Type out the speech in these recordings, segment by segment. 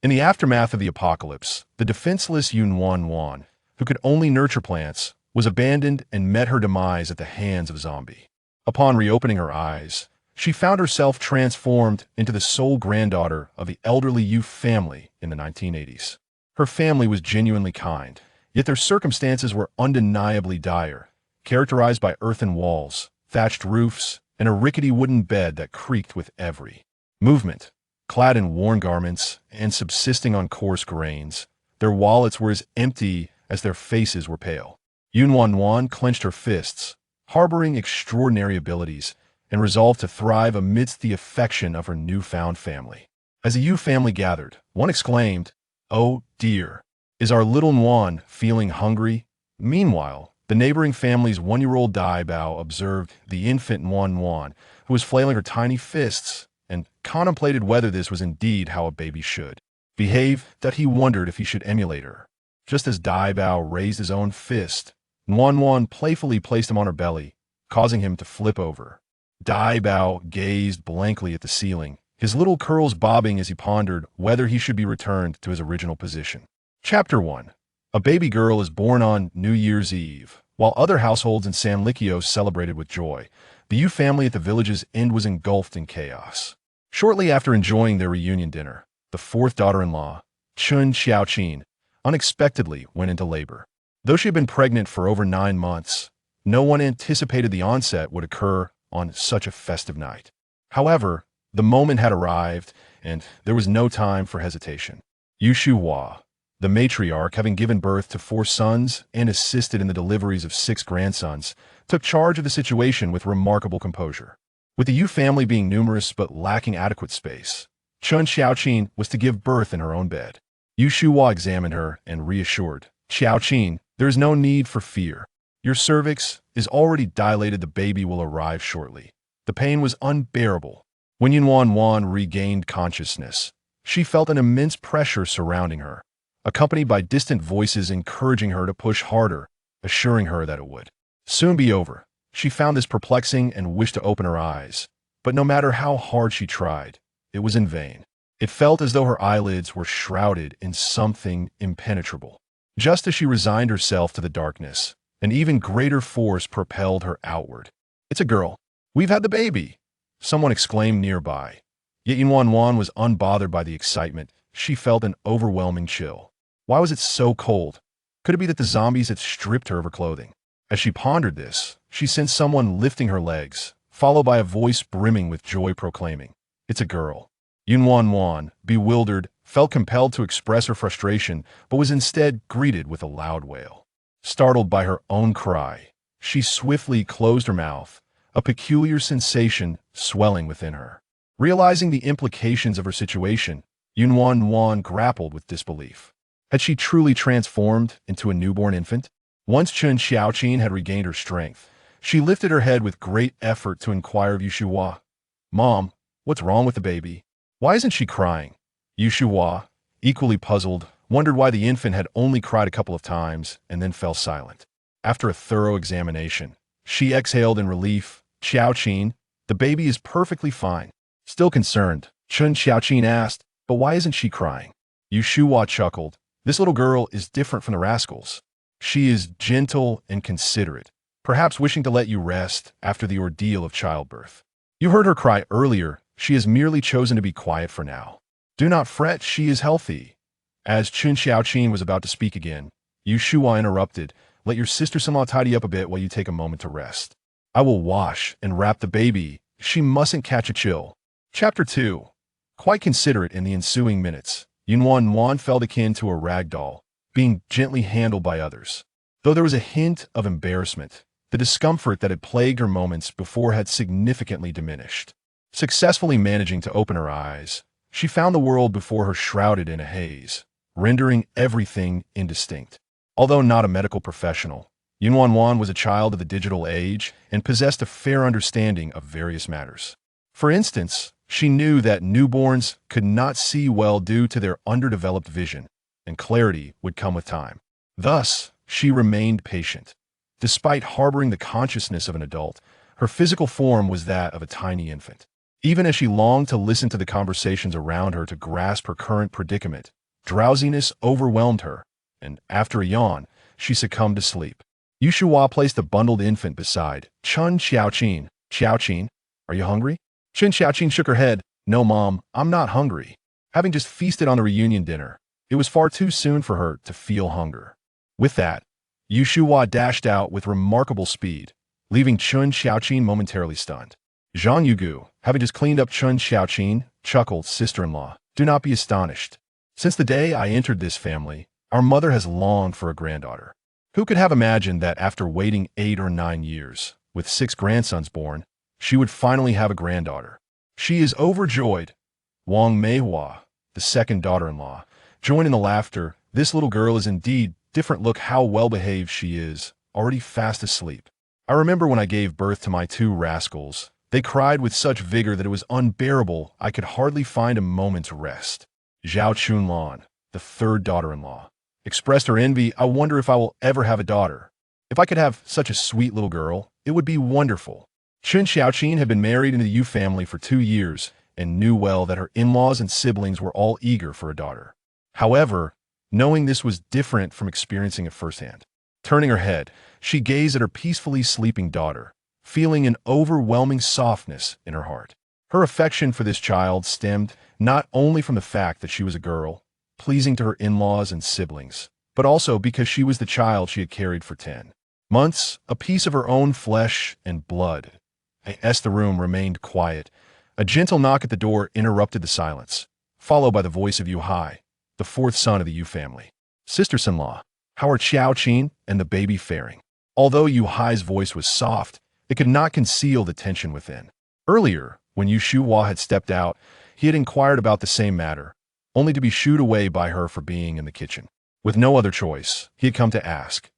In the aftermath of the apocalypse, the defenseless Nuannuan, who could only nurture plants, was abandoned and met her demise at the hands of zombie. Upon reopening her eyes, she found herself transformed into the sole granddaughter of the elderly Yu family in the 1980s. Her family was genuinely kind, yet their circumstances were undeniably dire, characterized by earthen walls, thatched roofs, and a rickety wooden bed that creaked with every movement. Clad in worn garments and subsisting on coarse grains, their wallets were as empty as their faces were pale. Nuannuan clenched her fists, harboring extraordinary abilities, and resolved to thrive amidst the affection of her newfound family. As the Yu family gathered, one exclaimed, "Oh dear, is our little Nuan feeling hungry?" Meanwhile, the neighboring family's one-year-old Dabao observed the infant Nuannuan, who was flailing her tiny fists, and contemplated whether this was indeed how a baby should behave, that he wondered if he should emulate her. Just as Dabao raised his own fist, Nuannuan playfully placed him on her belly, causing him to flip over. Dabao gazed blankly at the ceiling, his little curls bobbing as he pondered whether he should be returned to his original position. Chapter 1. A baby girl is born on New Year's Eve. While other households in San Liquios celebrated with joy, the Yu family at the village's end was engulfed in chaos. Shortly after enjoying their reunion dinner, the fourth daughter-in-law, Chun Xiaoqin, unexpectedly went into labor. Though she had been pregnant for over 9 months, no one anticipated the onset would occur on such a festive night. However, the moment had arrived, and there was no time for hesitation. Yu Shuhua, the matriarch, having given birth to 4 sons and assisted in the deliveries of 6 grandsons, took charge of the situation with remarkable composure. With the Yu family being numerous but lacking adequate space, Chun Xiaoqin was to give birth in her own bed. Yu Shuhua examined her and reassured, "Xiaoqin, there is no need for fear. Your cervix is already dilated. The baby will arrive shortly." The pain was unbearable. When Nuannuan regained consciousness, she felt an immense pressure surrounding her, accompanied by distant voices encouraging her to push harder, assuring her that it would soon be over. She found this perplexing and wished to open her eyes, but no matter how hard she tried, it was in vain. It felt as though her eyelids were shrouded in something impenetrable. Just as she resigned herself to the darkness, an even greater force propelled her outward. "It's a girl. We've had the baby!" someone exclaimed nearby. Yet Nuannuan was unbothered by the excitement. She felt an overwhelming chill. Why was it so cold? Could it be that the zombies had stripped her of her clothing? As she pondered this, she sensed someone lifting her legs, followed by a voice brimming with joy proclaiming, "It's a girl." Nuannuan, bewildered, felt compelled to express her frustration, but was instead greeted with a loud wail. Startled by her own cry, she swiftly closed her mouth, a peculiar sensation swelling within her. Realizing the implications of her situation, Nuannuan grappled with disbelief. Had she truly transformed into a newborn infant? Once Chun Xiaoqin had regained her strength, she lifted her head with great effort to inquire of Yu Shuhua, "Mom, what's wrong with the baby? Why isn't she crying?" Yu Shuhua, equally puzzled, wondered why the infant had only cried a couple of times and then fell silent. After a thorough examination, she exhaled in relief, "Xiaoqin, the baby is perfectly fine." Still concerned, Chun Xiaoqin asked, "But why isn't she crying?" Yu Shuhua chuckled, "This little girl is different from the rascals. She is gentle and considerate, perhaps wishing to let you rest after the ordeal of childbirth. You heard her cry earlier. She has merely chosen to be quiet for now. Do not fret, she is healthy." As Chun Xiaoqin was about to speak again, Yu Shuhua interrupted, "Let your sister-in-law tidy up a bit while you take a moment to rest. I will wash and wrap the baby. She mustn't catch a chill." Chapter 2. Quite considerate in the ensuing minutes, Nuannuan felt akin to a rag doll, being gently handled by others. Though there was a hint of embarrassment, the discomfort that had plagued her moments before had significantly diminished. Successfully managing to open her eyes, she found the world before her shrouded in a haze, rendering everything indistinct. Although not a medical professional, Nuannuan was a child of the digital age and possessed a fair understanding of various matters. For instance, she knew that newborns could not see well due to their underdeveloped vision, and clarity would come with time. Thus, she remained patient. Despite harboring the consciousness of an adult, her physical form was that of a tiny infant. Even as she longed to listen to the conversations around her to grasp her current predicament, drowsiness overwhelmed her, and after a yawn, she succumbed to sleep. Yu Shuhua placed the bundled infant beside Chun Xiaoqin. Xiaoqin, are you hungry? Chun Xiaoqin shook her head. No, Mom, I'm not hungry. Having just feasted on the reunion dinner, it was far too soon for her to feel hunger. With that, Yu Shuhua dashed out with remarkable speed, leaving Chun Xiaoqin momentarily stunned. Zhang Yugu, having just cleaned up Chun Xiaoqin, chuckled, Sister-in-law, do not be astonished. Since the day I entered this family, our mother has longed for a granddaughter. Who could have imagined that after waiting 8 or 9 years, with 6 grandsons born, she would finally have a granddaughter? She is overjoyed. Wang Meihua, the second daughter-in-law, joined in the laughter. This little girl is indeed different. Look how well-behaved she is, already fast asleep. I remember when I gave birth to my 2 rascals. They cried with such vigor that it was unbearable. I could hardly find a moment's rest. Zhao Chunlan, the third daughter-in-law, expressed her envy. I wonder if I will ever have a daughter. If I could have such a sweet little girl, it would be wonderful. Chun Xiaoqin had been married into the Yu family for 2 years and knew well that her in-laws and siblings were all eager for a daughter. However, knowing this was different from experiencing it firsthand. Turning her head, she gazed at her peacefully sleeping daughter, feeling an overwhelming softness in her heart. Her affection for this child stemmed not only from the fact that she was a girl, pleasing to her in-laws and siblings, but also because she was the child she had carried for 10 months, a piece of her own flesh and blood. As the room remained quiet, a gentle knock at the door interrupted the silence, followed by the voice of Yu Hai, the 4th son of the Yu family. Sisters-in-law, how are Xiaoqin and the baby faring? Although Yu Hai's voice was soft, it could not conceal the tension within. Earlier, when Yu Shuhua had stepped out, he had inquired about the same matter, only to be shooed away by her for being in the kitchen. With no other choice, he had come to ask.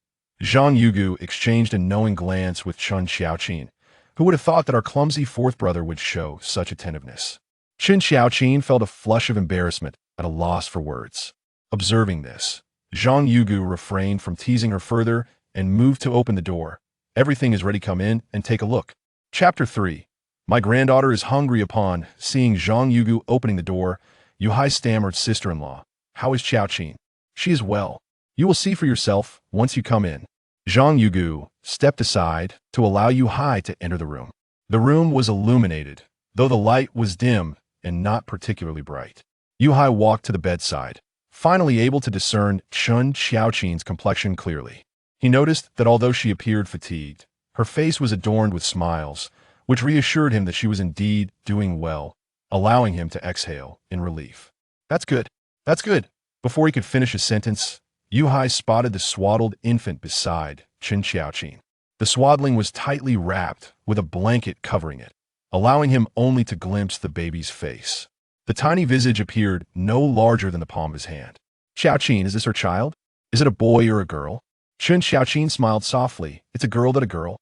Zhang Yugu exchanged a knowing glance with Chun Xiaoqin, who would have thought that our clumsy 4th brother would show such attentiveness. Chun Xiaoqin felt a flush of embarrassment, at a loss for words. Observing this, Zhang Yugu refrained from teasing her further and moved to open the door. Everything is ready, come in and take a look. Chapter 3. My granddaughter is hungry. Upon seeing Zhang Yugu opening the door, Yu Hai stammered, Sister-in-law, how is Xiaoqin? She is well. You will see for yourself once you come in. Zhang Yugu stepped aside to allow Yu Hai to enter the room. The room was illuminated, though the light was dim and not particularly bright. Yu Hai walked to the bedside, finally able to discern Chun Xiaoqin's complexion clearly. He noticed that although she appeared fatigued, her face was adorned with smiles, which reassured him that she was indeed doing well, allowing him to exhale in relief. That's good. That's good. Before he could finish his sentence, Yu Hai spotted the swaddled infant beside Chun Xiaoqin. The swaddling was tightly wrapped with a blanket covering it, allowing him only to glimpse the baby's face. The tiny visage appeared no larger than the palm of his hand. Xiaoqin, is this her child? Is it a boy or a girl? Chun Xiaoqin smiled softly. It's a girl. That a girl?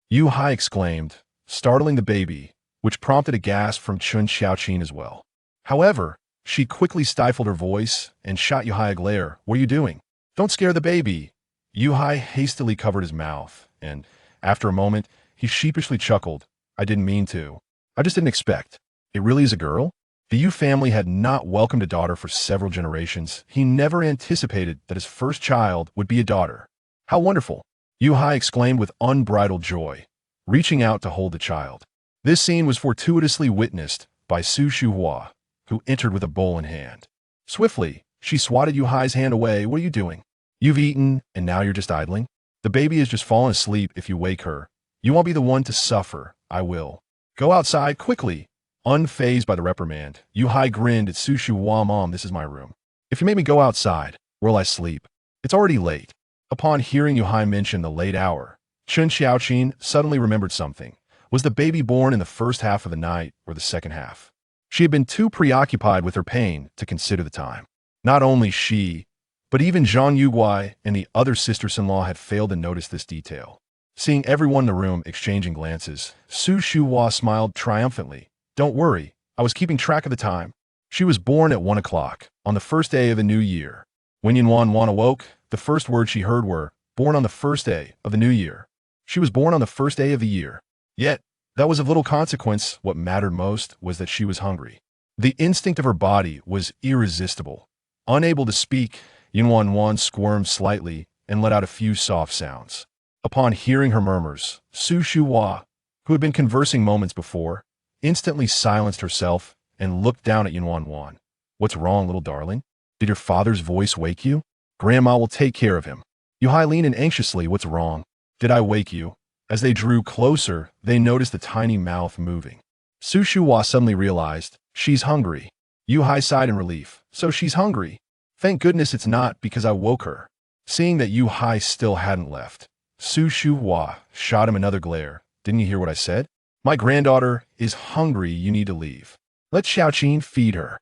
Yu Hai exclaimed, startling the baby, which prompted a gasp from Chun Xiaoqin as well. However, she quickly stifled her voice and shot Yu Hai a glare. What are you doing? Don't scare the baby. Yu Hai hastily covered his mouth, and, after a moment, he sheepishly chuckled. I didn't mean to. I just didn't expect. It really is a girl? The Yu family had not welcomed a daughter for several generations. He never anticipated that his first child would be a daughter. How wonderful! Yu Hai exclaimed with unbridled joy, reaching out to hold the child. This scene was fortuitously witnessed by Su Shuhua, who entered with a bowl in hand. Swiftly, she swatted Yu Hai's hand away. What are you doing? You've eaten, and now you're just idling? The baby has just fallen asleep. If you wake her, you won't be the one to suffer. I will. Go outside quickly. Unfazed by the reprimand, Yu Hai grinned at Su Shuhua. Mom, this is my room. If you make me go outside, where'll I sleep? It's already late. Upon hearing Yu Hai mention the late hour, Chun Xiaoqin suddenly remembered something. Was the baby born in the first half of the night or the second half? She had been too preoccupied with her pain to consider the time. Not only she, but even Zhang Yuguai and the other sisters-in-law had failed to notice this detail. Seeing everyone in the room exchanging glances, Su Shuhua smiled triumphantly. Don't worry, I was keeping track of the time. She was born at 1 o'clock, on the first day of the new year. When Nuannuan awoke, the first words she heard were, born on the first day of the new year. She was born on the first day of the year. Yet, That was of little consequence. What mattered most was that she was hungry. The instinct of her body was irresistible. Unable to speak, Nuannuan squirmed slightly and let out a few soft sounds. Upon hearing her murmurs, Su Shuhua, who had been conversing moments before, instantly silenced herself and looked down at Nuannuan. "What's wrong, little darling? Did your father's voice wake you? Grandma will take care of him." Yuhai leaned in anxiously. "What's wrong? Did I wake you?" As they drew closer, they noticed the tiny mouth moving. Su Shuhua suddenly realized, she's hungry. Yuhai sighed in relief. "So she's hungry. Thank goodness it's not because I woke her." Seeing that Yuhai still hadn't left, Su Shuhua shot him another glare. "Didn't you hear what I said? My granddaughter is hungry. You need to leave. Let Xiaoqin feed her."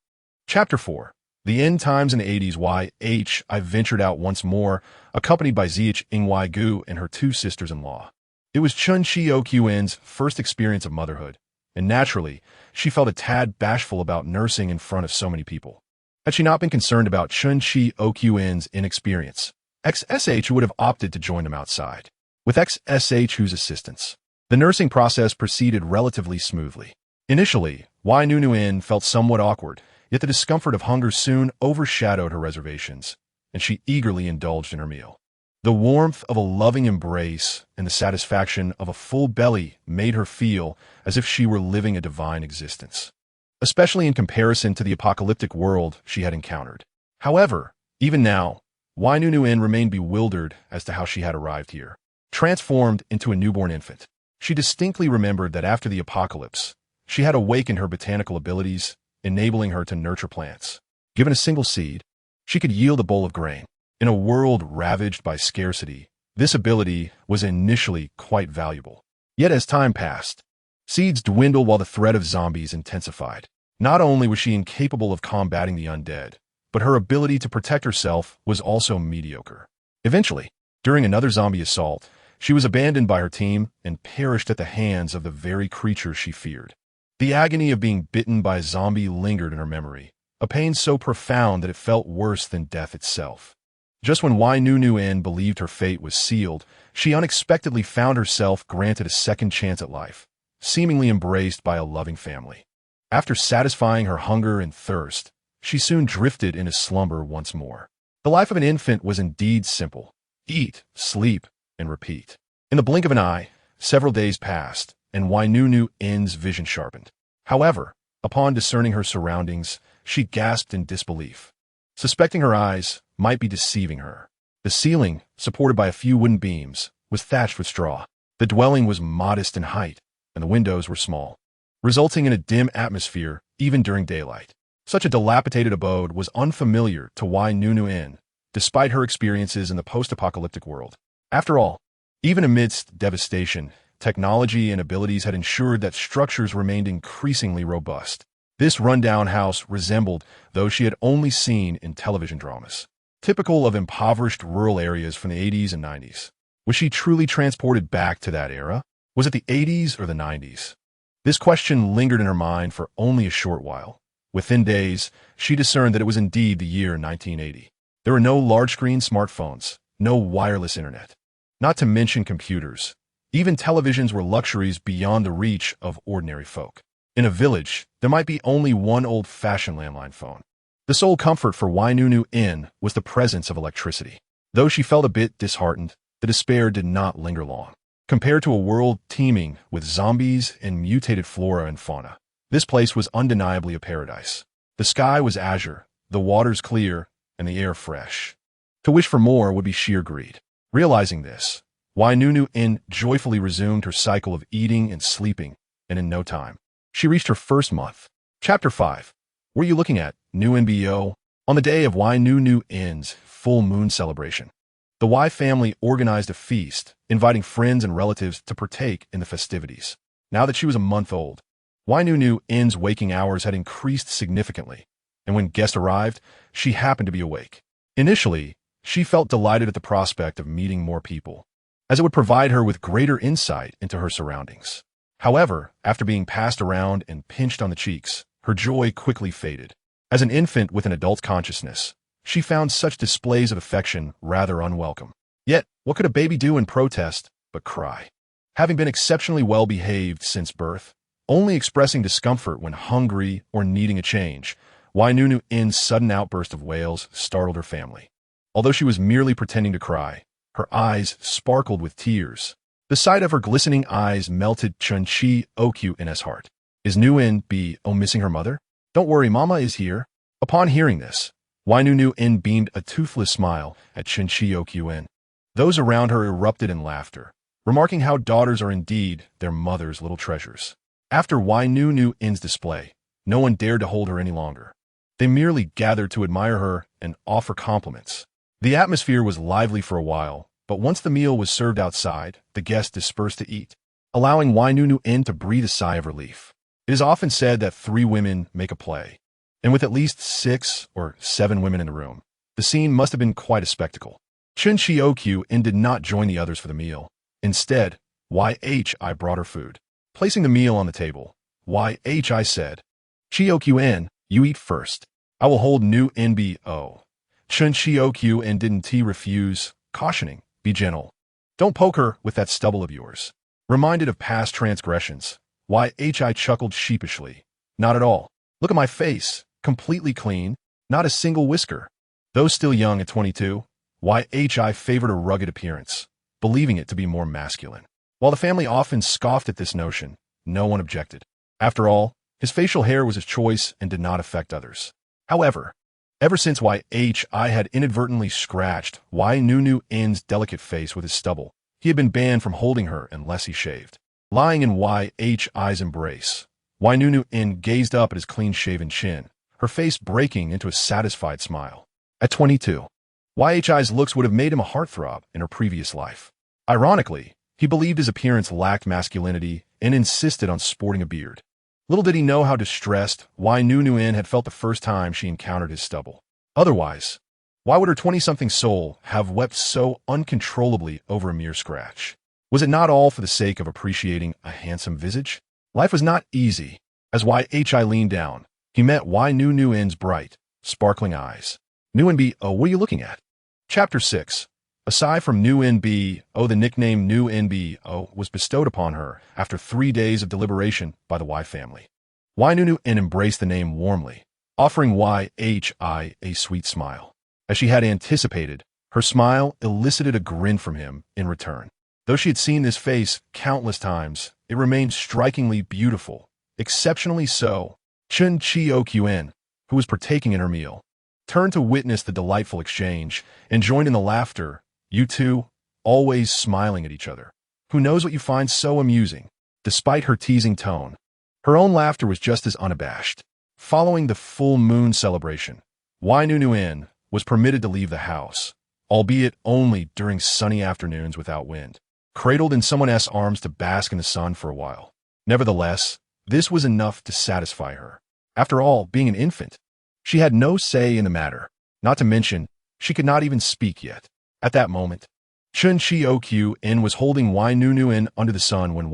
Chapter 4. The End Times in the 80s. I ventured out once more, accompanied by Zh Ingwai Gu and her two sisters-in-law. It was Chun Chi Oqin's first experience of motherhood, and naturally, she felt a tad bashful about nursing in front of so many people. Had she not been concerned about Chun Chi Oqin's inexperience, XSH would have opted to join them outside. With XSH's assistance, the nursing process proceeded relatively smoothly. Initially, Nuannuan felt somewhat awkward, yet the discomfort of hunger soon overshadowed her reservations, and she eagerly indulged in her meal. The warmth of a loving embrace and the satisfaction of a full belly made her feel as if she were living a divine existence, especially in comparison to the apocalyptic world she had encountered. However, even now, Nuannuan remained bewildered as to how she had arrived here. Transformed into a newborn infant, she distinctly remembered that after the apocalypse, she had awakened her botanical abilities, enabling her to nurture plants. Given a single seed, she could yield a bowl of grain. In a world ravaged by scarcity, this ability was initially quite valuable. Yet as time passed, seeds dwindled while the threat of zombies intensified. Not only was she incapable of combating the undead, but her ability to protect herself was also mediocre. Eventually, during another zombie assault, she was abandoned by her team and perished at the hands of the very creatures she feared. The agony of being bitten by a zombie lingered in her memory, a pain so profound that it felt worse than death itself. Just when Nuannuan believed her fate was sealed, she unexpectedly found herself granted a second chance at life, seemingly embraced by a loving family. After satisfying her hunger and thirst, she soon drifted into slumber once more. The life of an infant was indeed simple: eat, sleep, and repeat. In the blink of an eye, several days passed, and Nuannuan's vision sharpened. However, upon discerning her surroundings, she gasped in disbelief, suspecting her eyes might be deceiving her. The ceiling, supported by a few wooden beams, was thatched with straw. The dwelling was modest in height, and the windows were small, resulting in a dim atmosphere even during daylight. Such a dilapidated abode was unfamiliar to Nuannuan, despite her experiences in the post-apocalyptic world. After all, even amidst devastation, technology and abilities had ensured that structures remained increasingly robust. This rundown house resembled those she had only seen in television dramas, typical of impoverished rural areas from the 80s and 90s. Was she truly transported back to that era? Was it the 80s or the 90s? This question lingered in her mind for only a short while. Within days, she discerned that it was indeed the year 1980. There were no large-screen smartphones, no wireless internet, not to mention computers. Even televisions were luxuries beyond the reach of ordinary folk. In a village, there might be only one old-fashioned landline phone. The sole comfort for Nuannuan was the presence of electricity. Though she felt a bit disheartened, the despair did not linger long. Compared to a world teeming with zombies and mutated flora and fauna, this place was undeniably a paradise. The sky was azure, the waters clear, and the air fresh. To wish for more would be sheer greed. Realizing this, Nuannuan joyfully resumed her cycle of eating and sleeping, and in no time, she reached her first month. Chapter 5. Were you looking at Nuanbo? On the day of Nuannuan's full moon celebration, the Y family organized a feast, inviting friends and relatives to partake in the festivities. Now that she was a month old, Nuannuan's waking hours had increased significantly, and when guests arrived, she happened to be awake. Initially, she felt delighted at the prospect of meeting more people, as it would provide her with greater insight into her surroundings. However, after being passed around and pinched on the cheeks, her joy quickly faded. As an infant with an adult consciousness, she found such displays of affection rather unwelcome. Yet, what could a baby do in protest but cry? Having been exceptionally well-behaved since birth, only expressing discomfort when hungry or needing a change, Nuannuan's sudden outburst of wails startled her family. Although she was merely pretending to cry, her eyes sparkled with tears. The sight of her glistening eyes melted Nuannuan's heart. Is Nuannuan missing her mother? Don't worry, Mama is here. Upon hearing this, Nuannuan beamed a toothless smile at Nuannuan. Those around her erupted in laughter, remarking how daughters are indeed their mother's little treasures. After Nuannuan's display, no one dared to hold her any longer. They merely gathered to admire her and offer compliments. The atmosphere was lively for a while, but once the meal was served outside, the guests dispersed to eat, allowing Nuannuan to breathe a sigh of relief. It is often said that 3 women make a play, and with at least 6 or 7 women in the room, the scene must have been quite a spectacle. Nuannuan did not join the others for the meal. Instead, Yi brought her food. Placing the meal on the table, Yi said, Nuannuan, you eat first. I will hold Nuannuan. Nuannuan didn't refuse, cautioning, be gentle. Don't poke her with that stubble of yours. Reminded of past transgressions, Yi chuckled sheepishly. Not at all. Look at my face, completely clean, not a single whisker. Though still young at 22, Yi favored a rugged appearance, believing it to be more masculine. While the family often scoffed at this notion, no one objected. After all, his facial hair was his choice and did not affect others. However, ever since Yi had inadvertently scratched Nuannuan's delicate face with his stubble, he had been banned from holding her unless he shaved. Lying in Yi's embrace, Nuannuan gazed up at his clean-shaven chin, her face breaking into a satisfied smile. At 22, Yi's looks would have made him a heartthrob in her previous life. Ironically, he believed his appearance lacked masculinity and insisted on sporting a beard. Little did he know how distressed Nuannuan had felt the first time she encountered his stubble. Otherwise, why would her 20-something soul have wept so uncontrollably over a mere scratch? Was it not all for the sake of appreciating a handsome visage? Life was not easy. As Yi leaned down, he met Nuannuan's bright, sparkling eyes. Nuannuan, what are you looking at? Chapter 6. Aside from Nuannuan, the nickname Nuannuan was bestowed upon her after 3 days of deliberation by the Y family. Nuannuan embraced the name warmly, offering Yi a sweet smile. As she had anticipated, her smile elicited a grin from him in return. Though she had seen this face countless times, it remained strikingly beautiful, exceptionally so. Nuannuan, who was partaking in her meal, turned to witness the delightful exchange and joined in the laughter. You two, always smiling at each other. Who knows what you find so amusing? Despite her teasing tone, her own laughter was just as unabashed. Following the full moon celebration, Nuannuan was permitted to leave the house, albeit only during sunny afternoons without wind, cradled in someone else's arms to bask in the sun for a while. Nevertheless, this was enough to satisfy her. After all, being an infant, she had no say in the matter, not to mention, she could not even speak yet. At that moment, Nuannuan was holding Nuannuan under the sun when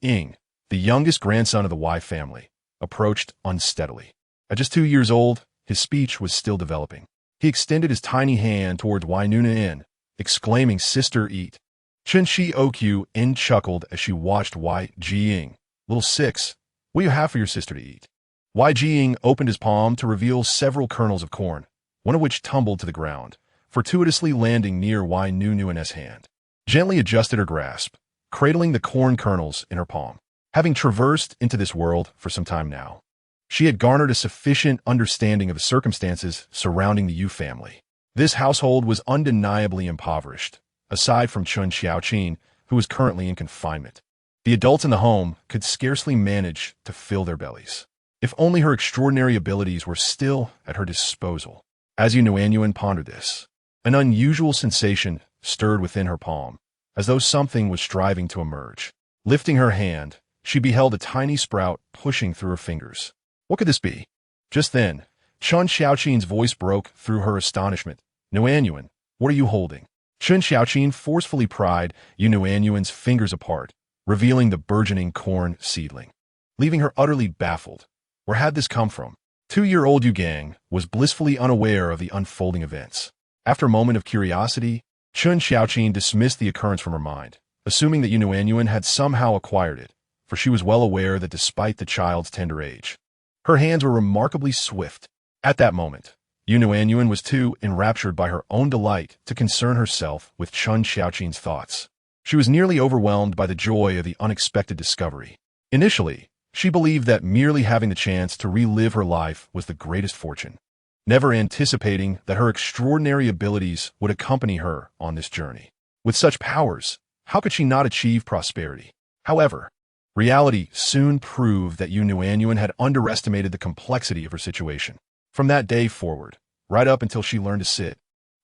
Ying, the youngest grandson of the Y family, approached unsteadily. At just 2 years old, his speech was still developing. He extended his tiny hand towards Nuannuan, exclaiming, "Sister, eat." Nuannuan chuckled as she watched Ying. "Little six, what do you have for your sister to eat?" Ying opened his palm to reveal several kernels of corn, one of which tumbled to the ground, fortuitously landing near Nuannuan's hand. Gently adjusted her grasp, cradling the corn kernels in her palm. Having traversed into this world for some time now, she had garnered a sufficient understanding of the circumstances surrounding the Yu family. This household was undeniably impoverished, aside from Chun Xiaoqin, who was currently in confinement. The adults in the home could scarcely manage to fill their bellies. If only her extraordinary abilities were still at her disposal. As Nuannuan pondered this, an unusual sensation stirred within her palm, as though something was striving to emerge. Lifting her hand, she beheld a tiny sprout pushing through her fingers. What could this be? Just then, Chun Xiaoqin's voice broke through her astonishment. "Nuannuan, what are you holding?" Chun Xiaoqin forcefully pried Nuannuan's fingers apart, revealing the burgeoning corn seedling, leaving her utterly baffled. Where had this come from? 2-year-old Yu Gang was blissfully unaware of the unfolding events. After a moment of curiosity, Chun Xiaoqin dismissed the occurrence from her mind, assuming that Nuannuan had somehow acquired it, for she was well aware that despite the child's tender age, her hands were remarkably swift. At that moment, Nuannuan was too enraptured by her own delight to concern herself with Chun Xiaoqin's thoughts. She was nearly overwhelmed by the joy of the unexpected discovery. Initially, she believed that merely having the chance to relive her life was the greatest fortune, never anticipating that her extraordinary abilities would accompany her on this journey. With such powers, how could she not achieve prosperity? However, reality soon proved that Nuannuan had underestimated the complexity of her situation. From that day forward, right up until she learned to sit,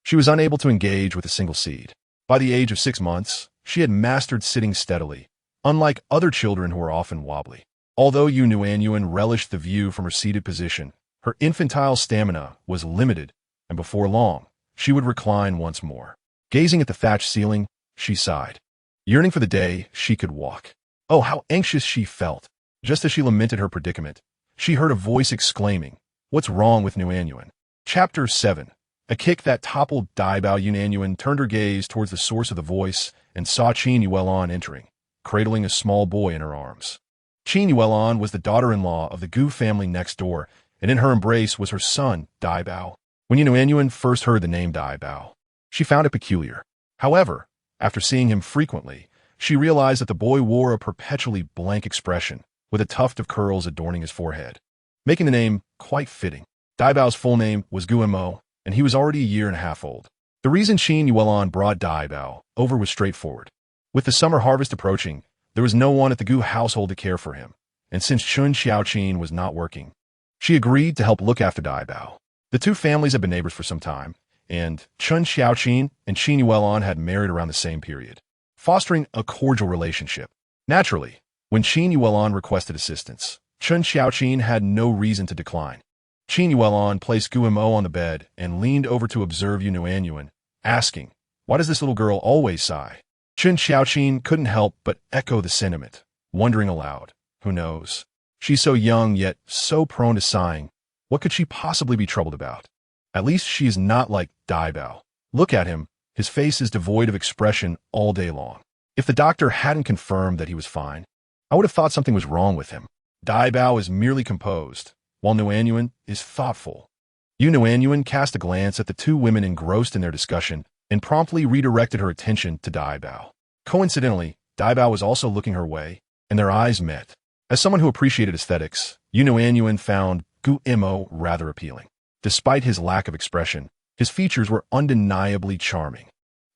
she was unable to engage with a single seed. By the age of 6 months, she had mastered sitting steadily, unlike other children who were often wobbly. Although Nuannuan relished the view from her seated position, her infantile stamina was limited, and before long, she would recline once more. Gazing at the thatched ceiling, she sighed, yearning for the day she could walk. Oh, how anxious she felt! Just as she lamented her predicament, she heard a voice exclaiming, "What's wrong with Nuannuan?" Chapter 7. A kick that toppled Dabao. Nuannuan turned her gaze towards the source of the voice and saw Nuannuan entering, cradling a small boy in her arms. Nuannuan was the daughter-in-law of the Gu family next door, and in her embrace was her son, Dabao. When Nuannuan first heard the name Dabao, she found it peculiar. However, after seeing him frequently, she realized that the boy wore a perpetually blank expression, with a tuft of curls adorning his forehead, making the name quite fitting. Dabao's full name was Guimo, and he was already a year and a half old. The reason Nuannuan brought Dabao over was straightforward. With the summer harvest approaching, there was no one at the Gu household to care for him, and since Chun Xiaoqin was not working, she agreed to help look after Dabao. The two families had been neighbors for some time, and Chun Xiaoqin and Nuannuan had married around the same period, fostering a cordial relationship. Naturally, when Nuannuan requested assistance, Chun Xiaoqin had no reason to decline. Nuannuan placed Guimo on the bed and leaned over to observe Nuannuan, asking, "Why does this little girl always sigh?" Chun Xiaoqin couldn't help but echo the sentiment, wondering aloud, who knows? She's so young yet so prone to sighing. What could she possibly be troubled about? At least she is not like Dabao. Look at him, his face is devoid of expression all day long. If the doctor hadn't confirmed that he was fine, I would have thought something was wrong with him. Dabao is merely composed, while Nuannuan is thoughtful. Nuannuan cast a glance at the two women engrossed in their discussion and promptly redirected her attention to Dabao. Coincidentally, Dabao was also looking her way, and their eyes met. As someone who appreciated aesthetics, Nuannuan found Guimo rather appealing. Despite his lack of expression, his features were undeniably charming.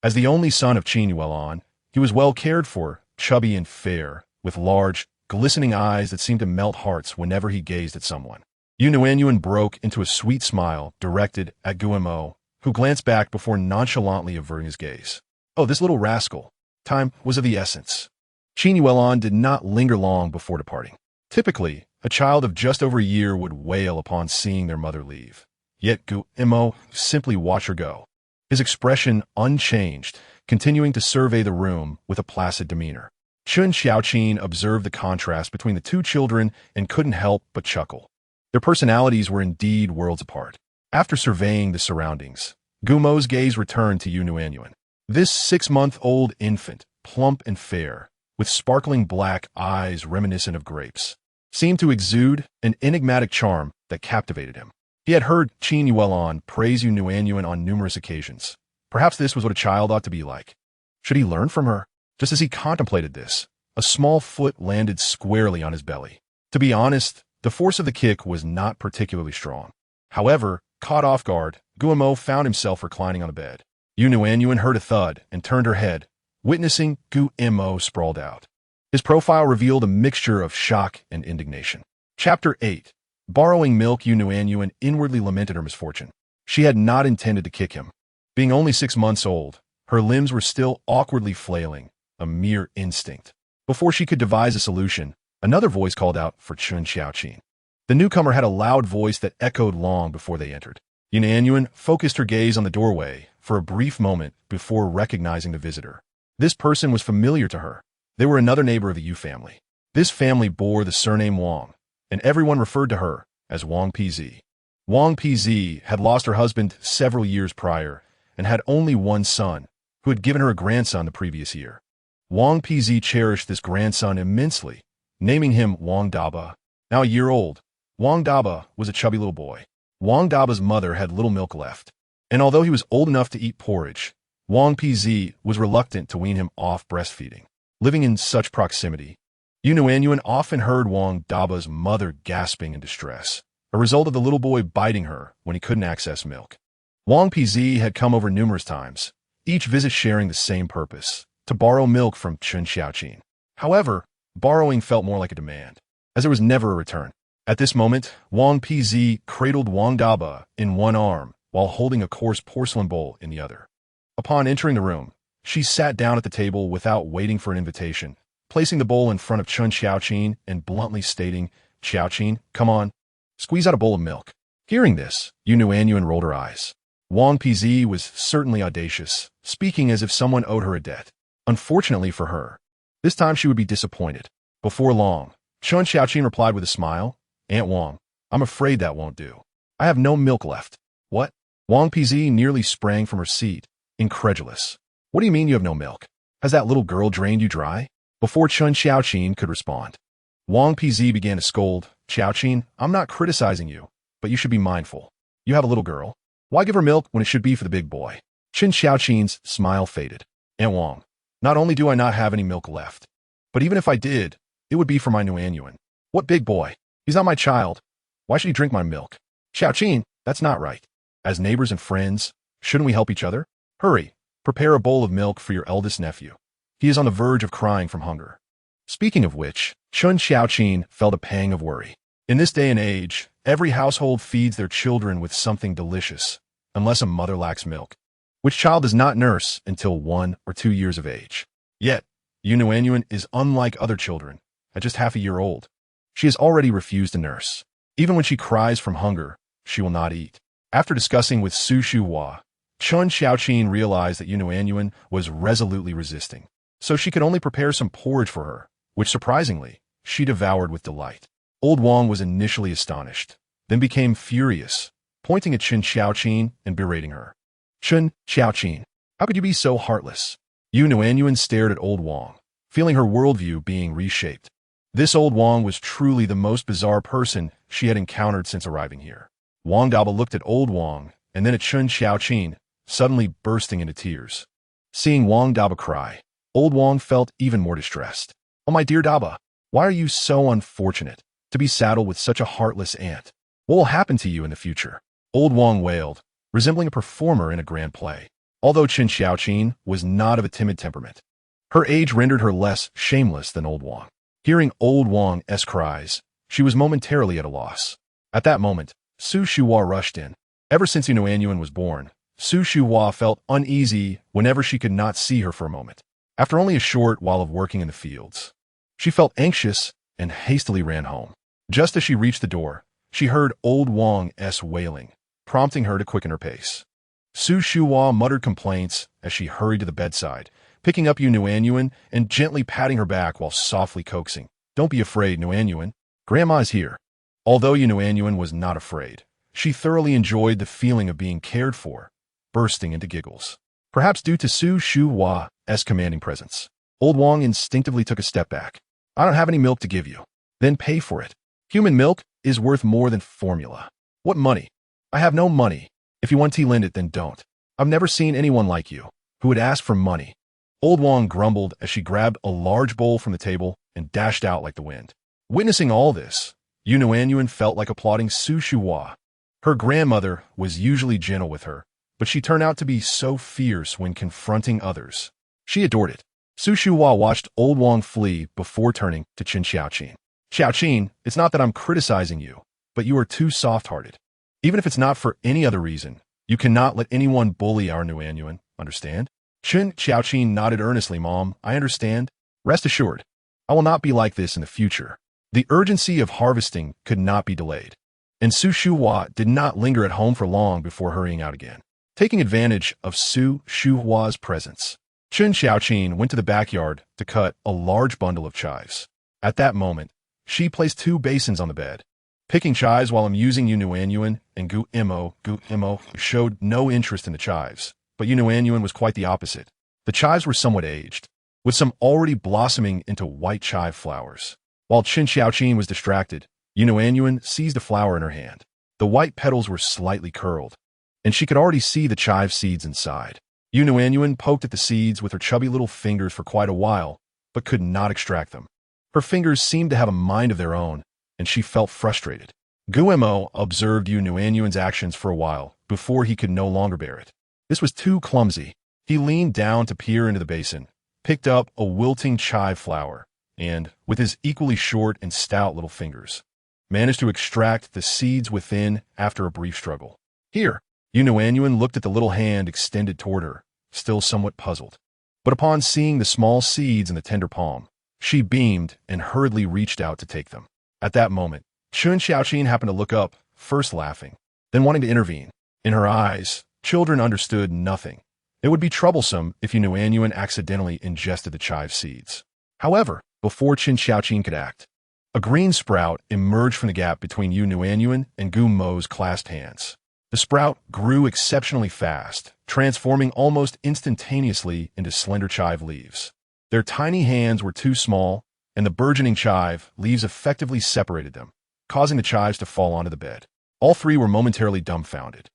As the only son of Nuannuan, he was well cared for, chubby and fair, with large, glistening eyes that seemed to melt hearts whenever he gazed at someone. Nuannuan broke into a sweet smile directed at Guimo, who glanced back before nonchalantly averting his gaze. Oh, this little rascal. Time was of the essence. Nuannuan did not linger long before departing. Typically, a child of just over a year would wail upon seeing their mother leave. Yet Guimo simply watched her go, his expression unchanged, continuing to survey the room with a placid demeanor. Chun Xiaoqin observed the contrast between the two children and couldn't help but chuckle. Their personalities were indeed worlds apart. After surveying the surroundings, Gumo's gaze returned to Nuannuan. This 6-month-old infant, plump and fair, with sparkling black eyes reminiscent of grapes, seemed to exude an enigmatic charm that captivated him. He had heard Nuannuan praise Nuannuan on numerous occasions. Perhaps this was what a child ought to be like. Should he learn from her? Just as he contemplated this, a small foot landed squarely on his belly. To be honest, the force of the kick was not particularly strong. However, caught off guard, Guimo found himself reclining on the bed. Nuannuan heard a thud and turned her head, witnessing Guimo sprawled out. His profile revealed a mixture of shock and indignation. Chapter 8. Borrowing milk. Nuannuan inwardly lamented her misfortune. She had not intended to kick him. Being only 6 months old, her limbs were still awkwardly flailing, a mere instinct. Before she could devise a solution, another voice called out for Chun Xiaoqin. The newcomer had a loud voice that echoed long before they entered. Nuannuan focused her gaze on the doorway for a brief moment before recognizing the visitor. This person was familiar to her. They were another neighbor of the Yu family. This family bore the surname Wang, and everyone referred to her as Wang PZ. Wang PZ had lost her husband several years prior and had only one son, who had given her a grandson the previous year. Wang Pz cherished this grandson immensely, naming him Wang Daba. Now a year old, Wang Daba was a chubby little boy. Wang Daba's mother had little milk left, and although he was old enough to eat porridge, Wang Pz was reluctant to wean him off breastfeeding. Living in such proximity, Nuannuan often heard Wang Daba's mother gasping in distress, a result of the little boy biting her when he couldn't access milk. Wang Pz had come over numerous times, each visit sharing the same purpose, to borrow milk from Chen Xiaoqin. However, borrowing felt more like a demand, as there was never a return. At this moment, Wang Pz cradled Wang Daba in one arm while holding a coarse porcelain bowl in the other. Upon entering the room, she sat down at the table without waiting for an invitation, placing the bowl in front of Chen Xiaoqin and bluntly stating, "Xiaoqin, come on, squeeze out a bowl of milk." Hearing this, Nuannuan rolled her eyes. Wang Pz was certainly audacious, speaking as if someone owed her a debt. Unfortunately for her, this time she would be disappointed. Before long, Chen Xiaoqin replied with a smile, "Aunt Wang, I'm afraid that won't do. I have no milk left." "What?" Wang Pz nearly sprang from her seat, incredulous. "What do you mean you have no milk? Has that little girl drained you dry?" Before Chen Xiaoqin could respond, Wang Pz began to scold, "Xiaoqin, I'm not criticizing you, but you should be mindful. You have a little girl. Why give her milk when it should be for the big boy?" Chen Xiaoqin's smile faded. "Aunt Wang, not only do I not have any milk left, but even if I did, it would be for my Nuannuan." "What big boy? He's not my child. Why should he drink my milk?" "Xiaoqin, that's not right. As neighbors and friends, shouldn't we help each other? Hurry, prepare a bowl of milk for your eldest nephew. He is on the verge of crying from hunger." Speaking of which, Chen Xiaoqin felt a pang of worry. In this day and age, every household feeds their children with something delicious, unless a mother lacks milk, which child does not nurse until 1 or 2 years of age. Yet, Nuannuan is unlike other children. At just half a year old, she has already refused to nurse. Even when she cries from hunger, she will not eat. After discussing with Su Shuhua, Chen Xiaoqin realized that Nuannuan was resolutely resisting, so she could only prepare some porridge for her, which surprisingly, she devoured with delight. Old Wang was initially astonished, then became furious, pointing at Chen Xiaoqin and berating her. "Chen Xiaoqin, how could you be so heartless?" Nuannuan stared at Old Wang, feeling her worldview being reshaped. This Old Wang was truly the most bizarre person she had encountered since arriving here. Wang Daba looked at Old Wang and then at Chen Xiaoqin, suddenly bursting into tears. Seeing Wang Daba cry, Old Wang felt even more distressed. "Oh, my dear Daba, why are you so unfortunate to be saddled with such a heartless aunt? What will happen to you in the future?" Old Wang wailed, resembling a performer in a grand play. Although Chen Xiaoqin was not of a timid temperament, her age rendered her less shameless than Old Wang. Hearing Old Wang's cries, she was momentarily at a loss. At that moment, Su Shuhua rushed in. Ever since Nuannuan was born, Su Shuhua felt uneasy whenever she could not see her for a moment. After only a short while of working in the fields, she felt anxious and hastily ran home. Just as she reached the door, she heard Old Wang's wailing, prompting her to quicken her pace. Su Shuhua muttered complaints as she hurried to the bedside, picking up Nuannuan and gently patting her back while softly coaxing, "Don't be afraid, Nuannuan. Grandma is here." Although Nuannuan was not afraid, she thoroughly enjoyed the feeling of being cared for, bursting into giggles. Perhaps due to Su Shuhua's commanding presence, Old Wang instinctively took a step back. "I don't have any milk to give you." "Then pay for it. Human milk is worth more than formula." "What money?" "I have no money. If you want to lend it, then don't. I've never seen anyone like you who would ask for money." Old Wang grumbled as she grabbed a large bowl from the table and dashed out like the wind. Witnessing all this, Nuannuan felt like applauding Su Shuhua. Her grandmother was usually gentle with her, but she turned out to be so fierce when confronting others. She adored it. Su Shuhua watched Old Wang flee before turning to Chen Xiaoqin. "Xiaoqin, it's not that I'm criticizing you, but you are too soft-hearted. Even if it's not for any other reason, you cannot let anyone bully our Nuannuan, understand?" Chen Xiaoqin nodded earnestly. "Mom, I understand. Rest assured, I will not be like this in the future." The urgency of harvesting could not be delayed, and Su Shuhua did not linger at home for long before hurrying out again. Taking advantage of Su Shuhua's presence, Chen Xiaoqin went to the backyard to cut a large bundle of chives. At that moment, she placed 2 basins on the bed. Picking chives while amusing Nuannuan and Gu Imo showed no interest in the chives, but Nuannuan was quite the opposite. The chives were somewhat aged, with some already blossoming into white chive flowers. While Qin Xiaoqin was distracted, Nuannuan seized a flower in her hand. The white petals were slightly curled, and she could already see the chive seeds inside. Nuannuan poked at the seeds with her chubby little fingers for quite a while, but could not extract them. Her fingers seemed to have a mind of their own, and she felt frustrated. Guemo observed Nuannuan's actions for a while before he could no longer bear it. This was too clumsy. He leaned down to peer into the basin, picked up a wilting chive flower, and, with his equally short and stout little fingers, managed to extract the seeds within after a brief struggle. Here, Nuannuan looked at the little hand extended toward her, still somewhat puzzled. But upon seeing the small seeds in the tender palm, she beamed and hurriedly reached out to take them. At that moment, Qin Xiaoqin happened to look up, first laughing, then wanting to intervene. In her eyes, children understood nothing. It would be troublesome if Nuannuan accidentally ingested the chive seeds. However, before Qin Xiaoqin could act, a green sprout emerged from the gap between Nuannuan and Gu Mo's clasped hands. The sprout grew exceptionally fast, transforming almost instantaneously into slender chive leaves. Their tiny hands were too small, and the burgeoning chive leaves effectively separated them, causing the chives to fall onto the bed. All three were momentarily dumbfounded.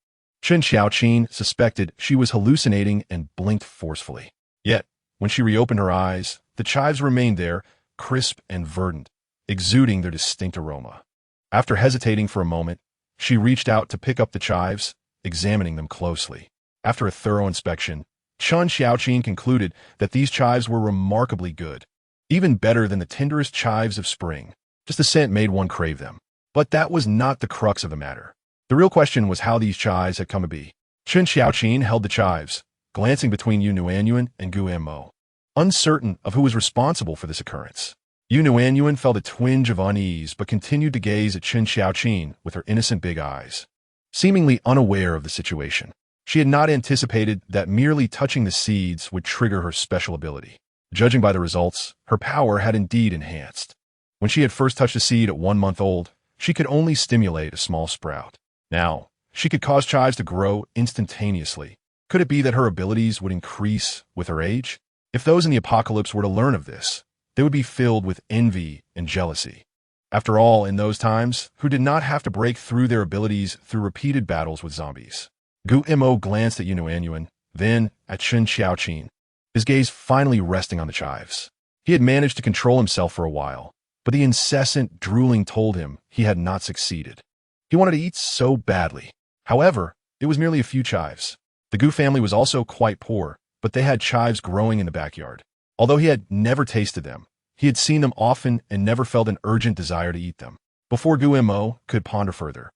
Qin Xiaoqin suspected she was hallucinating and blinked forcefully. Yet, when she reopened her eyes, the chives remained there, crisp and verdant, exuding their distinct aroma. After hesitating for a moment, she reached out to pick up the chives, examining them closely. After a thorough inspection, Qin Xiaoqin concluded that these chives were remarkably good, even better than the tenderest chives of spring. Just the scent made one crave them. But that was not the crux of the matter. The real question was how these chives had come to be. Qin Xiaoqin held the chives, glancing between Nuannuan and Guemo, uncertain of who was responsible for this occurrence. Nuannuan felt a twinge of unease but continued to gaze at Qin Xiaoqin with her innocent big eyes, seemingly unaware of the situation. She had not anticipated that merely touching the seeds would trigger her special ability. Judging by the results, her power had indeed enhanced. When she had first touched a seed at 1 month old, she could only stimulate a small sprout. Now, she could cause chives to grow instantaneously. Could it be that her abilities would increase with her age? If those in the apocalypse were to learn of this, they would be filled with envy and jealousy. After all, in those times, who did not have to break through their abilities through repeated battles with zombies? Guemo glanced at Nuannuan, then at Qin Xiaoqin, his gaze finally resting on the chives. He had managed to control himself for a while, but the incessant drooling told him he had not succeeded. He wanted to eat so badly. However, it was merely a few chives. The Gu family was also quite poor, but they had chives growing in the backyard. Although he had never tasted them, he had seen them often and never felt an urgent desire to eat them. Before Guemo could ponder further,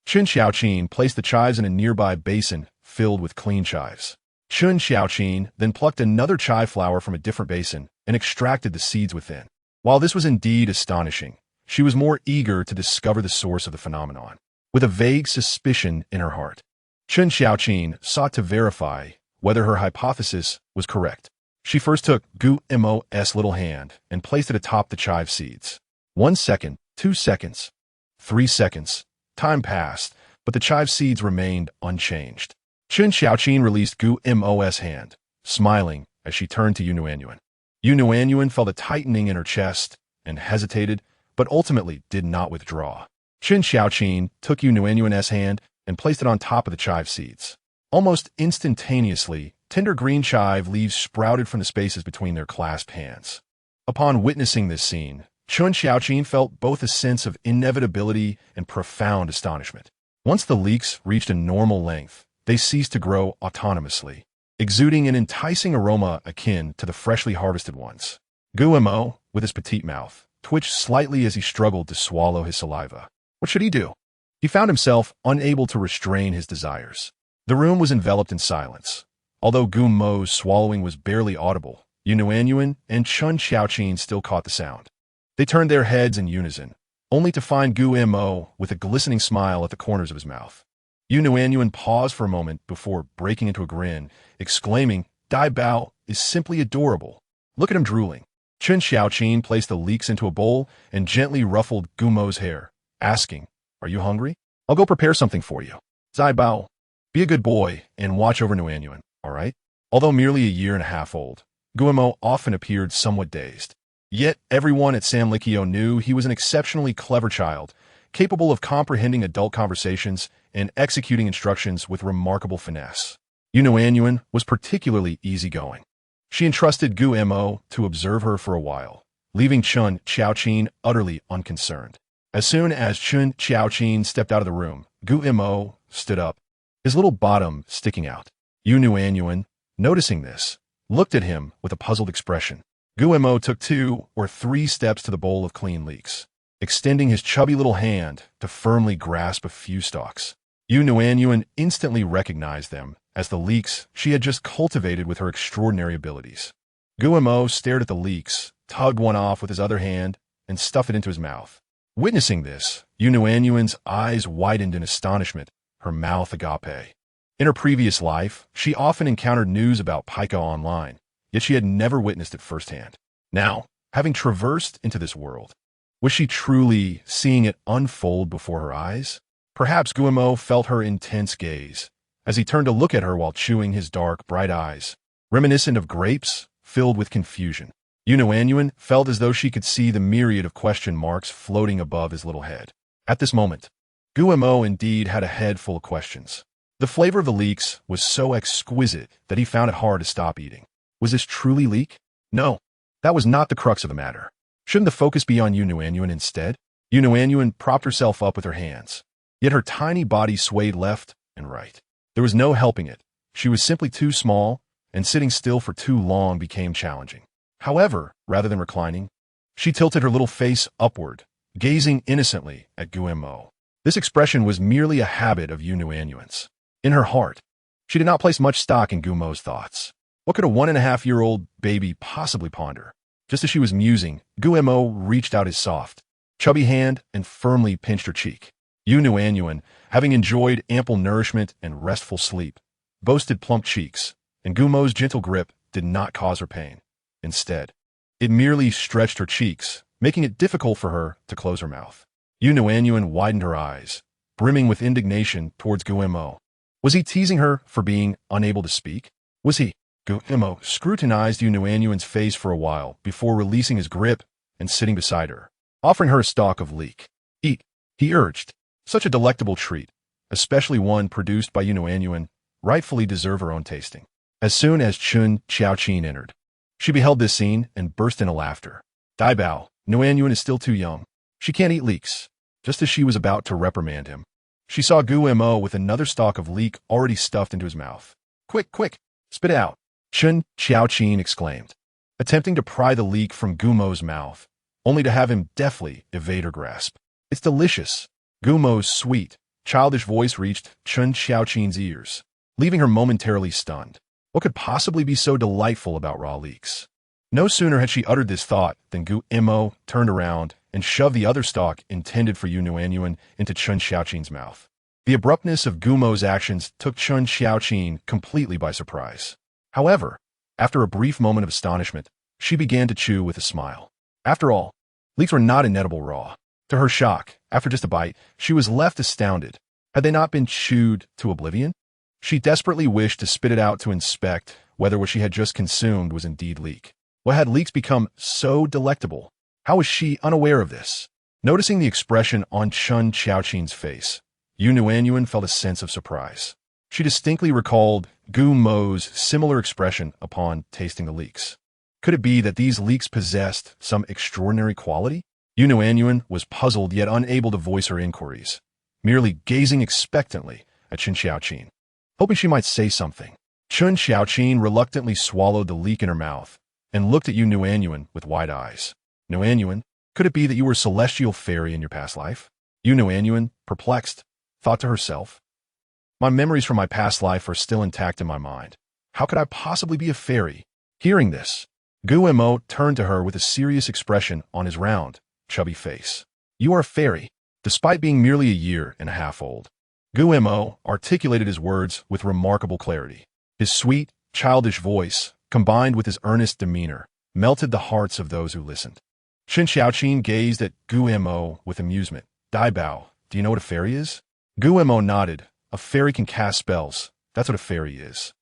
Qin Xiaoqin placed the chives in a nearby basin filled with clean chives. Qin Xiaoqin then plucked another chive flower from a different basin and extracted the seeds within. While this was indeed astonishing, she was more eager to discover the source of the phenomenon. With a vague suspicion in her heart, Qin Xiaoqin sought to verify whether her hypothesis was correct. She first took Guemo's little hand and placed it atop the chive seeds. 1 second, 2 seconds, 3 seconds. Time passed, but the chive seeds remained unchanged. Qin Xiaoqin released Guemo's hand, smiling as she turned to Nuannuan. Nuannuan felt a tightening in her chest and hesitated, but ultimately did not withdraw. Qin Xiaoqin took Nuannuan's hand and placed it on top of the chive seeds. Almost instantaneously, tender green chive leaves sprouted from the spaces between their clasped hands. Upon witnessing this scene, Qin Xiaoqin felt both a sense of inevitability and profound astonishment. Once the leeks reached a normal length, they ceased to grow autonomously, exuding an enticing aroma akin to the freshly harvested ones. Guemo, with his petite mouth, twitched slightly as he struggled to swallow his saliva. What should he do? He found himself unable to restrain his desires. The room was enveloped in silence. Although Gumo's swallowing was barely audible, Nuannuan and Qin Xiaoqin still caught the sound. They turned their heads in unison, only to find Guemo with a glistening smile at the corners of his mouth. Nuannuan paused for a moment before breaking into a grin, exclaiming, "Dabao is simply adorable. Look at him drooling." Qin Xiaoqin placed the leeks into a bowl and gently ruffled Gumo's hair, asking, "Are you hungry? I'll go prepare something for you." Dabao, be a good boy and watch over Nuannuan, all right? Although merely a year and a half old, Guillermo often appeared somewhat dazed. Yet everyone at Samlikio knew he was an exceptionally clever child, capable of comprehending adult conversations and executing instructions with remarkable finesse. Nuannuan was particularly easygoing. She entrusted Guillermo to observe her for a while, leaving Chun Xiaoqin utterly unconcerned. As soon as Chun Xiaoqin stepped out of the room, Guillermo stood up, his little bottom sticking out. Nuannuan, noticing this, looked at him with a puzzled expression. Guillermo took 2 or 3 steps to the bowl of clean leeks, extending his chubby little hand to firmly grasp a few stalks. Nuannuan instantly recognized them as the leeks she had just cultivated with her extraordinary abilities. Guillermo stared at the leeks, tugged one off with his other hand, and stuffed it into his mouth. Witnessing this, Nuannuan's eyes widened in astonishment, her mouth agape. In her previous life, she often encountered news about Pika online, yet she had never witnessed it firsthand. Now, having traversed into this world, was she truly seeing it unfold before her eyes? Perhaps Guillermo felt her intense gaze, as he turned to look at her while chewing his dark, bright eyes, reminiscent of grapes filled with confusion. Nuannuan felt as though she could see the myriad of question marks floating above his little head. At this moment, Guillermo indeed had a head full of questions. The flavor of the leeks was so exquisite that he found it hard to stop eating. Was this truly leek? No, that was not the crux of the matter. Shouldn't the focus be on Nuannuan instead? Nuannuan propped herself up with her hands, yet her tiny body swayed left and right. There was no helping it. She was simply too small, and sitting still for too long became challenging. However, rather than reclining, she tilted her little face upward, gazing innocently at Guillermo. This expression was merely a habit of Nuannuan's. In her heart, she did not place much stock in Guillermo's thoughts. What could a 1.5-year-old baby possibly ponder? Just as she was musing, Guillermo reached out his soft, chubby hand and firmly pinched her cheek. Nuannuan, having enjoyed ample nourishment and restful sleep, boasted plump cheeks, and Guillermo's gentle grip did not cause her pain. Instead, it merely stretched her cheeks, making it difficult for her to close her mouth. Nuannuan widened her eyes, brimming with indignation towards Guillermo. Was he teasing her for being unable to speak? Was he? Guillermo scrutinized Nuannuan's face for a while before releasing his grip and sitting beside her, offering her a stalk of leek. Eat, he urged. Such a delectable treat, especially one produced by Nuannuan, rightfully deserve her own tasting. As soon as Chun Xiaoqin entered, she beheld this scene and burst into laughter. Dabao, Nuannuan is still too young. She can't eat leeks. Just as she was about to reprimand him, she saw Guillermo with another stalk of leek already stuffed into his mouth. Quick, quick, spit it out, Chun Xiaoqin exclaimed, attempting to pry the leek from Guillermo's mouth, only to have him deftly evade her grasp. It's delicious. Guillermo's sweet, childish voice reached Chun Xiaoqin's ears, leaving her momentarily stunned. What could possibly be so delightful about raw leeks? No sooner had she uttered this thought than Guillermo turned around and shoved the other stalk intended for Nuannuan into Chun Xiaoqin's mouth. The abruptness of Guillermo's actions took Chun Xiaoqin completely by surprise. However, after a brief moment of astonishment, she began to chew with a smile. After all, leeks were not inedible raw. To her shock, after just a bite, she was left astounded. Had they not been chewed to oblivion? She desperately wished to spit it out to inspect whether what she had just consumed was indeed leek. What had leeks become so delectable? How was she unaware of this? Noticing the expression on Chun Xiaoqin's face, Nuannuan felt a sense of surprise. She distinctly recalled Guillermo's similar expression upon tasting the leeks. Could it be that these leeks possessed some extraordinary quality? Nuannuan was puzzled yet unable to voice her inquiries, merely gazing expectantly at Chun Xiaoqin, hoping she might say something. Chun Xiaoqin reluctantly swallowed the leek in her mouth and looked at Nuannuan with wide eyes. Nuannuan, could it be that you were a celestial fairy in your past life? Nuannuan, perplexed, thought to herself. My memories from my past life are still intact in my mind. How could I possibly be a fairy? Hearing this, Guillermo turned to her with a serious expression on his round, chubby face. You are a fairy, despite being merely a year and a half old. Guillermo articulated his words with remarkable clarity. His sweet, childish voice, combined with his earnest demeanor, melted the hearts of those who listened. Chun Xiaoqin gazed at Guillermo with amusement. Dabao, do you know what a fairy is? Guillermo nodded. A fairy can cast spells. That's what a fairy is.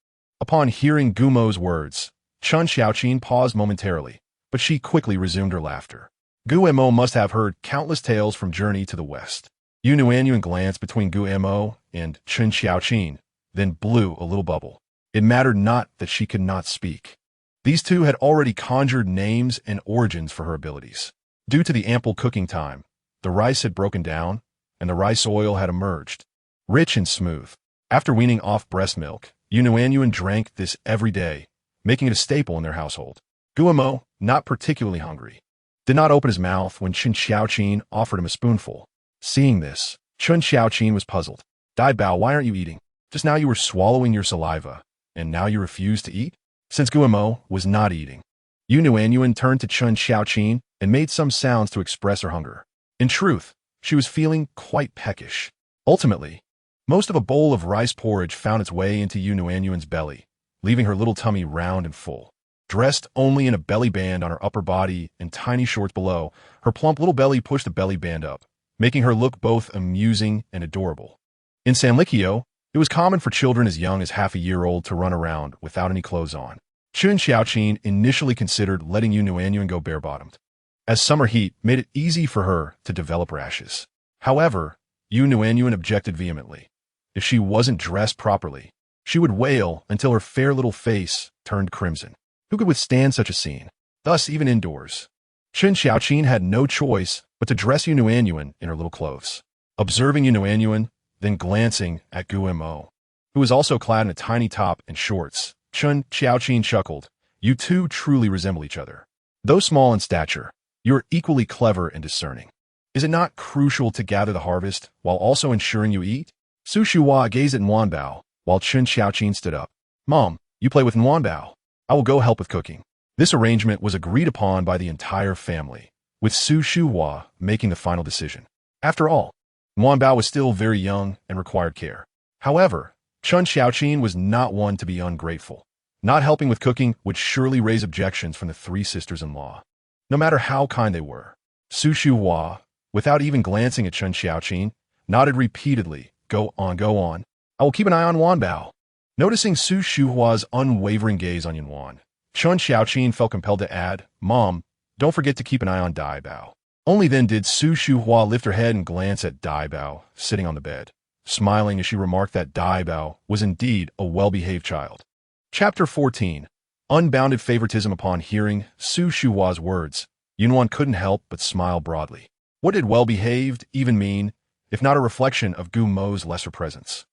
Upon hearing Guillermo's words, Chun Xiaoqin paused momentarily, but she quickly resumed her laughter. Gu Mo must have heard countless tales from Journey to the West. Nuannuan glanced between Gu Mo and Chun Xiaoqin, then blew a little bubble. It mattered not that she could not speak. These two had already conjured names and origins for her abilities. Due to the ample cooking time, the rice had broken down, and the rice oil had emerged, rich and smooth. After weaning off breast milk, Nuannuan drank this every day, making it a staple in their household. Gu Mo, not particularly hungry, did not open his mouth when Chun Xiaoqin offered him a spoonful. Seeing this, Chun Xiaoqin was puzzled. Dabao, why aren't you eating? Just now you were swallowing your saliva, and now you refuse to eat? Since Gu Mo was not eating, Nuannuan turned to Chun Xiaoqin and made some sounds to express her hunger. In truth, she was feeling quite peckish. Ultimately, most of a bowl of rice porridge found its way into Nuannuan's belly, leaving her little tummy round and full. Dressed only in a belly band on her upper body and tiny shorts below, her plump little belly pushed the belly band up, making her look both amusing and adorable. In Sanlikyo, it was common for children as young as half a year old to run around without any clothes on. Chun Xiaoqin initially considered letting Nuannuan go bare-bottomed, as summer heat made it easy for her to develop rashes. However, Nuannuan objected vehemently. If she wasn't dressed properly, she would wail until her fair little face turned crimson. Who could withstand such a scene? Thus, even indoors, Chun Xiaoqin had no choice but to dress Nuannuan in her little clothes. Observing Nuannuan, then glancing at Gu Mo, who was also clad in a tiny top and shorts, Chun Xiaoqin chuckled. You two truly resemble each other. Though small in stature, you are equally clever and discerning. Is it not crucial to gather the harvest while also ensuring you eat? Su Shuhua gazed at Nuanbao, while Chun Xiaoqin stood up. Mom, you play with Nuanbao. I will go help with cooking. This arrangement was agreed upon by the entire family, with Su Shuhua making the final decision. After all, Nuanbao was still very young and required care. However, Chun Xiaoqin was not one to be ungrateful. Not helping with cooking would surely raise objections from the three sisters-in-law, no matter how kind they were. Su Shuhua, without even glancing at Chun Xiaoqin, nodded repeatedly. Go on. I will keep an eye on Nuanbao. Noticing Su Shuhua's unwavering gaze on Yuan, Chun Xiaoqin felt compelled to add, Mom, don't forget to keep an eye on Dabao. Only then did Su Shuhua lift her head and glance at Dabao, sitting on the bed, smiling as she remarked that Dabao was indeed a well-behaved child. Chapter 14. Unbounded favoritism. Upon hearing Su Shuhua's words, Yuan couldn't help but smile broadly. What did well-behaved even mean, if not a reflection of Gu Mo's lesser presence?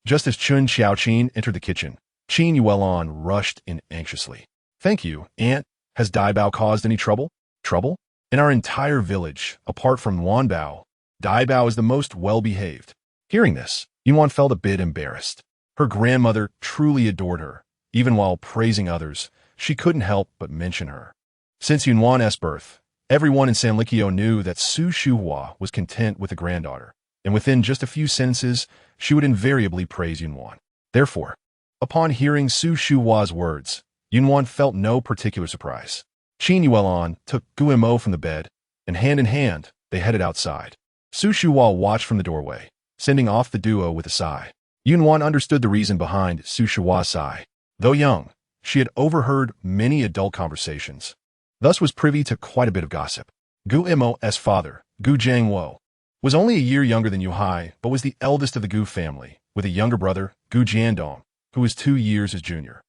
Just as Chun Xiaoqin entered the kitchen, Qin Yuelon rushed in anxiously. Thank you, Aunt. Has Dabao caused any trouble? Trouble? In our entire village, apart from Nuanbao, Dabao is the most well-behaved. Hearing this, Yuan felt a bit embarrassed. Her grandmother truly adored her. Even while praising others, she couldn't help but mention her. Since Yuan's birth, everyone in Sanlikyo knew that Su Shuhua was content with a granddaughter, and within just a few sentences, she would invariably praise Yuan. Therefore, upon hearing Su Shuhua's words, Yuan felt no particular surprise. Qin Yuelon took Gu Mo from the bed, and hand in hand, they headed outside. Su Shuhua watched from the doorway, sending off the duo with a sigh. Yuan understood the reason behind Su Shuhua's sigh. Though young, she had overheard many adult conversations, thus was privy to quite a bit of gossip. Gu Mo's father, Gu Jiangwo, was only a year younger than Yu Hai, but was the eldest of the Gu family, with a younger brother, Gu Jiandong, who was 2 years his junior.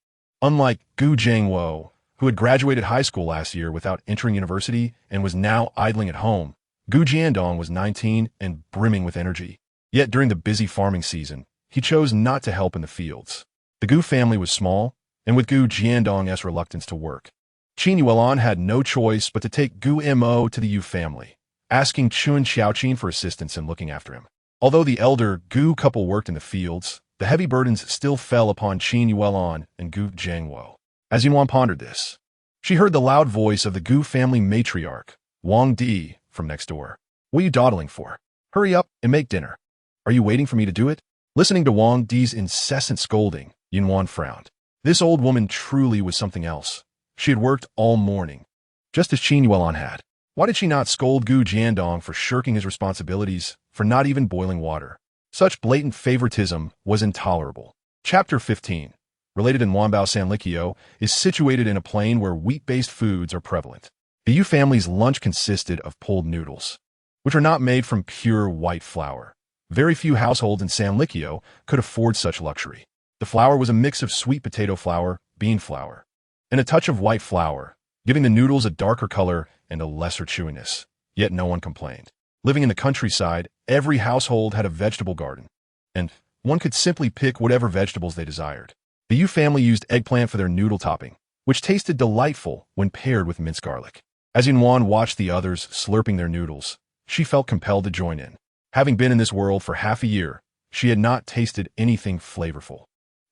Unlike Gu Jiangwo, who had graduated high school last year without entering university and was now idling at home, Gu Jiandong was 19 and brimming with energy. Yet during the busy farming season, he chose not to help in the fields. The Gu family was small, and with Gu Jiandong's reluctance to work, Qin Yuelon had no choice but to take Gu Mo to the Yu family, asking Chun Xiaoqin for assistance in looking after him. Although the elder Gu couple worked in the fields, the heavy burdens still fell upon Qin Yuelon and Gu Jiangwo. As Yuan pondered this, she heard the loud voice of the Gu family matriarch, Wang Di, from next door. What are you dawdling for? Hurry up and make dinner. Are you waiting for me to do it? Listening to Wang Di's incessant scolding, Yuan frowned. This old woman truly was something else. She had worked all morning, just as Qin Yuelon had. Why did she not scold Gu Jiandong for shirking his responsibilities, for not even boiling water? Such blatant favoritism was intolerable. Chapter 15. related in Nuannuan Sanlikyo, is situated in a plain where wheat-based foods are prevalent. The Yu family's lunch consisted of pulled noodles, which are not made from pure white flour. Very few households in Sanlikyo could afford such luxury. The flour was a mix of sweet potato flour, bean flour, and a touch of white flour, giving the noodles a darker color and a lesser chewiness. Yet no one complained. Living in the countryside, every household had a vegetable garden, and one could simply pick whatever vegetables they desired. The Yu family used eggplant for their noodle topping, which tasted delightful when paired with minced garlic. As Nuannuan watched the others slurping their noodles, she felt compelled to join in. Having been in this world for half a year, she had not tasted anything flavorful.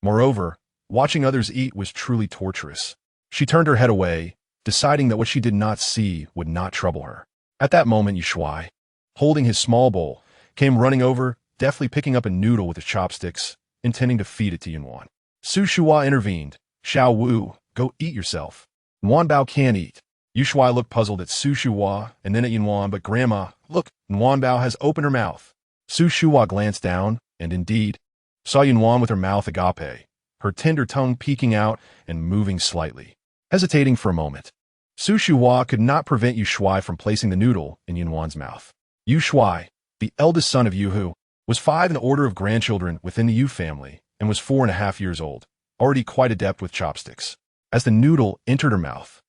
Moreover, watching others eat was truly torturous. She turned her head away, deciding that what she did not see would not trouble her. At that moment, Yushuai, holding his small bowl, came running over, deftly picking up a noodle with his chopsticks, intending to feed it to Nuannuan. Su Shuai intervened. Xiao Wu, go eat yourself. Nuanbao can't eat. Yushuai looked puzzled at Su Shuai and then at Nuannuan, but Grandma, look, Nuanbao has opened her mouth. Su Shuai glanced down, and indeed, saw Nuannuan with her mouth agape, her tender tongue peeking out and moving slightly. Hesitating for a moment, Su Shuai could not prevent Yushuai from placing the noodle in Nuannuan's mouth. Yushuai, the eldest son of Yuhu, was 5 in the order of grandchildren within the Yu family and was 4.5 years old, already quite adept with chopsticks. As the noodle entered her mouth,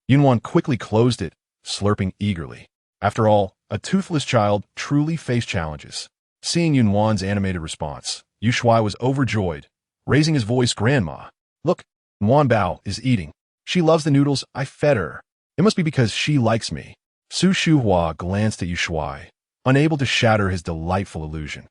Nuannuan quickly closed it, slurping eagerly. After all, a toothless child truly faced challenges. Seeing Nuannuan's animated response, Yushuai was overjoyed, raising his voice, Grandma, look, Nuanbao is eating. She loves the noodles I fed her. It must be because she likes me. Su Shuhua glanced at Yushuai, unable to shatter his delightful illusion.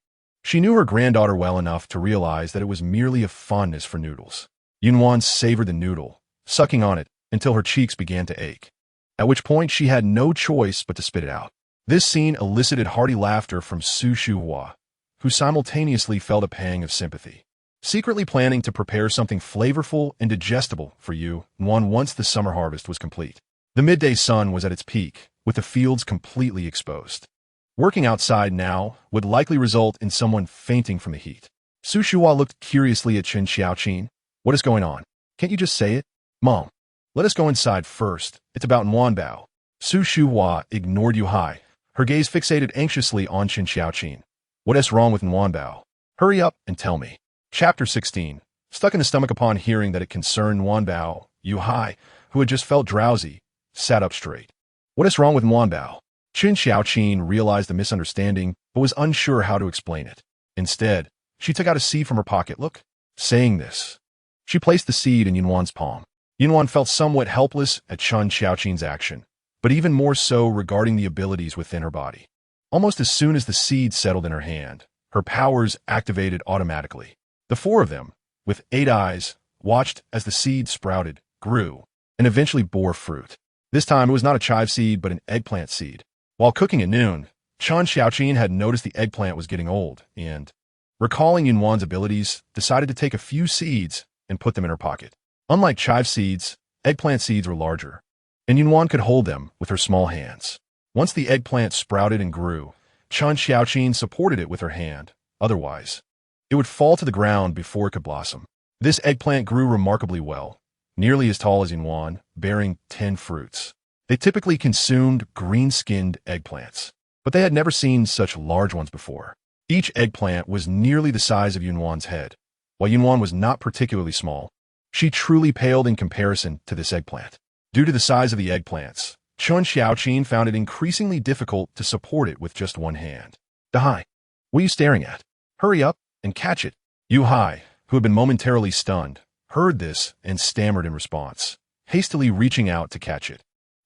She knew her granddaughter well enough to realize that it was merely a fondness for noodles. Nuannuan savored the noodle, sucking on it until her cheeks began to ache, at which point she had no choice but to spit it out. This scene elicited hearty laughter from Su Shuhua, who simultaneously felt a pang of sympathy. Secretly planning to prepare something flavorful and digestible for you, Nuannuan once the summer harvest was complete. The midday sun was at its peak, with the fields completely exposed. Working outside now would likely result in someone fainting from the heat. Su Shuhua looked curiously at Qin Xiaoqin. What is going on? Can't you just say it? Mom, let us go inside first. It's about Nuanbao. Su Shuhua ignored Yuhai, her gaze fixated anxiously on Qin Xiaoqin. What is wrong with Nuanbao? Hurry up and tell me. Chapter 16. Stuck in the stomach upon hearing that it concerned Nuanbao, Yuhai, who had just felt drowsy, sat up straight. What is wrong with Nuanbao? Qin Xiaoqin realized the misunderstanding, but was unsure how to explain it. Instead, she took out a seed from her pocket. Look. Saying this, she placed the seed in Nuannuan's palm. Nuannuan felt somewhat helpless at Qin Xiaoqin's action, but even more so regarding the abilities within her body. Almost as soon as the seed settled in her hand, her powers activated automatically. The 4 of them, with 8 eyes, watched as the seed sprouted, grew, and eventually bore fruit. This time it was not a chive seed but an eggplant seed. While cooking at noon, Qin Xiaoqin had noticed the eggplant was getting old and, recalling Nuannuan's abilities, decided to take a few seeds and put them in her pocket. Unlike chive seeds, eggplant seeds were larger, and Nuannuan could hold them with her small hands. Once the eggplant sprouted and grew, Qin Xiaoqin supported it with her hand. Otherwise, it would fall to the ground before it could blossom. This eggplant grew remarkably well, nearly as tall as Nuannuan, bearing 10 fruits. They typically consumed green-skinned eggplants, but they had never seen such large ones before. Each eggplant was nearly the size of Nuannuan's head. While Nuannuan was not particularly small, she truly paled in comparison to this eggplant. Due to the size of the eggplants, Qin Xiaoqin found it increasingly difficult to support it with just one hand. Dahai, what are you staring at? Hurry up and catch it. Yuhai, who had been momentarily stunned, heard this and stammered in response, hastily reaching out to catch it.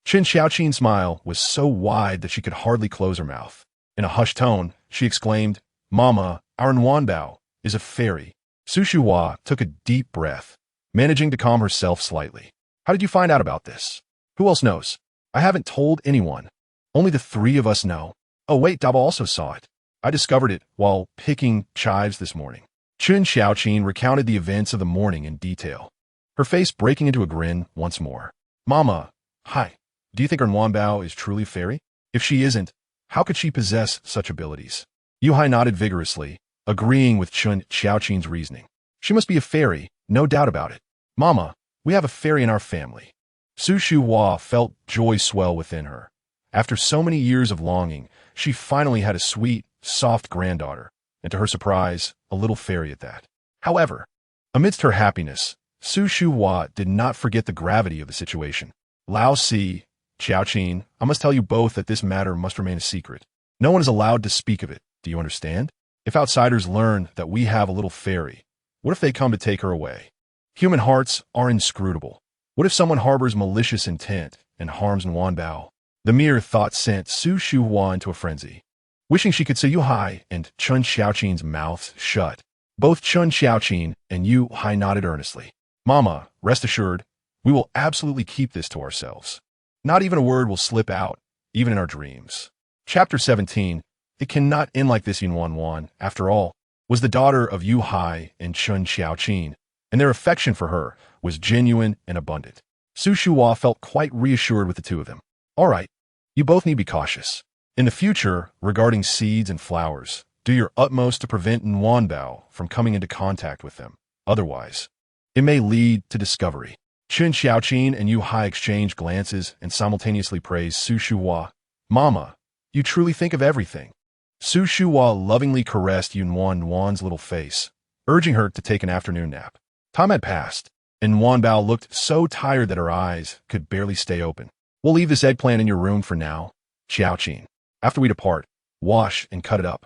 Qin Xiaoqin's smile was so wide that she could hardly close her mouth. In a hushed tone, she exclaimed, Mama, our Nuanbao is a fairy. Su Shuhua took a deep breath, managing to calm herself slightly. How did you find out about this? Who else knows? I haven't told anyone. Only the 3 of us know. Oh wait, Dabao also saw it. I discovered it while picking chives this morning. Qin Xiaoqin recounted the events of the morning in detail, her face breaking into a grin once more. Mama, hi. Do you think our Nuanbao is truly a fairy? If she isn't, how could she possess such abilities? Yuhai nodded vigorously, agreeing with Qin Xiaoqin's reasoning. She must be a fairy, No doubt about it. Mama, we have a fairy in our family. Su Hua felt joy swell within her. After so many years of longing, she finally had a sweet, soft granddaughter, and to her surprise, a little fairy at that. However, amidst her happiness, Su Hua did not forget the gravity of the situation. Lao Si, Qiaoqin, I must tell you both that this matter must remain a secret. No one is allowed to speak of it, do you understand? If outsiders learn that we have a little fairy, what if they come to take her away? Human hearts are inscrutable. What if someone harbors malicious intent and harms Nuanbao? The mere thought sent Su Hua into a frenzy. Wishing she could see Yu Hai and Chun Xiaoqin's mouths shut. Both Chun Xiaoqin and Yu Hai nodded earnestly. Mama, rest assured, we will absolutely keep this to ourselves. Not even a word will slip out, even in our dreams. Chapter 17. It cannot end like this. Nuannuan, after all, was the daughter of Yu Hai and Chun Xiaoqin, and their affection for her was genuine and abundant. Su Hua felt quite reassured with the two of them. All right, you both need to be cautious. In the future, regarding seeds and flowers, do your utmost to prevent Nuanbao from coming into contact with them. Otherwise, it may lead to discovery. Chun Xiaoqin and Yu Hai exchanged glances and simultaneously praised Su Hua. Mama, you truly think of everything. Su Hua lovingly caressed Nuannuan's little face, urging her to take an afternoon nap. Time had passed, and Nuanbao looked so tired that her eyes could barely stay open. We'll leave this eggplant in your room for now, Qiaoqin. After we depart, wash and cut it up.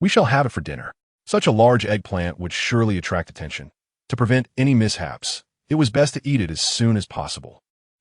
We shall have it for dinner. Such a large eggplant would surely attract attention. To prevent any mishaps, it was best to eat it as soon as possible.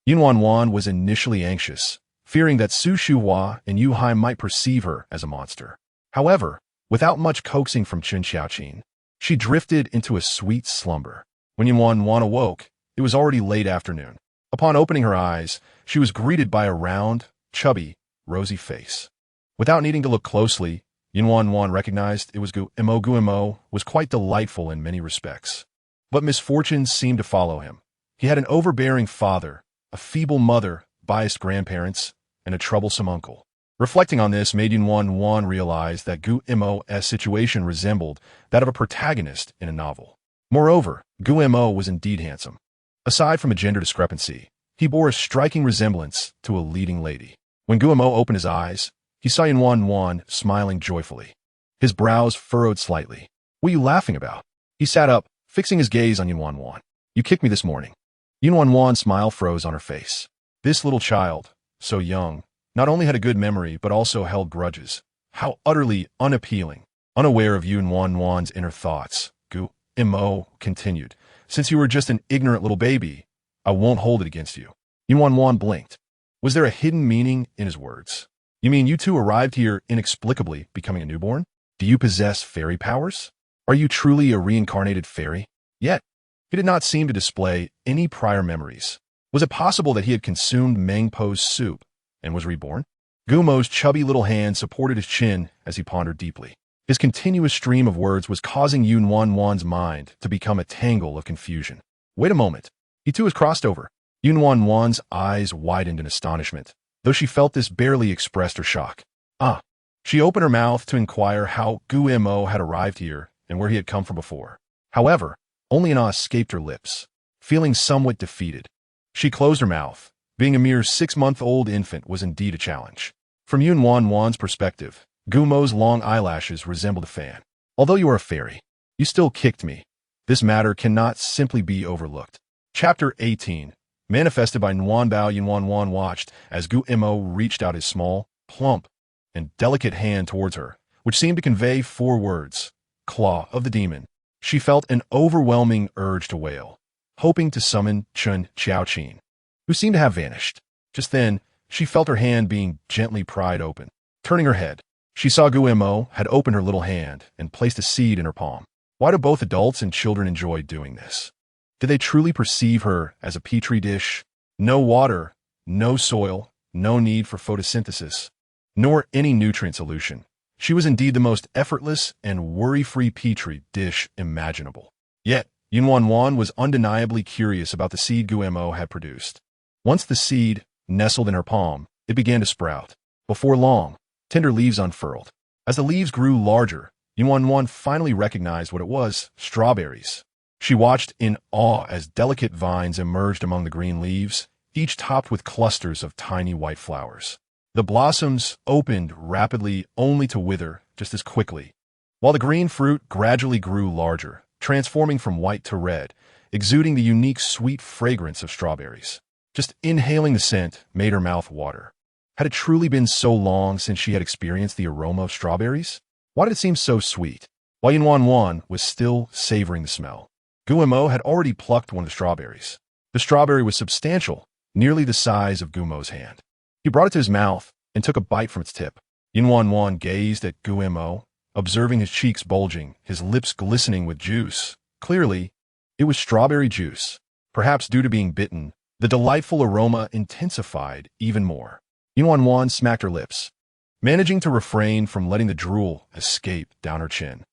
Nuannuan was initially anxious, fearing that Su Hua and Yu Hai might perceive her as a monster. However, without much coaxing from Chun Xiaoqin, she drifted into a sweet slumber. When Nuannuan awoke, it was already late afternoon. Upon opening her eyes, she was greeted by a round, chubby, rosy face. Without needing to look closely, Nuannuan recognized it was Guimo. Guimo was quite delightful in many respects. But misfortunes seemed to follow him. He had an overbearing father, a feeble mother, biased grandparents, and a troublesome uncle. Reflecting on this made Nuannuan realize that Guimo's situation resembled that of a protagonist in a novel. Moreover, Guimo was indeed handsome. Aside from a gender discrepancy, he bore a striking resemblance to a leading lady. When Guimo opened his eyes, he saw Nuannuan smiling joyfully. His brows furrowed slightly. What are you laughing about? He sat up, fixing his gaze on Nuannuan. You kicked me this morning. Nuannuan's smile froze on her face. This little child, so young, not only had a good memory but also held grudges. How utterly unappealing. Unaware of Nuannuan's inner thoughts, Guimo continued. Since you were just an ignorant little baby, I won't hold it against you. Nuannuan blinked. Was there a hidden meaning in his words? You mean you two arrived here inexplicably, becoming a newborn? Do you possess fairy powers? Are you truly a reincarnated fairy? Yet, he did not seem to display any prior memories. Was it possible that he had consumed Mengpo's soup and was reborn? Gumo's chubby little hand supported his chin as he pondered deeply. His continuous stream of words was causing Nuannuan's mind to become a tangle of confusion. Wait a moment. He too has crossed over. Nuannuan's eyes widened in astonishment, though she felt this barely expressed her shock. She opened her mouth to inquire how Guimo had arrived here and where he had come from before. However, only an escaped her lips. Feeling somewhat defeated, she closed her mouth. Being a mere 6-month-old infant was indeed a challenge. From Nuannuan's perspective, Gumo's long eyelashes resembled a fan. Although you are a fairy, you still kicked me. This matter cannot simply be overlooked. Chapter 18. Manifested by Nuanbao. Nuannuan watched as Guimo reached out his small, plump, and delicate hand towards her, which seemed to convey 4 words. Claw of the demon. She felt an overwhelming urge to wail, hoping to summon Chun Xiaoqin, who seemed to have vanished. Just then, she felt her hand being gently pried open. Turning her head, she saw Guimo had opened her little hand and placed a seed in her palm. Why do both adults and children enjoy doing this? Did they truly perceive her as a petri dish? No water, no soil, no need for photosynthesis, nor any nutrient solution. She was indeed the most effortless and worry-free petri dish imaginable. Yet, Nuannuan was undeniably curious about the seed Guimo had produced. Once the seed nestled in her palm, it began to sprout. Before long, tender leaves unfurled. As the leaves grew larger, Nuannuan finally recognized what it was: strawberries. She watched in awe as delicate vines emerged among the green leaves, each topped with clusters of tiny white flowers. The blossoms opened rapidly only to wither just as quickly, while the green fruit gradually grew larger, transforming from white to red, exuding the unique sweet fragrance of strawberries. Just inhaling the scent made her mouth water. Had it truly been so long since she had experienced the aroma of strawberries? Why did it seem so sweet? While Nuannuan was still savoring the smell, Guillemot had already plucked one of the strawberries. The strawberry was substantial, nearly the size of Guillemot's hand. He brought it to his mouth and took a bite from its tip. Nuannuan gazed at Guillemot, observing his cheeks bulging, his lips glistening with juice. Clearly, it was strawberry juice. Perhaps due to being bitten, the delightful aroma intensified even more. Nuannuan smacked her lips, managing to refrain from letting the drool escape down her chin.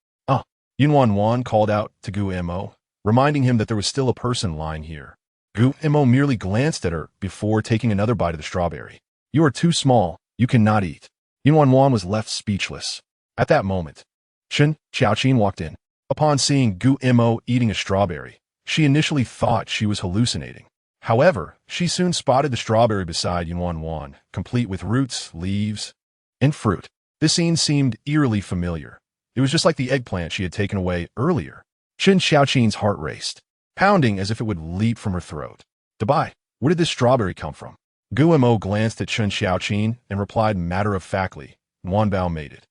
Nuannuan called out to Guillemot, reminding him that there was still a person lying here. Guillemot merely glanced at her before taking another bite of the strawberry. You are too small. You cannot eat. Nuannuan was left speechless. At that moment, Chen Xiaoqin walked in. Upon seeing Guillemot eating a strawberry, she initially thought she was hallucinating. However, she soon spotted the strawberry beside Nuannuan, complete with roots, leaves, and fruit. This scene seemed eerily familiar. It was just like the eggplant she had taken away earlier. Chen Xiaoqin's heart raced, pounding as if it would leap from her throat. Dabao, where did this strawberry come from? Guillemot glanced at Chen Xiaoqin and replied matter-of-factly, Nuanbao made it.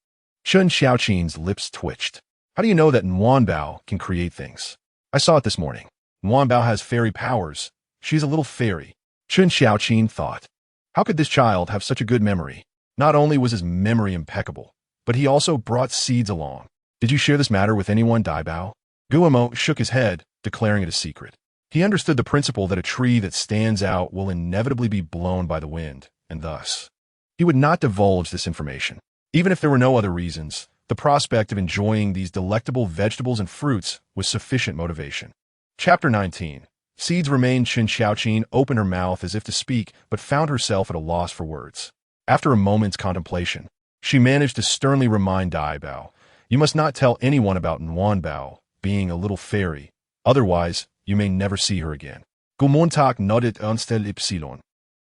Chen Xiaoqin's lips twitched. How do you know that Nuanbao can create things? I saw it this morning. Nuanbao has fairy powers. She's a little fairy. Chen Xiaoqin thought. How could this child have such a good memory? Not only was his memory impeccable, but he also brought seeds along. Did you share this matter with anyone, Dabao? Guillemot shook his head, declaring it a secret. He understood the principle that a tree that stands out will inevitably be blown by the wind, and thus, he would not divulge this information. Even if there were no other reasons, the prospect of enjoying these delectable vegetables and fruits was sufficient motivation. Chapter 19. Seeds remained. Chen Xiaoqin opened her mouth as if to speak, but found herself at a loss for words. After a moment's contemplation, she managed to sternly remind Dabao, you must not tell anyone about Nuanbao being a little fairy, otherwise you may never see her again. Guillemot nodded unstel ypsilon.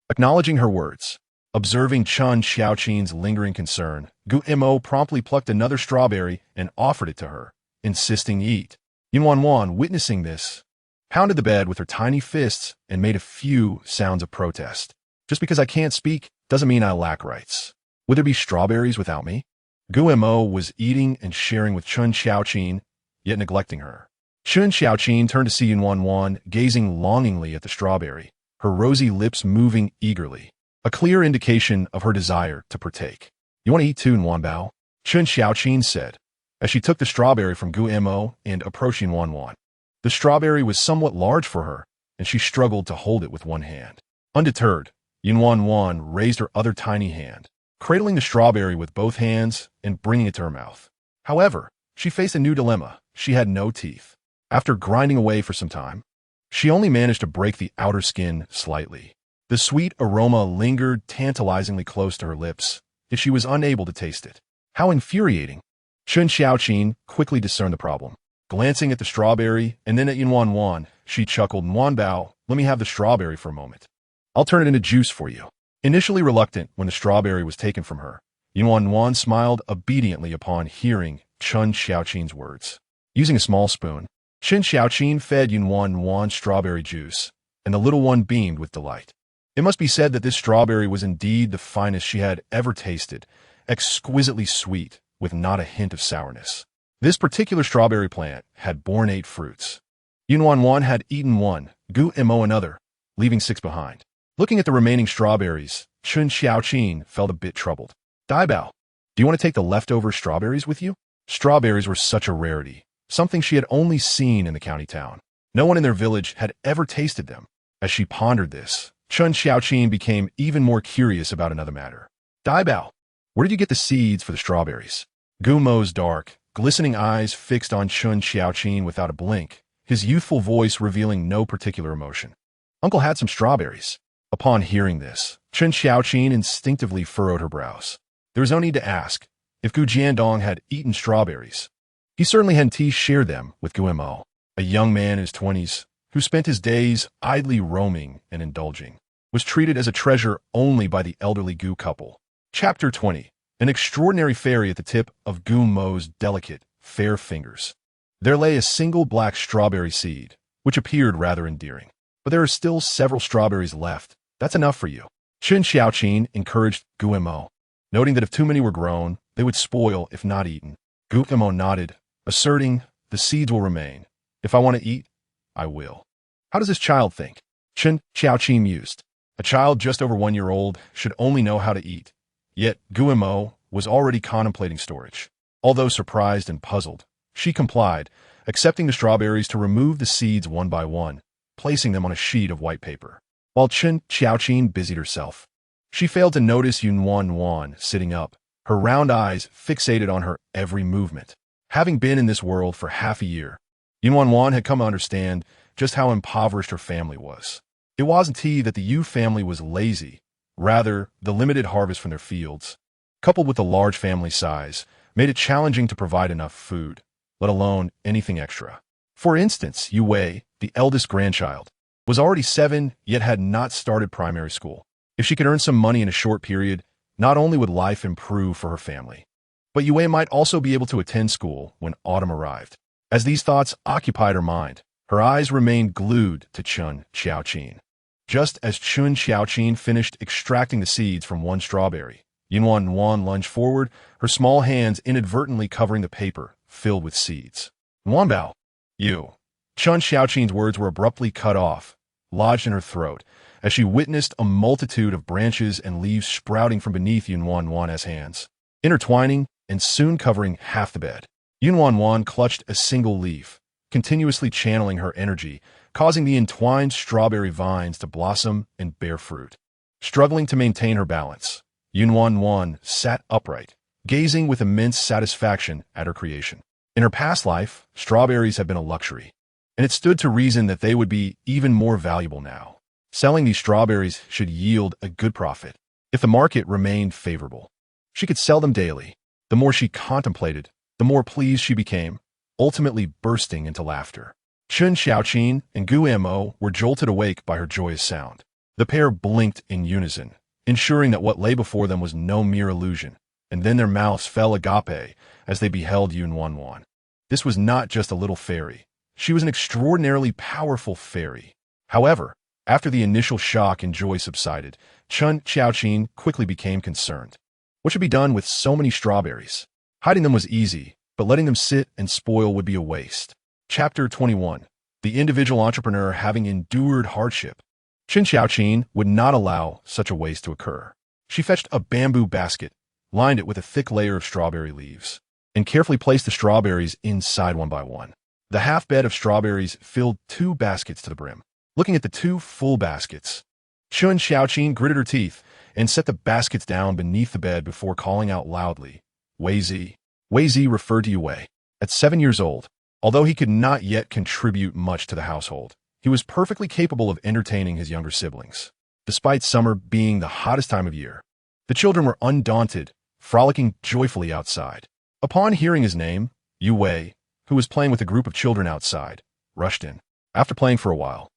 Acknowledging her words, observing Chen Xiaoqin's lingering concern, Guillemot promptly plucked another strawberry and offered it to her, insisting eat. Nuannuan, witnessing this, pounded the bed with her tiny fists and made a few sounds of protest. Just because I can't speak doesn't mean I lack rights. Would there be strawberries without me? Guillemot was eating and sharing with Chen Xiaoqin, yet neglecting her. Chen Xiaoqin turned to see Nuannuan, gazing longingly at the strawberry, her rosy lips moving eagerly, a clear indication of her desire to partake. You want to eat too, Nuanbao? Chen Xiaoqin said, as she took the strawberry from Guillemot and approached Nuannuan. The strawberry was somewhat large for her, and she struggled to hold it with one hand. Undeterred, Nuannuan raised her other tiny hand, cradling the strawberry with both hands and bringing it to her mouth. However, she faced a new dilemma. She had no teeth. After grinding away for some time, she only managed to break the outer skin slightly. The sweet aroma lingered tantalizingly close to her lips, yet she was unable to taste it. How infuriating! Chen Xiaoqin quickly discerned the problem. Glancing at the strawberry and then at Nuannuan, she chuckled, Nuanbao, let me have the strawberry for a moment. I'll turn it into juice for you. Initially reluctant when the strawberry was taken from her, Nuannuan smiled obediently upon hearing Chen Xiaoqin's words. Using a small spoon, Chen Xiaoqin fed Nuannuan strawberry juice, and the little one beamed with delight. It must be said that this strawberry was indeed the finest she had ever tasted, exquisitely sweet, with not a hint of sourness. This particular strawberry plant had borne 8 fruits. Nuannuan had eaten 1, Guillemot another, leaving 6 behind. Looking at the remaining strawberries, Chen Xiaoqin felt a bit troubled. Dabao, do you want to take the leftover strawberries with you? Strawberries were such a rarity, something she had only seen in the county town. No one in their village had ever tasted them. As she pondered this, Chen Xiaoqin became even more curious about another matter. Dabao, where did you get the seeds for the strawberries? Guillemot's dark, glistening eyes fixed on Chen Xiaoqin without a blink, his youthful voice revealing no particular emotion. Uncle had some strawberries. Upon hearing this, Chen Xiaoqin instinctively furrowed her brows. There was no need to ask if Gu Jiandong had eaten strawberries. He certainly hadn't shared them with Guillemot. a young man in his 20s, who spent his days idly roaming and indulging, was treated as a treasure only by the elderly Gu couple. Chapter 20. An extraordinary fairy at the tip of Gu Mo's delicate, fair fingers. There lay a single black strawberry seed, which appeared rather endearing. But there are still several strawberries left. That's enough for you. Chun Xiaoqin encouraged Gu Mo, noting that if too many were grown, they would spoil if not eaten. Gu Mo nodded, asserting, the seeds will remain. If I want to eat, I will. How does this child think? Chun Xiaoqin mused. A child just over 1 year old should only know how to eat. Yet Gu Mo was already contemplating storage. Although surprised and puzzled, she complied, accepting the strawberries to remove the seeds one by one, placing them on a sheet of white paper. While Chun Xiaoqin busied herself, she failed to notice Nuannuan sitting up, her round eyes fixated on her every movement. Having been in this world for half a year, Nuannuan had come to understand just how impoverished her family was. It wasn't that the Yu family was lazy. Rather, the limited harvest from their fields, coupled with the large family size, made it challenging to provide enough food, let alone anything extra. For instance, Yu Wei, the eldest grandchild, was already 7, yet had not started primary school. If she could earn some money in a short period, not only would life improve for her family, but Yu Wei might also be able to attend school when autumn arrived. As these thoughts occupied her mind, her eyes remained glued to Chun Xiaoqin. Just as Chun Xiaoqin finished extracting the seeds from one strawberry, Nuannuan lunged forward, her small hands inadvertently covering the paper filled with seeds. Nuanbao, you. Chun Xiaoqin's words were abruptly cut off, lodged in her throat, as she witnessed a multitude of branches and leaves sprouting from beneath Nuannuan's hands, intertwining and soon covering half the bed. Nuannuan clutched a single leaf, continuously channeling her energy, causing the entwined strawberry vines to blossom and bear fruit. Struggling to maintain her balance, Nuannuan sat upright, gazing with immense satisfaction at her creation. In her past life, strawberries had been a luxury, and it stood to reason that they would be even more valuable now. Selling these strawberries should yield a good profit. If the market remained favorable, she could sell them daily. The more she contemplated, the more pleased she became, ultimately bursting into laughter. Chun Xiaoqin and Gu Mo were jolted awake by her joyous sound. The pair blinked in unison, ensuring that what lay before them was no mere illusion, and then their mouths fell agape as they beheld Nuannuan. This was not just a little fairy. She was an extraordinarily powerful fairy. However, after the initial shock and joy subsided, Chun Xiaoqin quickly became concerned. What should be done with so many strawberries? Hiding them was easy, but letting them sit and spoil would be a waste. Chapter 21. The individual entrepreneur having endured hardship. Chun Xiaoqin would not allow such a waste to occur. She fetched a bamboo basket, lined it with a thick layer of strawberry leaves, and carefully placed the strawberries inside one by one. The half-bed of strawberries filled 2 baskets to the brim. Looking at the 2 full baskets, Chun Xiaoqin gritted her teeth and set the baskets down beneath the bed before calling out loudly, Wei Zi. Wei Zi referred to Yu Wei. At 7 years old, although he could not yet contribute much to the household, he was perfectly capable of entertaining his younger siblings. Despite summer being the hottest time of year, the children were undaunted, frolicking joyfully outside. Upon hearing his name, Yu Wei, who was playing with a group of children outside, rushed in. After playing for a while,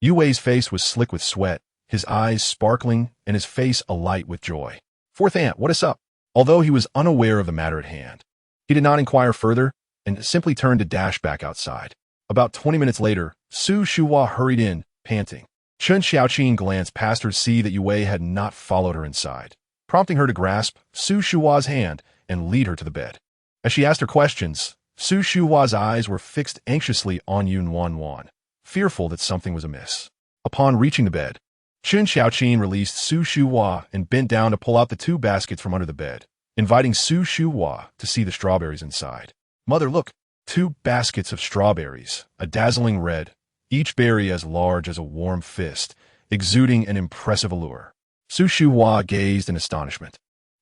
Yu Wei's face was slick with sweat, his eyes sparkling, and his face alight with joy. Fourth aunt, what is up? Although he was unaware of the matter at hand, he did not inquire further and simply turned to dash back outside. About 20 minutes later, Su Shuhua hurried in, panting. Chun Xiaoqin glanced past her to see that Yu Wei had not followed her inside, prompting her to grasp Su Shuhua's hand and lead her to the bed. As she asked her questions, Su Shuhua's eyes were fixed anxiously on Nuannuan, fearful that something was amiss. Upon reaching the bed, Chun Xiaoqin released Su Shuhua and bent down to pull out the 2 baskets from under the bed, inviting Su Shuhua to see the strawberries inside. Mother, look, 2 baskets of strawberries, a dazzling red, each berry as large as a warm fist, exuding an impressive allure. Su Shuhua gazed in astonishment.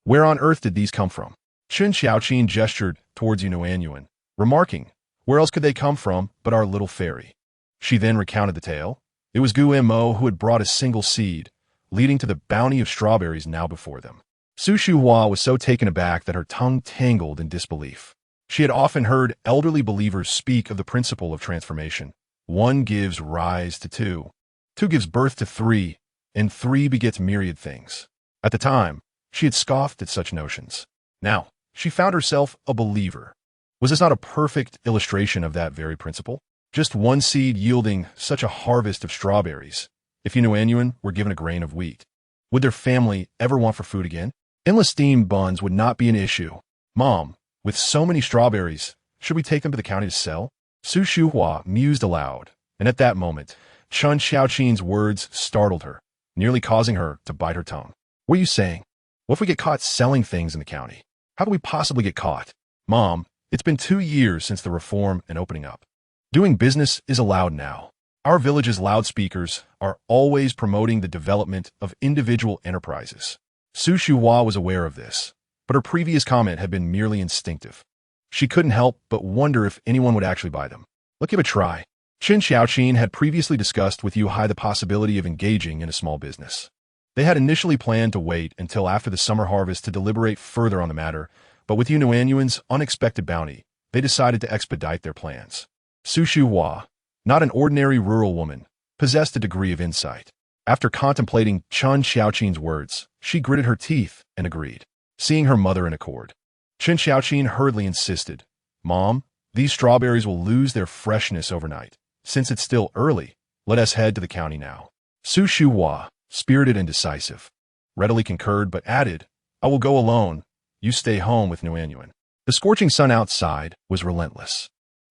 Where on earth did these come from? Chun Xiaoqin gestured towards Nuannuan, remarking, where else could they come from but our little fairy? She then recounted the tale. It was Gu Mo who had brought a single seed, leading to the bounty of strawberries now before them. Su Shuhua was so taken aback that her tongue tangled in disbelief. She had often heard elderly believers speak of the principle of transformation. One gives rise to two, two gives birth to three, and three begets myriad things. At the time, she had scoffed at such notions. Now, she found herself a believer. Was this not a perfect illustration of that very principle? Just one seed yielding such a harvest of strawberries. If Nuannuan were given a grain of wheat, would their family ever want for food again? Endless steamed buns would not be an issue. Mom, with so many strawberries, should we take them to the county to sell? Su Shuhua mused aloud, and at that moment, Chun Xiaoqin's words startled her, nearly causing her to bite her tongue. What are you saying? What if we get caught selling things in the county? How could we possibly get caught? Mom, it's been 2 years since the reform and opening up. Doing business is allowed now. Our village's loudspeakers are always promoting the development of individual enterprises. Su Shuhua was aware of this, but her previous comment had been merely instinctive. She couldn't help but wonder if anyone would actually buy them. Let's give it a try. Qin Xiaoqin had previously discussed with Yu Hai the possibility of engaging in a small business. They had initially planned to wait until after the summer harvest to deliberate further on the matter, but with Nuannuan's unexpected bounty, they decided to expedite their plans. Su Shuhua, not an ordinary rural woman, possessed a degree of insight. After contemplating Chun Xiaoqin's words, she gritted her teeth and agreed, seeing her mother in accord. Qin Xiaoqin hurriedly insisted, Mom, these strawberries will lose their freshness overnight. Since it's still early, let us head to the county now. Su Shuhua, spirited and decisive, readily concurred but added, I will go alone. You stay home with Nuannuan. The scorching sun outside was relentless.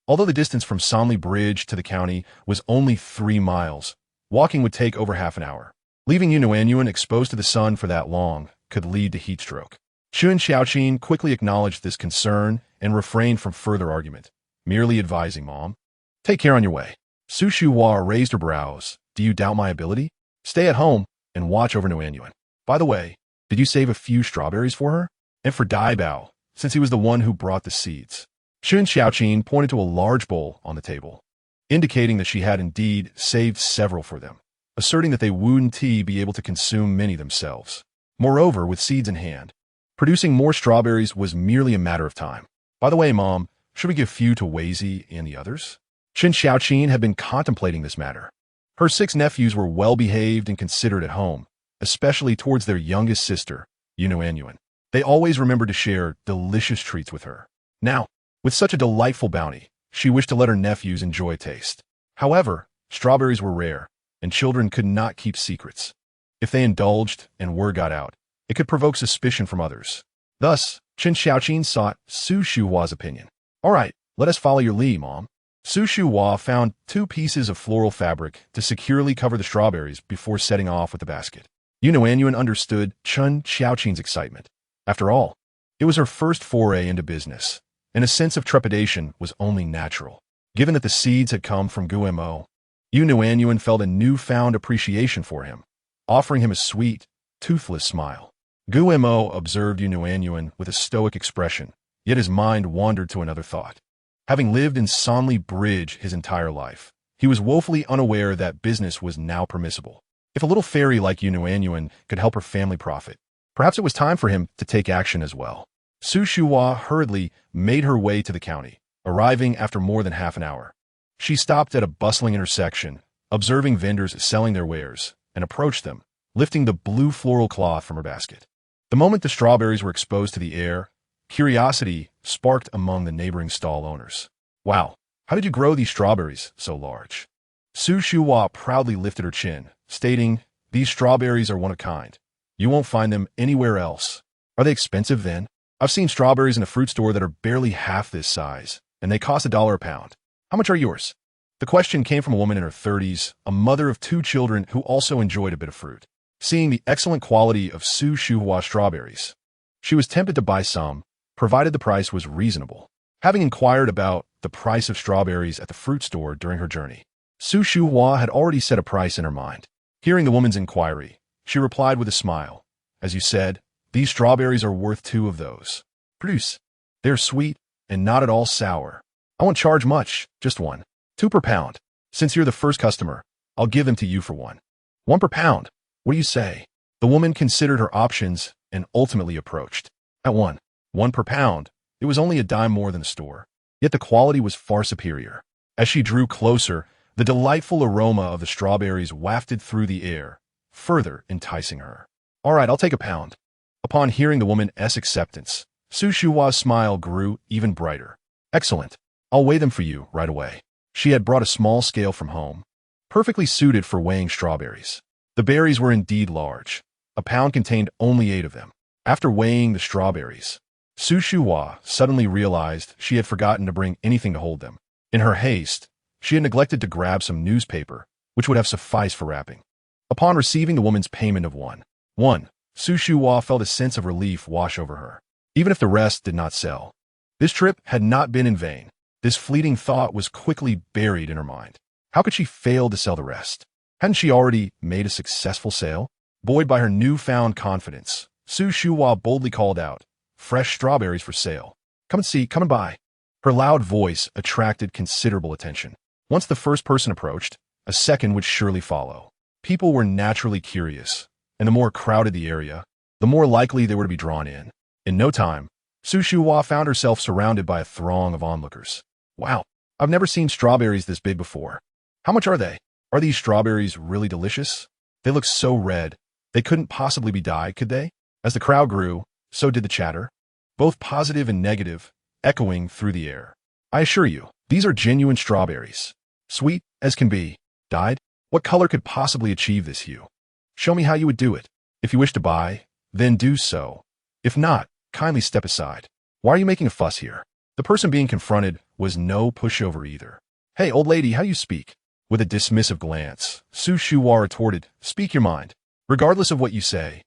Although the distance from Sanli Bridge to the county was only 3 miles, walking would take over half an hour. Leaving Nuannuan exposed to the sun for that long could lead to heat stroke. Qin Xiaoqin quickly acknowledged this concern and refrained from further argument, merely advising Mom, take care on your way. Su Shuhua raised her brows. Do you doubt my ability? Stay at home and watch over Nuannuan. By the way, did you save a few strawberries for her? And for Dabao, since he was the one who brought the seeds. Qin Xiaoqin pointed to a large bowl on the table, indicating that she had indeed saved several for them, asserting that they wouldn't be able to consume many themselves. Moreover, with seeds in hand, producing more strawberries was merely a matter of time. By the way, Mom, should we give few to Weizi and the others? Qin Xiaoqin had been contemplating this matter. Her 6 nephews were well-behaved and considerate at home, especially towards their youngest sister, Nuannuan. They always remembered to share delicious treats with her. Now, with such a delightful bounty, she wished to let her nephews enjoy a taste. However, strawberries were rare, and children could not keep secrets. If they indulged and word got out, it could provoke suspicion from others. Thus, Qin Xiaoqin sought Su Shuhua's opinion. All right, let us follow your lead, Mom. Su Shuhua found 2 pieces of floral fabric to securely cover the strawberries before setting off with the basket. Nuannuan understood Qin Xiaoqin's excitement. After all, it was her first foray into business, and a sense of trepidation was only natural. Given that the seeds had come from Gumo, Nuannuan felt a newfound appreciation for him, offering him a sweet, toothless smile. Gumo observed Nuannuan with a stoic expression, yet his mind wandered to another thought. Having lived in Sanli Bridge his entire life, he was woefully unaware that business was now permissible. If a little fairy like Nuannuan could help her family profit, perhaps it was time for him to take action as well. Su Shuhua hurriedly made her way to the county, arriving after more than half an hour. She stopped at a bustling intersection, observing vendors selling their wares, and approached them, lifting the blue floral cloth from her basket. The moment the strawberries were exposed to the air, curiosity sparked among the neighboring stall owners. Wow, how did you grow these strawberries so large? Su Shuhua proudly lifted her chin, stating, these strawberries are one of a kind. You won't find them anywhere else. Are they expensive then? I've seen strawberries in a fruit store that are barely half this size, and they cost $1 a pound. How much are yours? The question came from a woman in her 30s, a mother of 2 children who also enjoyed a bit of fruit. Seeing the excellent quality of Su Shuhua strawberries, she was tempted to buy some, provided the price was reasonable. Having inquired about the price of strawberries at the fruit store during her journey, Su Shuhua had already set a price in her mind. Hearing the woman's inquiry, she replied with a smile, as you said, these strawberries are worth 2 of those. Produce. They're sweet and not at all sour. I won't charge much, just 1. 2 per pound. Since you're the first customer, I'll give them to you for 1. 1 per pound. What do you say? The woman considered her options and ultimately approached. At 1 per pound, It was only a dime more than the store, yet the quality was far superior. As she drew closer, the delightful aroma of the strawberries wafted through the air, further enticing her. "All right, I'll take a pound." Upon hearing the woman's acceptance, Su Shua's smile grew even brighter. "Excellent. I'll weigh them for you right away." She had brought a small scale from home, perfectly suited for weighing strawberries. The berries were indeed large. A pound contained only 8 of them. After weighing the strawberries, Su Shua suddenly realized she had forgotten to bring anything to hold them. In her haste, she had neglected to grab some newspaper, which would have sufficed for wrapping. Upon receiving the woman's payment of one, Su Shua felt a sense of relief wash over her, even if the rest did not sell. This trip had not been in vain. This fleeting thought was quickly buried in her mind. How could she fail to sell the rest? Hadn't she already made a successful sale? Buoyed by her newfound confidence, Su Shua boldly called out, "Fresh strawberries for sale. Come and see, come and buy." Her loud voice attracted considerable attention. Once the first person approached, a second would surely follow. People were naturally curious, and the more crowded the area, the more likely they were to be drawn in. In no time, Su Shua found herself surrounded by a throng of onlookers. "Wow, I've never seen strawberries this big before. How much are they? Are these strawberries really delicious? They look so red. They couldn't possibly be dyed, could they?" As the crowd grew, so did the chatter, both positive and negative, echoing through the air. "I assure you, these are genuine strawberries. Sweet as can be. Dyed? What color could possibly achieve this hue? Show me how you would do it. If you wish to buy, then do so. If not, kindly step aside. Why are you making a fuss here?" The person being confronted was no pushover either. "Hey, old lady, how do you speak?" With a dismissive glance, Su Shua retorted, "Speak your mind. Regardless of what you say,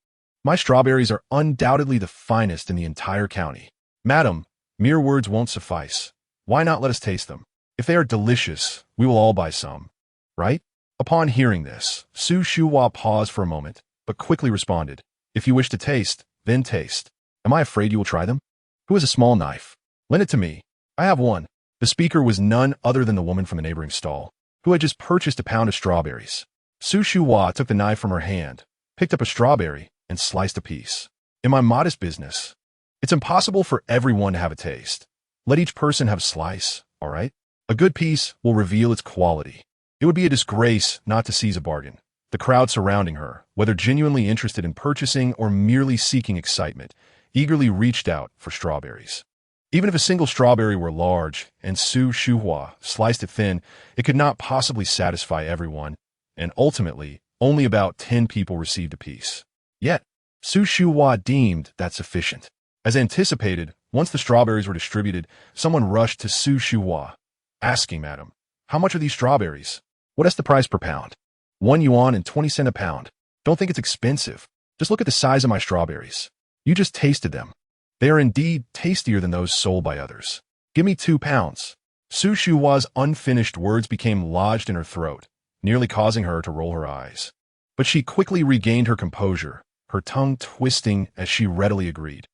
my strawberries are undoubtedly the finest in the entire county. Madam, mere words won't suffice. Why not let us taste them? If they are delicious, we will all buy some. Right?" Upon hearing this, Su Shua paused for a moment, but quickly responded, "If you wish to taste, then taste. Am I afraid you will try them? Who has a small knife? Lend it to me. I have one." The speaker was none other than the woman from the neighboring stall, who had just purchased a pound of strawberries. Su Shua took the knife from her hand, picked up a strawberry, and sliced a piece. "In my modest business, it's impossible for everyone to have a taste. Let each person have a slice, all right? A good piece will reveal its quality. It would be a disgrace not to seize a bargain." The crowd surrounding her, whether genuinely interested in purchasing or merely seeking excitement, eagerly reached out for strawberries. Even if a single strawberry were large and Su Shua sliced it thin, it could not possibly satisfy everyone, and ultimately, only about 10 people received a piece. Yet, Su Shua deemed that sufficient. As anticipated, once the strawberries were distributed, someone rushed to Su Shua, asking, "Madam, how much are these strawberries? What is the price per pound?" "1 yuan and 20 cents a pound. Don't think it's expensive. Just look at the size of my strawberries. You just tasted them. They are indeed tastier than those sold by others. Give me 2 pounds. Su Shua's unfinished words became lodged in her throat, nearly causing her to roll her eyes. But she quickly regained her composure, her tongue twisting as she readily agreed.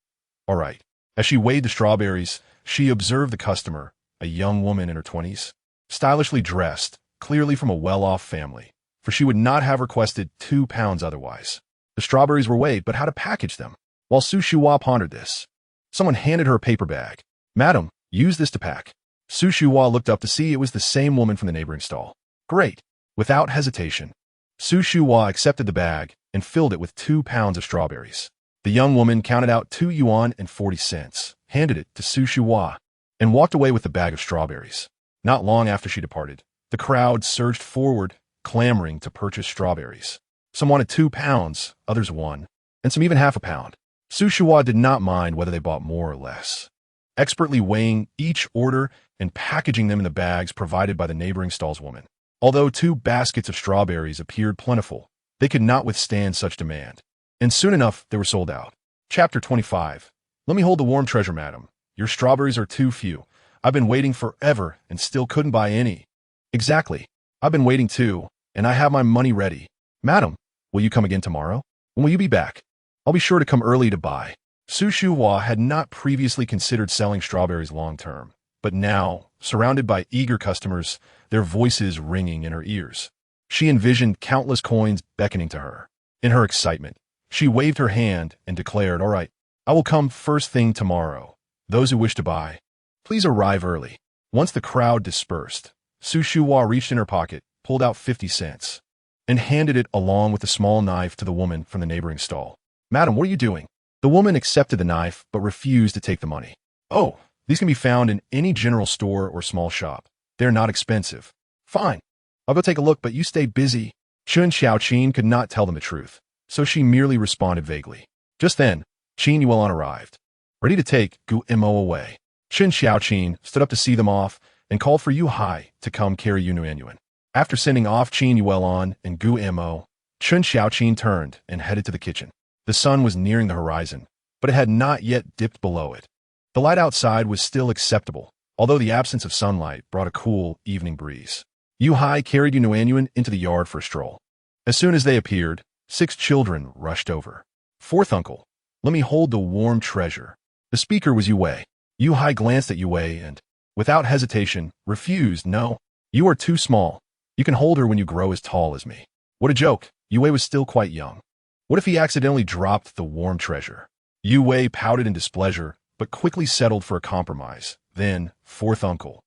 "All right." As she weighed the strawberries, she observed the customer, a young woman in her 20s, stylishly dressed, clearly from a well-off family, for she would not have requested 2 pounds otherwise. The strawberries were weighed, but how to package them? While Su Shua pondered this, someone handed her a paper bag. "Madam, use this to pack." Su Shua looked up to see it was the same woman from the neighboring stall. "Great." Without hesitation, Su Shua accepted the bag and filled it with 2 pounds of strawberries. The young woman counted out 2 yuan and 40 cents, handed it to Su Shua, and walked away with the bag of strawberries. Not long after she departed, the crowd surged forward, clamoring to purchase strawberries. Some wanted 2 pounds, others 1, and some even half a pound. Su Shua did not mind whether they bought more or less, expertly weighing each order and packaging them in the bags provided by the neighboring stall's woman. Although 2 baskets of strawberries appeared plentiful, they could not withstand such demand, and soon enough they were sold out. Chapter 25. "Let me hold the warm treasure, madam. Your strawberries are too few. I've been waiting forever and still couldn't buy any." "Exactly. I've been waiting too, and I have my money ready." "Madam, will you come again tomorrow? When will you be back?" "I'll be sure to come early to buy." Su Shua had not previously considered selling strawberries long-term, but now, surrounded by eager customers, their voices ringing in her ears, she envisioned countless coins beckoning to her. In her excitement, she waved her hand and declared, "All right, I will come first thing tomorrow." Those who wish to buy, please arrive early. Once the crowd dispersed, Su Shuhua reached in her pocket, pulled out 50 cents, and handed it along with a small knife to the woman from the neighboring stall. Madam, what are you doing? The woman accepted the knife but refused to take the money. Oh, these can be found in any general store or small shop. They're not expensive. Fine. I'll go take a look, but you stay busy. Chun Xiaoqin could not tell them the truth, so she merely responded vaguely. Just then, Qin Yuan arrived, ready to take Gu Mo away. Chun Xiaoqin stood up to see them off and called for Yu Hai to come carry Nuannuan. After sending off Qin Yuan and Gu Mo, Chun Xiaoqin turned and headed to the kitchen. The sun was nearing the horizon, but it had not yet dipped below it. The light outside was still acceptable, although the absence of sunlight brought a cool evening breeze. Yu Hai carried Nuannuan into the yard for a stroll. As soon as they appeared, 6 children rushed over. Fourth uncle, let me hold the warm treasure. The speaker was Yu Wei. Yu Hai glanced at Yu Wei and, without hesitation, refused. No, you are too small. You can hold her when you grow as tall as me. What a joke. Yu Wei was still quite young. What if he accidentally dropped the warm treasure? Yu Wei pouted in displeasure, but quickly settled for a compromise. Then, fourth uncle,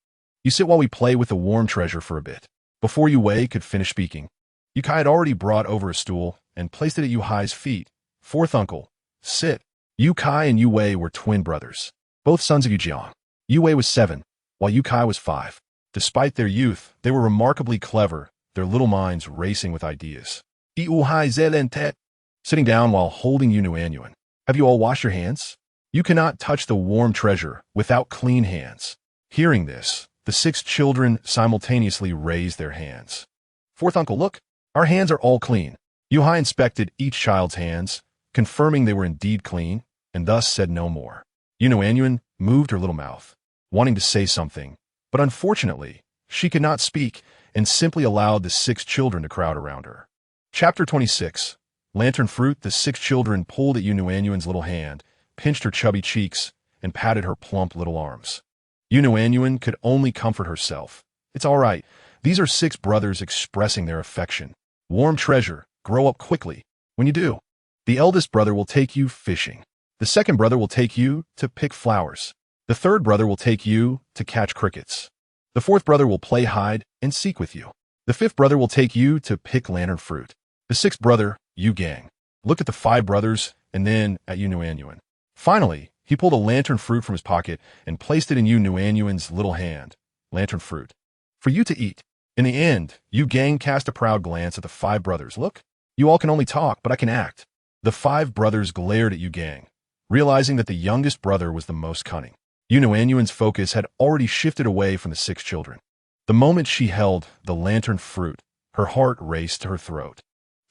you sit while we play with the warm treasure for a bit. Before Yu Wei could finish speaking, Yu Kai had already brought over a stool and placed it at Yu Hai's feet. Fourth uncle, sit. Yu Kai and Yu Wei were twin brothers, both sons of Yu Jiang. Yu Wei was 7, while Yu Kai was 5. Despite their youth, they were remarkably clever, their little minds racing with ideas. Yu Hai zelentet. Sitting down while holding Nuannuan. Have you all washed your hands? You cannot touch the warm treasure without clean hands. Hearing this, the 6 children simultaneously raised their hands. Fourth uncle, look, our hands are all clean. Yu Hai inspected each child's hands, confirming they were indeed clean, and thus said no more. Nuannuan moved her little mouth, wanting to say something, but unfortunately, she could not speak and simply allowed the 6 children to crowd around her. Chapter 26. Lantern fruit. The 6 children pulled at Nuannuan's little hand, pinched her chubby cheeks, and patted her plump little arms. Nuannuan could only comfort herself. It's all right. These are 6 brothers expressing their affection. Warm treasure. Grow up quickly. When you do, the eldest brother will take you fishing. The second brother will take you to pick flowers. The third brother will take you to catch crickets. The fourth brother will play hide and seek with you. The fifth brother will take you to pick lantern fruit. The sixth brother, Yu Gang, looked at the 5 brothers and then at Nuannuan. Finally, he pulled a lantern fruit from his pocket and placed it in Nuannuan's little hand. Lantern fruit. For you to eat. In the end, Yu Gang cast a proud glance at the 5 brothers. Look, you all can only talk, but I can act. The 5 brothers glared at Yu Gang, realizing that the youngest brother was the most cunning. Nuannuan's focus had already shifted away from the 6 children. The moment she held the lantern fruit, her heart raced to her throat.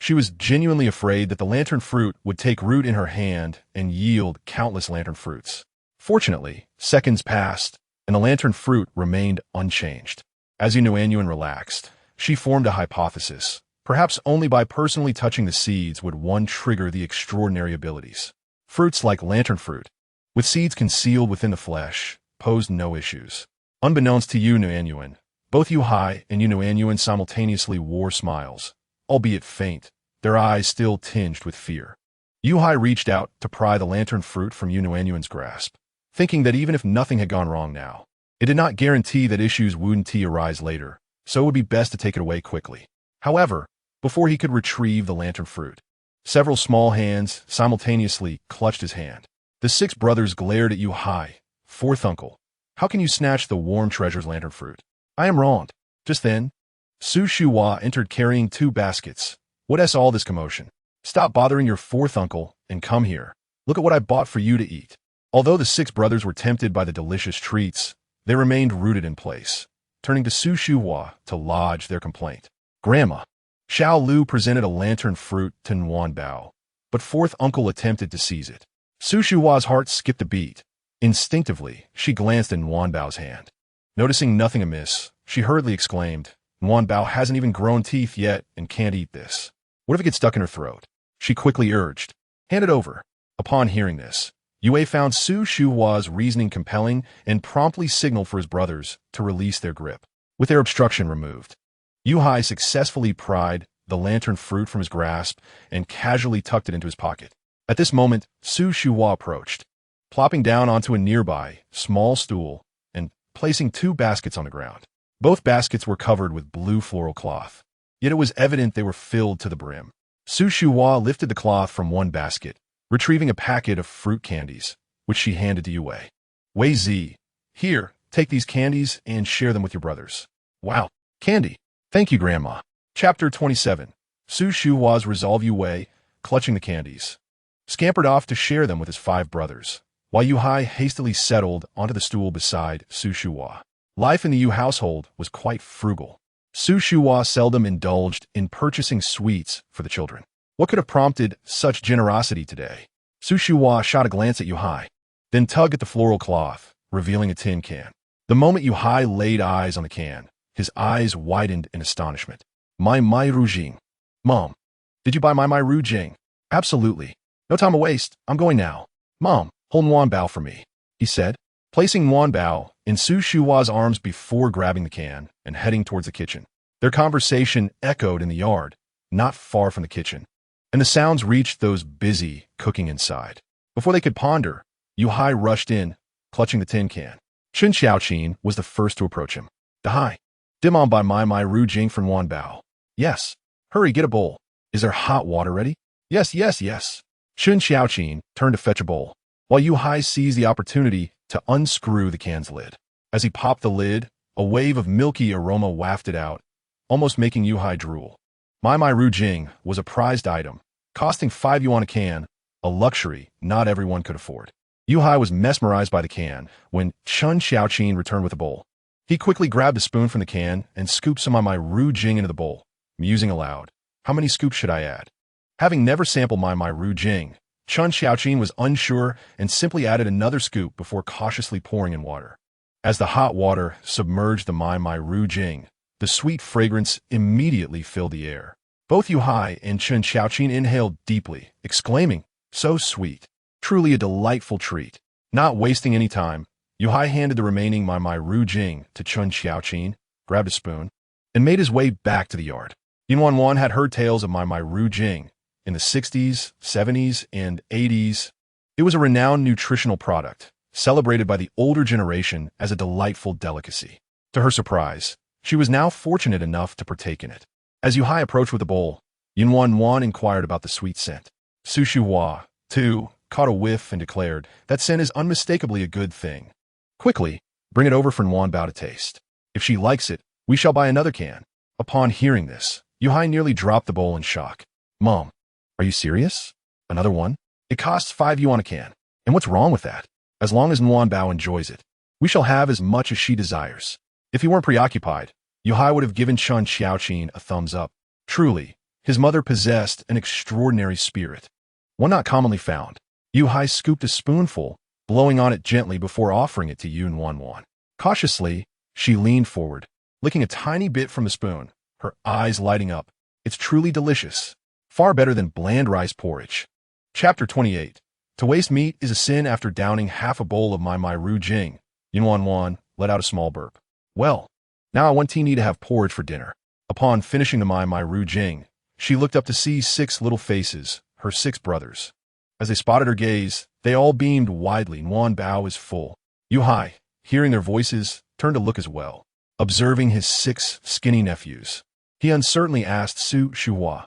She was genuinely afraid that the lantern fruit would take root in her hand and yield countless lantern fruits. Fortunately, seconds passed, and the lantern fruit remained unchanged. As Nuannuan relaxed, she formed a hypothesis. Perhaps only by personally touching the seeds would one trigger the extraordinary abilities. Fruits like lantern fruit, with seeds concealed within the flesh, posed no issues. Unbeknownst to Nuannuan, both Yu Hai and Nuannuan simultaneously wore smiles, albeit faint, their eyes still tinged with fear. Yu Hai reached out to pry the lantern fruit from Nuannuan's grasp, thinking that even if nothing had gone wrong now, it did not guarantee that issues wouldn't arise later, so it would be best to take it away quickly. However, before he could retrieve the lantern fruit, several small hands simultaneously clutched his hand. The 6 brothers glared at Yu Hai. Fourth uncle, how can you snatch the warm treasure's lantern fruit? I am wronged. Just then, Su Shuhua entered carrying 2 baskets. What's all this commotion? Stop bothering your 4th uncle and come here. Look at what I bought for you to eat. Although the 6 brothers were tempted by the delicious treats, they remained rooted in place, turning to Su Shuhua to lodge their complaint. Grandma, Xiao Lu presented a lantern fruit to Nuanbao, but 4th uncle attempted to seize it. Su Shuhua's heart skipped a beat. Instinctively, she glanced at Nuanbao's hand. Noticing nothing amiss, she hurriedly exclaimed, Nuanbao hasn't even grown teeth yet and can't eat this. What if it gets stuck in her throat? She quickly urged, hand it over. Upon hearing this, Yue found Su Shuhua's reasoning compelling and promptly signaled for his brothers to release their grip. With their obstruction removed, Yu Hai successfully pried the lantern fruit from his grasp and casually tucked it into his pocket. At this moment, Su Shuhua approached. plopping down onto a nearby, small stool and placing 2 baskets on the ground. Both baskets were covered with blue floral cloth, yet it was evident they were filled to the brim. Su Shuhua lifted the cloth from one basket, retrieving a packet of fruit candies, which she handed to Yue. Wei Zi, here, take these candies and share them with your brothers. Wow, candy. Thank you, Grandma. Chapter 27. Su Shuhua's resolve. Yue, clutching the candies, scampered off to share them with his 5 brothers, while Yu Hai hastily settled onto the stool beside Su Shuhua. Life in the Yu household was quite frugal. Su Shuhua seldom indulged in purchasing sweets for the children. What could have prompted such generosity today? Su Shuhua shot a glance at Yu Hai, then tugged at the floral cloth, revealing a tin can. The moment Yu Hai laid eyes on the can, his eyes widened in astonishment. My Rujing. Mom, did you buy my Rujing? Absolutely. No time to waste, I'm going now. Mom, hold Nuanbao for me, he said, placing Nuanbao in Su Shuhua's arms before grabbing the can and heading towards the kitchen. Their conversation echoed in the yard, not far from the kitchen, and the sounds reached those busy cooking inside. Before they could ponder, Yu Hai rushed in, clutching the tin can. Chen Xiaoqin was the first to approach him. Dahai, dim on by my Rujing from Nuanbao. Yes. Hurry, get a bowl. Is there hot water ready? Yes. Chen Xiaoqin turned to fetch a bowl, while Yu Hai seized the opportunity to unscrew the can's lid. As he popped the lid, a wave of milky aroma wafted out, almost making Yu Hai drool. My Rujing was a prized item, costing 5 yuan a can, a luxury not everyone could afford. Yu Hai was mesmerized by the can when Chen Xiaoqin returned with a bowl. He quickly grabbed a spoon from the can and scooped some of my Rujing into the bowl, musing aloud. How many scoops should I add? Having never sampled my Rujing, Chen Xiaoqin was unsure and simply added another scoop before cautiously pouring in water. As the hot water submerged the my Rujing, the sweet fragrance immediately filled the air. Both Yu Hai and Chen Xiaoqin inhaled deeply, exclaiming, so sweet. Truly a delightful treat. Not wasting any time, Yu Hai handed the remaining my Rujing to Chen Xiaoqin, grabbed a spoon, and made his way back to the yard. Nuannuan had heard tales of my Rujing in the 60s, 70s, and 80s. It was a renowned nutritional product, celebrated by the older generation as a delightful delicacy. To her surprise, she was now fortunate enough to partake in it. As Yu Hai approached with the bowl, Nuannuan inquired about the sweet scent. Su Shuhua, too, caught a whiff and declared, that scent is unmistakably a good thing. Quickly, bring it over for Nuanbao to taste. If she likes it, we shall buy another can. Upon hearing this, Yu Hai nearly dropped the bowl in shock. Mom, are you serious? Another one? It costs 5 yuan a can. And what's wrong with that? As long as Nuanbao enjoys it, we shall have as much as she desires. If he weren't preoccupied, Yu Hai would have given Chen Xiaoqin a thumbs up. Truly, his mother possessed an extraordinary spirit, one not commonly found. Yu Hai scooped a spoonful, blowing on it gently before offering it to Nuannuan. Cautiously, she leaned forward, licking a tiny bit from the spoon, her eyes lighting up. It's truly delicious. Far better than bland rice porridge. Chapter 28. To waste meat is a sin. After downing half a bowl of my Rujing, Nuannuan let out a small burp. Well, now I want Tini to have porridge for dinner. Upon finishing the my Rujing, she looked up to see 6 little faces, her 6 brothers. As they spotted her gaze, they all beamed widely. Nuanbao is full. Yu Hai, hearing their voices, turned to look as well. Observing his 6 skinny nephews, he uncertainly asked Su Shuhua,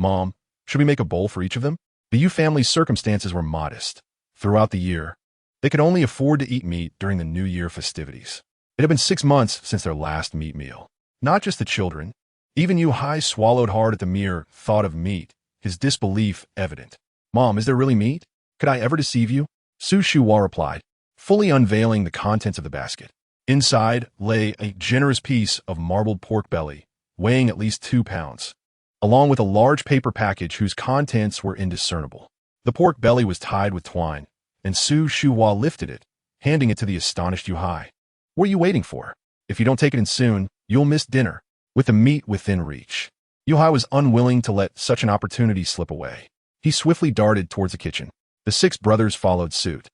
Mom, should we make a bowl for each of them? The Yu family's circumstances were modest. Throughout the year, they could only afford to eat meat during the New Year festivities. It had been 6 months since their last meat meal. Not just the children. Even Yu Hai swallowed hard at the mere thought of meat, his disbelief evident. Mom, is there really meat? Could I ever deceive you? Su Shuhua replied, fully unveiling the contents of the basket. Inside lay a generous piece of marbled pork belly, weighing at least 2 pounds, along with a large paper package whose contents were indiscernible. The pork belly was tied with twine, and Su Shuhua lifted it, handing it to the astonished Yu Hai. What are you waiting for? If you don't take it in soon, you'll miss dinner. With the meat within reach, Yu Hai was unwilling to let such an opportunity slip away. He swiftly darted towards the kitchen. The 6 brothers followed suit,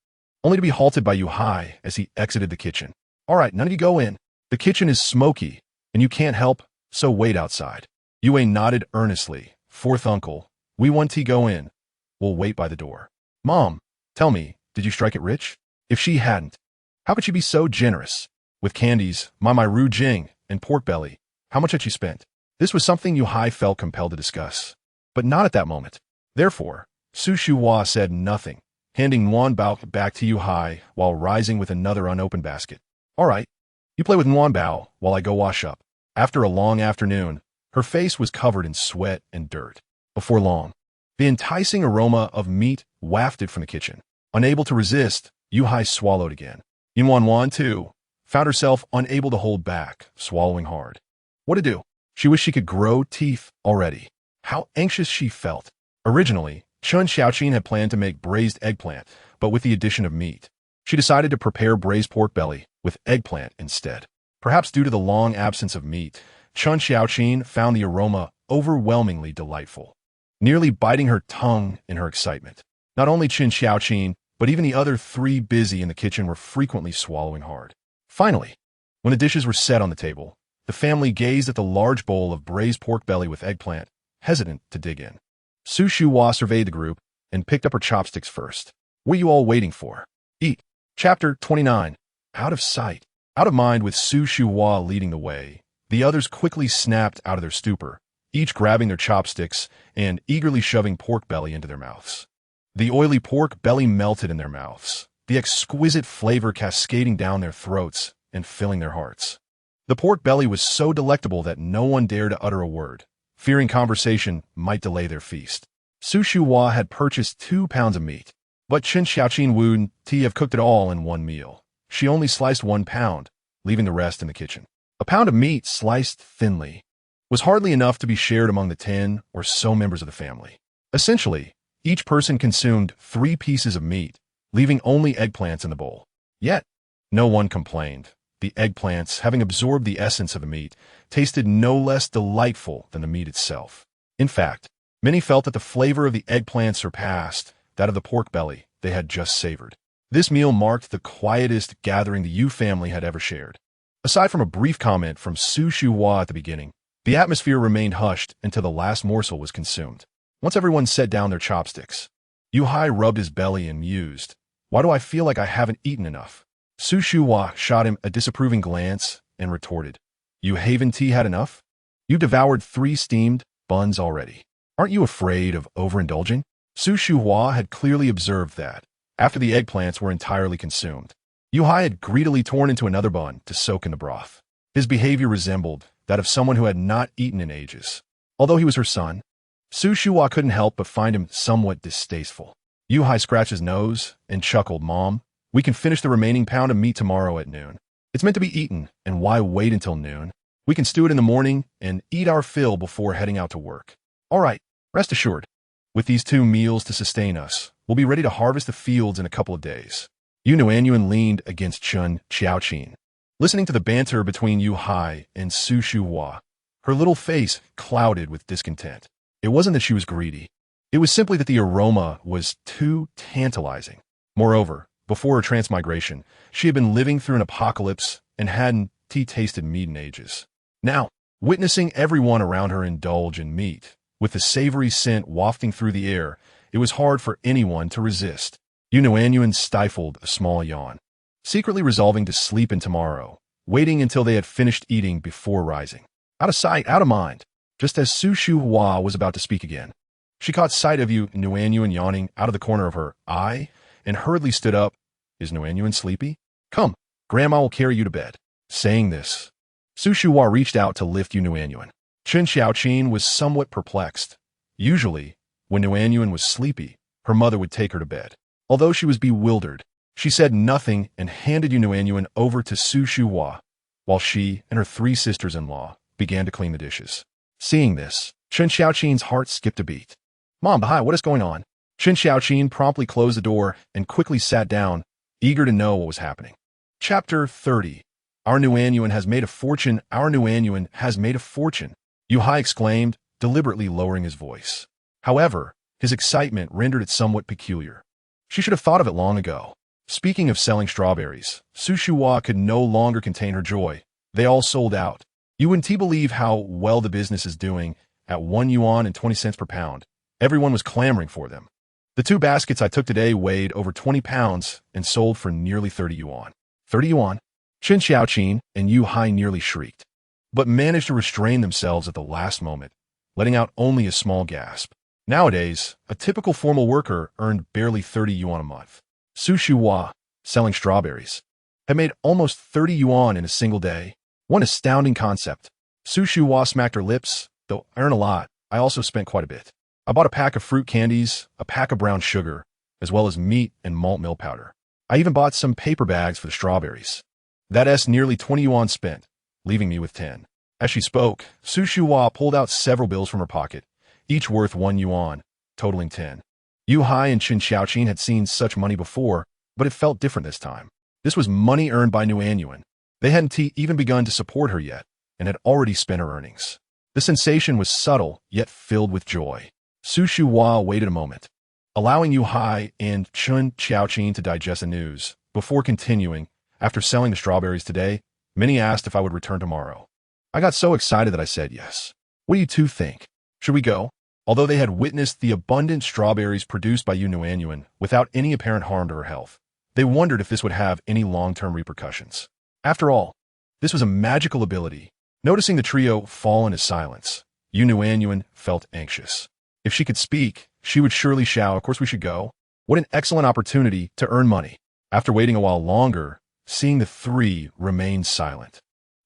only to be halted by Yu Hai as he exited the kitchen. All right, none of you go in. The kitchen is smoky, and you can't help, so wait outside. Yue nodded earnestly. 4th uncle, we want to go in. We'll wait by the door. Mom, tell me, Did you strike it rich? If she hadn't, how could she be so generous? With candies, my Ru Jing, and pork belly, how much had she spent? This was something Yu Hai felt compelled to discuss. But not at that moment. Therefore, Su Shuhua said nothing, handing Nuanbao back to Yu Hai while rising with another unopened basket. All right, you play with Nuanbao while I go wash up. After a long afternoon, her face was covered in sweat and dirt. Before long, the enticing aroma of meat wafted from the kitchen. Unable to resist, Yu Hai swallowed again. Nuannuan, too, found herself unable to hold back, swallowing hard. What to do? She wished she could grow teeth already. How anxious she felt. Originally, Chun Xiaoqin had planned to make braised eggplant, but with the addition of meat. She decided to prepare braised pork belly with eggplant instead. Perhaps due to the long absence of meat, Chun Xiaoqin found the aroma overwhelmingly delightful, nearly biting her tongue in her excitement. Not only Chun Xiaoqin, but even the other three busy in the kitchen were frequently swallowing hard. Finally, when the dishes were set on the table, the family gazed at the large bowl of braised pork belly with eggplant, hesitant to dig in. Su Shuhua surveyed the group and picked up her chopsticks first. What are you all waiting for? Eat. Chapter 29. Out of sight. Out of mind, with Su Shuhua leading the way, the others quickly snapped out of their stupor, each grabbing their chopsticks and eagerly shoving pork belly into their mouths. The oily pork belly melted in their mouths, the exquisite flavor cascading down their throats and filling their hearts. The pork belly was so delectable that no one dared to utter a word, fearing conversation might delay their feast. Su Shuhua had purchased 2 pounds of meat, but Chen Xiaoqin would have cooked it all in one meal. She only sliced 1 pound, leaving the rest in the kitchen. A pound of meat sliced thinly was hardly enough to be shared among the 10 or so members of the family. Essentially, each person consumed 3 pieces of meat, leaving only eggplants in the bowl. Yet, no one complained. The eggplants, having absorbed the essence of the meat, tasted no less delightful than the meat itself. In fact, many felt that the flavor of the eggplant surpassed that of the pork belly they had just savored. This meal marked the quietest gathering the Yu family had ever shared. Aside from a brief comment from Su Shuhua at the beginning, the atmosphere remained hushed until the last morsel was consumed. Once everyone set down their chopsticks, Yu Hai rubbed his belly and mused, "Why do I feel like I haven't eaten enough?" Su Shuhua shot him a disapproving glance and retorted, "You haven't had enough? You devoured 3 steamed buns already. Aren't you afraid of overindulging?" Su Shuhua had clearly observed that, after the eggplants were entirely consumed, Yu Hai had greedily torn into another bun to soak in the broth. His behavior resembled that of someone who had not eaten in ages. Although he was her son, Su Shuhua couldn't help but find him somewhat distasteful. Yu Hai scratched his nose and chuckled, "Mom, we can finish the remaining pound of meat tomorrow at noon. It's meant to be eaten, and why wait until noon? We can stew it in the morning and eat our fill before heading out to work. All right, rest assured, with these 2 meals to sustain us, we'll be ready to harvest the fields in a couple of days." Nuannuan leaned against Chun Xiaoqin, listening to the banter between Yu Hai and Su Shuhua. Her little face clouded with discontent. It wasn't that she was greedy. It was simply that the aroma was too tantalizing. Moreover, before her transmigration, she had been living through an apocalypse and hadn't tasted meat in ages. Now, witnessing everyone around her indulge in meat, with the savory scent wafting through the air, it was hard for anyone to resist. Nuannuan stifled a small yawn, secretly resolving to sleep in tomorrow, waiting until they had finished eating before rising. Out of sight, out of mind. Just as Su Shuhua was about to speak again, she caught sight of Nuannuan yawning out of the corner of her eye and hurriedly stood up. "Is Nuannuan sleepy? Come, Grandma will carry you to bed." Saying this, Su Shuhua reached out to lift Nuannuan. Chen Xiaoqin was somewhat perplexed. Usually, when Nuannuan was sleepy, her mother would take her to bed. Although she was bewildered, she said nothing and handed Nuannuan over to Su Shuhua, while she and her 3 sisters-in-law began to clean the dishes. Seeing this, Chen Xiaoqin's heart skipped a beat. "Mom, hi, what is going on?" Chen Xiaoqin promptly closed the door and quickly sat down, eager to know what was happening. Chapter 30. Our Nuannuan has made a fortune. Our Nuannuan has made a fortune, Yu Hai exclaimed, deliberately lowering his voice. However, his excitement rendered it somewhat peculiar. She should have thought of it long ago. Speaking of selling strawberries, Su Shuhua could no longer contain her joy. They all sold out. You wouldn't believe how well the business is doing at 1 yuan and 20 cents per pound. Everyone was clamoring for them. The 2 baskets I took today weighed over 20 pounds and sold for nearly 30 yuan. 30 yuan? Chen Xiaoqin and Yu Hai nearly shrieked, but managed to restrain themselves at the last moment, letting out only a small gasp. Nowadays, a typical formal worker earned barely 30 yuan a month. Su Shuhua, selling strawberries, had made almost 30 yuan in a single day. One astounding concept. Su Shuhua smacked her lips. Though I earn a lot, I also spent quite a bit. I bought a pack of fruit candies, a pack of brown sugar, as well as meat and malt milk powder. I even bought some paper bags for the strawberries. That's nearly 20 yuan spent, leaving me with 10. As she spoke, Su Shuhua pulled out several bills from her pocket, each worth 1 yuan, totaling 10. Yu Hai and Chen Xiaoqin had seen such money before, but it felt different this time. This was money earned by Nuannuan. They hadn't even begun to support her yet, and had already spent her earnings. The sensation was subtle, yet filled with joy. Su Shuhua waited a moment, allowing Yu Hai and Chen Xiaoqin to digest the news. Before continuing, after selling the strawberries today, many asked if I would return tomorrow. I got so excited that I said yes. What do you two think? Should we go? Although they had witnessed the abundant strawberries produced by Nuannuan without any apparent harm to her health, they wondered if this would have any long-term repercussions. After all, this was a magical ability. Noticing the trio fall into silence, Nuannuan felt anxious. If she could speak, she would surely shout, "Of course we should go." What an excellent opportunity to earn money. After waiting a while longer, seeing the 3 remain silent,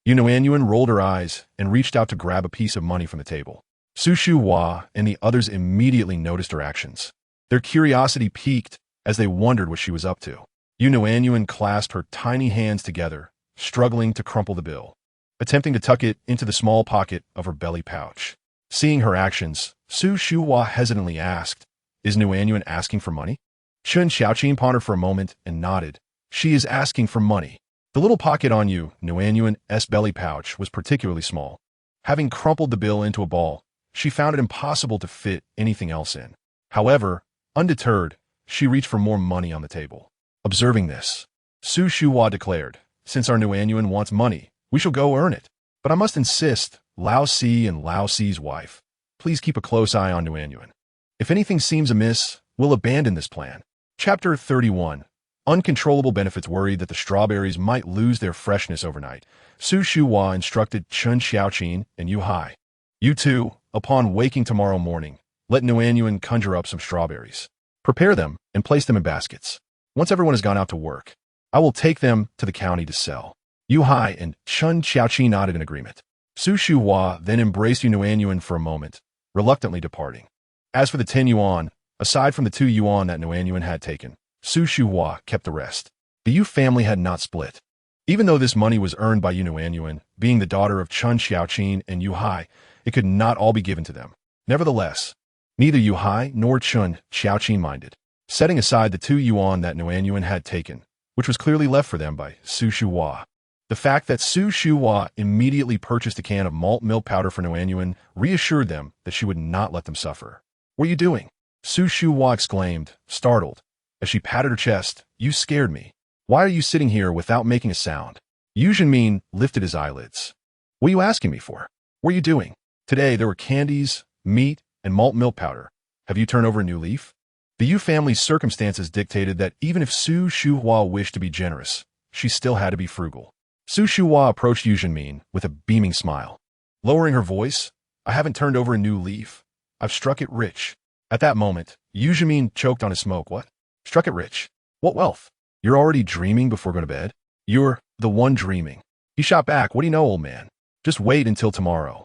Nuannuan rolled her eyes and reached out to grab a piece of money from the table. Su Shuhua and the others immediately noticed her actions. Their curiosity piqued as they wondered what she was up to. Nuannuan clasped her tiny hands together, struggling to crumple the bill, attempting to tuck it into the small pocket of her belly pouch. Seeing her actions, Su Shuhua hesitantly asked, "Is Nuannuan asking for money?" Chen Xiaoqin pondered for a moment and nodded. "She is asking for money." The little pocket on Nuannuan's belly pouch was particularly small. Having crumpled the bill into a ball, she found it impossible to fit anything else in. However, undeterred, she reached for more money on the table. Observing this, Su Shuhua declared, "Since our Nuannuan wants money, we shall go earn it. But I must insist, Lao Si and Lao Si's wife, please keep a close eye on Nuannuan. If anything seems amiss, we'll abandon this plan." Chapter 31. Uncontrollable benefits. Worried that the strawberries might lose their freshness overnight, Su Shuhua instructed Chen Xiaoqin and Yu Hai, "You two, upon waking tomorrow morning, let Nuannuan conjure up some strawberries. Prepare them and place them in baskets. Once everyone has gone out to work, I will take them to the county to sell." Yu Hai and Chen Xiaoqin nodded in agreement. Su Shuhua then embraced Nuannuan for a moment, reluctantly departing. As for the 10 yuan, aside from the 2 yuan that Nuannuan had taken, Su Shuhua kept the rest. The Yu family had not split. Even though this money was earned by Nuannuan, being the daughter of Chen Xiaoqin and Yu Hai, it could not all be given to them. Nevertheless, neither Yu Hai nor Chen Xiaoqin minded, setting aside the 2 yuan that Nuannuan had taken, which was clearly left for them by Su Shuhua. The fact that Su Shuhua immediately purchased a can of malt milk powder for Nuannuan reassured them that she would not let them suffer. "What are you doing?" Su Shuhua exclaimed, startled, as she patted her chest. "You scared me. Why are you sitting here without making a sound?" Yu Zhenmin lifted his eyelids. "What are you asking me for? What are you doing? Today there were candies, meat, and malt milk powder. Have you turned over a new leaf?" The Yu family's circumstances dictated that even if Su Shuhua wished to be generous, she still had to be frugal. Su Shuhua approached Yu Zhenmin with a beaming smile. Lowering her voice, "I haven't turned over a new leaf. I've struck it rich." At that moment, Yu Zhenmin choked on his smoke. "What? Struck it rich? What wealth? You're already dreaming before going to bed?" "You're the one dreaming." He shot back. "What do you know, old man? Just wait until tomorrow,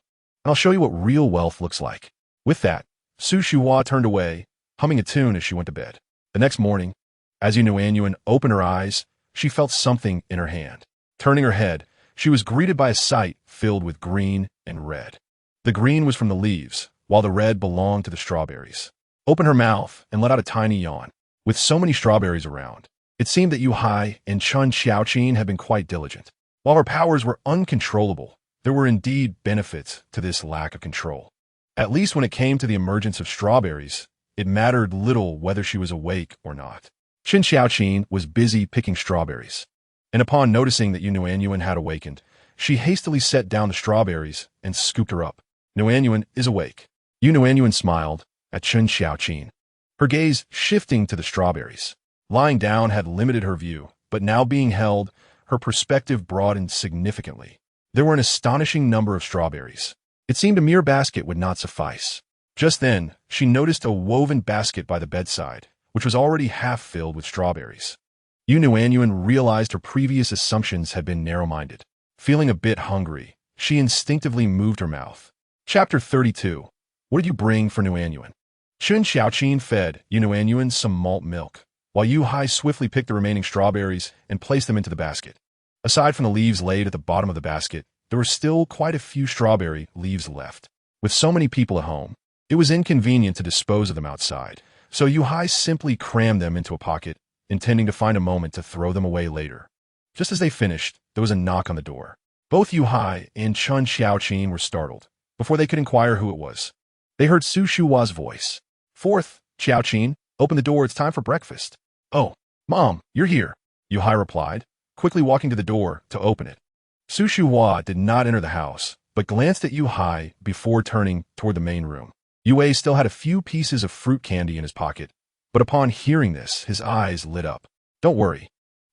and I'll show you what real wealth looks like." With that, Su Shuhua turned away, humming a tune as she went to bed. The next morning, as Nuannuan opened her eyes, she felt something in her hand. Turning her head, she was greeted by a sight filled with green and red. The green was from the leaves, while the red belonged to the strawberries. Opened her mouth and let out a tiny yawn. With so many strawberries around, it seemed that Yu Hai and Chen Xiaoqin had been quite diligent. While her powers were uncontrollable, there were indeed benefits to this lack of control. At least when it came to the emergence of strawberries, it mattered little whether she was awake or not. Chen Xiaoqin was busy picking strawberries, and upon noticing that Nuannuan had awakened, she hastily set down the strawberries and scooped her up. "Nuannuan is awake." Nuannuan smiled at Chen Xiaoqin. her gaze shifting to the strawberries. Lying down had limited her view, but now being held, her perspective broadened significantly. There were an astonishing number of strawberries. It seemed a mere basket would not suffice. Just then, she noticed a woven basket by the bedside, which was already half filled with strawberries. Nuannuan realized her previous assumptions had been narrow-minded. Feeling a bit hungry, she instinctively moved her mouth. Chapter 32. What did you bring for Nuannuan? Chun Xiaoqin fed Nuannuan some malt milk, while Yu Hai swiftly picked the remaining strawberries and placed them into the basket. Aside from the leaves laid at the bottom of the basket, there were still quite a few strawberry leaves left. With so many people at home, it was inconvenient to dispose of them outside, so Yu Hai simply crammed them into a pocket, intending to find a moment to throw them away later. Just as they finished, there was a knock on the door. Both Yu Hai and Chun Xiaoqin were startled. Before they could inquire who it was, they heard Su Shuhua's voice. "Fourth, Xiaoqin, open the door, it's time for breakfast." "Oh, Mom, you're here," Yu Hai replied, quickly walking to the door to open it. Su Shuhua did not enter the house, but glanced at Yu Hai before turning toward the main room. Yue still had a few pieces of fruit candy in his pocket, but upon hearing this, his eyes lit up. "Don't worry.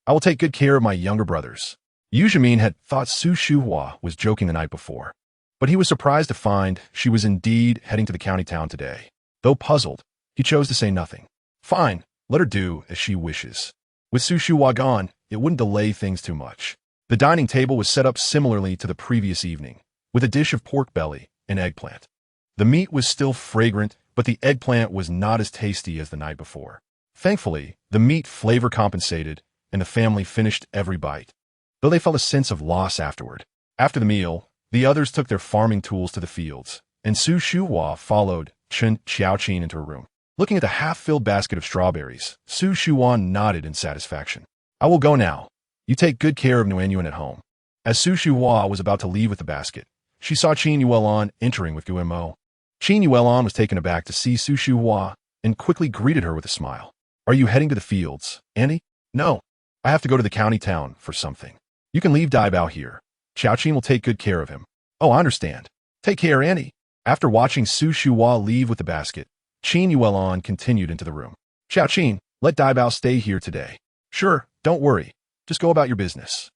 I will take good care of my younger brothers." Yu Zhimin had thought Su Shuhua was joking the night before, but he was surprised to find she was indeed heading to the county town today. Though puzzled, he chose to say nothing. Fine, let her do as she wishes. With Su Shuhua gone, it wouldn't delay things too much. The dining table was set up similarly to the previous evening, with a dish of pork belly and eggplant. The meat was still fragrant, but the eggplant was not as tasty as the night before. Thankfully, the meat flavor compensated, and the family finished every bite, though they felt a sense of loss afterward. After the meal, the others took their farming tools to the fields, and Su Shuhua followed Chun Xiaoqin into her room. Looking at the half-filled basket of strawberries, Su Shuhua nodded in satisfaction. "I will go now. You take good care of Nuannuan at home." As Su Shuhua was about to leave with the basket, she saw Qin Yuelan entering with Guemo. Qin Yuelan was taken aback to see Su Shuhua and quickly greeted her with a smile. "Are you heading to the fields, Annie?" "No. I have to go to the county town for something. You can leave Dabao here. Xiaoqin will take good care of him." "Oh, I understand. Take care, Annie." After watching Su Shuhua leave with the basket, Qin Yuelan continued into the room. "Xiaoqin, let Dabao stay here today." "Sure, don't worry. Just go about your business."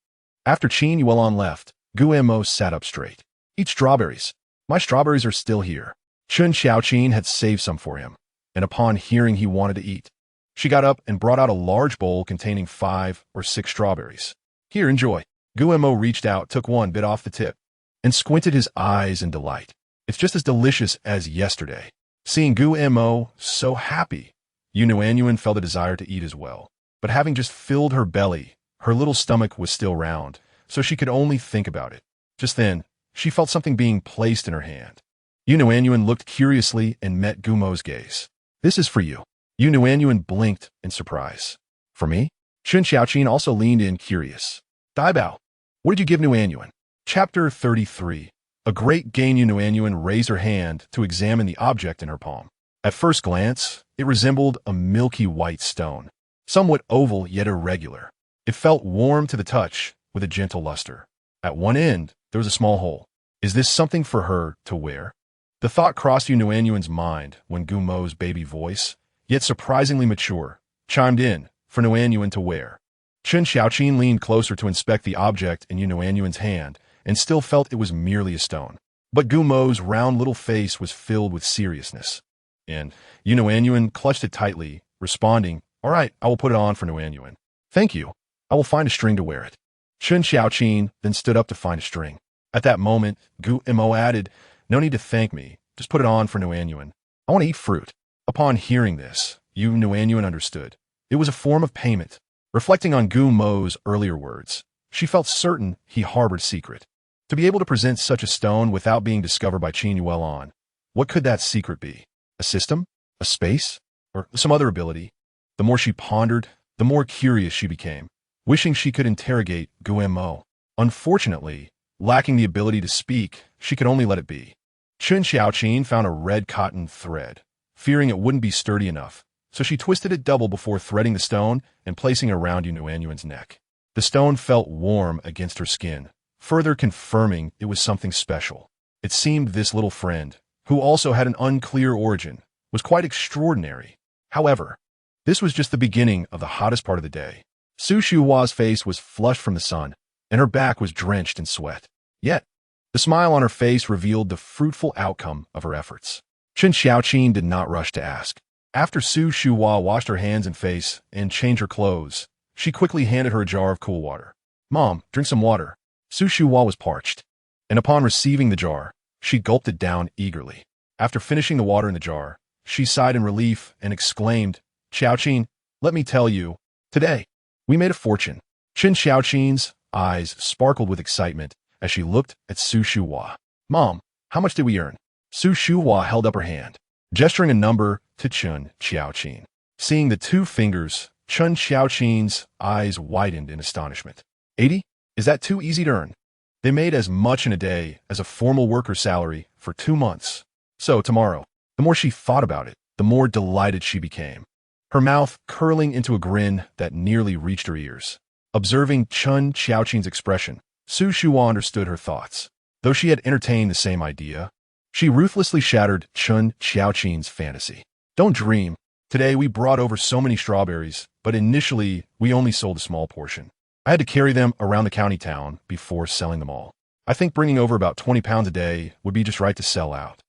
After Qin Yuelan left, Guemo sat up straight. "Eat strawberries. My strawberries are still here." Chun Xiaoqin had saved some for him, and upon hearing he wanted to eat, she got up and brought out a large bowl containing 5 or 6 strawberries. "Here, enjoy." Guemo reached out, took one, bit off the tip, and squinted his eyes in delight. "It's just as delicious as yesterday." Seeing Guemo so happy, Nuannuan felt a desire to eat as well. But having just filled her belly, her little stomach was still round, so she could only think about it. Just then, she felt something being placed in her hand. Nuannuan looked curiously and met Gumo's gaze. "This is for you." Nuannuan blinked in surprise. "For me?" Chun Xiaoqin also leaned in, curious. "Dabao, what did you give Nuannuan?" Chapter 33. A great gain. Nuannuan raised her hand to examine the object in her palm. At first glance, it resembled a milky white stone, somewhat oval yet irregular. It felt warm to the touch, with a gentle luster. At one end, there was a small hole. Is this something for her to wear? The thought crossed Nuannuan's mind when Gumo's baby voice, yet surprisingly mature, chimed in for Nuannuan to wear. Chun Xiaoqin leaned closer to inspect the object in Nuannuan's hand and still felt it was merely a stone. But Gumo's round little face was filled with seriousness, and Nuannuan clutched it tightly, responding, "All right, I will put it on for Nuannuan." "Thank you. I will find a string to wear it." Chun Xiaoqin then stood up to find a string. At that moment, Gumo added, "No need to thank me. Just put it on for Nuannuan. I want to eat fruit." Upon hearing this, Nuannuan understood. It was a form of payment. Reflecting on Gumo's earlier words, she felt certain he harbored secret. To be able to present such a stone without being discovered by Qin Yuelan, what could that secret be? A system? A space? Or some other ability? The more she pondered, the more curious she became, wishing she could interrogate Guemo. Unfortunately, lacking the ability to speak, she could only let it be. Chun Xiaoqin found a red cotton thread, fearing it wouldn't be sturdy enough, so she twisted it double before threading the stone and placing it around Nuannuan's neck. The stone felt warm against her skin, further confirming it was something special. It seemed this little friend, who also had an unclear origin, was quite extraordinary. However, this was just the beginning of the hottest part of the day. Su Shuhua's face was flushed from the sun, and her back was drenched in sweat. Yet, the smile on her face revealed the fruitful outcome of her efforts. Chen Xiaoqin did not rush to ask. After Su Shuhua washed her hands and face and changed her clothes, she quickly handed her a jar of cool water. "Mom, drink some water." Su Shuhua was parched, and upon receiving the jar, she gulped it down eagerly. After finishing the water in the jar, she sighed in relief and exclaimed, "Xiaoqin, let me tell you, today, we made a fortune." Chen Xiaoqin's eyes sparkled with excitement as she looked at Su Shuhua. "Mom, how much did we earn?" Su Shuhua held up her hand, gesturing a number to Chen Xiaoqin. Seeing the two fingers, Chen Xiaoqin's eyes widened in astonishment. 80? Is that too easy to earn? They made as much in a day as a formal worker's salary for 2 months. So tomorrow, the more she thought about it, the more delighted she became, her mouth curling into a grin that nearly reached her ears. Observing Chen Xiaoqin's expression, Su Shuhua understood her thoughts. Though she had entertained the same idea, she ruthlessly shattered Chen Xiaoqin's fantasy. "Don't dream. Today we brought over so many strawberries, but initially we only sold a small portion. I had to carry them around the county town before selling them all. I think bringing over about 20 pounds a day would be just right to sell out.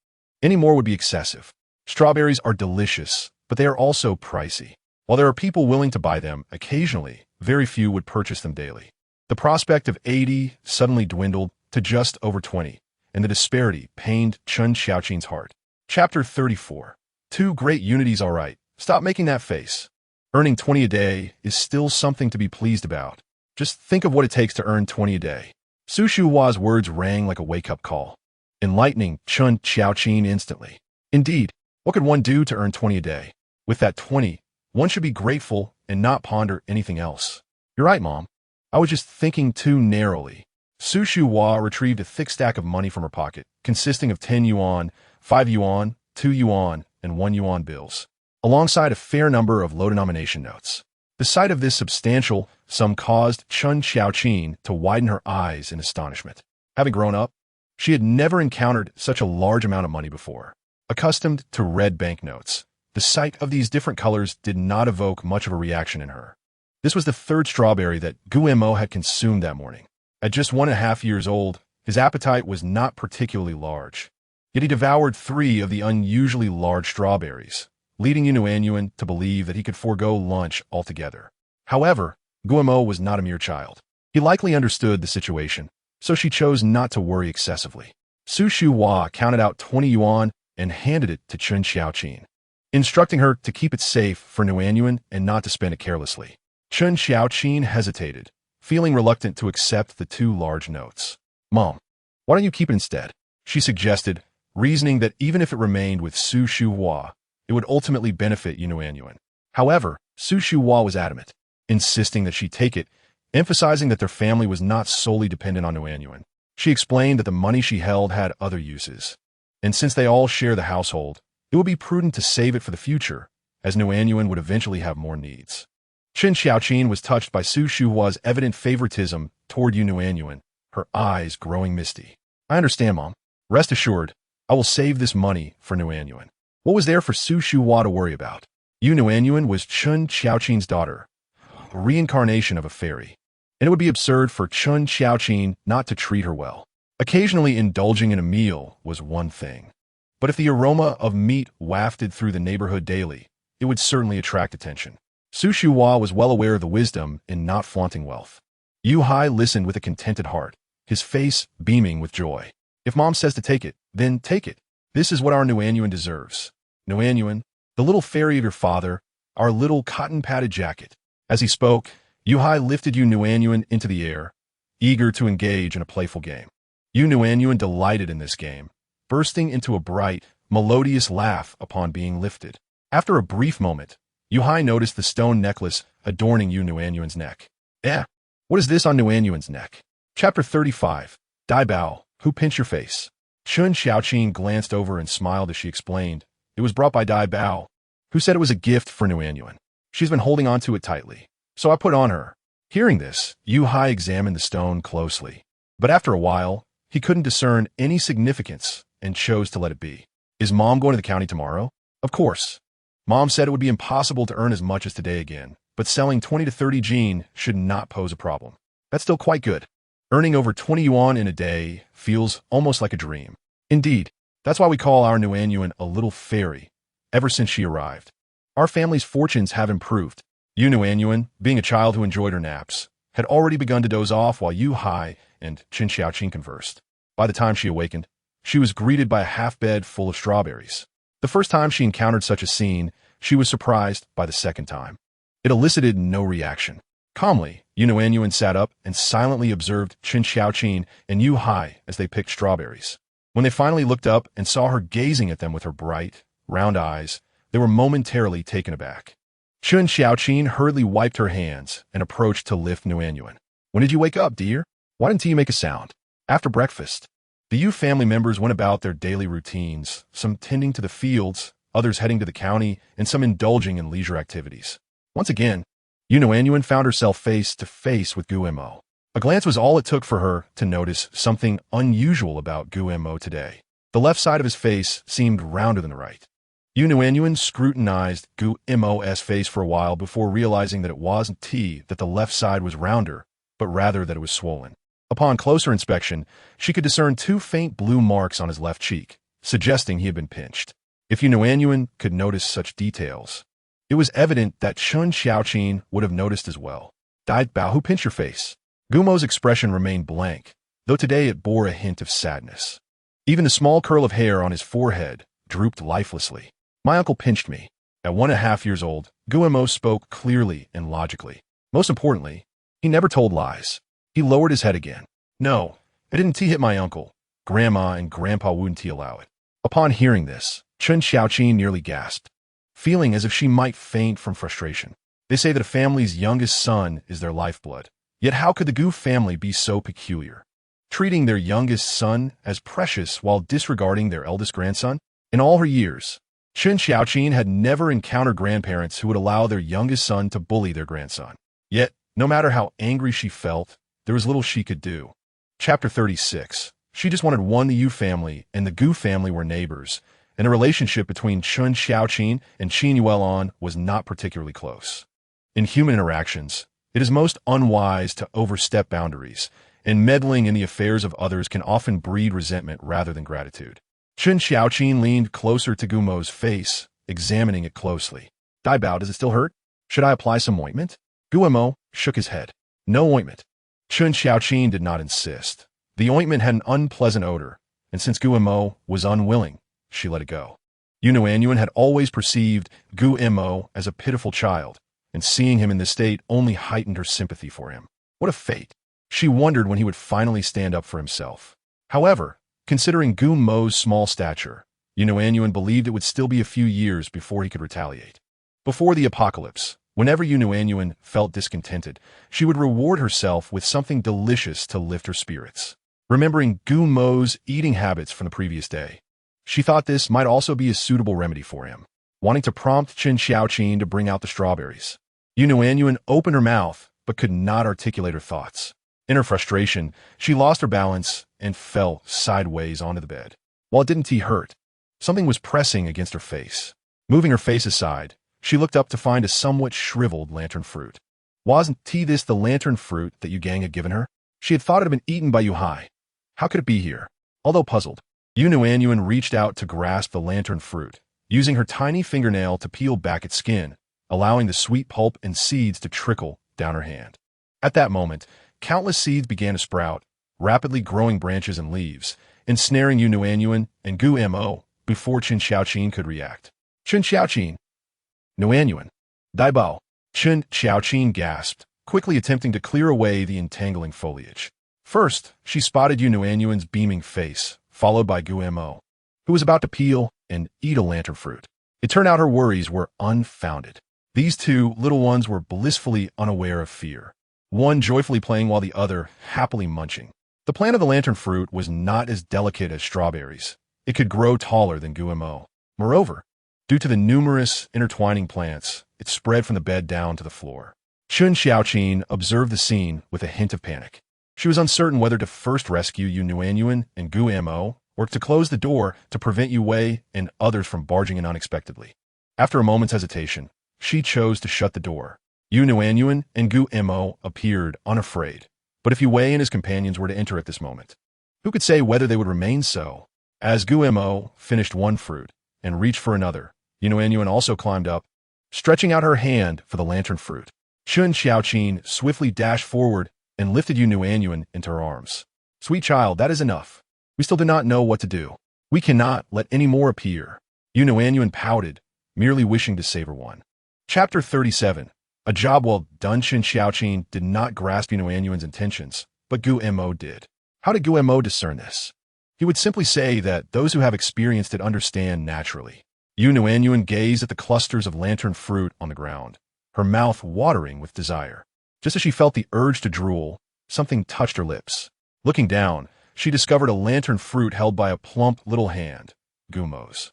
Any more would be excessive. Strawberries are delicious, but they are also pricey. While there are people willing to buy them occasionally, very few would purchase them daily." The prospect of 80 suddenly dwindled to just over 20, and the disparity pained Chen Xiaoqin's heart. Chapter 34. Two great unities, all right. Stop making that face. Earning 20 a day is still something to be pleased about. Just think of what it takes to earn 20 a day. Su Shuhua's words rang like a wake-up call, enlightening Chen Xiaoqin instantly. Indeed, what could one do to earn 20 a day? With that 20, one should be grateful and not ponder anything else. "You're right, Mom. I was just thinking too narrowly." Su Shuhua retrieved a thick stack of money from her pocket, consisting of 10 yuan, 5 yuan, 2 yuan, and 1 yuan bills, alongside a fair number of low-denomination notes. The sight of this substantial sum caused Chen Xiaoqin to widen her eyes in astonishment. Having grown up, she had never encountered such a large amount of money before. Accustomed to red banknotes, the sight of these different colors did not evoke much of a reaction in her. This was the third strawberry that Guillermo had consumed that morning. At just 1.5 years old, his appetite was not particularly large. Yet he devoured 3 of the unusually large strawberries, leading Nuannuan to believe that he could forego lunch altogether. However, Guillermo was not a mere child. He likely understood the situation, so she chose not to worry excessively. Su Shuhua counted out 20 yuan and handed it to Chen Xiaoqin, instructing her to keep it safe for Nuannuan and not to spend it carelessly. Chen Xiaoqin hesitated, feeling reluctant to accept the 2 large notes. "Mom, why don't you keep it instead?" she suggested, reasoning that even if it remained with Su Shuhua, it would ultimately benefit Nuannuan. However, Su Shuhua was adamant, insisting that she take it, emphasizing that their family was not solely dependent on Nuannuan. She explained that the money she held had other uses, and since they all share the household, it would be prudent to save it for the future, as Nuannuan would eventually have more needs. Chen Xiaoqin was touched by Su Shuhua's evident favoritism toward Nuannuan, her eyes growing misty. "I understand, Mom. Rest assured, I will save this money for Nuannuan." What was there for Su Shuhua to worry about? Nuannuan was Chen Xiaoqin's daughter, a reincarnation of a fairy, and it would be absurd for Chen Xiaoqin not to treat her well. Occasionally indulging in a meal was one thing, but if the aroma of meat wafted through the neighborhood daily, it would certainly attract attention. Su Shuhua was well aware of the wisdom in not flaunting wealth. Yu Hai listened with a contented heart, his face beaming with joy. "If Mom says to take it, then take it. This is what our Nuannuan deserves. Nuannuan, the little fairy of your father, our little cotton-padded jacket." As he spoke, Yu Hai lifted Nuannuan into the air, eager to engage in a playful game. Nuannuan delighted in this game, bursting into a bright, melodious laugh upon being lifted. After a brief moment, Yu Hai noticed the stone necklace adorning Nuannuan's neck. What is this on Nuannuan's neck? Chapter 35. Dabao, who pinch your face? Chen Xiaoqin glanced over and smiled as she explained. It was brought by Dabao, who said it was a gift for Nuannuan. She's been holding on to it tightly, so I put on her. Hearing this, Yu Hai examined the stone closely, but after a while, he couldn't discern any significance and chose to let it be. "Is Mom going to the county tomorrow?" "Of course. Mom said it would be impossible to earn as much as today again, but selling 20 to 30 Gene should not pose a problem. That's still quite good. Earning over 20 yuan in a day feels almost like a dream. Indeed, that's why we call our Nuannuan a little fairy, ever since she arrived. Our family's fortunes have improved. Yu Nuannuan, being a child who enjoyed her naps, had already begun to doze off while Yu Hai and Qin Xiaoqing conversed. By the time she awakened, she was greeted by a half-bed full of strawberries. The first time she encountered such a scene, she was surprised by the second time. It elicited no reaction. Calmly, Yu Nuannuan sat up and silently observed Qin Xiaoqing and Yu Hai as they picked strawberries. When they finally looked up and saw her gazing at them with her bright, round eyes, they were momentarily taken aback. Qin Xiaoqing hurriedly wiped her hands and approached to lift Nuannuan. "When did you wake up, dear? Why didn't you make a sound?" After breakfast, the Yu family members went about their daily routines, some tending to the fields, others heading to the county, and some indulging in leisure activities. Once again, Yu Nuannuan found herself face to face with Gu Mo. A glance was all it took for her to notice something unusual about Gu Mo today. The left side of his face seemed rounder than the right. Yu Nuannuan scrutinized Gu Mo's face for a while before realizing that it wasn't that the left side was rounder, but rather that it was swollen. Upon closer inspection, she could discern two faint blue marks on his left cheek, suggesting he had been pinched. If Yu Nuannuan could notice such details, it was evident that Qin Xiaoqing would have noticed as well. Dabao, who pinched your face? Gumo's expression remained blank, though today it bore a hint of sadness. Even the small curl of hair on his forehead drooped lifelessly. My uncle pinched me. At 1.5 years old, Gumo spoke clearly and logically. Most importantly, he never told lies. He lowered his head again. No, I didn't hit my uncle. Grandma and Grandpa wouldn't allow it. Upon hearing this, Qin Xiaoqing nearly gasped, feeling as if she might faint from frustration. They say that a family's youngest son is their lifeblood. Yet how could the Gu family be so peculiar, treating their youngest son as precious while disregarding their eldest grandson? In all her years, Qin Xiaoqing had never encountered grandparents who would allow their youngest son to bully their grandson. Yet, no matter how angry she felt, there was little she could do. Chapter 36. She just wanted one. The Yu family and the Gu family were neighbors, and the relationship between Qin Xiaoqing and Qin Yuan was not particularly close. In human interactions, it is most unwise to overstep boundaries, and meddling in the affairs of others can often breed resentment rather than gratitude. Qin Xiaoqing leaned closer to Gumo's face, examining it closely. Dabao, does it still hurt? Should I apply some ointment? Gumo shook his head. No ointment. Qin Xiaoqing did not insist. The ointment had an unpleasant odor, and since Gumo was unwilling, she let it go. Yu Nuannuan had always perceived Gumo as a pitiful child, and seeing him in this state only heightened her sympathy for him. What a fate! She wondered when he would finally stand up for himself. However, considering Gumo's small stature, Yu Nuannuan believed it would still be a few years before he could retaliate. Before the apocalypse, whenever Yu Nuannuan felt discontented, she would reward herself with something delicious to lift her spirits. Remembering Gumo's eating habits from the previous day, she thought this might also be a suitable remedy for him. Wanting to prompt Qin Xiaoqing to bring out the strawberries, Yu Nuannuan opened her mouth but could not articulate her thoughts. In her frustration, she lost her balance and fell sideways onto the bed. While it didn't hurt, something was pressing against her face. Moving her face aside, she looked up to find a somewhat shriveled lantern fruit. Wasn't this the lantern fruit that Yu Gang had given her? She had thought it had been eaten by Yu Hai. How could it be here? Although puzzled, Yu Nuannuan reached out to grasp the lantern fruit, using her tiny fingernail to peel back its skin, allowing the sweet pulp and seeds to trickle down her hand. At that moment, countless seeds began to sprout, rapidly growing branches and leaves, ensnaring Yu Nuannuan and Gumo before Qin Xiaoqing could react. Qin Xiaoqing! Nuannuan! Dabao! Qin Xiaoqing gasped, quickly attempting to clear away the entangling foliage. First, she spotted Yu Nuannuan's beaming face, followed by Gumo, who was about to peel and eat a lantern fruit. It turned out her worries were unfounded. These two little ones were blissfully unaware of fear, one joyfully playing while the other happily munching. The plant of the lantern fruit was not as delicate as strawberries. It could grow taller than Gumo. Moreover, due to the numerous intertwining plants, it spread from the bed down to the floor. Qin Xiaoqing observed the scene with a hint of panic. She was uncertain whether to first rescue Yu Nuannuan and Gumo or to close the door to prevent Yu Wei and others from barging in unexpectedly. After a moment's hesitation, she chose to shut the door. Nuannuan and Gu Mo appeared unafraid, but if Yue and his companions were to enter at this moment, who could say whether they would remain so? As Gu Mo finished one fruit and reached for another, Nuannuan also climbed up, stretching out her hand for the lantern fruit. Chun Xiaoqin swiftly dashed forward and lifted Nuannuan into her arms. Sweet child, that is enough. We still do not know what to do. We cannot let any more appear. Nuannuan pouted, merely wishing to savor one. Chapter 37. A job well done. Chun Xiaoqin did not grasp Nuannuan's intentions, but Gu Mo did. How did Gu Mo discern this? He would simply say that those who have experienced it understand naturally. Nuannuan gazed at the clusters of lantern fruit on the ground, her mouth watering with desire. Just as she felt the urge to drool, something touched her lips. Looking down, she discovered a lantern fruit held by a plump little hand, Gu Mo's.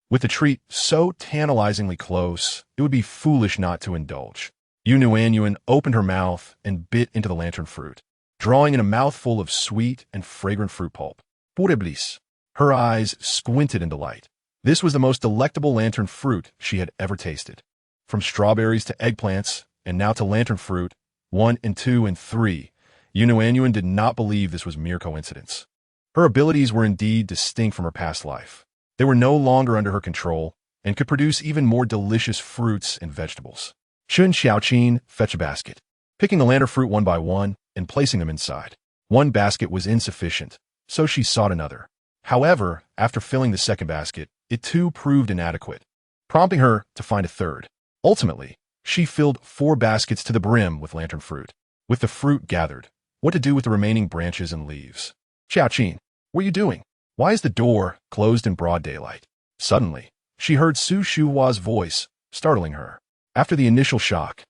With the treat so tantalizingly close, it would be foolish not to indulge. Nuannuan opened her mouth and bit into the lantern fruit, drawing in a mouthful of sweet and fragrant fruit pulp. Pure bliss. Her eyes squinted in delight. This was the most delectable lantern fruit she had ever tasted. From strawberries to eggplants, and now to lantern fruit, 1 and 2 and 3, Nuannuan did not believe this was mere coincidence. Her abilities were indeed distinct from her past life. They were no longer under her control and could produce even more delicious fruits and vegetables. Chun Xiaoqin fetched a basket, picking the lantern fruit one by one and placing them inside. One basket was insufficient, so she sought another. However, after filling the second basket, it too proved inadequate, prompting her to find a third. Ultimately, she filled 4 baskets to the brim with lantern fruit. With the fruit gathered, what to do with the remaining branches and leaves? Xiaoqin, what are you doing? Why is the door closed in broad daylight? Suddenly, she heard Su Shuhua's voice, startling her. After the initial shock,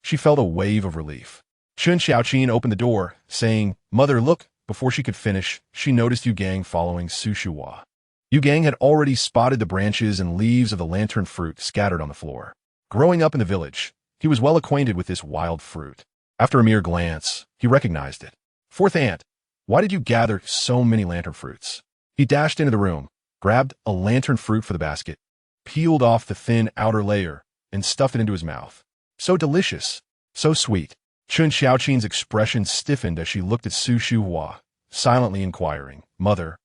she felt a wave of relief. Chun Xiaoqin opened the door, saying, "Mother, look." Before she could finish, she noticed Yu Gang following Su Shuhua. Yu Gang had already spotted the branches and leaves of the lantern fruit scattered on the floor. Growing up in the village, he was well acquainted with this wild fruit. After a mere glance, he recognized it. "Fourth aunt, why did you gather so many lantern fruits?" He dashed into the room, grabbed a lantern fruit for the basket, peeled off the thin outer layer, and stuffed it into his mouth. So delicious, so sweet. Chun Xiaoqin's expression stiffened as she looked at Su Shuhua, silently inquiring, "Mother,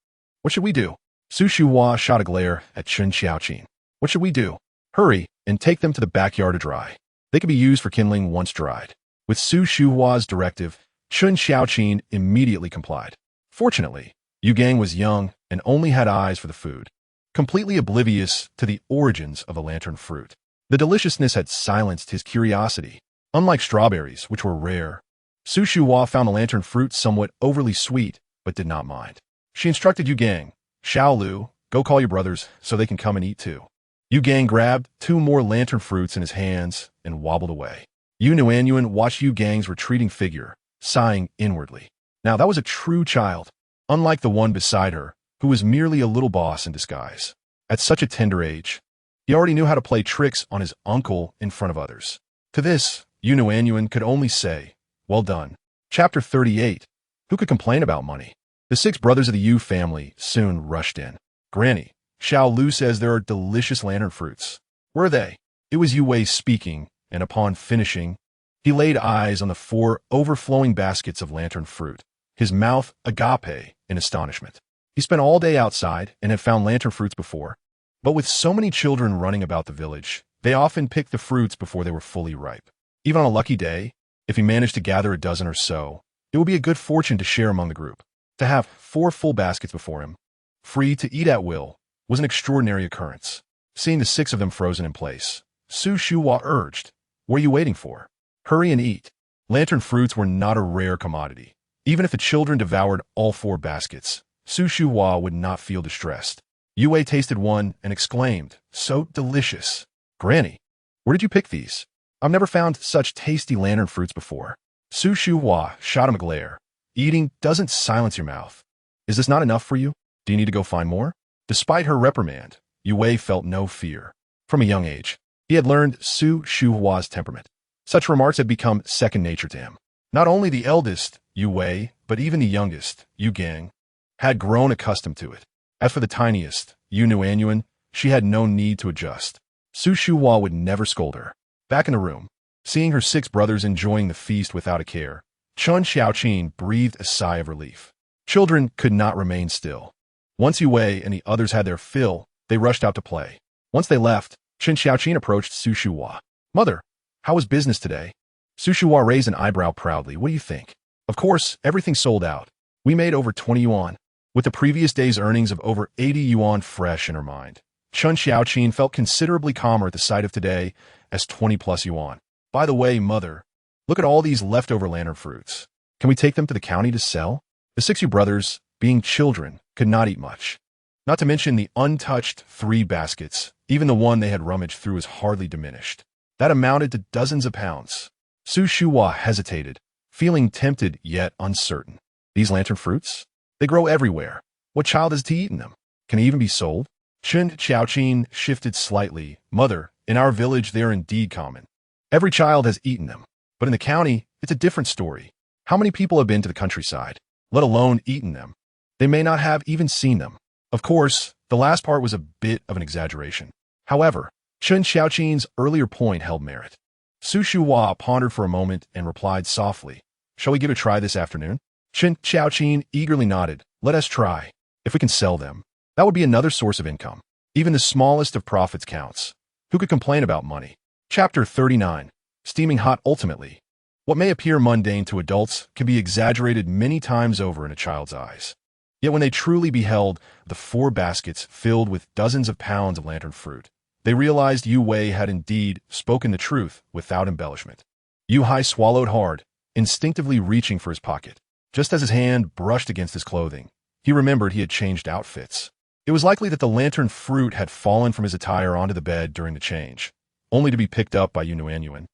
what should we do?" Su Shuhua shot a glare at Chun Xiaoqin. "What should we do? Hurry and take them to the backyard to dry. They could be used for kindling once dried." With Su Shuhua's directive, Chun Xiaoqin immediately complied. Fortunately, Yu Gang was young and only had eyes for the food, completely oblivious to the origins of the lantern fruit. The deliciousness had silenced his curiosity. Unlike strawberries, which were rare, Su Shuhua found the lantern fruit somewhat overly sweet, but did not mind. She instructed Yu Gang, "Xiao Lu, go call your brothers so they can come and eat too." Yu Gang grabbed 2 more lantern fruits in his hands and wobbled away. Nuannuan watched Yu Gang's retreating figure, sighing inwardly. Now that was a true child, unlike the one beside her, who was merely a little boss in disguise. At such a tender age, he already knew how to play tricks on his uncle in front of others. To this, Nuannuan could only say, "Well done." Chapter 38. Who could complain about money? The 6 brothers of the Yu family soon rushed in. "Granny, Xiao Lu says there are delicious lantern fruits. Where are they?" It was Yu Wei speaking, and upon finishing, he laid eyes on the 4 overflowing baskets of lantern fruit, his mouth agape in astonishment. He spent all day outside and had found lantern fruits before, but with so many children running about the village, they often picked the fruits before they were fully ripe. Even on a lucky day, if he managed to gather a dozen or so, it would be a good fortune to share among the group. To have 4 full baskets before him, free to eat at will, was an extraordinary occurrence. Seeing the 6 of them frozen in place, Su Shuhua urged, "What are you waiting for? Hurry and eat." Lantern fruits were not a rare commodity. Even if the children devoured all 4 baskets, Su Shuhua would not feel distressed. Yu Wei tasted one and exclaimed, "So delicious." "Granny, where did you pick these? I've never found such tasty lantern fruits before." Su Shuhua shot him a glare. "Eating doesn't silence your mouth. Is this not enough for you? Do you need to go find more?" Despite her reprimand, Yu Wei felt no fear. From a young age, he had learned Su Shuhua's temperament. Such remarks had become second nature to him. Not only the eldest, Yu Wei, but even the youngest, Yu Gang, had grown accustomed to it. As for the tiniest, Nuannuan, she had no need to adjust. Su Shuhua would never scold her. Back in the room, seeing her 6 brothers enjoying the feast without a care, Chun Xiaoqin breathed a sigh of relief. Children could not remain still. Once Yue and the others had their fill, they rushed out to play. Once they left, Chun Xiaoqin approached Su Shuhua. "Mother, how was business today?" Su Shuhua raised an eyebrow proudly. "What do you think?" "Of course, everything sold out. We made over 20 yuan." With the previous day's earnings of over 80 yuan fresh in her mind, Chun Xiaoqin felt considerably calmer at the sight of today as 20 plus yuan. "By the way, mother, look at all these leftover lantern fruits. Can we take them to the county to sell?" The 6 Yu brothers, being children, could not eat much. Not to mention the untouched 3 baskets. Even the one they had rummaged through was hardly diminished. That amounted to dozens of pounds. Su Shuhua hesitated, feeling tempted yet uncertain. These lantern fruits? They grow everywhere. What child has eaten them? Can they even be sold? Chun Xiaoqin shifted slightly. "Mother, in our village they are indeed common. Every child has eaten them. But in the county, it's a different story. How many people have been to the countryside, let alone eaten them? They may not have even seen them." Of course, the last part was a bit of an exaggeration. However, Chun Xiaoqin's earlier point held merit. Su Shuhua pondered for a moment and replied softly, "Shall we give it a try this afternoon?" Chun Xiaoqin eagerly nodded. "Let us try. If we can sell them, that would be another source of income. Even the smallest of profits counts. Who could complain about money?" Chapter 39. Steaming hot ultimately. What may appear mundane to adults can be exaggerated many times over in a child's eyes. Yet when they truly beheld the 4 baskets filled with dozens of pounds of lantern fruit, they realized Yu Wei had indeed spoken the truth without embellishment. Yu Hai swallowed hard, instinctively reaching for his pocket. Just as his hand brushed against his clothing, he remembered he had changed outfits. It was likely that the lantern fruit had fallen from his attire onto the bed during the change, only to be picked up by Nuannuan,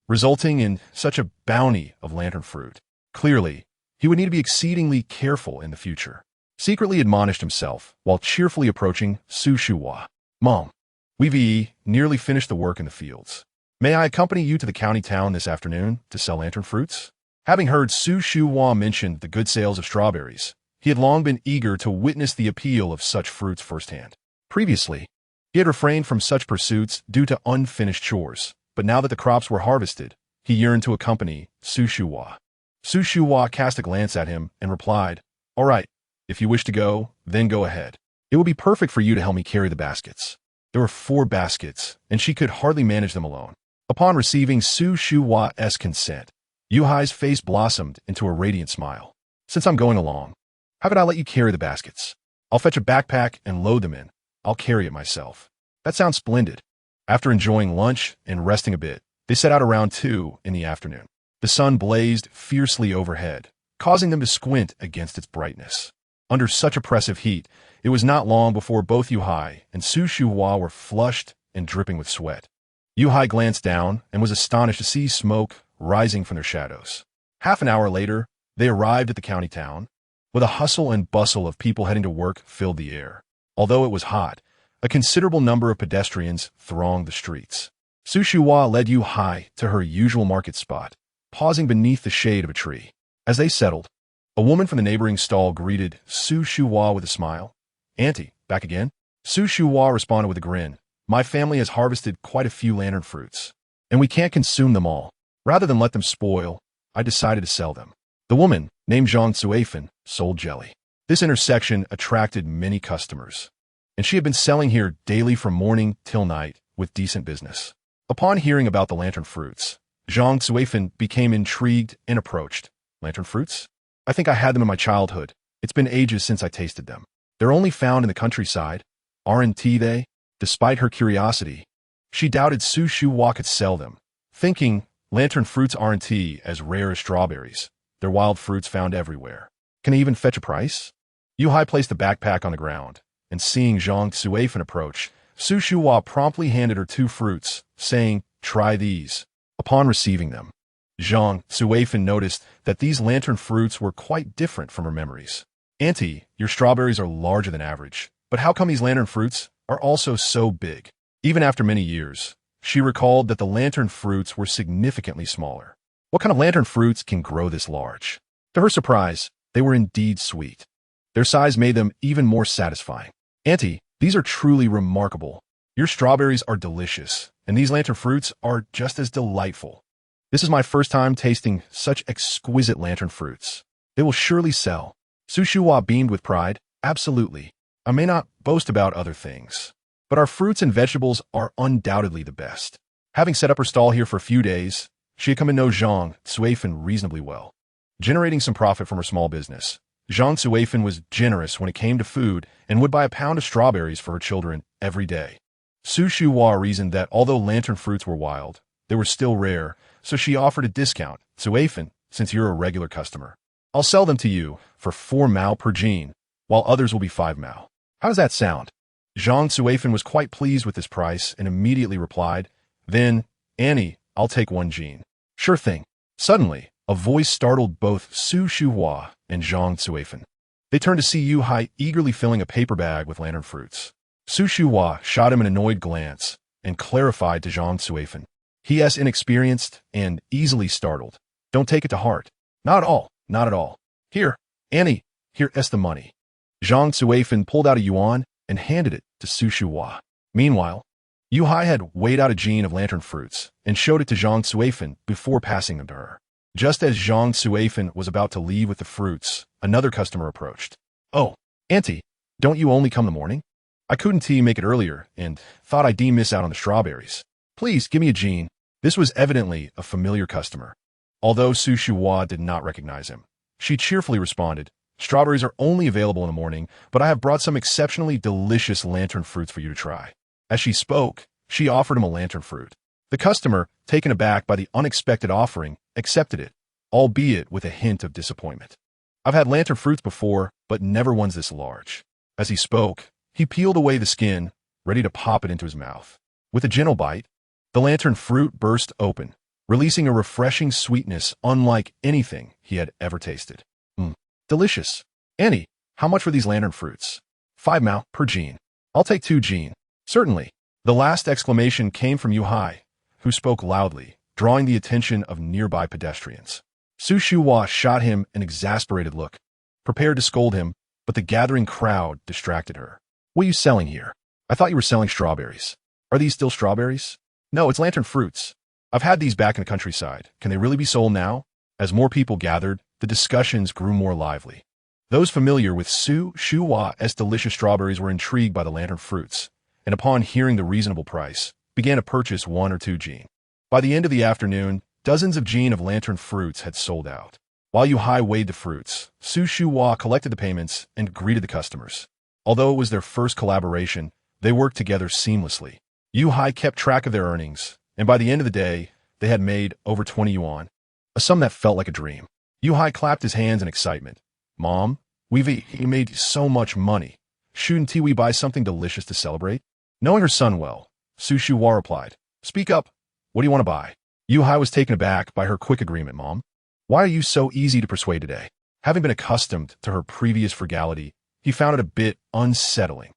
resulting in such a bounty of lantern fruit. Clearly, he would need to be exceedingly careful in the future. Secretly admonished himself while cheerfully approaching Su Shuhua. "Mom, we've nearly finished the work in the fields. May I accompany you to the county town this afternoon to sell lantern fruits?" Having heard Su Shuhua mention the good sales of strawberries, he had long been eager to witness the appeal of such fruits firsthand. Previously, he had refrained from such pursuits due to unfinished chores, but now that the crops were harvested, he yearned to accompany Su Shuhua. Su Shuhua cast a glance at him and replied, "All right, if you wish to go, then go ahead. It will be perfect for you to help me carry the baskets." There were 4 baskets, and she could hardly manage them alone. Upon receiving Su Shuhua's consent, Yu Hai's face blossomed into a radiant smile. "Since I'm going along, how could I let you carry the baskets? I'll fetch a backpack and load them in. I'll carry it myself." "That sounds splendid." After enjoying lunch and resting a bit, they set out around 2 in the afternoon. The sun blazed fiercely overhead, causing them to squint against its brightness. Under such oppressive heat, it was not long before both Yu Hai and Su Shuhua were flushed and dripping with sweat. Yu Hai glanced down and was astonished to see smoke rising from their shadows. Half an hour later, they arrived at the county town, where the hustle and bustle of people heading to work filled the air. Although it was hot, a considerable number of pedestrians thronged the streets. Su Shuhua led Yu Hai to her usual market spot, pausing beneath the shade of a tree. As they settled, a woman from the neighboring stall greeted Su Shuhua with a smile. "Auntie, back again?" Su Shuhua responded with a grin. "My family has harvested quite a few lantern fruits, and we can't consume them all. Rather than let them spoil, I decided to sell them." The woman, named Zhang Cuifan, sold jelly. This intersection attracted many customers, and she had been selling here daily from morning till night with decent business. Upon hearing about the lantern fruits, Zhang Cuifan became intrigued and approached. "Lantern fruits? I think I had them in my childhood. It's been ages since I tasted them. They're only found in the countryside, aren't they?" Despite her curiosity, she doubted Su Shuhua could sell them, thinking lantern fruits aren't as rare as strawberries. They're wild fruits found everywhere. Can I even fetch a price? Yu Hai placed the backpack on the ground, and seeing Zhang Cuifan approach, Su Shuhua promptly handed her 2 fruits, saying, "Try these." Upon receiving them, Zhang Cuifan noticed that these lantern fruits were quite different from her memories. "Auntie, your strawberries are larger than average, but how come these lantern fruits are also so big?" Even after many years, she recalled that the lantern fruits were significantly smaller. What kind of lantern fruits can grow this large? To her surprise, they were indeed sweet. Their size made them even more satisfying. "Auntie, these are truly remarkable. Your strawberries are delicious, and these lantern fruits are just as delightful. This is my first time tasting such exquisite lantern fruits. They will surely sell. Su Shuhua beamed with pride. Absolutely. I may not boast about other things, but our fruits and vegetables are undoubtedly the best. Having set up her stall here for a few days, she had come to know Zhang Cuifan reasonably well. Generating some profit from her small business, Zhang Cuifan was generous when it came to food and would buy a pound of strawberries for her children every day. Su Shuhua reasoned that although lantern fruits were wild, they were still rare, so she offered a discount. Cuifan, since you're a regular customer, I'll sell them to you for 4 mao per jean, while others will be 5 mao. How does that sound? Zhang Cuifan was quite pleased with this price and immediately replied, Then, Annie, I'll take 1 jean. Sure thing. Suddenly, a voice startled both Su Shuhua and Zhang Cuifan. They turned to see Yu Hai eagerly filling a paper bag with lantern fruits. Su Shuhua shot him an annoyed glance and clarified to Zhang Cuifan. He is inexperienced and easily startled. Don't take it to heart. Not at all, not at all. Here, Annie, here is the money. Zhang Cuifan pulled out a yuan and handed it to Su Shuhua. Meanwhile, Yu Hai had weighed out a jean of lantern fruits and showed it to Zhang Cuifan before passing them to her. Just as Zhang Cuifan was about to leave with the fruits, another customer approached. Oh, Auntie, don't you only come in the morning? I couldn't make it earlier and thought I'd miss out on the strawberries. Please give me a jean. This was evidently a familiar customer. Although Su Shuhua did not recognize him, she cheerfully responded, Strawberries are only available in the morning, but I have brought some exceptionally delicious lantern fruits for you to try. As she spoke, she offered him a lantern fruit. The customer, taken aback by the unexpected offering, accepted it, albeit with a hint of disappointment. I've had lantern fruits before, but never ones this large. As he spoke, he peeled away the skin, ready to pop it into his mouth. With a gentle bite, the lantern fruit burst open, releasing a refreshing sweetness unlike anything he had ever tasted. Delicious. Annie, how much for these lantern fruits? 5 mao per jean. I'll take 2 jean. Certainly. The last exclamation came from Yu Hai, who spoke loudly, drawing the attention of nearby pedestrians. Su Shuhua shot him an exasperated look, prepared to scold him, but the gathering crowd distracted her. What are you selling here? I thought you were selling strawberries. Are these still strawberries? No, it's lantern fruits. I've had these back in the countryside. Can they really be sold now? As more people gathered, the discussions grew more lively. Those familiar with Su Shuhua's delicious strawberries were intrigued by the lantern fruits, and upon hearing the reasonable price, began to purchase 1 or 2 jean. By the end of the afternoon, dozens of jean of lantern fruits had sold out. While Yu Hai weighed the fruits, Su Shuhua collected the payments and greeted the customers. Although it was their first collaboration, they worked together seamlessly. Yu Hai kept track of their earnings, and by the end of the day, they had made over 20 yuan, a sum that felt like a dream. Yu Hai clapped his hands in excitement. Mom, we've made so much money. Shouldn't we buy something delicious to celebrate? Knowing her son well, Su Shuhua replied, Speak up. What do you want to buy? Yu Hai was taken aback by her quick agreement, Mom. Why are you so easy to persuade today? Having been accustomed to her previous frugality, he found it a bit unsettling.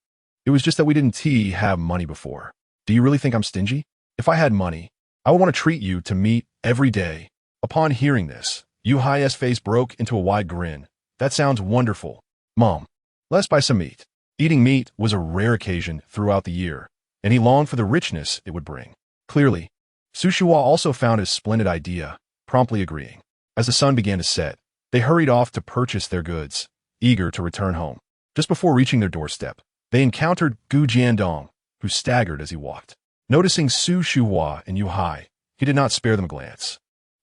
It was just that we didn't have money before. Do you really think I'm stingy? If I had money, I would want to treat you to meat every day. Upon hearing this, Yu Hai's face broke into a wide grin. That sounds wonderful. Mom, let's buy some meat. Eating meat was a rare occasion throughout the year, and he longed for the richness it would bring. Clearly, Su Shuhua also found his splendid idea, promptly agreeing. As the sun began to set, they hurried off to purchase their goods, eager to return home. Just before reaching their doorstep, they encountered Gu Jiandong, who staggered as he walked. Noticing Su Shuhua and Yu Hai, he did not spare them a glance.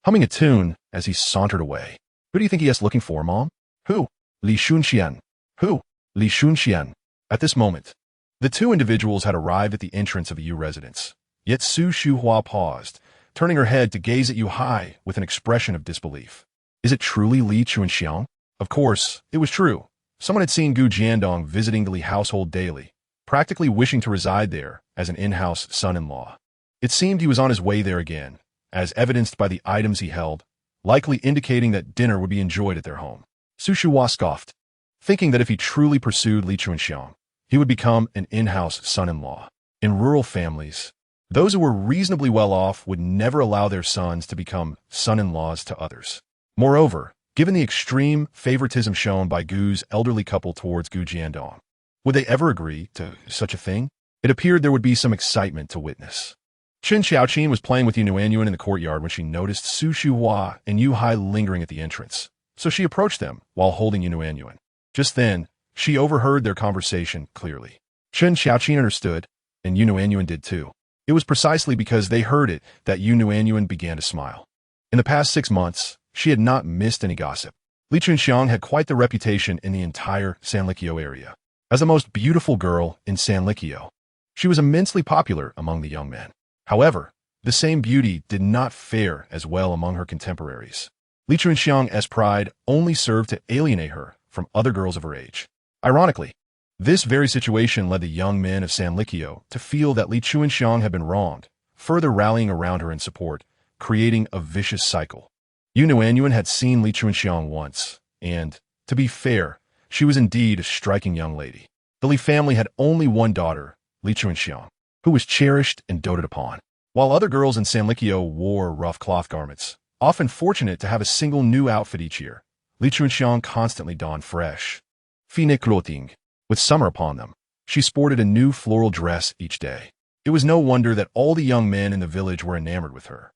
Humming a tune as he sauntered away. Who do you think he is looking for, Mom? Who? Li Shunxian. Who? Li Shunxian. At this moment, the 2 individuals had arrived at the entrance of a Yu residence. Yet Su Shuhua paused, turning her head to gaze at Yu Hai with an expression of disbelief. Is it truly Li Chunxiang? Of course, it was true. Someone had seen Gu Jiandong visiting the Li household daily, practically wishing to reside there as an in-house son-in-law. It seemed he was on his way there again, as evidenced by the items he held, likely indicating that dinner would be enjoyed at their home. Su Shuhua scoffed, thinking that if he truly pursued Li Chunxiang, he would become an in-house son-in-law. In rural families, those who were reasonably well off would never allow their sons to become son-in-laws to others. Moreover, given the extreme favoritism shown by Gu's elderly couple towards Gu Jiandong, would they ever agree to such a thing? It appeared there would be some excitement to witness. Chen Xiaoqin was playing with Nuannuan in the courtyard when she noticed Su Shuhua and Yu Hai lingering at the entrance, so she approached them while holding Nuannuan. Just then, she overheard their conversation clearly. Chen Xiaoqin understood, and Nuannuan did too. It was precisely because they heard it that Nuannuan began to smile. In the past 6 months, she had not missed any gossip. Li Chunxiang had quite the reputation in the entire Sanlikyo area as the most beautiful girl in Sanlikyo. She was immensely popular among the young men. However, the same beauty did not fare as well among her contemporaries. Li Chunxiang's pride only served to alienate her from other girls of her age. Ironically, this very situation led the young men of Sanlikyo to feel that Li Chunxiang had been wronged, further rallying around her in support, creating a vicious cycle. Nuannuan had seen Li Chunxiang once, and, to be fair, she was indeed a striking young lady. The Li family had only one daughter, Li Chunxiang, who was cherished and doted upon. While other girls in Sanlikyo wore rough cloth garments, often fortunate to have a single new outfit each year, Li Chunxiang constantly donned fresh, fine clothing, with summer upon them. She sported a new floral dress each day. It was no wonder that all the young men in the village were enamored with her.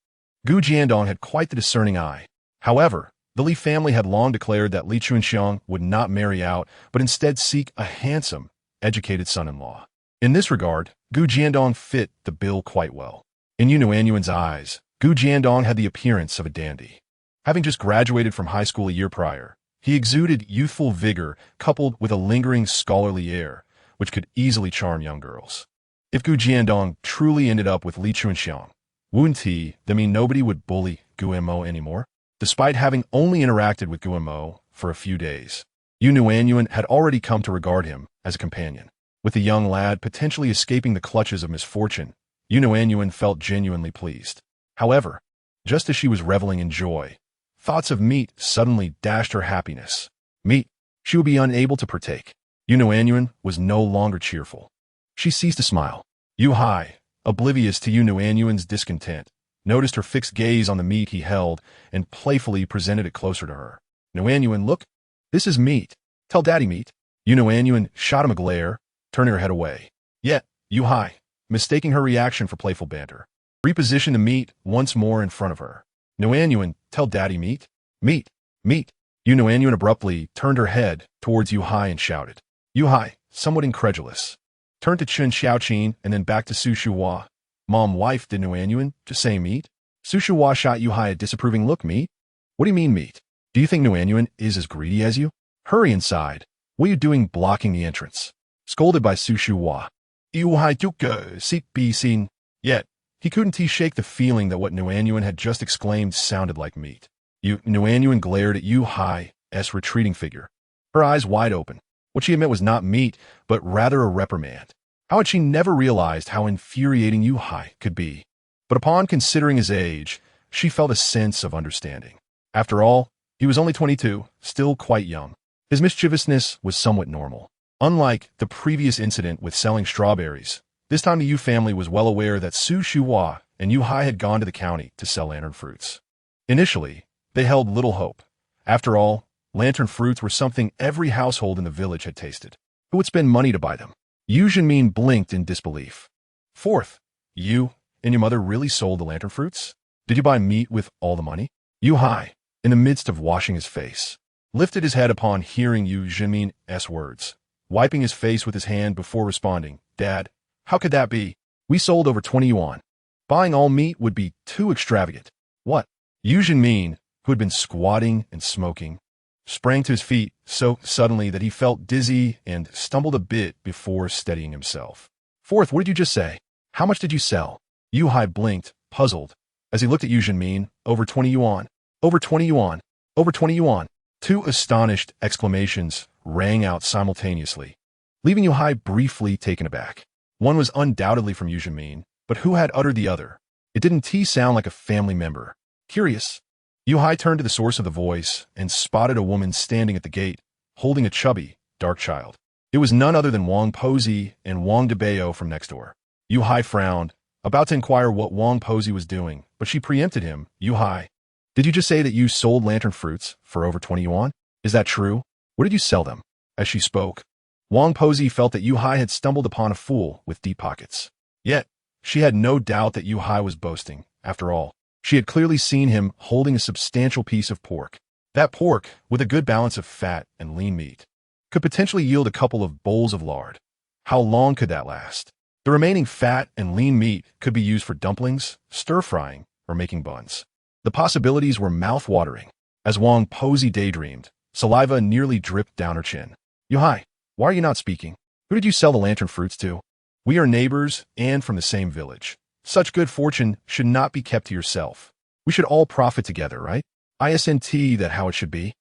Gu Jiandong had quite the discerning eye. However, the Li family had long declared that Li Chunxiang would not marry out, but instead seek a handsome, educated son-in-law. In this regard, Gu Jiandong fit the bill quite well. In Nuannuan's eyes, Gu Jiandong had the appearance of a dandy. Having just graduated from high school a year prior, he exuded youthful vigor coupled with a lingering scholarly air, which could easily charm young girls. If Gu Jiandong truly ended up with Li Chunxiang, wouldn't he, that mean nobody would bully Guillermo anymore? Despite having only interacted with Guillermo for a few days, Nuannuan had already come to regard him as a companion. With the young lad potentially escaping the clutches of misfortune, Nuannuan felt genuinely pleased. However, just as she was reveling in joy, thoughts of meat suddenly dashed her happiness. Meat she would be unable to partake. Nuannuan was no longer cheerful. She ceased to smile. Yu Hai, oblivious to Nuannuan's discontent, noticed her fixed gaze on the meat he held and playfully presented it closer to her. Nuannuan, look, this is meat. Tell Daddy meat. Nuannuan shot him a glare, turning her head away. Yet, Yu Hai, mistaking her reaction for playful banter, repositioned the meat once more in front of her. Nuannuan, tell Daddy meat. Meat. Meat. Nuannuan abruptly turned her head towards Yu Hai and shouted. Yu Hai, somewhat incredulous, turned to Chen Xiaoqin and then back to Su Shuhua. Mom, wife, did Nuannuan just say meat? Su Shuhua shot Yu Hai a disapproving look. Meat? What do you mean meat? Do you think Nuannuan is as greedy as you? Hurry inside. What are you doing blocking the entrance? Scolded by Su Shuhua. Yu Hai took seat be seen. Yet, he couldn't shake the feeling that what Nuannuan had just exclaimed sounded like meat. Nuannuan glared at Yu Hai's retreating figure, her eyes wide open. What she had meant was not meat, but rather a reprimand. How had she never realized how infuriating Yu Hai could be? But upon considering his age, she felt a sense of understanding. After all, he was only 22, still quite young. His mischievousness was somewhat normal. Unlike the previous incident with selling strawberries, this time the Yu family was well aware that Su Shuhua and Yu Hai had gone to the county to sell lantern fruits. Initially, they held little hope. After all, lantern fruits were something every household in the village had tasted. Who would spend money to buy them? Yu Zhenmin blinked in disbelief. Fourth, you and your mother really sold the lantern fruits? Did you buy meat with all the money? Yu Hai, in the midst of washing his face, lifted his head upon hearing Yu Zhenmin's words, wiping his face with his hand before responding. Dad, how could that be? We sold over 20 yuan. Buying all meat would be too extravagant. What? Yu Zhenmin, who had been squatting and smoking, sprang to his feet so suddenly that he felt dizzy and stumbled a bit before steadying himself. Fourth, what did you just say? How much did you sell? Yu Hai blinked, puzzled, as he looked at Yu Zhenmin. Over 20 yuan. Over 20 yuan. Over 20 yuan. Two astonished exclamations rang out simultaneously, leaving Yu Hai briefly taken aback. One was undoubtedly from Yu Zhenmin, but who had uttered the other? It didn't sound like a family member. Curious. Yu Hai turned to the source of the voice and spotted a woman standing at the gate, holding a chubby, dark child. It was none other than Wang Posey and Wang Dabao from next door. Yu Hai frowned, about to inquire what Wang Posey was doing, but she preempted him. Yu Hai, did you just say that you sold lantern fruits for over 20 yuan? Is that true? Where did you sell them? As she spoke, Wang Pozi felt that Yu Hai had stumbled upon a fool with deep pockets. Yet, she had no doubt that Yu Hai was boasting. After all, she had clearly seen him holding a substantial piece of pork. That pork, with a good balance of fat and lean meat, could potentially yield a couple of bowls of lard. How long could that last? The remaining fat and lean meat could be used for dumplings, stir-frying, or making buns. The possibilities were mouth-watering. As Wang Pozi daydreamed, saliva nearly dripped down her chin. Yu Hai, why are you not speaking? Who did you sell the lantern fruits to? We are neighbors and from the same village. Such good fortune should not be kept to yourself. We should all profit together, right? Isn't that how it should be?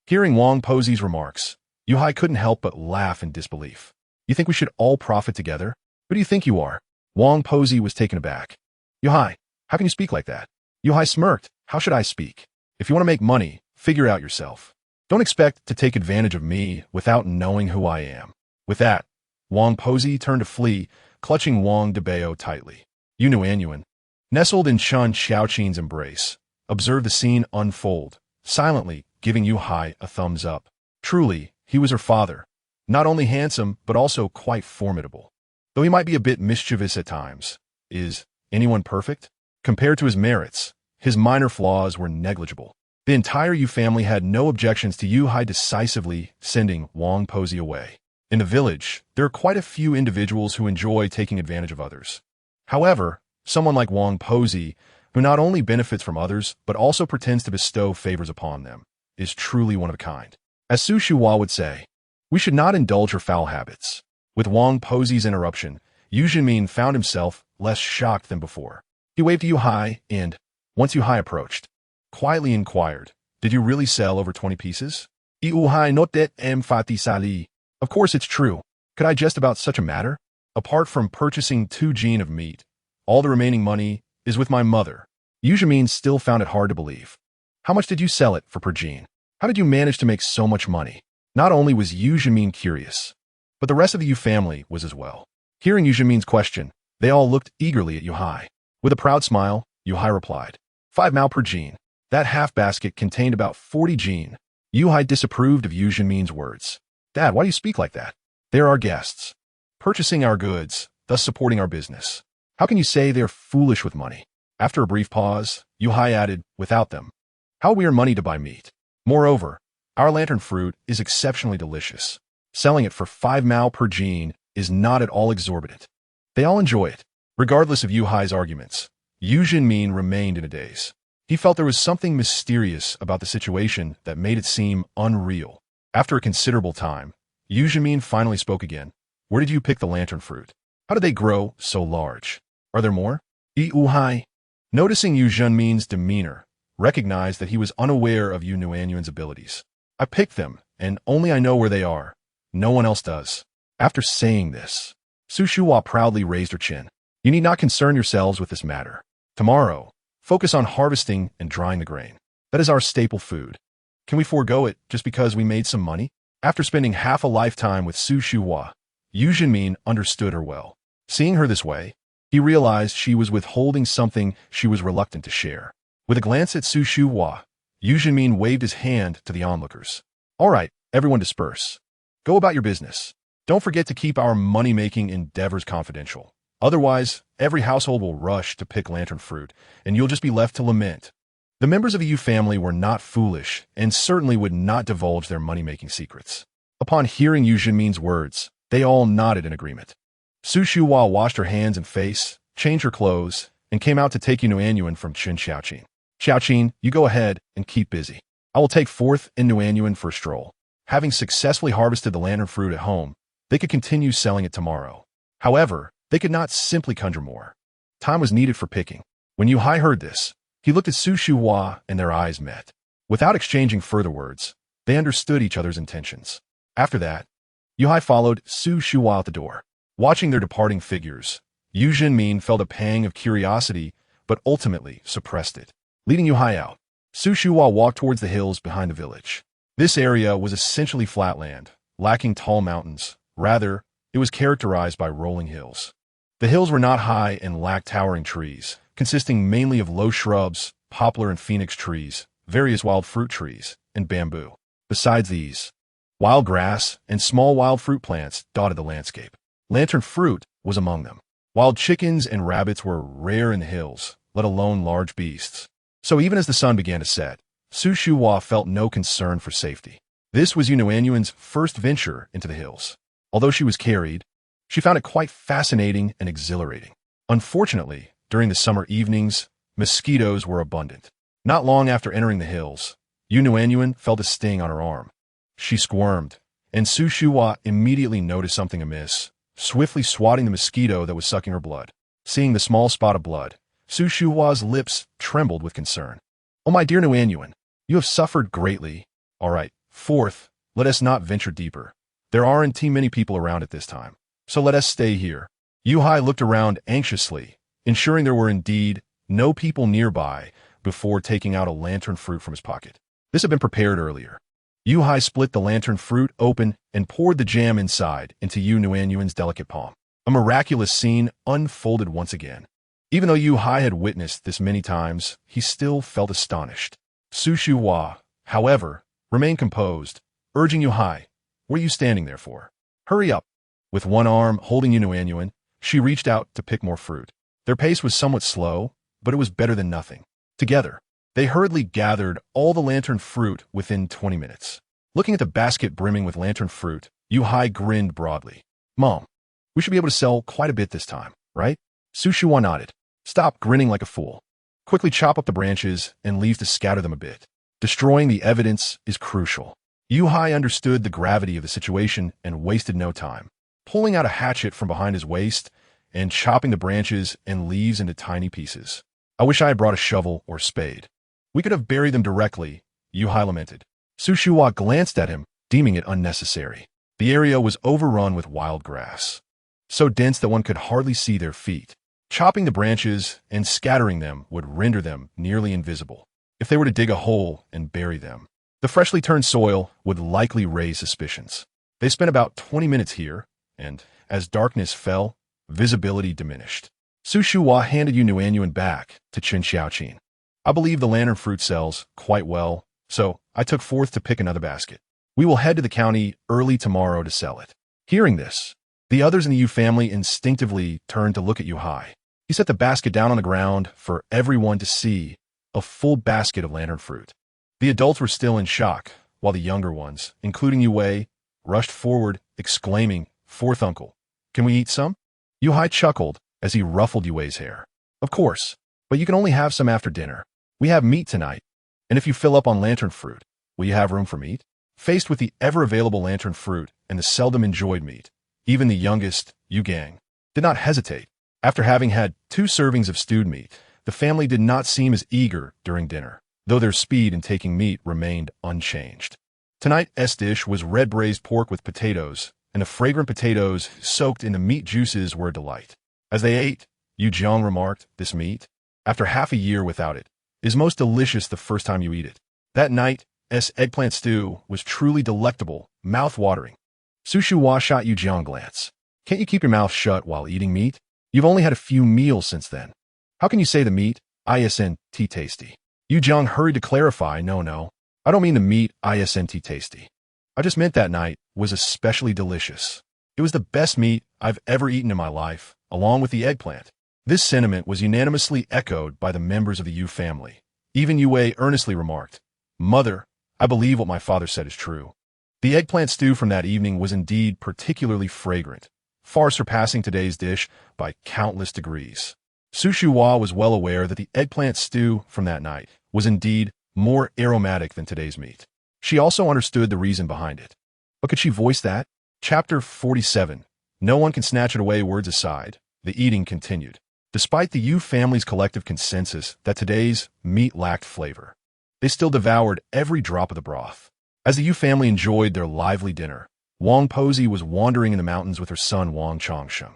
Hearing Wang Pozi's remarks, Yu Hai couldn't help but laugh in disbelief. You think we should all profit together? Who do you think you are? Wang Pozi was taken aback. Yu Hai, how can you speak like that? Yu Hai smirked. How should I speak? If you want to make money, figure it out yourself. Don't expect to take advantage of me without knowing who I am. With that, Wang Pozi turned to flee, clutching Wang Dabao tightly. Nuannuan, nestled in Chun Xiaoqin's embrace, observed the scene unfold, silently giving Yu Hai a thumbs up. Truly, he was her father. Not only handsome, but also quite formidable. Though he might be a bit mischievous at times. Is anyone perfect? Compared to his merits, his minor flaws were negligible. The entire Yu family had no objections to Yu Hai decisively sending Wang Pozi away. In the village, there are quite a few individuals who enjoy taking advantage of others. However, someone like Wang Pozi, who not only benefits from others, but also pretends to bestow favors upon them, is truly one of a kind. As Su Shuhua would say, we should not indulge her foul habits. With Wang Pozi's interruption, Yu Zhenmin found himself less shocked than before. He waved to Yu Hai and, once Yu Hai approached, quietly inquired, did you really sell over 20 pieces? Yu Hai notet emphati sali. Of course it's true. Could I jest about such a matter? Apart from purchasing 2 jin of meat, all the remaining money is with my mother. Yu Zhenmin still found it hard to believe. How much did you sell it for per jin? How did you manage to make so much money? Not only was Yu Zhenmin curious, but the rest of the Yu family was as well. Hearing Yu Zhenmin's question, they all looked eagerly at Yu Hai. With a proud smile, Yu Hai replied, 5 mao per jin. That half basket contained about 40 jin. Yu Hai disapproved of Yu Zhenmin's words. Dad, why do you speak like that? They're our guests, purchasing our goods, thus supporting our business. How can you say they're foolish with money? After a brief pause, Yu Hai added, without them, how we earn money to buy meat. Moreover, our lantern fruit is exceptionally delicious. Selling it for 5 mao per jin is not at all exorbitant. They all enjoy it. Regardless of Yu Hai's arguments, Yu Zhenmin remained in a daze. He felt there was something mysterious about the situation that made it seem unreal. After a considerable time, Yu Zhenmin finally spoke again. Where did you pick the lantern fruit? How did they grow so large? Are there more? Yu Hai, noticing Yu Zhenmin's demeanor, recognized that he was unaware of Yu Nuannuan's abilities. I picked them, and only I know where they are. No one else does. After saying this, Su Shuhua proudly raised her chin. You need not concern yourselves with this matter. Tomorrow, focus on harvesting and drying the grain. That is our staple food. Can we forego it just because we made some money? After spending half a lifetime with Su Shuhua, Yu Zhenmin understood her well. Seeing her this way, he realized she was withholding something she was reluctant to share. With a glance at Su Shuhua, Yu Zhenmin waved his hand to the onlookers. All right, everyone disperse. Go about your business. Don't forget to keep our money-making endeavors confidential. Otherwise, every household will rush to pick lantern fruit, and you'll just be left to lament. The members of the Yu family were not foolish and certainly would not divulge their money-making secrets. Upon hearing Yu Zhenmin's words, they all nodded in agreement. Su Shuhua washed her hands and face, changed her clothes, and came out to take Yu Nuannuan from Chun Xiaoqin. Xiaoqin, you go ahead and keep busy. I will take forth in Nuannuan for a stroll. Having successfully harvested the lantern fruit at home, they could continue selling it tomorrow. However, they could not simply conjure more. Time was needed for picking. When Yu Hai heard this, he looked at Su Shuhua and their eyes met. Without exchanging further words, they understood each other's intentions. After that, Yu Hai followed Su Shuhua out the door. Watching their departing figures, Yu Zhenmin felt a pang of curiosity, but ultimately suppressed it. Leading Yu Hai out, Su Shuhua walked towards the hills behind the village. This area was essentially flat land, lacking tall mountains. Rather, it was characterized by rolling hills. The hills were not high and lacked towering trees, consisting mainly of low shrubs, poplar and phoenix trees, various wild fruit trees, and bamboo. Besides these, Wild grass and small wild fruit plants dotted the landscape. Lantern fruit was among them. Wild chickens and rabbits were rare in the hills, let alone large beasts. So even as the sun began to set, Su Shuhua felt no concern for safety. This was Nuannuan's first venture into the hills. Although she was carried, she found it quite fascinating and exhilarating. Unfortunately, during the summer evenings, mosquitoes were abundant. Not long after entering the hills, Nuannuan felt a sting on her arm. She squirmed, and Su Shuhua immediately noticed something amiss, swiftly swatting the mosquito that was sucking her blood. Seeing the small spot of blood, Su Shuhua's lips trembled with concern. "Oh, my dear Nuannuan, you have suffered greatly. All right, forth, let us not venture deeper. There aren't too many people around at this time, so let us stay here." Yuhai looked around anxiously, ensuring there were indeed no people nearby before taking out a lantern fruit from his pocket. This had been prepared earlier. Yuhai split the lantern fruit open and poured the jam inside into Nuannuan's delicate palm. A miraculous scene unfolded once again. Even though Yuhai had witnessed this many times, he still felt astonished. Su Shuhua, however, remained composed, urging Yuhai, "What are you standing there for? Hurry up." With one arm holding Nuannuan, she reached out to pick more fruit. Their pace was somewhat slow, but it was better than nothing. Together, they hurriedly gathered all the lantern fruit within 20 minutes. Looking at the basket brimming with lantern fruit, Yuhai grinned broadly. "Mom, we should be able to sell quite a bit this time, right?" Su Shuhua nodded. "Stop grinning like a fool. Quickly chop up the branches and leave to scatter them a bit. Destroying the evidence is crucial." Yuhai understood the gravity of the situation and wasted no time. Pulling out a hatchet from behind his waist and chopping the branches and leaves into tiny pieces. "I wish I had brought a shovel or spade. We could have buried them directly," Yuhai lamented. Su Shuhua glanced at him, deeming it unnecessary. The area was overrun with wild grass, so dense that one could hardly see their feet. Chopping the branches and scattering them would render them nearly invisible. If they were to dig a hole and bury them, the freshly turned soil would likely raise suspicions. They spent about 20 minutes here, and as darkness fell, visibility diminished. Su Shuhua handed Nuannuan back to Chen Xiaoqin. "I believe the lantern fruit sells quite well, so I took forth to pick another basket. We will head to the county early tomorrow to sell it." Hearing this, the others in the Yu family instinctively turned to look at Yuhai. He set the basket down on the ground for everyone to see, a full basket of lantern fruit. The adults were still in shock, while the younger ones, including Yue, rushed forward, exclaiming, "Fourth uncle, can we eat some?" Yuhai chuckled as he ruffled Yue's hair. "Of course, but you can only have some after dinner. We have meat tonight, and if you fill up on lantern fruit, will you have room for meat?" Faced with the ever-available lantern fruit and the seldom enjoyed meat, even the youngest, Yu Gang, did not hesitate. After having had 2 servings of stewed meat, the family did not seem as eager during dinner, though their speed in taking meat remained unchanged. Tonight's dish was red braised pork with potatoes, and the fragrant potatoes soaked in the meat juices were a delight. As they ate, Yu Jiang remarked, "This meat, after half a year without it, is most delicious the first time you eat it." That night's eggplant stew was truly delectable, mouth-watering. Su Shuhua shot Yu Jiang a glance. "Can't you keep your mouth shut while eating meat? You've only had a few meals since then. How can you say the meat isn't tasty?" Yu Jiang hurried to clarify, No, I don't mean the meat isn't tasty. I just meant that night was especially delicious. It was the best meat I've ever eaten in my life, along with the eggplant." This sentiment was unanimously echoed by the members of the Yu family. Even Yue earnestly remarked, "Mother, I believe what my father said is true." The eggplant stew from that evening was indeed particularly fragrant, far surpassing today's dish by countless degrees. Su Shuhua was well aware that the eggplant stew from that night was indeed more aromatic than today's meat. She also understood the reason behind it. But could she voice that? Chapter 47. No one can snatch it away. Words aside, the eating continued. Despite the Yu family's collective consensus that today's meat lacked flavor, they still devoured every drop of the broth. As the Yu family enjoyed their lively dinner, Wang Posey was wandering in the mountains with her son Wang Changsheng.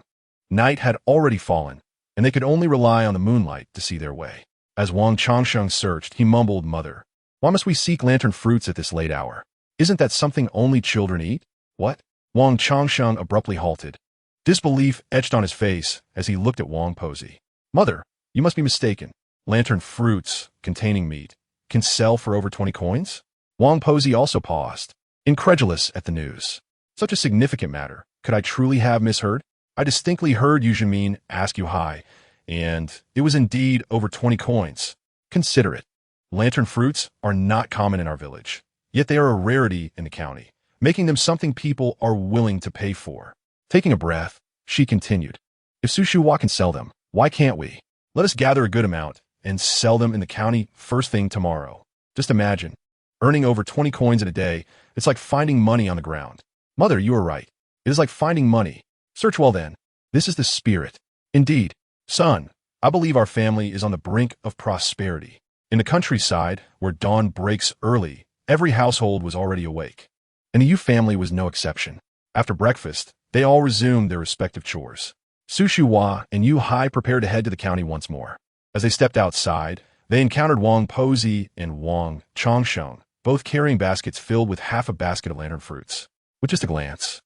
Night had already fallen, and they could only rely on the moonlight to see their way. As Wang Changsheng searched, he mumbled, "Mother, why must we seek lantern fruits at this late hour? Isn't that something only children eat?" "What?" Wang Changsheng abruptly halted. Disbelief etched on his face as he looked at Wang Posey. "Mother, you must be mistaken. Lantern fruits, containing meat, can sell for over 20 coins?" Wang Posey also paused. incredulous at the news. Such a significant matter. Could I truly have misheard? I distinctly heard Yu Zhimin ask Yu Hai, and it was indeed over 20 coins. Consider it. Lantern fruits are not common in our village, yet they are a rarity in the county, making them something people are willing to pay for. Taking a breath, she continued, if Su Shuhua can sell them, why can't we? Let us gather a good amount and sell them in the county first thing tomorrow. Just imagine, earning over 20 coins in a day. It's like finding money on the ground. Mother, you are right. It is like finding money. Search well then. This is the spirit. Indeed, son, I believe our family is on the brink of prosperity. In the countryside, where dawn breaks early, every household was already awake. And the Yu family was no exception. After breakfast, they all resumed their respective chores. Su Shuhua and Yu Hai prepared to head to the county once more. As they stepped outside, they encountered Wang Pozi and Wang Chongsheng, both carrying baskets filled with half a basket of lantern fruits. With just a glance,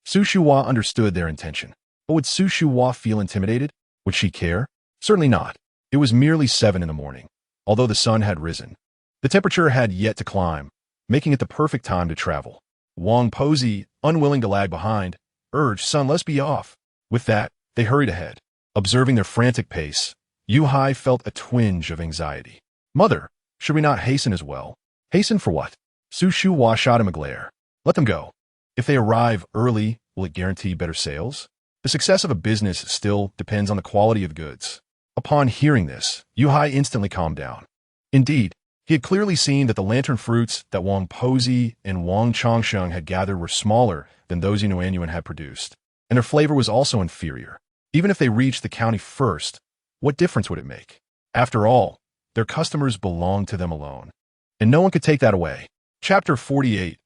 Su Shuhua understood their intention. But would Su Shuhua feel intimidated? Would she care? Certainly not. It was merely 7 in the morning, although the sun had risen. The temperature had yet to climb, making it the perfect time to travel. Wang Pozi, unwilling to lag behind, urged, son, let's be off. With that, they hurried ahead. Observing their frantic pace, Yu Hai felt a twinge of anxiety. Mother, should we not hasten as well? Hasten for what? Su Shuhua shot him a glare. Let them go. If they arrive early, will it guarantee better sales? The success of a business still depends on the quality of goods. Upon hearing this, Yu Hai instantly calmed down. Indeed, he had clearly seen that the lantern fruits that Wang Pozi and Wang Chongsheng had gathered were smaller than those Nuannuan had produced, and their flavor was also inferior. Even if they reached the county first, what difference would it make? After all, their customers belonged to them alone, and no one could take that away. Chapter 48.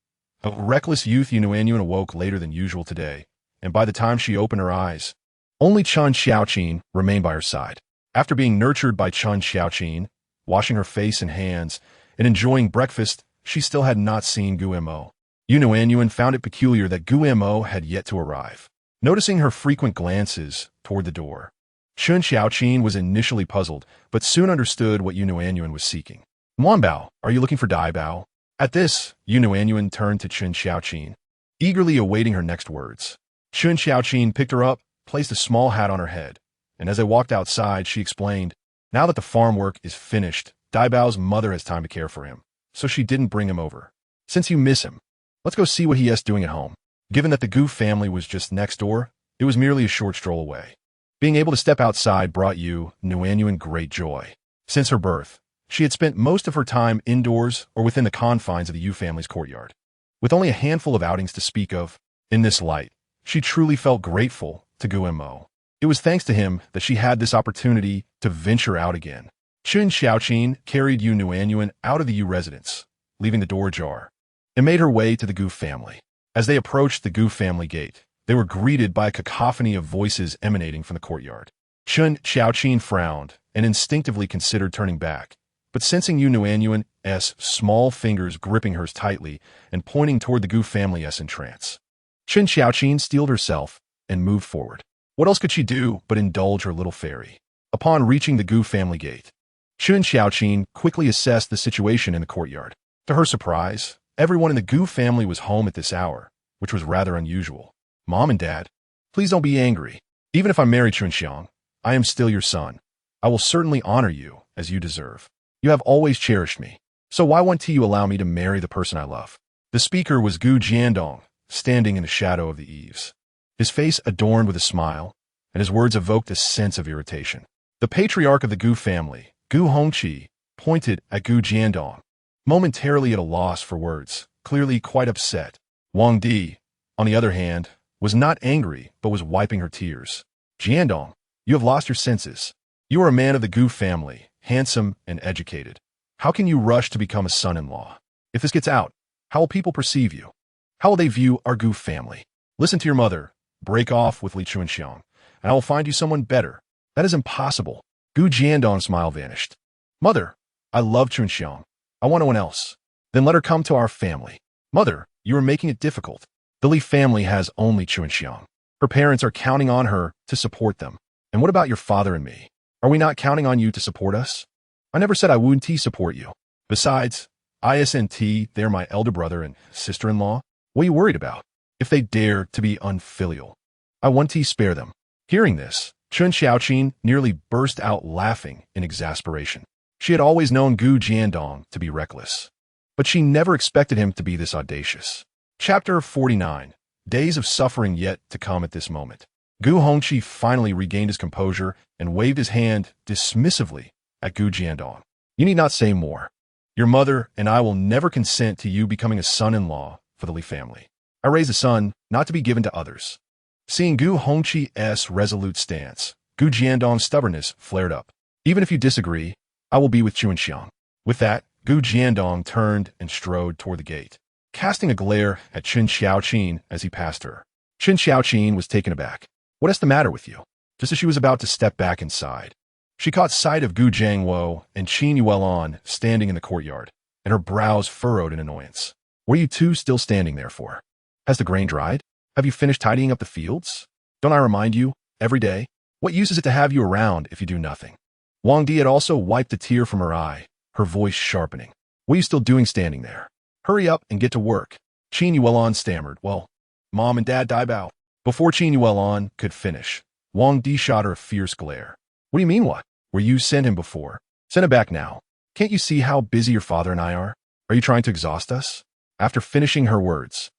A reckless youth Nuannuan awoke later than usual today, and by the time she opened her eyes, only Chun Xiaoqin remained by her side. After being nurtured by Chun Xiaoqin, washing her face and hands, and enjoying breakfast, she still had not seen Guemo. Nuannuan found it peculiar that Guemo had yet to arrive. Noticing her frequent glances toward the door, Chun Xiaoqin was initially puzzled, but soon understood what Nuannuan was seeking. Wanbao, are you looking for Dabao? At this, Nuannuan turned to Chun Xiaoqin, eagerly awaiting her next words. Chun Xiaoqin picked her up, placed a small hat on her head, and as they walked outside, she explained, now that the farm work is finished, Dabao's mother has time to care for him, so she didn't bring him over. Since you miss him, let's go see what he is doing at home. Given that the Gu family was just next door, it was merely a short stroll away. Being able to step outside brought Nuannuan great joy. Since her birth, she had spent most of her time indoors or within the confines of the Yu family's courtyard. With only a handful of outings to speak of, in this light, she truly felt grateful to Guemo. It was thanks to him that she had this opportunity to venture out again. Chun Xiaoqin carried Nuannuan out of the Yu residence, leaving the door ajar, and made her way to the Gu family. As they approached the Gu family gate, they were greeted by a cacophony of voices emanating from the courtyard. Chun Xiaoqin frowned and instinctively considered turning back, but sensing Nuannuan's small fingers gripping hers tightly and pointing toward the Gu family's entrance, Chun Xiaoqin steeled herself and moved forward. What else could she do but indulge her little fairy? Upon reaching the Gu family gate, Chun Xiaoqin quickly assessed the situation in the courtyard. To her surprise, everyone in the Gu family was home at this hour, which was rather unusual. Mom and Dad, please don't be angry. Even if I'm married Chunxiang, I am still your son. I will certainly honor you as you deserve. You have always cherished me, so why won't you allow me to marry the person I love? The speaker was Gu Jiandong, standing in the shadow of the eaves, his face adorned with a smile, and his words evoked a sense of irritation. The patriarch of the Gu family, Gu Hongqi, pointed at Gu Jiandong, momentarily at a loss for words, clearly quite upset. Wang Di, on the other hand, was not angry but was wiping her tears. Jiandong, you have lost your senses. You are a man of the Gu family, handsome and educated. How can you rush to become a son-in-law? If this gets out, how will people perceive you? How will they view our Gu family? Listen to your mother, break off with Li Chunxiang, and I will find you someone better. That is impossible. Gu Jiandong's smile vanished. Mother, I love Chunxiang. I want no one else. Then let her come to our family. Mother, you are making it difficult. The Li family has only Chunxiang. Her parents are counting on her to support them. And what about your father and me? Are we not counting on you to support us? I never said I wouldn't support you. Besides, ISNT, they're my elder brother and sister-in-law. What are you worried about? If they dare to be unfilial, I want to spare them. Hearing this, Chun Xiaoqin nearly burst out laughing in exasperation. She had always known Gu Jiandong to be reckless, but she never expected him to be this audacious. Chapter 49. Days of suffering yet to come. At this moment, Gu Hongqi finally regained his composure and waved his hand dismissively at Gu Jiandong. You need not say more. Your mother and I will never consent to you becoming a son-in-law for the Li family. I raised a son not to be given to others. Seeing Gu Hongqi's resolute stance, Gu Jiandong's stubbornness flared up. Even if you disagree, I will be with Chuanxiang. With that, Gu Jiandong turned and strode toward the gate, casting a glare at Chun Xiaoqin as he passed her. Chun Xiaoqin was taken aback. What is the matter with you? Just as she was about to step back inside, she caught sight of Gu Jiangwo and Qin Yuelon standing in the courtyard, and her brows furrowed in annoyance. What are you two still standing there for? Has the grain dried? Have you finished tidying up the fields? Don't I remind you, every day? What use is it to have you around if you do nothing? Wang Di had also wiped a tear from her eye, her voice sharpening. What are you still doing standing there? Hurry up and get to work. Qin Yuelon stammered. Well, Mom and Dad Dabao. Before Qin Yuelon could finish, Wang Di shot her a fierce glare. What do you mean what? Were you sent him before? Send him back now. Can't you see how busy your father and I are? Are you trying to exhaust us? After finishing her words,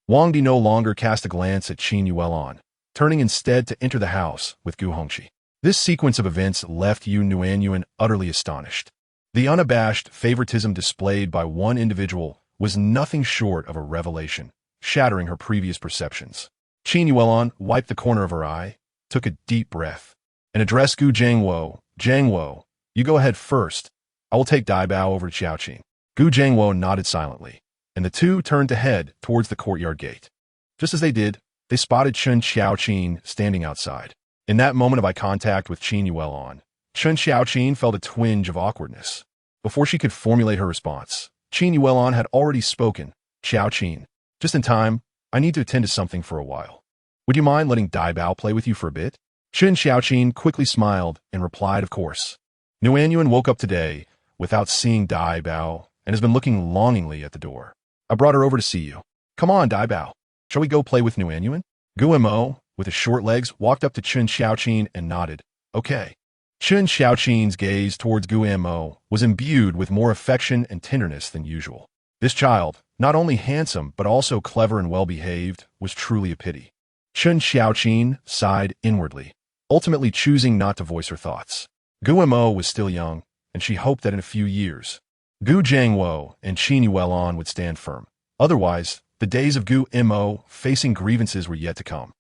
Wang Di no longer cast a glance at Qin Yuelon, turning instead to enter the house with Gu Hongqi. This sequence of events left Nuannuan utterly astonished. The unabashed favoritism displayed by one individual was nothing short of a revelation, shattering her previous perceptions. Qin Yuelon wiped the corner of her eye, took a deep breath, and addressed Gu Jiangwo. Jiangwo, you go ahead first. I will take Dabao over to Xiaoqin. Gu Jiangwo nodded silently, and the two turned to head towards the courtyard gate. Just as they did, they spotted Chun Xiaoqin standing outside. In that moment of eye contact with Qin Yuelon, Chun Xiaoqin felt a twinge of awkwardness. Before she could formulate her response, Qin Yuelon had already spoken. Xiaoqin, just in time, I need to attend to something for a while. Would you mind letting Dabao play with you for a bit? Chun Xiaoqin quickly smiled and replied, of course. Nuannuan woke up today without seeing Dabao and has been looking longingly at the door. I brought her over to see you. Come on, Dabao. Shall we go play with Nuannuan? Gu Mo, with his short legs, walked up to Chun Xiaoqin and nodded. Okay. Chun Xiaoqin's gaze towards Gu Mo was imbued with more affection and tenderness than usual. This child, not only handsome but also clever and well-behaved, was truly a pity. Chun Xiaoqin sighed inwardly, ultimately choosing not to voice her thoughts. Gu Mo was still young, and she hoped that in a few years, Gu Jiangwo and Qin Yuelon would stand firm. Otherwise, the days of Gu Mo facing grievances were yet to come.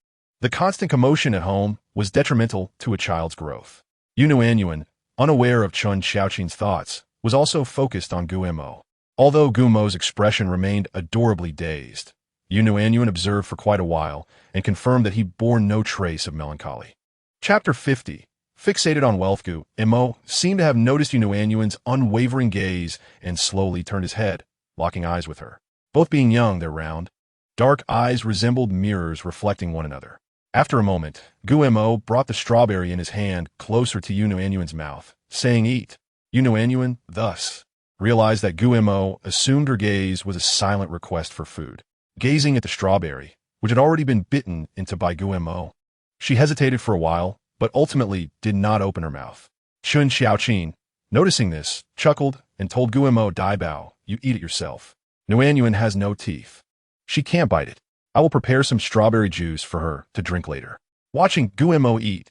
The constant commotion at home was detrimental to a child's growth. Nuannuan, unaware of Chun Xiaoqin's thoughts, was also focused on Gu Mo. Although Gu Mo's expression remained adorably dazed, Nuannuan observed for quite a while and confirmed that he bore no trace of melancholy. Chapter 50. Fixated on wealth, Gu Mo seemed to have noticed Nuannuan's unwavering gaze and slowly turned his head, locking eyes with her. Both being young, their round, dark eyes resembled mirrors reflecting one another. After a moment, Gu Mo brought the strawberry in his hand closer to Nuannuan's mouth, saying, Eat. Nuannuan, thus, realized that Gu Mo assumed her gaze was a silent request for food. Gazing at the strawberry, which had already been bitten into by Gu Mo, she hesitated for a while, but ultimately did not open her mouth. Chun Xiaoqin, noticing this, chuckled and told Gu Mo, Dabao, you eat it yourself. Nuannuan has no teeth. She can't bite it. I will prepare some strawberry juice for her to drink later. Watching Gu Mo eat,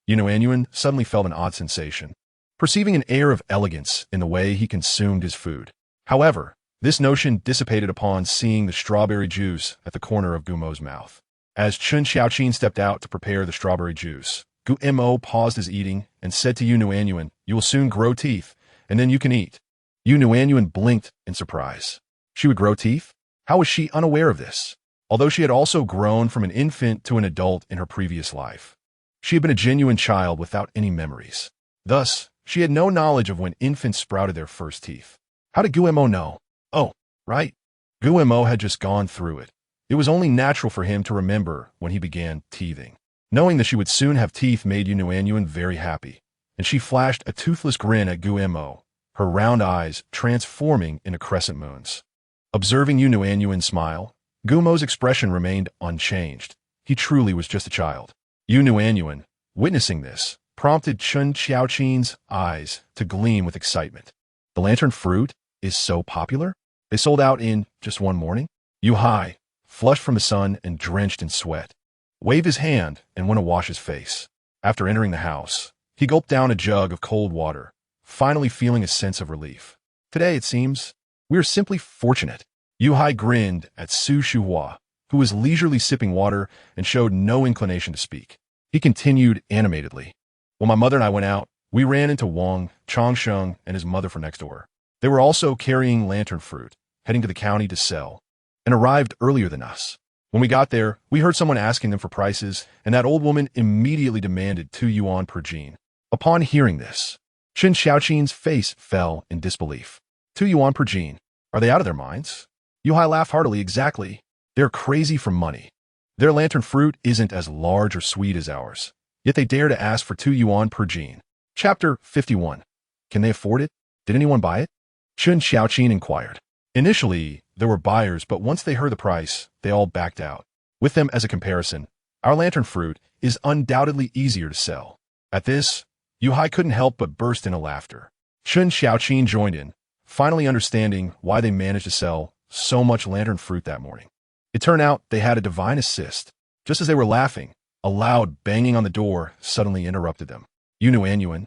Nuannuan suddenly felt an odd sensation, perceiving an air of elegance in the way he consumed his food. However, this notion dissipated upon seeing the strawberry juice at the corner of Gu Mo's mouth. As Chun Xiaoqin stepped out to prepare the strawberry juice, Gu Mo paused his eating and said to Nuannuan, you will soon grow teeth, and then you can eat. Nuannuan blinked in surprise. She would grow teeth? How was she unaware of this? Although she had also grown from an infant to an adult in her previous life, she had been a genuine child without any memories. Thus, she had no knowledge of when infants sprouted their first teeth. How did Gu Mo know? Oh, right. Gu Mo had just gone through it. It was only natural for him to remember when he began teething. Knowing that she would soon have teeth made Nuannuan very happy, and she flashed a toothless grin at Gu Mo, her round eyes transforming into crescent moons. Observing Nuannuan smile, Gumo's expression remained unchanged. He truly was just a child. Nuannuan, witnessing this, prompted Chun Xiaoqin's eyes to gleam with excitement. The lantern fruit is so popular? They sold out in just one morning? Yu Hai, flushed from the sun and drenched in sweat, waved his hand and went to wash his face. After entering the house, he gulped down a jug of cold water, finally feeling a sense of relief. Today, it seems, we are simply fortunate. Yu Hai grinned at Su Shuhua, who was leisurely sipping water and showed no inclination to speak. He continued animatedly. When my mother and I went out, we ran into Wang, Changsheng, and his mother from next door. They were also carrying lantern fruit, heading to the county to sell, and arrived earlier than us. When we got there, we heard someone asking them for prices, and that old woman immediately demanded 2 yuan per jean. Upon hearing this, Qin Xiaoqin's face fell in disbelief. 2 yuan per jean. Are they out of their minds? Yu Hai laughed heartily. Exactly. They're crazy for money. Their lantern fruit isn't as large or sweet as ours, yet they dare to ask for 2 yuan per jean. Chapter 51. Can they afford it? Did anyone buy it? Qin Xiaoqin inquired. Initially, there were buyers, but once they heard the price, they all backed out. With them as a comparison, our lantern fruit is undoubtedly easier to sell. At this, Yu Hai couldn't help but burst into laughter. Qin Xiaoqin joined in, finally understanding why they managed to sell so much lantern fruit that morning. It turned out they had a divine assist. Just as they were laughing, a loud banging on the door suddenly interrupted them. Nuannuan,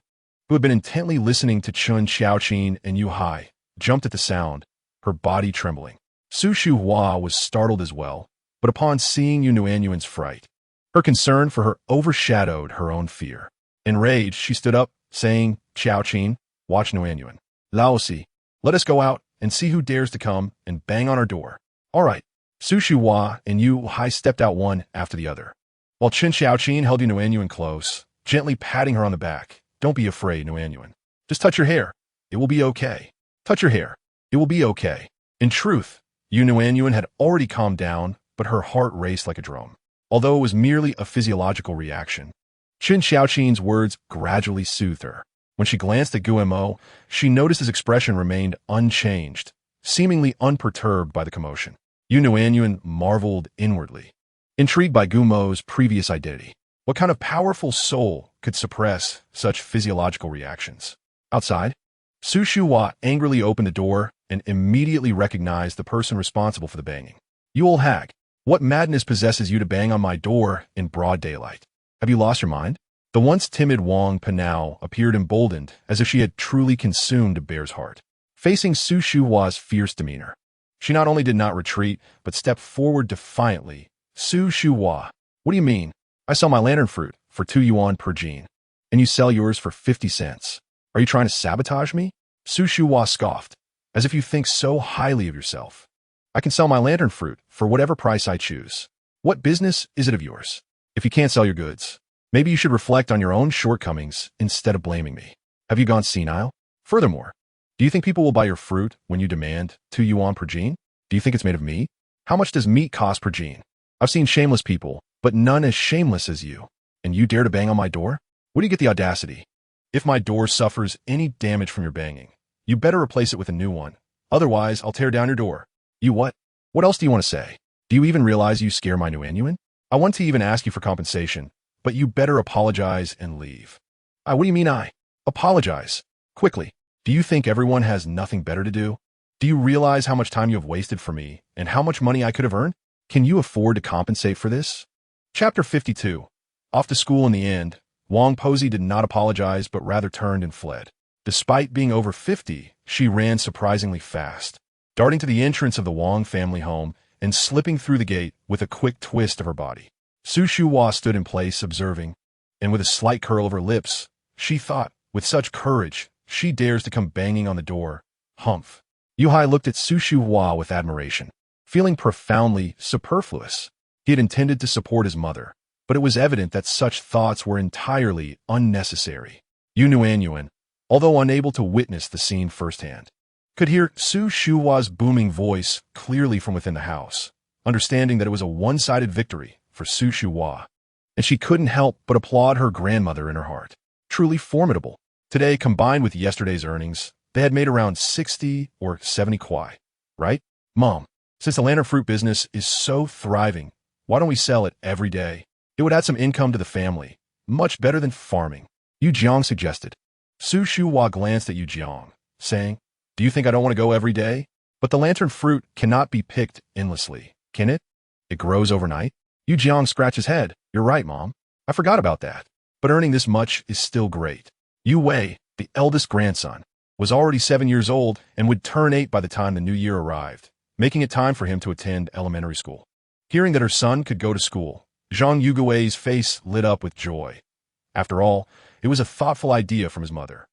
who had been intently listening to Qin Xiaoqin and Yu Hai, jumped at the sound, her body trembling. Su Shuhua was startled as well, but upon seeing Nuannuan's fright, her concern for her overshadowed her own fear. Enraged, she stood up, saying, Xiaoqin, watch Nuannuan. Laosi, let us go out and see who dares to come and bang on our door. All right. Su Shuhua and Yu Hai stepped out one after the other, while Qin Xiaoqin held Nuannuan close, gently patting her on the back. Don't be afraid, Nuannuan. Just touch your hair. It will be okay. Touch your hair. It will be okay. In truth, Nuannuan had already calmed down, but her heart raced like a drum. Although it was merely a physiological reaction, Qin Xiaoqin's words gradually soothed her. When she glanced at Gumo, she noticed his expression remained unchanged, seemingly unperturbed by the commotion. Nuannuan marveled inwardly, intrigued by Gumo's previous identity. What kind of powerful soul could suppress such physiological reactions? Outside, Su Shuhua angrily opened the door and immediately recognized the person responsible for the banging. You old hag, what madness possesses you to bang on my door in broad daylight? Have you lost your mind? The once timid Wang Panao appeared emboldened, as if she had truly consumed a bear's heart. Facing Su Shuhua's fierce demeanor, she not only did not retreat, but stepped forward defiantly. Su Shuhua, what do you mean? I sell my lantern fruit for 2 yuan per jean, and you sell yours for 50 cents. Are you trying to sabotage me? Su Shuhua scoffed, as if you think so highly of yourself. I can sell my lantern fruit for whatever price I choose. What business is it of yours? If you can't sell your goods, maybe you should reflect on your own shortcomings instead of blaming me. Have you gone senile? Furthermore, do you think people will buy your fruit when you demand 2 yuan per jean? Do you think it's made of meat? How much does meat cost per jean? I've seen shameless people, but none as shameless as you. And you dare to bang on my door? Where do you get the audacity? If my door suffers any damage from your banging, you better replace it with a new one. Otherwise, I'll tear down your door. You what? What else do you want to say? Do you even realize you scare my Nuannuan? I want to even ask you for compensation, but you better apologize and leave. What do you mean I? Apologize. Quickly. Do you think everyone has nothing better to do? Do you realize how much time you have wasted for me and how much money I could have earned? Can you afford to compensate for this? Chapter 52. Off to school in the end, Wang Posey did not apologize but rather turned and fled. Despite being over 50, she ran surprisingly fast, darting to the entrance of the Wang family home and slipping through the gate with a quick twist of her body. Su Shuhua stood in place, observing, and with a slight curl of her lips, she thought, with such courage, she dares to come banging on the door. Humph. Yu Hai looked at Su Shuhua with admiration, feeling profoundly superfluous. He had intended to support his mother, but it was evident that such thoughts were entirely unnecessary. Nuannuan, although unable to witness the scene firsthand, could hear Su Shuhua's booming voice clearly from within the house, understanding that it was a one-sided victory for Su Shuhua, and she couldn't help but applaud her grandmother in her heart. Truly formidable. Today, combined with yesterday's earnings, They had made around 60 or 70 kwai, right? Mom, since the lantern fruit business is so thriving, why don't we sell it every day? It would add some income to the family, much better than farming. Yu Jiang suggested. Su Shuhua glanced at Yu Jiang, saying, do you think I don't want to go every day? But the lantern fruit cannot be picked endlessly, can it? It grows overnight? Yu Jiang scratched his head. You're right, Mom. I forgot about that. But earning this much is still great. Yu Wei, the eldest grandson, was already 7 years old and would turn 8 by the time the new year arrived, making it time for him to attend elementary school. Hearing that her son could go to school, Zhang Yugui's face lit up with joy. After all, it was a thoughtful idea from his mother.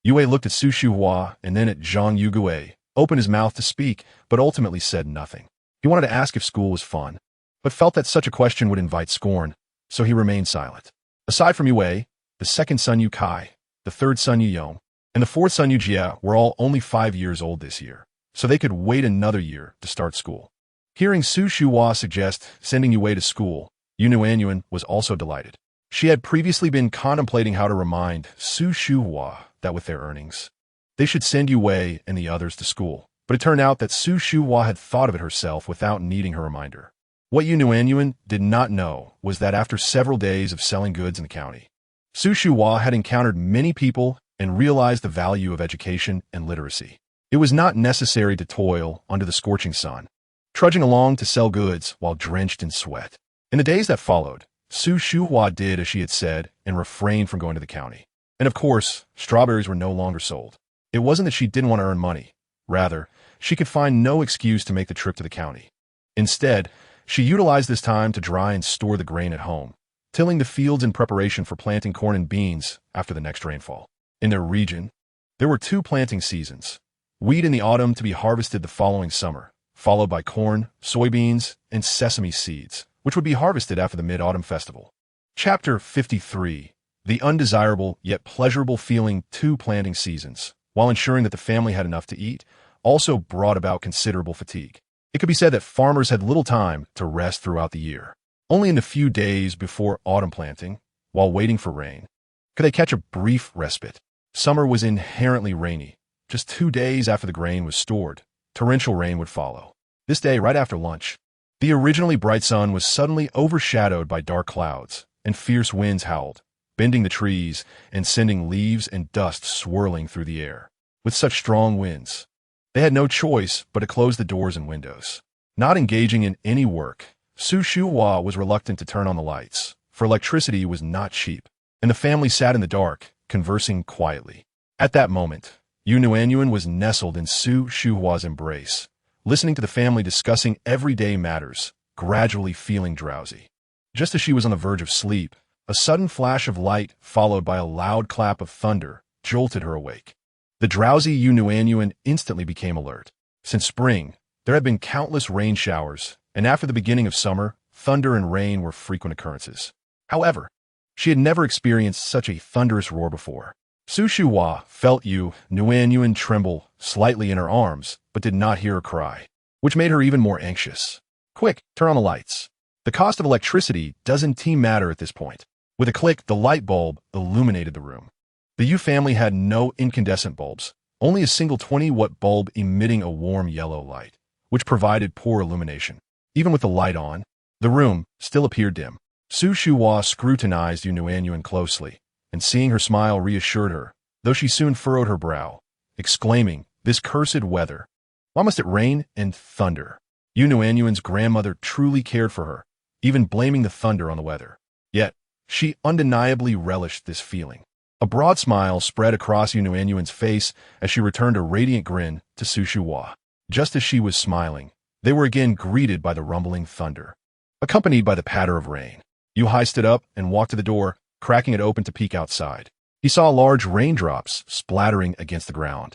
Yue looked at Su Shuhua and then at Zhang Yugui, opened his mouth to speak, but ultimately said nothing. He wanted to ask if school was fun, but felt that such a question would invite scorn, so he remained silent. Aside from Yue, the second son Yu Kai, the third son Yu Yong, and the fourth son Yu Jia were all only 5 years old this year, so they could wait another year to start school. Hearing Su Shuhua suggest sending Yue to school, Nuannuan was also delighted. She had previously been contemplating how to remind Su Shuhua that with their earnings, they should send Yue and the others to school, but it turned out that Su Shuhua had thought of it herself without needing her reminder. What Nuannuan did not know was that after several days of selling goods in the county, Su Shuhua had encountered many people and realized the value of education and literacy. It was not necessary to toil under the scorching sun, trudging along to sell goods while drenched in sweat. In the days that followed, Su Shuhua did as she had said and refrained from going to the county. And of course, strawberries were no longer sold. It wasn't that she didn't want to earn money. Rather, she could find no excuse to make the trip to the county. Instead, she utilized this time to dry and store the grain at home, tilling the fields in preparation for planting corn and beans after the next rainfall. In their region, there were 2 planting seasons: wheat in the autumn to be harvested the following summer, followed by corn, soybeans, and sesame seeds, which would be harvested after the Mid-Autumn Festival. Chapter 53. The undesirable yet pleasurable feeling 2 planting seasons, while ensuring that the family had enough to eat, also brought about considerable fatigue. It could be said that farmers had little time to rest throughout the year. Only in the few days before autumn planting, while waiting for rain, could they catch a brief respite. Summer was inherently rainy. Just 2 days after the grain was stored, torrential rain would follow. This day, right after lunch, the originally bright sun was suddenly overshadowed by dark clouds, and fierce winds howled, bending the trees and sending leaves and dust swirling through the air. With such strong winds, they had no choice but to close the doors and windows. Not engaging in any work, Su Shuhua was reluctant to turn on the lights, for electricity was not cheap, and the family sat in the dark, conversing quietly. At that moment, Nuannuan was nestled in Su Shuhua's embrace, listening to the family discussing everyday matters, gradually feeling drowsy. Just as she was on the verge of sleep, a sudden flash of light followed by a loud clap of thunder jolted her awake. The drowsy Nuannuan instantly became alert. Since spring, there had been countless rain showers, and after the beginning of summer, thunder and rain were frequent occurrences. However, she had never experienced such a thunderous roar before. Su Shuhua felt Nuannuan tremble slightly in her arms, but did not hear her cry, which made her even more anxious. Quick, turn on the lights. The cost of electricity doesn't matter at this point. With a click, the light bulb illuminated the room. The Yu family had no incandescent bulbs, only a single 20-watt bulb emitting a warm yellow light, which provided poor illumination. Even with the light on, the room still appeared dim. Su Shuhua scrutinized Nuannuan closely, and seeing her smile reassured her, though she soon furrowed her brow, exclaiming, "This cursed weather! Why must it rain and thunder?" Nuannuan's grandmother truly cared for her, even blaming the thunder on the weather. Yet, she undeniably relished this feeling. A broad smile spread across Nuannuan's face as she returned a radiant grin to Su Shuhua. Just as she was smiling, they were again greeted by the rumbling thunder, accompanied by the patter of rain. Yu Hai stood up and walked to the door, cracking it open to peek outside. He saw large raindrops splattering against the ground,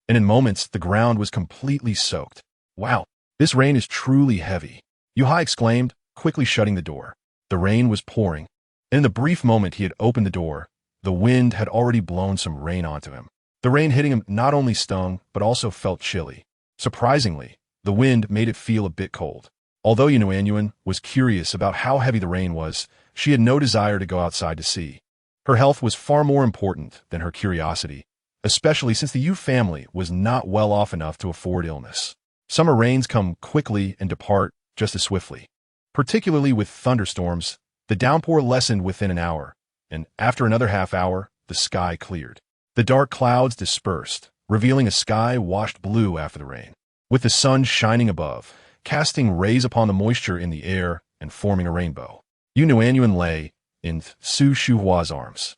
and in moments the ground was completely soaked. "Wow, this rain is truly heavy," Yu Hai exclaimed, quickly shutting the door. The rain was pouring, and in the brief moment he had opened the door, the wind had already blown some rain onto him. The rain hitting him not only stung, but also felt chilly. Surprisingly, the wind made it feel a bit cold. Although Nuannuan was curious about how heavy the rain was, she had no desire to go outside to see. Her health was far more important than her curiosity, especially since the Yu family was not well off enough to afford illness. Summer rains come quickly and depart just as swiftly. Particularly with thunderstorms, the downpour lessened within an hour, and after another half hour, the sky cleared. The dark clouds dispersed, revealing a sky washed blue after the rain, with the sun shining above, casting rays upon the moisture in the air and forming a rainbow. Nuannuan lay in Su Shuhua's arms,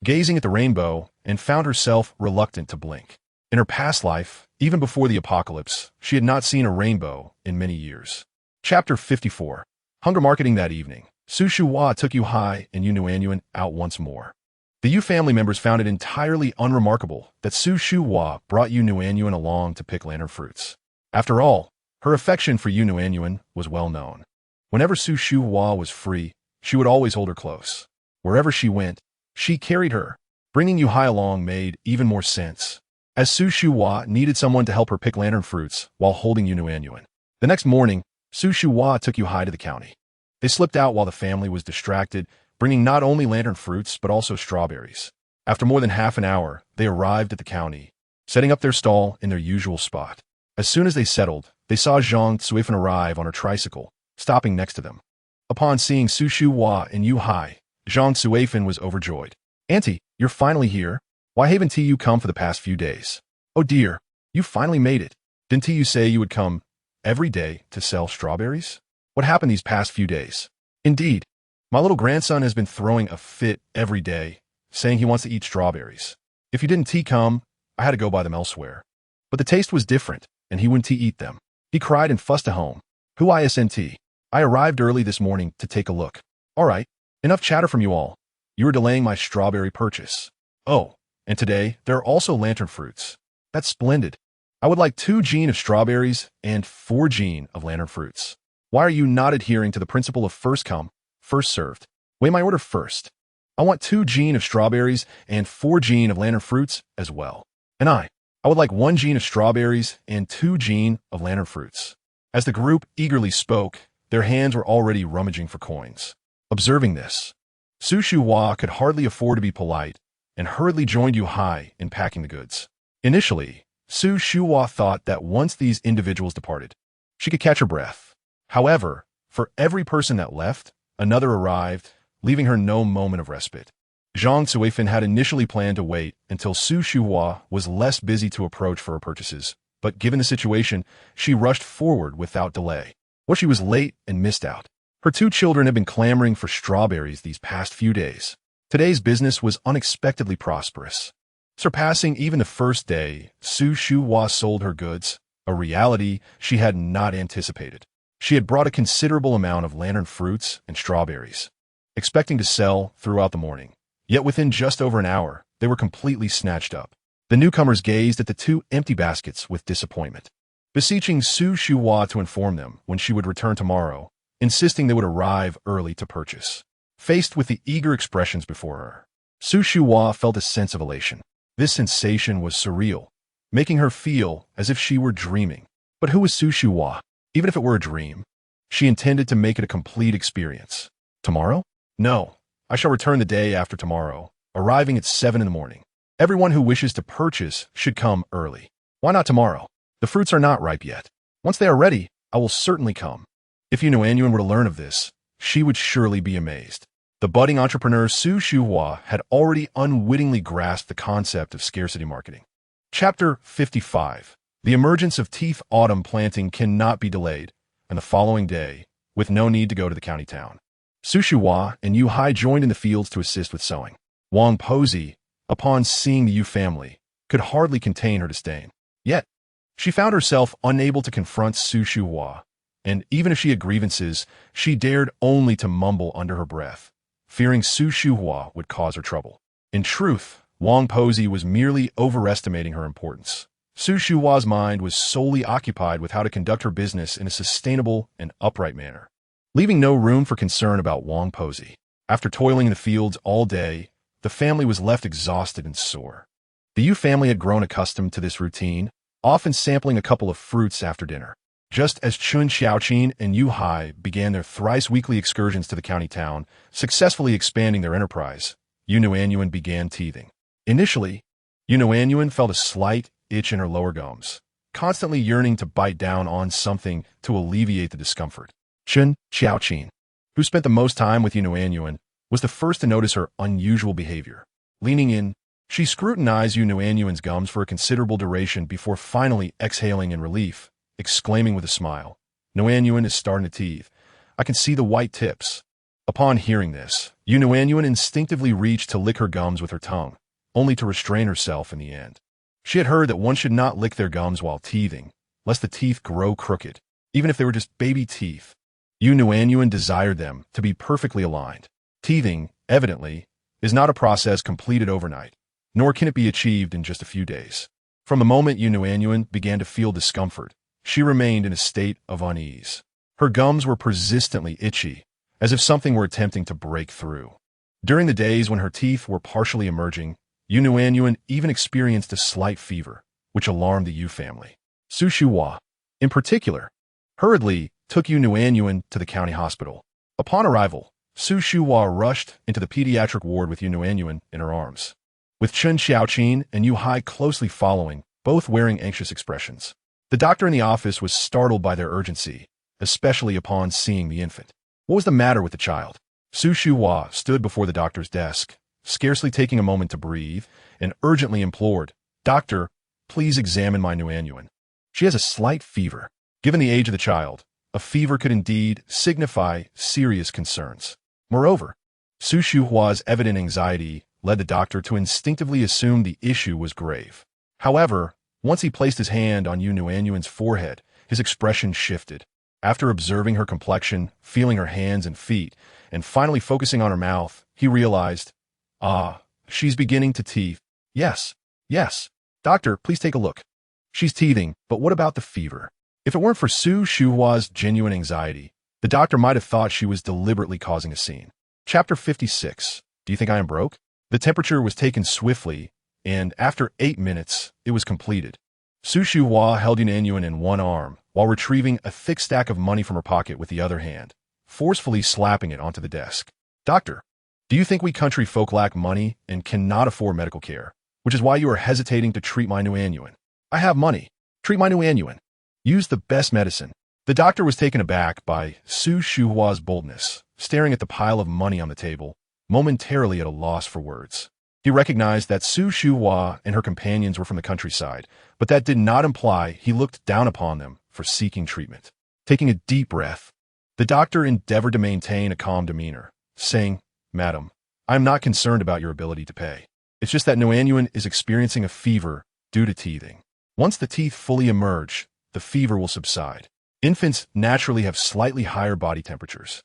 gazing at the rainbow, and found herself reluctant to blink. In her past life, even before the apocalypse, she had not seen a rainbow in many years. Chapter 54. Hunger marketing. That evening, Su Shuhua took Yuhai and Nuannuan out once more. The Yu family members found it entirely unremarkable that Su Shuhua brought Nuannuan along to pick lantern fruits. After all, her affection for Nuannuan was well known. Whenever Su Shuhua was free, she would always hold her close. Wherever she went, she carried her. Bringing Yuhai along made even more sense, as Su Shuhua needed someone to help her pick lantern fruits while holding Nuannuan. The next morning, Su Shuhua took Yuhai to the county. They slipped out while the family was distracted, bringing not only lantern fruits but also strawberries. After more than half an hour, they arrived at the county, setting up their stall in their usual spot. As soon as they settled, they saw Zhang Zuifan arrive on her tricycle, stopping next to them. Upon seeing Su Shuhua and Yuhai, Zhang Zuifan was overjoyed. "Auntie, you're finally here. Why haven't you come for the past few days?" "Oh dear, you finally made it. Didn't you say you would come every day to sell strawberries? What happened these past few days?" "Indeed, my little grandson has been throwing a fit every day, saying he wants to eat strawberries. If you didn't come, I had to go buy them elsewhere. But the taste was different, and he wouldn't eat them. He cried and fussed at home. Who isn't? I arrived early this morning to take a look." "All right, enough chatter from you all. You are delaying my strawberry purchase." "Oh, and today there are also lantern fruits. That's splendid. I would like 2 gene of strawberries and 4 gene of lantern fruits. Why are you not adhering to the principle of first come, first served? Weigh my order first. I want 2 gene of strawberries and 4 gene of lantern fruits as well. And I would like 1 gene of strawberries and 2 gene of lantern fruits." As the group eagerly spoke, their hands were already rummaging for coins. Observing this, Su Shuhua could hardly afford to be polite and hurriedly joined Yuhai in packing the goods. Initially, Su Shuhua thought that once these individuals departed, she could catch her breath. However, for every person that left, another arrived, leaving her no moment of respite. Zhang Zuifan had initially planned to wait until Su Shuhua was less busy to approach for her purchases, but given the situation, she rushed forward without delay. Well, she was late and missed out. Her 2 children had been clamoring for strawberries these past few days. Today's business was unexpectedly prosperous. Surpassing even the first day, Su Shuhua sold her goods, a reality she had not anticipated. She had brought a considerable amount of lantern fruits and strawberries, expecting to sell throughout the morning. Yet within just over an hour, they were completely snatched up. The newcomers gazed at the 2 empty baskets with disappointment, beseeching Su Shuhua to inform them when she would return tomorrow, insisting they would arrive early to purchase. Faced with the eager expressions before her, Su Shuhua felt a sense of elation. This sensation was surreal, making her feel as if she were dreaming. But who was Su Shuhua? Even if it were a dream, she intended to make it a complete experience. Tomorrow? No, I shall return the day after tomorrow, arriving at 7 in the morning. Everyone who wishes to purchase should come early. Why not tomorrow? The fruits are not ripe yet. Once they are ready, I will certainly come. If Nuannuan were to learn of this, she would surely be amazed. The budding entrepreneur Su Shuhua had already unwittingly grasped the concept of scarcity marketing. Chapter 55. The emergence of teeth autumn planting cannot be delayed, and the following day, with no need to go to the county town, Su Shuhua and Yu Hai joined in the fields to assist with sowing. Wang Pozi, upon seeing the Yu family, could hardly contain her disdain. Yet, she found herself unable to confront Su Shuhua, and even if she had grievances, she dared only to mumble under her breath, fearing Su Shuhua would cause her trouble. In truth, Wang Pozi was merely overestimating her importance. Su Shuhua's mind was solely occupied with how to conduct her business in a sustainable and upright manner, leaving no room for concern about Wang Pozi. After toiling in the fields all day, the family was left exhausted and sore. The Yu family had grown accustomed to this routine, often sampling a couple of fruits after dinner. Just as Chun Xiaoqin and Yu Hai began their thrice-weekly excursions to the county town, successfully expanding their enterprise, Nuannuan began teething. Initially, Nuannuan felt a slight itch in her lower gums, constantly yearning to bite down on something to alleviate the discomfort. Chen Xiaoqin, who spent the most time with Nuannuan, was the first to notice her unusual behavior. Leaning in, she scrutinized Nuannuan's gums for a considerable duration before finally exhaling in relief, exclaiming with a smile, "Nuannuan is starting to teeth. I can see the white tips." Upon hearing this, Nuannuan instinctively reached to lick her gums with her tongue, only to restrain herself in the end. She had heard that one should not lick their gums while teething, lest the teeth grow crooked, even if they were just baby teeth. Nuannuan desired them to be perfectly aligned. Teething, evidently, is not a process completed overnight, nor can it be achieved in just a few days. From the moment Nuannuan began to feel discomfort, she remained in a state of unease. Her gums were persistently itchy, as if something were attempting to break through. During the days when her teeth were partially emerging, Nuannuan even experienced a slight fever, which alarmed the Yu family. Su Shuhua, in particular, hurriedly took Nuannuan to the county hospital. Upon arrival, Su Shuhua rushed into the pediatric ward with Nuannuan in her arms, with Chen Xiaoqin and Yu Hai closely following, both wearing anxious expressions. The doctor in the office was startled by their urgency, especially upon seeing the infant. What was the matter with the child? Su Shuhua stood before the doctor's desk, scarcely taking a moment to breathe, and urgently implored, "Doctor, please examine my Nuannuan. She has a slight fever." Given the age of the child, a fever could indeed signify serious concerns. Moreover, Su Shuhua's evident anxiety led the doctor to instinctively assume the issue was grave. However, once he placed his hand on Nuannuan's forehead, his expression shifted. After observing her complexion, feeling her hands and feet, and finally focusing on her mouth, he realized, she's beginning to teeth. Yes. Doctor, please take a look. She's teething, but what about the fever? If it weren't for Su Shuhua's genuine anxiety, the doctor might have thought she was deliberately causing a scene. Chapter 56. Do you think I am broke? The temperature was taken swiftly, and after 8 minutes, it was completed. Su Shuhua held Nuannuan in one arm, while retrieving a thick stack of money from her pocket with the other hand, forcefully slapping it onto the desk. "Doctor, do you think we country folk lack money and cannot afford medical care, which is why you are hesitating to treat my Nuannuan? I have money. Treat my Nuannuan. Use the best medicine." The doctor was taken aback by Su Shuhua's boldness, staring at the pile of money on the table, momentarily at a loss for words. He recognized that Su Shuhua and her companions were from the countryside, but that did not imply he looked down upon them for seeking treatment. Taking a deep breath, the doctor endeavored to maintain a calm demeanor, saying, "Madam, I am not concerned about your ability to pay. It's just that Nuannuan is experiencing a fever due to teething. Once the teeth fully emerge, the fever will subside. Infants naturally have slightly higher body temperatures.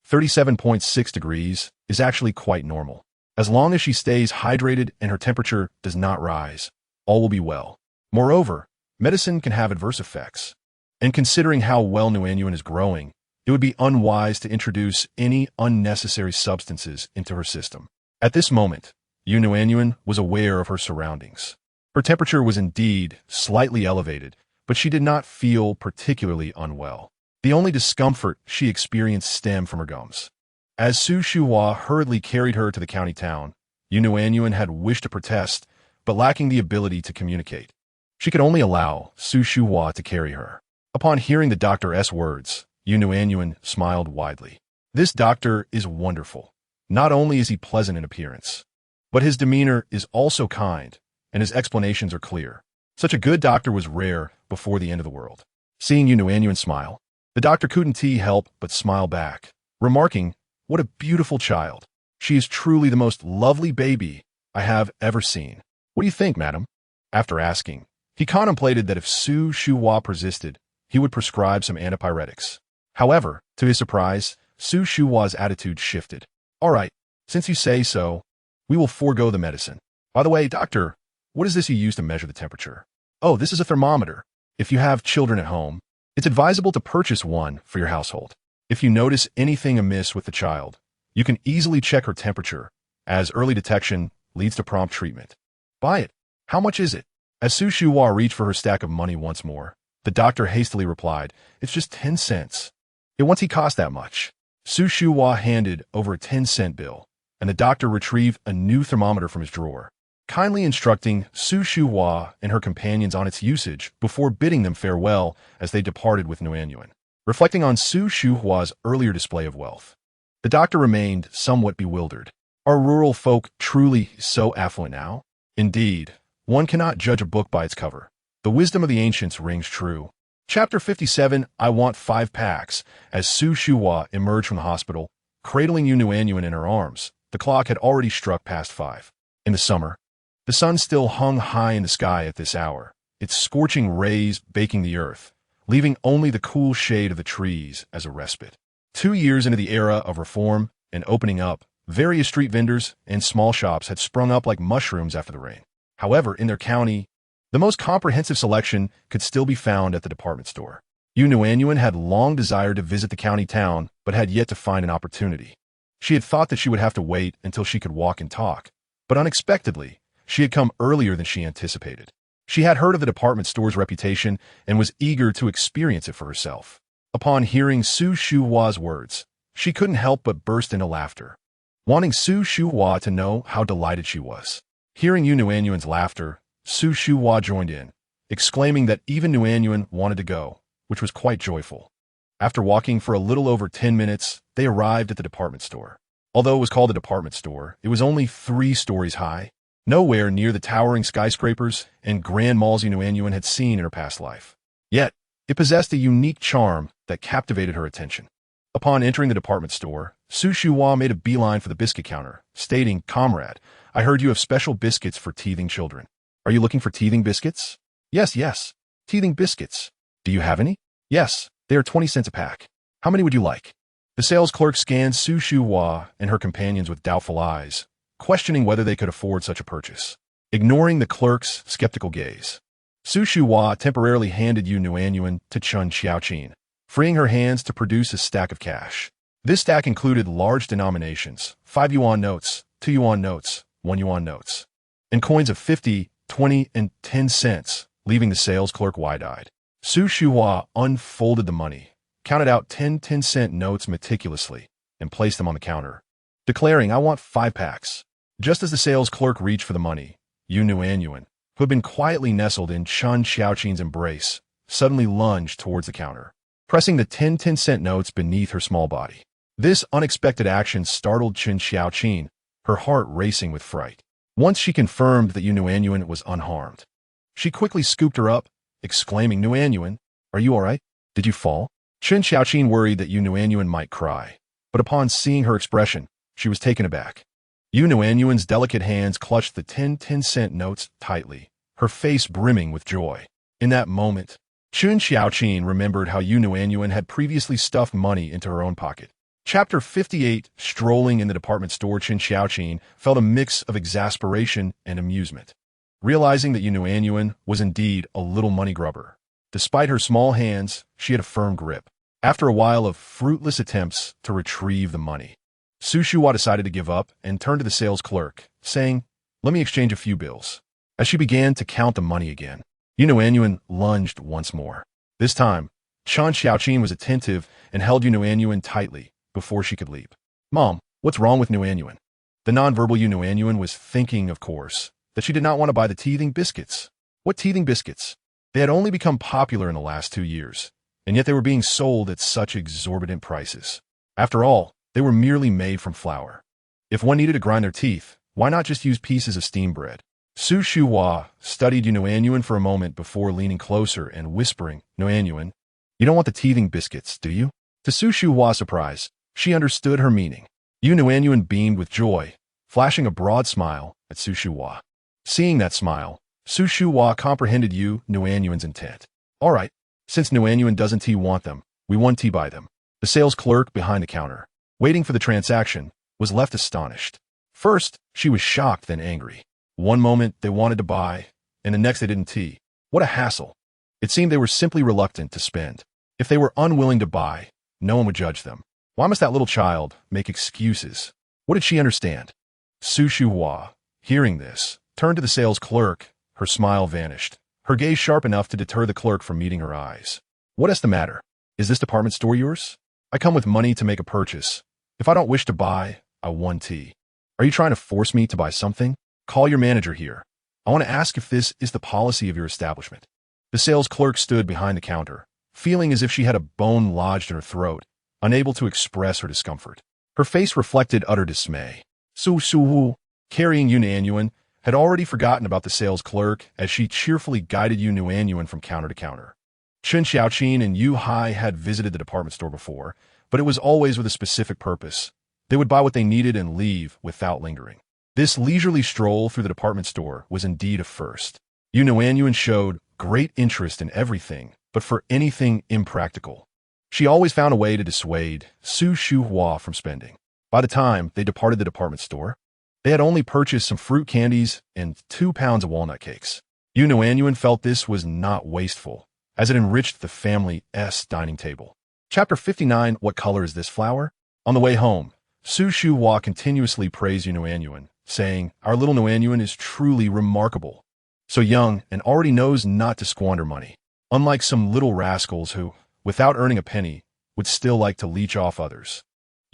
37.6 degrees is actually quite normal. As long as she stays hydrated and her temperature does not rise, all will be well. Moreover, medicine can have adverse effects. And considering how well Nuannuan is growing, it would be unwise to introduce any unnecessary substances into her system." At this moment, Nuannuan was aware of her surroundings. Her temperature was indeed slightly elevated, but she did not feel particularly unwell. The only discomfort she experienced stemmed from her gums. As Su Shuhua hurriedly carried her to the county town, Nuannuan had wished to protest, but lacking the ability to communicate. She could only allow Su Shuhua to carry her. Upon hearing the doctor's words, Nuannuan smiled widely. This doctor is wonderful. Not only is he pleasant in appearance, but his demeanor is also kind, and his explanations are clear. Such a good doctor was rare before the end of the world. Seeing Nuannuan smile, the doctor couldn't help but smile back, remarking, "What a beautiful child. She is truly the most lovely baby I have ever seen. What do you think, madam?" After asking, he contemplated that if Su Shuhua persisted, he would prescribe some antipyretics. However, to his surprise, Su Shuhua's attitude shifted. "All right, since you say so, we will forego the medicine. By the way, doctor, what is this you use to measure the temperature?" "Oh, this is a thermometer. If you have children at home, it's advisable to purchase one for your household. If you notice anything amiss with the child, you can easily check her temperature, as early detection leads to prompt treatment. Buy it. How much is it?" As Su Shuhua reached for her stack of money once more, the doctor hastily replied, "It's just 10 cents. It won't cost that much." Su Shuhua handed over a 10-cent bill, and the doctor retrieved a new thermometer from his drawer. kindly instructing Su Shuhua and her companions on its usage before bidding them farewell as they departed with Nuannuan. Reflecting on Su Shuhua's earlier display of wealth, the doctor remained somewhat bewildered. Are rural folk truly so affluent now? Indeed, one cannot judge a book by its cover. The wisdom of the ancients rings true. Chapter 57, I Want 5 Packs. As Su Shuhua emerged from the hospital, cradling Nuannuan in her arms, the clock had already struck past 5. In the summer, the sun still hung high in the sky at this hour, its scorching rays baking the earth, leaving only the cool shade of the trees as a respite. 2 years into the era of reform and opening up, various street vendors and small shops had sprung up like mushrooms after the rain. However, in their county, the most comprehensive selection could still be found at the department store. Nuannuan had long desired to visit the county town, but had yet to find an opportunity. She had thought that she would have to wait until she could walk and talk, but unexpectedly, she had come earlier than she anticipated. She had heard of the department store's reputation and was eager to experience it for herself. Upon hearing Su Shuhua's words, she couldn't help but burst into laughter, wanting Su Shuhua to know how delighted she was. Hearing Nuannuan's laughter, Su Shuhua joined in, exclaiming that even Nuannuan wanted to go, which was quite joyful. After walking for a little over 10 minutes, they arrived at the department store. Although it was called a department store, it was only 3 stories high, nowhere near the towering skyscrapers and grand malls Nuannuan had seen in her past life. Yet, it possessed a unique charm that captivated her attention. Upon entering the department store, Su Shuhua made a beeline for the biscuit counter, stating, "Comrade, I heard you have special biscuits for teething children. Are you looking for teething biscuits?" Yes, teething biscuits. Do you have any?" "Yes, they are 20 cents a pack. How many would you like?" The sales clerk scanned Su Shuhua and her companions with doubtful eyes, questioning whether they could afford such a purchase. Ignoring the clerk's skeptical gaze, Su Shuhua temporarily handed Nuannuan to Chun Xiaoqin, freeing her hands to produce a stack of cash. This stack included large denominations, 5 yuan notes, 2 yuan notes, 1 yuan notes, and coins of 50, 20, and 10 cents, leaving the sales clerk wide-eyed. Su Shuhua unfolded the money, counted out 10 10-cent notes meticulously, and placed them on the counter, declaring, "I want 5 packs." Just as the sales clerk reached for the money, Nuannuan, who had been quietly nestled in Chun Xiaoqin's embrace, suddenly lunged towards the counter, pressing the 10 10-cent notes beneath her small body. This unexpected action startled Chun Xiaoqin, her heart racing with fright. Once she confirmed that Nuannuan was unharmed, she quickly scooped her up, exclaiming, "Nuannuan, are you all right? Did you fall?" Chun Xiaoqin worried that Nuannuan might cry, but upon seeing her expression, she was taken aback. Nuannuan's delicate hands clutched the 10 10-cent notes tightly, her face brimming with joy. In that moment, Chun Xiaoqin remembered how Nuannuan had previously stuffed money into her own pocket. Chapter 58, strolling in the department store, Chun Xiaoqin felt a mix of exasperation and amusement, realizing that Nuannuan was indeed a little money grubber. Despite her small hands, she had a firm grip. After a while of fruitless attempts to retrieve the money, Su Shuhua decided to give up and turned to the sales clerk, saying, "Let me exchange a few bills." As she began to count the money again, Nuannuan lunged once more. This time, Chun Xiaoqin was attentive and held Nuannuan tightly before she could leap. "Mom, what's wrong with Nuannuan?" The nonverbal Nuannuan was thinking, of course, that she did not want to buy the teething biscuits. What teething biscuits? They had only become popular in the last 2 years, and yet they were being sold at such exorbitant prices. After all, they were merely made from flour. If one needed to grind their teeth, why not just use pieces of steamed bread? Su Shuhua studied Nuannuan for a moment before leaning closer and whispering, "Nuannuan, you don't want the teething biscuits, do you?" To Su Shuhua's surprise, she understood her meaning. Nuannuan beamed with joy, flashing a broad smile at Su Shuhua. Seeing that smile, Su Shuhua comprehended Nuannuan's intent. "All right, since Nuannuan doesn't want them, we 1 buy them." The sales clerk behind the counter, waiting for the transaction, was left astonished. First, she was shocked, then angry. One moment they wanted to buy, and the next they didn't. What a hassle. It seemed they were simply reluctant to spend. If they were unwilling to buy, no one would judge them. Why must that little child make excuses? What did she understand? Su Shuhua, hearing this, turned to the sales clerk. Her smile vanished, her gaze sharp enough to deter the clerk from meeting her eyes. "What is the matter? Is this department store yours? I come with money to make a purchase. If I don't wish to buy, I 1 Are you trying to force me to buy something?" Call your manager here. I want to ask if this is the policy of your establishment. The sales clerk stood behind the counter, feeling as if she had a bone lodged in her throat, unable to express her discomfort. Her face reflected utter dismay. Su, carrying Nuannuan, had already forgotten about the sales clerk as she cheerfully guided Nuannuan from counter to counter. Chen Xiaoqin and Yu Hai had visited the department store before, but it was always with a specific purpose. They would buy what they needed and leave without lingering. This leisurely stroll through the department store was indeed a first. Nuannuan showed great interest in everything, but for anything impractical. She always found a way to dissuade Su Shuhua from spending. By the time they departed the department store, they had only purchased some fruit candies and 2 pounds of walnut cakes. Nuannuan felt this was not wasteful, as it enriched the family's dining table. Chapter 59, What color is this flower? On the way home, Su Shuhua continuously praised Nuannuan, saying, Our little Nuannuan is truly remarkable. So young and already knows not to squander money, unlike some little rascals who, without earning a penny, would still like to leech off others.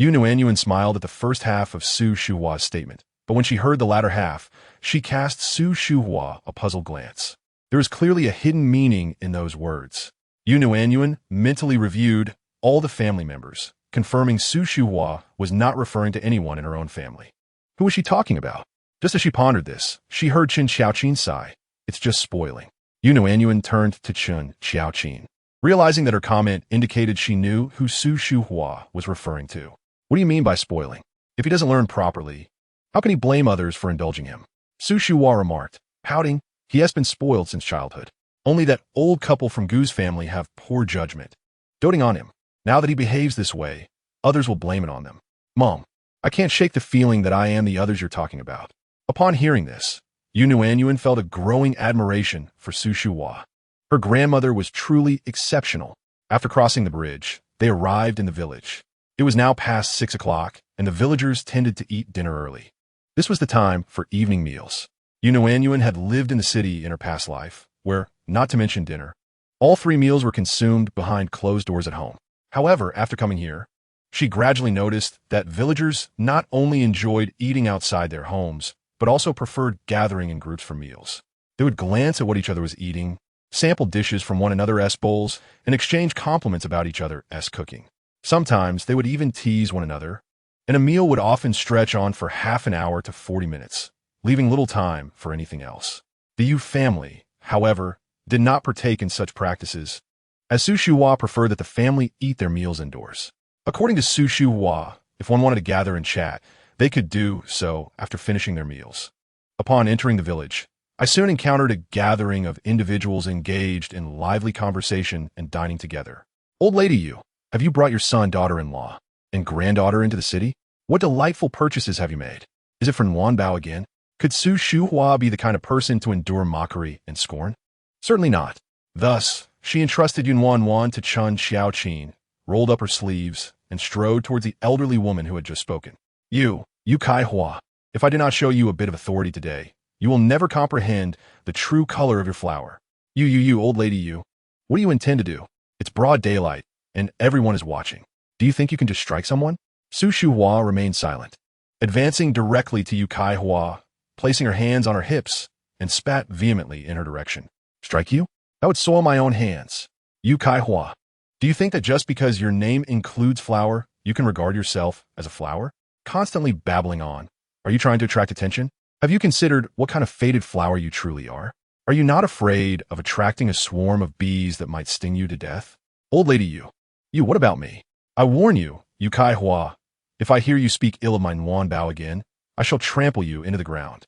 Nuannuan smiled at the first half of Su Shuhua's statement, but when she heard the latter half, she cast Su Shuhua a puzzled glance. There was clearly a hidden meaning in those words. Nuannuan mentally reviewed all the family members, confirming Su Shuhua was not referring to anyone in her own family. Who was she talking about? Just as she pondered this, she heard Chen Xiaoqin sigh. It's just spoiling. Nuannuan turned to Chen Xiaoqin, realizing that her comment indicated she knew who Su Shuhua was referring to. What do you mean by spoiling? If he doesn't learn properly, how can he blame others for indulging him? Su Shuhua remarked, pouting, he has been spoiled since childhood. Only that old couple from Gu's family have poor judgment, doting on him. Now that he behaves this way, others will blame it on them. Mom, I can't shake the feeling that I am the others you're talking about. Upon hearing this, Nuannuan felt a growing admiration for Su Shuhua. Her grandmother was truly exceptional. After crossing the bridge, they arrived in the village. It was now past 6 o'clock, and the villagers tended to eat dinner early. This was the time for evening meals. Nuannuan had lived in the city in her past life, where, not to mention dinner, all 3 meals were consumed behind closed doors at home. However, after coming here, she gradually noticed that villagers not only enjoyed eating outside their homes, but also preferred gathering in groups for meals. They would glance at what each other was eating, sample dishes from one another's bowls, and exchange compliments about each other's cooking. Sometimes they would even tease one another, and a meal would often stretch on for half an hour to 40 minutes, leaving little time for anything else. The Yu family, however, did not partake in such practices, as Su Shuhua preferred that the family eat their meals indoors. According to Su Shuhua, if one wanted to gather and chat, they could do so after finishing their meals. Upon entering the village, I soon encountered a gathering of individuals engaged in lively conversation and dining together. Old lady Yu, have you brought your son, daughter-in-law, and granddaughter into the city? What delightful purchases have you made? Is it for Nuanbao again? Could Su Shuhua be the kind of person to endure mockery and scorn? Certainly not. Thus, she entrusted Nuannuan to Chen Xiaoqin, rolled up her sleeves, and strode towards the elderly woman who had just spoken. You Kai Hua, if I do not show you a bit of authority today, you will never comprehend the true color of your flower. You, old lady Yu, what do you intend to do? It's broad daylight, and everyone is watching. Do you think you can just strike someone? Su Shuhua remained silent, advancing directly to Yu Kai Hua, placing her hands on her hips, and spat vehemently in her direction. Strike you? That would soil my own hands. Yu Kai Hua, do you think that just because your name includes flower, you can regard yourself as a flower? Constantly babbling on. Are you trying to attract attention? Have you considered what kind of faded flower you truly are? Are you not afraid of attracting a swarm of bees that might sting you to death? Old lady Yu, what about me? I warn you, Yu Kai Hua, if I hear you speak ill of my Nuanbao again, I shall trample you into the ground.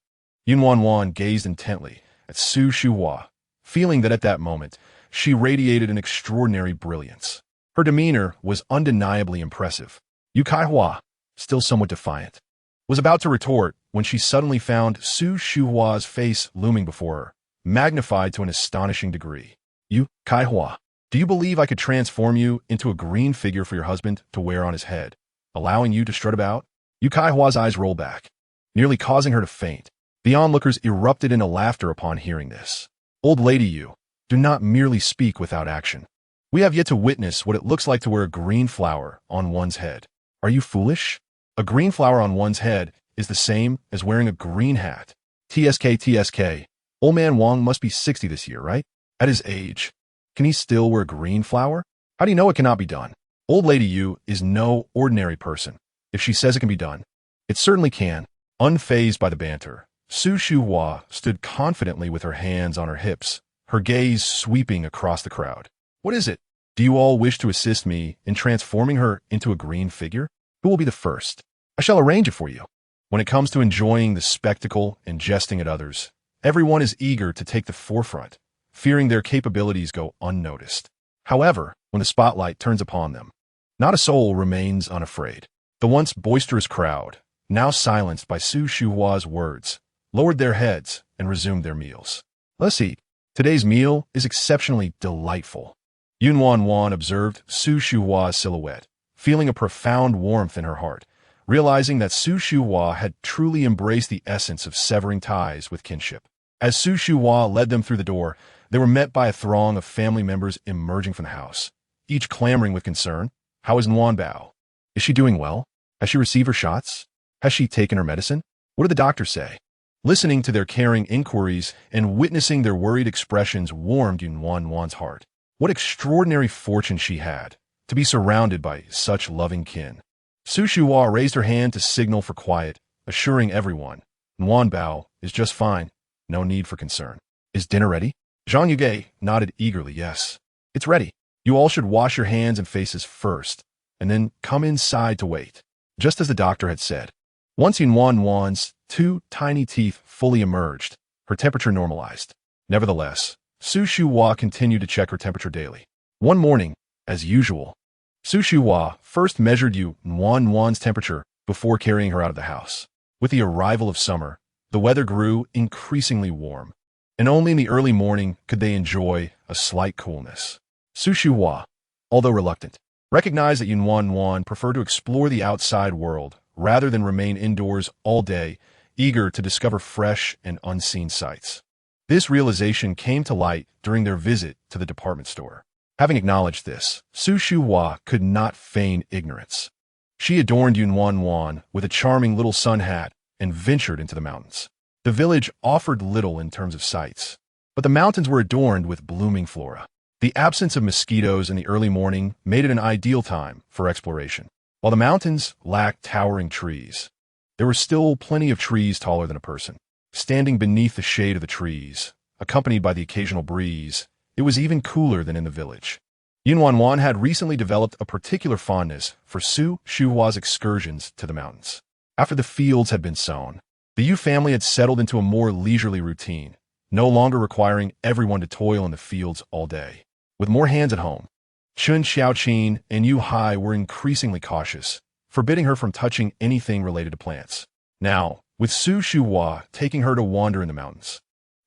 Nuannuan gazed intently at Su Shuhua, feeling that at that moment, she radiated an extraordinary brilliance. Her demeanor was undeniably impressive. Yu Kai Hua, still somewhat defiant, was about to retort when she suddenly found Su Shuhua's face looming before her, magnified to an astonishing degree. Yu Kai Hua, do you believe I could transform you into a green figure for your husband to wear on his head, allowing you to strut about? Yu Kai Hua's eyes rolled back, nearly causing her to faint. The onlookers erupted into laughter upon hearing this. Old lady Yu, do not merely speak without action. We have yet to witness what it looks like to wear a green flower on one's head. Are you foolish? A green flower on one's head is the same as wearing a green hat. TSK. Old man Wang must be 60 this year, right? At his age, can he still wear green flower? How do you know it cannot be done? Old lady Yu is no ordinary person. If she says it can be done, it certainly can. Unfazed by the banter, Su Shuhua stood confidently with her hands on her hips, her gaze sweeping across the crowd. What is it? Do you all wish to assist me in transforming her into a green figure? Who will be the first? I shall arrange it for you. When it comes to enjoying the spectacle and jesting at others, everyone is eager to take the forefront, fearing their capabilities go unnoticed. However, when the spotlight turns upon them, not a soul remains unafraid. The once boisterous crowd, now silenced by Su Shuhua's words, lowered their heads and resumed their meals. Let's eat. Today's meal is exceptionally delightful. Nuannuan observed Su Shuhua's silhouette, feeling a profound warmth in her heart, realizing that Su Shuhua had truly embraced the essence of severing ties with kinship. As Su Shuhua led them through the door, they were met by a throng of family members emerging from the house, each clamoring with concern. How is Nuanbao? Is she doing well? Has she received her shots? Has she taken her medicine? What did the doctor say? Listening to their caring inquiries and witnessing their worried expressions warmed Nuannuan's heart. What extraordinary fortune she had, to be surrounded by such loving kin. Su Shuhua raised her hand to signal for quiet, assuring everyone, Nuanbao is just fine, no need for concern. Is dinner ready? Zhang Yuge nodded eagerly, yes. It's ready. You all should wash your hands and faces first, and then come inside to wait. Just as the doctor had said. Once Nuannuan's two tiny teeth fully emerged, her temperature normalized. Nevertheless, Su Shuhua continued to check her temperature daily. One morning, as usual, Su Shuhua first measured Nuannuan's temperature before carrying her out of the house. With the arrival of summer, the weather grew increasingly warm, and only in the early morning could they enjoy a slight coolness. Su Shuhua, although reluctant, recognized that Nuannuan preferred to explore the outside world rather than remain indoors all day, eager to discover fresh and unseen sights. This realization came to light during their visit to the department store. Having acknowledged this, Su Shuhua could not feign ignorance. She adorned Nuannuan with a charming little sun hat and ventured into the mountains. The village offered little in terms of sights, but the mountains were adorned with blooming flora. The absence of mosquitoes in the early morning made it an ideal time for exploration. While the mountains lacked towering trees, there were still plenty of trees taller than a person. Standing beneath the shade of the trees, accompanied by the occasional breeze, it was even cooler than in the village. Nuannuan had recently developed a particular fondness for Su Shuhua's excursions to the mountains. After the fields had been sown, the Yu family had settled into a more leisurely routine, no longer requiring everyone to toil in the fields all day. With more hands at home, Chun Xiaoqin and Yu Hai were increasingly cautious, forbidding her from touching anything related to plants. Now, with Su Shuhua taking her to wander in the mountains,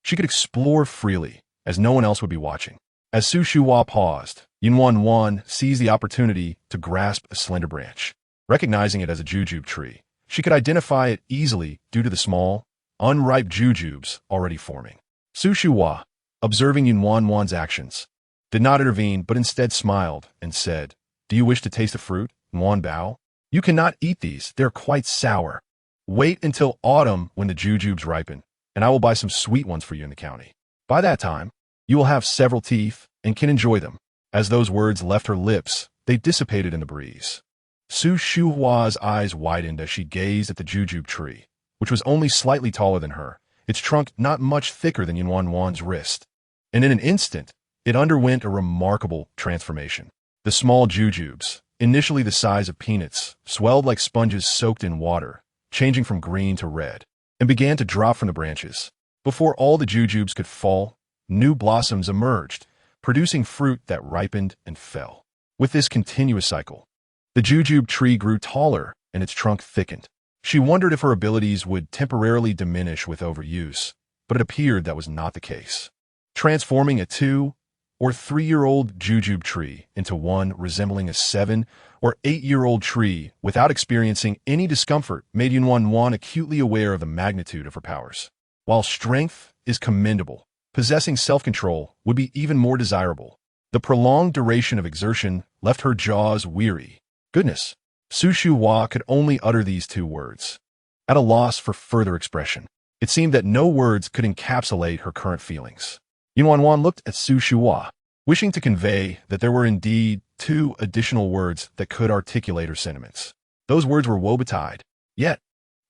she could explore freely, as no one else would be watching. As Su Shuhua paused, Nuannuan seized the opportunity to grasp a slender branch. Recognizing it as a jujube tree, she could identify it easily due to the small, unripe jujubes already forming. Su Shuhua, observing Nuannuan's actions, did not intervene but instead smiled and said, Do you wish to taste the fruit, Nuanbao? You cannot eat these, they're quite sour. Wait until autumn when the jujubes ripen, and I will buy some sweet ones for you in the county. By that time, you will have several teeth and can enjoy them. As those words left her lips, they dissipated in the breeze. Su Shuhua's eyes widened as she gazed at the jujube tree, which was only slightly taller than her, its trunk not much thicker than Nuannuan's wrist. And in an instant, it underwent a remarkable transformation. The small jujubes, initially the size of peanuts, swelled like sponges soaked in water, changing from green to red, and began to drop from the branches. Before all the jujubes could fall, new blossoms emerged, producing fruit that ripened and fell. With this continuous cycle, the jujube tree grew taller and its trunk thickened. She wondered if her abilities would temporarily diminish with overuse, but it appeared that was not the case. Transforming a 2- or 3-year-old jujube tree into one resembling a 7- or 8-year-old tree without experiencing any discomfort made Nuannuan acutely aware of the magnitude of her powers. While strength is commendable, possessing self-control would be even more desirable. The prolonged duration of exertion left her jaws weary. Goodness! Su Shuhua could only utter these 2 words, at a loss for further expression. It seemed that no words could encapsulate her current feelings. Nuannuan looked at Su Shuhua, wishing to convey that there were indeed 2 additional words that could articulate her sentiments. Those words were woebetide. Yet,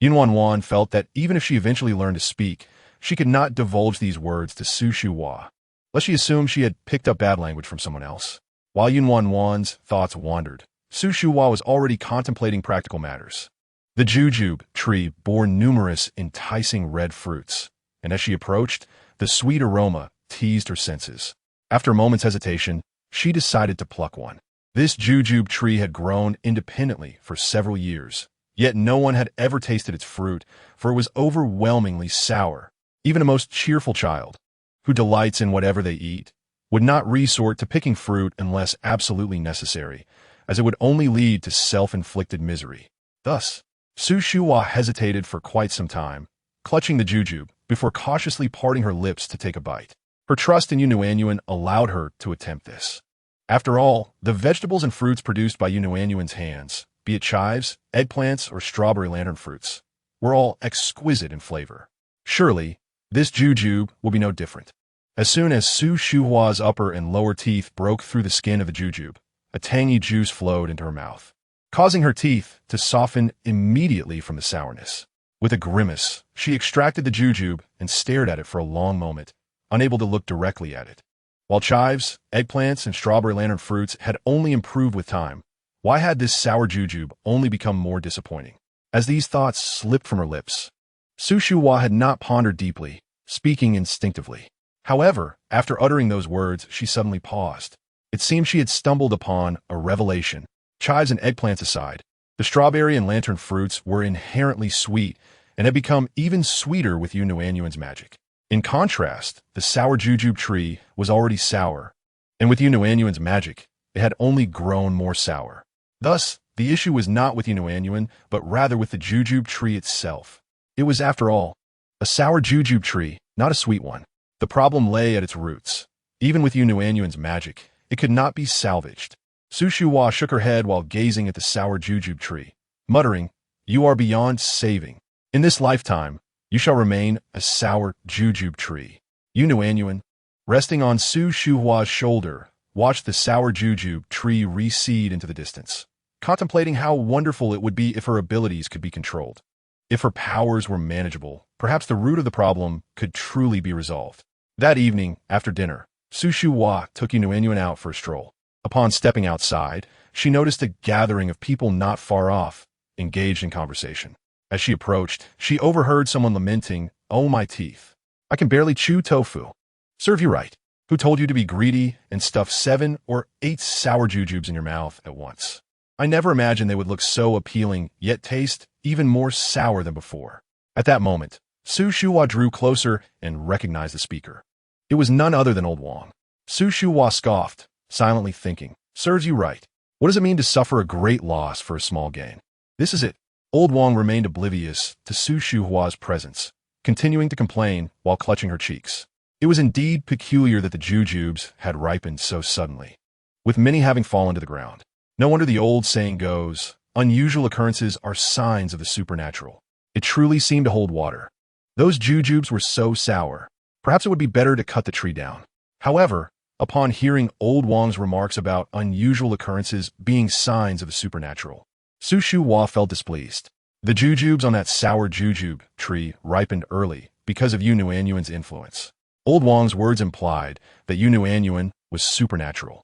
Nuannuan felt that even if she eventually learned to speak, she could not divulge these words to Su Shuhua, lest she assume she had picked up bad language from someone else. While Nuannuan's thoughts wandered, Su Shuhua was already contemplating practical matters. The jujube tree bore numerous enticing red fruits, and as she approached, the sweet aroma teased her senses. After a moment's hesitation, she decided to pluck one. This jujube tree had grown independently for several years, yet no one had ever tasted its fruit, for it was overwhelmingly sour. Even a most cheerful child, who delights in whatever they eat, would not resort to picking fruit unless absolutely necessary, as it would only lead to self-inflicted misery. Thus, Su Shuhua hesitated for quite some time, clutching the jujube, before cautiously parting her lips to take a bite. Her trust in Nuannuan allowed her to attempt this. After all, the vegetables and fruits produced by Nuannuan's hands, be it chives, eggplants, or strawberry lantern fruits, were all exquisite in flavor. Surely, this jujube will be no different. As soon as Su Shuhua's upper and lower teeth broke through the skin of the jujube, a tangy juice flowed into her mouth, causing her teeth to soften immediately from the sourness. With a grimace, she extracted the jujube and stared at it for a long moment, unable to look directly at it. While chives, eggplants, and strawberry lantern fruits had only improved with time, why had this sour jujube only become more disappointing? As these thoughts slipped from her lips, Su Shuhua had not pondered deeply, speaking instinctively. However, after uttering those words, she suddenly paused. It seemed she had stumbled upon a revelation. Chives and eggplants aside, the strawberry and lantern fruits were inherently sweet and had become even sweeter with Nuannuan's magic. In contrast, the sour jujube tree was already sour, and with Nuannuan's magic, it had only grown more sour. Thus, the issue was not with Nuannuan, but rather with the jujube tree itself. It was, after all, a sour jujube tree, not a sweet one. The problem lay at its roots. Even with Nuannuan's magic, it could not be salvaged. Su Shuhua shook her head while gazing at the sour jujube tree, muttering, "You are beyond saving. In this lifetime, you shall remain a sour jujube tree." Nuannuan, resting on Su Shuhua's shoulder, watched the sour jujube tree recede into the distance, contemplating how wonderful it would be if her abilities could be controlled. If her powers were manageable, perhaps the root of the problem could truly be resolved. That evening, after dinner, Su Shuhua took Nuannuan out for a stroll. Upon stepping outside, she noticed a gathering of people not far off, engaged in conversation. As she approached, she overheard someone lamenting, "Oh, my teeth. I can barely chew tofu." Serve you right. Who told you to be greedy and stuff 7 or 8 sour jujubes in your mouth at once? I never imagined they would look so appealing, yet taste even more sour than before. At that moment, Su Shuhua drew closer and recognized the speaker. It was none other than Old Wang. Su Shuhua scoffed, silently thinking, "Serves you right. What does it mean to suffer a great loss for a small gain?" This is it. Old Wang remained oblivious to Su Shuhua's presence, continuing to complain while clutching her cheeks. It was indeed peculiar that the jujubes had ripened so suddenly, with many having fallen to the ground. No wonder the old saying goes, "Unusual occurrences are signs of the supernatural." It truly seemed to hold water. Those jujubes were so sour. Perhaps it would be better to cut the tree down. However, upon hearing Old Wang's remarks about unusual occurrences being signs of the supernatural, Su Shuhua felt displeased. The jujubes on that sour jujube tree ripened early because of Nuannuan's influence. Old Wang's words implied that Nuannuan was supernatural.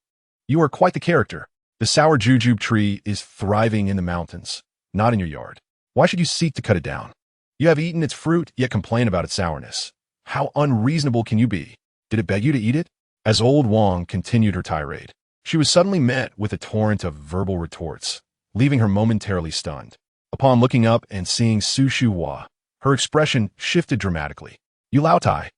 You are quite the character. The sour jujube tree is thriving in the mountains, not in your yard. Why should you seek to cut it down? You have eaten its fruit, yet complain about its sourness. How unreasonable can you be? Did it beg you to eat it? As Old Wang continued her tirade, she was suddenly met with a torrent of verbal retorts, leaving her momentarily stunned. Upon looking up and seeing Su Shuhua, her expression shifted dramatically. "You Lautai,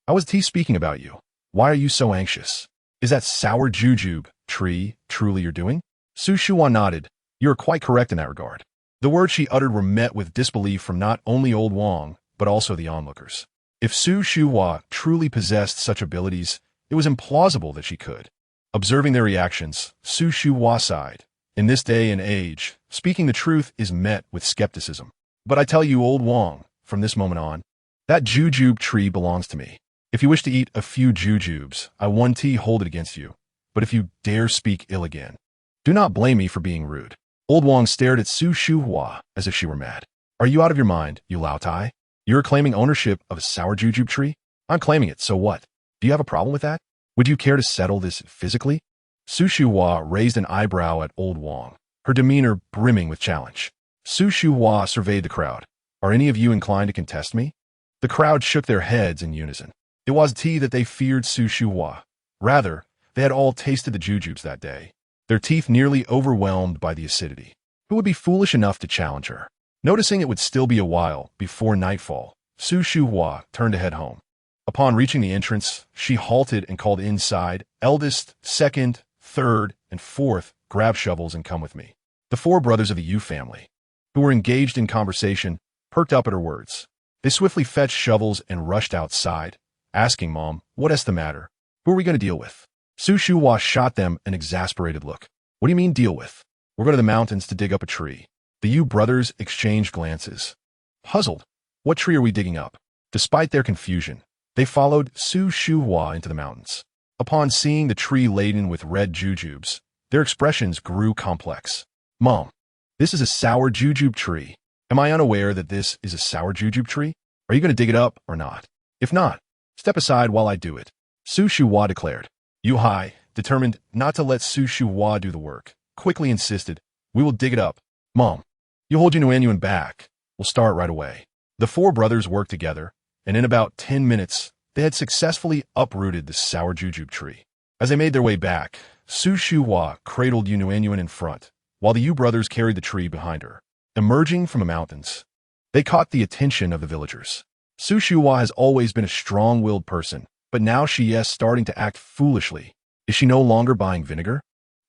I was speaking about you. Why are you so anxious? Is that sour jujube tree truly your doing?" Su Shuhua nodded. "You are quite correct in that regard." The words she uttered were met with disbelief from not only Old Wang, but also the onlookers. If Su Shuhua truly possessed such abilities, it was implausible that she could. Observing their reactions, Su Shuhua sighed. In this day and age, speaking the truth is met with skepticism. But I tell you, Old Wang, from this moment on, That jujube tree belongs to me. If you wish to eat a few jujubes, I one tea hold it against you. But if you dare speak ill again, do not blame me for being rude. Old Wang stared at Su Shuhua as if she were mad. Are you out of your mind, you Lao Tai? You're claiming ownership of a sour jujube tree? I'm claiming it, so what? Do you have a problem with that? Would you care to settle this physically? Su Shuhua raised an eyebrow at Old Wang, her demeanor brimming with challenge. Su Shuhua surveyed the crowd. Are any of you inclined to contest me? The crowd shook their heads in unison. It was tea that they feared Su Shuhua. Rather, they had all tasted the jujubes that day, their teeth nearly overwhelmed by the acidity. Who would be foolish enough to challenge her? Noticing it would still be a while before nightfall, Su Shuhua turned to head home. Upon reaching the entrance, she halted and called inside, eldest, second, third, and fourth, grab shovels and come with me. The four brothers of the Yu family, who were engaged in conversation, perked up at her words. They swiftly fetched shovels and rushed outside, asking Mom, what's the matter? Who are we going to deal with? Su Shuhua shot them an exasperated look. What do you mean deal with? We're going to the mountains to dig up a tree. The Yu brothers exchanged glances. Puzzled, what tree are we digging up? Despite their confusion, they followed Su Shuhua into the mountains. Upon seeing the tree laden with red jujubes, their expressions grew complex. Mom, this is a sour jujube tree. Am I unaware that this is a sour jujube tree? Are you going to dig it up or not? If not, step aside while I do it, Su Shuhua declared. Yu Hai, determined not to let Su Shuhua do the work, quickly insisted, we will dig it up. Mom, you hold Nuannuan back. We'll start right away. The four brothers worked together, and in about 10 minutes, they had successfully uprooted the sour jujube tree. As they made their way back, Su Shuhua cradled Nuannuan in front, while the Yu brothers carried the tree behind her. Emerging from the mountains, they caught the attention of the villagers. Su Shuhua has always been a strong-willed person, but now she is starting to act foolishly. Is she no longer buying vinegar?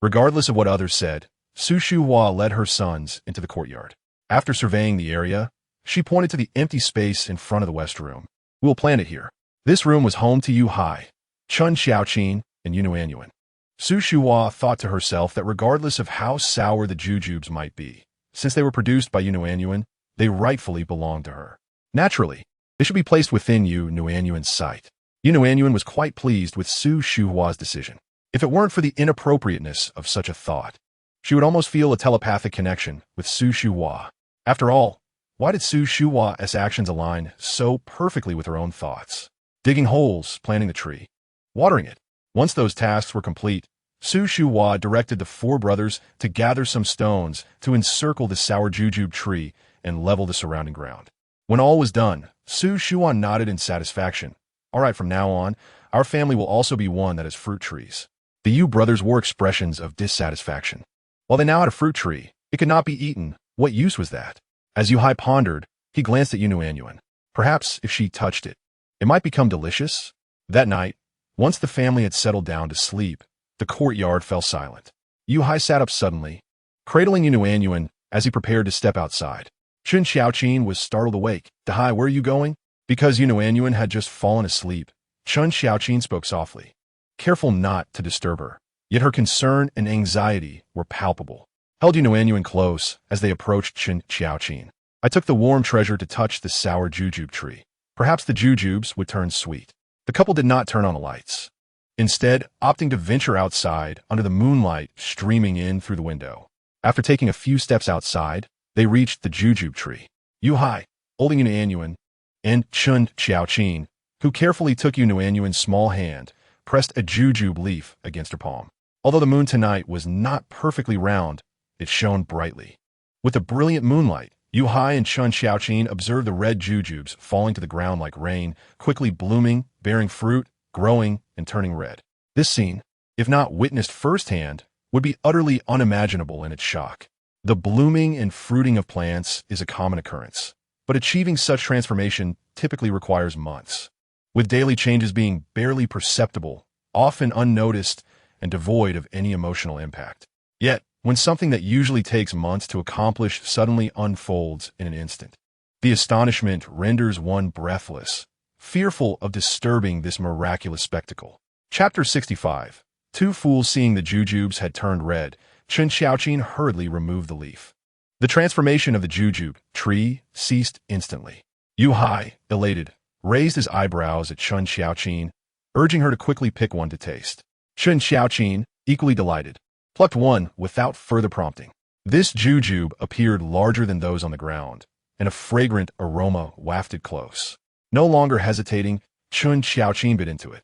Regardless of what others said, Su Shuhua led her sons into the courtyard. After surveying the area, she pointed to the empty space in front of the west room. We'll plant it here. This room was home to Yu Hai, Chun Xiaoqin, and Nuannuan. Su Shuhua thought to herself that regardless of how sour the jujubes might be, since they were produced by Nuannuan, they rightfully belonged to her. Naturally, they should be placed within Nuannuan's sight. Nuannuan was quite pleased with Su Shuhua's decision. If it weren't for the inappropriateness of such a thought, she would almost feel a telepathic connection with Su Shuhua. After all, why did Su Shuhua's actions align so perfectly with her own thoughts? Digging holes, planting the tree, watering it. Once those tasks were complete, Su Shuhua directed the four brothers to gather some stones to encircle the sour jujube tree and level the surrounding ground. When all was done, Su Shuhua nodded in satisfaction. All right, from now on, our family will also be one that has fruit trees. The Yu brothers wore expressions of dissatisfaction. While they now had a fruit tree, it could not be eaten. What use was that? As Yu Hai pondered, he glanced at Nuannuan. Perhaps if she touched it, it might become delicious? That night, once the family had settled down to sleep, the courtyard fell silent. Yu Hai sat up suddenly, cradling Nuannuan as he prepared to step outside. Chun Xiaoqin was startled awake. Dahai, where are you going? Because Nuannuan had just fallen asleep, Chun Xiaoqin spoke softly, careful not to disturb her. Yet her concern and anxiety were palpable. Held Nuannuan close as they approached Chun Xiaoqin. I took the warm treasure to touch the sour jujube tree. Perhaps the jujubes would turn sweet. The couple did not turn on the lights, instead opting to venture outside under the moonlight streaming in through the window. After taking a few steps outside, they reached the jujube tree. Yu Hai, holding Nuannuan, and Chun Xiaoqin, who carefully took Nuannuan's small hand, pressed a jujube leaf against her palm. Although the moon tonight was not perfectly round, it shone brightly. With the brilliant moonlight, Yu Hai and Chun Xiaoqin observed the red jujubes falling to the ground like rain, quickly blooming, bearing fruit, growing, and turning red. This scene, if not witnessed firsthand, would be utterly unimaginable in its shock. The blooming and fruiting of plants is a common occurrence, but achieving such transformation typically requires months, with daily changes being barely perceptible, often unnoticed, and devoid of any emotional impact. Yet, when something that usually takes months to accomplish suddenly unfolds in an instant, the astonishment renders one breathless, fearful of disturbing this miraculous spectacle. Chapter 65. Two fools seeing the jujubes had turned red, Chun Xiaoqin hurriedly removed the leaf. The transformation of the jujube tree ceased instantly. Yu Hai, elated, raised his eyebrows at Chun Xiaoqin, urging her to quickly pick one to taste. Chun Xiaoqin, equally delighted, plucked one without further prompting. This jujube appeared larger than those on the ground, and a fragrant aroma wafted close. No longer hesitating, Chun Xiaoqin bit into it.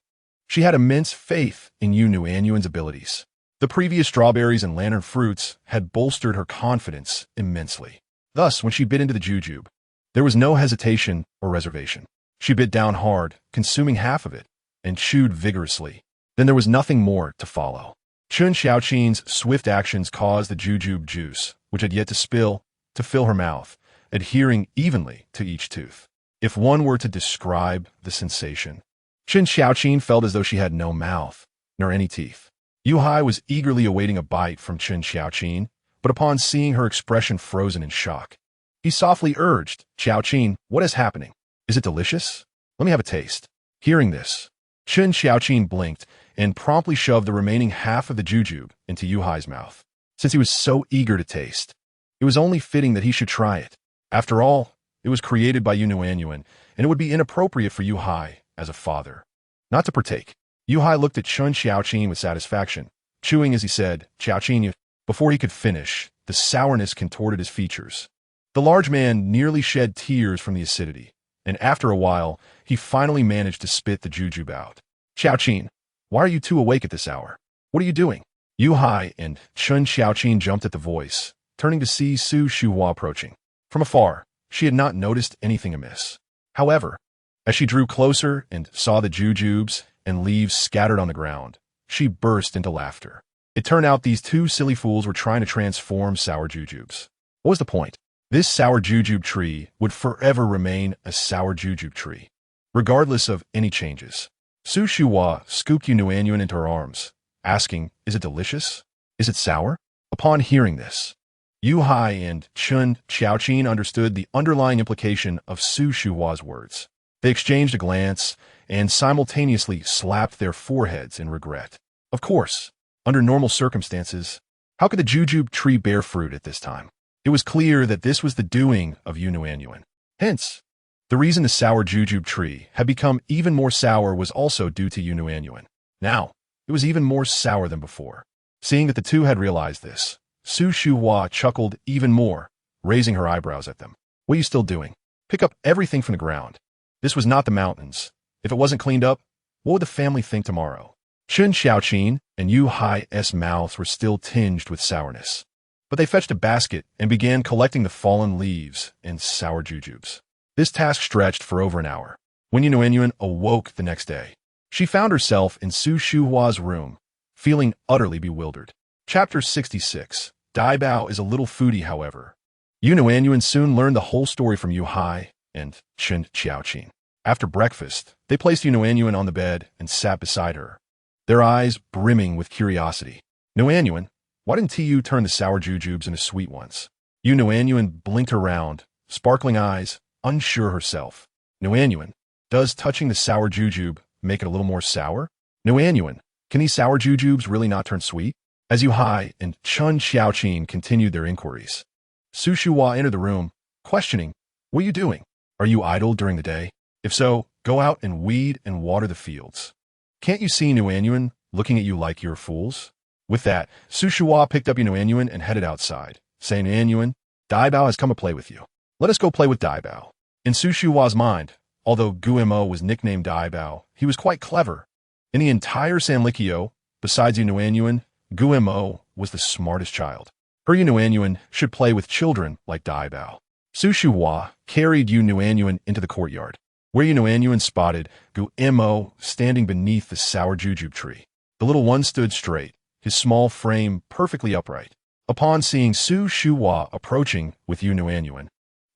She had immense faith in Nuannuan's abilities. The previous strawberries and lantern fruits had bolstered her confidence immensely. Thus, when she bit into the jujube, there was no hesitation or reservation. She bit down hard, consuming half of it, and chewed vigorously. Then there was nothing more to follow. Chun Xiaoqin's swift actions caused the jujube juice, which had yet to spill, to fill her mouth, adhering evenly to each tooth. If one were to describe the sensation, Chun Xiaoqin felt as though she had no mouth, nor any teeth. Yu Hai was eagerly awaiting a bite from Chun Xiaoqin, but upon seeing her expression frozen in shock, he softly urged, "Xiaoqin, what is happening? Is it delicious? Let me have a taste." Hearing this, Chun Xiaoqin blinked and promptly shoved the remaining half of the jujube into Yu Hai's mouth. Since he was so eager to taste, it was only fitting that he should try it. After all, it was created by Nuannuan, and it would be inappropriate for Yu Hai, as a father, not to partake. Yu Hai looked at Chun Xiaoqin with satisfaction, chewing as he said, "Xiaoqin." Before he could finish, the sourness contorted his features. The large man nearly shed tears from the acidity, and after a while, he finally managed to spit the jujube out. "Xiaoqin, why are you two awake at this hour? What are you doing?" Yu Hai and Chun Xiaoqin jumped at the voice, turning to see Su Shuhua approaching. From afar, she had not noticed anything amiss. However, as she drew closer and saw the jujubes and leaves scattered on the ground, she burst into laughter. It turned out these two silly fools were trying to transform sour jujubes. What was the point? This sour jujube tree would forever remain a sour jujube tree, regardless of any changes. Su Shuhua scooped Nuannuan into her arms, asking, "Is it delicious? Is it sour?" Upon hearing this, Yu Hai and Chun Xiaoqin understood the underlying implication of Su Shuhua's words. They exchanged a glance and simultaneously slapped their foreheads in regret. Of course, under normal circumstances, how could the jujube tree bear fruit at this time? It was clear that this was the doing of Nuannuan. Hence, the reason the sour jujube tree had become even more sour was also due to Nuannuan. Now, it was even more sour than before. Seeing that the two had realized this, Su Shuhua chuckled even more, raising her eyebrows at them. "What are you still doing? Pick up everything from the ground. This was not the mountains. If it wasn't cleaned up, what would the family think tomorrow?" Chun Xiaoqin and Yu Hai's mouths were still tinged with sourness, but they fetched a basket and began collecting the fallen leaves and sour jujubes. This task stretched for over an hour. When Nuannuan awoke the next day, she found herself in Su Shuhua's room, feeling utterly bewildered. Chapter 66. Dabao is a little foodie, however. Nuannuan soon learned the whole story from Yu Hai and Chun Xiaoqin. After breakfast, they placed Nuannuan on the bed and sat beside her, their eyes brimming with curiosity. "Nuannuan, why didn't TU turn the sour jujubes into sweet ones?" Nuannuan blinked around, sparkling eyes, unsure herself. "Nuannuan, does touching the sour jujube make it a little more sour? Nuannuan, can these sour jujubes really not turn sweet?" As Yu Hai and Chun Xiaoqin continued their inquiries, Su Shuhua entered the room, questioning, "What are you doing? Are you idle during the day? If so, go out and weed and water the fields. Can't you see Nuannuan looking at you like you're fools?" With that, Su Shuhua picked up Nuannuan and headed outside, saying, "Nuannuan, Dabao has come to play with you. Let us go play with Dabao." In Su Shuhua's mind, although Guimo was nicknamed Dabao, he was quite clever. In the entire Sanlikyo, besides Nuannuan, Guimo was the smartest child. Her Nuannuan should play with children like Dabao. Su Shuhua carried Nuannuan into the courtyard, where Nuannuan spotted Guimo standing beneath the sour jujube tree. The little one stood straight, his small frame perfectly upright. Upon seeing Su Shuhua approaching with Nuannuan,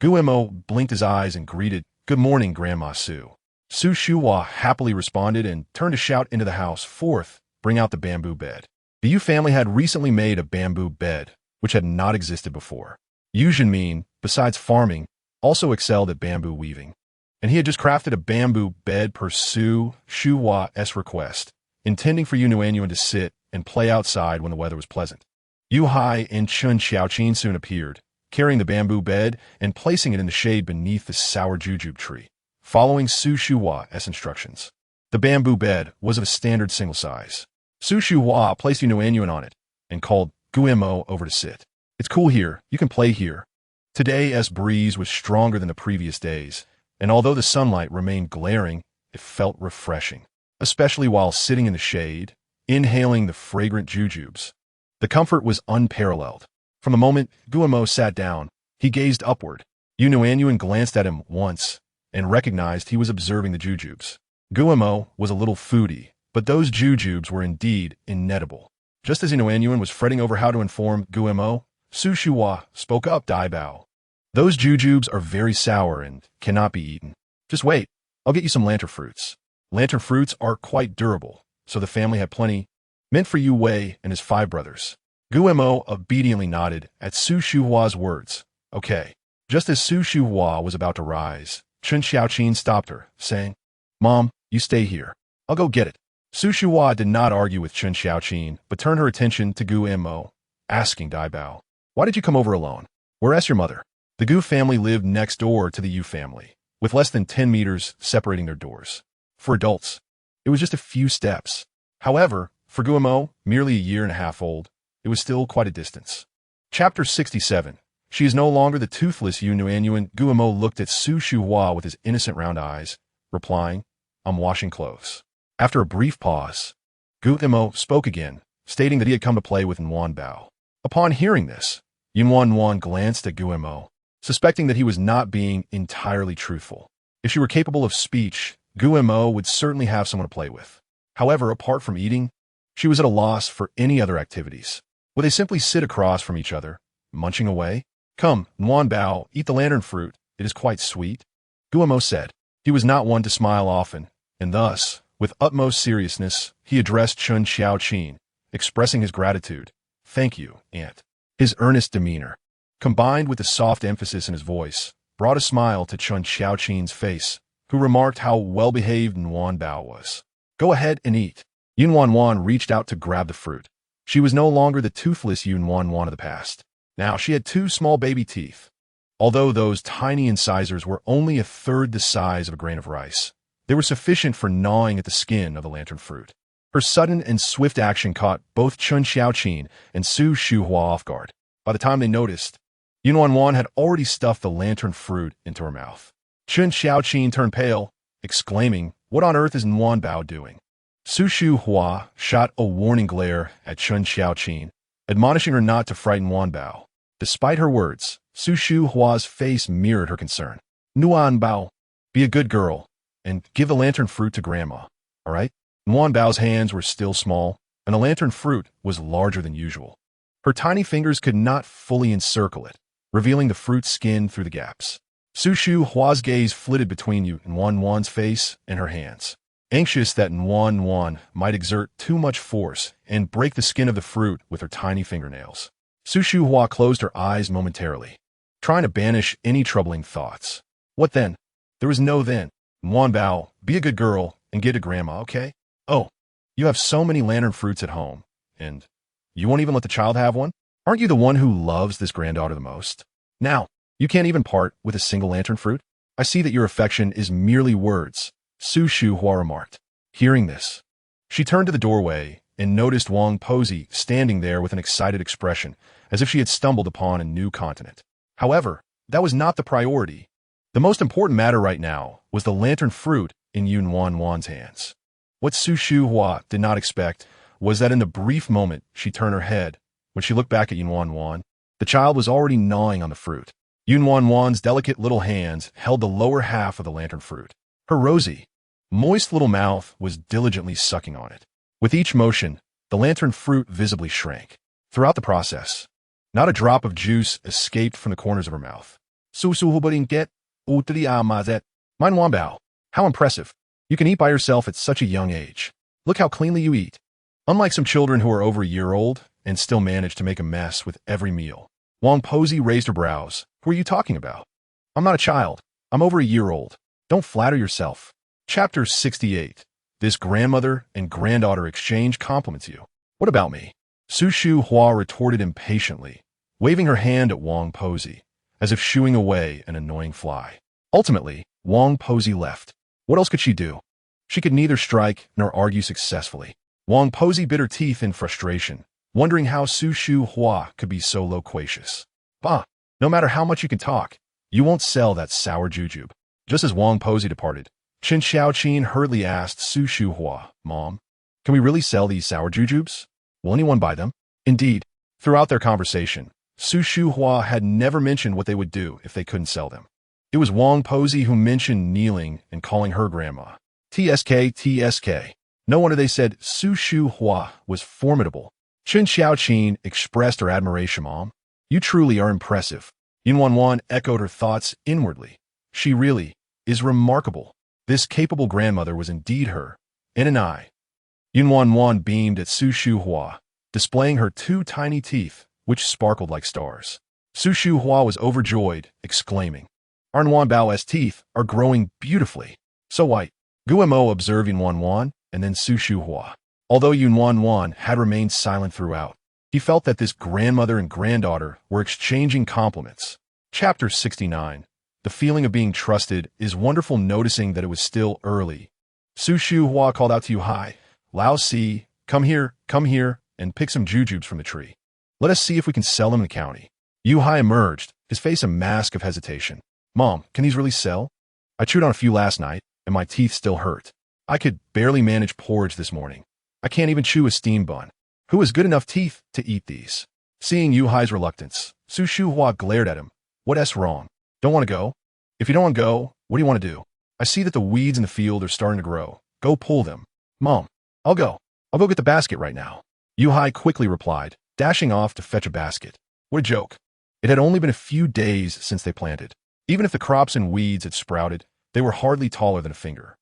Guimo blinked his eyes and greeted, "Good morning, Grandma Su." Su Shuhua happily responded and turned to shout into the house, "Forth, bring out the bamboo bed." The Yu family had recently made a bamboo bed, which had not existed before. Yu Jinmin, besides farming, also excelled at bamboo weaving, and he had just crafted a bamboo bed per Su Shuhua's request, intending for Nuannuan to sit and play outside when the weather was pleasant. Yu Hai and Chun Xiaoqin soon appeared, carrying the bamboo bed and placing it in the shade beneath the sour jujube tree. following Su Shuhua's instructions. The bamboo bed was of a standard single size. Su Shuhua placed Nuannuan on it and called Guimo over to sit. It's cool here. You can play here. Today's breeze was stronger than the previous days, and although the sunlight remained glaring, it felt refreshing, especially while sitting in the shade, inhaling the fragrant jujubes. The comfort was unparalleled. From the moment Guimo sat down, he gazed upward. Nuannuan glanced at him once and recognized he was observing the jujubes. Guimo was a little foodie, but those jujubes were indeed inedible. Just as Nuannuan was fretting over how to inform Guimo, Su Shuhua spoke up. Dabao. Those jujubes are very sour and cannot be eaten. Just wait, I'll get you some lantern fruits. Lantern fruits are quite durable, so the family had plenty, meant for Yu Wei and his 5 brothers. Guimo obediently nodded at Su Shuhua's words. Okay. Just as Su Shuhua was about to rise, Chen Xiaoqin stopped her, saying, Mom, you stay here. I'll go get it. Su Shuhua did not argue with Chen Xiaoqin, but turned her attention to Guimo, asking Dabao, Why did you come over alone? Where's your mother? The Gu family lived next door to the Yu family, with less than 10 meters separating their doors. For adults, it was just a few steps. However, for Guimo, merely a year and a half old, it was still quite a distance. Chapter 67. She is no longer the toothless Nuannuan. Guimo looked at Su Shuhua with his innocent round eyes, replying, I'm washing clothes. After a brief pause, Guimo spoke again, stating that he had come to play with Nuanbao. Upon hearing this, Nuannuan glanced at Guimo, suspecting that he was not being entirely truthful. If she were capable of speech, Guimo would certainly have someone to play with. However, apart from eating, she was at a loss for any other activities. Would they simply sit across from each other, munching away? Come, Nuanbao, eat the lantern fruit. It is quite sweet. Guimo said. He was not one to smile often, and thus, with utmost seriousness, he addressed Chen Xiaoqin, expressing his gratitude. Thank you, Aunt. His earnest demeanor, combined with the soft emphasis in his voice, brought a smile to Chen Xiaoqin's face, who remarked how well-behaved Nuanbao was. Go ahead and eat. Nuannuan reached out to grab the fruit. She was no longer the toothless Nuannuan of the past. Now she had 2 small baby teeth. Although those tiny incisors were only a third the size of a grain of rice, they were sufficient for gnawing at the skin of the lantern fruit. Her sudden and swift action caught both Chen Xiaoqin and Su Shuhua off guard. By the time they noticed, Nuannuan had already stuffed the lantern fruit into her mouth. Chen Xiaoqin turned pale, exclaiming, What on earth is Nuanbao doing? Su Shuhua shot a warning glare at Chen Xiaoqin, admonishing her not to frighten Nuanbao. Despite her words, Su Shuhua's face mirrored her concern. Nuanbao, be a good girl, and give the lantern fruit to Grandma, all right? Nuanbao's hands were still small, and the lantern fruit was larger than usual. Her tiny fingers could not fully encircle it, revealing the fruit skin through the gaps. Su Shuhua's gaze flitted between Nuannuan's face and her hands, anxious that Nuannuan might exert too much force and break the skin of the fruit with her tiny fingernails. Su Shuhua closed her eyes momentarily, trying to banish any troubling thoughts. What then? There was no then. Nuanbao, be a good girl and get to Grandma, okay? Oh, you have so many lantern fruits at home, and you won't even let the child have one? Aren't you the one who loves this granddaughter the most? Now, you can't even part with a single lantern fruit? I see that your affection is merely words, Su Shuhua remarked. Hearing this, she turned to the doorway and noticed Wang Posey standing there with an excited expression, as if she had stumbled upon a new continent. However, that was not the priority. The most important matter right now was the lantern fruit in Nuannuan's hands. What Su Shuhua did not expect was that in the brief moment she turned her head, when she looked back at Nuannuan, the child was already gnawing on the fruit. Nuannuan's delicate little hands held the lower half of the lantern fruit. Her rosy, moist little mouth was diligently sucking on it. With each motion, the lantern fruit visibly shrank. Throughout the process, not a drop of juice escaped from the corners of her mouth. Mein Nuanbao, how impressive. You can eat by yourself at such a young age. Look how cleanly you eat. Unlike some children who are over a year old and still manage to make a mess with every meal. Wang Posey raised her brows. Who are you talking about? I'm not a child. I'm over a year old. Don't flatter yourself. Chapter 68. This grandmother and granddaughter exchange compliments you. What about me? Su Shuhua retorted impatiently, waving her hand at Wang Posey, as if shooing away an annoying fly. Ultimately, Wang Posey left. What else could she do? She could neither strike nor argue successfully. Wang Posey bit her teeth in frustration, wondering how Su Shu Hua could be so loquacious. Bah! No matter how much you can talk, you won't sell that sour jujube. Just as Wang Posey departed, Qin Xiaoqin hurriedly asked Su Shu Hua, Mom, can we really sell these sour jujubes? Will anyone buy them? Indeed, throughout their conversation, Su Shu Hua had never mentioned what they would do if they couldn't sell them. It was Wang Posey who mentioned kneeling and calling her grandma. TSK, TSK. No wonder they said Su Shu Hua was formidable. Qin Xiaoqin expressed her admiration, Mom. You truly are impressive. Nuannuan echoed her thoughts inwardly. She really is remarkable. This capable grandmother was indeed her, in an eye. Nuannuan beamed at Su Shu Hua, displaying her two tiny teeth, which sparkled like stars. Su Shu Hua was overjoyed, exclaiming, Our Nuanbao's teeth are growing beautifully. So white. Guimo observed Nuannuan, and then Su Shu Hua. Although Nuannuan had remained silent throughout, he felt that this grandmother and granddaughter were exchanging compliments. Chapter 69. The feeling of being trusted is wonderful, noticing that it was still early. Su Shu Hua called out to Yuhai, Lao Si, come here, and pick some jujubes from the tree. Let us see if we can sell them in the county. Yuhai emerged, his face a mask of hesitation. Mom, can these really sell? I chewed on a few last night, and my teeth still hurt. I could barely manage porridge this morning. I can't even chew a steam bun. Who has good enough teeth to eat these? Seeing Yuhai's reluctance, Su Shu Hua glared at him. What's wrong? Don't want to go? If you don't want to go, what do you want to do? I see that the weeds in the field are starting to grow. Go pull them. Mom, I'll go. I'll go get the basket right now. Yuhai quickly replied, dashing off to fetch a basket. What a joke. It had only been a few days since they planted. Even if the crops and weeds had sprouted, they were hardly taller than a finger.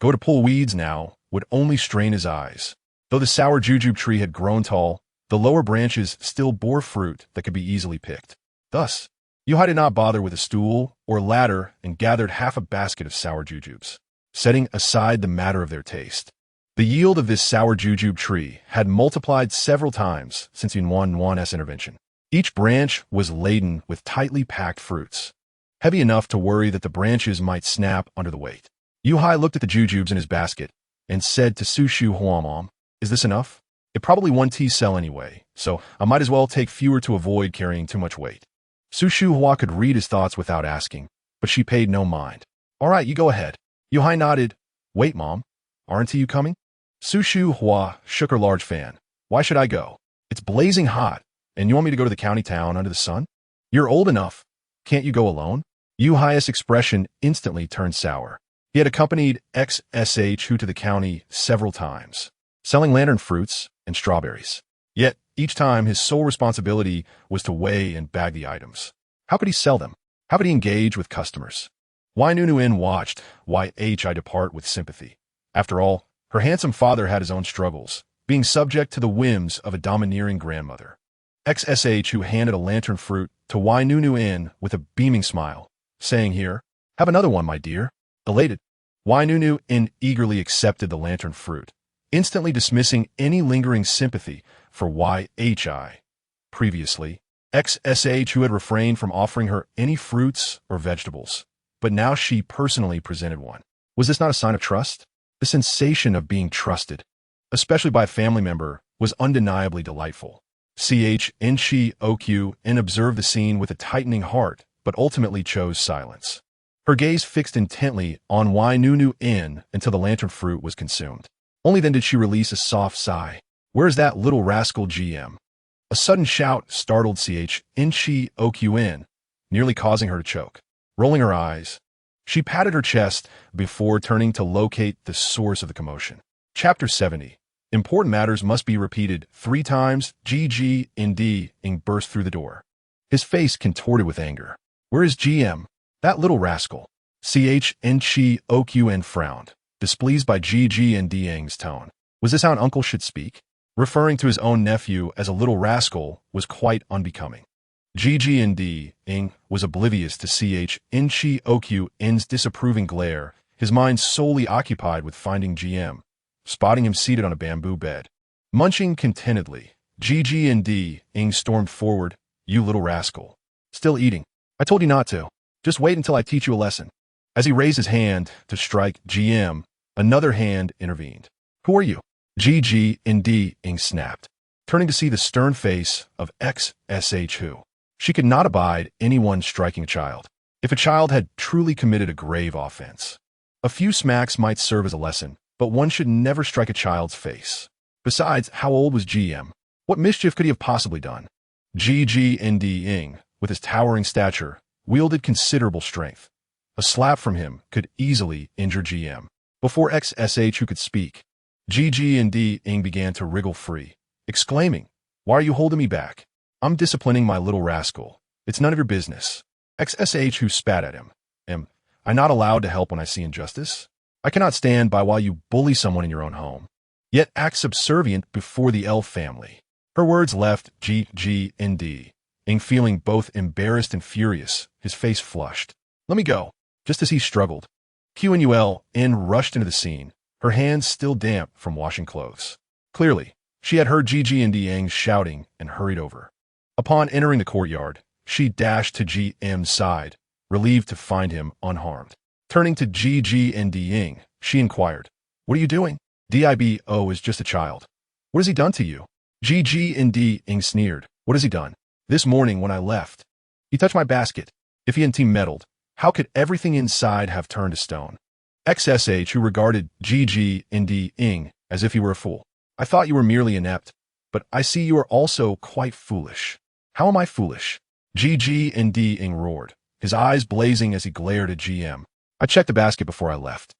Go to pull weeds now would only strain his eyes. Though the sour jujube tree had grown tall, the lower branches still bore fruit that could be easily picked. Thus, Yuhai did not bother with a stool or ladder and gathered half a basket of sour jujubes, setting aside the matter of their taste. The yield of this sour jujube tree had multiplied several times since Nuannuan's intervention. Each branch was laden with tightly packed fruits, heavy enough to worry that the branches might snap under the weight. Yuhai looked at the jujubes in his basket and said to Su Shu Hua, Mom, is this enough? It probably won't sell anyway, so I might as well take fewer to avoid carrying too much weight. Su Shu Hua could read his thoughts without asking, but she paid no mind. All right, you go ahead. Yuhai nodded. Wait, Mom, aren't you coming? Su Shu Hua shook her large fan. Why should I go? It's blazing hot, and you want me to go to the county town under the sun? You're old enough. Can't you go alone? Yuhai's expression instantly turned sour. He had accompanied XSH to the county several times, selling lantern fruits and strawberries. Yet, each time his sole responsibility was to weigh and bag the items. How could he sell them? How could he engage with customers? Nuannuan watched YHI depart with sympathy. After all, her handsome father had his own struggles, being subject to the whims of a domineering grandmother. XSH, who handed a lantern fruit to Nuannuan with a beaming smile, saying, Here, have another one, my dear. Elated, Nuannuan eagerly accepted the lantern fruit, instantly dismissing any lingering sympathy for YHI. Previously, XSH, who had refrained from offering her any fruits or vegetables, but now she personally presented one. Was this not a sign of trust? The sensation of being trusted, especially by a family member, was undeniably delightful. CHNCOQ observed the scene with a tightening heart, but ultimately chose silence. Her gaze fixed intently on Nuannuan until the lantern fruit was consumed. Only then did she release a soft sigh. Where's that little rascal GM? A sudden shout startled CHNCOQ, nearly causing her to choke. Rolling her eyes, she patted her chest before turning to locate the source of the commotion. Chapter 70. Important matters must be repeated 3 times. GG burst through the door. His face contorted with anger. Where is GM? That little rascal. CHNCOQ frowned, displeased by GG tone. Was this how an uncle should speak? Referring to his own nephew as a little rascal was quite unbecoming. GG was oblivious to CHNCOQ's disapproving glare, his mind solely occupied with finding GM, spotting him seated on a bamboo bed. Munching contentedly, GG stormed forward. You little rascal. Still eating. I told you not to. Just wait until I teach you a lesson. As he raised his hand to strike GM, another hand intervened. Who are you? GG&D Ing snapped, turning to see the stern face of XSH who. She could not abide anyone striking a child. If a child had truly committed a grave offense, a few smacks might serve as a lesson, but one should never strike a child's face. Besides, how old was GM? What mischief could he have possibly done? GG&D Ing, with his towering stature, wielded considerable strength. A slap from him could easily injure GM. Before XSH who could speak, GG&D Ing began to wriggle free, exclaiming, "Why are you holding me back? I'm disciplining my little rascal. It's none of your business." XSH who spat at him. Am I not allowed to help when I see injustice? I cannot stand by while you bully someone in your own home, yet act subservient before the elf family. Her words left GG&D Ing feeling both embarrassed and furious, his face flushed. "Let me go." Just as he struggled, Nuannuan rushed into the scene, her hands still damp from washing clothes. Clearly, she had heard GG&D Ing shouting and hurried over. Upon entering the courtyard, she dashed to GM's side, relieved to find him unharmed. Turning to GG&D Ing, she inquired, "What are you doing?" "Dabao is just a child." "What has he done to you?" GG&D Ing sneered. "What has he done?" "This morning when I left, he touched my basket. If he hadn't meddled, how could everything inside have turned to stone?" XSH who regarded GG&D Ing as if he were a fool. "I thought you were merely inept, but I see you are also quite foolish." "How am I foolish?" GG&D Ing roared, his eyes blazing as he glared at GM. "I checked the basket before I left.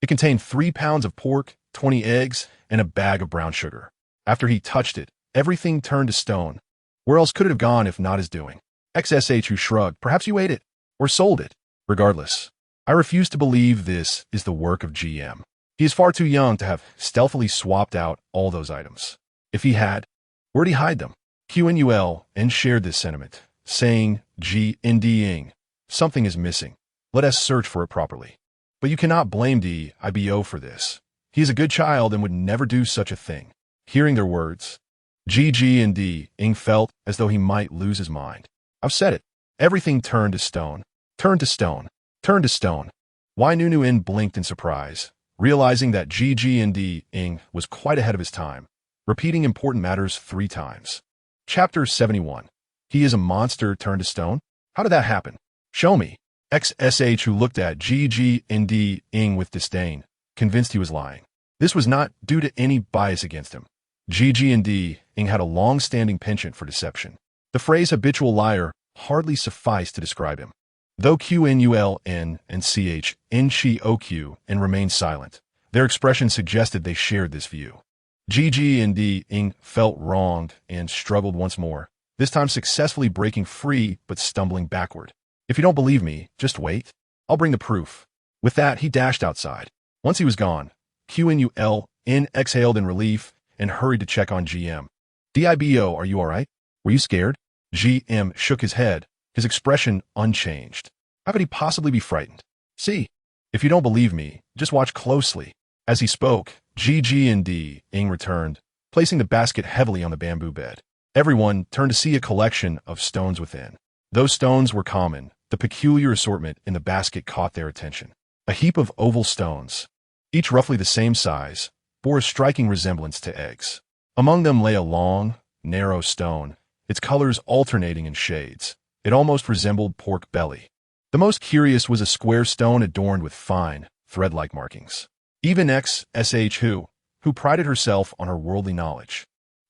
It contained 3 pounds of pork, 20 eggs, and a bag of brown sugar. After he touched it, everything turned to stone. Where else could it have gone if not his doing?" XSH who shrugged. "Perhaps you ate it, or sold it. Regardless, I refuse to believe this is the work of GM. He is far too young to have stealthily swapped out all those items. If he had, where'd he hide them?" Nuannuan shared this sentiment, saying, "GG&D Ing, something is missing. Let us search for it properly. But you cannot blame Dabao for this. He is a good child and would never do such a thing." Hearing their words, GG&D Ing felt as though he might lose his mind. "I've said it. Everything turned to stone. Turned to stone. Turned to stone." Nuannuan blinked in surprise, realizing that GG&D Ing was quite ahead of his time, repeating important matters 3 times. Chapter 71. He is a monster turned to stone? How did that happen? Show me. XSH who looked at GG&D Ing with disdain, convinced he was lying. This was not due to any bias against him. GG&D Ing had a long-standing penchant for deception. The phrase habitual liar hardly sufficed to describe him. Though QNULN and CHNCHOQ and remained silent, their expression suggested they shared this view. GG&D Ing felt wronged and struggled once more, this time successfully breaking free but stumbling backward. "If you don't believe me, just wait. I'll bring the proof." With that, he dashed outside. Once he was gone, QNULN exhaled in relief and hurried to check on GM. "Dabao, are you all right? Were you scared?" GM shook his head, his expression unchanged. How could he possibly be frightened? "See, if you don't believe me, just watch closely." As he spoke, GG&D Ing returned, placing the basket heavily on the bamboo bed. Everyone turned to see a collection of stones within. Those stones were common. The peculiar assortment in the basket caught their attention. A heap of oval stones, each roughly the same size, bore a striking resemblance to eggs. Among them lay a long, narrow stone, its colors alternating in shades. It almost resembled pork belly. The most curious was a square stone adorned with fine, thread-like markings. Even XSH who prided herself on her worldly knowledge,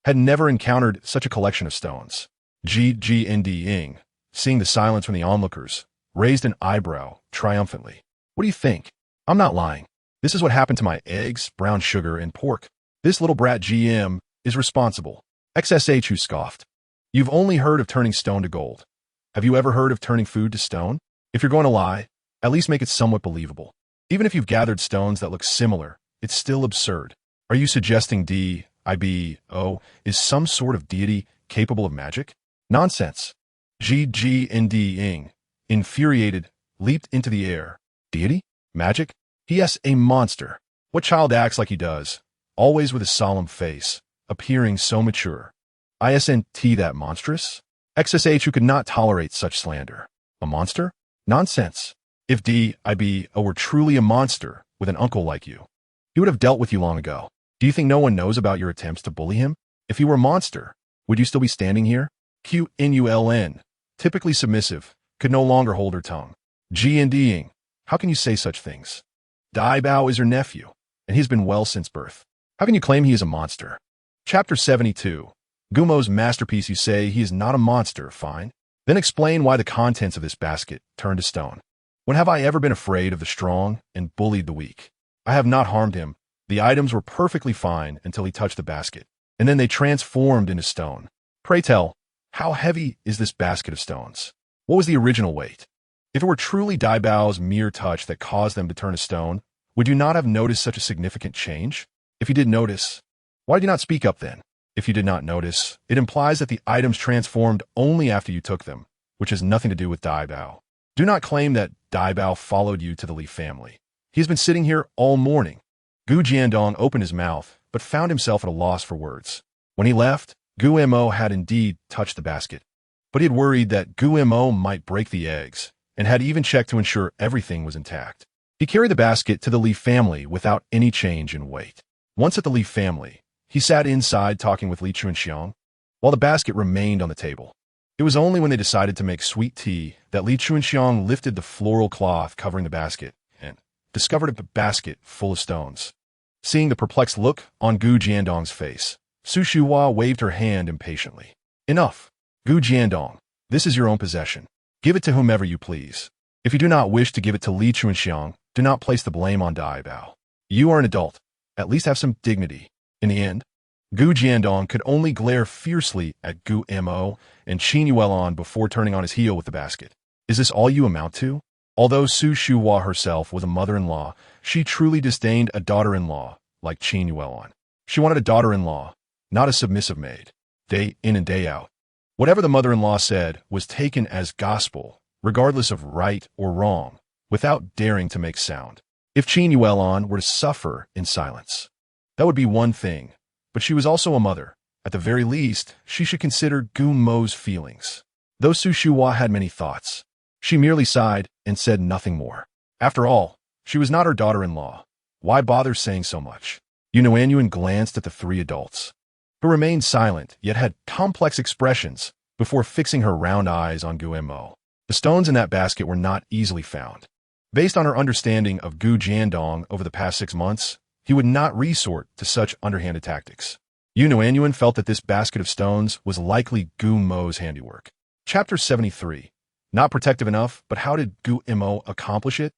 had never encountered such a collection of stones. GG&D Ing, seeing the silence from the onlookers, raised an eyebrow triumphantly. "What do you think? I'm not lying. This is what happened to my eggs, brown sugar, and pork. This little brat GM is responsible." XSH who scoffed. "You've only heard of turning stone to gold. Have you ever heard of turning food to stone? If you're going to lie, at least make it somewhat believable. Even if you've gathered stones that look similar, it's still absurd. Are you suggesting Dabao is some sort of deity capable of magic? Nonsense." GG&D Ing, infuriated, leaped into the air. "Deity? Magic? Yes, a monster. What child acts like he does, always with a solemn face, appearing so mature? Isn't that monstrous?" XSH who could not tolerate such slander. "A monster? Nonsense. If Dabao were truly a monster with an uncle like you, he would have dealt with you long ago. Do you think no one knows about your attempts to bully him? If he were a monster, would you still be standing here? Nuannuan, typically submissive, could no longer hold her tongue. G&D'ing, how can you say such things? Dabao is her nephew, and he's been well since birth. How can you claim he is a monster? Chapter 72. Gumo's masterpiece. You say he is not a monster, fine. Then explain why the contents of this basket turned to stone. When have I ever been afraid of the strong and bullied the weak? I have not harmed him. The items were perfectly fine until he touched the basket, and then they transformed into stone. Pray tell, how heavy is this basket of stones? What was the original weight? If it were truly Dabao's mere touch that caused them to turn to stone, would you not have noticed such a significant change? If you did notice, why did you not speak up then? If you did not notice, it implies that the items transformed only after you took them, which has nothing to do with Dabao. Do not claim that Dabao followed you to the Li family. He has been sitting here all morning. Gu Jiandong opened his mouth, but found himself at a loss for words. When he left, Gu Mo had indeed touched the basket, but he had worried that Gu Mo might break the eggs, and had even checked to ensure everything was intact. He carried the basket to the Li family without any change in weight. Once at the Li family, he sat inside talking with Li Chunxiang, while the basket remained on the table. It was only when they decided to make sweet tea that Li Chunxiang lifted the floral cloth covering the basket and discovered a basket full of stones. Seeing the perplexed look on Gu Jiandong's face, Su Shuhua waved her hand impatiently. Enough. Gu Jiandong, this is your own possession. Give it to whomever you please. If you do not wish to give it to Li Chunxiang, do not place the blame on Dabao. You are an adult. At least have some dignity. In the end, Gu Jiandong could only glare fiercely at Gu Mo and Qin Yuelon before turning on his heel with the basket. Is this all you amount to? Although Su Shuhua herself was a mother-in-law, she truly disdained a daughter-in-law like Qin Yuelon. She wanted a daughter-in-law, not a submissive maid, day in and day out. Whatever the mother-in-law said was taken as gospel, regardless of right or wrong, without daring to make sound. If Qin Yuelon were to suffer in silence, that would be one thing, but she was also a mother. At the very least, she should consider Gu Mo's feelings. Though Su Shuhua had many thoughts, she merely sighed and said nothing more. After all, she was not her daughter-in-law. Why bother saying so much? Nuannuan glanced at the three adults, who remained silent yet had complex expressions before fixing her round eyes on Gu Mo. The stones in that basket were not easily found. Based on her understanding of Gu Jiandong over the past 6 months, he would not resort to such underhanded tactics. Nuannuan felt that this basket of stones was likely Gu Mo's handiwork. Chapter 73. Not protective enough, but how did Gu Mo accomplish it?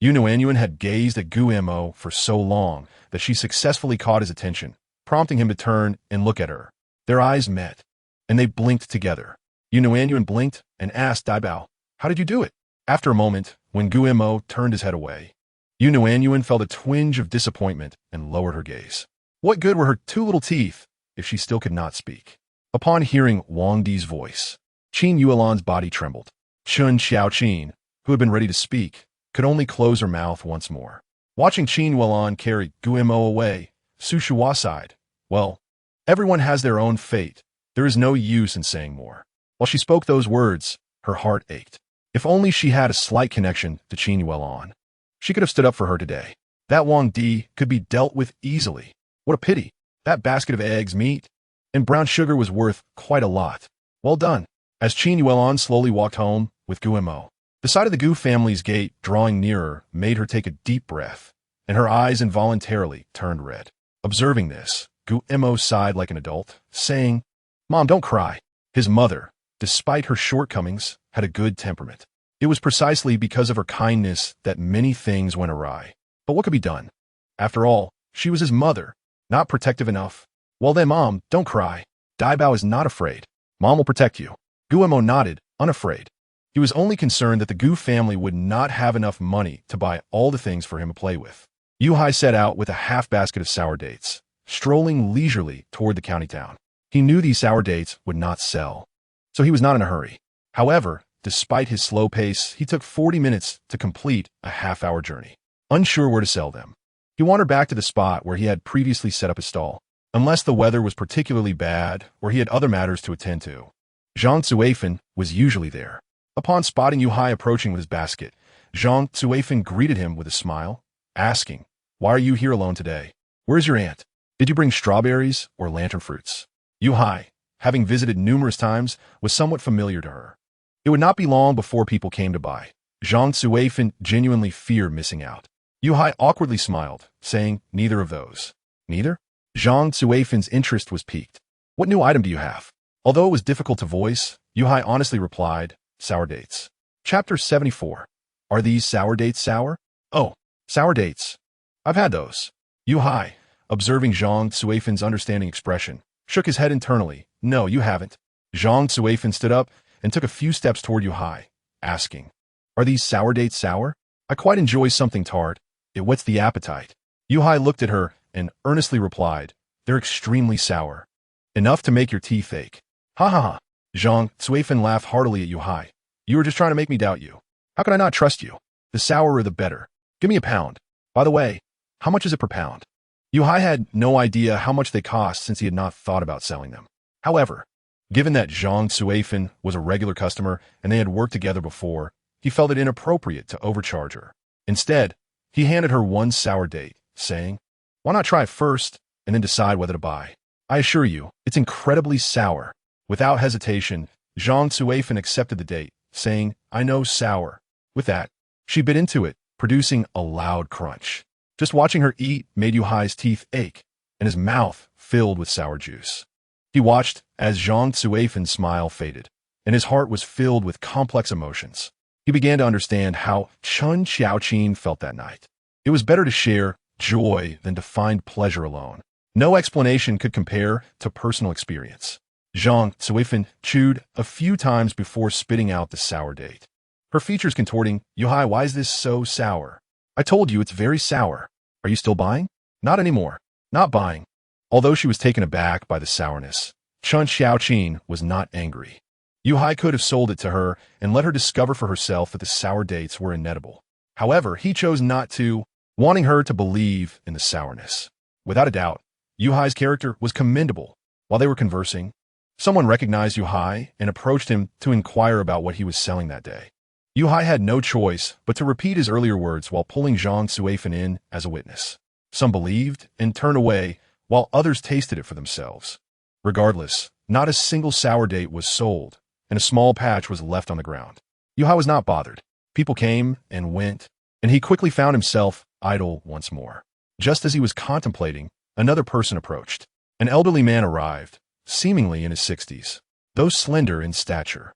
Nuannuan had gazed at Gu Mo for so long that she successfully caught his attention, prompting him to turn and look at her. Their eyes met, and they blinked together. Nuannuan blinked and asked Dabao, "How did you do it?" After a moment, when Gu Mo turned his head away, Nuannuan felt a twinge of disappointment and lowered her gaze. What good were her 2 little teeth if she still could not speak? Upon hearing Wang Di's voice, Qin Yuelon's body trembled. Chun Xiaoqin, who had been ready to speak, could only close her mouth once more. Watching Qin Yuelon carry Gu Mo away, Su Shuhua sighed. Well, everyone has their own fate. There is no use in saying more. While she spoke those words, her heart ached. If only she had a slight connection to Qin Yuelon, she could have stood up for her today. That Wang Di could be dealt with easily. What a pity. That basket of eggs, meat, and brown sugar was worth quite a lot. Well done. As Qin Yuelon slowly walked home with Gu Mo, the sight of the Gu family's gate drawing nearer made her take a deep breath, and her eyes involuntarily turned red. Observing this, Gu Mo sighed like an adult, saying, "Mom, don't cry." His mother, despite her shortcomings, had a good temperament. It was precisely because of her kindness that many things went awry. But what could be done? After all, she was his mother, not protective enough. Well then, Mom, don't cry. Dabao is not afraid. Mom will protect you. Gu Mo nodded, unafraid. He was only concerned that the Gu family would not have enough money to buy all the things for him to play with. Yuhai set out with a half basket of sour dates, strolling leisurely toward the county town. He knew these sour dates would not sell, so he was not in a hurry. However, despite his slow pace, he took 40 minutes to complete a half-hour journey. Unsure where to sell them, he wandered back to the spot where he had previously set up his stall, unless the weather was particularly bad or he had other matters to attend to. Zhang Zuifan was usually there. Upon spotting Yuhai approaching with his basket, Zhang Zuifan greeted him with a smile, asking, "Why are you here alone today? Where's your aunt? Did you bring strawberries or lantern fruits?" Yu Hai, having visited numerous times, was somewhat familiar to her. It would not be long before people came to buy. Zhang Zuifan genuinely feared missing out. Yu Hai awkwardly smiled, saying, "Neither of those." "Neither?" Zhang Zuifan's interest was piqued. "What new item do you have?" Although it was difficult to voice, Yu Hai honestly replied, "Sour dates." Chapter 74. Are these sour dates sour? Oh, sour dates. I've had those. Yu Hai, observing Zhang Zuifan's understanding expression, shook his head internally. "No, you haven't." Zhang Zuifan stood up and took a few steps toward Yu Hai, asking, "Are these sour dates sour? I quite enjoy something tart. It whets the appetite." Yu Hai looked at her and earnestly replied, "They're extremely sour. Enough to make your teeth ache." "Ha ha ha." Zhang Zuifan laughed heartily at Yu Hai. "You were just trying to make me doubt you. How could I not trust you? The sourer the better. Give me a pound. By the way, how much is it per pound?" Yu Hai had no idea how much they cost since he had not thought about selling them. However, given that Zhang Zuifan was a regular customer and they had worked together before, he felt it inappropriate to overcharge her. Instead, he handed her one sour date, saying, "Why not try it first and then decide whether to buy? I assure you, it's incredibly sour." Without hesitation, Zhang Zuifan accepted the date, saying, "I know sour." With that, she bit into it, producing a loud crunch. Just watching her eat made Yu Hai's teeth ache, and his mouth filled with sour juice. He watched as Zhang Zuifan's smile faded, and his heart was filled with complex emotions. He began to understand how Chun Xiaoqin felt that night. It was better to share joy than to find pleasure alone. No explanation could compare to personal experience. Zhang Zuifan chewed a few times before spitting out the sour date. Her features contorting, "Yu Hai, why is this so sour? I told you it's very sour. Are you still buying?" "Not anymore. Not buying." Although she was taken aback by the sourness, Chun Xiaoqin was not angry. Yu Hai could have sold it to her and let her discover for herself that the sour dates were inedible. However, he chose not to, wanting her to believe in the sourness. Without a doubt, Yu Hai's character was commendable. While they were conversing, someone recognized Yu Hai and approached him to inquire about what he was selling that day. Yu Hai had no choice but to repeat his earlier words while pulling Zhang Zuifan in as a witness. Some believed and turned away, while others tasted it for themselves. Regardless, not a single sour date was sold, and a small patch was left on the ground. Yu Hai was not bothered. People came and went, and he quickly found himself idle once more. Just as he was contemplating, another person approached. An elderly man arrived, seemingly in his 60s, though slender in stature.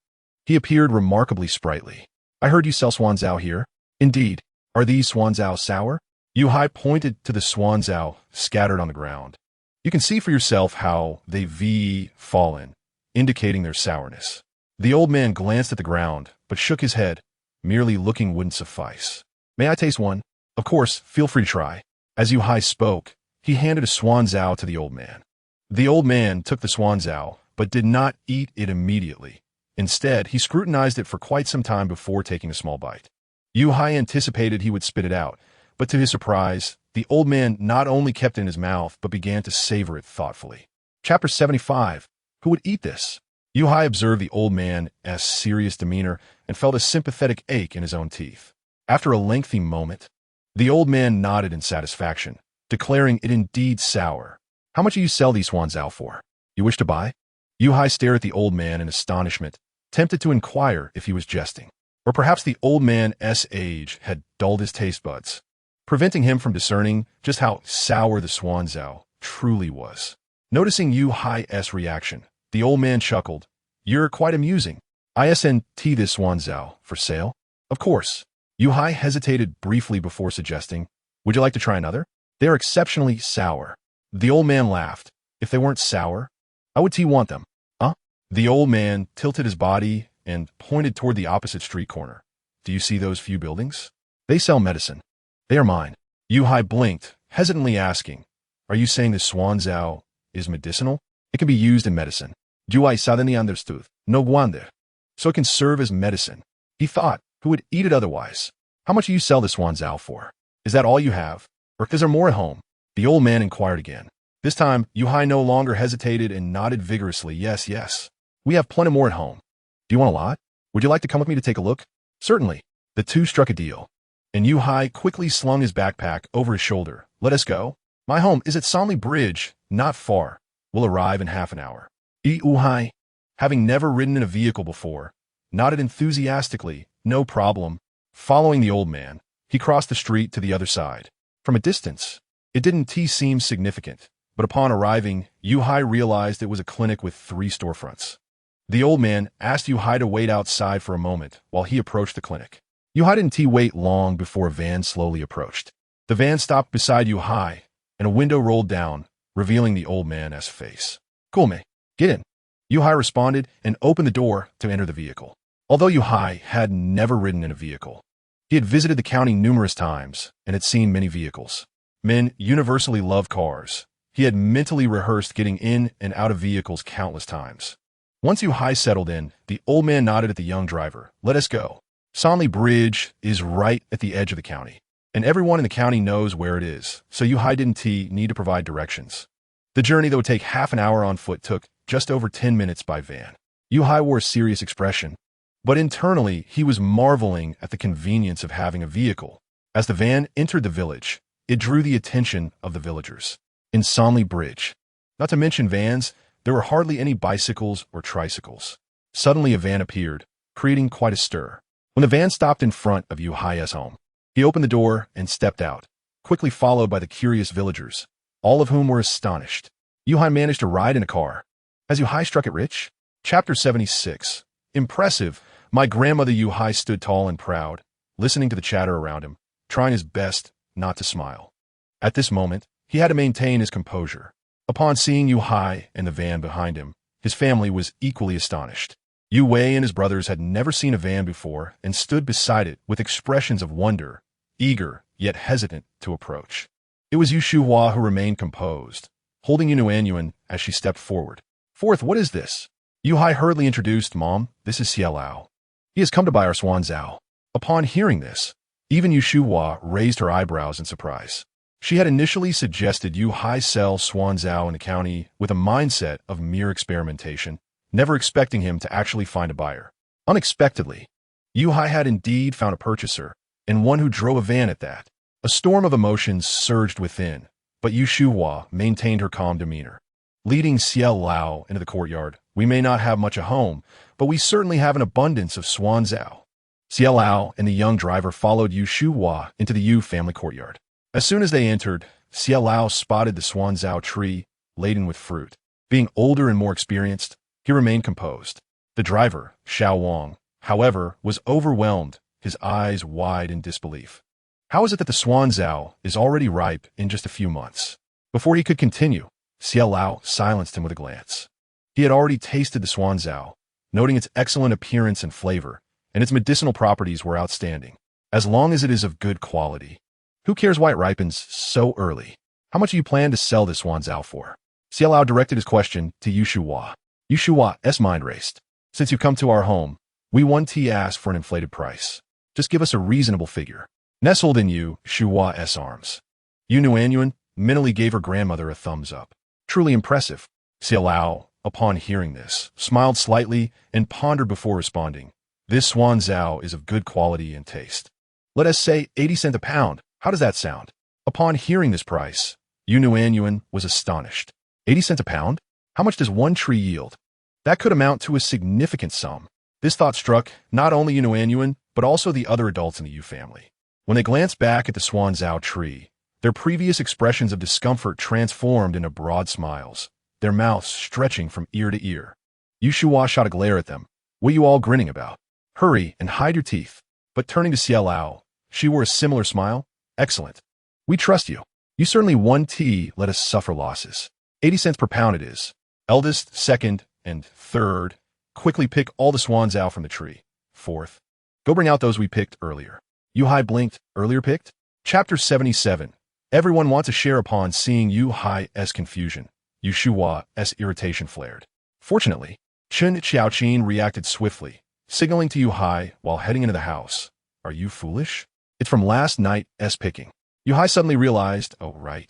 He appeared remarkably sprightly. "I heard you sell swanzao here." "Indeed. Are these swanzao sour?" Yu Hai pointed to the swanzao scattered on the ground. "You can see for yourself how they've fallen, indicating their sourness." The old man glanced at the ground, but shook his head. Merely looking wouldn't suffice. "May I taste one?" "Of course, feel free to try." As Yu Hai spoke, he handed a swanzao to the old man. The old man took the swanzao, but did not eat it immediately. Instead, he scrutinized it for quite some time before taking a small bite. Yu Hai anticipated he would spit it out, but to his surprise, the old man not only kept it in his mouth, but began to savor it thoughtfully. Chapter 75. Who would eat this? Yu Hai observed the old man's serious demeanor and felt a sympathetic ache in his own teeth. After a lengthy moment, the old man nodded in satisfaction, declaring it indeed sour. "How much do you sell these swanzao for? You wish to buy?" Yu Hai stared at the old man in astonishment, tempted to inquire if he was jesting. Or perhaps the old man's age had dulled his taste buds, preventing him from discerning just how sour the swanzao truly was. Noticing Yu Hai's reaction, the old man chuckled. "You're quite amusing. Isn't this swanzao for sale?" "Of course." Yu Hai hesitated briefly before suggesting, "Would you like to try another? They are exceptionally sour." The old man laughed. "If they weren't sour, how would you want them?" "Huh?" The old man tilted his body and pointed toward the opposite street corner. "Do you see those few buildings? They sell medicine. They are mine." Yu Hai blinked, hesitantly asking, "Are you saying the swanzao is medicinal?" "It can be used in medicine." Yu Hai suddenly understood. "No wonder. So it can serve as medicine." He thought, who would eat it otherwise? "How much do you sell the swanzao for? Is that all you have? Or is there more at home?" The old man inquired again. This time, Yu Hai no longer hesitated and nodded vigorously. "Yes, yes. We have plenty more at home." "Do you want a lot? Would you like to come with me to take a look?" "Certainly." The two struck a deal, and Yu Hai quickly slung his backpack over his shoulder. Let us go. My home is at Sonley Bridge, not far. We'll arrive in half an hour. Yu Hai, having never ridden in a vehicle before, nodded enthusiastically. No problem. Following the old man, he crossed the street to the other side. From a distance, it didn't seem significant, but upon arriving, Yu Hai realized it was a clinic with 3 storefronts. The old man asked Yu Hai to wait outside for a moment while he approached the clinic. Yu Hai didn't wait long before a van slowly approached. The van stopped beside Yu Hai, and a window rolled down, revealing the old man's face. Cool, mate. Get in. Yu Hai responded and opened the door to enter the vehicle. Although Yu Hai had never ridden in a vehicle, he had visited the county numerous times and had seen many vehicles. Men universally love cars. He had mentally rehearsed getting in and out of vehicles countless times. Once Yu Hai settled in, the old man nodded at the young driver. Let us go. Sonley Bridge is right at the edge of the county, and everyone in the county knows where it is, so Yu Hai didn't need to provide directions. The journey that would take half an hour on foot took just over 10 minutes by van. Yu Hai wore a serious expression, but internally he was marveling at the convenience of having a vehicle. As the van entered the village, it drew the attention of the villagers. In Sonley Bridge, not to mention vans, there were hardly any bicycles or tricycles. Suddenly a van appeared, creating quite a stir. When the van stopped in front of Yu Hai's home, he opened the door and stepped out, quickly followed by the curious villagers, all of whom were astonished. Yu Hai managed to ride in a car. Has Yu Hai struck it rich? Chapter 76. Impressive. My grandmother Yu Hai stood tall and proud, listening to the chatter around him, trying his best not to smile. At this moment, he had to maintain his composure. Upon seeing Yu Hai and the van behind him, his family was equally astonished. Yu Wei and his brothers had never seen a van before and stood beside it with expressions of wonder, eager yet hesitant to approach. It was Yu Shuhua who remained composed, holding Nuannuan as she stepped forward. Fourth, what is this? Yu Hai hurriedly introduced, Mom, this is Xie Lao. He has come to buy our swan zhao. Upon hearing this, even Yu Shuhua raised her eyebrows in surprise. She had initially suggested Yu Hai sell swan zhao in the county with a mindset of mere experimentation, never expecting him to actually find a buyer. Unexpectedly, Yu Hai had indeed found a purchaser, and one who drove a van at that. A storm of emotions surged within, but Yu Shuhua maintained her calm demeanor. Leading Xie Lao into the courtyard, we may not have much at home, but we certainly have an abundance of swan zhao. Xie Lao and the young driver followed Yu Shuhua into the Yu family courtyard. As soon as they entered, Xie Lao spotted the swan zhao tree laden with fruit. Being older and more experienced, he remained composed. The driver, Xiao Wang, however, was overwhelmed, his eyes wide in disbelief. How is it that the swan zhao is already ripe in just a few months? Before he could continue, Xie Lao silenced him with a glance. He had already tasted the swan zhao, noting its excellent appearance and flavor, and its medicinal properties were outstanding. As long as it is of good quality. Who cares why it ripens so early? How much do you plan to sell this swan zhao for? Xie Lao directed his question to Yu Shuhua. Yu Shuhua's mind raced. Since you've come to our home, we want to ask for an inflated price. Just give us a reasonable figure. Nestled in Yu Shuhua's arms, Yu Nuannuan mentally gave her grandmother a thumbs up. Truly impressive. Xie Lao, upon hearing this, smiled slightly and pondered before responding. This swan zhao is of good quality and taste. Let us say 80 cents a pound. How does that sound? Upon hearing this price, Yu Nuannuan was astonished. 80 cents a pound? How much does one tree yield? That could amount to a significant sum. This thought struck not only Yu Nuannuan, but also the other adults in the Yu family. When they glanced back at the swan zhao tree, their previous expressions of discomfort transformed into broad smiles, their mouths stretching from ear to ear. Yu Shuhua shot a glare at them. What are you all grinning about? Hurry and hide your teeth. But turning to Xie Lao, she wore a similar smile. Excellent. We trust you. You certainly won tea, let us suffer losses. 80 cents per pound it is. Eldest, second, and third, quickly pick all the swan zhao from the tree. Fourth, go bring out those we picked earlier. Yu Hai blinked. Earlier picked? Chapter 77. Everyone wants a share upon seeing Yu Hai's confusion. Yu Shuhua's irritation flared. Fortunately, Chen Qiaoqin reacted swiftly, signaling to Yu Hai while heading into the house. Are you foolish? It's from last night's picking. Yu Hai suddenly realized, oh right.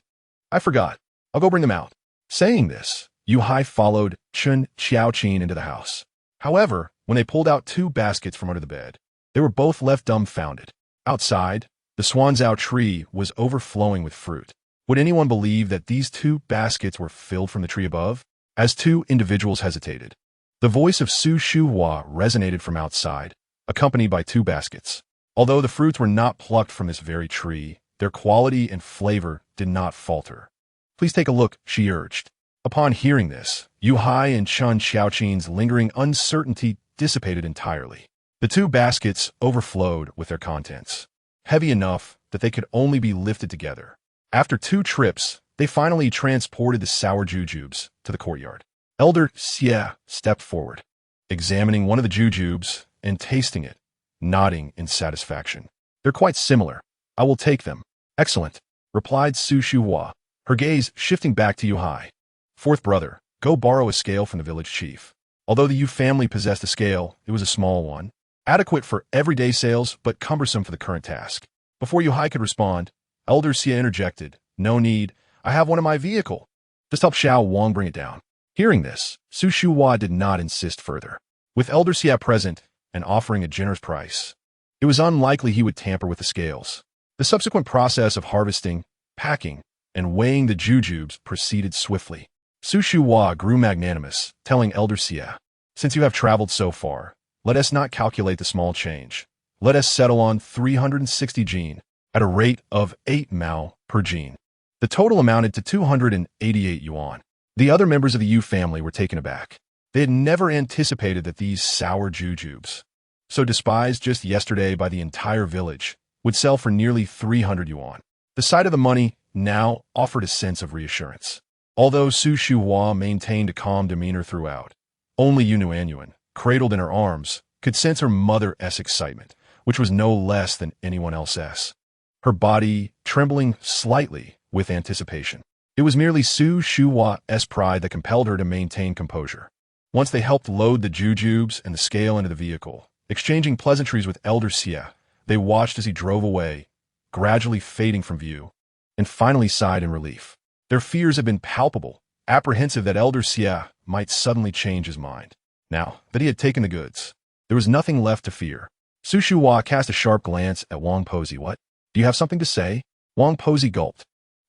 I forgot. I'll go bring them out. Saying this, Yu Hai followed Chen Qiaoqin into the house. However, when they pulled out 2 baskets from under the bed, They were both left dumbfounded. Outside, the Swanzao tree was overflowing with fruit. Would anyone believe that these 2 baskets were filled from the tree above? As 2 individuals hesitated, the voice of Su Shuhua resonated from outside, accompanied by 2 baskets. Although the fruits were not plucked from this very tree, their quality and flavor did not falter. Please take a look, she urged. Upon hearing this, Yu Hai and Chun Xiaoqin's lingering uncertainty dissipated entirely. The 2 baskets overflowed with their contents, heavy enough that they could only be lifted together. After 2 trips, they finally transported the sour jujubes to the courtyard. Elder Xie stepped forward, examining one of the jujubes and tasting it, nodding in satisfaction. They're quite similar. I will take them. Excellent, replied Su Shuhua, her gaze shifting back to Yu Hai. 4th brother, go borrow a scale from the village chief. Although the Yu family possessed a scale, it was a small one, adequate for everyday sales but cumbersome for the current task. Before Yu Hai could respond, Elder Xie interjected, no need, I have one in my vehicle. Just help Xiao Wang bring it down. Hearing this, Su Shuhua did not insist further. With Elder Xie present and offering a generous price, it was unlikely he would tamper with the scales. The subsequent process of harvesting, packing, and weighing the jujubes proceeded swiftly. Su Shuhua grew magnanimous, telling Elder Xie, since you have traveled so far, let us not calculate the small change. Let us settle on 360 jin, at a rate of 8 mao per jin. The total amounted to 288 yuan. The other members of the Yu family were taken aback. They had never anticipated that these sour jujubes, so despised just yesterday by the entire village, would sell for nearly 300 yuan. The sight of the money now offered a sense of reassurance. Although Su Shuhua maintained a calm demeanor throughout, only Nuannuan, cradled in her arms, could sense her mother's excitement, which was no less than anyone else's. Her body trembling slightly with anticipation. It was merely Su Shuhua's pride that compelled her to maintain composure. Once they helped load the jujubes and the scale into the vehicle, exchanging pleasantries with Elder Xie, they watched as he drove away, gradually fading from view, and finally sighed in relief. Their fears had been palpable, apprehensive that Elder Xie might suddenly change his mind. Now that he had taken the goods, there was nothing left to fear. Su Shuhua cast a sharp glance at Wang Posey. What? Do you have something to say? Wang Posey gulped.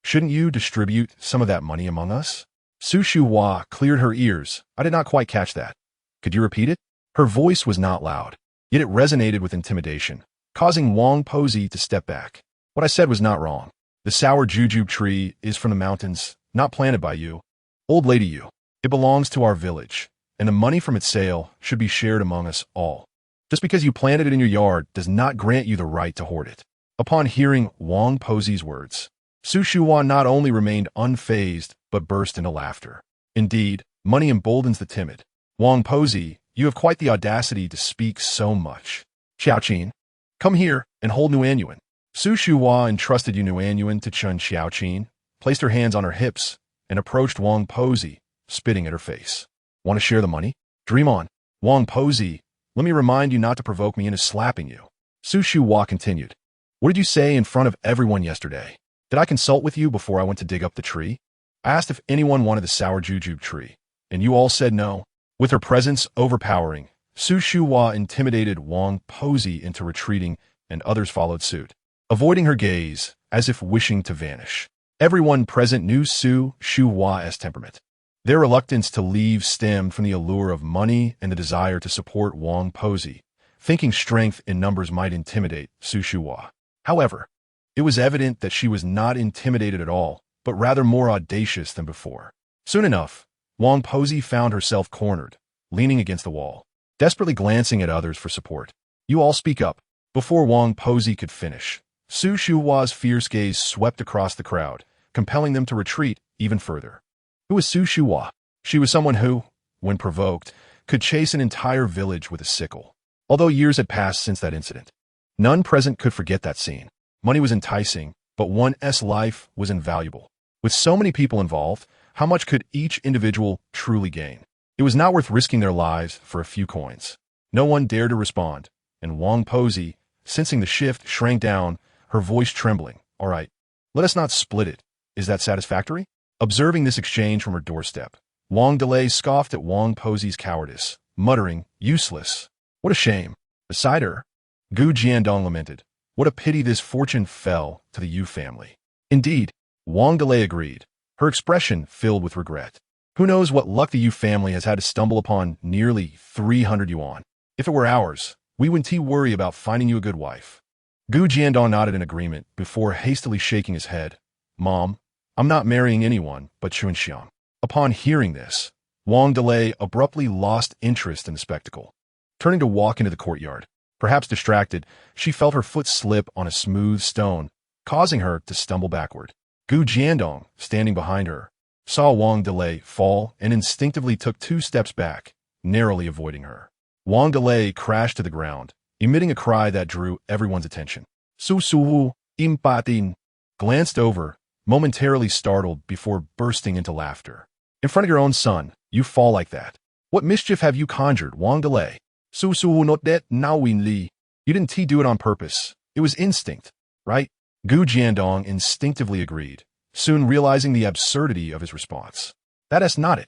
Shouldn't you distribute some of that money among us? Su Shuhua cleared her ears. I did not quite catch that. Could you repeat it? Her voice was not loud, yet it resonated with intimidation, causing Wang Posey to step back. What I said was not wrong. The sour jujube tree is from the mountains, not planted by you. Old lady you. It belongs to our village, and the money from its sale should be shared among us all. Just because you planted it in your yard does not grant you the right to hoard it. Upon hearing Wang Posey's words, Su Shuhua not only remained unfazed, but burst into laughter. Indeed, money emboldens the timid. Wang Posey, you have quite the audacity to speak so much. Xiaoqin, come here and hold Nuannuan. Su Shuhua entrusted Nuannuan to Chun Xiaoqin, placed her hands on her hips, and approached Wang Posey, spitting at her face. Want to share the money? Dream on. Wang Posey, let me remind you not to provoke me into slapping you. Su Shuhua continued. What did you say in front of everyone yesterday? Did I consult with you before I went to dig up the tree? I asked if anyone wanted the sour jujube tree, and you all said no. With her presence overpowering, Su Shuhua intimidated Wang Posey into retreating, and others followed suit, avoiding her gaze as if wishing to vanish. Everyone present knew Su Shuhua's temperament. Their reluctance to leave stemmed from the allure of money and the desire to support Wang Posey, thinking strength in numbers might intimidate Su Shuhua. However, it was evident that she was not intimidated at all, but rather more audacious than before. Soon enough, Wang Posey found herself cornered, leaning against the wall, desperately glancing at others for support. You all speak up. Before Wang Posey could finish, Su Shuhua's fierce gaze swept across the crowd, compelling them to retreat even further. Who was Su Shuhua? She was someone who, when provoked, could chase an entire village with a sickle. Although years had passed since that incident, none present could forget that scene. Money was enticing, but one's life was invaluable. With so many people involved, how much could each individual truly gain? It was not worth risking their lives for a few coins. No one dared to respond, and Wang Posey, sensing the shift, shrank down, her voice trembling. All right, let us not split it. Is that satisfactory? Observing this exchange from her doorstep, Wang Delay scoffed at Wang Posey's cowardice, muttering, useless. What a shame. Beside her, Gu Jiandong lamented. What a pity this fortune fell to the Yu family. Indeed, Wang Delay agreed, her expression filled with regret. Who knows what luck the Yu family has had to stumble upon nearly 300 yuan. If it were ours, we wouldn't worry about finding you a good wife. Gu Jiandong nodded in agreement before hastily shaking his head. Mom, I'm not marrying anyone but Chunxiang. Upon hearing this, Wang Delay abruptly lost interest in the spectacle. Turning to walk into the courtyard, perhaps distracted, she felt her foot slip on a smooth stone, causing her to stumble backward. Gu Jiandong, standing behind her, saw Wang Delay fall and instinctively took 2 steps back, narrowly avoiding her. Wang Delay crashed to the ground, emitting a cry that drew everyone's attention. Su Su Impatin glanced over, momentarily startled before bursting into laughter. In front of your own son, you fall like that. What mischief have you conjured, Wang Delay? Su Su not that now win li. You didn't do it on purpose. It was instinct, right? Gu Jiandong instinctively agreed, soon realizing the absurdity of his response. That's not it.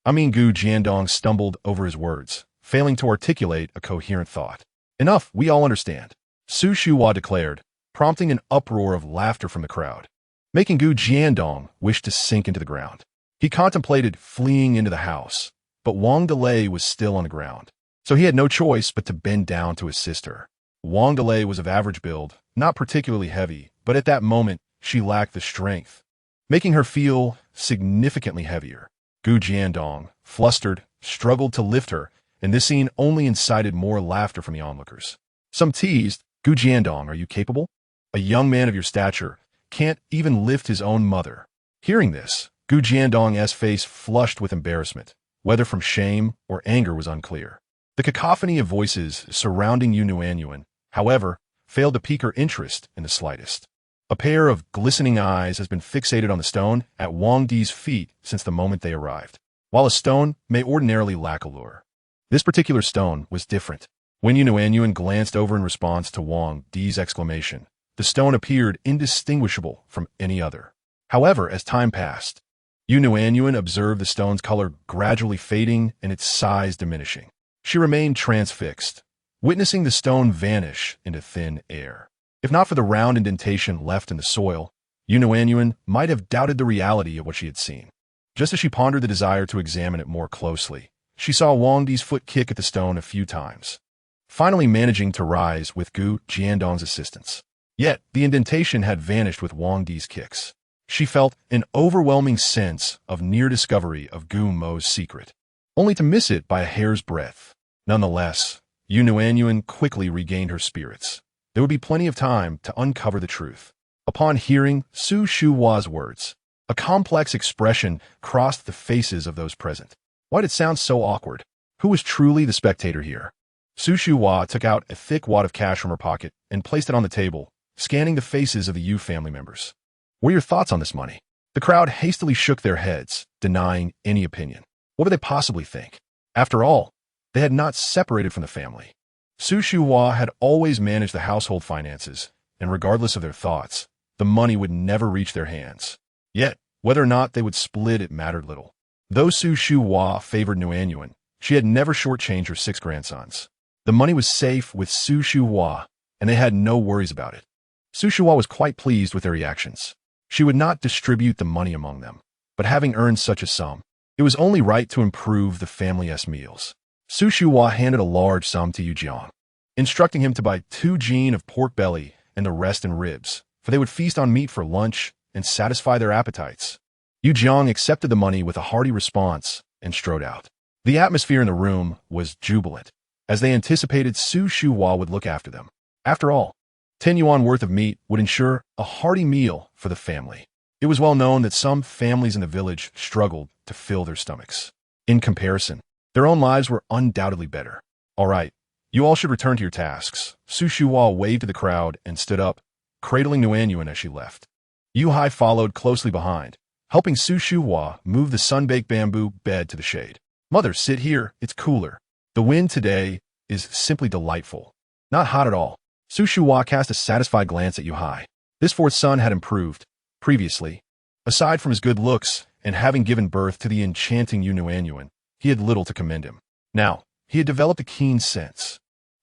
Gu Jiandong stumbled over his words, failing to articulate a coherent thought. Enough, we all understand, Su Shuhua declared, prompting an uproar of laughter from the crowd, making Gu Jiandong wish to sink into the ground. He contemplated fleeing into the house, but Wang Delay was still on the ground, so he had no choice but to bend down to assist her. Wang Delay was of average build, not particularly heavy, but at that moment, she lacked the strength, making her feel significantly heavier. Gu Jiandong, flustered, struggled to lift her, and this scene only incited more laughter from the onlookers. Some teased, Gu Jiandong, are you capable? A young man of your stature can't even lift his own mother. Hearing this, Gu Jiandong's face flushed with embarrassment, whether from shame or anger was unclear. The cacophony of voices surrounding Nuannuan, however, failed to pique her interest in the slightest. A pair of glistening eyes has been fixated on the stone at Wang Di's feet since the moment they arrived. While a stone may ordinarily lack allure, this particular stone was different. When Nuannuan glanced over in response to Wang Di's exclamation, the stone appeared indistinguishable from any other. However, as time passed, Nuannuan observed the stone's color gradually fading and its size diminishing. She remained transfixed, witnessing the stone vanish into thin air. If not for the round indentation left in the soil, Nuannuan might have doubted the reality of what she had seen. Just as she pondered the desire to examine it more closely, she saw Wang Di's foot kick at the stone a few times, finally managing to rise with Gu Jiandong's assistance. Yet, the indentation had vanished with Wang Di's kicks. She felt an overwhelming sense of near discovery of Gu Mo's secret, only to miss it by a hair's breadth. Nonetheless, Nuannuan quickly regained her spirits. There would be plenty of time to uncover the truth. Upon hearing Su Shuhua's words, a complex expression crossed the faces of those present. Why did it sound so awkward? Who was truly the spectator here? Su Shuhua took out a thick wad of cash from her pocket and placed it on the table, scanning the faces of the Yu family members. What are your thoughts on this money? The crowd hastily shook their heads, denying any opinion. What would they possibly think? After all, they had not separated from the family. Su Shuhua had always managed the household finances, and regardless of their thoughts, the money would never reach their hands. Yet, whether or not they would split it mattered little. Though Su Shuhua favored Nuannuan, she had never shortchanged her 6 grandsons. The money was safe with Su Shuhua, and they had no worries about it. Su Shuhua was quite pleased with their reactions. She would not distribute the money among them, but having earned such a sum, it was only right to improve the family's meals. Su Shuhua handed a large sum to Yu Jiang, instructing him to buy 2 jin of pork belly and the rest in ribs, for they would feast on meat for lunch and satisfy their appetites. Yu Jiang accepted the money with a hearty response and strode out. The atmosphere in the room was jubilant, as they anticipated Su Shuhua would look after them. After all, 10 yuan worth of meat would ensure a hearty meal for the family. It was well known that some families in the village struggled to fill their stomachs. In comparison, their own lives were undoubtedly better. All right, you all should return to your tasks. Su Shuhua waved to the crowd and stood up, cradling Nuannuan as she left. Yu Hai followed closely behind, helping Su Shuhua move the sun-baked bamboo bed to the shade. Mother, sit here, it's cooler. The wind today is simply delightful. Not hot at all. Su Shuhua cast a satisfied glance at Yu Hai. This 4th son had improved. Previously, aside from his good looks and having given birth to the enchanting Nuannuan, he had little to commend him. Now, he had developed a keen sense.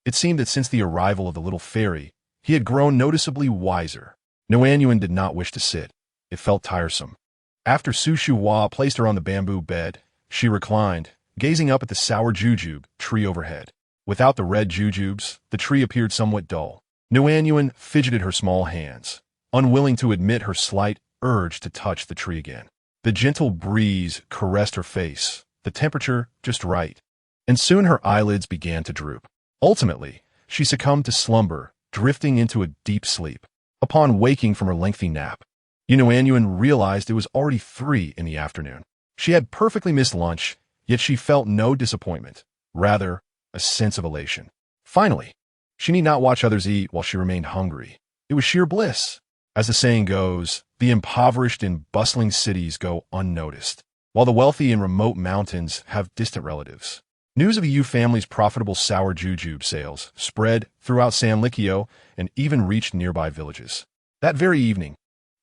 It seemed that since the arrival of the little fairy, he had grown noticeably wiser. Nuannuan did not wish to sit. It felt tiresome. After Su Shuhua placed her on the bamboo bed, she reclined, gazing up at the sour jujube tree overhead. Without the red jujubes, the tree appeared somewhat dull. Nuannuan fidgeted her small hands, unwilling to admit her slight urge to touch the tree again. The gentle breeze caressed her face, the temperature just right, and soon her eyelids began to droop. Ultimately, she succumbed to slumber, drifting into a deep sleep. Upon waking from her lengthy nap, Nuannuan realized it was already 3 in the afternoon. She had perfectly missed lunch, yet she felt no disappointment, rather, a sense of elation. Finally, she need not watch others eat while she remained hungry. It was sheer bliss. As the saying goes, the impoverished in bustling cities go unnoticed, while the wealthy in remote mountains have distant relatives. News of the Yu family's profitable sour jujube sales spread throughout San Likio and even reached nearby villages. That very evening,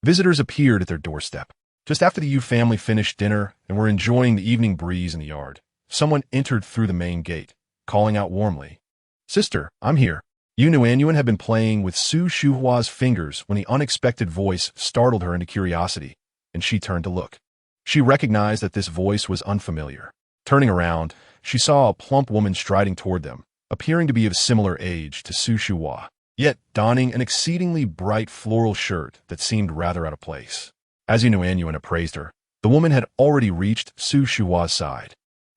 visitors appeared at their doorstep. Just after the Yu family finished dinner and were enjoying the evening breeze in the yard, someone entered through the main gate, calling out warmly, "Sister, I'm here." Yu Nuannuan had been playing with Su Shuhua's fingers when the unexpected voice startled her into curiosity, and she turned to look. She recognized that this voice was unfamiliar. Turning around, she saw a plump woman striding toward them, appearing to be of similar age to Su Shuhua, yet donning an exceedingly bright floral shirt that seemed rather out of place. As Yu Nuannuan appraised her, the woman had already reached Su Shuhua's side,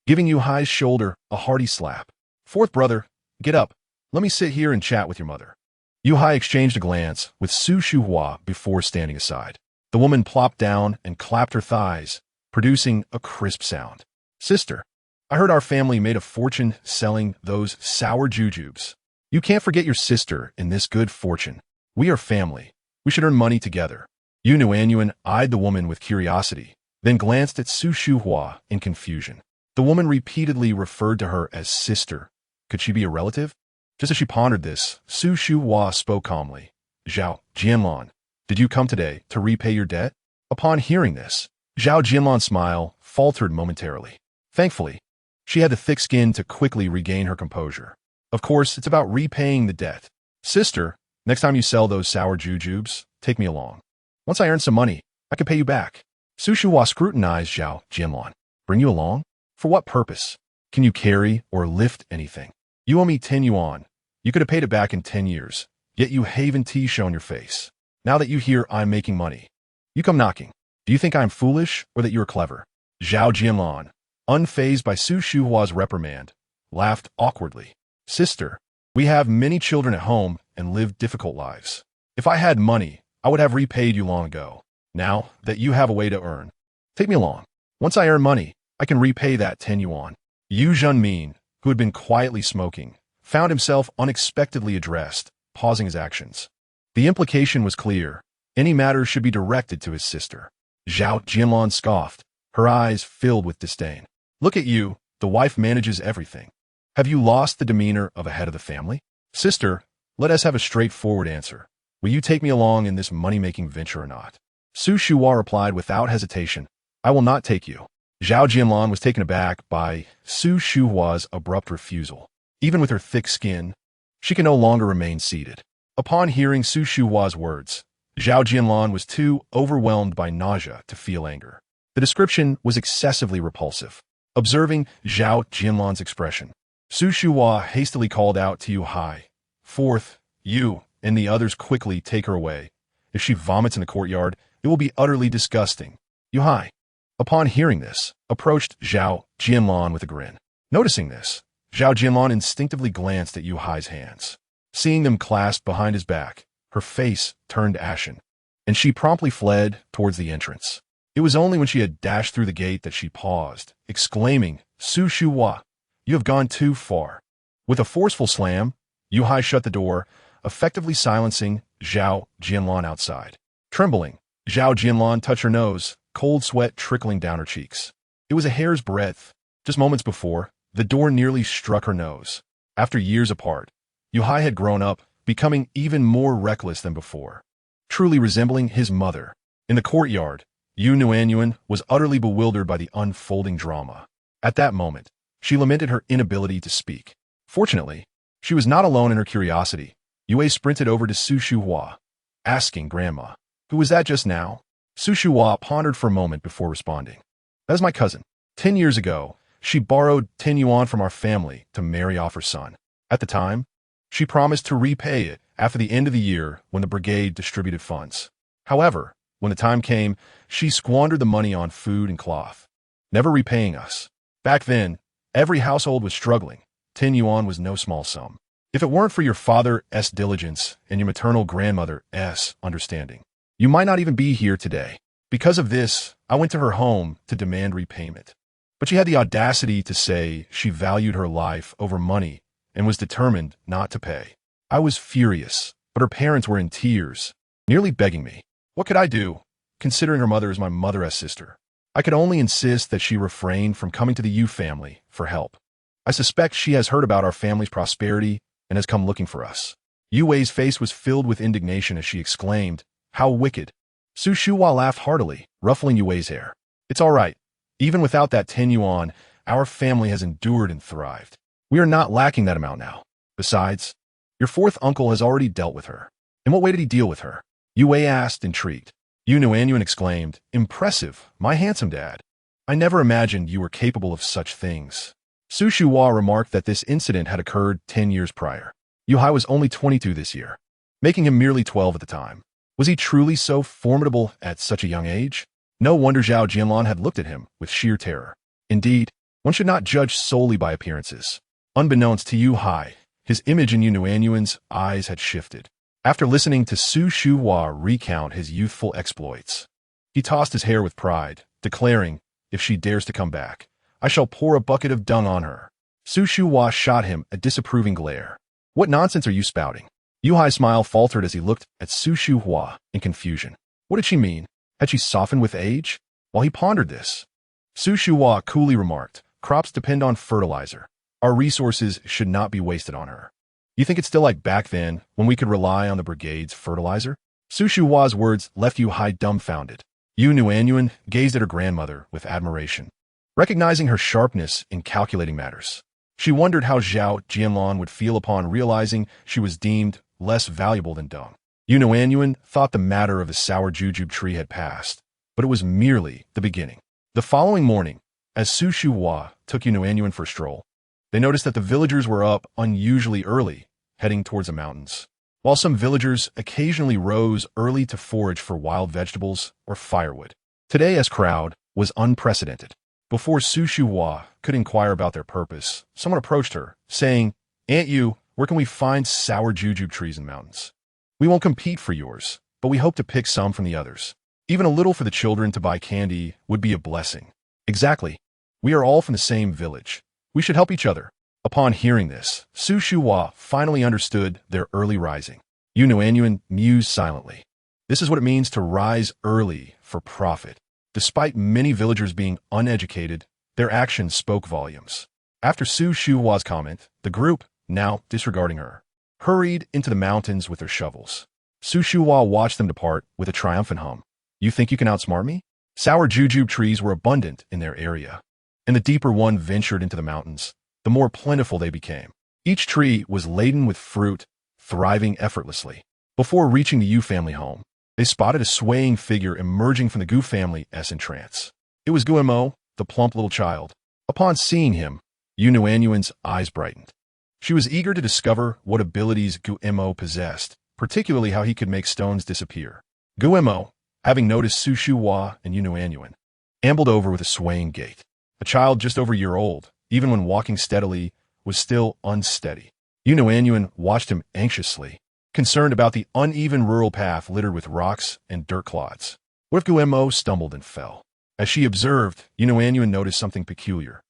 giving Yu Hai's shoulder a hearty slap. "Fourth brother, get up. Let me sit here and chat with your mother." Yu Hai exchanged a glance with Su Shuhua before standing aside. The woman plopped down and clapped her thighs, producing a crisp sound. "Sister, I heard our family made a fortune selling those sour jujubes. You can't forget your sister in this good fortune. We are family. We should earn money together." Yu Nuannuan eyed the woman with curiosity, then glanced at Su Shuhua in confusion. The woman repeatedly referred to her as sister. Could she be a relative? Just as she pondered this, Su Shuhua spoke calmly. "Zhao Jianlan, did you come today to repay your debt?" Upon hearing this, Zhao Jianlan's smile faltered momentarily. Thankfully, she had the thick skin to quickly regain her composure. "Of course, it's about repaying the debt. Sister, next time you sell those sour jujubes, take me along. Once I earn some money, I can pay you back." Su Shuhua scrutinized Zhao Jianlan. "Bring you along? For what purpose? Can you carry or lift anything? You owe me 10 yuan. You could have paid it back in 10 years, yet you haven't shown your face. Now that you hear I'm making money, you come knocking. Do you think I'm foolish or that you're clever?" Zhao Jianlan, unfazed by Su Shuhua's reprimand, laughed awkwardly. "Sister, we have many children at home and live difficult lives. If I had money, I would have repaid you long ago. Now that you have a way to earn, take me along. Once I earn money, I can repay that 10 yuan. Yu Zhenmin, who had been quietly smoking, found himself unexpectedly addressed, pausing his actions. The implication was clear. Any matter should be directed to his sister. Zhao Jianlan scoffed, her eyes filled with disdain. "Look at you, the wife manages everything. Have you lost the demeanor of a head of the family? Sister, let us have a straightforward answer. Will you take me along in this money-making venture or not?" Su Shuhua replied without hesitation, "I will not take you." Zhao Jianlan was taken aback by Su Shuhua's abrupt refusal. Even with her thick skin, she could no longer remain seated. Upon hearing Su Shuhua's words, Zhao Jianlan was too overwhelmed by nausea to feel anger. The description was excessively repulsive. Observing Zhao Jianlan's expression, Su Shuhua hastily called out to Yu Hai, "Fourth, you and the others quickly take her away. If she vomits in the courtyard, it will be utterly disgusting." Yu Hai, upon hearing this, approached Zhao Jianlan with a grin. Noticing this, Zhao Jianlan instinctively glanced at Yu Hai's hands. Seeing them clasped behind his back, her face turned ashen, and she promptly fled towards the entrance. It was only when she had dashed through the gate that she paused, exclaiming, "Su Shuhua, you have gone too far." With a forceful slam, Yu Hai shut the door, effectively silencing Zhao Jianlan outside. Trembling, Zhao Jianlan touched her nose, cold sweat trickling down her cheeks. It was a hair's breadth. Just moments before, the door nearly struck her nose. After years apart, Yu Hai had grown up, becoming even more reckless than before, truly resembling his mother. In the courtyard, Yu Nuannuan was utterly bewildered by the unfolding drama. At that moment, she lamented her inability to speak. Fortunately, She was not alone in her curiosity. Yue sprinted over to Su Shuhua, asking Grandma, "Who was that just now?" Su Shuhua pondered for a moment before responding. "That is my cousin. 10 years ago, she borrowed 10 yuan from our family to marry off her son. At the time, she promised to repay it after the end of the year when the brigade distributed funds. However, when the time came, she squandered the money on food and cloth, never repaying us. Back then, every household was struggling. 10 yuan was no small sum. If it weren't for your father's diligence and your maternal grandmother's understanding, you might not even be here today. Because of this, I went to her home to demand repayment. But she had the audacity to say she valued her life over money and was determined not to pay. I was furious, but her parents were in tears, nearly begging me. What could I do, considering her mother is my mother's sister? I could only insist that she refrain from coming to the Yu family for help. I suspect she has heard about our family's prosperity and has come looking for us." Yu Wei's face was filled with indignation as she exclaimed, "How wicked!" Su Shuhua laughed heartily, ruffling Yu Wei's hair. "It's all right. Even without that 10 yuan, our family has endured and thrived. We are not lacking that amount now. Besides, your fourth uncle has already dealt with her." "In what way did he deal with her?" Yu Wei asked, intrigued. Nuannuan exclaimed, "Impressive, my handsome dad. I never imagined you were capable of such things." Su Shuhua remarked that this incident had occurred 10 years prior. Yu Hai was only 22 this year, making him merely 12 at the time. Was he truly so formidable at such a young age? No wonder Zhao Jianlan had looked at him with sheer terror. Indeed, one should not judge solely by appearances. Unbeknownst to Yu Hai, his image in Nuannuan's eyes had shifted. After listening to Su Shuhua recount his youthful exploits, he tossed his hair with pride, declaring, "If she dares to come back, I shall pour a bucket of dung on her." Su Shuhua shot him a disapproving glare. "What nonsense are you spouting?" Yu Hai's smile faltered as he looked at Su Shuhua in confusion. What did she mean? Had she softened with age? While he pondered this, Su Shuhua coolly remarked, "Crops depend on fertilizer. Our resources should not be wasted on her. You think it's still like back then, when we could rely on the brigade's fertilizer?" Su Shuhua's words left Yu Hai dumbfounded. Yu Nuannuan gazed at her grandmother with admiration, recognizing her sharpness in calculating matters. She wondered how Zhao Jianlan would feel upon realizing she was deemed less valuable than dung. Yu Nuannuan thought the matter of the sour jujube tree had passed, but it was merely the beginning. The following morning, as Su Shuhua took Yu Nuannuan for a stroll, they noticed that the villagers were up unusually early, heading towards the mountains. While some villagers occasionally rose early to forage for wild vegetables or firewood, today's crowd was unprecedented. Before Su Shuhua could inquire about their purpose, someone approached her, saying, "Aunt Yu, where can we find sour jujube trees in the mountains? We won't compete for yours, but we hope to pick some from the others. Even a little for the children to buy candy would be a blessing." "Exactly. We are all from the same village. We should help each other." Upon hearing this, Su Shuhua finally understood their early rising. Yu Nuannuan mused silently. This is what it means to rise early for profit. Despite many villagers being uneducated, their actions spoke volumes. After Su Shuhua's comment, the group, now disregarding her, hurried into the mountains with their shovels. Su Shuhua watched them depart with a triumphant hum. "You think you can outsmart me?" Sour jujube trees were abundant in their area, and the deeper one ventured into the mountains, the more plentiful they became. Each tree was laden with fruit, thriving effortlessly. Before reaching the Yu family home, they spotted a swaying figure emerging from the Gu family's entrance. It was Guemo, the plump little child. Upon seeing him, Yu Nuannuan's eyes brightened. She was eager to discover what abilities Guemo possessed, particularly how he could make stones disappear. Guemo, having noticed Su Shuhua and Yu Nuannuan, ambled over with a swaying gait. A child just over a year old, even when walking steadily, was still unsteady. Yu Nuannuan watched him anxiously, concerned about the uneven rural path littered with rocks and dirt clods. What if Guemo stumbled and fell? As she observed, Yu Nuannuan noticed something peculiar.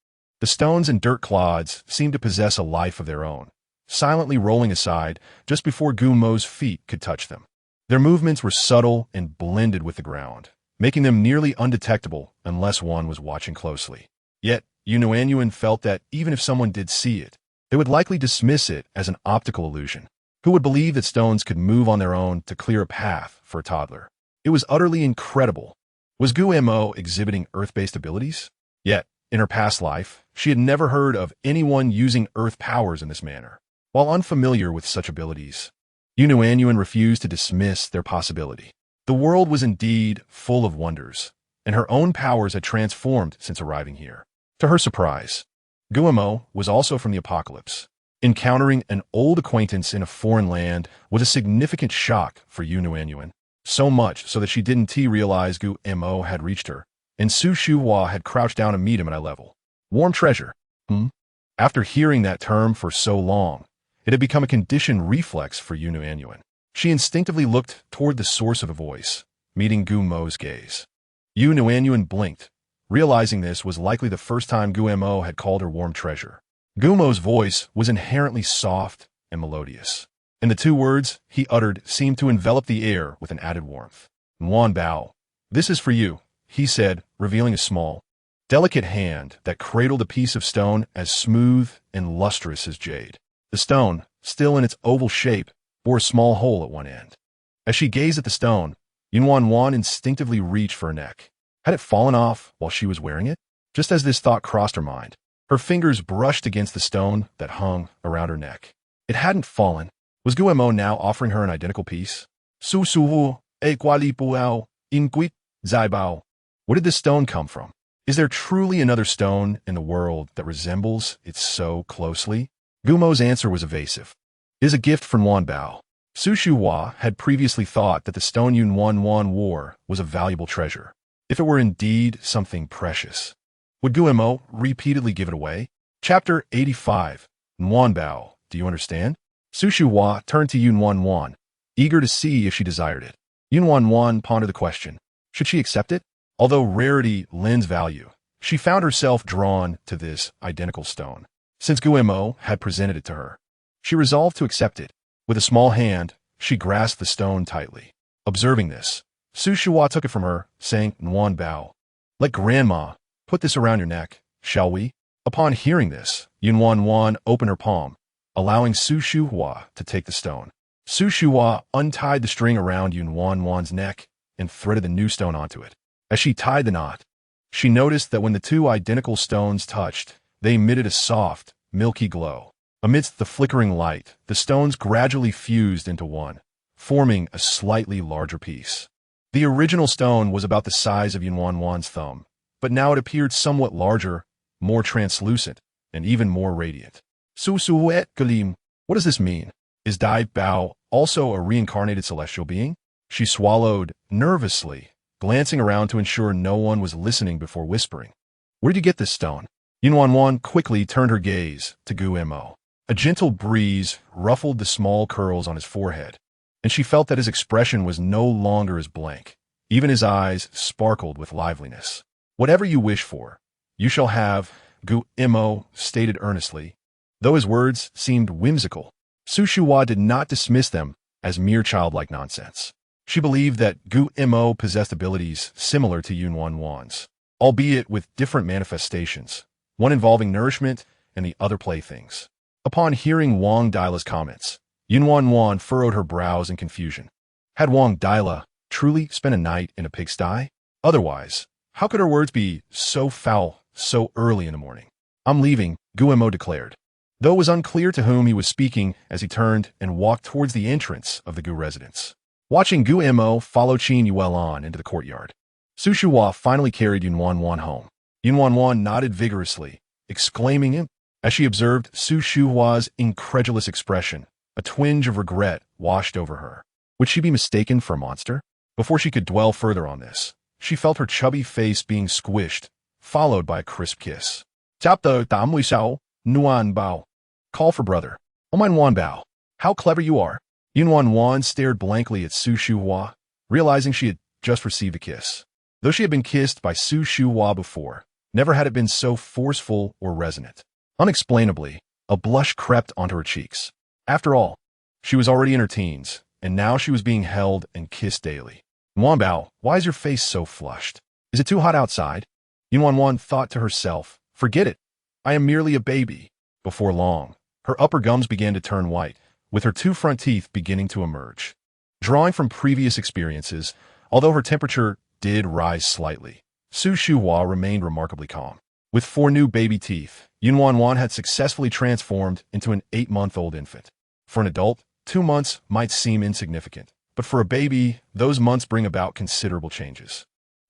The stones and dirt clods seemed to possess a life of their own, silently rolling aside just before Guemo's feet could touch them. Their movements were subtle and blended with the ground, making them nearly undetectable unless one was watching closely. Yet, Yu Nuannuan felt that even if someone did see it, they would likely dismiss it as an optical illusion. Who would believe that stones could move on their own to clear a path for a toddler? It was utterly incredible. Was Guemo exhibiting earth-based abilities? Yet, in her past life, she had never heard of anyone using earth powers in this manner. While unfamiliar with such abilities, Nuannuan refused to dismiss their possibility. The world was indeed full of wonders, and her own powers had transformed since arriving here. To her surprise, Guillermo was also from the apocalypse. Encountering an old acquaintance in a foreign land was a significant shock for Nuannuan, so much so that she didn't realize Guillermo had reached her, and Su Shuhua had crouched down to meet him at eye level. Warm treasure. After hearing that term for so long, it had become a conditioned reflex for Nuannuan. She instinctively looked toward the source of the voice, meeting Guillermo's gaze. Nuannuan blinked, realizing this was likely the first time Guillermo had called her warm treasure. Guillermo's voice was inherently soft and melodious, and the two words he uttered seemed to envelop the air with an added warmth. Nuanbao, this is for you, he said, revealing a small, delicate hand that cradled a piece of stone as smooth and lustrous as jade. The stone, still in its oval shape, bore a small hole at one end. As she gazed at the stone, Nuannuan instinctively reached for her neck. Had it fallen off while she was wearing it? Just as this thought crossed her mind, her fingers brushed against the stone that hung around her neck. It hadn't fallen. Was Guillermo now offering her an identical piece? Susuhu, equalipuao, inquit, zaibao. Where did this stone come from? Is there truly another stone in the world that resembles it so closely? Guillermo's answer was evasive. It is a gift from Nuanbao. Su Shuhua had previously thought that the stone Nuannuan wore was a valuable treasure. If it were indeed something precious, would Guillermo repeatedly give it away? Chapter 85. Nuanbao, do you understand? Su Shuhua turned to Nuannuan, eager to see if she desired it. Nuannuan pondered the question. Should she accept it? Although rarity lends value, she found herself drawn to this identical stone. Since Guillermo had presented it to her, she resolved to accept it. With a small hand, she grasped the stone tightly. Observing this, Su Shuhua took it from her, saying, Nuanbao, let grandma put this around your neck, shall we? Upon hearing this, Nuannuan opened her palm, allowing Su Shuhua to take the stone. Su Shuhua untied the string around Nuannuan's neck and threaded the new stone onto it. As she tied the knot, she noticed that when the two identical stones touched, they emitted a soft, milky glow. Amidst the flickering light, the stones gradually fused into one, forming a slightly larger piece. The original stone was about the size of Nuannuan's thumb, but now it appeared somewhat larger, more translucent, and even more radiant. Susuet Galim, what does this mean? Is Dabao also a reincarnated celestial being? She swallowed nervously, glancing around to ensure no one was listening before whispering. Where did you get this stone? Nuannuan quickly turned her gaze to Guillermo. A gentle breeze ruffled the small curls on his forehead, and she felt that his expression was no longer as blank. Even his eyes sparkled with liveliness. Whatever you wish for, you shall have, Guillermo stated earnestly. Though his words seemed whimsical, Su Shuhua did not dismiss them as mere childlike nonsense. She believed that Guillermo possessed abilities similar to Nuannuan's, albeit with different manifestations, one involving nourishment and the other playthings. Upon hearing Wang Dila's comments, Nuannuan furrowed her brows in confusion. Had Wang Dila truly spent a night in a pigsty? Otherwise, how could her words be so foul so early in the morning? I'm leaving, Guillermo declared, though it was unclear to whom he was speaking as he turned and walked towards the entrance of the Gu residence. Watching Guillermo follow Qin Yuelan into the courtyard, Su Shuhua finally carried Nuannuan home. Nuannuan nodded vigorously, exclaiming it. As she observed Su Shuhua's incredulous expression, a twinge of regret washed over her. Would she be mistaken for a monster? Before she could dwell further on this, she felt her chubby face being squished, followed by a crisp kiss. Chapter Nuan Bao. Call for brother. Oh my Nuanbao, how clever you are. Nuannuan stared blankly at Su Shuhua, realizing she had just received a kiss. Though she had been kissed by Su Shuhua before, never had it been so forceful or resonant. Unexplainably, a blush crept onto her cheeks. After all, she was already in her teens, and now she was being held and kissed daily. Nuanbao, why is your face so flushed? Is it too hot outside? Nuannuan thought to herself, forget it. I am merely a baby. Before long, her upper gums began to turn white, with her two front teeth beginning to emerge. Drawing from previous experiences, although her temperature did rise slightly, Su Shuhua remained remarkably calm. With 4 new baby teeth, Nuannuan had successfully transformed into an 8-month-old infant. For an adult, 2 months might seem insignificant, but for a baby, those months bring about considerable changes.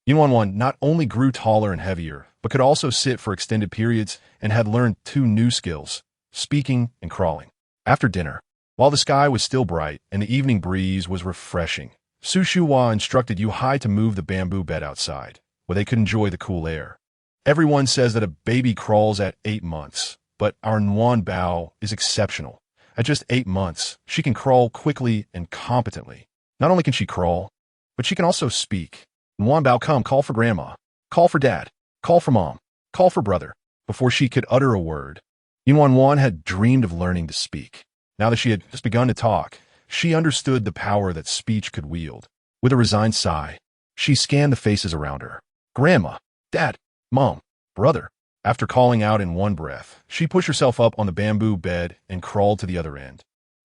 Nuannuan not only grew taller and heavier, but could also sit for extended periods and had learned 2 new skills, speaking and crawling. After dinner, while the sky was still bright and the evening breeze was refreshing, Su Shuhua instructed Yuhai to move the bamboo bed outside, where they could enjoy the cool air. Everyone says that a baby crawls at 8 months, but our Nuanbao is exceptional. At just 8 months, she can crawl quickly and competently. Not only can she crawl, but she can also speak. Nuanbao, come, call for grandma, call for dad, call for mom, call for brother. Before she could utter a word, Nuannuan had dreamed of learning to speak. Now that she had just begun to talk, she understood the power that speech could wield. With a resigned sigh, she scanned the faces around her. Grandma, dad, mom, brother. After calling out in one breath, she pushed herself up on the bamboo bed and crawled to the other end,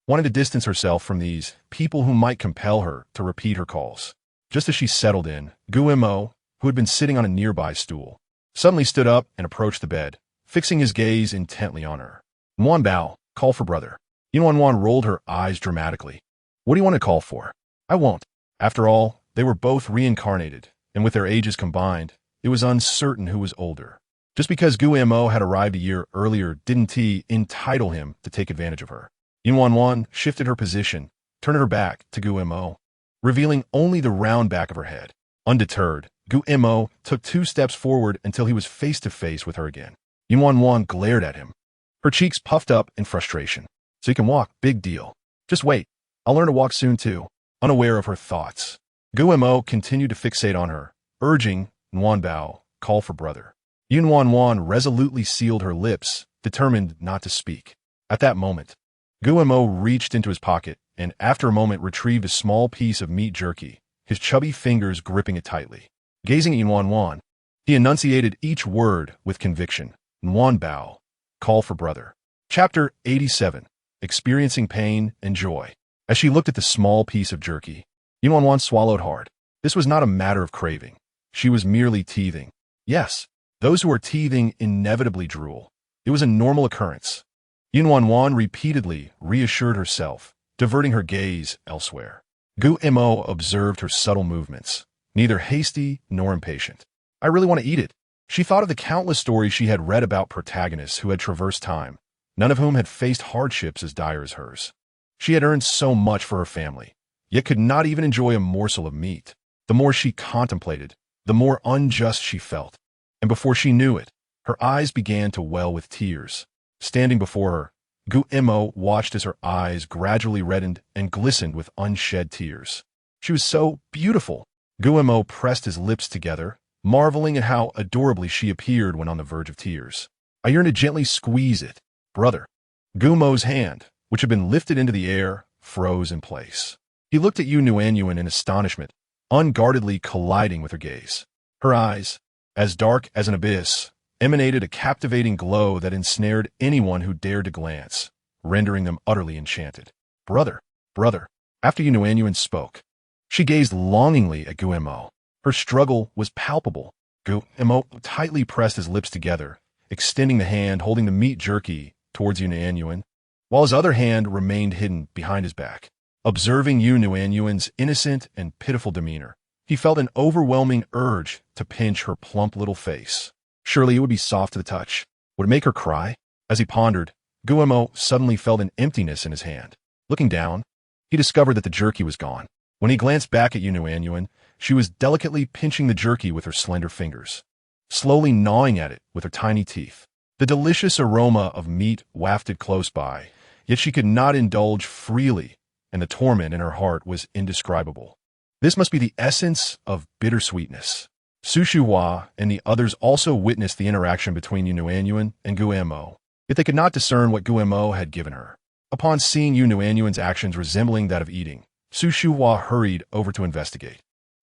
wanting to distance herself from these people who might compel her to repeat her calls. Just as she settled in, Guimo, who had been sitting on a nearby stool, suddenly stood up and approached the bed, fixing his gaze intently on her. Nuanbao, call for brother. Nuannuan rolled her eyes dramatically. What do you want to call for? I won't. After all, they were both reincarnated, and with their ages combined, it was uncertain who was older. Just because Guimo had arrived a year earlier didn't entitle him to take advantage of her. Nuannuan shifted her position, turning her back to Guimo, revealing only the round back of her head. Undeterred, Guimo took 2 steps forward until he was face to face with her again. Nuannuan glared at him, her cheeks puffed up in frustration. So you can walk, big deal. Just wait, I'll learn to walk soon too. Unaware of her thoughts, Guimo continued to fixate on her, urging Nuanbao, call for brother. Nuannuan resolutely sealed her lips, determined not to speak. At that moment, Guimo reached into his pocket and after a moment retrieved a small piece of meat jerky, his chubby fingers gripping it tightly. Gazing at Nuannuan, he enunciated each word with conviction. Nuanbao, call for brother. Chapter 87. Experiencing pain and joy. As she looked at the small piece of jerky, Nuannuan swallowed hard. This was not a matter of craving. She was merely teething. Yes, those who are teething inevitably drool. It was a normal occurrence. Nuannuan repeatedly reassured herself, diverting her gaze elsewhere. Guimo observed her subtle movements, neither hasty nor impatient. I really want to eat it. She thought of the countless stories she had read about protagonists who had traversed time, none of whom had faced hardships as dire as hers. She had earned so much for her family, yet could not even enjoy a morsel of meat. The more she contemplated, the more unjust she felt. And before she knew it, her eyes began to well with tears. Standing before her, Guimo watched as her eyes gradually reddened and glistened with unshed tears. She was so beautiful. Guimo pressed his lips together, marveling at how adorably she appeared when on the verge of tears. I yearned to gently squeeze it. Brother. Guimo's hand, which had been lifted into the air, froze in place. He looked at Nuannuan in astonishment, unguardedly colliding with her gaze. Her eyes, as dark as an abyss, emanated a captivating glow that ensnared anyone who dared to glance, rendering them utterly enchanted. Brother, brother. After Nuannuan spoke, she gazed longingly at Guimo. Her struggle was palpable. Guimo tightly pressed his lips together, extending the hand holding the meat jerky towards Nuannuan, while his other hand remained hidden behind his back. Observing Nuannuan's innocent and pitiful demeanor, he felt an overwhelming urge to pinch her plump little face. Surely it would be soft to the touch. Would it make her cry? As he pondered, Guimo suddenly felt an emptiness in his hand. Looking down, he discovered that the jerky was gone. When he glanced back at Nuannuan, she was delicately pinching the jerky with her slender fingers, slowly gnawing at it with her tiny teeth. The delicious aroma of meat wafted close by, yet she could not indulge freely, and the torment in her heart was indescribable. This must be the essence of bittersweetness. Su Shuhua and the others also witnessed the interaction between Nuannuan and Guimo, yet they could not discern what Guimo had given her. Upon seeing Nuannuan's actions resembling that of eating, Su Shuhua hurried over to investigate.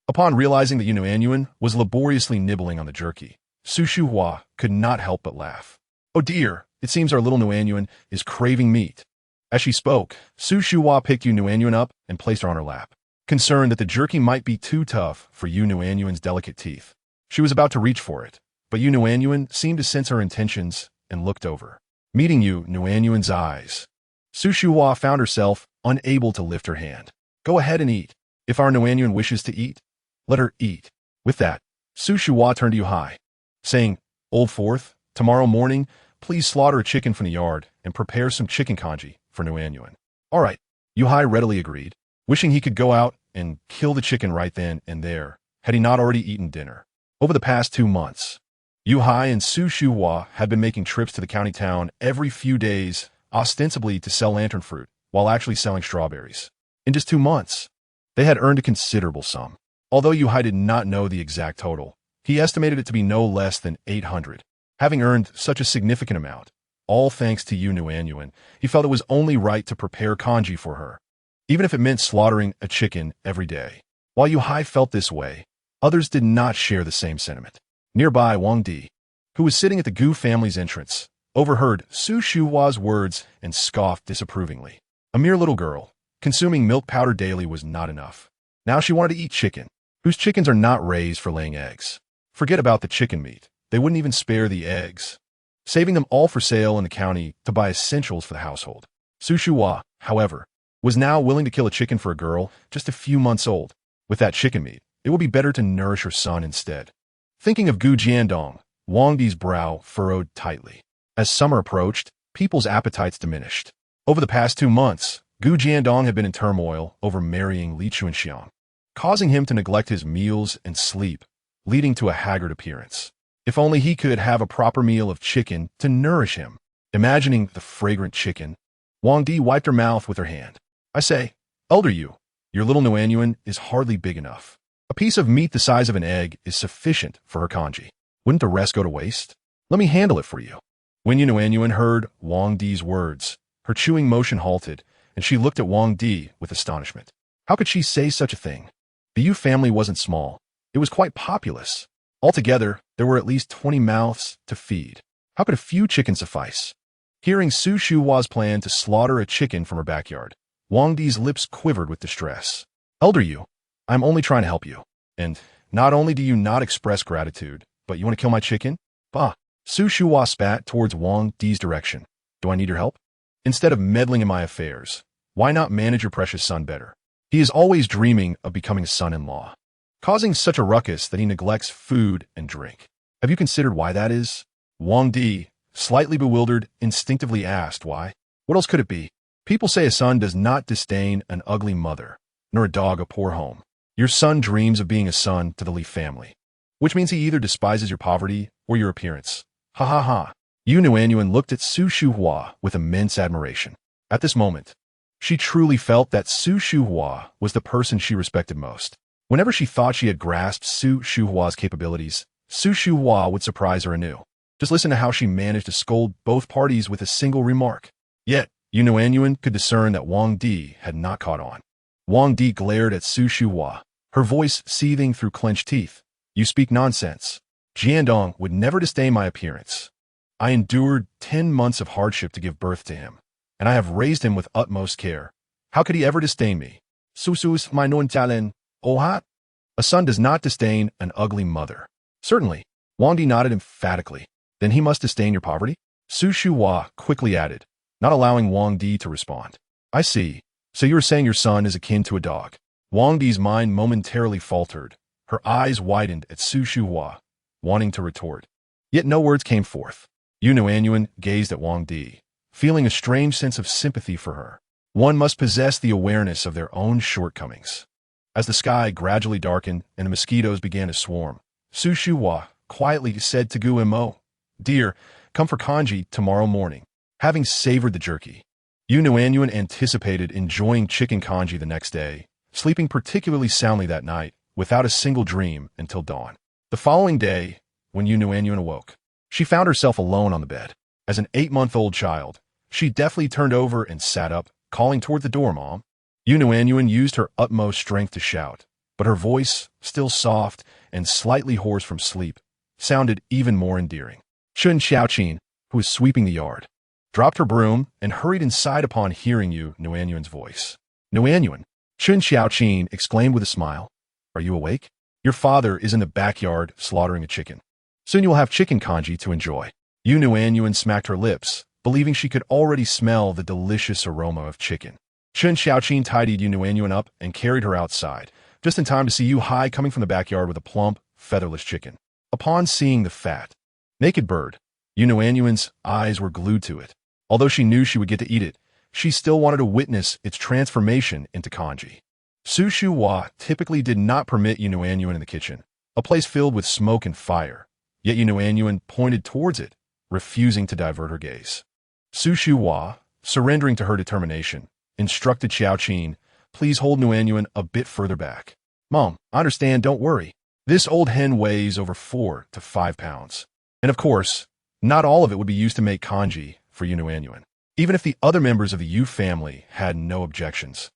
Upon realizing that Nuannuan was laboriously nibbling on the jerky, Su Shuhua could not help but laugh. Oh dear, it seems our little Nuannuan is craving meat. As she spoke, Su Shuhua picked Nuannuan up and placed her on her lap. Concerned that the jerky might be too tough for Nuannuan's delicate teeth, she was about to reach for it, but Yu Nuannuan seemed to sense her intentions and looked over. Meeting Yu Nuannuan's eyes, Su Shuhua found herself unable to lift her hand. Go ahead and eat. If our Nuannuan wishes to eat, let her eat. With that, Su Shuhua turned to Yu Hai, saying, Old Fourth, tomorrow morning, please slaughter a chicken from the yard and prepare some chicken congee for Nuannuan. All right, Yu Hai readily agreed, wishing he could go out and kill the chicken right then and there, had he not already eaten dinner. Over the past 2 months, Yu Hai and Su Shuhua had been making trips to the county town every few days, ostensibly to sell lantern fruit, while actually selling strawberries. In just 2 months, they had earned a considerable sum. Although Yu Hai did not know the exact total, he estimated it to be no less than 800. Having earned such a significant amount, all thanks to Yu Nuannuan, he felt it was only right to prepare congee for her, even if it meant slaughtering a chicken every day. While Yu Hai felt this way, others did not share the same sentiment. Nearby, Wang Di, who was sitting at the Gu family's entrance, overheard Su Shuhua's words and scoffed disapprovingly. A mere little girl, consuming milk powder daily was not enough. Now she wanted to eat chicken, whose chickens are not raised for laying eggs. Forget about the chicken meat. They wouldn't even spare the eggs, saving them all for sale in the county to buy essentials for the household. Su Shuhua, however, was now willing to kill a chicken for a girl just a few months old. With that chicken meat, it would be better to nourish her son instead. Thinking of Gu Jiandong, Wang Di's brow furrowed tightly. As summer approached, people's appetites diminished. Over the past 2 months, Gu Jiandong had been in turmoil over marrying Li Chunxiang, causing him to neglect his meals and sleep, leading to a haggard appearance. If only he could have a proper meal of chicken to nourish him. Imagining the fragrant chicken, Wang Di wiped her mouth with her hand. I say, Elder Yu, your little Nuannuan is hardly big enough. A piece of meat the size of an egg is sufficient for her congee. Wouldn't the rest go to waste? Let me handle it for you. When Yu Nuannuan heard Wang Di's words, her chewing motion halted, and she looked at Wang Di with astonishment. How could she say such a thing? The Yu family wasn't small. It was quite populous. Altogether, there were at least 20 mouths to feed. How could a few chickens suffice? Hearing Su Shuhua's plan to slaughter a chicken from her backyard, Wang Di's lips quivered with distress. Elder Yu, I'm only trying to help you. And not only do you not express gratitude, but you want to kill my chicken? Bah! Su Shuhua spat towards Wang Di's direction. Do I need your help? Instead of meddling in my affairs, why not manage your precious son better? He is always dreaming of becoming a son-in-law, causing such a ruckus that he neglects food and drink. Have you considered why that is? Wang Di, slightly bewildered, instinctively asked why. What else could it be? People say a son does not disdain an ugly mother, nor a dog a poor home. Your son dreams of being a son to the Li family, which means he either despises your poverty or your appearance. Ha ha ha. Yu Nuannuan looked at Su Shuhua with immense admiration. At this moment, she truly felt that Su Shuhua was the person she respected most. Whenever she thought she had grasped Su Shuhua's capabilities, Su Shuhua would surprise her anew. Just listen to how she managed to scold both parties with a single remark. Yet, Yu Nuannuan could discern that Wang Di had not caught on. Wang Di glared at Su Shuhua, her voice seething through clenched teeth. You speak nonsense. Jiandong would never disdain my appearance. I endured 10 months of hardship to give birth to him, and I have raised him with utmost care. How could he ever disdain me? Susus my non talent, ohat? A son does not disdain an ugly mother. Certainly. Wang Di nodded emphatically. Then he must disdain your poverty? Su Shuhua quickly added, not allowing Wang Di to respond. I see. So you are saying your son is akin to a dog. Wang Di's mind momentarily faltered. Her eyes widened at Su Shuhua, wanting to retort. Yet no words came forth. Yu Nuannuan gazed at Wang Di, feeling a strange sense of sympathy for her. One must possess the awareness of their own shortcomings. As the sky gradually darkened and the mosquitoes began to swarm, Su Shuhua quietly said to Gu Mo, Dear, come for congee tomorrow morning. Having savored the jerky, Yu Nuannuan anticipated enjoying chicken congee the next day, sleeping particularly soundly that night, without a single dream until dawn. The following day, when Yu Nuannuan awoke, she found herself alone on the bed. As an 8-month-old child, she deftly turned over and sat up, calling toward the door, Mom. Yu Nuannuan used her utmost strength to shout, but her voice, still soft and slightly hoarse from sleep, sounded even more endearing. Chun Xiaoqin, who was sweeping the yard, dropped her broom and hurried inside upon hearing Yu Nuannuan's voice. Nuannuan, Chun Xiaoqin exclaimed with a smile, Are you awake? Your father is in the backyard slaughtering a chicken. Soon you will have chicken congee to enjoy. Nuannuan smacked her lips, believing she could already smell the delicious aroma of chicken. Chen Xiaoqin tidied Nuannuan up and carried her outside, just in time to see Yu Hai coming from the backyard with a plump, featherless chicken. Upon seeing the fat, naked bird, Nuannuan's eyes were glued to it. Although she knew she would get to eat it, she still wanted to witness its transformation into congee. Su Shuhua typically did not permit Nuannuan in the kitchen, a place filled with smoke and fire, yet Nuannuan pointed towards it, refusing to divert her gaze. Su Shuhua, surrendering to her determination, instructed Xiaoqin, "Please hold Nuannuan a bit further back." "Mom, I understand, don't worry. This old hen weighs over 4 to 5 pounds. And of course, not all of it would be used to make congee for Nuannuan, even if the other members of the Yu family had no objections.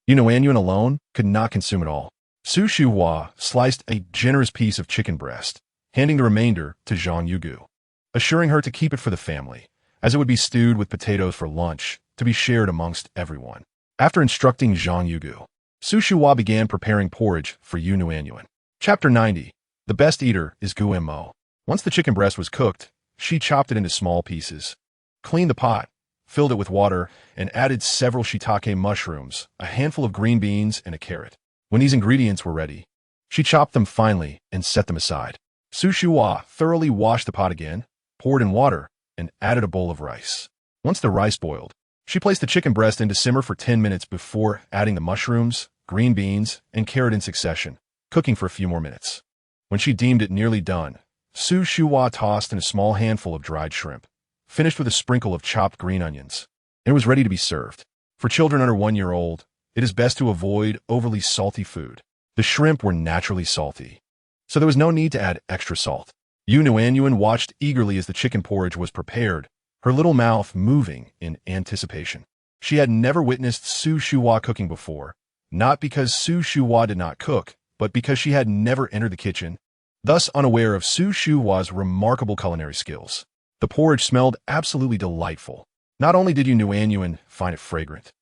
Nuannuan alone could not consume it all." Su Shuhua sliced a generous piece of chicken breast, handing the remainder to Zhang Yugu, assuring her to keep it for the family, as it would be stewed with potatoes for lunch to be shared amongst everyone. After instructing Zhang Yugu, Su Shuhua began preparing porridge for Nuannuan. Chapter 90. The best eater is Gu Mo. Once the chicken breast was cooked, she chopped it into small pieces, cleaned the pot, filled it with water, and added several shiitake mushrooms, a handful of green beans, and a carrot. When these ingredients were ready, she chopped them finely and set them aside. Su Shuhua thoroughly washed the pot again, poured in water, and added a bowl of rice. Once the rice boiled, she placed the chicken breast in to simmer for 10 minutes before adding the mushrooms, green beans, and carrot in succession, cooking for a few more minutes. When she deemed it nearly done, Su Shuhua tossed in a small handful of dried shrimp, finished with a sprinkle of chopped green onions, and it was ready to be served. For children under 1 year old, it is best to avoid overly salty food. The shrimp were naturally salty, so there was no need to add extra salt. Nuannuan watched eagerly as the chicken porridge was prepared, her little mouth moving in anticipation. She had never witnessed Su Shuhua cooking before, not because Su Shuhua did not cook, but because she had never entered the kitchen, thus unaware of Su Shuhua's remarkable culinary skills. The porridge smelled absolutely delightful. Not only did Nuannuan find it fragrant,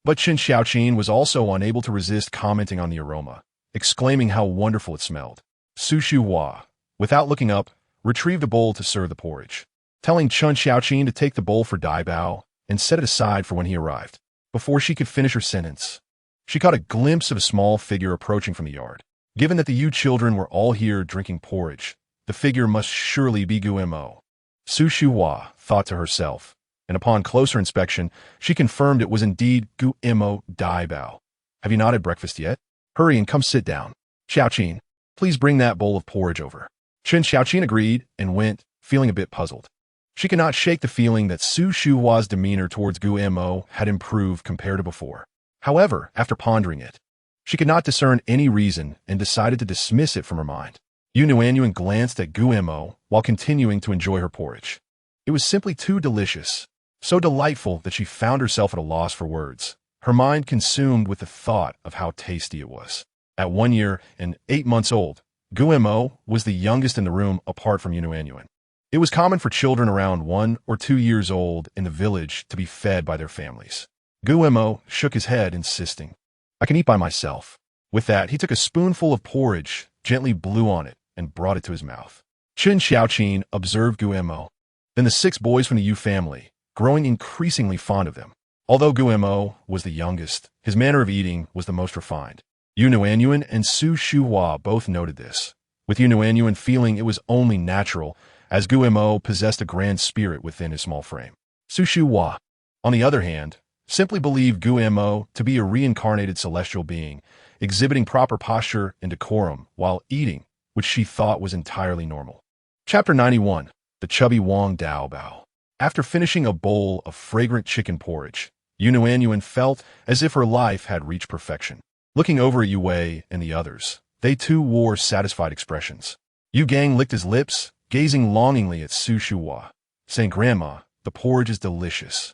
but Chen Xiaoqin was also unable to resist commenting on the aroma, exclaiming how wonderful it smelled. Su Shuhua, without looking up, retrieved a bowl to serve the porridge, telling Chen Xiaoqin to take the bowl for Dabao and set it aside for when he arrived. Before she could finish her sentence, she caught a glimpse of a small figure approaching from the yard. Given that the Yu children were all here drinking porridge, the figure must surely be Gu Mo. Su Shuhua thought to herself, and upon closer inspection, she confirmed it was indeed Gu Mo Dabao. "Have you not had breakfast yet? Hurry and come sit down. Xiaoqin, please bring that bowl of porridge over." Chen Xiaoqin agreed and went, feeling a bit puzzled. She could not shake the feeling that Su Shuhua's demeanor towards Gu Mo had improved compared to before. However, after pondering it, she could not discern any reason and decided to dismiss it from her mind. Nuannuan glanced at Gu Mo while continuing to enjoy her porridge. It was simply too delicious, so delightful that she found herself at a loss for words, her mind consumed with the thought of how tasty it was. At 1 year and 8 months old, Gu Mo was the youngest in the room apart from Nuannuan. It was common for children around 1 or 2 years old in the village to be fed by their families. Gu Mo shook his head, insisting, "I can eat by myself." With that, he took a spoonful of porridge, gently blew on it, and brought it to his mouth. Chen Xiaoqin observed Gu Mo, then the 6 boys from the Yu family, growing increasingly fond of them. Although Gu Mo was the youngest, his manner of eating was the most refined. Nuannuan and Su Shuhua both noted this, with Nuannuan feeling it was only natural, as Gu Mo possessed a grand spirit within his small frame. Su Shuhua, on the other hand, simply believed Gu Mo to be a reincarnated celestial being, exhibiting proper posture and decorum while eating, which she thought was entirely normal. Chapter 91. The Chubby Wang Dabao. After finishing a bowl of fragrant chicken porridge, Nuannuan felt as if her life had reached perfection. Looking over at Yu Wei and the others, they too wore satisfied expressions. Yu Gang licked his lips, gazing longingly at Su Shuhua, saying, "Grandma, the porridge is delicious,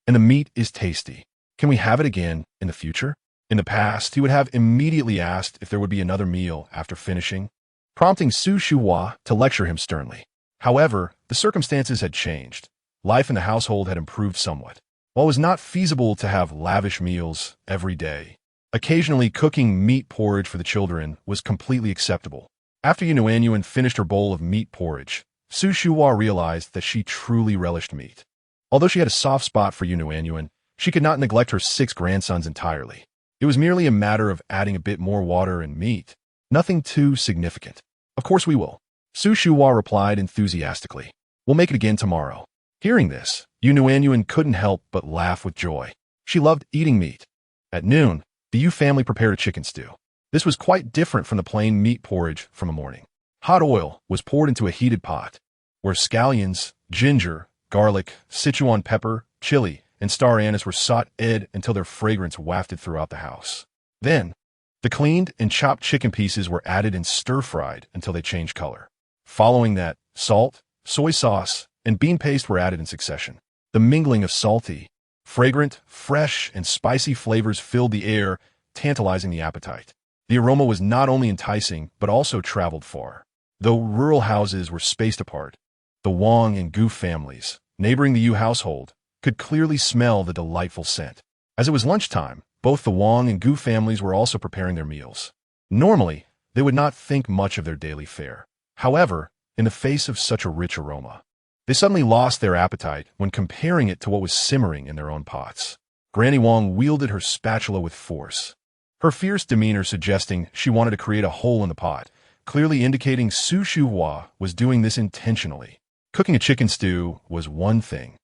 and the meat is tasty. Can we have it again in the future?" In the past, he would have immediately asked if there would be another meal after finishing, prompting Su Shuhua to lecture him sternly. However, the circumstances had changed. Life in the household had improved somewhat. While it was not feasible to have lavish meals every day, occasionally cooking meat porridge for the children was completely acceptable. After Nuannuan finished her bowl of meat porridge, Su Shuhua realized that she truly relished meat. Although she had a soft spot for Nuannuan, she could not neglect her 6 grandsons entirely. It was merely a matter of adding a bit more water and meat. Nothing too significant. Of course we will. Su Shuhua replied enthusiastically. We'll make it again tomorrow. Hearing this, Nuannuan couldn't help but laugh with joy. She loved eating meat. At noon, the Yu family prepared a chicken stew. This was quite different from the plain meat porridge from a morning. Hot oil was poured into a heated pot, where scallions, ginger, garlic, Sichuan pepper, chili, and star anise were sautéed until their fragrance wafted throughout the house. Then, the cleaned and chopped chicken pieces were added and stir-fried until they changed color. Following that, salt, soy sauce, and bean paste were added in succession. The mingling of salty, fragrant, fresh, and spicy flavors filled the air, tantalizing the appetite. The aroma was not only enticing, but also traveled far. Though rural houses were spaced apart, the Wang and Gu families, neighboring the Yu household, could clearly smell the delightful scent. As it was lunchtime, both the Wang and Gu families were also preparing their meals. Normally, they would not think much of their daily fare. However, in the face of such a rich aroma, they suddenly lost their appetite when comparing it to what was simmering in their own pots. Granny Wang wielded her spatula with force, her fierce demeanor suggesting she wanted to create a hole in the pot, clearly indicating Su Shuhua was doing this intentionally. Cooking a chicken stew was one thing,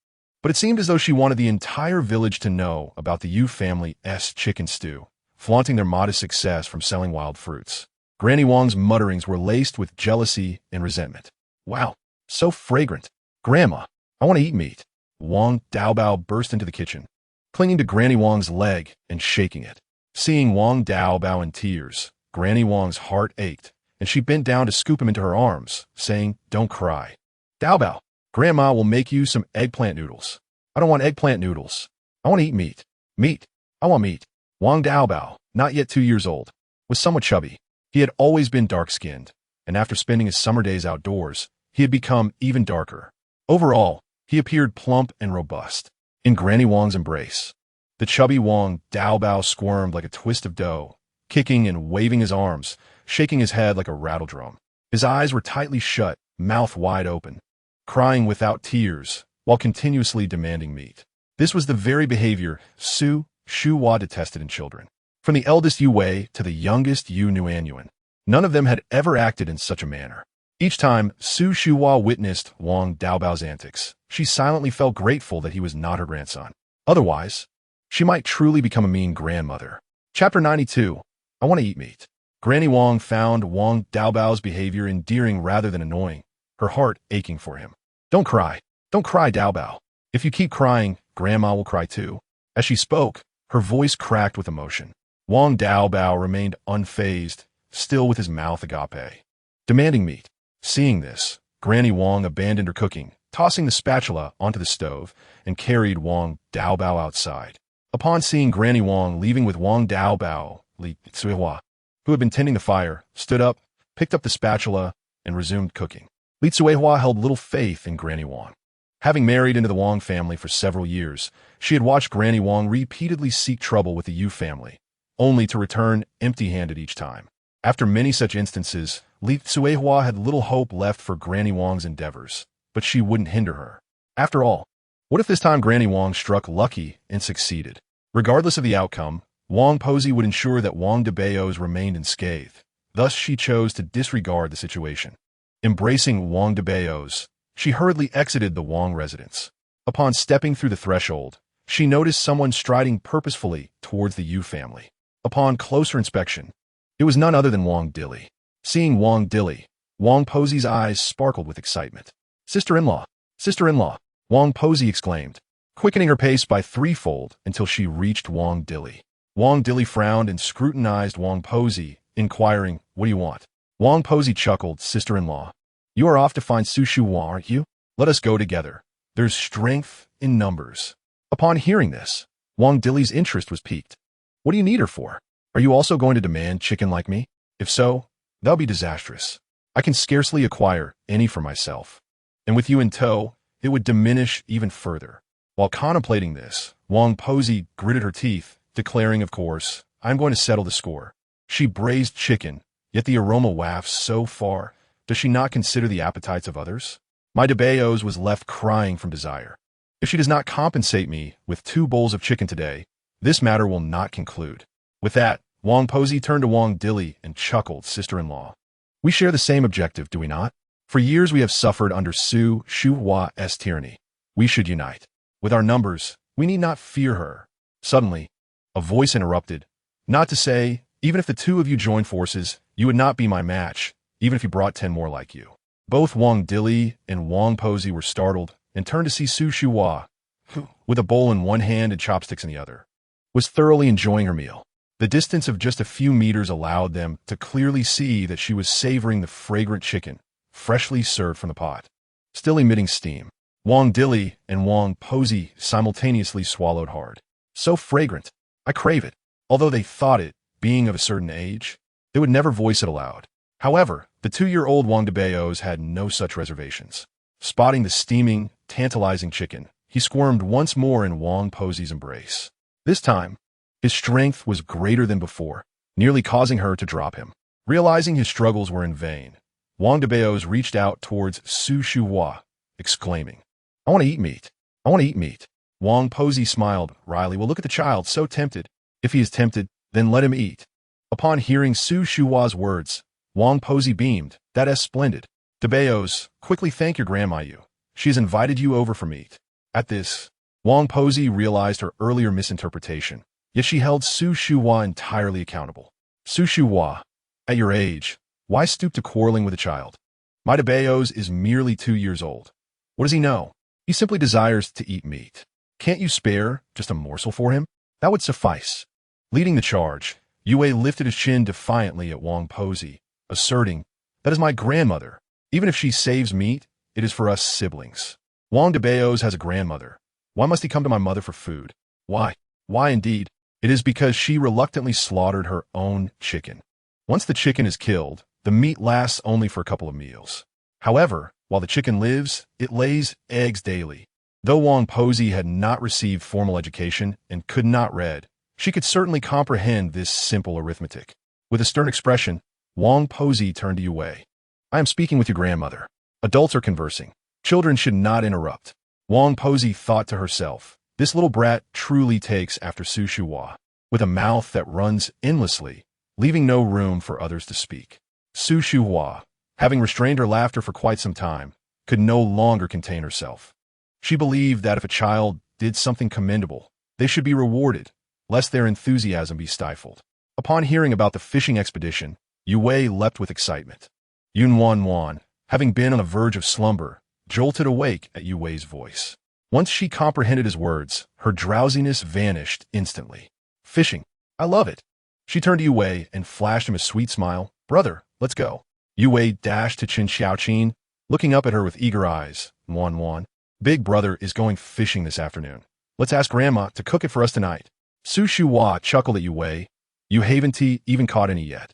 but it seemed as though she wanted the entire village to know about the Yu family's chicken stew, flaunting their modest success from selling wild fruits. Granny Wang's mutterings were laced with jealousy and resentment. Wow, so fragrant. Grandma, I want to eat meat. Wang Dabao burst into the kitchen, clinging to Granny Wang's leg and shaking it. Seeing Wang Dabao in tears, Granny Wang's heart ached, and she bent down to scoop him into her arms, saying, "Don't cry. Dabao, Grandma will make you some eggplant noodles." "I don't want eggplant noodles. I want to eat meat." "Meat. I want meat." Wang Dabao, not yet 2 years old, was somewhat chubby. He had always been dark-skinned, and after spending his summer days outdoors, he had become even darker. Overall, he appeared plump and robust. In Granny Wang's embrace, the chubby Wang Dabao squirmed like a twist of dough, kicking and waving his arms, shaking his head like a rattledrum. His eyes were tightly shut, mouth wide open, crying without tears, while continuously demanding meat. This was the very behavior Su Shuhua detested in children. From the eldest Yu Wei to the youngest Yu Nuannuan, none of them had ever acted in such a manner. Each time Su Shuhua witnessed Wang Daobao's antics, she silently felt grateful that he was not her grandson. Otherwise, she might truly become a mean grandmother. Chapter 92. I want to eat meat. Granny Wang found Wang Daobao's behavior endearing rather than annoying, her heart aching for him. Don't cry, Dabao. If you keep crying, Grandma will cry too." As she spoke, her voice cracked with emotion. Wang Dabao remained unfazed, still with his mouth agape, demanding meat. Seeing this, Granny Wang abandoned her cooking, tossing the spatula onto the stove, and carried Wang Dabao outside. Upon seeing Granny Wang leaving with Wang Dabao, Li Tsuehua, who had been tending the fire, stood up, picked up the spatula, and resumed cooking. Li Tsuehua held little faith in Granny Wang. Having married into the Wang family for several years, she had watched Granny Wang repeatedly seek trouble with the Yu family, only to return empty-handed each time. After many such instances, Li Tsuehua had little hope left for Granny Wang's endeavors, but she wouldn't hinder her. After all, what if this time Granny Wang struck lucky and succeeded? Regardless of the outcome, Wang Posey would ensure that Wang Dabao's remained unscathed. Thus she chose to disregard the situation. Embracing Wang Dabao's, she hurriedly exited the Wang residence. Upon stepping through the threshold, she noticed someone striding purposefully towards the Yu family. Upon closer inspection, it was none other than Wang Dilly. Seeing Wang Dilly, Wang Posey's eyes sparkled with excitement. Sister-in-law! Sister-in-law! Wang Posey exclaimed, quickening her pace by threefold until she reached Wang Dilly. Wang Dilly frowned and scrutinized Wang Posey, inquiring, "What do you want?" Wang Posey chuckled, "Sister-in-law, you are off to find Su Shuhua, aren't you? Let us go together. There's strength in numbers." Upon hearing this, Wang Dilly's interest was piqued. "What do you need her for? Are you also going to demand chicken like me? If so, that'll be disastrous. I can scarcely acquire any for myself. And with you in tow, it would diminish even further." While contemplating this, Wang Posey gritted her teeth, declaring, "Of course, I'm going to settle the score." She braised chicken, yet the aroma wafts so far. Does she not consider the appetites of others? My Dabaos was left crying from desire. If she does not compensate me with 2 bowls of chicken today, this matter will not conclude. With that, Wang Posey turned to Wang Dilly and chuckled, sister-in-law. We share the same objective, do we not? For years we have suffered under Su Shuhua's tyranny. We should unite. With our numbers, we need not fear her. Suddenly, a voice interrupted. Not to say, even if the 2 of you joined forces, you would not be my match, even if you brought 10 more like you. Both Wang Dilly and Wang Posey were startled and turned to see Su Shuhua, who, with a bowl in one hand and chopsticks in the other, was thoroughly enjoying her meal. The distance of just a few meters allowed them to clearly see that she was savoring the fragrant chicken, freshly served from the pot. Still emitting steam, Wang Dilly and Wang Posey simultaneously swallowed hard. So fragrant, I crave it. Although they thought it, being of a certain age, they would never voice it aloud. However, the 2-year-old Wang Dabaos had no such reservations. Spotting the steaming, tantalizing chicken, he squirmed once more in Wang Posey's embrace. This time, his strength was greater than before, nearly causing her to drop him. Realizing his struggles were in vain, Wang Dabaos reached out towards Su Shuhua, exclaiming, I want to eat meat. I want to eat meat. Wang Posey smiled wryly. Well, look at the child, so tempted. If he is tempted, then let him eat. Upon hearing Su Shuhua's words, Wang Posey beamed. That is splendid. Dabaos, quickly thank your grandma you. She has invited you over for meat. At this, Wang Posey realized her earlier misinterpretation, yet she held Su Shuhua entirely accountable. Su Shuhua, at your age, why stoop to quarreling with a child? My Dabaos is merely 2 years old. What does he know? He simply desires to eat meat. Can't you spare just a morsel for him? That would suffice. Leading the charge, Yue lifted his chin defiantly at Wang Posey, asserting, that is my grandmother. Even if she saves meat, it is for us siblings. Wang Dabaos has a grandmother. Why must he come to my mother for food? Why? Why indeed? It is because she reluctantly slaughtered her own chicken. Once the chicken is killed, the meat lasts only for a couple of meals. However, while the chicken lives, it lays eggs daily. Though Wang Posey had not received formal education and could not read, she could certainly comprehend this simple arithmetic. With a stern expression, Wang Posey turned to Yue. I am speaking with your grandmother. Adults are conversing. Children should not interrupt. Wang Posey thought to herself, this little brat truly takes after Su Shuhua, with a mouth that runs endlessly, leaving no room for others to speak. Su Shuhua, having restrained her laughter for quite some time, could no longer contain herself. She believed that if a child did something commendable, they should be rewarded, lest their enthusiasm be stifled. Upon hearing about the fishing expedition, Yue leapt with excitement. Nuannuan, having been on the verge of slumber, jolted awake at Yue's voice. Once she comprehended his words, her drowsiness vanished instantly. Fishing. I love it. She turned to Yue and flashed him a sweet smile. Brother, let's go. Yue dashed to Qin Xiaoqin, looking up at her with eager eyes. Nuannuan, Big brother is going fishing this afternoon. Let's ask Grandma to cook it for us tonight. Su Shuhua chuckled at Yue. You haven't even caught any yet.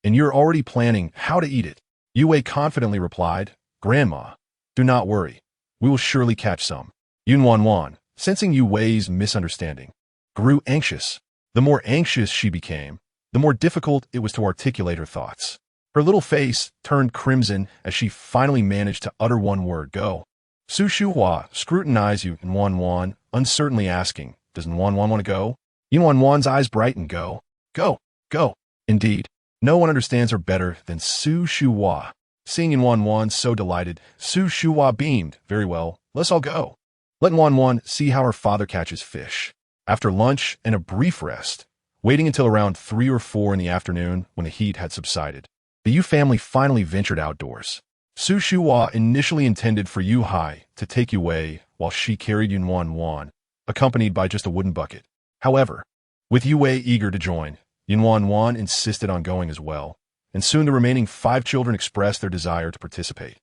And you're already planning how to eat it. Yue confidently replied, Grandma, do not worry. We will surely catch some. Nuannuan, sensing Yue's misunderstanding, grew anxious. The more anxious she became, the more difficult it was to articulate her thoughts. Her little face turned crimson as she finally managed to utter one word, go. Su Shuhua scrutinized Nuannuan, uncertainly asking, does Nuannuan want to go? Nuannuan's eyes brightened, go. Go. Go. Indeed, no one understands her better than Su Shuhua. Seeing Nuannuan so delighted, Su Shuhua beamed, very well, let's all go. Let Nuannuan see how her father catches fish. After lunch and a brief rest, waiting until around 3 or 4 in the afternoon when the heat had subsided, the Yu family finally ventured outdoors. Su Shuhua initially intended for Yu Hai to take Yue while she carried Nuannuan, accompanied by just a wooden bucket. However, with Yue eager to join, Nuannuan insisted on going as well, and soon the remaining 5 children expressed their desire to participate.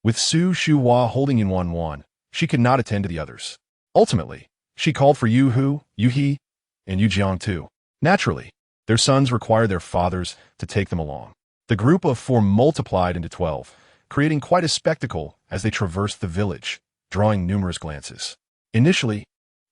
With Su Shuhua holding Nuannuan, she could not attend to the others. Ultimately, she called for Yu Hu, Yu He, and Yu Jiang too. Naturally, their sons required their fathers to take them along. The group of 4 multiplied into 12, creating quite a spectacle as they traversed the village, drawing numerous glances. Initially,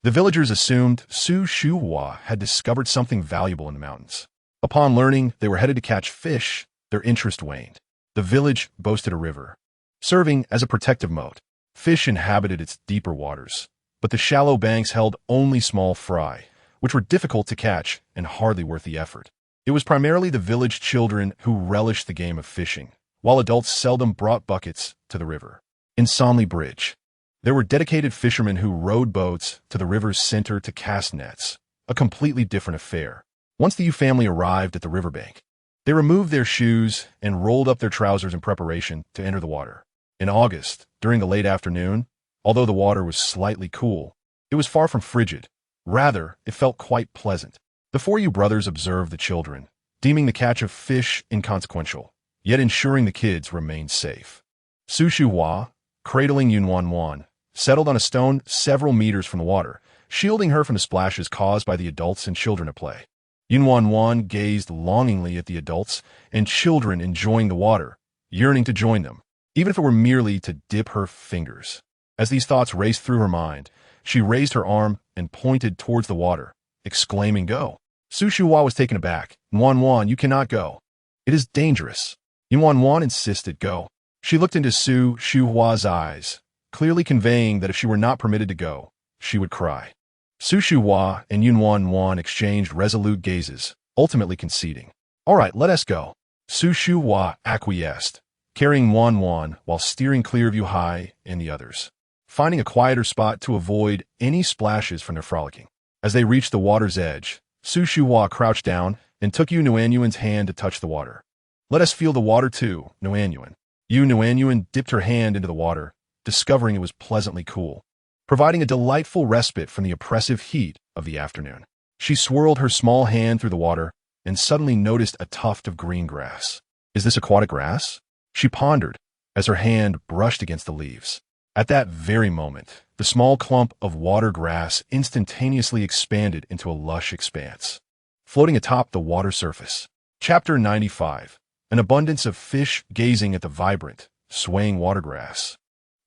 the villagers assumed Su Shuhua had discovered something valuable in the mountains. Upon learning they were headed to catch fish, their interest waned. The village boasted a river, serving as a protective moat. Fish inhabited its deeper waters, but the shallow banks held only small fry, which were difficult to catch and hardly worth the effort. It was primarily the village children who relished the game of fishing, while adults seldom brought buckets to the river. In Sonley Bridge, there were dedicated fishermen who rowed boats to the river's center to cast nets, a completely different affair. Once the Yu family arrived at the riverbank, they removed their shoes and rolled up their trousers in preparation to enter the water. In August, during the late afternoon, although the water was slightly cool, it was far from frigid. Rather, it felt quite pleasant. The four Yu brothers observed the children, deeming the catch of fish inconsequential, yet ensuring the kids remained safe. Su Shuhua, cradling Nuannuan, settled on a stone several meters from the water, shielding her from the splashes caused by the adults and children at play. Nuannuan gazed longingly at the adults and children enjoying the water, yearning to join them, even if it were merely to dip her fingers. As these thoughts raced through her mind, she raised her arm and pointed towards the water, exclaiming, "Go!" Su Shuhua was taken aback. "Nuannuan, you cannot go. It is dangerous." Nuannuan insisted, "Go." She looked into Su Shuhua's eyes, clearly conveying that if she were not permitted to go, she would cry. Su Shuhua and Nuannuan exchanged resolute gazes, ultimately conceding. "All right, let us go." Su Shuhua acquiesced, carrying Nuannuan while steering clear of Yuhai and the others, finding a quieter spot to avoid any splashes from their frolicking. As they reached the water's edge, Su Shuhua crouched down and took Nuannuan's hand to touch the water. "Let us feel the water too, Nuannuan." Nuannuan dipped her hand into the water, discovering it was pleasantly cool, providing a delightful respite from the oppressive heat of the afternoon. She swirled her small hand through the water and suddenly noticed a tuft of green grass. "Is this aquatic grass?" she pondered as her hand brushed against the leaves. At that very moment, the small clump of water grass instantaneously expanded into a lush expanse, floating atop the water surface. Chapter 95. An abundance of fish gazing at the vibrant, swaying watergrass.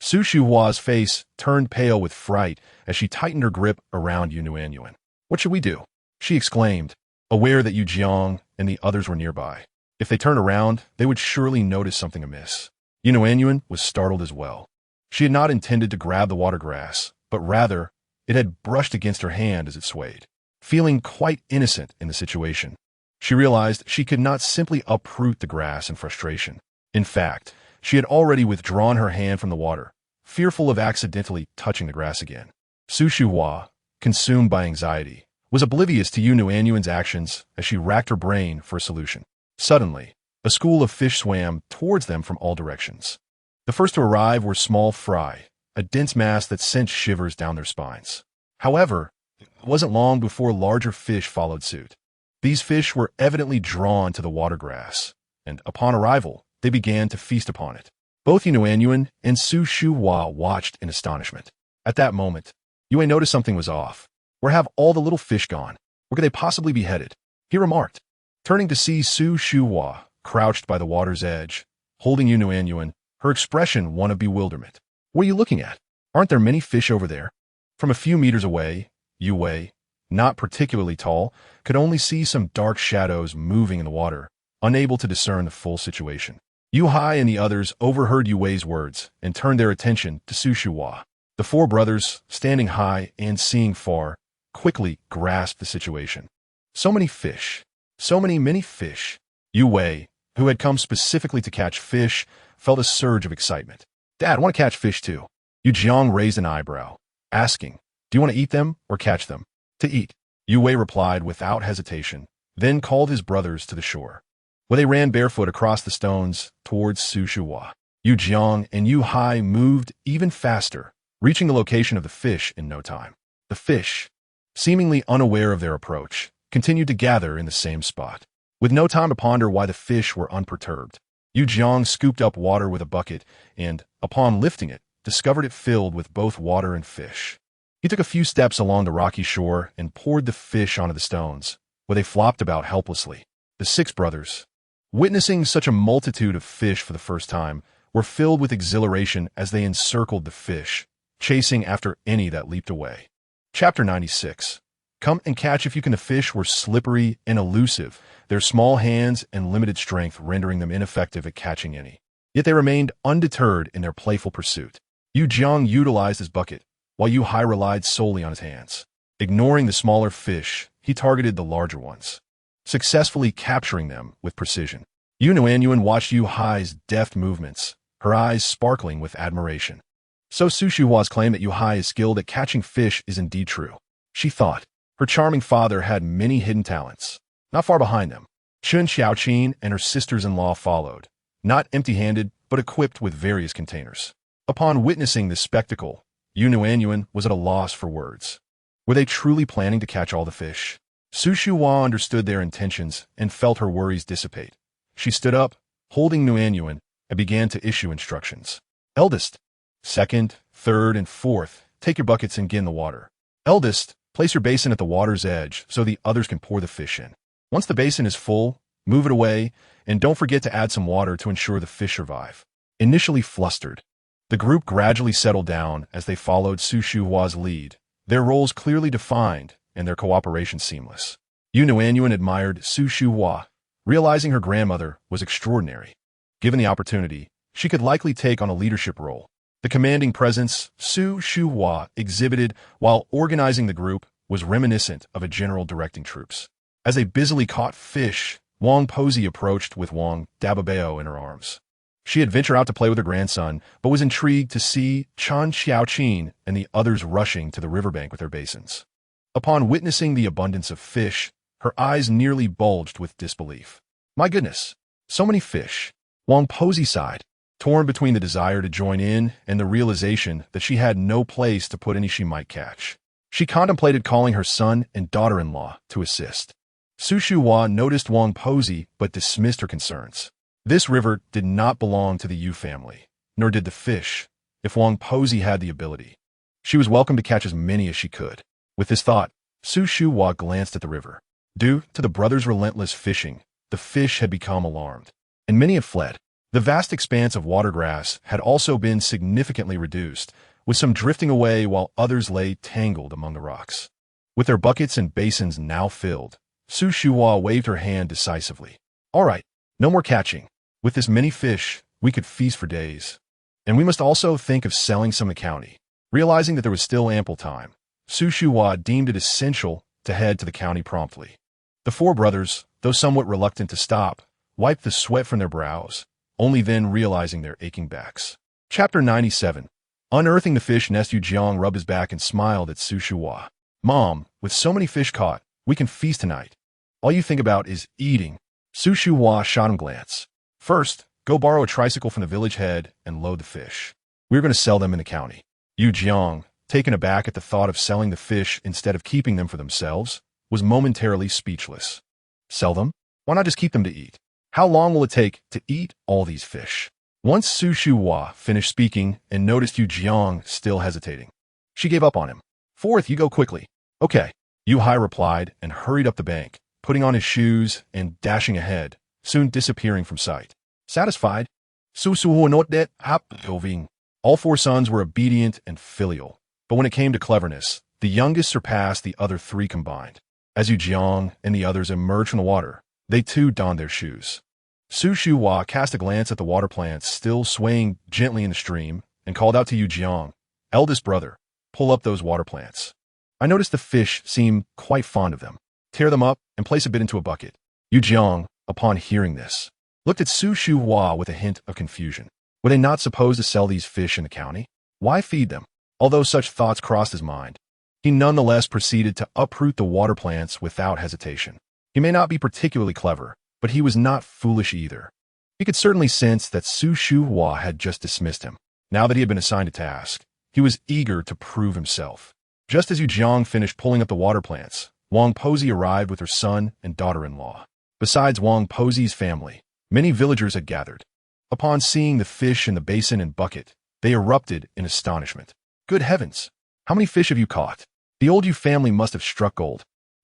Su Shuhua's face turned pale with fright as she tightened her grip around Nuannuan. "What should we do?" she exclaimed, aware that Yu Jiang and the others were nearby. If they turned around, they would surely notice something amiss. Nuannuan was startled as well. She had not intended to grab the watergrass, but rather, it had brushed against her hand as it swayed. Feeling quite innocent in the situation, she realized she could not simply uproot the grass in frustration. In fact, she had already withdrawn her hand from the water, fearful of accidentally touching the grass again. Su Shuhua, consumed by anxiety, was oblivious to Nuannuan's actions as she racked her brain for a solution. Suddenly, a school of fish swam towards them from all directions. The first to arrive were small fry, a dense mass that sent shivers down their spines. However, it wasn't long before larger fish followed suit. These fish were evidently drawn to the watergrass, and upon arrival, they began to feast upon it. Both Nuannuan and Su Shuhua watched in astonishment. At that moment, Yue noticed something was off. "Where have all the little fish gone? Where could they possibly be headed?" he remarked. Turning to see Su Shuhua, crouched by the water's edge, holding Nuannuan, her expression one of bewilderment. "What are you looking at? Aren't there many fish over there?" From a few meters away, Yue, not particularly tall, could only see some dark shadows moving in the water, unable to discern the full situation. Yuhai and the others overheard Yue's words and turned their attention to Su Shuhua. The four brothers, standing high and seeing far, quickly grasped the situation. So many fish. So many fish. Yue, who had come specifically to catch fish, felt a surge of excitement. "Dad, I want to catch fish too." Yu Jiang raised an eyebrow, asking, "Do you want to eat them or catch them?" "To eat," Yue replied without hesitation, then called his brothers to the shore, where they ran barefoot across the stones towards Su Shuhua. Yu Jiang and Yu Hai moved even faster, reaching the location of the fish in no time. The fish, seemingly unaware of their approach, continued to gather in the same spot. With no time to ponder why the fish were unperturbed, Yu Jiang scooped up water with a bucket and, upon lifting it, discovered it filled with both water and fish. He took a few steps along the rocky shore and poured the fish onto the stones, where they flopped about helplessly. The six brothers, witnessing such a multitude of fish for the first time, were filled with exhilaration as they encircled the fish, chasing after any that leaped away. Chapter 96. Come and catch if you can. The fish were slippery and elusive, their small hands and limited strength rendering them ineffective at catching any. Yet they remained undeterred in their playful pursuit. Yu Jiang utilized his bucket, while Yu Hai relied solely on his hands. Ignoring the smaller fish, he targeted the larger ones, successfully capturing them with precision. Nuannuan watched Yu Hai's deft movements, her eyes sparkling with admiration. So Su Shuhua's claim that Yu Hai is skilled at catching fish is indeed true. She thought. Her charming father had many hidden talents. Not far behind them, Chun Xiaoqin and her sisters-in-law followed, not empty-handed, but equipped with various containers. Upon witnessing this spectacle, Nuannuan was at a loss for words. Were they truly planning to catch all the fish? Su Shuhua understood their intentions and felt her worries dissipate. She stood up, holding Nuannuan, and began to issue instructions. Eldest, second, third, and fourth, take your buckets and get in the water. Eldest, place your basin at the water's edge so the others can pour the fish in. Once the basin is full, move it away, and don't forget to add some water to ensure the fish survive. Initially flustered, the group gradually settled down as they followed Su Shuhua's lead, their roles clearly defined and their cooperation seamless. Nuannuan admired Su Shuhua, realizing her grandmother was extraordinary. Given the opportunity, she could likely take on a leadership role. The commanding presence Su Shuhua exhibited while organizing the group was reminiscent of a general directing troops. As they busily caught fish, Wang Posey approached with Wang Dabao in her arms. She had ventured out to play with her grandson, but was intrigued to see Chan Xiaoqin and the others rushing to the riverbank with their basins. Upon witnessing the abundance of fish, her eyes nearly bulged with disbelief. My goodness, so many fish. Wang Posey sighed, torn between the desire to join in and the realization that she had no place to put any she might catch. She contemplated calling her son and daughter-in-law to assist. Su Shuhua noticed Wang Posey but dismissed her concerns. This river did not belong to the Yu family, nor did the fish, if Wang Posey had the ability. She was welcome to catch as many as she could. With this thought, Su Shuhua glanced at the river. Due to the brothers' relentless fishing, the fish had become alarmed, and many had fled. The vast expanse of watergrass had also been significantly reduced, with some drifting away while others lay tangled among the rocks. With their buckets and basins now filled, Su Shuhua waved her hand decisively. All right, no more catching. With this many fish, we could feast for days. And we must also think of selling some to the county. Realizing that there was still ample time, Su Shuhua deemed it essential to head to the county promptly. The four brothers, though somewhat reluctant to stop, wiped the sweat from their brows, only then realizing their aching backs. Chapter 97. Unearthing the fish nest, Yu Jiang rubbed his back and smiled at Su Shuhua. Mom, with so many fish caught, we can feast tonight. All you think about is eating. Su Shuhua shot him a glance. First, go borrow a tricycle from the village head and load the fish. We're going to sell them in the county. Yu Jiang, taken aback at the thought of selling the fish instead of keeping them for themselves, was momentarily speechless. Sell them? Why not just keep them to eat? How long will it take to eat all these fish? Once Su Shuhua finished speaking and noticed Yu Jiang still hesitating, she gave up on him. Forth you go quickly. Okay, Yu Hai replied and hurried up the bank, putting on his shoes and dashing ahead, soon disappearing from sight. Satisfied, Su Shuhua not that all four sons were obedient and filial, but when it came to cleverness, the youngest surpassed the other three combined. As Yu Jiang and the others emerged from the water, they too donned their shoes. Su Shuhua cast a glance at the water plants still swaying gently in the stream and called out to Yu Jiang, eldest brother, pull up those water plants. I noticed the fish seem quite fond of them. Tear them up and place a bit into a bucket. Yu Jiang, upon hearing this, looked at Su Shuhua with a hint of confusion. Were they not supposed to sell these fish in the county? Why feed them? Although such thoughts crossed his mind, he nonetheless proceeded to uproot the water plants without hesitation. He may not be particularly clever, but he was not foolish either. He could certainly sense that Su Shuhua had just dismissed him. Now that he had been assigned a task, he was eager to prove himself. Just as Yu Jiang finished pulling up the water plants, Wang Posey arrived with her son and daughter-in-law. Besides Wang Posey's family, many villagers had gathered. Upon seeing the fish in the basin and bucket, they erupted in astonishment. Good heavens! How many fish have you caught? The old Yu family must have struck gold.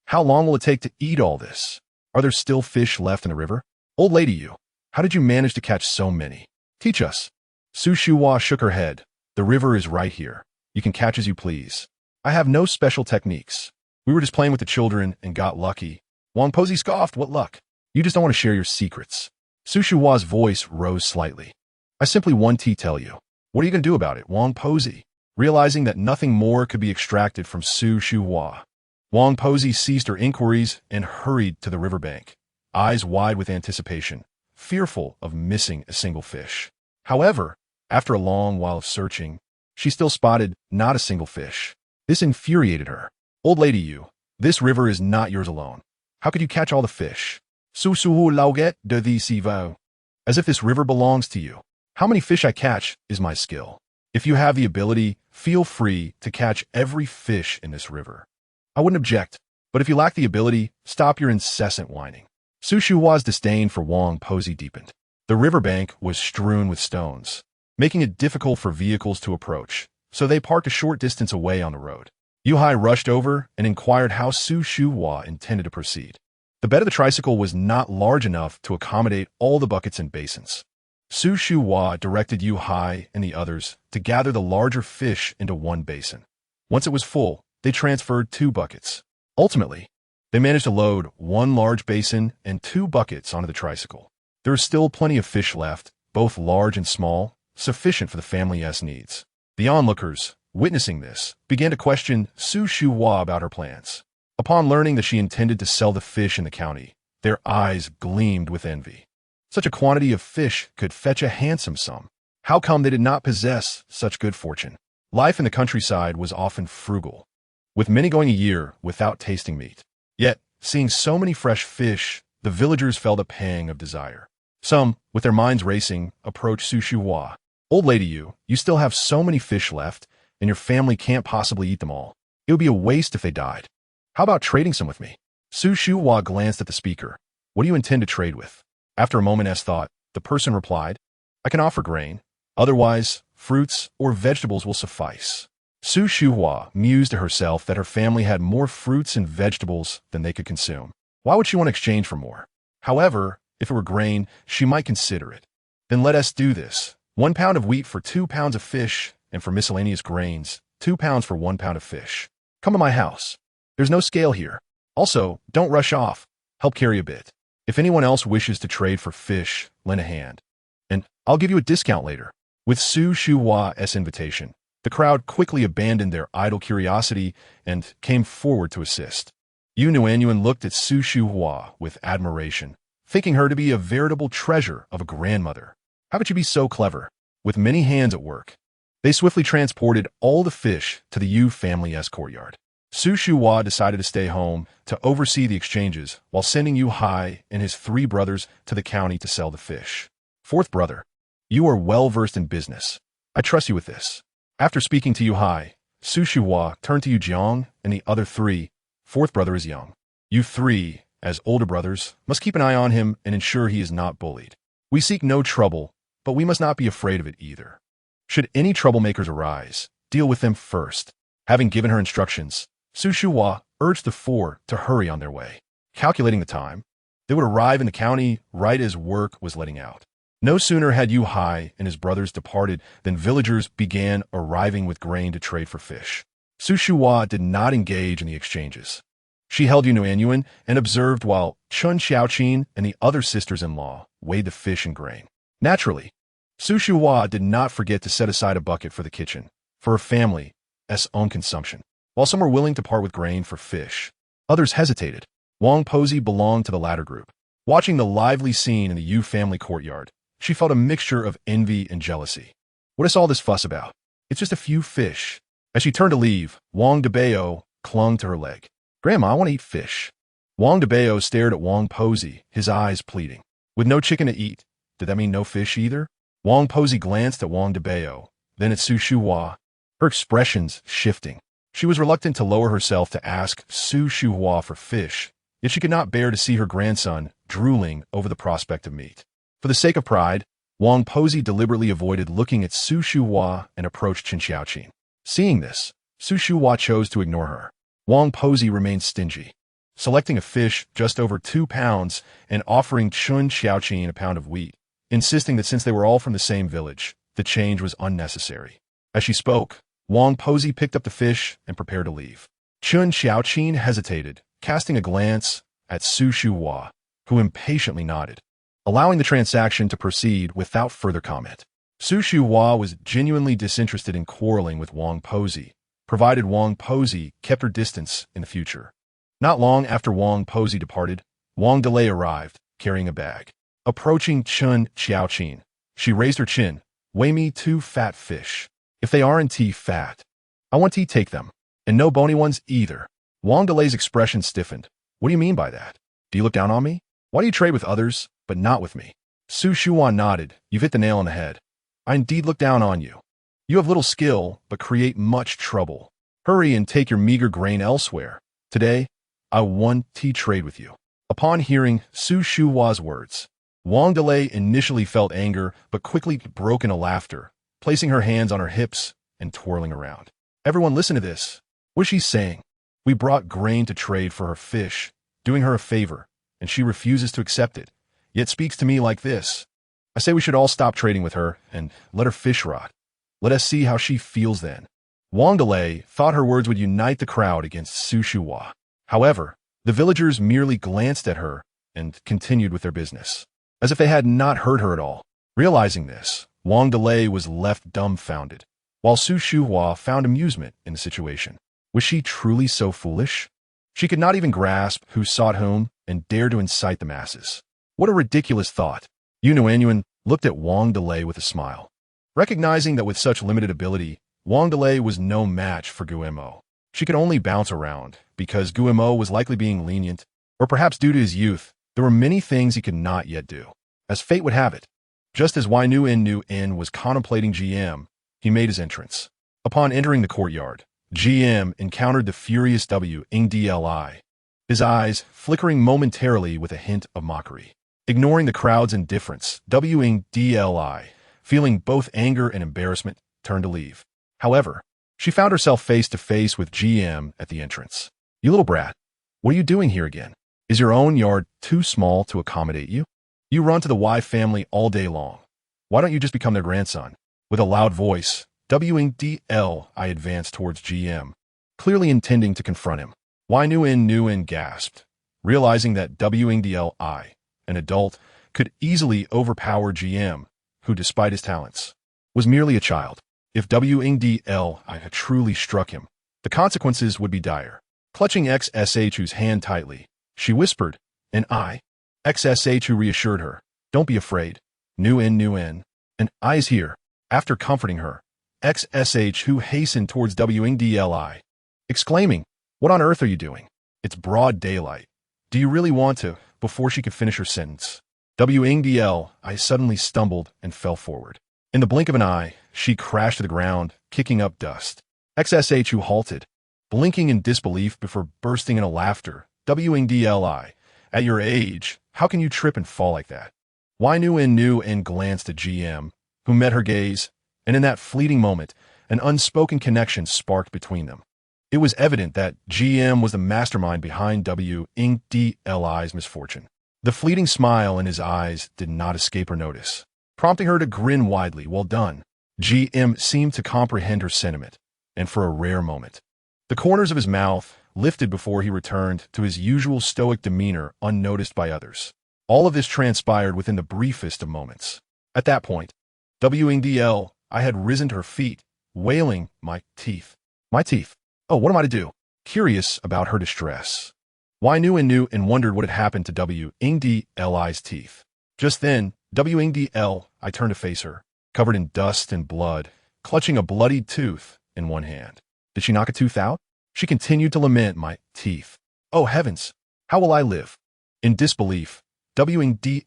How long will it take to eat all this? Are there still fish left in the river? Old lady Yu, how did you manage to catch so many? Teach us. Su Shuhua shook her head. The river is right here. You can catch as you please. I have no special techniques. We were just playing with the children and got lucky. Wang Posey scoffed, what luck? You just don't want to share your secrets. Su Shuhua's voice rose slightly. I simply want to tell you. What are you going to do about it, Wang Posey? Realizing that nothing more could be extracted from Su Shuhua, Wang Posey ceased her inquiries and hurried to the riverbank, eyes wide with anticipation, fearful of missing a single fish. However, after a long while of searching, she still spotted not a single fish. This infuriated her. Old lady, this river is not yours alone. How could you catch all the fish? Su suhu lauget de the sivo. As if this river belongs to you. How many fish I catch is my skill. If you have the ability, feel free to catch every fish in this river. I wouldn't object, but if you lack the ability, stop your incessant whining. Su Shuhua's disdain for Wang Posey deepened. The riverbank was strewn with stones, making it difficult for vehicles to approach, so they parked a short distance away on the road. Yuhai rushed over and inquired how Su Shuhua intended to proceed. The bed of the tricycle was not large enough to accommodate all the buckets and basins. Su Shuhua directed Yuhai and the others to gather the larger fish into one basin. Once it was full, they transferred 2 buckets. Ultimately, they managed to load 1 large basin and 2 buckets onto the tricycle. There is still plenty of fish left, both large and small, sufficient for the family's needs. The onlookers, witnessing this, began to question Su Shuhua about her plans. Upon learning that she intended to sell the fish in the county, their eyes gleamed with envy. Such a quantity of fish could fetch a handsome sum. How come they did not possess such good fortune? Life in the countryside was often frugal, with many going a year without tasting meat. Yet, seeing so many fresh fish, the villagers felt a pang of desire. Some, with their minds racing, approached Su Shuhua. Old lady, you still have so many fish left, and your family can't possibly eat them all. It would be a waste if they died. How about trading some with me? Su Shuhua glanced at the speaker. What do you intend to trade with? After a moment's thought, the person replied, I can offer grain. Otherwise, fruits or vegetables will suffice. Su Shuhua mused to herself that her family had more fruits and vegetables than they could consume. Why would she want to exchange for more? However, if it were grain, she might consider it. Then let us do this. 1 pound of wheat for 2 pounds of fish, and for miscellaneous grains, 2 pounds for 1 pound of fish. Come to my house. There's no scale here. Also, don't rush off. Help carry a bit. If anyone else wishes to trade for fish, lend a hand. And I'll give you a discount later. With Su Shuhua's invitation, the crowd quickly abandoned their idle curiosity and came forward to assist. Nuannuan looked at Su Shuhua with admiration, thinking her to be a veritable treasure of a grandmother. How could you be so clever? With many hands at work, they swiftly transported all the fish to the Yu family's courtyard. Su Shuhua decided to stay home to oversee the exchanges while sending Yu Hai and his 3 brothers to the county to sell the fish. 4th brother, you are well versed in business. I trust you with this. After speaking to Yu Hai, Su Shuhua turned to Yu Jiang and the other 3. 4th brother is young. You 3, as older brothers, must keep an eye on him and ensure he is not bullied. We seek no trouble, but we must not be afraid of it either. Should any troublemakers arise, deal with them first. Having given her instructions, Su Shuhua urged the 4 to hurry on their way. Calculating the time, they would arrive in the county right as work was letting out. No sooner had Yu Hai and his brothers departed than villagers began arriving with grain to trade for fish. Su Shuhua did not engage in the exchanges. She held Nuannuan and observed while Chun Xiaoqin and the other sisters-in-law weighed the fish and grain. Naturally, Su Shuhua did not forget to set aside a bucket for the kitchen, for her family's own consumption. While some were willing to part with grain for fish, others hesitated. Wang Posey belonged to the latter group. Watching the lively scene in the Yu family courtyard, she felt a mixture of envy and jealousy. What is all this fuss about? It's just a few fish. As she turned to leave, Wang Dabao clung to her leg. Grandma, I want to eat fish. Wang Dabao stared at Wang Posey, his eyes pleading. With no chicken to eat, did that mean no fish either? Wang Posey glanced at Wang Dabao, then at Su Shuhua, her expressions shifting. She was reluctant to lower herself to ask Su Shuhua for fish, yet she could not bear to see her grandson drooling over the prospect of meat. For the sake of pride, Wang Posey deliberately avoided looking at Su Shuhua and approached Chen Xiaoqin. Seeing this, Su Shuhua chose to ignore her. Wang Posey remained stingy, selecting a fish just over 2 pounds and offering Chun Xiaoqin a pound of wheat, insisting that since they were all from the same village, the change was unnecessary. As she spoke, Wang Posey picked up the fish and prepared to leave. Chun Xiaoqin hesitated, casting a glance at Su Shuhua. who impatiently nodded, allowing the transaction to proceed without further comment. Su Shuhua was genuinely disinterested in quarreling with Wang Posey, provided Wang Posey kept her distance in the future. Not long after Wang Posey departed, Wang Delay arrived, carrying a bag. Approaching Chun Xiaoqin, she raised her chin. Weigh me 2 fat fish. If they aren't fat, I want to take them. And no bony ones either. Wang Delay's expression stiffened. What do you mean by that? Do you look down on me? Why do you trade with others, but not with me? Su Shuan nodded. You've hit the nail on the head. I indeed look down on you. You have little skill, but create much trouble. Hurry and take your meager grain elsewhere. Today, I want to trade with you. Upon hearing Su Shua's words, Wang Delay initially felt anger, but quickly broke into laughter, placing her hands on her hips and twirling around. Everyone listen to this. What is she saying? We brought grain to trade for her fish, doing her a favor, and she refuses to accept it, yet speaks to me like this. I say we should all stop trading with her and let her fish rot. Let us see how she feels then. Wang Delay thought her words would unite the crowd against Su Shuhua. However, the villagers merely glanced at her and continued with their business, as if they had not heard her at all. Realizing this, Wang Delay was left dumbfounded, while Su Shuhua found amusement in the situation. Was she truly so foolish? She could not even grasp who sought whom and dared to incite the masses. What a ridiculous thought. Nuannuan looked at Wang Delay with a smile. Recognizing that with such limited ability, Wang Delay was no match for Guillermo. She could only bounce around, because Guillermo was likely being lenient, or perhaps due to his youth, there were many things he could not yet do. As fate would have it, just as Nuannuan was contemplating GM, he made his entrance. Upon entering the courtyard, GM encountered the furious Wangdli, his eyes flickering momentarily with a hint of mockery. Ignoring the crowd's indifference, Wangdli, feeling both anger and embarrassment, turned to leave. However, she found herself face to face with GM at the entrance. You little brat, what are you doing here again? Is your own yard too small to accommodate you? You run to the Y family all day long. Why don't you just become their grandson? With a loud voice, Wangdli advanced towards GM, clearly intending to confront him. Nuannuan gasped, realizing that Wangdli, an adult, could easily overpower GM, who, despite his talents, was merely a child. If Wangdli had truly struck him, the consequences would be dire. Clutching XSHU's hand tightly, she whispered, and XSHU reassured her. Don't be afraid. Nuannuan, and I is here. After comforting her, XSHU hastened towards Wangdli, exclaiming, what on earth are you doing? It's broad daylight. Do you really want to? Before she could finish her sentence, Wangdli suddenly stumbled and fell forward. In the blink of an eye, she crashed to the ground, kicking up dust. XSHU halted, blinking in disbelief before bursting into laughter. Wangdli, at your age, how can you trip and fall like that? Nuannuan glanced at GM, who met her gaze, and in that fleeting moment, an unspoken connection sparked between them. It was evident that GM was the mastermind behind Wangdli's misfortune. The fleeting smile in his eyes did not escape her notice, prompting her to grin widely. Well done. GM seemed to comprehend her sentiment, and for a rare moment, the corners of his mouth lifted before he returned to his usual stoic demeanor unnoticed by others. All of this transpired within the briefest of moments. At that point, Wangdli had risen to her feet, wailing, My teeth. My teeth. Oh, what am I to do? Curious about her distress, Nuannuan wondered what had happened to Wangdli's teeth. Just then, Wangdli turned to face her, covered in dust and blood, clutching a bloodied tooth in one hand. Did she knock a tooth out? She continued to lament, My teeth. Oh heavens, how will I live? In disbelief, Wangdli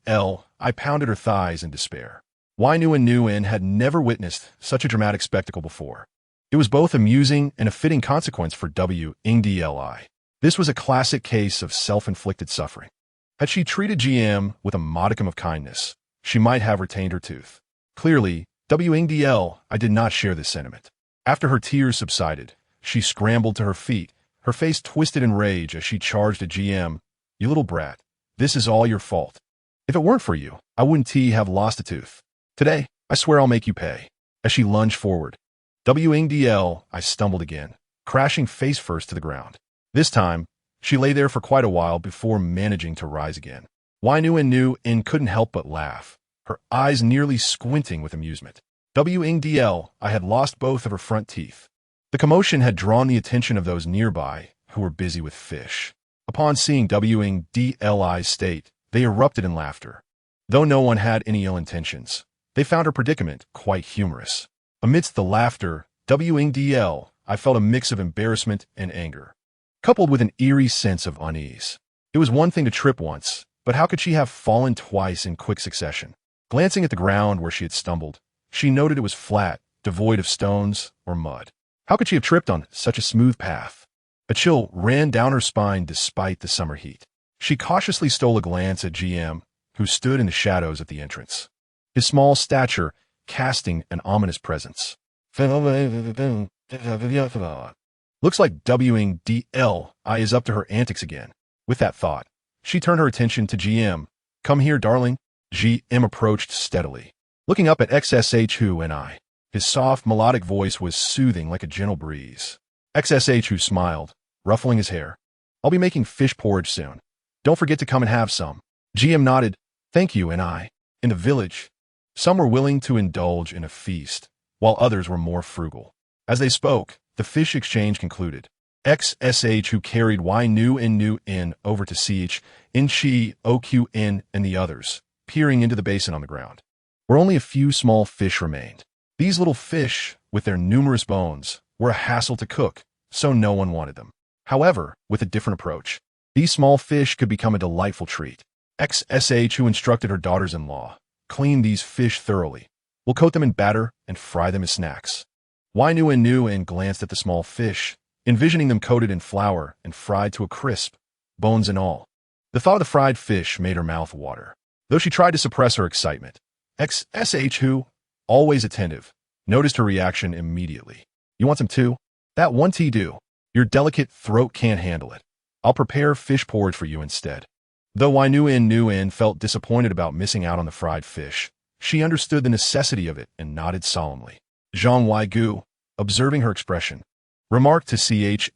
pounded her thighs in despair. Nuannuan had never witnessed such a dramatic spectacle before. It was both amusing and a fitting consequence for Wangdli. This was a classic case of self-inflicted suffering. Had she treated GM with a modicum of kindness, she might have retained her tooth. Clearly, Wangdli did not share this sentiment. After her tears subsided, she scrambled to her feet, her face twisted in rage as she charged at GM. You little brat, this is all your fault. If it weren't for you, I wouldn't have lost a tooth. Today, I swear I'll make you pay. As she lunged forward, Wangdli stumbled again, crashing face first to the ground. This time, she lay there for quite a while before managing to rise again. Nuannuan couldn't help but laugh, her eyes nearly squinting with amusement. Wingdl, I had lost both of her front teeth. The commotion had drawn the attention of those nearby, who were busy with fish. Upon seeing Wingdli's state, they erupted in laughter. Though no one had any ill intentions, they found her predicament quite humorous. Amidst the laughter, Wingdl, I felt a mix of embarrassment and anger, coupled with an eerie sense of unease. It was one thing to trip once, but how could she have fallen twice in quick succession? Glancing at the ground where she had stumbled, she noted it was flat, devoid of stones or mud. How could she have tripped on such a smooth path? A chill ran down her spine despite the summer heat. She cautiously stole a glance at GM, who stood in the shadows at the entrance, his small stature casting an ominous presence. Looks like Wingdli is up to her antics again. With that thought, she turned her attention to GM. Come here, darling. GM approached steadily, looking up at Nuannuan. His soft, melodic voice was soothing like a gentle breeze. Nuannuan smiled, ruffling his hair. I'll be making fish porridge soon. Don't forget to come and have some. GM nodded. Thank you, In the village, some were willing to indulge in a feast, while others were more frugal. As they spoke, the fish exchange concluded. Nuannuan carried Nuannuan over to Choqn and the others, peering into the basin on the ground, where only a few small fish remained. These little fish, with their numerous bones, were a hassle to cook, so no one wanted them. However, with a different approach, these small fish could become a delightful treat. Nuannuan instructed her daughters-in-law, clean these fish thoroughly. We'll coat them in batter and fry them as snacks. Nuannuan glanced at the small fish, envisioning them coated in flour and fried to a crisp, bones and all. The thought of the fried fish made her mouth water, though she tried to suppress her excitement. Nuannuan, always attentive, noticed her reaction immediately. You want some too? That one tea do. Your delicate throat can't handle it. I'll prepare fish porridge for you instead. Though Nuannuan felt disappointed about missing out on the fried fish, she understood the necessity of it and nodded solemnly. Zhang Weigu, observing her expression, remarked to Choqn,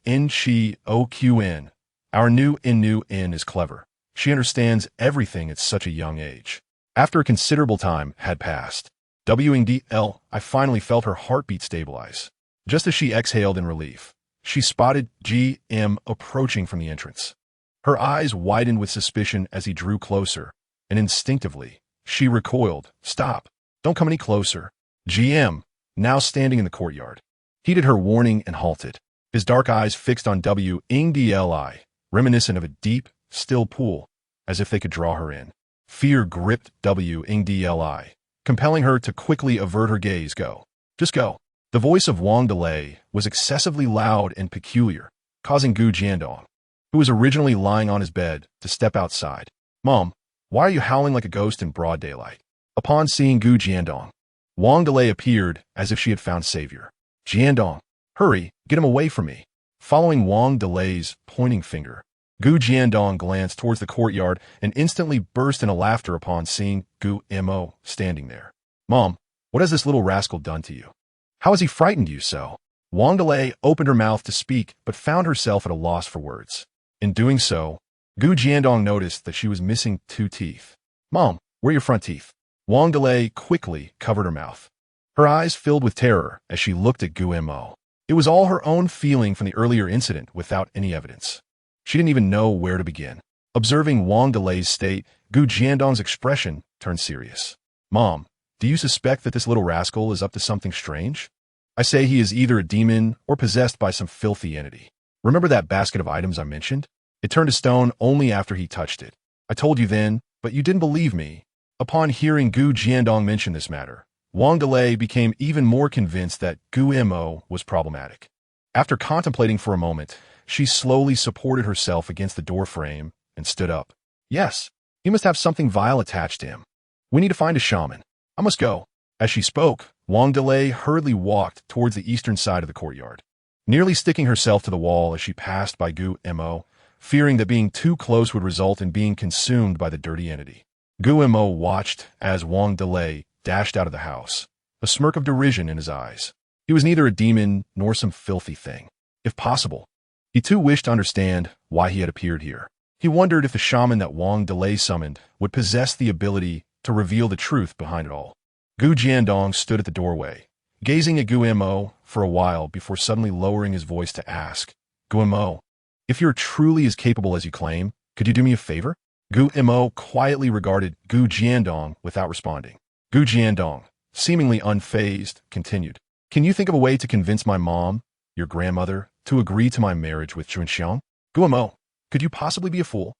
our Nuannuan is clever. She understands everything at such a young age. After a considerable time had passed, Wingdli, I finally felt her heartbeat stabilize. Just as she exhaled in relief, she spotted GM approaching from the entrance. Her eyes widened with suspicion as he drew closer, and instinctively, she recoiled. Stop! Don't come any closer. GM, now standing in the courtyard, heeded her warning and halted, his dark eyes fixed on Wingdli, reminiscent of a deep, still pool, as if they could draw her in. Fear gripped Wingdli, compelling her to quickly avert her gaze. Go. Just go. The voice of Wangdli was excessively loud and peculiar, causing Gu Jiandong, who was originally lying on his bed, to step outside. Mom, why are you howling like a ghost in broad daylight? Upon seeing Gu Jiandong, Wangdli appeared as if she had found savior. Jiandong, hurry, get him away from me. Following Wangdli's pointing finger, Gu Jiandong glanced towards the courtyard and instantly burst into laughter upon seeing Gu Mo standing there. Mom, what has this little rascal done to you? How has he frightened you so? Wangdli opened her mouth to speak, but found herself at a loss for words. In doing so, Gu Jiandong noticed that she was missing 2 teeth. Mom, where are your front teeth? Wangdli quickly covered her mouth. Her eyes filled with terror as she looked at Gu Mo. It was all her own feeling from the earlier incident without any evidence. She didn't even know where to begin. Observing Wangdli's state, Gu Jiandong's expression turned serious. Mom, do you suspect that this little rascal is up to something strange? I say he is either a demon or possessed by some filthy entity. Remember that basket of items I mentioned? It turned to stone only after he touched it. I told you then, but you didn't believe me. Upon hearing Gu Jiandong mention this matter, Wangdli became even more convinced that Gu Mo was problematic. After contemplating for a moment, she slowly supported herself against the door frame and stood up. Yes, he must have something vile attached to him. We need to find a shaman. I must go. As she spoke, Wangdli hurriedly walked towards the eastern side of the courtyard, nearly sticking herself to the wall as she passed by Gu Mo, fearing that being too close would result in being consumed by the dirty entity. Gu Mo watched as Wangdli dashed out of the house, a smirk of derision in his eyes. He was neither a demon nor some filthy thing. If possible, he too wished to understand why he had appeared here. He wondered if the shaman that Wang Delay summoned would possess the ability to reveal the truth behind it all. Gu Jiandong stood at the doorway, gazing at Gu Mo for a while before suddenly lowering his voice to ask, Gu Mo, if you're truly as capable as you claim, could you do me a favor? Gu Mo quietly regarded Gu Jiandong without responding. Gu Jiandong, seemingly unfazed, continued, Can you think of a way to convince my mom, your grandmother, to agree to my marriage with Chunxiang? Gu Mo, could you possibly be a fool?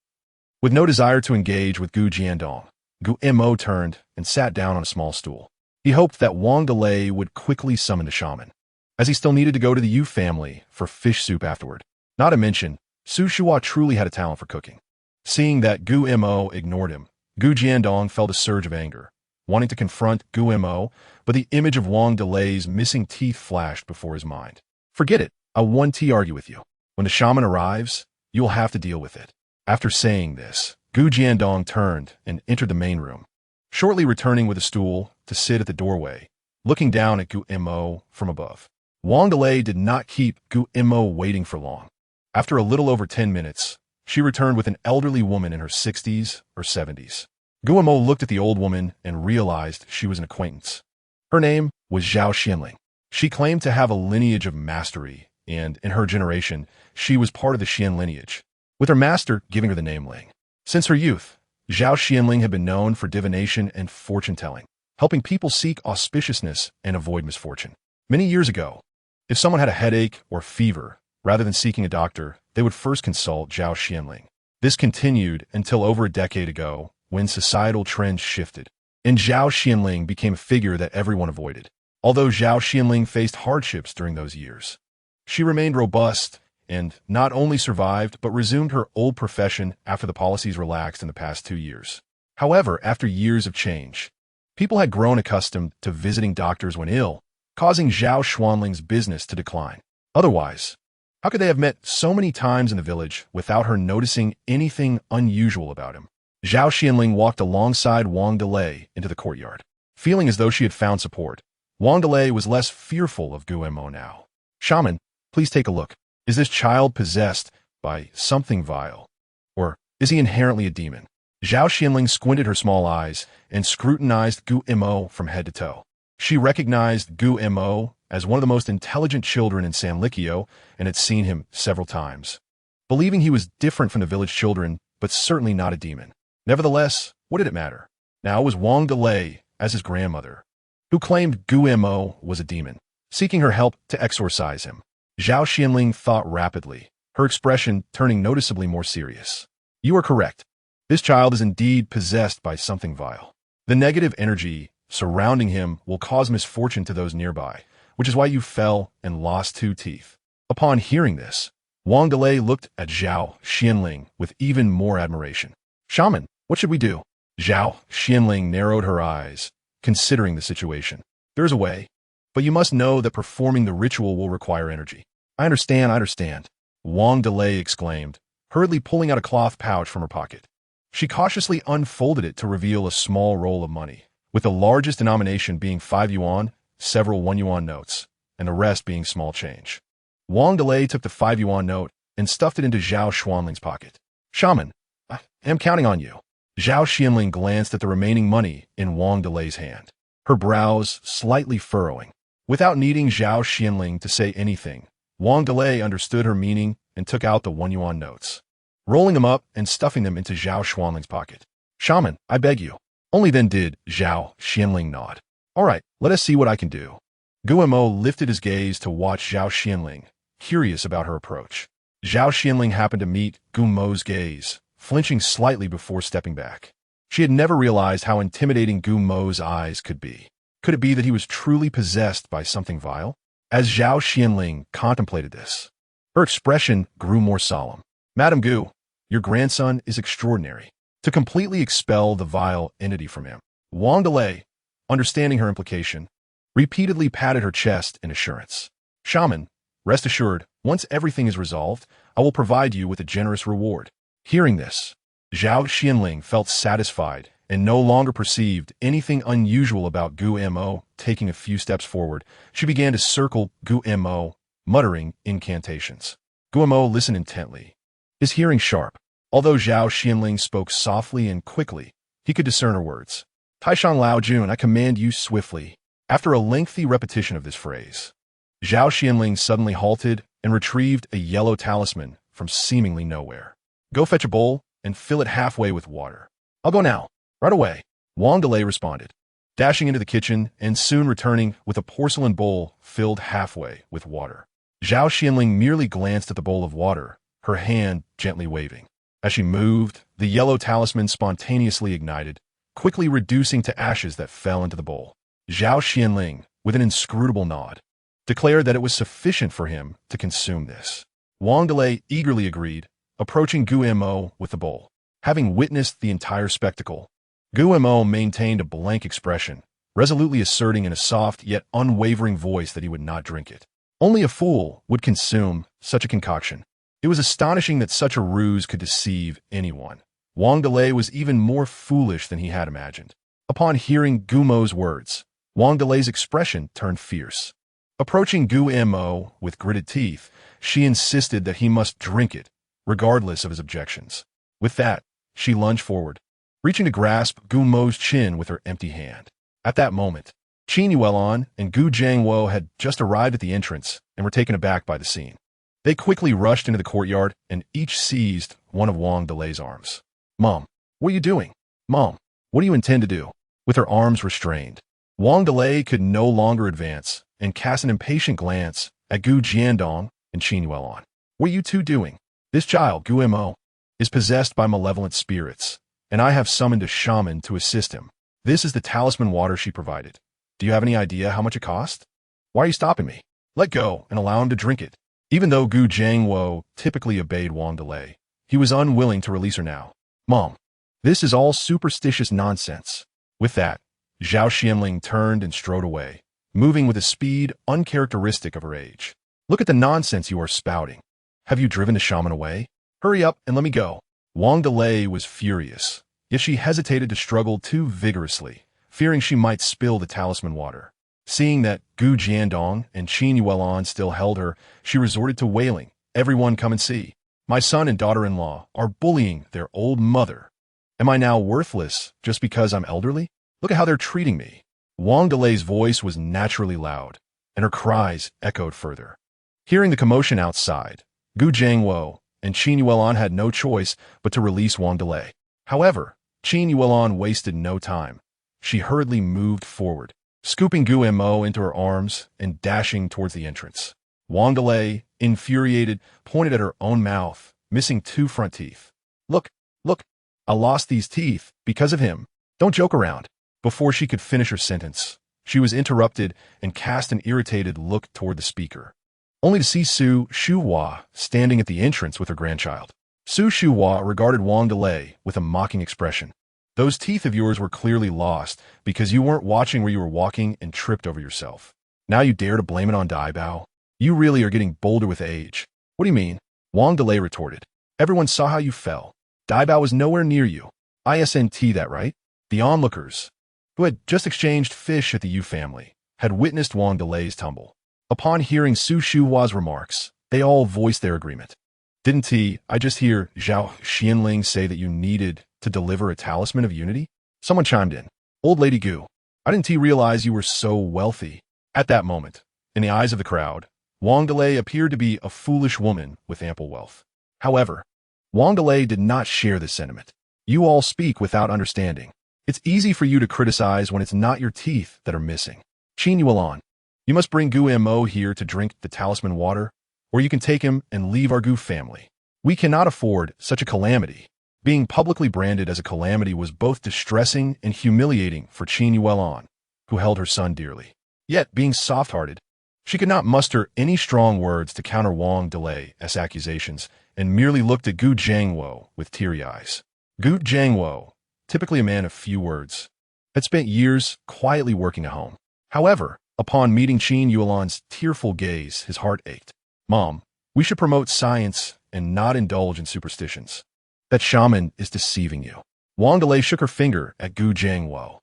With no desire to engage with Gu Jiandong, Gu Mo turned and sat down on a small stool. He hoped that Wang Delay would quickly summon the shaman, as he still needed to go to the Yu family for fish soup afterward. Not to mention, Su Shua truly had a talent for cooking. Seeing that Gu Mo ignored him, Gu Jiandong felt a surge of anger, wanting to confront Gu Mo, but the image of Wang Delay's missing teeth flashed before his mind. Forget it, I won't argue with you. When the shaman arrives, you will have to deal with it. After saying this, Gu Jiandong turned and entered the main room, shortly returning with a stool to sit at the doorway, looking down at Gu Mo from above. Wang Delay did not keep Gu Mo waiting for long. After a little over 10 minutes, she returned with an elderly woman in her 60s or 70s. Gu Mo looked at the old woman and realized she was an acquaintance. Her name was Zhao Xianling. She claimed to have a lineage of mastery, and in her generation, she was part of the Xian lineage, with her master giving her the name Ling. Since her youth, Zhao Xianling had been known for divination and fortune-telling, helping people seek auspiciousness and avoid misfortune. Many years ago, if someone had a headache or fever, rather than seeking a doctor, they would first consult Zhao Xianling. This continued until over a decade ago, when societal trends shifted, and Zhao Xianling became a figure that everyone avoided. Although Zhao Xianling faced hardships during those years, she remained robust and not only survived but resumed her old profession after the policies relaxed in the past 2 years. However, after years of change, people had grown accustomed to visiting doctors when ill, causing Zhao Xuanling's business to decline. Otherwise, how could they have met so many times in the village without her noticing anything unusual about him? Zhao Xianling walked alongside Wang Delay into the courtyard. Feeling as though she had found support, Wang Delay was less fearful of Gu Mo now. Shaman, please take a look. Is this child possessed by something vile? Or is he inherently a demon? Zhao Xianling squinted her small eyes and scrutinized Gu Mo from head to toe. She recognized Gu Mo as one of the most intelligent children in Sanlikyo and had seen him several times, believing he was different from the village children, but certainly not a demon. Nevertheless, what did it matter? Now it was Wang Delay as his grandmother, who claimed Gu Mo was a demon, seeking her help to exorcise him. Zhao Xianling thought rapidly, her expression turning noticeably more serious. You are correct. This child is indeed possessed by something vile. The negative energy surrounding him will cause misfortune to those nearby, which is why you fell and lost 2 teeth. Upon hearing this, Wang Delay looked at Zhao Xianling with even more admiration. Shaman, what should we do? Zhao Xianling narrowed her eyes, considering the situation. There's a way, but you must know that performing the ritual will require energy. I understand, Wang Delay exclaimed, hurriedly pulling out a cloth pouch from her pocket. She cautiously unfolded it to reveal a small roll of money, with the largest denomination being 5 yuan, several 1 yuan notes, and the rest being small change. Wang Delay took the 5 yuan note and stuffed it into Zhao Xuanling's pocket. Shaman, I am counting on you. Zhao Xianling glanced at the remaining money in Wang Delay's hand, her brows slightly furrowing. Without needing Zhao Xianling to say anything, Wang Delay understood her meaning and took out the 1 yuan notes, rolling them up and stuffing them into Zhao Xuanling's pocket. Shaman, I beg you. Only then did Zhao Xianling nod. All right, let us see what I can do. Gu Mo lifted his gaze to watch Zhao Xianling, curious about her approach. Zhao Xianling happened to meet Gu Mo's gaze, flinching slightly before stepping back. She had never realized how intimidating Gu Mo's eyes could be. Could it be that he was truly possessed by something vile? As Zhao Xianling contemplated this, her expression grew more solemn. Madam Gu, your grandson is extraordinary. To completely expel the vile entity from him, Wang Delay, understanding her implication, repeatedly patted her chest in assurance. Shaman, rest assured, once everything is resolved, I will provide you with a generous reward. Hearing this, Zhao Xianling felt satisfied and no longer perceived anything unusual about Gu Mo. Taking a few steps forward, she began to circle Gu Mo, muttering incantations. Gu Mo listened intently, his hearing sharp. Although Zhao Xianling spoke softly and quickly, he could discern her words. Taishan Lao Jun, I command you swiftly. After a lengthy repetition of this phrase, Zhao Xianling suddenly halted and retrieved a yellow talisman from seemingly nowhere. Go fetch a bowl and fill it halfway with water. I'll go now. Right away. Wang Delay responded, dashing into the kitchen and soon returning with a porcelain bowl filled halfway with water. Zhao Xianling merely glanced at the bowl of water, her hand gently waving. As she moved, the yellow talisman spontaneously ignited, quickly reducing to ashes that fell into the bowl. Zhao Xianling, with an inscrutable nod, declared that it was sufficient for him to consume this. Wang Delay eagerly agreed, approaching Gu Mo with the bowl. Having witnessed the entire spectacle, Gu Mo maintained a blank expression, resolutely asserting in a soft yet unwavering voice that he would not drink it. Only a fool would consume such a concoction. It was astonishing that such a ruse could deceive anyone. Wang Delay was even more foolish than he had imagined. Upon hearing Gu Mo's words, Wang Delay's expression turned fierce. Approaching Gu Mo with gritted teeth, she insisted that he must drink it, regardless of his objections. With that, she lunged forward, reaching to grasp Gu Mo's chin with her empty hand. At that moment, Qin Yuelon and Gu Jiangwo had just arrived at the entrance and were taken aback by the scene. They quickly rushed into the courtyard and each seized one of Wang Delay's arms. Mom, what are you doing? Mom, what do you intend to do? With her arms restrained, Wang Delay could no longer advance and cast an impatient glance at Gu Jiandong and Qin Yuelon. What are you two doing? This child, Gu Mo, is possessed by malevolent spirits, and I have summoned a shaman to assist him. This is the talisman water she provided. Do you have any idea how much it cost? Why are you stopping me? Let go and allow him to drink it. Even though Gu Jiangwo typically obeyed Wang Delay, he was unwilling to release her now. Mom, this is all superstitious nonsense. With that, Zhao Xianling turned and strode away, moving with a speed uncharacteristic of her age. Look at the nonsense you are spouting. Have you driven the shaman away? Hurry up and let me go. Wang Delay was furious, yet she hesitated to struggle too vigorously, fearing she might spill the talisman water. Seeing that Gu Jiandong and Qin Yuelon still held her, she resorted to wailing, Everyone come and see. My son and daughter-in-law are bullying their old mother. Am I now worthless just because I'm elderly? Look at how they're treating me. Wang Delay's voice was naturally loud, and her cries echoed further. Hearing the commotion outside, Gu Jiangwo and Qin Yuelon had no choice but to release Wang Delay. However, Qin Yuelon wasted no time. She hurriedly moved forward, scooping Gu Mo into her arms and dashing towards the entrance. Wang Delay, infuriated, pointed at her own mouth, missing 2 front teeth. Look, I lost these teeth because of him. Don't joke around. Before she could finish her sentence, she was interrupted and cast an irritated look toward the speaker, only to see Su Shuhua standing at the entrance with her grandchild. Su Shuhua regarded Wang Delay with a mocking expression. Those teeth of yours were clearly lost because you weren't watching where you were walking and tripped over yourself. Now you dare to blame it on Dabao? You really are getting bolder with age. What do you mean? Wang Delay retorted. Everyone saw how you fell. Dabao was nowhere near you. ISNT that, right? The onlookers, who had just exchanged fish at the Yu family, had witnessed Wang Delay's tumble. Upon hearing Su Shuhua's remarks, they all voiced their agreement. Didn't I just hear Zhao Xianling say that you needed to deliver a talisman of unity? Someone chimed in. Old Lady Gu, I didn't realize you were so wealthy. At that moment, in the eyes of the crowd, Wang Delay appeared to be a foolish woman with ample wealth. However, Wang Delay did not share this sentiment. You all speak without understanding. It's easy for you to criticize when it's not your teeth that are missing. Qin Yuelon, you must bring Gu Mo here to drink the talisman water, or you can take him and leave our Gu family. We cannot afford such a calamity. Being publicly branded as a calamity was both distressing and humiliating for Qin Yuelon, who held her son dearly. Yet, being soft-hearted, she could not muster any strong words to counter Wang Delay's accusations and merely looked at Gu Jiangwo with teary eyes. Gu Jiangwo, typically a man of few words, had spent years quietly working at home. However, upon meeting Qin Yuelon's tearful gaze, his heart ached. Mom, we should promote science and not indulge in superstitions. That shaman is deceiving you. Wang Delay shook her finger at Gu Jiangwo.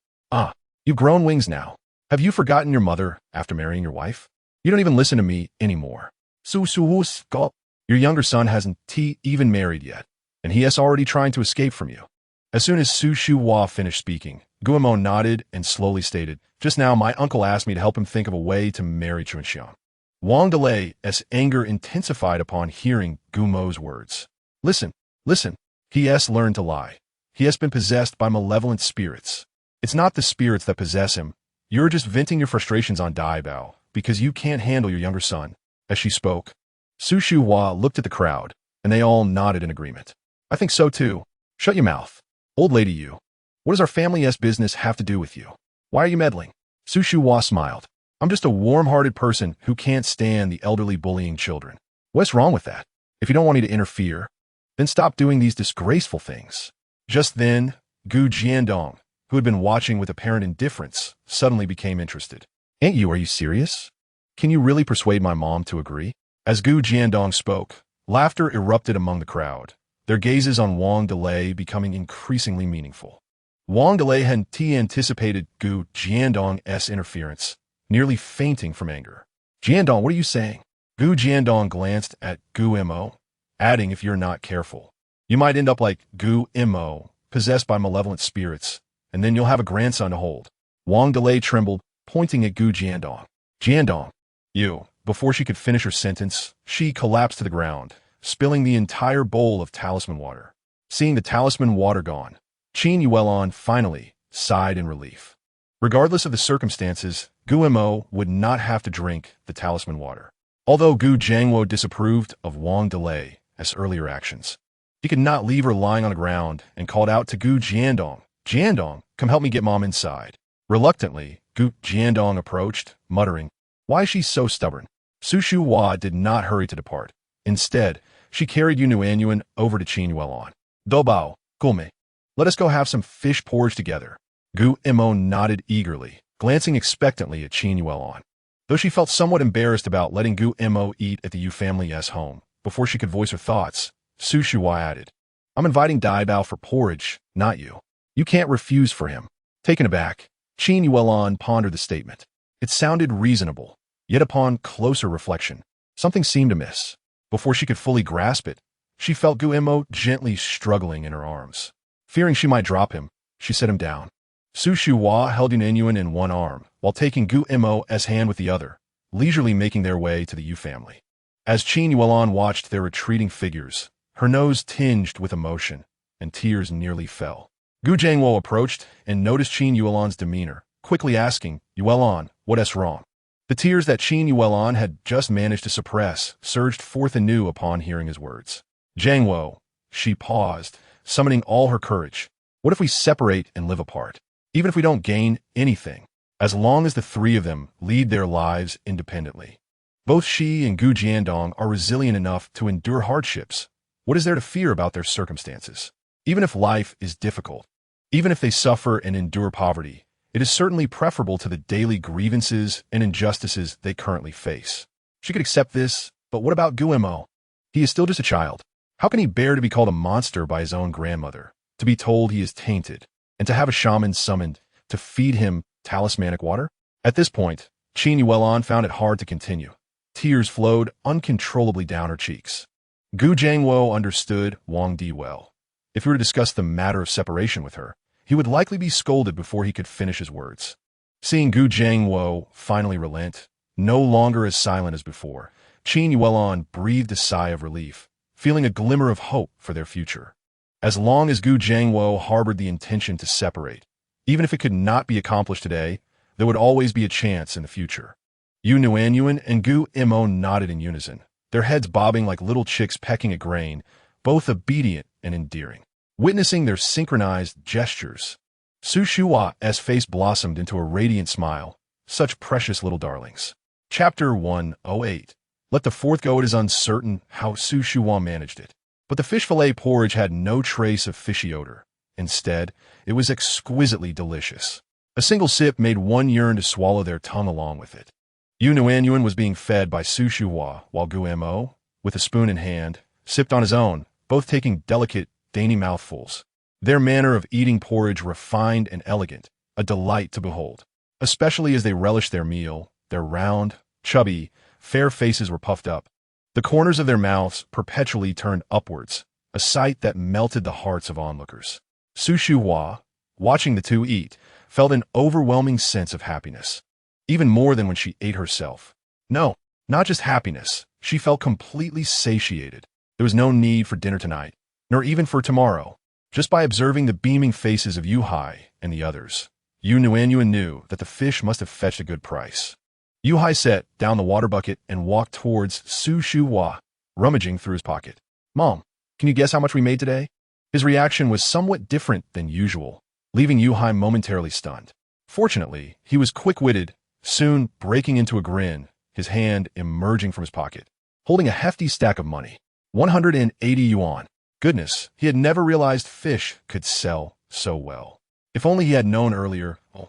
You've grown wings now. Have you forgotten your mother after marrying your wife? You don't even listen to me anymore. Su Su Sculp. Your younger son hasn't even married yet. and he is already trying to escape from you. As soon as Su Shuhua finished speaking, Guimo nodded and slowly stated, "Just now my uncle asked me to help him think of a way to marry Chunxiang." Wang Delay's anger intensified upon hearing Gumo's words. Listen, listen, he has learned to lie. He has been possessed by malevolent spirits. It's not the spirits that possess him. You're just venting your frustrations on Dabao because you can't handle your younger son. As she spoke, Su Shuhua looked at the crowd, and they all nodded in agreement. I think so too. Shut your mouth. Old lady you. What does our family's business have to do with you? Why are you meddling? Su Shuhua smiled. I'm just a warm-hearted person who can't stand the elderly bullying children. What's wrong with that? If you don't want me to interfere, then stop doing these disgraceful things. Just then, Gu Jiandong, who had been watching with apparent indifference, suddenly became interested. Ain't you, are you serious? Can you really persuade my mom to agree? As Gu Jiandong spoke, laughter erupted among the crowd, their gazes on Wang Delay becoming increasingly meaningful. Wang Delay had anticipated Gu Jiandong's interference, nearly fainting from anger. Jiandong, what are you saying? Gu Jiandong glanced at Gu Mo, adding, if you're not careful, you might end up like Gu Mo, possessed by malevolent spirits, and then you'll have a grandson to hold. Wang Delay trembled, pointing at Gu Jiandong. Jiandong, you. Before she could finish her sentence, she collapsed to the ground, spilling the entire bowl of talisman water. Seeing the talisman water gone, Qin Yuelon finally sighed in relief. Regardless of the circumstances, Gu Mo would not have to drink the talisman water. Although Gu Jiangwo disapproved of Wang Delay's earlier actions, he could not leave her lying on the ground and called out to Gu Jiandong, Jiandong, come help me get mom inside. Reluctantly, Gu Jiandong approached, muttering, why is she so stubborn? Su Shuhua did not hurry to depart. Instead, she carried Nuannuan over to Qin Yuelon. Dabao, Gulme, let us go have some fish porridge together. Gu Mo nodded eagerly, glancing expectantly at Qin Yuelon. Though she felt somewhat embarrassed about letting Gu Mo eat at the Yu family's home, before she could voice her thoughts, Su Shuhua added, I'm inviting Dabao for porridge, not you. You can't refuse for him. Taken aback, Qin Yuelon pondered the statement. It sounded reasonable, yet upon closer reflection, something seemed amiss. Before she could fully grasp it, she felt Gu Mo gently struggling in her arms. Fearing she might drop him, she set him down. Su Shuhua held Nuannuan in one arm, while taking Gu Mo's hand with the other, leisurely making their way to the Yu family. As Qin Yuelon watched their retreating figures, her nose tinged with emotion, and tears nearly fell. Gu Jiangwo approached and noticed Qin Yuelon's demeanor, quickly asking, Yuelon, what's wrong? The tears that Qin Yuelon had just managed to suppress surged forth anew upon hearing his words. Jiangwo, she paused, summoning all her courage. What if we separate and live apart? Even if we don't gain anything, as long as the three of them lead their lives independently. Both she and Gu Jiandong are resilient enough to endure hardships. What is there to fear about their circumstances? Even if life is difficult, even if they suffer and endure poverty, it is certainly preferable to the daily grievances and injustices they currently face. She could accept this, but what about Gu Mo? He is still just a child. How can he bear to be called a monster by his own grandmother, to be told he is tainted, and to have a shaman summoned to feed him talismanic water? At this point, Qin Yuelon found it hard to continue. Tears flowed uncontrollably down her cheeks. Gu Jiangwo understood Wang Di well. If he were to discuss the matter of separation with her, he would likely be scolded before he could finish his words. Seeing Gu Jiangwo finally relent, no longer as silent as before, Qin Yuelon breathed a sigh of relief, feeling a glimmer of hope for their future. As long as Gu Jiangwo harbored the intention to separate, even if it could not be accomplished today, there would always be a chance in the future. Yu Nuannuan and Gu Mo nodded in unison, their heads bobbing like little chicks pecking at grain, both obedient and endearing. Witnessing their synchronized gestures, Su Shuhua's face blossomed into a radiant smile. Such precious little darlings. Chapter 108. Let the fourth go. It is uncertain how Su Shuhua managed it, but the fish fillet porridge had no trace of fishy odor. Instead, it was exquisitely delicious. A single sip made one yearn to swallow their tongue along with it. Yu Nuannuan was being fed by Su Shuhua, while Gu Mo, with a spoon in hand, sipped on his own, both taking delicate, dainty mouthfuls. Their manner of eating porridge refined and elegant, a delight to behold. Especially as they relished their meal, their round, chubby, fair faces were puffed up. The corners of their mouths perpetually turned upwards, a sight that melted the hearts of onlookers. Su Shuhua, watching the two eat, felt an overwhelming sense of happiness, even more than when she ate herself. No, not just happiness. She felt completely satiated. There was no need for dinner tonight, nor even for tomorrow. Just by observing the beaming faces of Yuhai and the others, Nuannuan knew that the fish must have fetched a good price. Yuhai set down the water bucket and walked towards Su Shuhua, rummaging through his pocket. "Mom, can you guess how much we made today?" His reaction was somewhat different than usual, leaving Yuhai momentarily stunned. Fortunately, he was quick-witted, soon breaking into a grin, his hand emerging from his pocket, holding a hefty stack of money. 180 yuan. Goodness, he had never realized fish could sell so well. If only he had known earlier. Well,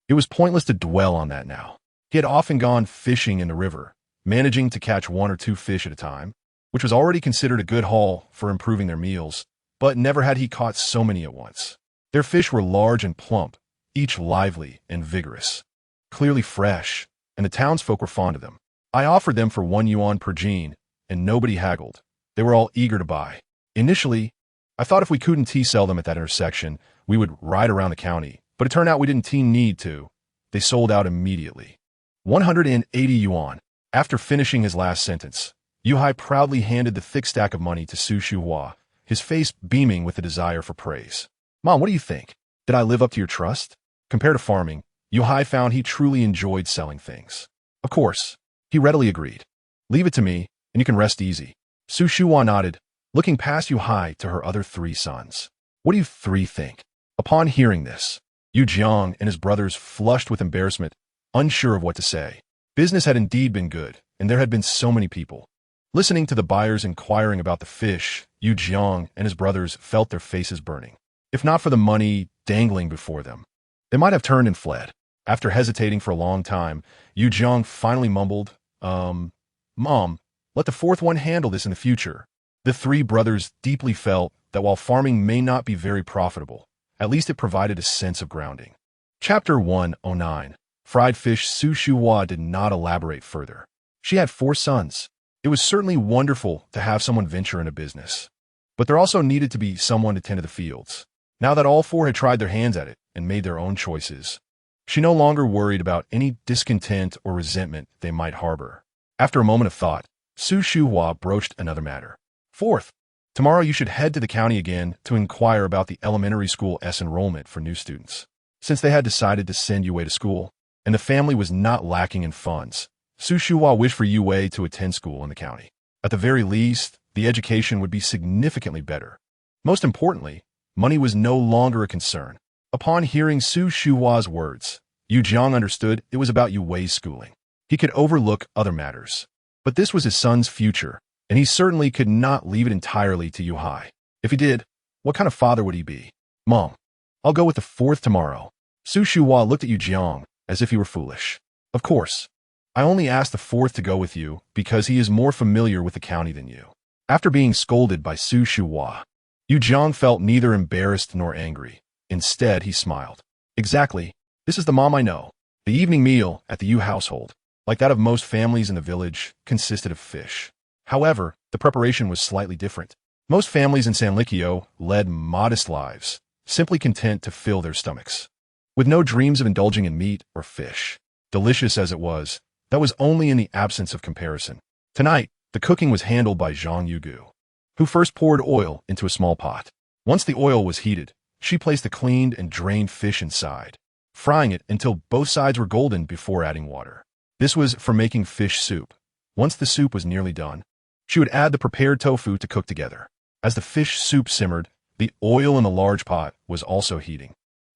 it was pointless to dwell on that now. He had often gone fishing in the river, managing to catch 1 or 2 fish at a time, which was already considered a good haul for improving their meals, but never had he caught so many at once. Their fish were large and plump, each lively and vigorous, clearly fresh, and the townsfolk were fond of them. I offered them for 1 yuan per jean, and nobody haggled. They were all eager to buy. Initially, I thought if we couldn't sell them at that intersection, we would ride around the county, but it turned out we didn't need to. They sold out immediately. 180 yuan. After finishing his last sentence, Yuhai proudly handed the thick stack of money to Su Shuhua, his face beaming with a desire for praise. "Mom, what do you think? Did I live up to your trust?" Compared to farming, Yuhai found he truly enjoyed selling things. Of course, he readily agreed. "Leave it to me, and you can rest easy." Su Shuhua nodded, looking past Yuhai to her other 3 sons. "What do you 3 think?" Upon hearing this, Yu Jiang and his brothers flushed with embarrassment, unsure of what to say. Business had indeed been good, and there had been so many people. Listening to the buyers inquiring about the fish, Yu Jiang and his brothers felt their faces burning. If not for the money dangling before them, they might have turned and fled. After hesitating for a long time, Yu Jiang finally mumbled, Mom, let the 4th one handle this in the future." The 3 brothers deeply felt that while farming may not be very profitable, at least it provided a sense of grounding. Chapter 109. Fried fish. Su Shuhua did not elaborate further. She had 4 sons. It was certainly wonderful to have someone venture into business, but there also needed to be someone to tend to the fields. Now that all 4 had tried their hands at it and made their own choices, she no longer worried about any discontent or resentment they might harbor. After a moment of thought, Su Shuhua broached another matter. "4th, tomorrow you should head to the county again to inquire about the elementary school enrollment for new students. Since they had decided to send Yue to school, and the family was not lacking in funds, Su Shuhua wished for Yue to attend school in the county. At the very least, the education would be significantly better. Most importantly, money was no longer a concern. Upon hearing Su Shuhua's words, Yu Jiang understood it was about Yue's schooling. He could overlook other matters, but this was his son's future, and he certainly could not leave it entirely to Yuhai. If he did, what kind of father would he be? "Mom, I'll go with the 4th tomorrow." Su Shuhua looked at Yu Jiang as if he were foolish. "Of course. I only asked the 4th to go with you because he is more familiar with the county than you." After being scolded by Su Shuhua, Yu Jiang felt neither embarrassed nor angry. Instead, he smiled. "Exactly. This is the mom I know." The evening meal at the Yu household, like that of most families in the village, consisted of fish. However, the preparation was slightly different. Most families in Sanlikyo led modest lives, simply content to fill their stomachs, with no dreams of indulging in meat or fish. Delicious as it was, that was only in the absence of comparison. Tonight, the cooking was handled by Zhang Yugu, who first poured oil into a small pot. Once the oil was heated, she placed the cleaned and drained fish inside, frying it until both sides were golden before adding water. This was for making fish soup. Once the soup was nearly done, she would add the prepared tofu to cook together. As the fish soup simmered, the oil in the large pot was also heating.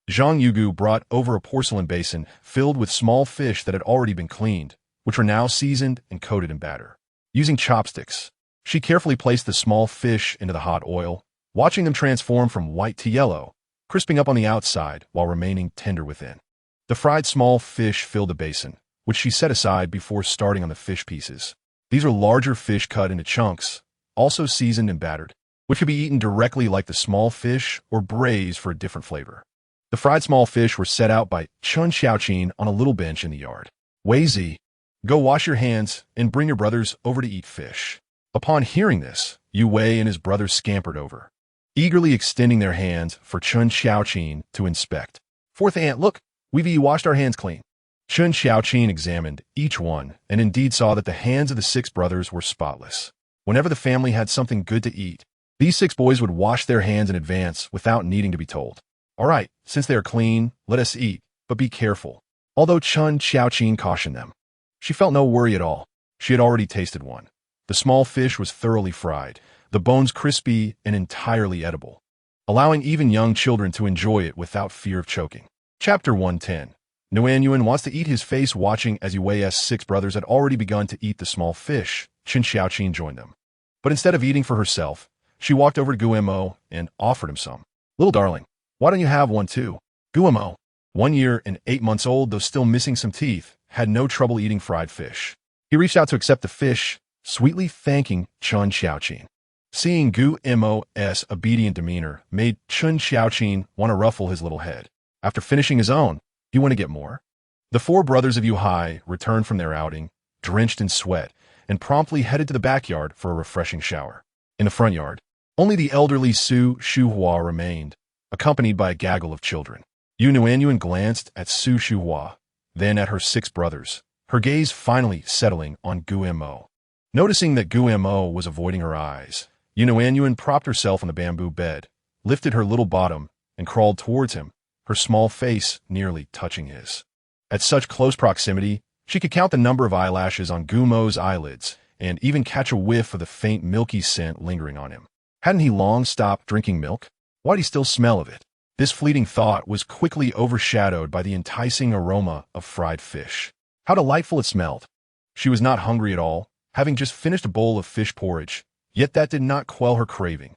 Zhang Yugu brought over a porcelain basin filled with small fish that had already been cleaned, which were now seasoned and coated in batter. Using chopsticks, she carefully placed the small fish into the hot oil, watching them transform from white to yellow, crisping up on the outside while remaining tender within. The fried small fish filled the basin, which she set aside before starting on the fish pieces. These are larger fish cut into chunks, also seasoned and battered, which could be eaten directly like the small fish or braised for a different flavor. The fried small fish were set out by Chun Xiaoqin on a little bench in the yard. "Wei Zi, go wash your hands and bring your brothers over to eat fish." Upon hearing this, Yu Wei and his brothers scampered over, eagerly extending their hands for Chun Xiaoqin to inspect. Fourth aunt, look, we've washed our hands clean. Chun Xiaoqin examined each one and indeed saw that the hands of the 6 brothers were spotless. Whenever the family had something good to eat, these 6 boys would wash their hands in advance without needing to be told. All right, since they are clean, let us eat, but be careful. Although Chun Xiaoqin cautioned them, she felt no worry at all. She had already tasted one. The small fish was thoroughly fried, the bones crispy and entirely edible, allowing even young children to enjoy it without fear of choking. Chapter 110. Nuannuan wants to eat his face. Watching as Yu Wei's 6 brothers had already begun to eat the small fish, Chun Xiaoqin joined them. But instead of eating for herself, she walked over to Guemo and offered him some. Little darling, why don't you have one too? Guemo, 1 year and 8 months old, though still missing some teeth, had no trouble eating fried fish. He reached out to accept the fish, sweetly thanking Chun Xiaoqin. Seeing Guemo's obedient demeanor made Chun Xiaoqin want to ruffle his little head. After finishing his own, you want to get more? The 4 brothers of Yu Hai returned from their outing, drenched in sweat, and promptly headed to the backyard for a refreshing shower. In the front yard, only the elderly Su Shuhua remained, accompanied by a gaggle of children. Yu Nuannuan glanced at Su Shuhua, then at her 6 brothers, her gaze finally settling on Guemo. Noticing that Guemo was avoiding her eyes, Yu Nuannuan propped herself on the bamboo bed, lifted her little bottom, and crawled towards him, her small face nearly touching his. At such close proximity, she could count the number of eyelashes on Gumo's eyelids and even catch a whiff of the faint milky scent lingering on him. Hadn't he long stopped drinking milk? Why'd he still smell of it? This fleeting thought was quickly overshadowed by the enticing aroma of fried fish. How delightful it smelled! She was not hungry at all, having just finished a bowl of fish porridge, yet that did not quell her craving.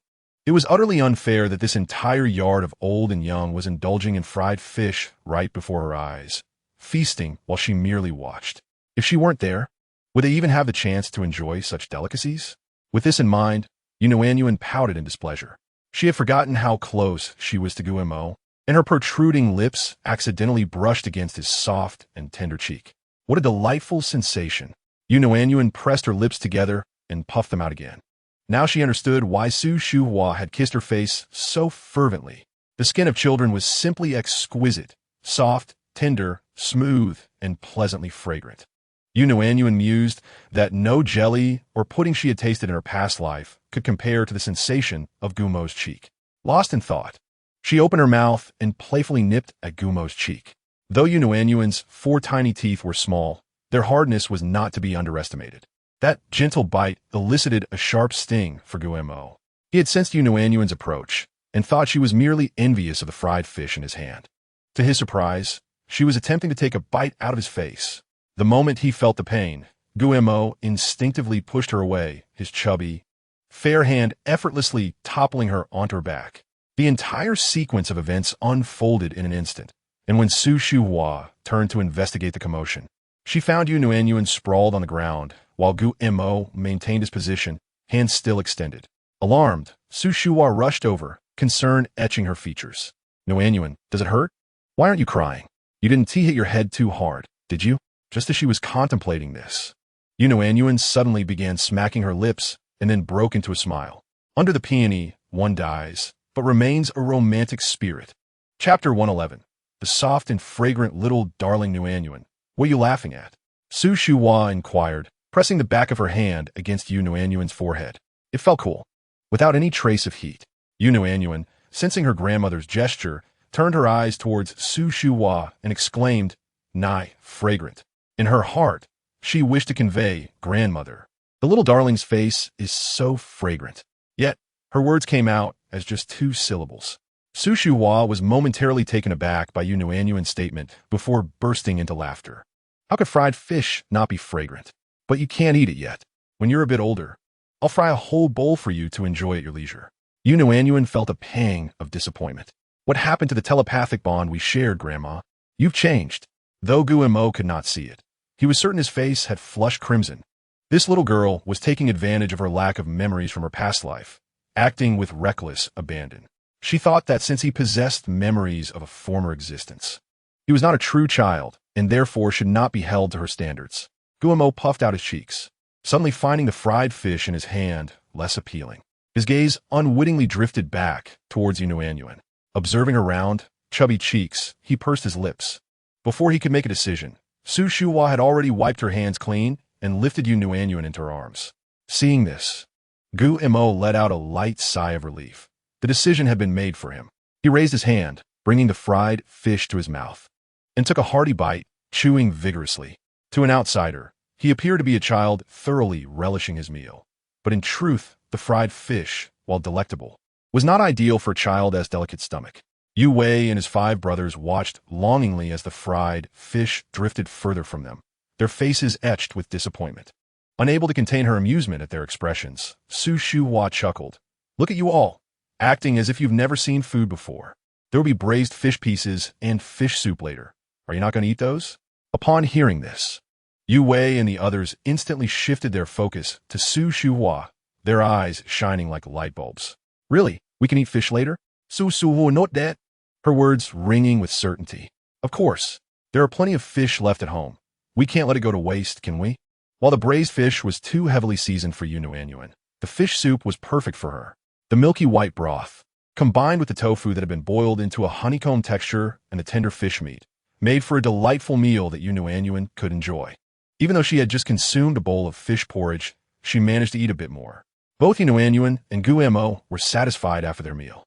It was utterly unfair that this entire yard of old and young was indulging in fried fish right before her eyes, feasting while she merely watched. If she weren't there, would they even have the chance to enjoy such delicacies? With this in mind, Yu Nuannuan pouted in displeasure. She had forgotten how close she was to Guemo, and her protruding lips accidentally brushed against his soft and tender cheek. What a delightful sensation! Yu Nuannuan pressed her lips together and puffed them out again. Now she understood why Su Shuhua had kissed her face so fervently. The skin of children was simply exquisite, soft, tender, smooth, and pleasantly fragrant. Yu Nuannuan mused that no jelly or pudding she had tasted in her past life could compare to the sensation of Gumo's cheek. Lost in thought, she opened her mouth and playfully nipped at Gumo's cheek. Though Yu Nuannuan's 4 tiny teeth were small, their hardness was not to be underestimated. That gentle bite elicited a sharp sting for Guemo. He had sensed Yu Nuannuan's approach and thought she was merely envious of the fried fish in his hand. To his surprise, she was attempting to take a bite out of his face. The moment he felt the pain, Guemo instinctively pushed her away, his chubby, fair hand effortlessly toppling her onto her back. The entire sequence of events unfolded in an instant, and when Su Shuhua turned to investigate the commotion, she found Yu Nuannuan sprawled on the ground, while Guemo maintained his position, hands still extended. Alarmed, Su Shuhua rushed over, concern etching her features. Nuannuan, does it hurt? Why aren't you crying? You didn't hit your head too hard, did you? Just as she was contemplating this, Yu Nuannuan suddenly began smacking her lips and then broke into a smile. Under the peony, one dies, but remains a romantic spirit. Chapter 111. The soft and fragrant little darling Nuannuan. What are you laughing at? Su Shuhua inquired, pressing the back of her hand against Yu Nuannuan's forehead. It felt cool, without any trace of heat. Yu Nuannuan, sensing her grandmother's gesture, turned her eyes towards Su Shuhua and exclaimed, "Nigh, fragrant." In her heart, she wished to convey grandmother. The little darling's face is so fragrant. Yet, her words came out as just 2 syllables. Su Shuhua was momentarily taken aback by Yu Nuannuan's statement before bursting into laughter. How could fried fish not be fragrant? But you can't eat it yet. When you're a bit older, I'll fry a whole bowl for you to enjoy at your leisure. Yu Nuannuan felt a pang of disappointment. What happened to the telepathic bond we shared, Grandma? You've changed. Though Guemo could not see it, he was certain his face had flushed crimson. This little girl was taking advantage of her lack of memories from her past life, acting with reckless abandon. She thought that since he possessed memories of a former existence, he was not a true child and therefore should not be held to her standards. Guemo puffed out his cheeks. suddenly finding the fried fish in his hand less appealing. His gaze unwittingly drifted back towards Nuannuan. Observing her round, chubby cheeks, he pursed his lips. Before he could make a decision, Su Shuhua had already wiped her hands clean and lifted Nuannuan into her arms. Seeing this, Gu Mo let out a light sigh of relief. The decision had been made for him. He raised his hand, bringing the fried fish to his mouth, and took a hearty bite, chewing vigorously. To an outsider, he appeared to be a child thoroughly relishing his meal. But in truth, the fried fish, while delectable, was not ideal for a child's delicate stomach. Yu Wei and his 5 brothers watched longingly as the fried fish drifted further from them, their faces etched with disappointment. Unable to contain her amusement at their expressions, Su Shuhua chuckled. Look at you all, acting as if you've never seen food before. There will be braised fish pieces and fish soup later. Are you not going to eat those? Upon hearing this, Yu Wei and the others instantly shifted their focus to Su Shuhua, their eyes shining like light bulbs. Really? We can eat fish later? Su Shuhua not that? Her words ringing with certainty. Of course. There are plenty of fish left at home. We can't let it go to waste, can we? While the braised fish was too heavily seasoned for Nuannuan, the fish soup was perfect for her. The milky white broth, combined with the tofu that had been boiled into a honeycomb texture and the tender fish meat, made for a delightful meal that Nuannuan could enjoy. Even though she had just consumed a bowl of fish porridge, she managed to eat a bit more. Both Nuannuan and Gu Mo were satisfied after their meal.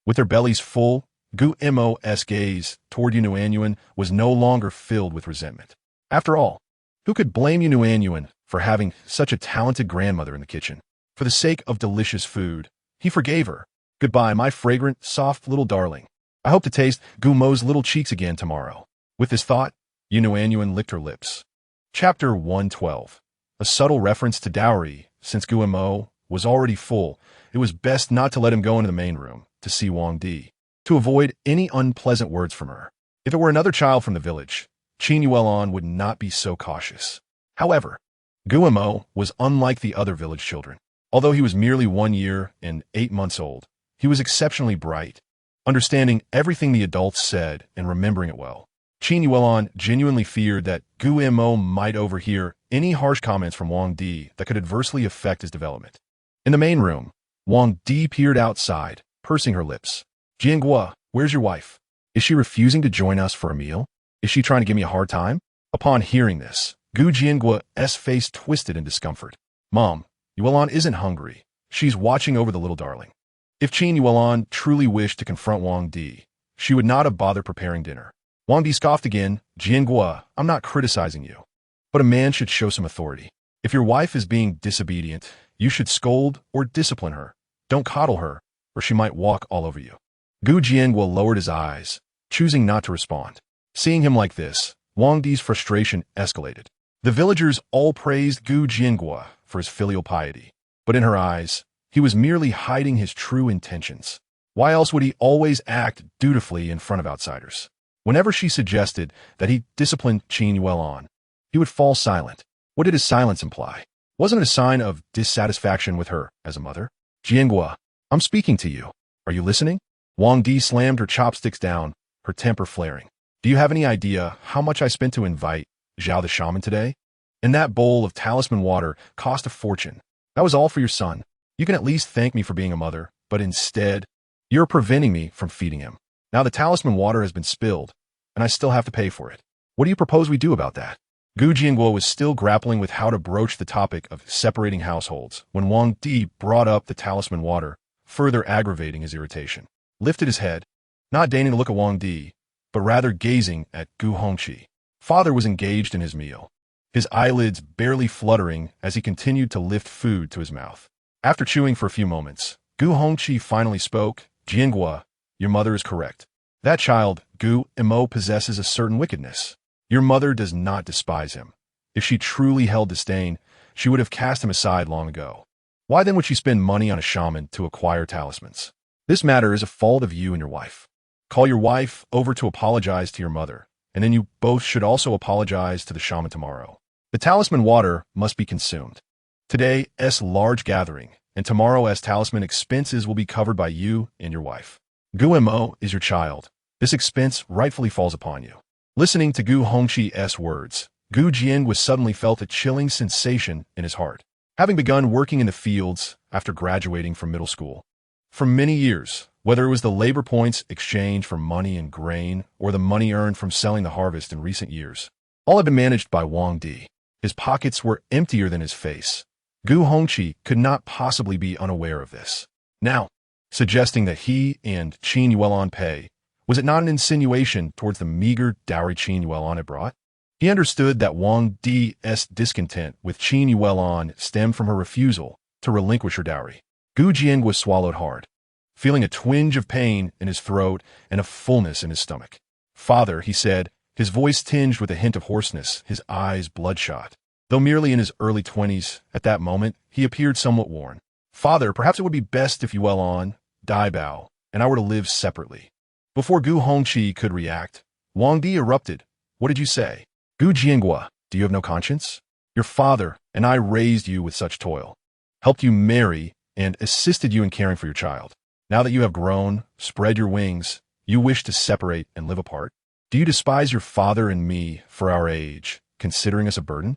With their bellies full, Gu Mo's gaze toward Nuannuan was no longer filled with resentment. After all, who could blame Nuannuan for having such a talented grandmother in the kitchen? For the sake of delicious food, he forgave her. Goodbye, my fragrant, soft little darling. I hope to taste Gu Mo's little cheeks again tomorrow. With this thought, Nuannuan licked her lips. Chapter 112. A subtle reference to dowry. Since Gu Mo was already full, it was best not to let him go into the main room to see Wang Di, to avoid any unpleasant words from her. If it were another child from the village, Qin Yuelon would not be so cautious. However, Gu Mo was unlike the other village children. Although he was merely 1 year and 8 months old, he was exceptionally bright, understanding everything the adults said and remembering it well. Qin Yuelon genuinely feared that Gu Mo might overhear any harsh comments from Wang Di that could adversely affect his development. In the main room, Wang Di peered outside, pursing her lips. Jiangua, where's your wife? Is she refusing to join us for a meal? Is she trying to give me a hard time? Upon hearing this, Gu Jiangua's face twisted in discomfort. Mom, Yuelon isn't hungry. She's watching over the little darling. If Qin Yuelon truly wished to confront Wang Di, she would not have bothered preparing dinner. Wang Di scoffed again. Jiangua, I'm not criticizing you, but a man should show some authority. If your wife is being disobedient, you should scold or discipline her. Don't coddle her, or she might walk all over you. Gu Jiangua lowered his eyes, choosing not to respond. Seeing him like this, Wang Di's frustration escalated. The villagers all praised Gu Jiangua for his filial piety, but in her eyes, he was merely hiding his true intentions. Why else would he always act dutifully in front of outsiders? Whenever she suggested that he discipline Qin Yuelon, he would fall silent. What did his silence imply? Wasn't it a sign of dissatisfaction with her as a mother? Jiangua, I'm speaking to you. Are you listening? Wang Di slammed her chopsticks down, her temper flaring. Do you have any idea how much I spent to invite Zhao the shaman today? And that bowl of talisman water cost a fortune. That was all for your son. You can at least thank me for being a mother, but instead, you're preventing me from feeding him. Now the talisman water has been spilled, and I still have to pay for it. What do you propose we do about that? Gu Jianguo was still grappling with how to broach the topic of separating households when Wang Di brought up the talisman water, further aggravating his irritation. Lifted his head, not deigning to look at Wang Di, but rather gazing at Gu Hongqi. Father was engaged in his meal, his eyelids barely fluttering as he continued to lift food to his mouth. After chewing for a few moments, Gu Hongqi finally spoke. Jianguo, your mother is correct. That child, Gu Mo, possesses a certain wickedness. Your mother does not despise him. If she truly held disdain, she would have cast him aside long ago. Why then would she spend money on a shaman to acquire talismans? This matter is a fault of you and your wife. Call your wife over to apologize to your mother, and then you both should also apologize to the shaman tomorrow. The talisman water must be consumed. Today's large gathering, and tomorrow's talisman expenses will be covered by you and your wife. Gu Mo is your child. This expense rightfully falls upon you. Listening to Gu Hongqi's words, Gu Jian was suddenly felt a chilling sensation in his heart. having begun working in the fields after graduating from middle school. For many years, whether it was the labor points exchanged for money and grain or the money earned from selling the harvest in recent years, all had been managed by Wang Di. His pockets were emptier than his face. Gu Hongqi could not possibly be unaware of this. Now, suggesting that he and Qin Yuelon pay, was it not an insinuation towards the meager dowry Qin Yuelon had brought? He understood that Wang Di's discontent with Qin Yuelon stemmed from her refusal to relinquish her dowry. Gu Jiangwa swallowed hard, feeling a twinge of pain in his throat and a fullness in his stomach. "Father," he said, his voice tinged with a hint of hoarseness, his eyes bloodshot. Though merely in his early 20s, at that moment, he appeared somewhat worn. "Father, perhaps it would be best if Yuelon, Dabao, and I were to live separately." Before Gu Hongqi could react, Wang Di erupted. "What did you say? Gu Jiangwa, do you have no conscience? Your father and I raised you with such toil, helped you marry, and assisted you in caring for your child. Now that you have grown, spread your wings, you wish to separate and live apart? Do you despise your father and me for our age, considering us a burden?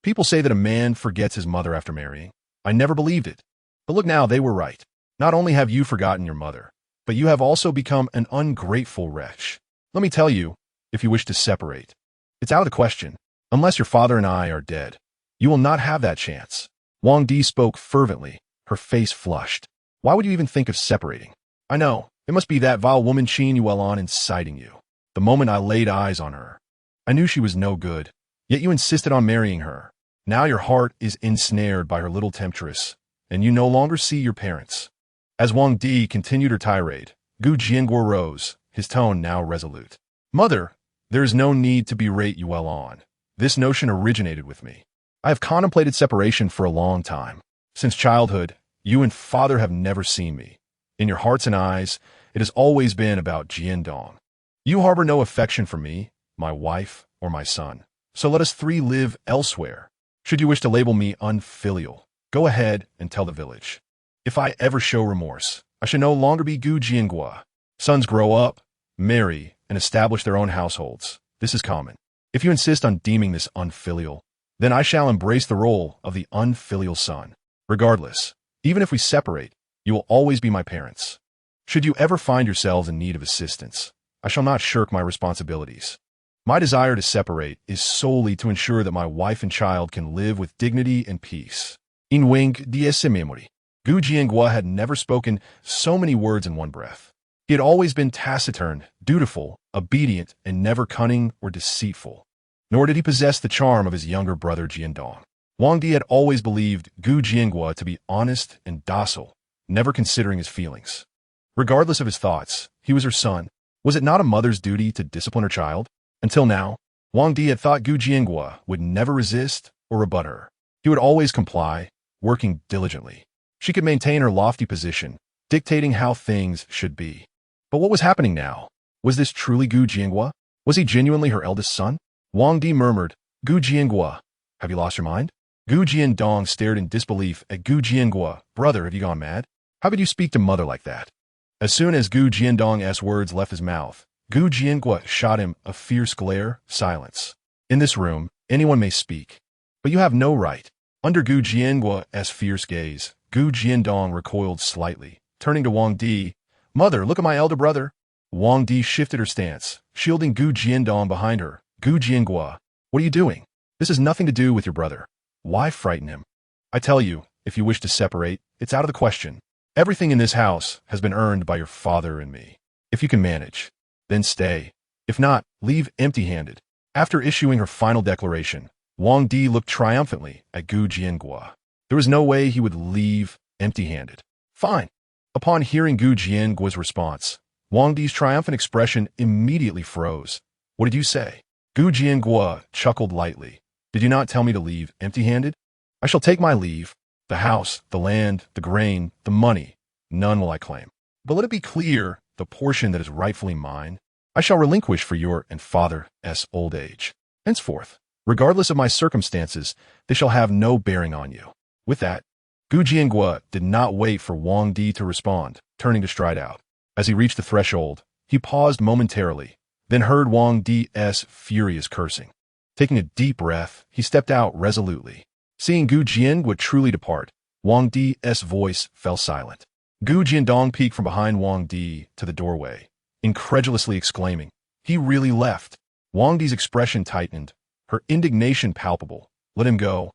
People say that a man forgets his mother after marrying. I never believed it. But look now, they were right. Not only have you forgotten your mother, but you have also become an ungrateful wretch. Let me tell you, if you wish to separate, it's out of the question. Unless your father and I are dead, you will not have that chance." Wang Di spoke fervently, her face flushed. "Why would you even think of separating? I know, it must be that vile woman Qin Yuelon inciting you. The moment I laid eyes on her, I knew she was no good, yet you insisted on marrying her. Now your heart is ensnared by her little temptress, and you no longer see your parents." As Wang Di continued her tirade, Gu Jiangguo rose, his tone now resolute. "Mother, there is no need to berate Yuelon. This notion originated with me. I have contemplated separation for a long time. Since childhood, you and father have never seen me. In your hearts and eyes, it has always been about Jiandong. You harbor no affection for me, my wife, or my son. So let us three live elsewhere. Should you wish to label me unfilial, go ahead and tell the village. If I ever show remorse, I shall no longer be Gu Jiangguo. Sons grow up, marry, and establish their own households. This is common. If you insist on deeming this unfilial, then I shall embrace the role of the unfilial son. Regardless, even if we separate, you will always be my parents. Should you ever find yourselves in need of assistance, I shall not shirk my responsibilities. My desire to separate is solely to ensure that my wife and child can live with dignity and peace." In Wing Diese Memory, Gu Jiangguo had never spoken so many words in one breath. He had always been taciturn, dutiful, obedient, and never cunning or deceitful. Nor did he possess the charm of his younger brother Jiandong. Wang Di had always believed Gu Jiangguo to be honest and docile, never considering his feelings. Regardless of his thoughts, he was her son. Was it not a mother's duty to discipline her child? Until now, Wang Di had thought Gu Jiangguo would never resist or rebut her. He would always comply, working diligently. She could maintain her lofty position, dictating how things should be. But what was happening now? Was this truly Gu Jiangguo? Was he genuinely her eldest son? Wang Di murmured, "Gu Jiangguo, have you lost your mind?" Gu Jiandong stared in disbelief at Gu Jiangguo. "Brother, have you gone mad? How could you speak to mother like that?" As soon as Gu Jiandong's words left his mouth, Gu Jiangguo shot him a fierce glare. "Silence. In this room, anyone may speak, but you have no right." Under Gu Jiangguo's fierce gaze, Gu Jiandong recoiled slightly, turning to Wang Di. "Mother, look at my elder brother." Wang Di shifted her stance, shielding Gu Jiandong behind her. "Gu Jiangguo, what are you doing? This has nothing to do with your brother. Why frighten him? I tell you, if you wish to separate, it's out of the question. Everything in this house has been earned by your father and me. If you can manage, then stay. If not, leave empty-handed." After issuing her final declaration, Wang Di looked triumphantly at Gu Jiangguo. There was no way he would leave empty-handed. "Fine." Upon hearing Gu Jiangguo's response, Wang Di's triumphant expression immediately froze. "What did you say?" Gu Jiangguo chuckled lightly. "Did you not tell me to leave empty-handed? I shall take my leave. The house, the land, the grain, the money, none will I claim. But let it be clear, the portion that is rightfully mine, I shall relinquish for your and father's old age. Henceforth, regardless of my circumstances, they shall have no bearing on you." With that, Gu Jiangguo did not wait for Wang Di to respond, turning to stride out. As he reached the threshold, he paused momentarily, then heard Wang Di's furious cursing. Taking a deep breath, he stepped out resolutely. Seeing Gu Jian would truly depart, Wang Di's voice fell silent. Gu Jiandong peeked from behind Wang Di to the doorway, incredulously exclaiming, "He really left." Wang Di's expression tightened, her indignation palpable. "Let him go."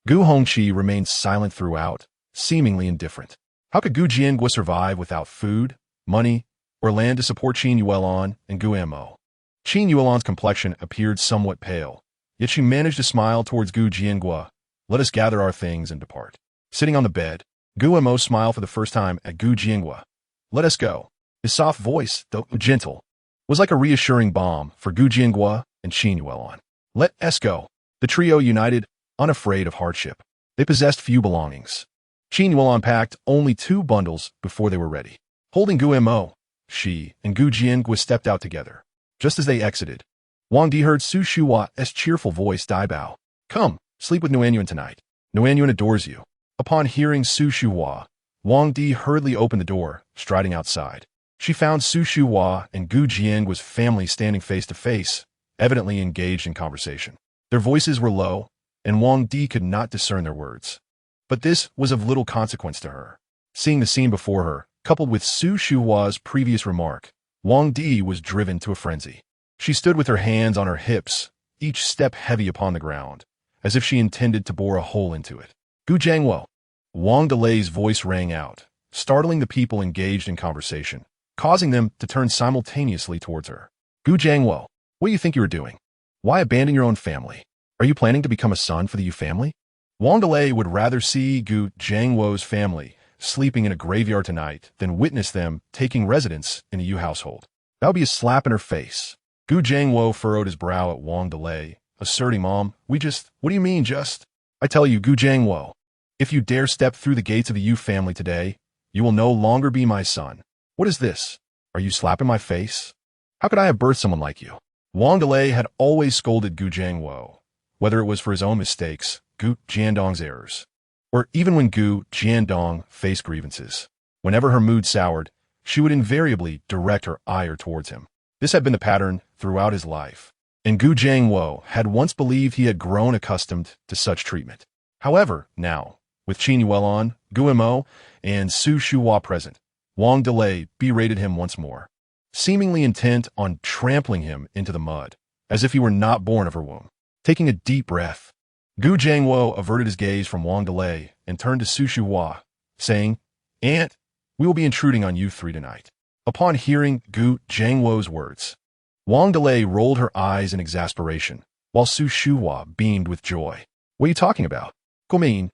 Gu Hongqi remained silent throughout, seemingly indifferent. How could Gu Jiangua survive without food, money, or land to support Qin Yuelon and Gu Mo? Qin Yuelon's complexion appeared somewhat pale, yet she managed to smile towards Gu Jiangua. "Let us gather our things and depart." Sitting on the bed, Gu Mo smiled for the first time at Gu Jiangua. "Let us go." His soft voice, though gentle, was like a reassuring balm for Gu Jiangua and Qin Yuelon. "Let us go." The trio united, unafraid of hardship. They possessed few belongings. Qin Yuelon packed only 2 bundles before they were ready. Holding Gu Mo, she and Gu Jiangua stepped out together. Just as they exited, Wang Di heard Su Shua's cheerful voice, "Dabao, come, sleep with Nuannuan tonight. Nuannuan adores you." Upon hearing Su Shua, Wang Di hurriedly opened the door, striding outside. She found Su Shua and Gu Jiangua's family standing face to face, evidently engaged in conversation. Their voices were low, and Wang Di could not discern their words. But this was of little consequence to her. Seeing the scene before her, coupled with Su Shua's previous remark, Wang Di was driven to a frenzy. She stood with her hands on her hips, each step heavy upon the ground, as if she intended to bore a hole into it. "Gu Jiangwo!" Wang Delay's voice rang out, startling the people engaged in conversation, causing them to turn simultaneously towards her. "Gu Jiangwo, what do you think you are doing? Why abandon your own family? Are you planning to become a son for the Yu family?" Wang Delay would rather see Gu Jiangwo's family sleeping in a graveyard tonight than witness them taking residence in a Yu household. That would be a slap in her face. Gu Jiangwo furrowed his brow at Wang Delay, asserting, "Mom, what do you mean just? I tell you, Gu Jiangwo, if you dare step through the gates of the Yu family today, you will no longer be my son." "What is this? Are you slapping my face? How could I have birthed someone like you?" Wang Delay had always scolded Gu Jiangwo, whether it was for his own mistakes, Gu Jiandong's errors, or even when Gu Jiandong faced grievances. Whenever her mood soured, she would invariably direct her ire towards him. This had been the pattern throughout his life, and Gu Jiangwo had once believed he had grown accustomed to such treatment. However, now, with Qin Yuelon, Gu Mo, and Su Shua present, Wang Delay berated him once more, seemingly intent on trampling him into the mud, as if he were not born of her womb. Taking a deep breath, Gu Jiangwo averted his gaze from Wang Delay and turned to Su Shua, saying, "Aunt, we will be intruding on you 3 tonight." Upon hearing Gu Jiangwo's words, Wang Delay rolled her eyes in exasperation, while Su Shua beamed with joy. "What are you talking about?" Come in.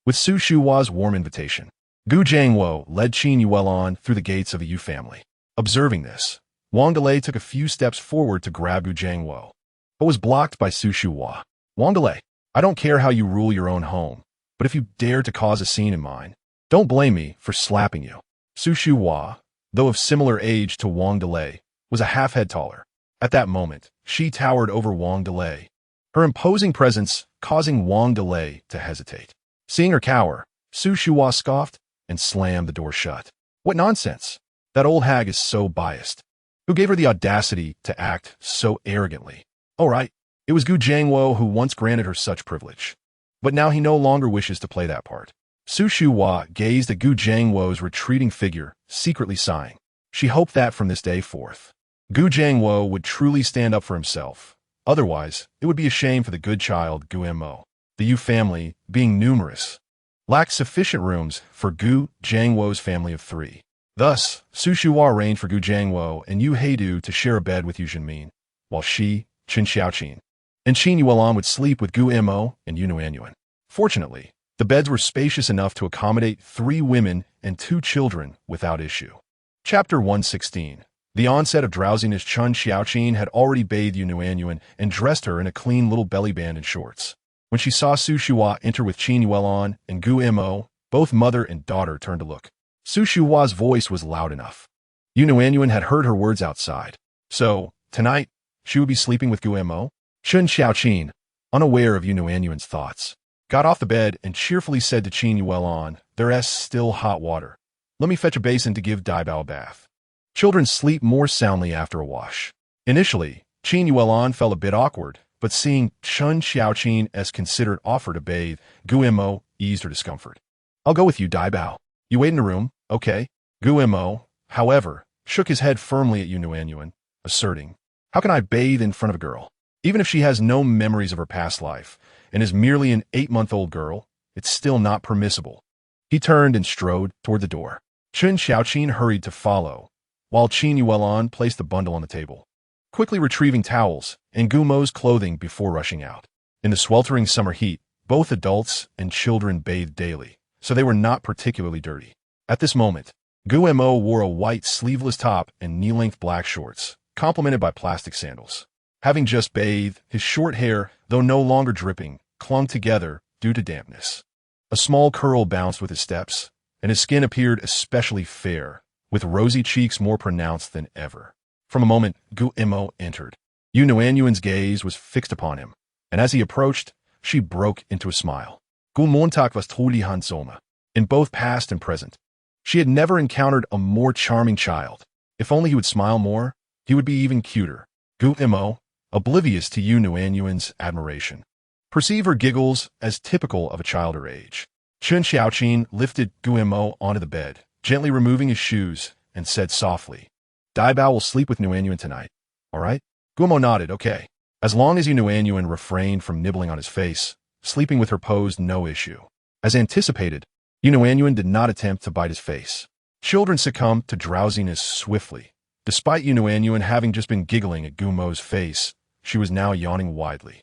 With Su Shua's warm invitation, Gu Jiangwo led Qin Yuelon through the gates of a Yu family. Observing this, Wang Delay took a few steps forward to grab Gu Jiangwo, but was blocked by Su Shua. "Wang Delay, I don't care how you rule your own home, but if you dare to cause a scene in mine, don't blame me for slapping you." Su Shua, though of similar age to Wang Delay, was a half-head taller. At that moment, she towered over Wang Delay, her imposing presence causing Wang Delay to hesitate. Seeing her cower, Su Shua scoffed and slammed the door shut. "What nonsense! That old hag is so biased. Who gave her the audacity to act so arrogantly?" "All right, it was Gu Jiangwo who once granted her such privilege, but now he no longer wishes to play that part." Su Shua gazed at Gu Jiangwo's retreating figure, secretly sighing. She hoped that from this day forth, Gu Jiangwo would truly stand up for himself. Otherwise, it would be a shame for the good child Gu Mo. The Yu family, being numerous, lacked sufficient rooms for Gu Jiangwo's family of 3. Thus, Su Shua arranged for Gu Jiangwo and Yu Heidu to share a bed with Yu Zhenmin, while she, Qin Xiaoqin, and Qin Yuelon would sleep with Gu Mo and Yu Nuannuan. Fortunately, the beds were spacious enough to accommodate 3 women and 2 children without issue. Chapter 116. The onset of drowsiness. Qin Xiaoqin had already bathed Yu Nuannuan and dressed her in a clean little belly band and shorts. When she saw Su Shua enter with Qin Yuelon and Gu Mo, both mother and daughter turned to look. Su Shua's voice was loud enough. Yu Nuannuan had heard her words outside. So, tonight, she would be sleeping with Gu Mo? Qin Xiaoqin, unaware of Yu Nuannuan's thoughts, got off the bed and cheerfully said to Qin Yuelon, "There's still hot water. Let me fetch a basin to give Dabao a bath." Children sleep more soundly after a wash. Initially, Qin Yuelon felt a bit awkward, but seeing Chun Xiaoqin's considered offer to bathe, Guimo eased her discomfort. I'll go with you, Dabao. You wait in the room, okay? Guimo, however, shook his head firmly at Nuannuan, asserting, how can I bathe in front of a girl? Even if she has no memories of her past life and is merely an 8-month-old girl, it's still not permissible. He turned and strode toward the door. Chun Xiaoqin hurried to follow, while Qin Yuelon placed the bundle on the table, quickly retrieving towels and Gumo's clothing before rushing out. In the sweltering summer heat, both adults and children bathed daily, so they were not particularly dirty. At this moment, Guimo wore a white sleeveless top and knee-length black shorts, complemented by plastic sandals. Having just bathed, his short hair, though no longer dripping, clung together due to dampness. A small curl bounced with his steps, and his skin appeared especially fair, with rosy cheeks more pronounced than ever. From a moment, Guimo entered. Nuannuan's gaze was fixed upon him, and as he approached, she broke into a smile. Gumontak was totally handsome, in both past and present. She had never encountered a more charming child. If only he would smile more, he would be even cuter. Guimo, oblivious to Nuannuan's admiration, perceived her giggles as typical of a child her age. Chun Xiaoqin lifted Guimo onto the bed, gently removing his shoes, and said softly, Dabao will sleep with Nuannuan tonight, all right? Guimo nodded, okay. As long as Nuannuan refrained from nibbling on his face, sleeping with her posed no issue. As anticipated, Nuannuan did not attempt to bite his face. Children succumbed to drowsiness swiftly. Despite Nuannuan having just been giggling at Gumo's face, she was now yawning widely.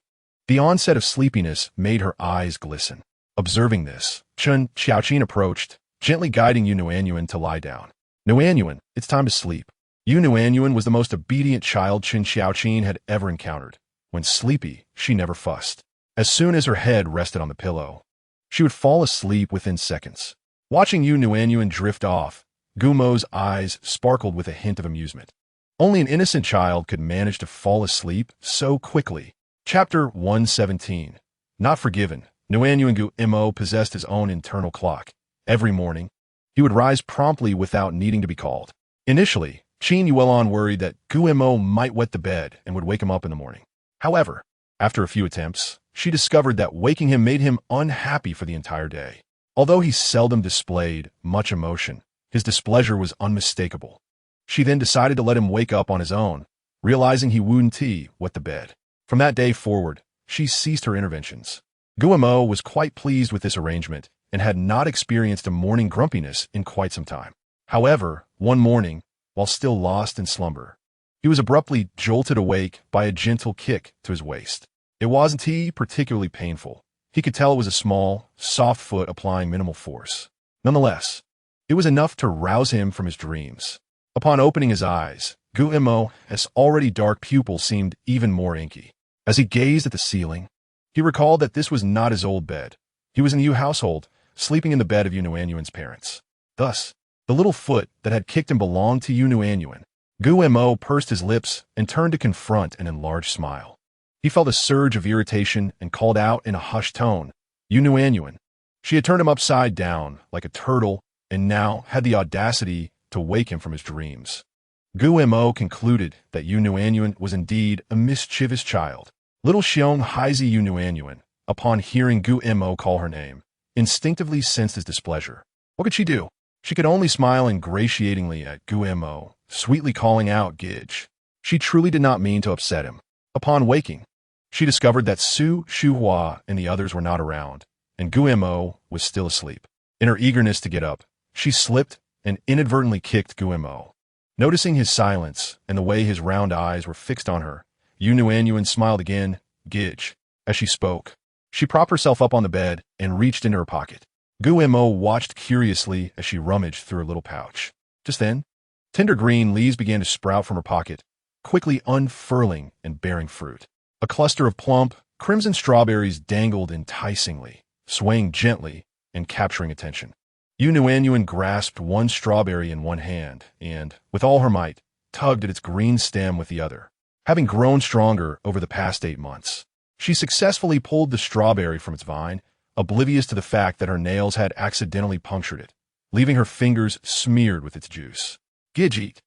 The onset of sleepiness made her eyes glisten. Observing this, Chun Xiaoqin approached, gently guiding Nuannuan to lie down. Nuannuan, it's time to sleep. Nuannuan was the most obedient child Chun Xiaoqin had ever encountered. When sleepy, she never fussed. As soon as her head rested on the pillow, she would fall asleep within seconds. Watching Nuannuan drift off, Gumo's eyes sparkled with a hint of amusement. Only an innocent child could manage to fall asleep so quickly. Chapter 117. Not Forgiven. Nuannuan Guimo possessed his own internal clock. Every morning, he would rise promptly without needing to be called. Initially, Qin Yuelon worried that Guimo might wet the bed and would wake him up in the morning. However, after a few attempts, she discovered that waking him made him unhappy for the entire day. Although he seldom displayed much emotion, his displeasure was unmistakable. She then decided to let him wake up on his own, realizing he wouldn't wet the bed. From that day forward, she ceased her interventions. Guimo was quite pleased with this arrangement and had not experienced a morning grumpiness in quite some time. However, one morning, while still lost in slumber, he was abruptly jolted awake by a gentle kick to his waist. It wasn't particularly painful. He could tell it was a small, soft foot applying minimal force. Nonetheless, it was enough to rouse him from his dreams. Upon opening his eyes, Guimo's already dark pupil seemed even more inky. As he gazed at the ceiling, he recalled that this was not his old bed. He was in a new household, sleeping in the bed of Nuannuan's parents. Thus, the little foot that had kicked him belonged to Nuannuan. Guimo pursed his lips and turned to confront an enlarged smile. He felt a surge of irritation and called out in a hushed tone, Nuannuan. She had turned him upside down, like a turtle, and now had the audacity to wake him from his dreams. Guimo concluded that Nuannuan was indeed a mischievous child. Little Xiong Haizi Nuannuan, upon hearing Guimo call her name, instinctively sensed his displeasure. What could she do? She could only smile ingratiatingly at Guimo, sweetly calling out Gidge. She truly did not mean to upset him. Upon waking, she discovered that Su Shuhua and the others were not around, and Guimo was still asleep. In her eagerness to get up, she slipped and inadvertently kicked Guimo. Noticing his silence and the way his round eyes were fixed on her, Nuannuan smiled again, Gidge. As she spoke, she propped herself up on the bed and reached into her pocket. Guimo watched curiously as she rummaged through her little pouch. Just then, tender green leaves began to sprout from her pocket, quickly unfurling and bearing fruit. A cluster of plump, crimson strawberries dangled enticingly, swaying gently and capturing attention. Nuannuan grasped one strawberry in one hand and, with all her might, tugged at its green stem with the other. Having grown stronger over the past 8 months, she successfully pulled the strawberry from its vine, oblivious to the fact that her nails had accidentally punctured it, leaving her fingers smeared with its juice. Gidgeet.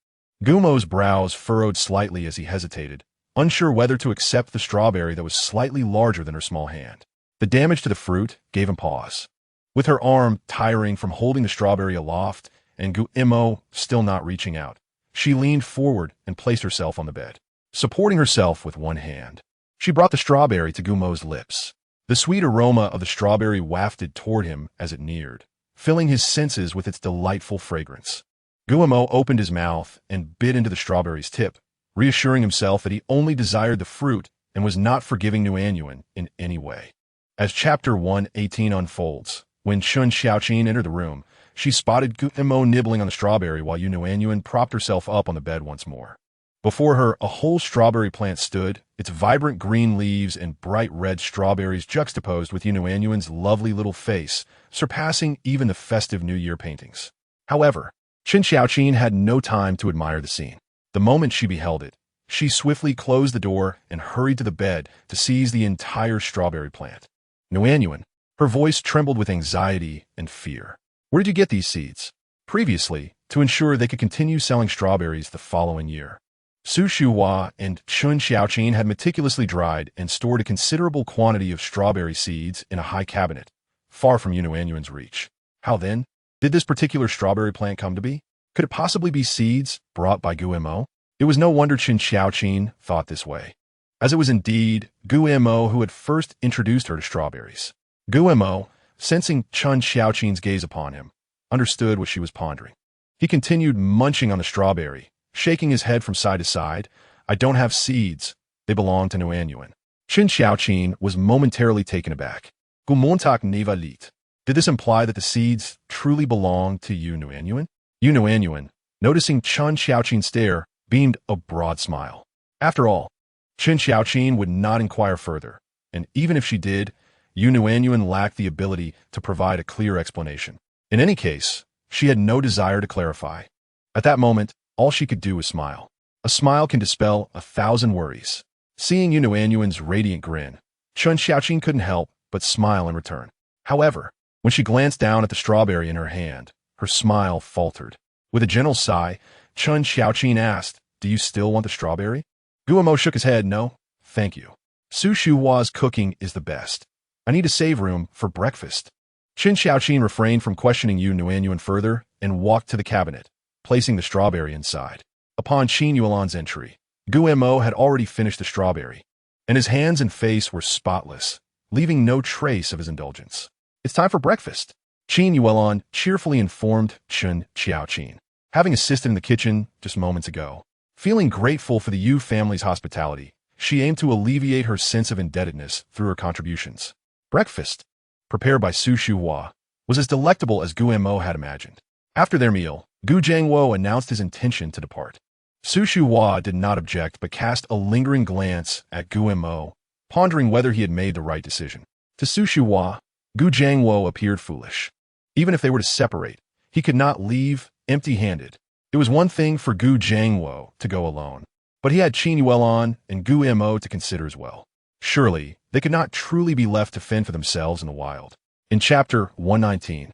Gumo's brows furrowed slightly as he hesitated, unsure whether to accept the strawberry that was slightly larger than her small hand. The damage to the fruit gave him pause. With her arm tiring from holding the strawberry aloft and Guillermo still not reaching out, she leaned forward and placed herself on the bed, supporting herself with one hand. She brought the strawberry to Guillermo's lips. The sweet aroma of the strawberry wafted toward him as it neared, filling his senses with its delightful fragrance. Guillermo opened his mouth and bit into the strawberry's tip, reassuring himself that he only desired the fruit and was not forgiving Nuannuan in any way. As Chapter 118 unfolds, when Chun Xiaoqin entered the room, she spotted Guillermo nibbling on the strawberry while Nuannuan propped herself up on the bed once more. Before her, a whole strawberry plant stood, its vibrant green leaves and bright red strawberries juxtaposed with Nuannuan's lovely little face, surpassing even the festive New Year paintings. However, Chun Xiaoqin had no time to admire the scene. The moment she beheld it, she swiftly closed the door and hurried to the bed to seize the entire strawberry plant. Nuannuan, her voice trembled with anxiety and fear. Where did you get these seeds? Previously, to ensure they could continue selling strawberries the following year. Su Shuhua and Chun Xiaoqin had meticulously dried and stored a considerable quantity of strawberry seeds in a high cabinet, far from Nuannuan's reach. How then did this particular strawberry plant come to be? Could it possibly be seeds brought by Guillermo? It was no wonder Chun Xiaoqin thought this way, as it was indeed Guillermo who had first introduced her to strawberries. Guillermo, sensing Chun Xiaoqin's gaze upon him, understood what she was pondering. He continued munching on the strawberry, shaking his head from side to side. I don't have seeds. They belong to Nuannuan. Chun Xiaoqin was momentarily taken aback. Gumontak neva lit. Did this imply that the seeds truly belonged to you, Nuannuan? Nuannuan, noticing Chun Xiaoqin's stare, beamed a broad smile. After all, Chun Xiaoqin would not inquire further, and even if she did, Nuannuan lacked the ability to provide a clear explanation. In any case, she had no desire to clarify. At that moment, all she could do was smile. A smile can dispel 1,000 worries. Seeing Nuannuan's radiant grin, Chun Xiaoqin couldn't help but smile in return. However, when she glanced down at the strawberry in her hand, her smile faltered. With a gentle sigh, Chun Xiaoqin asked, "Do you still want the strawberry?" Guillermo shook his head. "No, thank you. Su Shuhua's cooking is the best. I need to save room for breakfast." Chun Xiaoqin refrained from questioning Nuannuan further and walked to the cabinet, placing the strawberry inside. Upon Qin Yuelan's entry, Guillermo had already finished the strawberry, and his hands and face were spotless, leaving no trace of his indulgence. "It's time for breakfast," Qin Yuelan cheerfully informed Chun Xiaoqin, having assisted in the kitchen just moments ago. Feeling grateful for the Yu family's hospitality, she aimed to alleviate her sense of indebtedness through her contributions. Breakfast, prepared by Su Shuhua, was as delectable as Guillermo had imagined. After their meal, Gu Jiangwo announced his intention to depart. Su Shuhua did not object but cast a lingering glance at Guillermo, pondering whether he had made the right decision. To Su Shuhua, Gu Jiangwo appeared foolish. Even if they were to separate, he could not leave empty-handed. It was one thing for Gu Jiangwo to go alone, but he had Qin Yuelan and Guillermo to consider as well. Surely, they could not truly be left to fend for themselves in the wild. In Chapter 119,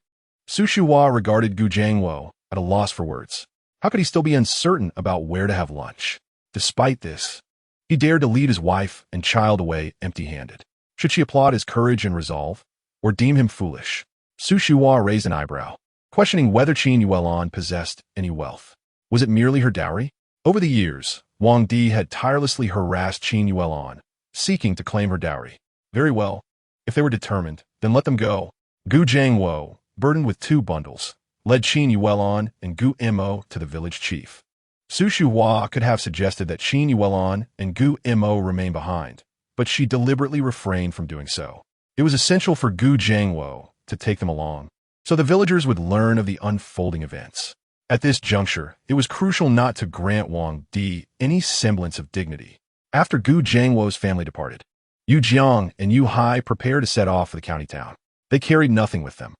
Su Shuhua regarded Gu Jiangwo at a loss for words. How could he still be uncertain about where to have lunch? Despite this, he dared to lead his wife and child away empty-handed. Should she applaud his courage and resolve, or deem him foolish? Su Shuhua raised an eyebrow, questioning whether Qin Yuelan possessed any wealth. Was it merely her dowry? Over the years, Wang Di had tirelessly harassed Qin Yuelan, seeking to claim her dowry. Very well. If they were determined, then let them go. Gu Jiangwo, burdened with 2 bundles, led Qin Yuelan and Gu Imo to the village chief. Su Shuhua could have suggested that Qin Yuelan and Gu Imo remain behind, but she deliberately refrained from doing so. It was essential for Gu Jiangwo to take them along, so the villagers would learn of the unfolding events. At this juncture, it was crucial not to grant Wang Di any semblance of dignity. After Gu Jiangwo's family departed, Yu Jiang and Yu Hai prepared to set off for the county town. They carried nothing with them,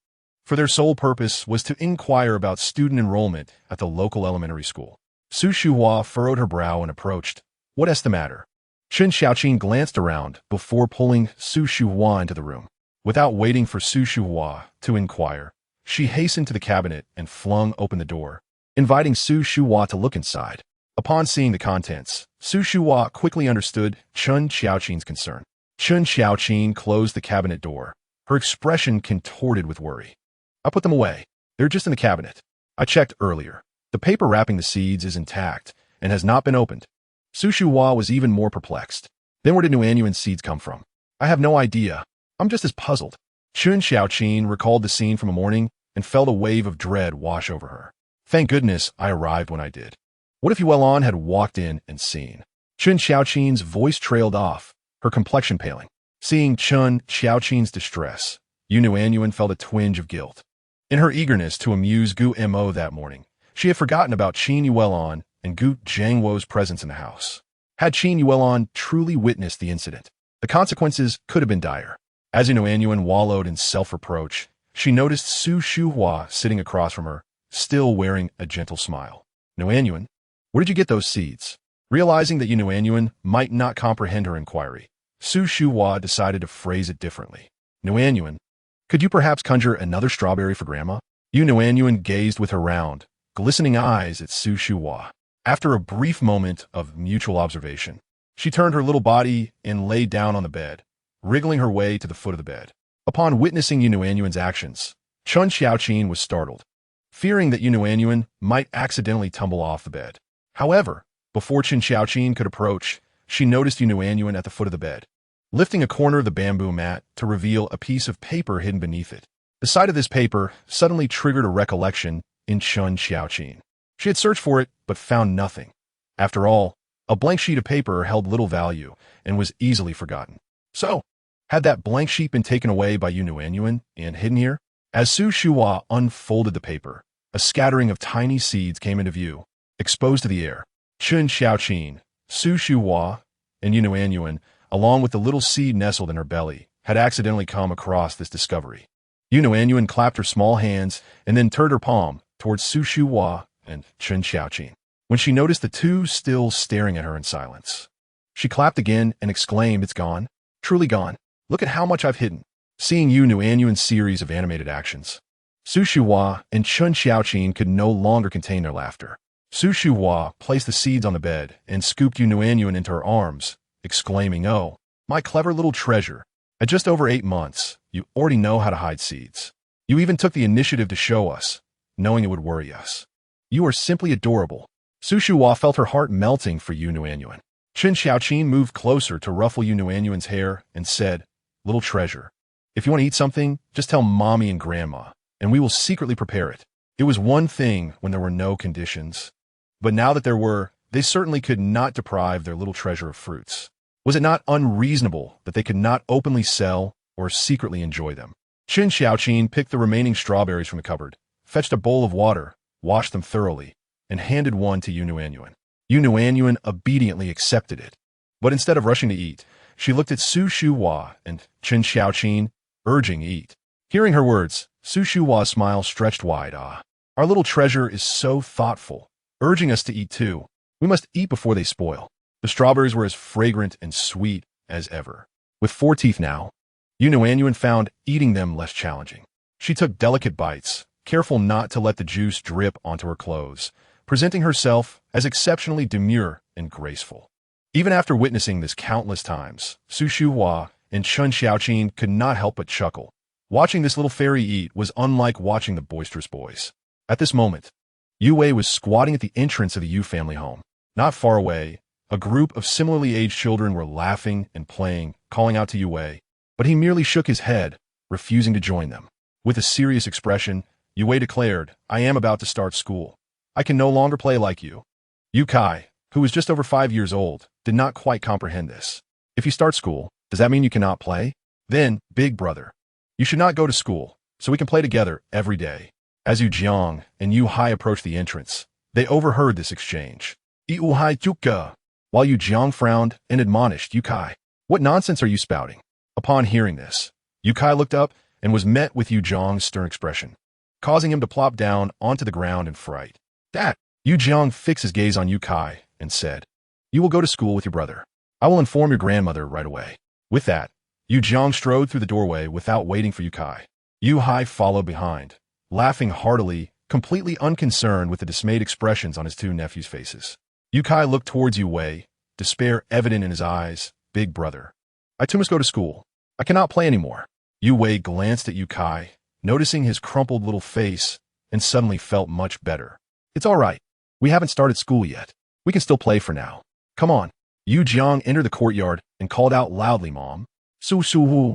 for their sole purpose was to inquire about student enrollment at the local elementary school. Su Shuhua furrowed her brow and approached. "What's the matter?" Chun Xiaoqin glanced around before pulling Su Shuhua into the room. Without waiting for Su Shuhua to inquire, she hastened to the cabinet and flung open the door, inviting Su Shuhua to look inside. Upon seeing the contents, Su Shuhua quickly understood Chun Xiaoqin's concern. Chun Xiaoqin closed the cabinet door, her expression contorted with worry. I put them away. They're just in the cabinet. I checked earlier. The paper wrapping the seeds is intact and has not been opened. Su Shuhua was even more perplexed. Then where did Nuannuan seeds come from? I have no idea. I'm just as puzzled. Chun Xiaoqin recalled the scene from a morning and felt a wave of dread wash over her. Thank goodness I arrived when I did. What if Yuan had walked in and seen? Chun Xiaoqin's voice trailed off, her complexion paling. Seeing Chun Xiaoqin's distress, Nuannuan felt a twinge of guilt. In her eagerness to amuse Gu Mo that morning, she had forgotten about Qin Yuan and Gu Zhangwo's presence in the house. Had Qin Yuan truly witnessed the incident, the consequences could have been dire. As Nuannuan wallowed in self-reproach, she noticed Su Shuhua sitting across from her, still wearing a gentle smile. Nuannuan, where did you get those seeds? Realizing that Nuannuan might not comprehend her inquiry, Su Shuhua decided to phrase it differently. Nuannuan, could you perhaps conjure another strawberry for Grandma? Nuannuan gazed with her round, glistening eyes at Su Shuhua. After a brief moment of mutual observation, she turned her little body and lay down on the bed, wriggling her way to the foot of the bed. Upon witnessing Nuannuan's actions, Chun Xiaoqin was startled, fearing that Nuannuan might accidentally tumble off the bed. However, before Chun Xiaoqin could approach, she noticed Nuannuan at the foot of the bed, lifting a corner of the bamboo mat to reveal a piece of paper hidden beneath it. The sight of this paper suddenly triggered a recollection in Chun Xiaoqin. She had searched for it, but found nothing. After all, a blank sheet of paper held little value and was easily forgotten. So, had that blank sheet been taken away by Nuannuan and hidden here? As Su Shuhua unfolded the paper, a scattering of tiny seeds came into view, exposed to the air. Chun Xiaoqin, Su Shuhua, and Nuannuan, along with the little seed nestled in her belly, had accidentally come across this discovery. Nuannuan clapped her small hands and then turned her palm towards Su Shuhua and Chun Xiaoqin. When she noticed the two still staring at her in silence, she clapped again and exclaimed, "It's gone. Truly gone. Look at how much I've hidden." Seeing Nuannuan's series of animated actions, Su Shuhua and Chun Xiaoqin could no longer contain their laughter. Su Shuhua placed the seeds on the bed and scooped Nuannuan into her arms, exclaiming, "Oh, my clever little treasure. At just over 8 months, you already know how to hide seeds. You even took the initiative to show us, knowing it would worry us. You are simply adorable." Su Shuhua felt her heart melting for Nuannuan. Chun Xiaoqin moved closer to ruffle Nuannuan's hair and said, "Little treasure, if you want to eat something, just tell Mommy and Grandma, and we will secretly prepare it." It was one thing when there were no conditions, but now that there were, they certainly could not deprive their little treasure of fruits. Was it not unreasonable that they could not openly sell or secretly enjoy them? Chun Xiaoqin picked the remaining strawberries from the cupboard, fetched a bowl of water, washed them thoroughly, and handed one to Nuannuan. Nuannuan obediently accepted it. But instead of rushing to eat, she looked at Su Shuhua and Chun Xiaoqin, urging eat. Hearing her words, Su Shuhua's smile stretched wide. "Ah, our little treasure is so thoughtful, urging us to eat too. We must eat before they spoil." The strawberries were as fragrant and sweet as ever. With 4 teeth now, Nuannuan found eating them less challenging. She took delicate bites, careful not to let the juice drip onto her clothes, presenting herself as exceptionally demure and graceful. Even after witnessing this countless times, Su Shuhua and Chun Xiaoqin could not help but chuckle. Watching this little fairy eat was unlike watching the boisterous boys. At this moment, Yue was squatting at the entrance of the Yu family home. Not far away, a group of similarly aged children were laughing and playing, calling out to Yue, but he merely shook his head, refusing to join them. With a serious expression, Yue declared, "I am about to start school. I can no longer play like you." Yu Kai, who was just over 5 years old, did not quite comprehend this. "If you start school, does that mean you cannot play? Then, big brother, you should not go to school, so we can play together every day." As Yu Jiang and Yu Hai approached the entrance, they overheard this exchange. "Yu Hai Juka," while Yu Jiang frowned and admonished Yu Kai, "What nonsense are you spouting?" Upon hearing this, Yu Kai looked up and was met with Yu Jiang's stern expression, causing him to plop down onto the ground in fright. "Dad!" Yu Jiang fixed his gaze on Yu Kai and said, "You will go to school with your brother. I will inform your grandmother right away." With that, Yu Jiang strode through the doorway without waiting for Yu Kai. Yu Hai followed behind, laughing heartily, completely unconcerned with the dismayed expressions on his 2 nephews' faces. Yukai looked towards Yu Wei, despair evident in his eyes. Big brother, I too must go to school. I cannot play anymore. Yu Wei glanced at Yukai, noticing his crumpled little face, and suddenly felt much better. It's all right. We haven't started school yet. We can still play for now. Come on. Yu Jiang entered the courtyard and called out loudly, Mom. Su Su Wu,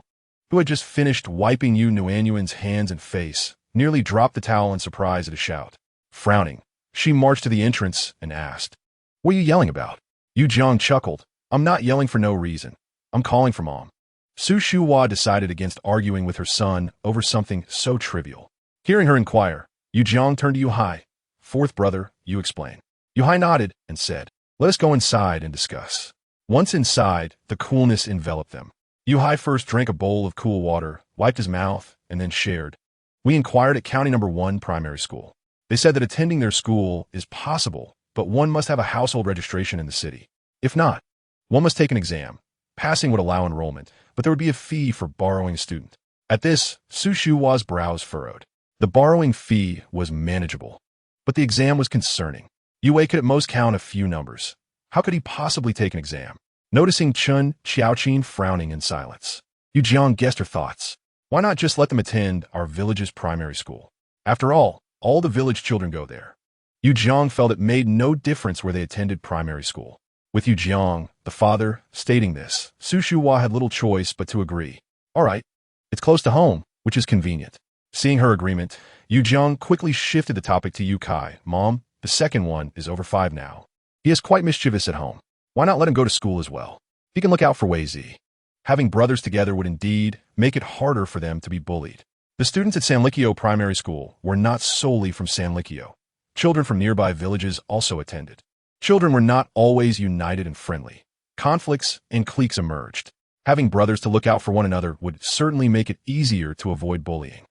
who had just finished wiping Yu Nuannuan's hands and face, nearly dropped the towel in surprise at a shout. Frowning, she marched to the entrance and asked, What are you yelling about? Yu Jiang chuckled. I'm not yelling for no reason. I'm calling for Mom. Su Shuhua decided against arguing with her son over something so trivial. Hearing her inquire, Yu Jiang turned to Yu Hai. Fourth brother, you explain. Yu Hai nodded and said, Let us go inside and discuss. Once inside, the coolness enveloped them. Yu Hai first drank a bowl of cool water, wiped his mouth, and then shared. We inquired at County Number 1 primary school. They said that attending their school is possible, but one must have a household registration in the city. If not, one must take an exam. Passing would allow enrollment, but there would be a fee for borrowing a student. At this, Su Shuhua's brows furrowed. The borrowing fee was manageable, but the exam was concerning. Yu Wei could at most count a few numbers. How could he possibly take an exam? Noticing Chun Xiaoqin frowning in silence, Yu Jiang guessed her thoughts. Why not just let them attend our village's primary school? After all the village children go there. Yu Jiang felt it made no difference where they attended primary school. With Yu Jiang, the father, stating this, Su Shuhua had little choice but to agree. All right, it's close to home, which is convenient. Seeing her agreement, Yu Jiang quickly shifted the topic to Yukai. Mom, the second one is over 5 now. He is quite mischievous at home. Why not let him go to school as well? He can look out for Wei Zi. Having brothers together would indeed make it harder for them to be bullied. The students at Sanlikyo Primary School were not solely from Sanlikyo. Children from nearby villages also attended. Children were not always united and friendly. Conflicts and cliques emerged. Having brothers to look out for one another would certainly make it easier to avoid bullying.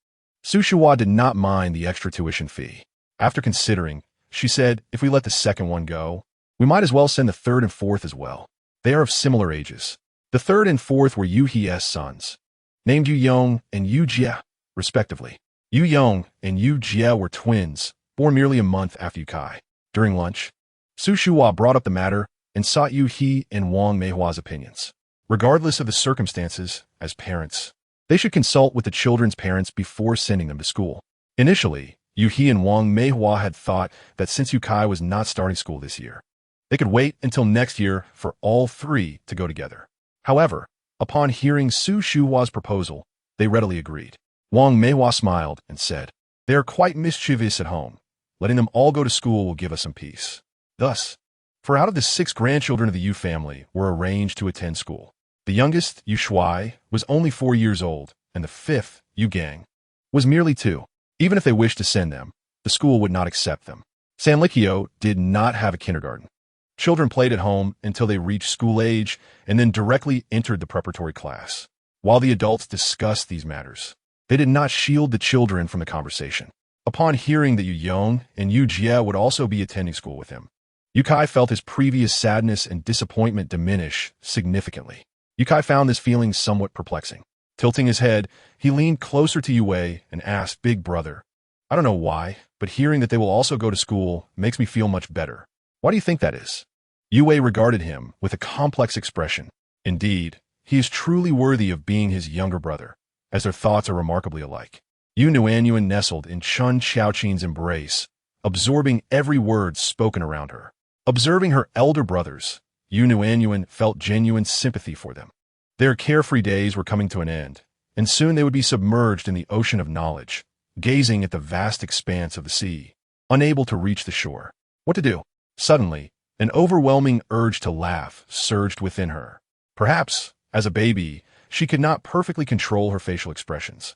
Su Shuhua did not mind the extra tuition fee. After considering, she said, if we let the second one go, we might as well send the third and fourth as well. They are of similar ages. The third and fourth were Yu Hie's sons, named Yu Yong and Yu Jie, respectively. Yu Yong and Yu Jie were twins, born merely a month after Yukai. During lunch, Su Shuhua brought up the matter and sought Yu He and Wang Meihua's opinions. Regardless of the circumstances, as parents, they should consult with the children's parents before sending them to school. Initially, Yu He and Wang Meihua had thought that since Yukai was not starting school this year, they could wait until next year for all three to go together. However, upon hearing Su Shuhua's proposal, they readily agreed. Wang Meihua smiled and said, They are quite mischievous at home. Letting them all go to school will give us some peace. Thus, 4 out of the 6 grandchildren of the Yu family were arranged to attend school. The youngest, Yu Shuai, was only 4 years old, and the 5th, Yu Gang, was merely 2. Even if they wished to send them, the school would not accept them. Sanlikyo did not have a kindergarten. Children played at home until they reached school age and then directly entered the preparatory class. While the adults discussed these matters, they did not shield the children from the conversation. Upon hearing that Yu Yong and Yu Jie would also be attending school with him, Yukai felt his previous sadness and disappointment diminish significantly. Yukai found this feeling somewhat perplexing. Tilting his head, he leaned closer to Yu Wei and asked, Big brother, I don't know why, but hearing that they will also go to school makes me feel much better. Why do you think that is? Yu Wei regarded him with a complex expression. Indeed, he is truly worthy of being his younger brother, as their thoughts are remarkably alike. Yu Nuannuan nestled in Chun Xiaoqin's embrace, absorbing every word spoken around her. Observing her elder brothers, Yu Nuannuan felt genuine sympathy for them. Their carefree days were coming to an end, and soon they would be submerged in the ocean of knowledge, gazing at the vast expanse of the sea, unable to reach the shore. What to do? Suddenly, an overwhelming urge to laugh surged within her. Perhaps, as a baby, she could not perfectly control her facial expressions.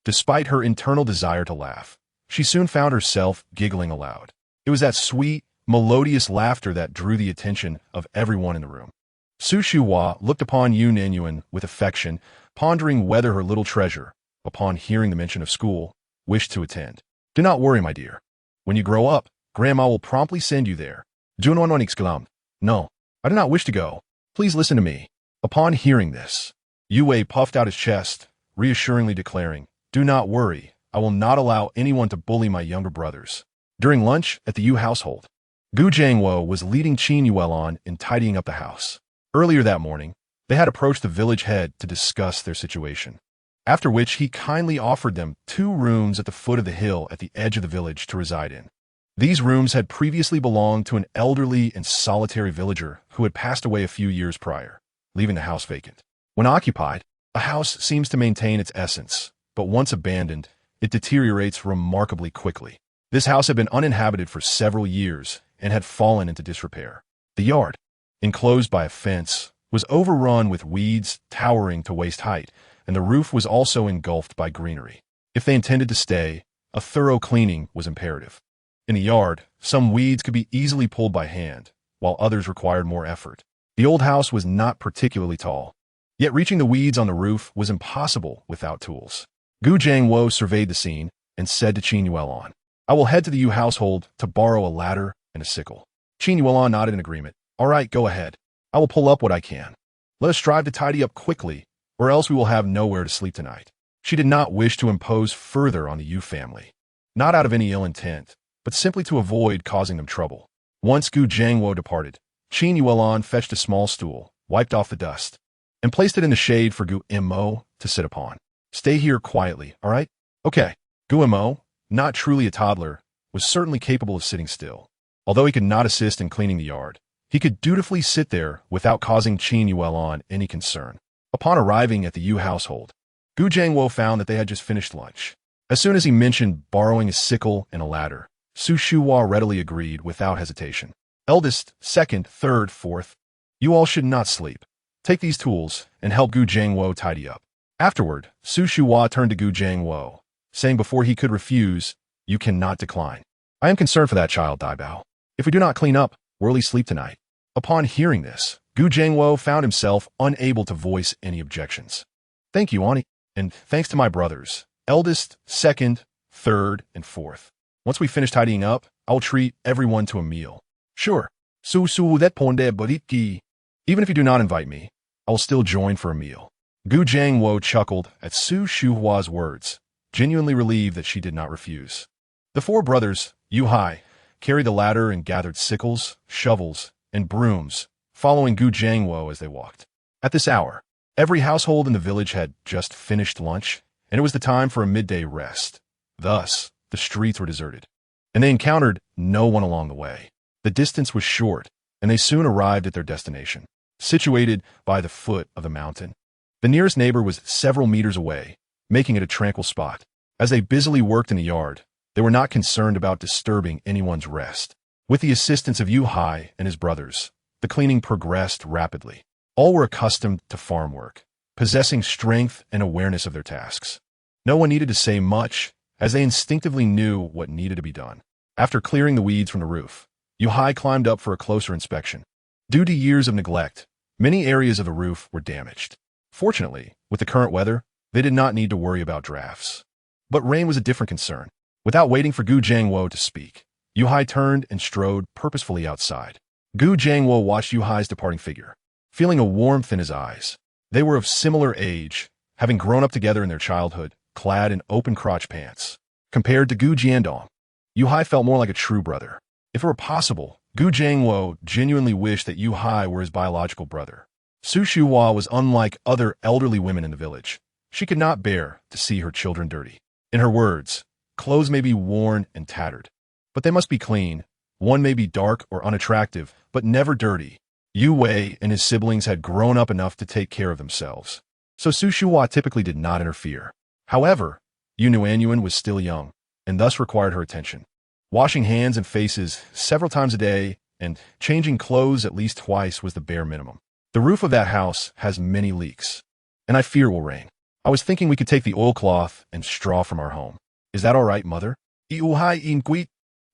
Despite her internal desire to laugh, she soon found herself giggling aloud. It was that sweet, melodious laughter that drew the attention of everyone in the room. Su Shuhua looked upon Yu Nuannuan with affection, pondering whether her little treasure, upon hearing the mention of school, wished to attend. Do not worry, my dear. When you grow up, Grandma will promptly send you there. Nuannuan exclaimed, No, I do not wish to go. Please listen to me. Upon hearing this, Yu Wei puffed out his chest, reassuringly declaring, Do not worry, I will not allow anyone to bully my younger brothers. During lunch at the Yu household, Gu Jiangwo was leading Qin Yuelon in tidying up the house. Earlier that morning, they had approached the village head to discuss their situation, after which he kindly offered them 2 rooms at the foot of the hill at the edge of the village to reside in. These rooms had previously belonged to an elderly and solitary villager who had passed away a few years prior, leaving the house vacant. When occupied, a house seems to maintain its essence, but once abandoned, it deteriorates remarkably quickly. This house had been uninhabited for several years and had fallen into disrepair. The yard, enclosed by a fence, was overrun with weeds towering to waist height, and the roof was also engulfed by greenery. If they intended to stay, a thorough cleaning was imperative. In the yard, some weeds could be easily pulled by hand, while others required more effort. The old house was not particularly tall, yet reaching the weeds on the roof was impossible without tools. Gu Jiangwo surveyed the scene and said to Qin Yuelon, "I will head to the Yu household to borrow a ladder and a sickle." Qin Yuelon nodded in agreement. "All right, go ahead. I will pull up what I can. Let us strive to tidy up quickly, or else we will have nowhere to sleep tonight." She did not wish to impose further on the Yu family, not out of any ill intent, but simply to avoid causing them trouble. Once Gu Jiangwo departed, Qin Yuelon fetched a small stool, wiped off the dust, and placed it in the shade for Gu Mo to sit upon. "Stay here quietly, all right?" "Okay." Gu Mo, not truly a toddler, was certainly capable of sitting still. Although he could not assist in cleaning the yard, he could dutifully sit there without causing Qin Yuelon any concern. Upon arriving at the Yu household, Gu Jiangwo found that they had just finished lunch. As soon as he mentioned borrowing a sickle and a ladder, Su Shuhua readily agreed without hesitation. "Eldest, second, third, fourth, you all should not sleep. Take these tools and help Gu Jiangwo tidy up." Afterward, Su Shuhua turned to Gu Jiangwo, saying before he could refuse, "You cannot decline. I am concerned for that child, Dabao. If we do not clean up, we'll early sleep tonight." Upon hearing this, Gu Jiangwo found himself unable to voice any objections. "Thank you, Ani, and thanks to my brothers, eldest, second, third, and fourth. Once we finish tidying up, I will treat everyone to a meal." "Sure. That pondered bariki. Even if you do not invite me, I will still join for a meal." Gu Jiangwo chuckled at Su Shuhua's words, genuinely relieved that she did not refuse. The 4 brothers, Yu Hai, carried the ladder and gathered sickles, shovels, and brooms, following Gu Jiangwo as they walked. At this hour, every household in the village had just finished lunch, and it was the time for a midday rest. Thus, the streets were deserted, and they encountered no one along the way. The distance was short, and they soon arrived at their destination, situated by the foot of the mountain. The nearest neighbor was several meters away, making it a tranquil spot. As they busily worked in the yard, they were not concerned about disturbing anyone's rest. With the assistance of Yu Hai and his brothers, the cleaning progressed rapidly. All were accustomed to farm work, possessing strength and awareness of their tasks. No one needed to say much, as they instinctively knew what needed to be done. After clearing the weeds from the roof, Yu Hai climbed up for a closer inspection. Due to years of neglect, many areas of the roof were damaged. Fortunately, with the current weather, they did not need to worry about drafts. But rain was a different concern. Without waiting for Gu Jiangwo to speak, Yu Hai turned and strode purposefully outside. Gu Jiangwo watched Yu Hai's departing figure, feeling a warmth in his eyes. They were of similar age, having grown up together in their childhood, clad in open-crotch pants. Compared to Gu Jiandong, Yu Hai felt more like a true brother. If it were possible, Gu Jiangwo genuinely wished that Yu Hai were his biological brother. Su Shuhua was unlike other elderly women in the village. She could not bear to see her children dirty. In her words, clothes may be worn and tattered, but they must be clean. One may be dark or unattractive, but never dirty. Yu Wei and his siblings had grown up enough to take care of themselves, so Su Shuhua typically did not interfere. However, Nuannuan was still young, and thus required her attention. Washing hands and faces several times a day and changing clothes at least twice was the bare minimum. The roof of that house has many leaks, and I fear will rain. I was thinking we could take the oilcloth and straw from our home. Is that all right, mother?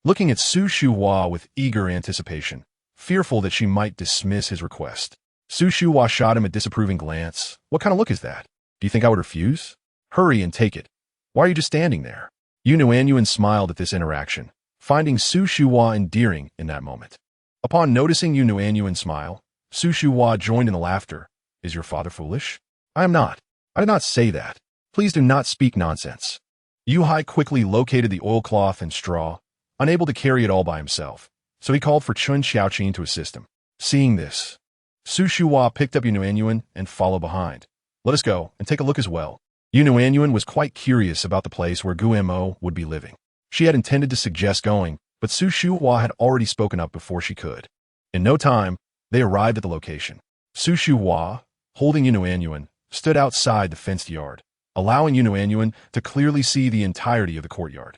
Looking at Su Shuhua with eager anticipation, fearful that she might dismiss his request. Su Shuhua shot him a disapproving glance. "What kind of look is that? Do you think I would refuse? Hurry and take it. Why are you just standing there?" Nuannuan smiled at this interaction, finding Su Shuhua endearing in that moment. Upon noticing Nuannuan's smile, Su Shuhua joined in the laughter. "Is your father foolish?" "I am not. I did not say that. Please do not speak nonsense." Yu Hai quickly located the oilcloth and straw, unable to carry it all by himself. so he called for Chun Xiaoqin to assist him. Seeing this, Su Shuhua picked up Nuannuan and followed behind. Let us go and take a look as well. Nuannuan was quite curious about the place where Guo would be living. She had intended to suggest going, but Su Shuhua had already spoken up before she could. In no time, they arrived at the location. Su Shuhua, holding Nuannuan, stood outside the fenced yard, allowing Nuannuan to clearly see the entirety of the courtyard.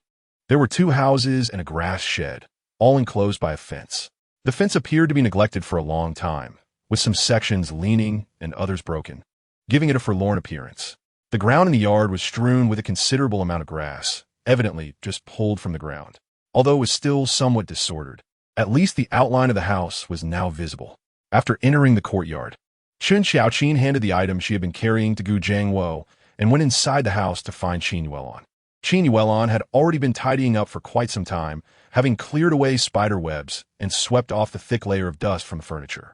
There were 2 houses and a grass shed, all enclosed by a fence. The fence appeared to be neglected for a long time, with some sections leaning and others broken, giving it a forlorn appearance. The ground in the yard was strewn with a considerable amount of grass, evidently just pulled from the ground. Although it was still somewhat disordered, at least the outline of the house was now visible. After entering the courtyard, Chun Xiaoqin handed the item she had been carrying to Gu Jiangwo and went inside the house to find Qin Yuelon. Qin Yuelon had already been tidying up for quite some time, having cleared away spider webs and swept off the thick layer of dust from the furniture.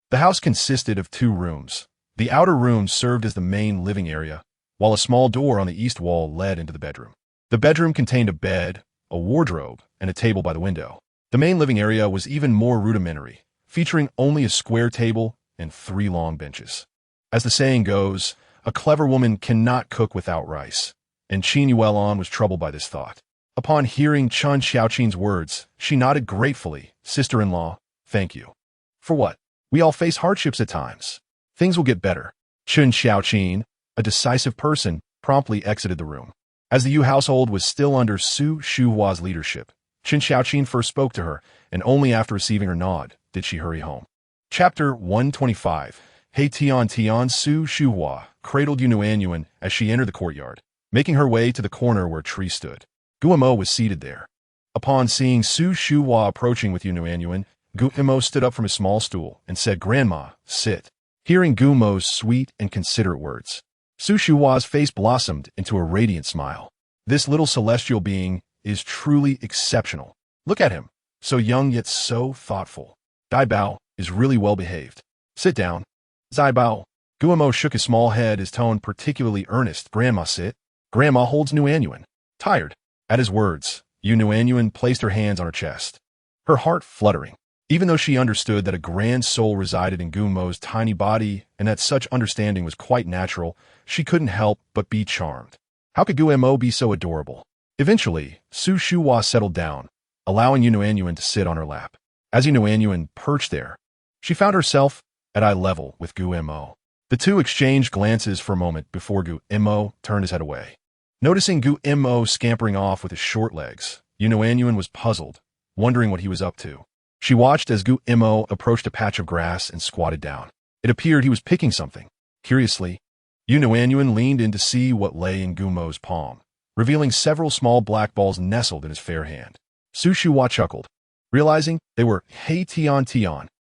The house consisted of 2 rooms. The outer room served as the main living area, while a small door on the east wall led into the bedroom. The bedroom contained a bed, a wardrobe, and a table by the window. The main living area was even more rudimentary, featuring only a square table and 3 long benches. As the saying goes, a clever woman cannot cook without rice, and Qin Yuelon was troubled by this thought. Upon hearing Chun Xiaoqin's words, she nodded gratefully. Sister-in-law, thank you. For what? We all face hardships at times. Things will get better. Chun Xiaoqin, a decisive person, promptly exited the room. As the Yu household was still under Su Shuhua's leadership, Chun Xiaoqin first spoke to her, and only after receiving her nod did she hurry home. Chapter 125. Hey Tian Su Shuhua cradled Nuannuan as she entered the courtyard, making her way to the corner where a tree stood. Guo was seated there. Upon seeing Su Shuhua approaching with Nuannuan, Guo stood up from his small stool and said, "Grandma, sit." Hearing Guo's sweet and considerate words, Su Shuhua's face blossomed into a radiant smile. This little celestial being is truly exceptional. Look at him, so young yet so thoughtful. Dabao is really well behaved. Sit down. Dabao. Guo shook his small head, his tone particularly earnest. Grandma, sit. Grandma holds Nuannuan. Tired. At his words, Nuannuan placed her hands on her chest, her heart fluttering. Even though she understood that a grand soul resided in Guo's tiny body and that such understanding was quite natural, she couldn't help but be charmed. How could Guo be so adorable? Eventually, Su Shuhua settled down, allowing Nuannuan to sit on her lap. As Nuannuan perched there, she found herself at eye level with Guo. The 2 exchanged glances for a moment before Guo turned his head away. Noticing Guo scampering off with his short legs, Nuannuan was puzzled, wondering what he was up to. She watched as Guo approached a patch of grass and squatted down. It appeared he was picking something. Curiously, Nuannuan leaned in to see what lay in Guo's palm, revealing several small black balls nestled in his fair hand. Su Shuhua chuckled, realizing they were Hey Tian.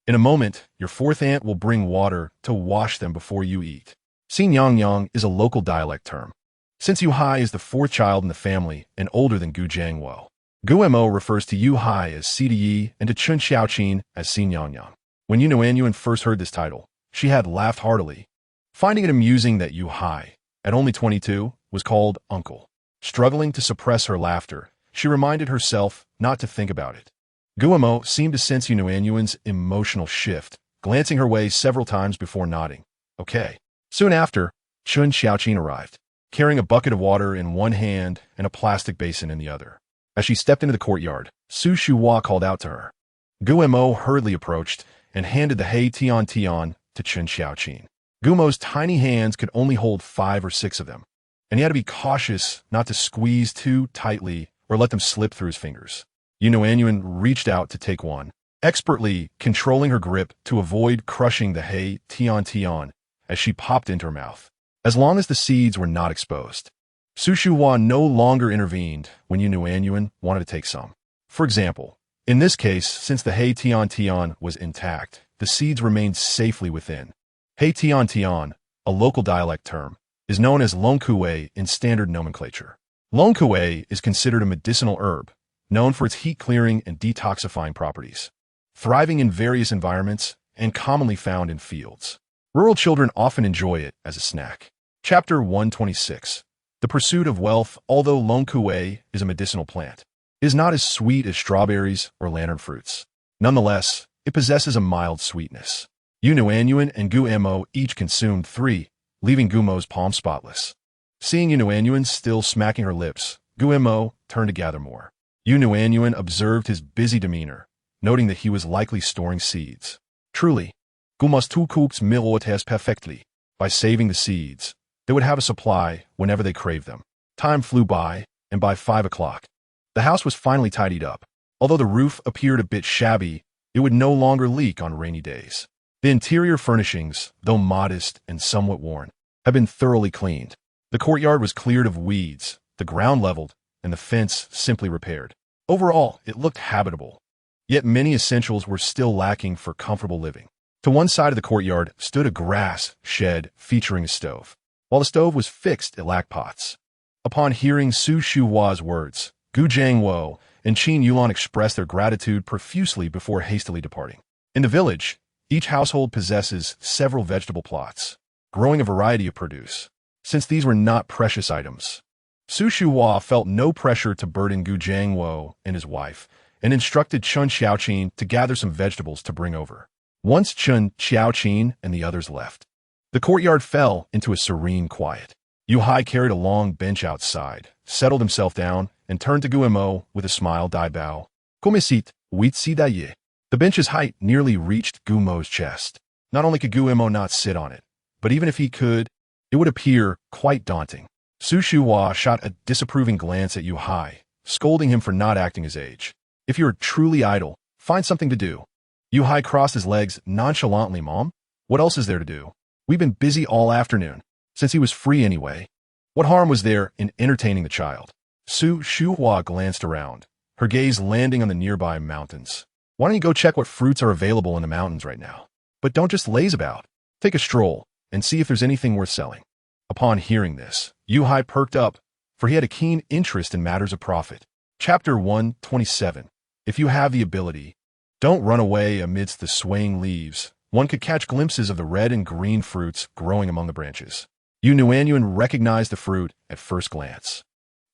In a moment, your 4th aunt will bring water to wash them before you eat. Xinyangyang is a local dialect term, since Yu Hai is the 4th child in the family and older than Gu Jiangwo. Guo refers to Yu Hai as Cde and to Chun Xiaoqin as Xinyangyang. When Nuannuan first heard this title, she had laughed heartily, finding it amusing that Yu Hai, at only 22, was called uncle. Struggling to suppress her laughter, she reminded herself not to think about it. Guo seemed to sense Nuannuan's emotional shift, glancing her way several times before nodding. Okay. Soon after, Chun Xiaoqin arrived, carrying a bucket of water in one hand and a plastic basin in the other. As she stepped into the courtyard, Su Shuhua called out to her. Guo hurriedly approached and handed the Hey Tian to Chun Xiaoqin. Guo's tiny hands could only hold 5 or 6 of them, and he had to be cautious not to squeeze too tightly or let them slip through his fingers. Nuannuan reached out to take one, expertly controlling her grip to avoid crushing the Hey Tian as she popped into her mouth, as long as the seeds were not exposed. Su Shuhua no longer intervened when Nuannuan wanted to take some. For example, in this case, since the Hey Tian was intact, the seeds remained safely within. Hey Tian, a local dialect term, is known as longkue in standard nomenclature. Longkue is considered a medicinal herb, known for its heat-clearing and detoxifying properties, thriving in various environments and commonly found in fields. Rural children often enjoy it as a snack. Chapter 126. The pursuit of wealth. Although longkue is a medicinal plant, it is not as sweet as strawberries or lantern fruits. Nonetheless, it possesses a mild sweetness. Nuannuan and Gumo each consumed 3, leaving Gumo's palm spotless. Seeing Nuannuan still smacking her lips, Gumo turned to gather more. Nuannuan observed his busy demeanor, noting that he was likely storing seeds. Truly, Gumo's two cooks milortes perfectly. By saving the seeds, they would have a supply whenever they craved them. Time flew by, and by 5 o'clock, the house was finally tidied up. Although the roof appeared a bit shabby, it would no longer leak on rainy days. The interior furnishings, though modest and somewhat worn, had been thoroughly cleaned. The courtyard was cleared of weeds, the ground leveled, and the fence simply repaired. Overall, it looked habitable. Yet many essentials were still lacking for comfortable living. To one side of the courtyard stood a grass shed featuring a stove. While the stove was fixed, it lacked pots. Upon hearing Su Shuhua's words, Gu Jiangwo and Qin Yulan expressed their gratitude profusely before hastily departing. In the village, each household possesses several vegetable plots, growing a variety of produce. Since these were not precious items, Su Shuhua felt no pressure to burden Gu Jiangwo and his wife, and instructed Chun Xiaoqin to gather some vegetables to bring over. Once Chun Xiaoqin and the others left, the courtyard fell into a serene quiet. Yu Hai carried a long bench outside, settled himself down, and turned to Gumo with a smile. Dabao. Comisit, witsi daye. The bench's height nearly reached Gumo's chest. Not only could Gumo not sit on it, but even if he could, it would appear quite daunting. Su Shuhua shot a disapproving glance at Yu Hai, scolding him for not acting his age. If you're truly idle, find something to do. Yu Hai crossed his legs nonchalantly. Mom, what else is there to do? We've been busy all afternoon, since he was free anyway. What harm was there in entertaining the child? Su Shuhua glanced around, her gaze landing on the nearby mountains. Why don't you go check what fruits are available in the mountains right now? But don't just laze about. Take a stroll and see if there's anything worth selling. Upon hearing this, Yu Hai perked up, for he had a keen interest in matters of profit. Chapter 127. If you have the ability, don't run away amidst the swaying leaves. One could catch glimpses of the red and green fruits growing among the branches. Nuannuan recognized the fruit at first glance.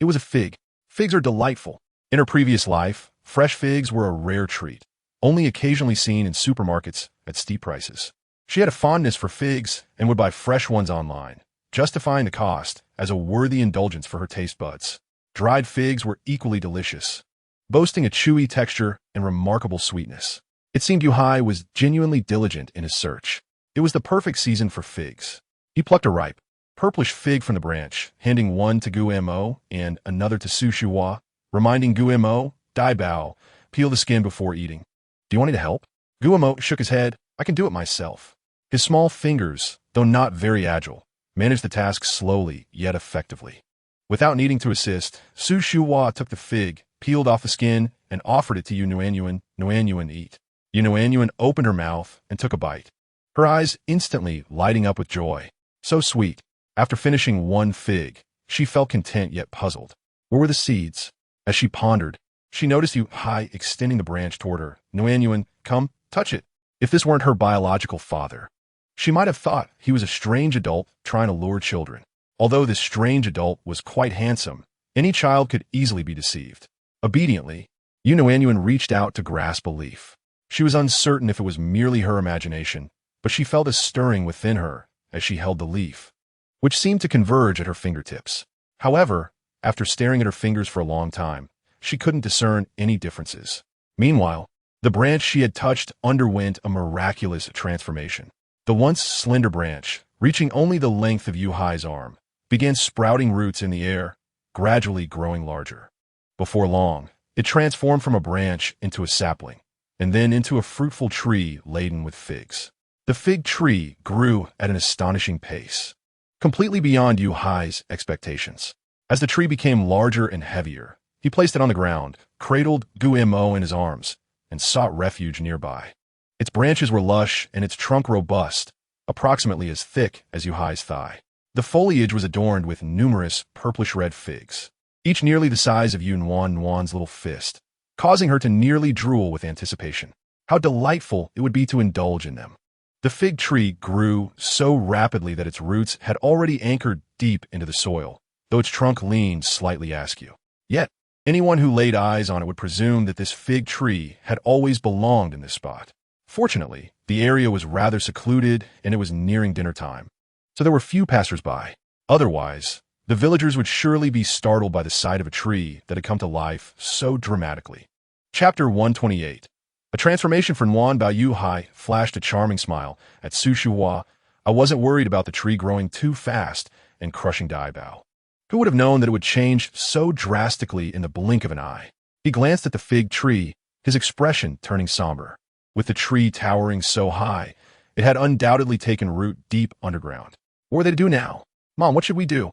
It was a fig. Figs are delightful. In her previous life, fresh figs were a rare treat, only occasionally seen in supermarkets at steep prices. She had a fondness for figs and would buy fresh ones online, justifying the cost as a worthy indulgence for her taste buds. Dried figs were equally delicious, boasting a chewy texture and remarkable sweetness. It seemed Yu Hai was genuinely diligent in his search. It was the perfect season for figs. He plucked a ripe, purplish fig from the branch, handing one to Gumo and another to Su Shuhua, reminding Gumo, Dabao, peel the skin before eating. Do you want me to help? Gumo shook his head. I can do it myself. His small fingers, though not very agile, managed the task slowly yet effectively. Without needing to assist, Su Shuhua took the fig, peeled off the skin, and offered it to Nuannuan. Nuannuan eat. Nuannuan opened her mouth and took a bite, her eyes instantly lighting up with joy. So sweet. After finishing one fig, she felt content yet puzzled. Where were the seeds? As she pondered, she noticed Yu Hai extending the branch toward her. Nuannuan, come, touch it. If this weren't her biological father, she might have thought he was a strange adult trying to lure children. Although this strange adult was quite handsome, any child could easily be deceived. Obediently, Nuannuan reached out to grasp a leaf. She was uncertain if it was merely her imagination, but she felt a stirring within her as she held the leaf, which seemed to converge at her fingertips. However, after staring at her fingers for a long time, she couldn't discern any differences. Meanwhile, the branch she had touched underwent a miraculous transformation. The once slender branch, reaching only the length of Yu Hai's arm, began sprouting roots in the air, gradually growing larger. Before long, it transformed from a branch into a sapling, and then into a fruitful tree laden with figs. The fig tree grew at an astonishing pace, completely beyond Yu Hai's expectations. As the tree became larger and heavier, he placed it on the ground, cradled Gumo in his arms, and sought refuge nearby. Its branches were lush and its trunk robust, approximately as thick as Yu Hai's thigh. The foliage was adorned with numerous purplish-red figs, each nearly the size of Nuannuan's little fist, causing her to nearly drool with anticipation. How delightful it would be to indulge in them. The fig tree grew so rapidly that its roots had already anchored deep into the soil, though its trunk leaned slightly askew. Yet, Anyone who laid eyes on it would presume that this fig tree had always belonged in this spot. Fortunately, the area was rather secluded and it was nearing dinner time, so there were few passers-by. Otherwise, the villagers would surely be startled by the sight of a tree that had come to life so dramatically. Chapter 128. A transformation for Nuannuan Yuhai flashed a charming smile at Su Shuhua. I wasn't worried about the tree growing too fast and crushing Dabao. Who would have known that it would change so drastically in the blink of an eye? He glanced at the fig tree, his expression turning somber. With the tree towering so high, it had undoubtedly taken root deep underground. What were they to do now? Mom, what should we do?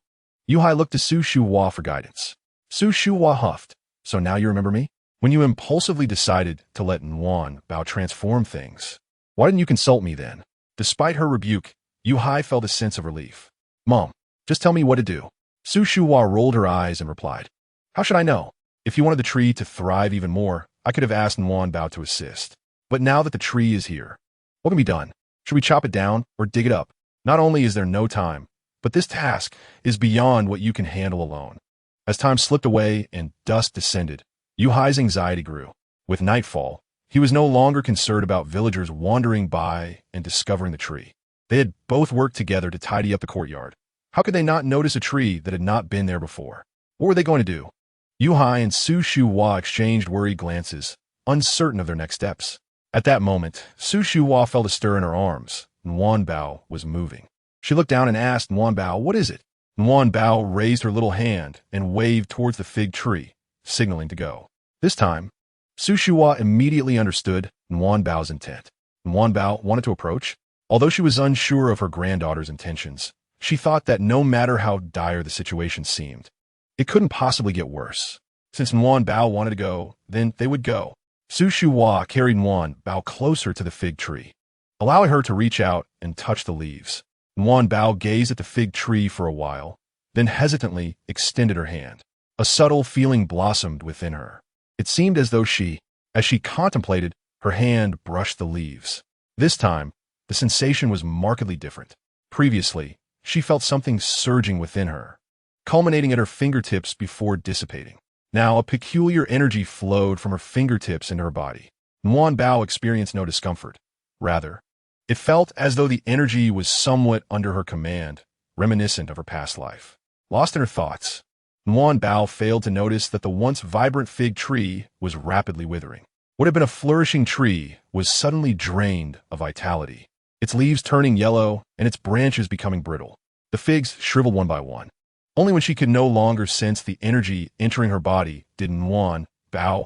Yuhai looked to Su Shuhua for guidance. Su Shuhua huffed. So now you remember me? When you impulsively decided to let Nuannuan transform things, why didn't you consult me then? Despite her rebuke, Yuhai felt a sense of relief. Mom, just tell me what to do. Su Shuhua rolled her eyes and replied, how should I know? If you wanted the tree to thrive even more, I could have asked Nuannuan to assist. But now that the tree is here, what can be done? Should we chop it down or dig it up? Not only is there no time, but this task is beyond what you can handle alone. As time slipped away and dusk descended, Yuhai's anxiety grew. With nightfall, he was no longer concerned about villagers wandering by and discovering the tree. They had both worked together to tidy up the courtyard. How could they not notice a tree that had not been there before? What were they going to do? Yuhai and Su Shuhua exchanged worried glances, uncertain of their next steps. At that moment, Su Shuhua felt a stir in her arms. Nuannuan was moving. She looked down and asked Nuannuan, what is it? Nuannuan raised her little hand and waved towards the fig tree, signaling to go. This time, Su Shuhua immediately understood Nuannuan's intent. Nuannuan wanted to approach. Although she was unsure of her granddaughter's intentions, she thought that no matter how dire the situation seemed, it couldn't possibly get worse. Since Nuannuan wanted to go, then they would go. Su Shuhua carried Nuannuan closer to the fig tree, allowing her to reach out and touch the leaves. Nuannuan gazed at the fig tree for a while, then hesitantly extended her hand. A subtle feeling blossomed within her. It seemed as though as she contemplated, her hand brushed the leaves. This time, the sensation was markedly different. Previously, she felt something surging within her, culminating at her fingertips before dissipating. Now, a peculiar energy flowed from her fingertips into her body. Nuannuan experienced no discomfort. Rather, it felt as though the energy was somewhat under her command, reminiscent of her past life. Lost in her thoughts, Nuannuan failed to notice that the once vibrant fig tree was rapidly withering. What had been a flourishing tree was suddenly drained of vitality, its leaves turning yellow and its branches becoming brittle. The figs shriveled one by one. Only when she could no longer sense the energy entering her body did Nuannuan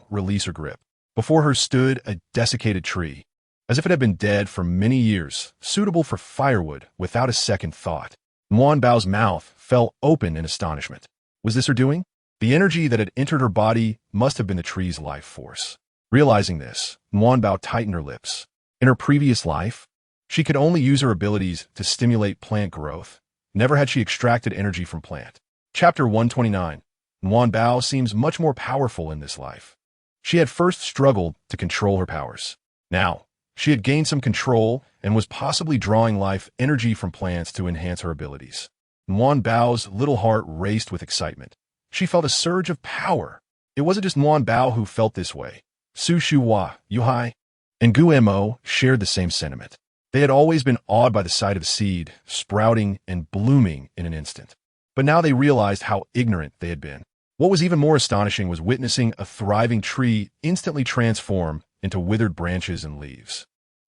release her grip. Before her stood a desiccated tree, as if it had been dead for many years, suitable for firewood without a second thought. Nuannuan's mouth fell open in astonishment. Was this her doing? The energy that had entered her body must have been the tree's life force. Realizing this, Nuannuan tightened her lips. In her previous life, she could only use her abilities to stimulate plant growth. Never had she extracted energy from plant. Chapter 129. Nuannuan seems much more powerful in this life. She had first struggled to control her powers. Now, she had gained some control and was possibly drawing life energy from plants to enhance her abilities. Nuannuan's little heart raced with excitement. She felt a surge of power. It wasn't just Nuannuan who felt this way. Su Shuhua, Yuhai, and Gumo shared the same sentiment. They had always been awed by the sight of a seed sprouting and blooming in an instant. But now they realized how ignorant they had been. What was even more astonishing was witnessing a thriving tree instantly transform into withered branches and leaves.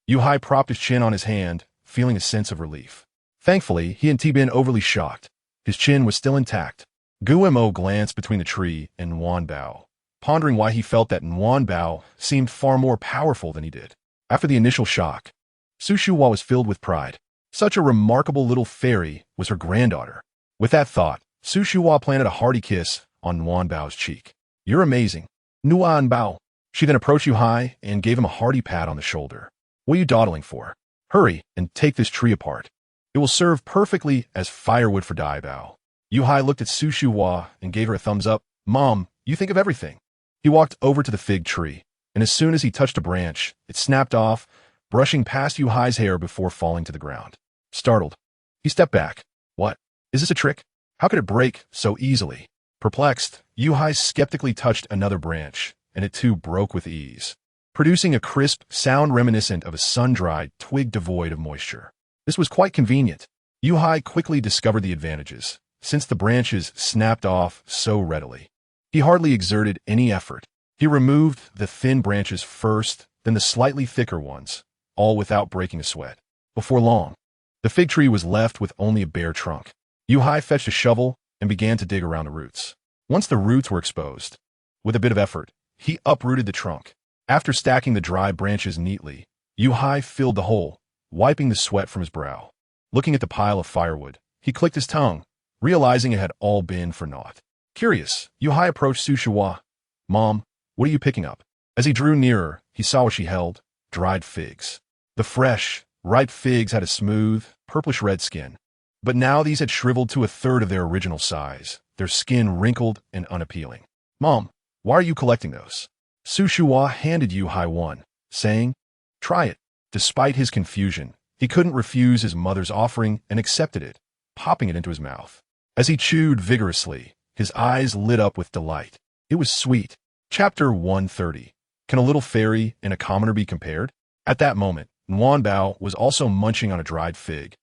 Yuhai propped his chin on his hand, feeling a sense of relief. Thankfully, he hadn't been overly shocked. His chin was still intact. Gumo glanced between the tree and Nuannuan, pondering why he felt that Nuannuan seemed far more powerful than he did. After the initial shock, Su Shuhua was filled with pride. Such a remarkable little fairy was her granddaughter. With that thought, Su Shuhua planted a hearty kiss on Nuannuan's cheek. You're amazing, Nuannuan. She then approached Yuhai and gave him a hearty pat on the shoulder. What are you dawdling for? Hurry and take this tree apart. It will serve perfectly as firewood for Dabao. Yuhai looked at Su Shuhua and gave her a thumbs up. Mom, you think of everything. He walked over to the fig tree, and as soon as he touched a branch, it snapped off, brushing past Yuhai's hair before falling to the ground. Startled, he stepped back. What? Is this a trick? How could it break so easily? Perplexed, Yu skeptically touched another branch, and it too broke with ease, producing a crisp sound reminiscent of a sun-dried twig devoid of moisture. This was quite convenient. Yu quickly discovered the advantages, since the branches snapped off so readily. He hardly exerted any effort. He removed the thin branches first, then the slightly thicker ones, all without breaking a sweat. Before long, the fig tree was left with only a bare trunk. Yu fetched a shovel and began to dig around the roots. Once the roots were exposed, with a bit of effort, he uprooted the trunk. After stacking the dry branches neatly, Yu filled the hole, wiping the sweat from his brow. Looking at the pile of firewood, he clicked his tongue, realizing it had all been for naught. Curious, Yu approached Su Shuhua. "Mom, what are you picking up?" As he drew nearer, he saw what she held: dried figs. The fresh, ripe figs had a smooth, purplish-red skin. But now these had shriveled to a third of their original size, their skin wrinkled and unappealing. "Mom, why are you collecting those?" Su Shuhua handed Yu one, saying, "Try it." Despite his confusion, he couldn't refuse his mother's offering and accepted it, popping it into his mouth. As he chewed vigorously, his eyes lit up with delight. It was sweet. Chapter 130. Can a little fairy and a commoner be compared? At that moment, Nuanbao was also munching on a dried fig,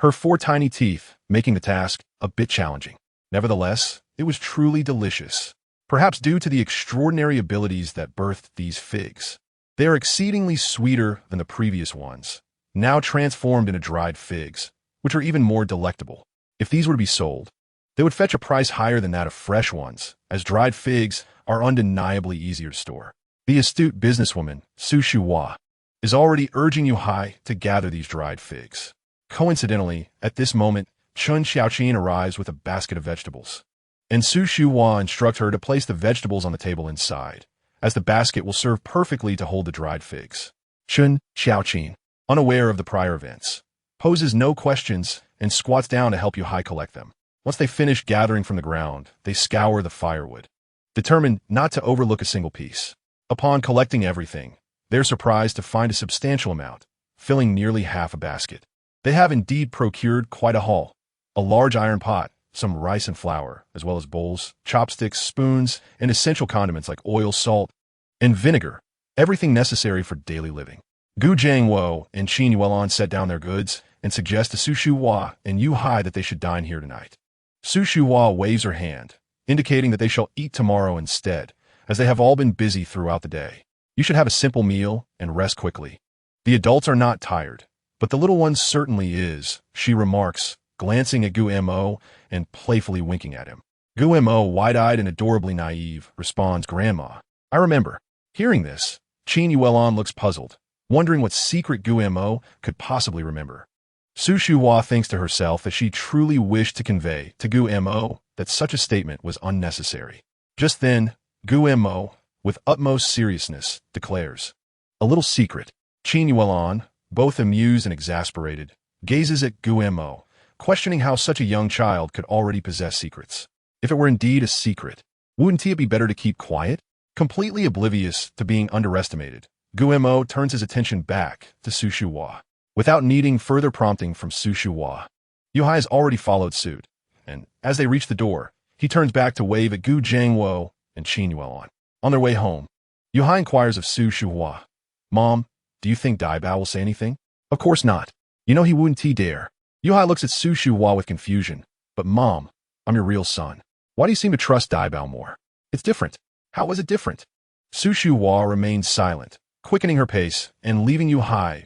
her 4 tiny teeth making the task a bit challenging. Nevertheless, it was truly delicious, perhaps due to the extraordinary abilities that birthed these figs. They are exceedingly sweeter than the previous ones, now transformed into dried figs, which are even more delectable. If these were to be sold, they would fetch a price higher than that of fresh ones, as dried figs are undeniably easier to store. The astute businesswoman, Su Shuhua, is already urging Yu to gather these dried figs. Coincidentally, at this moment, Chun Xiaoqin arrives with a basket of vegetables, and Su Shuhua instructs her to place the vegetables on the table inside, as the basket will serve perfectly to hold the dried figs. Chun Xiaoqin, unaware of the prior events, poses no questions and squats down to help Yu collect them. Once they finish gathering from the ground, they scour the firewood, determined not to overlook a single piece. Upon collecting everything, they're surprised to find a substantial amount, filling nearly half a basket. They have indeed procured quite a haul: a large iron pot, some rice and flour, as well as bowls, chopsticks, spoons, and essential condiments like oil, salt, and vinegar, everything necessary for daily living. Gu Jiangwo and Qin Yuelan set down their goods and suggest to Su Shuhua and Yu that they should dine here tonight. Su Shuhua waves her hand, indicating that they shall eat tomorrow instead, as they have all been busy throughout the day. You should have a simple meal and rest quickly. The adults are not tired, but the little one certainly is, she remarks, glancing at Gu Mo and playfully winking at him. Gu Mo, wide-eyed and adorably naive, responds, "Grandma, I remember." Hearing this, Qin Yuelan looks puzzled, wondering what secret Gu Mo could possibly remember. Su Shuhua thinks to herself that she truly wished to convey to Gu Mo that such a statement was unnecessary. Just then, Gu Mo, with utmost seriousness, declares, "A little secret." Qin Yuelan, both amused and exasperated, gazes at Gu Mo, questioning how such a young child could already possess secrets. If it were indeed a secret, wouldn't it be better to keep quiet? Completely oblivious to being underestimated, Gu Mo turns his attention back to Su Shuhua. Without needing further prompting from Su Shuhua, Yu has already followed suit, and as they reach the door, he turns back to wave at Gu Jiangwo and Qin Yuelan. On their way home, Yu inquires of Su Shuhua, "Mom, do you think Dabao will say anything?" "Of course not. You know he wouldn't dare." Yu looks at Su Shuhua with confusion. "But Mom, I'm your real son. Why do you seem to trust Dabao more?" "It's different." "How was it different?" Su Shuhua remains silent, quickening her pace and leaving Yu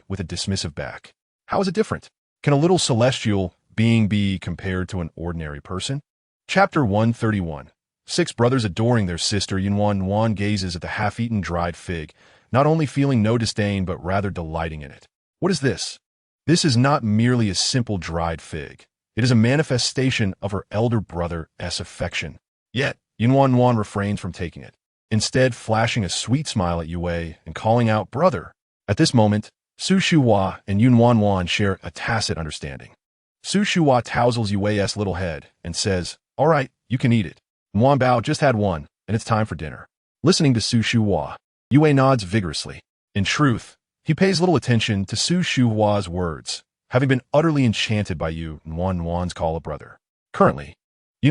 with a dismissive back. "How is it different? Can a little celestial being be compared to an ordinary person?" Chapter 131. 6 brothers adoring their sister. Nuannuan gazes at the half-eaten dried fig, not only feeling no disdain but rather delighting in it. "What is this?" This is not merely a simple dried fig. It is a manifestation of her elder brother's affection. Yet, Nuannuan refrains from taking it, instead flashing a sweet smile at Yue and calling out, "Brother." At this moment, Su Shuhua and Nuannuan share a tacit understanding. Su Shuhua tousles Yue's little head and says, "All right, you can eat it. Nuanbao just had one, and it's time for dinner." Listening to Su Shuhua, Yue nods vigorously. In truth, he pays little attention to Su Shuhua's words, having been utterly enchanted by Nuannuan's call a brother. Currently,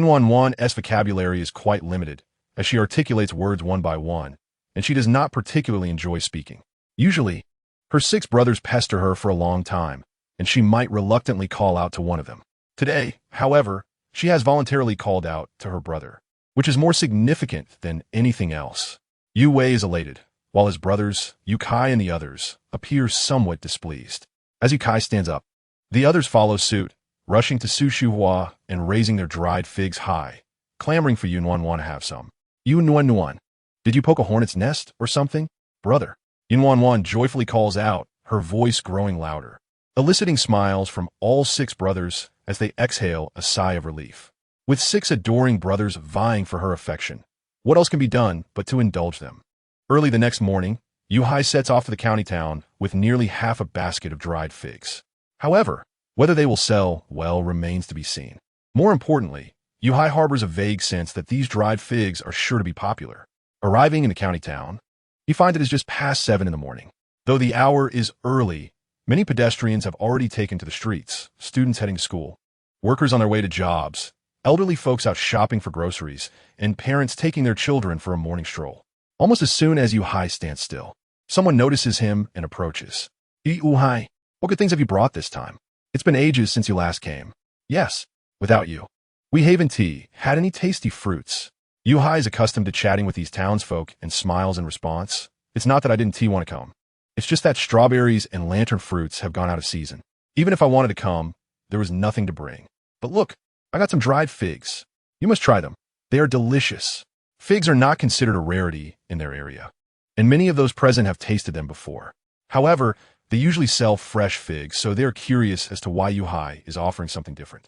Nuannuan's vocabulary is quite limited, as she articulates words one by one, and she does not particularly enjoy speaking. Usually, her 6 brothers pester her for a long time, and she might reluctantly call out to one of them. Today, however, she has voluntarily called out to her brother, which is more significant than anything else. Yu Wei is elated, while his brothers, Yu Kai and the others, appear somewhat displeased. As Yu Kai stands up, the others follow suit, rushing to Su Shuhua and raising their dried figs high, clamoring for Nuannuan to have some. Nuannuan, did you poke a hornet's nest or something, brother? Nuannuan joyfully calls out, her voice growing louder, eliciting smiles from all 6 brothers as they exhale a sigh of relief. With 6 adoring brothers vying for her affection, what else can be done but to indulge them? Early the next morning, Yu Hai sets off to the county town with nearly half a basket of dried figs. However, whether they will sell well remains to be seen. More importantly, Yu Hai harbors a vague sense that these dried figs are sure to be popular. Arriving in the county town, he finds it is just past 7 in the morning. Though the hour is early, many pedestrians have already taken to the streets, students heading to school, workers on their way to jobs, elderly folks out shopping for groceries, and parents taking their children for a morning stroll. Almost as soon as Yu Hai stands still, someone notices him and approaches. Yu Hai, what good things have you brought this time? It's been ages since you last came. Yes, without you. We haven't had any tasty fruits. Yu Hai is accustomed to chatting with these townsfolk and smiles in response. It's not that I didn't want to come. It's just that strawberries and lantern fruits have gone out of season. Even if I wanted to come, there was nothing to bring. But look, I got some dried figs. You must try them. They are delicious. Figs are not considered a rarity in their area, and many of those present have tasted them before. However, they usually sell fresh figs, so they are curious as to why Yu Hai is offering something different.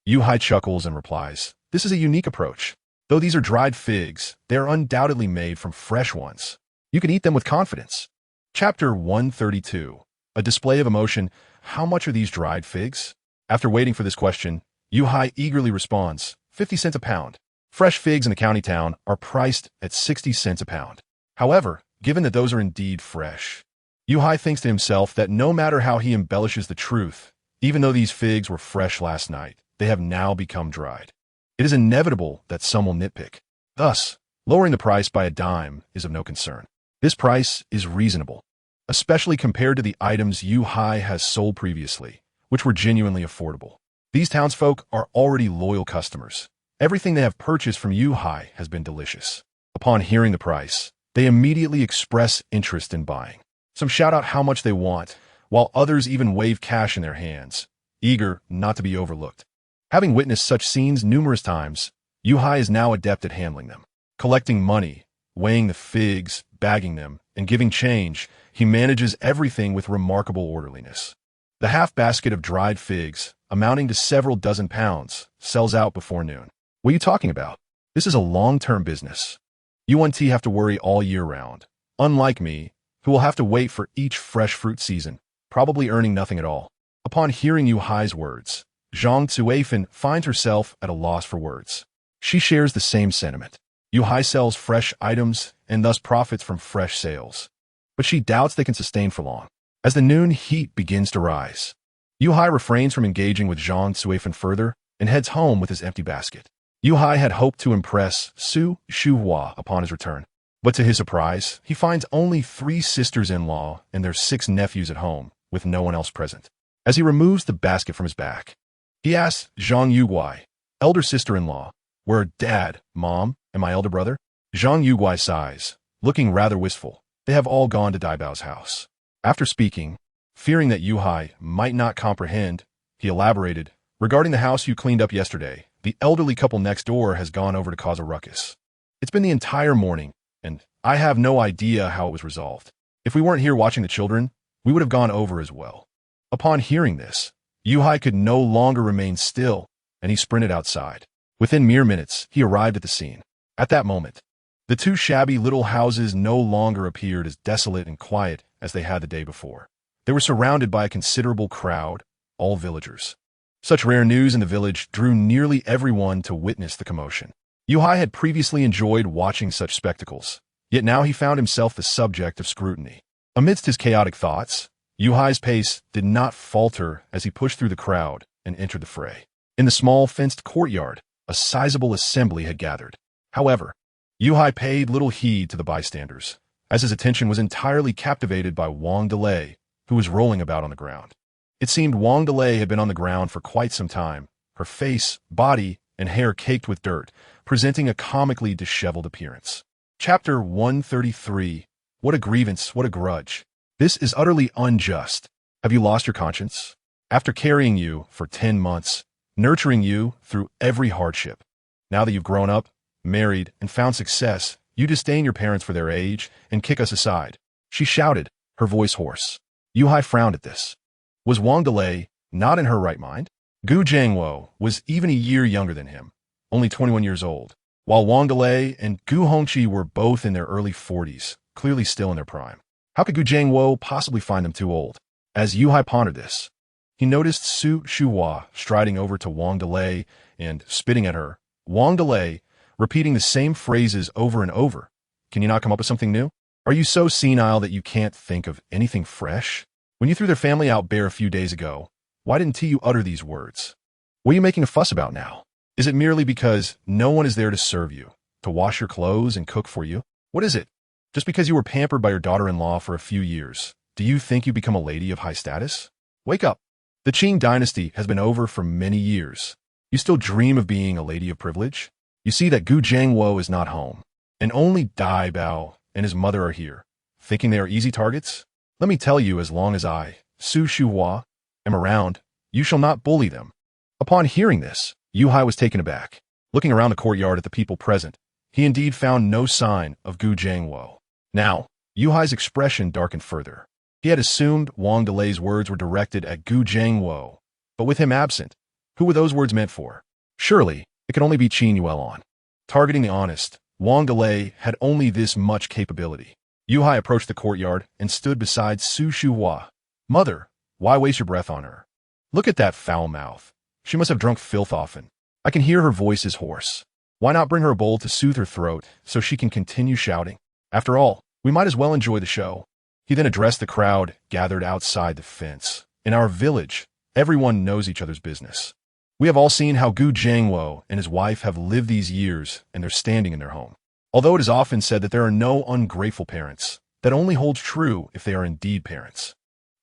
Yu Hai chuckles and replies, "This is a unique approach. Though these are dried figs, they are undoubtedly made from fresh ones. You can eat them with confidence." Chapter 132. A display of emotion. How much are these dried figs? After waiting for this question, Yu Hai eagerly responds, 50 cents a pound. Fresh figs in the county town are priced at 60 cents a pound. However, given that those are indeed fresh, Yu Hai thinks to himself that no matter how he embellishes the truth, even though these figs were fresh last night, they have now become dried. It is inevitable that some will nitpick. Thus, lowering the price by a dime is of no concern. This price is reasonable, especially compared to the items Yu Hai has sold previously, which were genuinely affordable. These townsfolk are already loyal customers. Everything they have purchased from Yu Hai has been delicious. Upon hearing the price, they immediately express interest in buying. Some shout out how much they want, while others even wave cash in their hands, eager not to be overlooked. Having witnessed such scenes numerous times, Yu Hai is now adept at handling them. Collecting money, weighing the figs, bagging them, and giving change, he manages everything with remarkable orderliness. The half basket of dried figs, amounting to several dozen pounds, sells out before noon. What are you talking about? This is a long-term business. You won't have to worry all year round, unlike me, who will have to wait for each fresh fruit season, probably earning nothing at all. Upon hearing Yu Hai's words, Zhang Zuifan finds herself at a loss for words. She shares the same sentiment. Yu Hai sells fresh items and thus profits from fresh sales, but she doubts they can sustain for long. As the noon heat begins to rise, Yu Hai refrains from engaging with Zhang Zuifan further and heads home with his empty basket. Yu Hai had hoped to impress Su Shuhua upon his return, but to his surprise, he finds only 3 sisters-in-law and their 6 nephews at home, with no one else present. As he removes the basket from his back, he asks Zhang Yuguai, elder sister-in-law, "Where are Dad, Mom, and my elder brother?" Zhang Yuguai sighs, looking rather wistful. They have all gone to Dabao's house. After speaking, fearing that Yu Hai might not comprehend, he elaborated, "Regarding the house you cleaned up yesterday, the elderly couple next door has gone over to cause a ruckus. It's been the entire morning, and I have no idea how it was resolved. If we weren't here watching the children, we would have gone over as well." Upon hearing this, Yu Hai could no longer remain still, and he sprinted outside. Within mere minutes, he arrived at the scene. At that moment, the 2 shabby little houses no longer appeared as desolate and quiet as they had the day before. They were surrounded by a considerable crowd, all villagers. Such rare news in the village drew nearly everyone to witness the commotion. Yu Hai had previously enjoyed watching such spectacles, yet now he found himself the subject of scrutiny. Amidst his chaotic thoughts, Yu Hai's pace did not falter as he pushed through the crowd and entered the fray. In the small fenced courtyard, a sizable assembly had gathered. However, Yuhai paid little heed to the bystanders, as his attention was entirely captivated by Wang Delay, who was rolling about on the ground. It seemed Wang Delay had been on the ground for quite some time, her face, body, and hair caked with dirt, presenting a comically disheveled appearance. Chapter 133. What a grievance, what a grudge. This is utterly unjust. Have you lost your conscience? After carrying you for 10 months, nurturing you through every hardship, now that you've grown up, married, and found success, you disdain your parents for their age and kick us aside. She shouted, her voice hoarse. Yuhai frowned at this. Was Wang Delay not in her right mind? Gu Jiangwo was even a year younger than him, only 21 years old, while Wang Delay and Gu Hongqi were both in their early 40s, clearly still in their prime. How could Gu Jiangwo possibly find them too old? As Yuhai pondered this, he noticed Su Shuhua striding over to Wang Delay and spitting at her. Wang Delay, repeating the same phrases over and over. Can you not come up with something new? Are you so senile that you can't think of anything fresh? When you threw their family out bare a few days ago, why didn't you utter these words? What are you making a fuss about now? Is it merely because no one is there to serve you, to wash your clothes and cook for you? What is it? Just because you were pampered by your daughter-in-law for a few years, do you think you become a lady of high status? Wake up. The Qing dynasty has been over for many years. You still dream of being a lady of privilege? You see that Gu Jiangwo is not home, and only Dabao and his mother are here, thinking they are easy targets? Let me tell you, as long as I, Su Shuhua, am around, you shall not bully them. Upon hearing this, Yuhai was taken aback. Looking around the courtyard at the people present, he indeed found no sign of Gu Jiangwo. Now, Yuhai's expression darkened further. He had assumed Wang Delay's words were directed at Gu Jiangwo, but with him absent, who were those words meant for? Surely, it could only be Qin Yuelon. Targeting the honest, Wang Delay had only this much capability. Yuhai approached the courtyard and stood beside Su Shuhua. Mother, why waste your breath on her? Look at that foul mouth. She must have drunk filth often. I can hear her voice is hoarse. Why not bring her a bowl to soothe her throat so she can continue shouting? After all, we might as well enjoy the show. He then addressed the crowd gathered outside the fence. In our village, everyone knows each other's business. We have all seen how Gu Jiangwo and his wife have lived these years and they're standing in their home. Although it is often said that there are no ungrateful parents, that only holds true if they are indeed parents.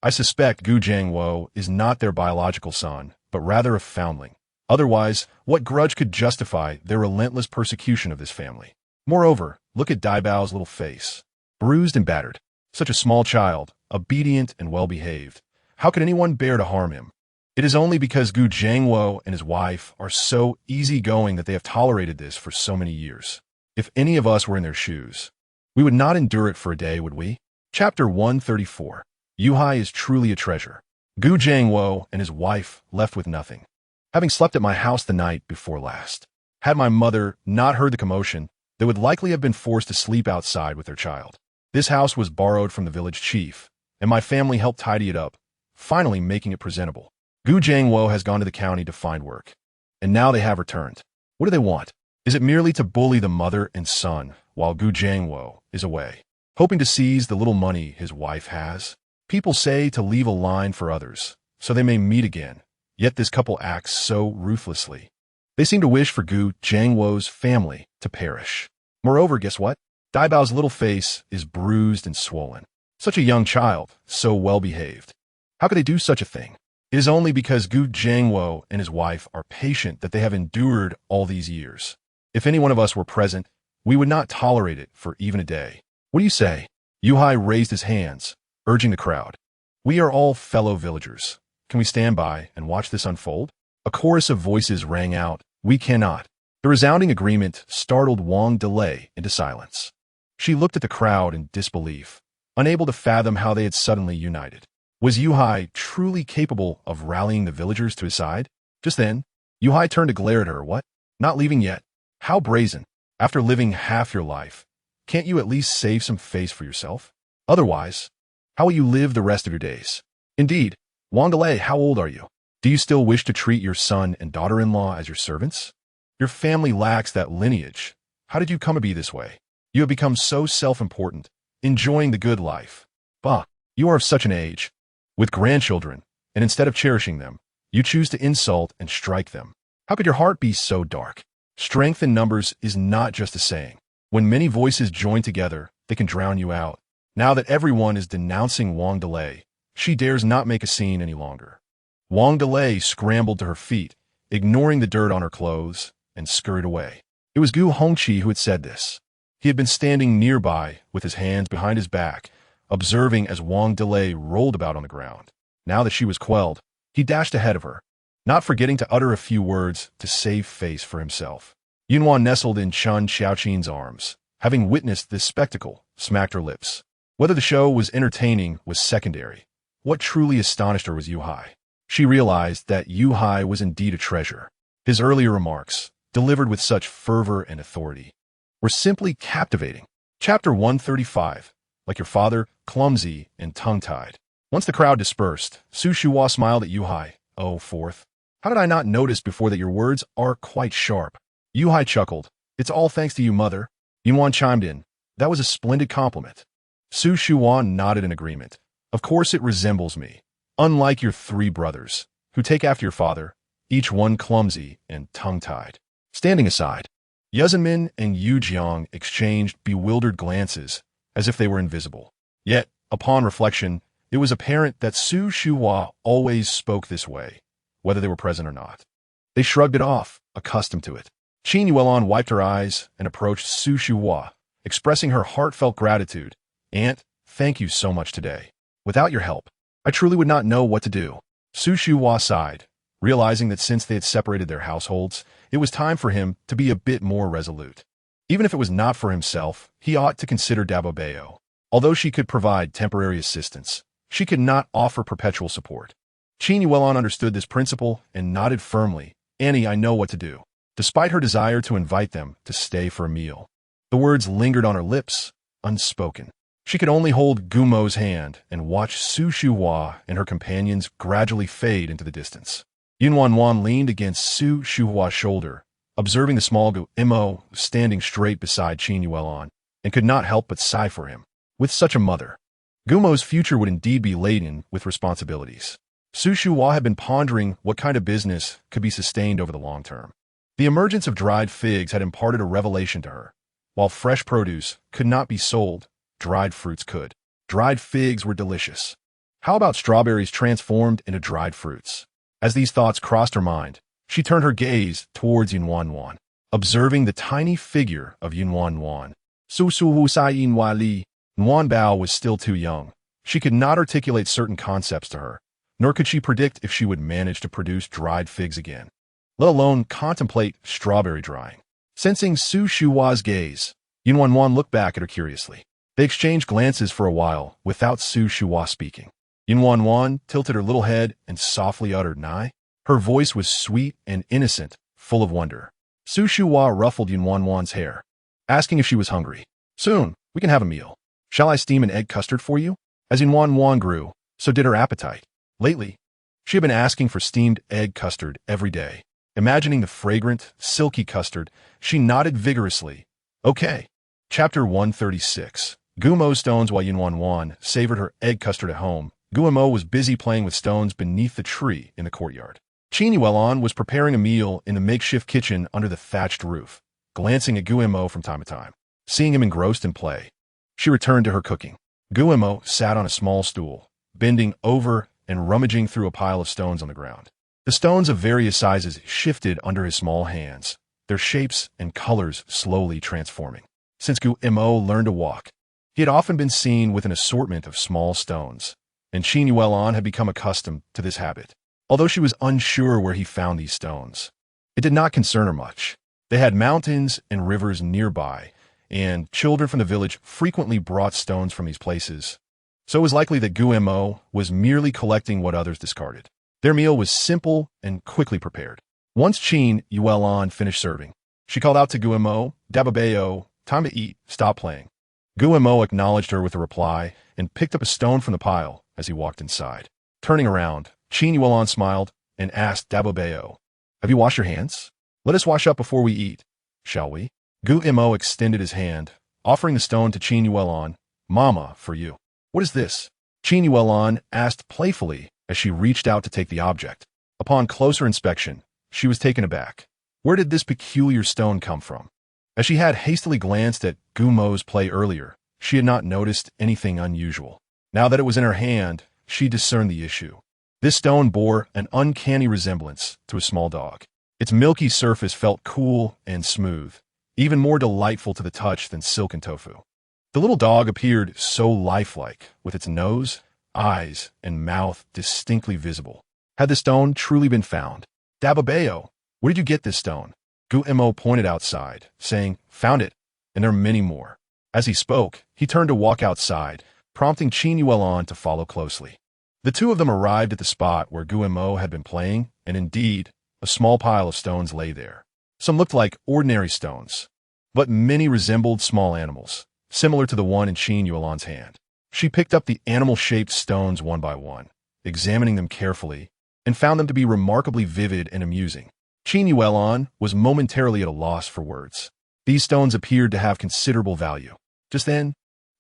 I suspect Gu Jiangwo is not their biological son, but rather a foundling. Otherwise, what grudge could justify their relentless persecution of this family? Moreover, look at Dabao's little face. Bruised and battered. Such a small child, obedient and well-behaved. How could anyone bear to harm him? It is only because Gu Jiangwo and his wife are so easygoing that they have tolerated this for so many years. If any of us were in their shoes, we would not endure it for a day, would we? Chapter 134. Yuhai is truly a treasure. Gu Jiangwo and his wife left with nothing. Having slept at my house the night before last. Had my mother not heard the commotion, they would likely have been forced to sleep outside with their child. This house was borrowed from the village chief, and my family helped tidy it up, finally making it presentable. Gu Jiangwo has gone to the county to find work, and now they have returned. What do they want? Is it merely to bully the mother and son while Gu Jiangwo is away, hoping to seize the little money his wife has? People say to leave a line for others, so they may meet again, yet this couple acts so ruthlessly. They seem to wish for Gu Jiangwo's family to perish. Moreover, guess what? Dabao's little face is bruised and swollen. Such a young child, so well-behaved. How could they do such a thing? It is only because Gu Jiangwo and his wife are patient that they have endured all these years. If any one of us were present, we would not tolerate it for even a day. What do you say? Yuhai raised his hands, urging the crowd. We are all fellow villagers. Can we stand by and watch this unfold? A chorus of voices rang out. We cannot. The resounding agreement startled Wang Delay into silence. She looked at the crowd in disbelief, unable to fathom how they had suddenly united. Was Yuhai truly capable of rallying the villagers to his side? Just then, Yuhai turned to glare at her. What? Not leaving yet? How brazen. After living half your life, can't you at least save some face for yourself? Otherwise, how will you live the rest of your days? Indeed, Wang Delay, how old are you? Do you still wish to treat your son and daughter-in-law as your servants? Your family lacks that lineage. How did you come to be this way? You have become so self-important, enjoying the good life. Bah, you are of such an age, with grandchildren, and instead of cherishing them, you choose to insult and strike them. How could your heart be so dark? Strength in numbers is not just a saying. When many voices join together, they can drown you out. Now that everyone is denouncing Wang Delay, she dares not make a scene any longer. Wang Delay scrambled to her feet, ignoring the dirt on her clothes, and scurried away. It was Gu Hongqi who had said this. He had been standing nearby with his hands behind his back, observing as Wang Delay rolled about on the ground. Now that she was quelled, he dashed ahead of her, not forgetting to utter a few words to save face for himself. Yuan nestled in Chun Xiaoqin's arms, having witnessed this spectacle, smacked her lips. Whether the show was entertaining was secondary. What truly astonished her was Yu Hai. She realized that Yu Hai was indeed a treasure. His earlier remarks, delivered with such fervor and authority, were simply captivating. Chapter 135, like your father, clumsy and tongue-tied. Once the crowd dispersed, Su Shuhua smiled at Yu Hai. Oh, fourth. How did I not notice before that your words are quite sharp? Yu Hai chuckled. It's all thanks to you, mother. Yuan chimed in. That was a splendid compliment. Su Shuhua nodded in agreement. Of course it resembles me. Unlike your three brothers, who take after your father, each one clumsy and tongue-tied. Standing aside, Yuzhenmin and Yu Jiang exchanged bewildered glances, as if they were invisible. Yet, upon reflection, it was apparent that Su Shuhua always spoke this way, whether they were present or not. They shrugged it off, accustomed to it. Qin Yuelon wiped her eyes and approached Su Shuhua, expressing her heartfelt gratitude. Aunt, thank you so much today. Without your help, I truly would not know what to do. Su Shuhua sighed, realizing that since they had separated their households, it was time for him to be a bit more resolute. Even if it was not for himself, he ought to consider Dabao. Although she could provide temporary assistance, she could not offer perpetual support. Qin Yuelon understood this principle and nodded firmly. Annie, I know what to do. Despite her desire to invite them to stay for a meal, the words lingered on her lips, unspoken. She could only hold Gumo's hand and watch Su Shuhua and her companions gradually fade into the distance. Nuannuan leaned against Su Shuhua's shoulder, observing the small Gumo standing straight beside Qin Yuelon, and could not help but sigh for him. With such a mother, Gumo's future would indeed be laden with responsibilities. Su Shuhua had been pondering what kind of business could be sustained over the long term. The emergence of dried figs had imparted a revelation to her. While fresh produce could not be sold, dried fruits could. Dried figs were delicious. How about strawberries transformed into dried fruits? As these thoughts crossed her mind, she turned her gaze towards Nuannuan, observing the tiny figure of Nuannuan. Su Su Hu Sai Yin Wa Li. Nuanbao was still too young. She could not articulate certain concepts to her, nor could she predict if she would manage to produce dried figs again, let alone contemplate strawberry drying. Sensing Su Shuhua's gaze, Nuannuan looked back at her curiously. They exchanged glances for a while, without Su Shuhua speaking. Nuannuan tilted her little head and softly uttered, "Nai." Her voice was sweet and innocent, full of wonder. Su Shuhua ruffled Nuannuan's hair, asking if she was hungry. "Soon, we can have a meal. Shall I steam an egg custard for you?" As Nuannuan grew, so did her appetite. Lately, she had been asking for steamed egg custard every day. Imagining the fragrant, silky custard, she nodded vigorously. Okay. Chapter 136. Gumo stones. While Nuannuan savored her egg custard at home, Gumo was busy playing with stones beneath the tree in the courtyard. Qin Yuelon was preparing a meal in the makeshift kitchen under the thatched roof, glancing at Gumo from time to time. Seeing him engrossed in play, she returned to her cooking. Gumo sat on a small stool, bending over and rummaging through a pile of stones on the ground. The stones of various sizes shifted under his small hands, their shapes and colors slowly transforming. Since Gumo learned to walk, he had often been seen with an assortment of small stones, and Qin Yuelon had become accustomed to this habit. Although she was unsure where he found these stones, it did not concern her much. They had mountains and rivers nearby, and children from the village frequently brought stones from these places, so it was likely that Gumo was merely collecting what others discarded. Their meal was simple and quickly prepared. Once Qin Yuelon finished serving, she called out to Gumo, "Dabao, time to eat, stop playing." Gumo acknowledged her with a reply and picked up a stone from the pile as he walked inside. Turning around, Qin Yuelon smiled and asked Dabao, "Have you washed your hands? Let us wash up before we eat, shall we?" Gumo extended his hand, offering the stone to Qin Yuelon. "Mama, for you." "What is this?" Qin Yuelon asked playfully as she reached out to take the object. Upon closer inspection, she was taken aback. Where did this peculiar stone come from? As she had hastily glanced at Gumo's play earlier, she had not noticed anything unusual. Now that it was in her hand, she discerned the issue. This stone bore an uncanny resemblance to a small dog. Its milky surface felt cool and smooth, even more delightful to the touch than silken tofu. The little dog appeared so lifelike, with its nose, eyes, and mouth distinctly visible. Had the stone truly been found? Dabao, where did you get this stone? Gumo pointed outside, saying, "Found it, and there are many more." As he spoke, he turned to walk outside, prompting Nuannuan to follow closely. The two of them arrived at the spot where Gumo had been playing, and indeed, a small pile of stones lay there. Some looked like ordinary stones, but many resembled small animals, similar to the one in Nuannuan's hand. She picked up the animal-shaped stones one by one, examining them carefully, and found them to be remarkably vivid and amusing. Nuannuan was momentarily at a loss for words. These stones appeared to have considerable value. Just then,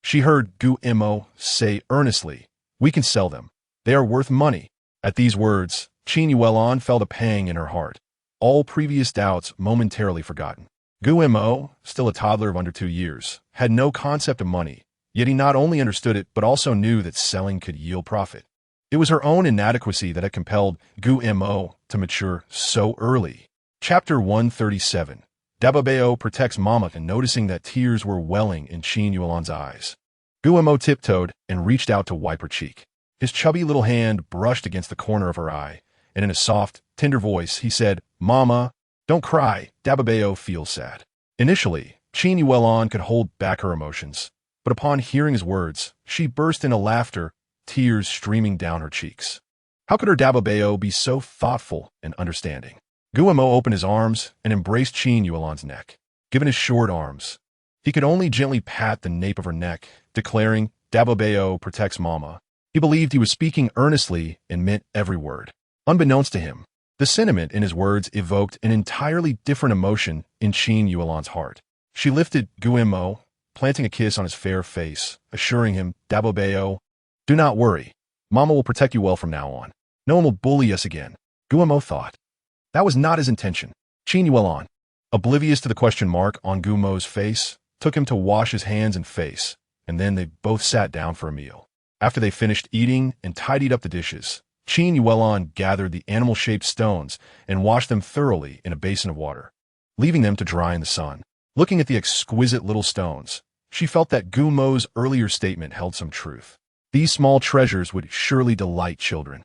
she heard Gumo say earnestly, "We can sell them. They are worth money." At these words, Nuannuan felt a pang in her heart, all previous doubts momentarily forgotten. Gumo, still a toddler of under 2 years, had no concept of money, yet he not only understood it but also knew that selling could yield profit. It was her own inadequacy that had compelled Gumo to mature so early. Chapter 137. Dabao protects Mama, and noticing that tears were welling in Nuannuan's eyes. Gumo tiptoed and reached out to wipe her cheek. His chubby little hand brushed against the corner of her eye, and in a soft, tender voice, he said, "Mama, don't cry. Dabao feels sad." Initially, Nuannuan could hold back her emotions, but upon hearing his words, she burst into laughter, tears streaming down her cheeks. How could her Dabao be so thoughtful and understanding? Gumo opened his arms and embraced Nuannuan's neck. Given his short arms, he could only gently pat the nape of her neck, declaring, "Dabao protects Mama." He believed he was speaking earnestly and meant every word. Unbeknownst to him, the sentiment in his words evoked an entirely different emotion in Nuannuan's heart. She lifted Gumo, planting a kiss on his fair face, assuring him, "Dabao, do not worry. Mama will protect you well from now on. No one will bully us again." Gumo thought. That was not his intention. Nuannuan, oblivious to the question mark on Gumo's face, took him to wash his hands and face, and then they both sat down for a meal. After they finished eating and tidied up the dishes, Nuannuan gathered the animal-shaped stones and washed them thoroughly in a basin of water, leaving them to dry in the sun. Looking at the exquisite little stones, she felt that Gumo's earlier statement held some truth. These small treasures would surely delight children,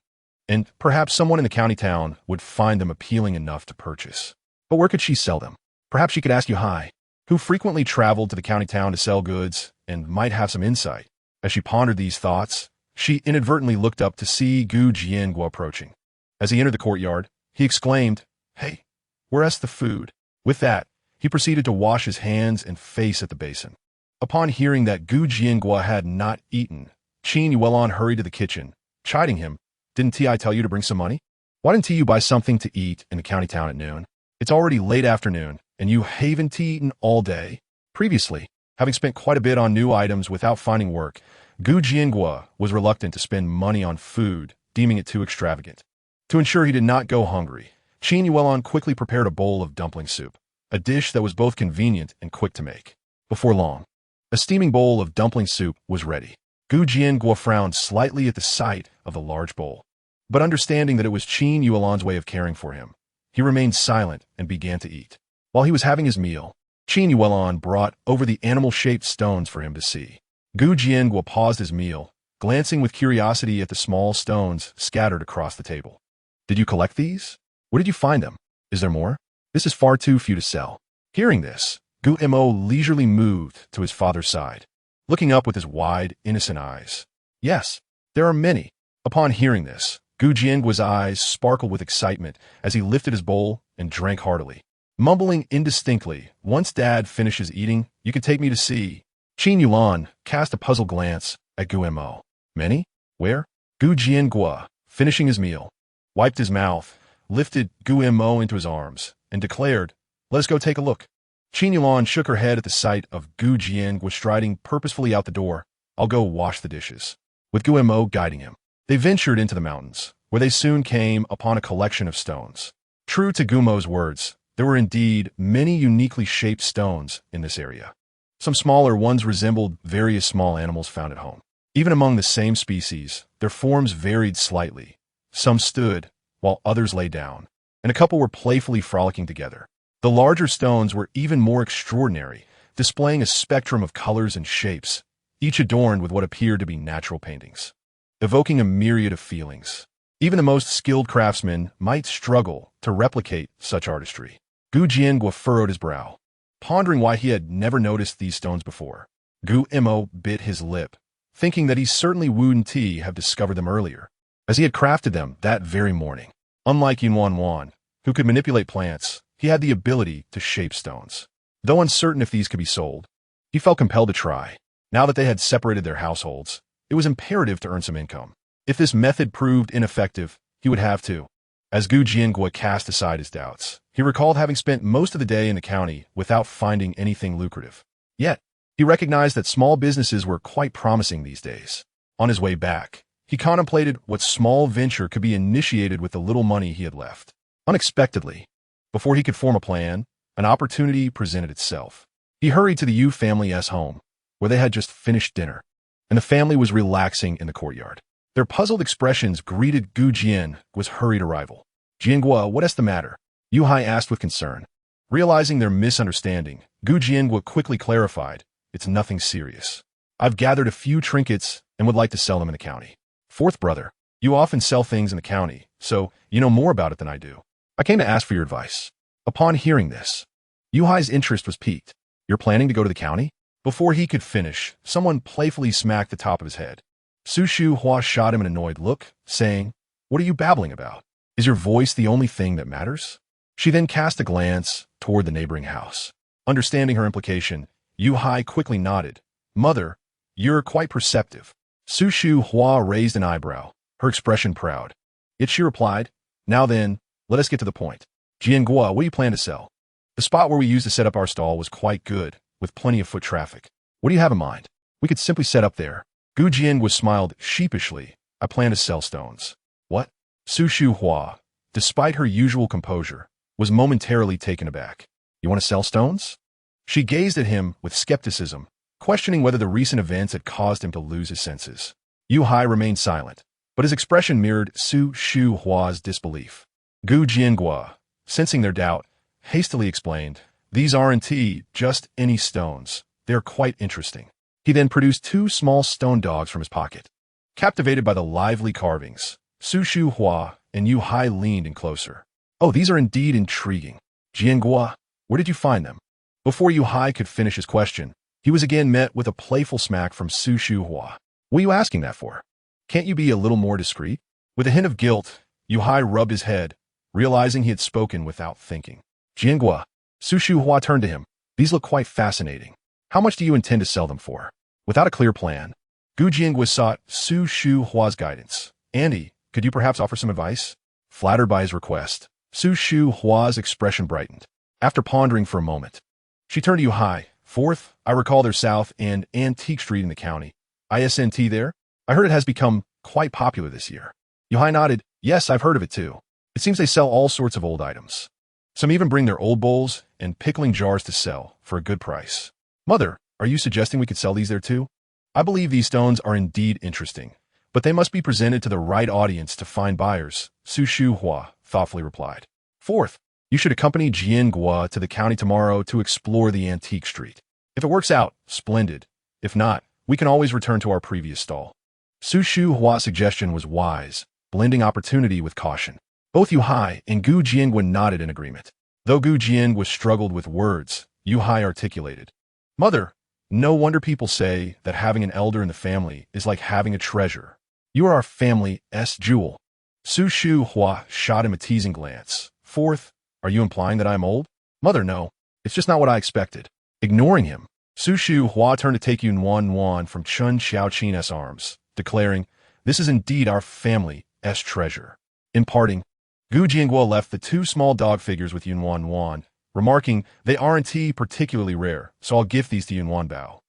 and perhaps someone in the county town would find them appealing enough to purchase. But where could she sell them? Perhaps she could ask Yuhai, who frequently traveled to the county town to sell goods and might have some insight. As she pondered these thoughts, she inadvertently looked up to see Gu Jiangguo approaching. As he entered the courtyard, he exclaimed, "Hey, where's the food?" With that, he proceeded to wash his hands and face at the basin. Upon hearing that Gu Jiangguo had not eaten, Nuannuan hurried to the kitchen, chiding him, "Didn't I tell you to bring some money? Why didn't you buy something to eat in the county town at noon? It's already late afternoon, and you haven't eaten all day." Previously, having spent quite a bit on new items without finding work, Gu Jiangguo was reluctant to spend money on food, deeming it too extravagant. To ensure he did not go hungry, Nuannuan quickly prepared a bowl of dumpling soup, a dish that was both convenient and quick to make. Before long, a steaming bowl of dumpling soup was ready. Gu Jiangguo frowned slightly at the sight of the large bowl, but understanding that it was Nuannuan's way of caring for him, he remained silent and began to eat. While he was having his meal, Nuannuan brought over the animal-shaped stones for him to see. Gu Jiangguo paused his meal, glancing with curiosity at the small stones scattered across the table. "Did you collect these? Where did you find them? Is there more? This is far too few to sell." Hearing this, Gumo leisurely moved to his father's side, looking up with his wide, innocent eyes. "Yes, there are many." Upon hearing this, Gu Jiangguo's eyes sparkled with excitement as he lifted his bowl and drank heartily. Mumbling indistinctly, "Once Dad finishes eating, you can take me to see." Nuannuan cast a puzzled glance at Gumo. "Many? Where?" Gu Jiangguo, finishing his meal, wiped his mouth, lifted Gumo into his arms, and declared, "Let us go take a look." Nuannuan shook her head at the sight of Gu Jiangguo striding purposefully out the door. "I'll go wash the dishes," with Gumo guiding him. They ventured into the mountains, where they soon came upon a collection of stones. True to Gumo's words, there There were indeed many uniquely shaped stones in this area. Some smaller ones resembled various small animals found at home. Even among the same species, their forms varied slightly. Some stood, while others lay down, and a couple were playfully frolicking together. The larger stones were even more extraordinary, displaying a spectrum of colors and shapes, each adorned with what appeared to be natural paintings, evoking a myriad of feelings. Even the most skilled craftsman might struggle to replicate such artistry. Gu Jiangua furrowed his brow, pondering why he had never noticed these stones before. Gu Imo bit his lip, thinking that he certainly wouldn't have discovered them earlier, as he had crafted them that very morning. Unlike Nuannuan, who could manipulate plants, he had the ability to shape stones. Though uncertain if these could be sold, he felt compelled to try. Now that they had separated their households, it was imperative to earn some income. If this method proved ineffective, he would have to. As Gu Jiangua cast aside his doubts, he recalled having spent most of the day in the county without finding anything lucrative. Yet, he recognized that small businesses were quite promising these days. On his way back, he contemplated what small venture could be initiated with the little money he had left. Unexpectedly, before he could form a plan, an opportunity presented itself. He hurried to the Yu family's home, where they had just finished dinner, and the family was relaxing in the courtyard. Their puzzled expressions greeted Gu Jiangua's hurried arrival. "Jiangua, what's the matter?" Yu Hai asked with concern. Realizing their misunderstanding, Gu Jiangua quickly clarified, "It's nothing serious. I've gathered a few trinkets and would like to sell them in the county." "Fourth brother, you often sell things in the county, so you know more about it than I do. I came to ask for your advice." Upon hearing this, Yu Hai's interest was piqued. "You're planning to go to the county?" Before he could finish, someone playfully smacked the top of his head. Su Shu Hua shot him an annoyed look, saying, "What are you babbling about? Is your voice the only thing that matters?" She then cast a glance toward the neighboring house. Understanding her implication, Yu Hai quickly nodded. "Mother, you're quite perceptive." Su Shu Hua raised an eyebrow, her expression proud. Yet she replied, "Now then, let us get to the point. Jiangua, what do you plan to sell?" The spot where we used to set up our stall was quite good, with plenty of foot traffic. "What do you have in mind?" "We could simply set up there." Gu Jiangua smiled sheepishly. "I plan to sell stones." "What?" Su Shu Hua, despite her usual composure, was momentarily taken aback. "You want to sell stones?" She gazed at him with skepticism, questioning whether the recent events had caused him to lose his senses. Yu Hai remained silent, but his expression mirrored Su Shu Hua's disbelief. Gu Jiangua, sensing their doubt, hastily explained, "These aren't just any stones. They're quite interesting." He then produced 2 small stone dogs from his pocket. Captivated by the lively carvings, Su Shu Hua and Yu Hai leaned in closer. "Oh, these are indeed intriguing. Jiangua, where did you find them?" Before Yu Hai could finish his question, he was again met with a playful smack from Su Shu Hua. "What are you asking that for? Can't you be a little more discreet?" With a hint of guilt, Yu Hai rubbed his head, realizing he had spoken without thinking. "Jiangua," Su Shu Hua turned to him. "These look quite fascinating. How much do you intend to sell them for?" Without a clear plan, Gu Jiangua sought Su Shu Hua's guidance. "Andy, could you perhaps offer some advice?" Flattered by his request, Su Shu Hua's expression brightened. After pondering for a moment, she turned to Yu Hai. "Fourth, I recall there's South and Antique Street in the county. Isn't there? I heard it has become quite popular this year." Yu Hai nodded. "Yes, I've heard of it too. It seems they sell all sorts of old items. Some even bring their old bowls and pickling jars to sell for a good price." "Mother, are you suggesting we could sell these there too?" "I believe these stones are indeed interesting, but they must be presented to the right audience to find buyers," Su Shu Hua thoughtfully replied. "Fourth, you should accompany Jiangua to the county tomorrow to explore the antique street. If it works out, splendid. If not, we can always return to our previous stall." Su Shu Hua's suggestion was wise, blending opportunity with caution. Both Yu Hai and Gu Jiangua nodded in agreement. Though Gu Jiangua struggled with words, Yu Hai articulated, "Mother, no wonder people say that having an elder in the family is like having a treasure. You are our family's jewel." Su Shu Hua shot him a teasing glance. "Fourth, are you implying that I am old?" "Mother, no. It's just not what I expected." Ignoring him, Su Shu Hua turned to take Nuannuan from Chun Xiaoqin's arms, declaring, "This is indeed our family's treasure." In parting, Gu Jiangua left the 2 small dog figures with Nuannuan, remarking, "They aren't particularly rare, so I'll gift these to Dabao.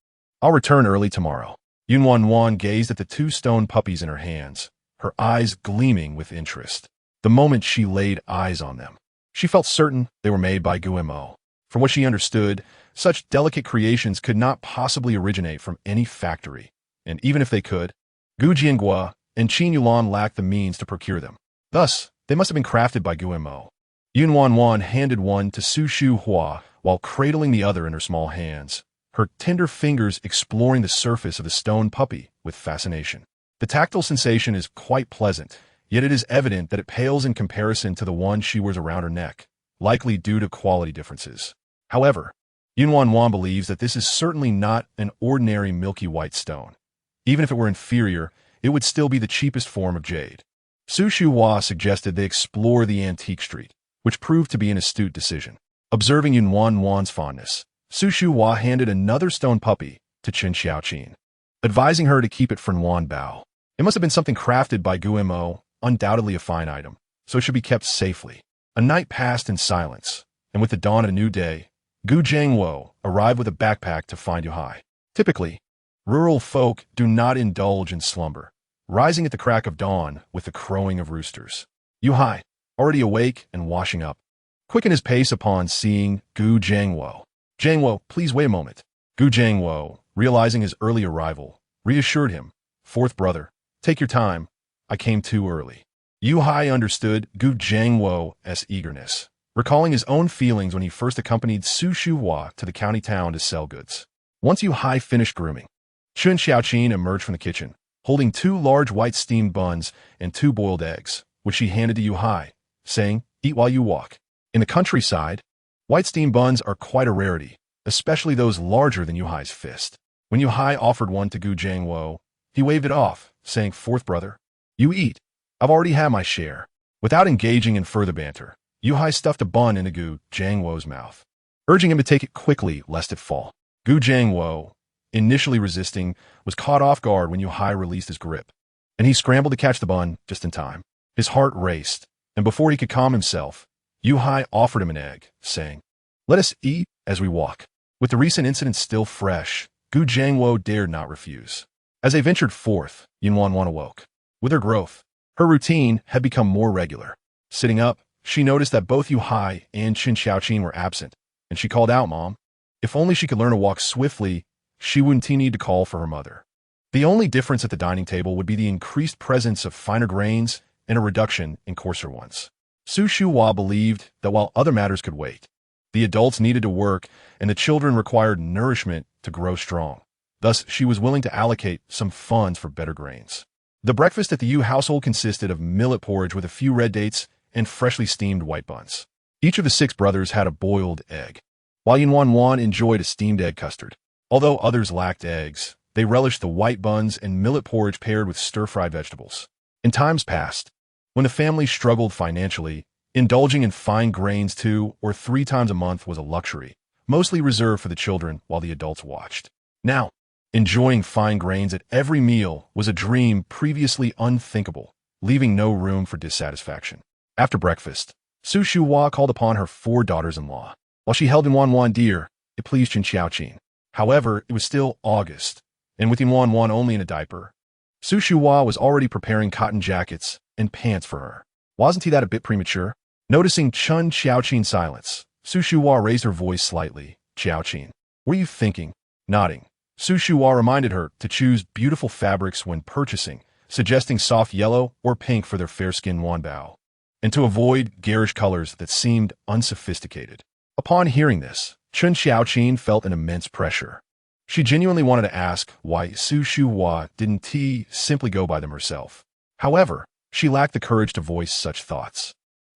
I'll return early tomorrow." Nuannuan gazed at the 2 stone puppies in her hands, her eyes gleaming with interest. The moment she laid eyes on them, She felt certain they were made by Guimo. From what she understood, such delicate creations could not possibly originate from any factory, and even if they could, Gu Jianghua and Qin Yulan lacked the means to procure them. Thus, they must have been crafted by Guimo. Nuannuan handed one to Su Shu Hua while cradling the other in her small hands, her tender fingers exploring the surface of the stone puppy with fascination. The tactile sensation is quite pleasant, yet it is evident that it pales in comparison to the one she wears around her neck, likely due to quality differences. However, Nuannuan believes that this is certainly not an ordinary milky white stone. Even if it were inferior, it would still be the cheapest form of jade. Su Shu Hua suggested they explore the antique street, which proved to be an astute decision. Observing Nuannuan's fondness, Su Shu Hua handed another stone puppy to Chen Xiaoqin, advising her to keep it for Nuanbao. It must have been something crafted by Guimo, undoubtedly a fine item, so it should be kept safely. A night passed in silence, and with the dawn of a new day, Gu Jiangwo arrived with a backpack to find Yuhai. Typically, rural folk do not indulge in slumber, rising at the crack of dawn with the crowing of roosters. Yuhai, already awake and washing up, quickened his pace upon seeing Gu Jiangwo. Jiangwo, please wait a moment. Gu Jiangwo, realizing his early arrival, reassured him. Fourth brother, take your time. I came too early. Yuhai understood Gu Jiangwo's eagerness, recalling his own feelings when he first accompanied Su Shu Hua to the county town to sell goods. Once Yuhai finished grooming, Chen Xiaoqin emerged from the kitchen, holding 2 large white steamed buns and 2 boiled eggs, which she handed to Yuhai, saying, "Eat while you walk." In the countryside, white steamed buns are quite a rarity, especially those larger than Yuhai's fist. When Yuhai offered one to Gu Jiangwo, he waved it off, saying, "Fourth brother, you eat. I've already had my share." Without engaging in further banter, Yuhai stuffed a bun into Gu Jiangwo's mouth, urging him to take it quickly lest it fall. Gu Jiangwo, initially resisting, was caught off guard when Yuhai released his grip, and he scrambled to catch the bun just in time. His heart raced, and before he could calm himself, Yuhai offered him an egg, saying, "Let us eat as we walk." With the recent incident still fresh, Gu Jiangwo dared not refuse. As they ventured forth, Nuannuan awoke. With her growth, her routine had become more regular. Sitting up, she noticed that both Yuhai and Chen Xiaoqin were absent, and she called out, "Mom." If only she could learn to walk swiftly, she wouldn't need to call for her mother. The only difference at the dining table would be the increased presence of finer grains and a reduction in coarser ones. Su Shu Hua believed that while other matters could wait, the adults needed to work and the children required nourishment to grow strong. Thus, she was willing to allocate some funds for better grains. The breakfast at the Yu household consisted of millet porridge with a few red dates and freshly steamed white buns. Each of the 6 brothers had a boiled egg, while Nuannuan enjoyed a steamed egg custard. Although others lacked eggs, they relished the white buns and millet porridge paired with stir-fried vegetables. In times past, when the family struggled financially, indulging in fine grains 2 or 3 times a month was a luxury, mostly reserved for the children while the adults watched. Now, enjoying fine grains at every meal was a dream previously unthinkable, leaving no room for dissatisfaction. After breakfast, Su Shu Hua called upon her 4 daughters-in-law. While she held Nuannuan dear, it pleased Chen Xiaoqin. However, it was still August, and with Nuannuan only in a diaper, Su Shu Hua was already preparing cotton jackets and pants for her. Wasn't he that a bit premature? Noticing Chen Xiaoqin's silence, Su Shu Hua raised her voice slightly. "Xiaoqin, what are you thinking?" Nodding, Su Shu Hua reminded her to choose beautiful fabrics when purchasing, suggesting soft yellow or pink for their fair-skinned Nuanbao, and to avoid garish colors that seemed unsophisticated. Upon hearing this, Chen Xiaoqin felt an immense pressure. She genuinely wanted to ask why Su Shu Hua didn't simply go by them herself. However, she lacked the courage to voice such thoughts.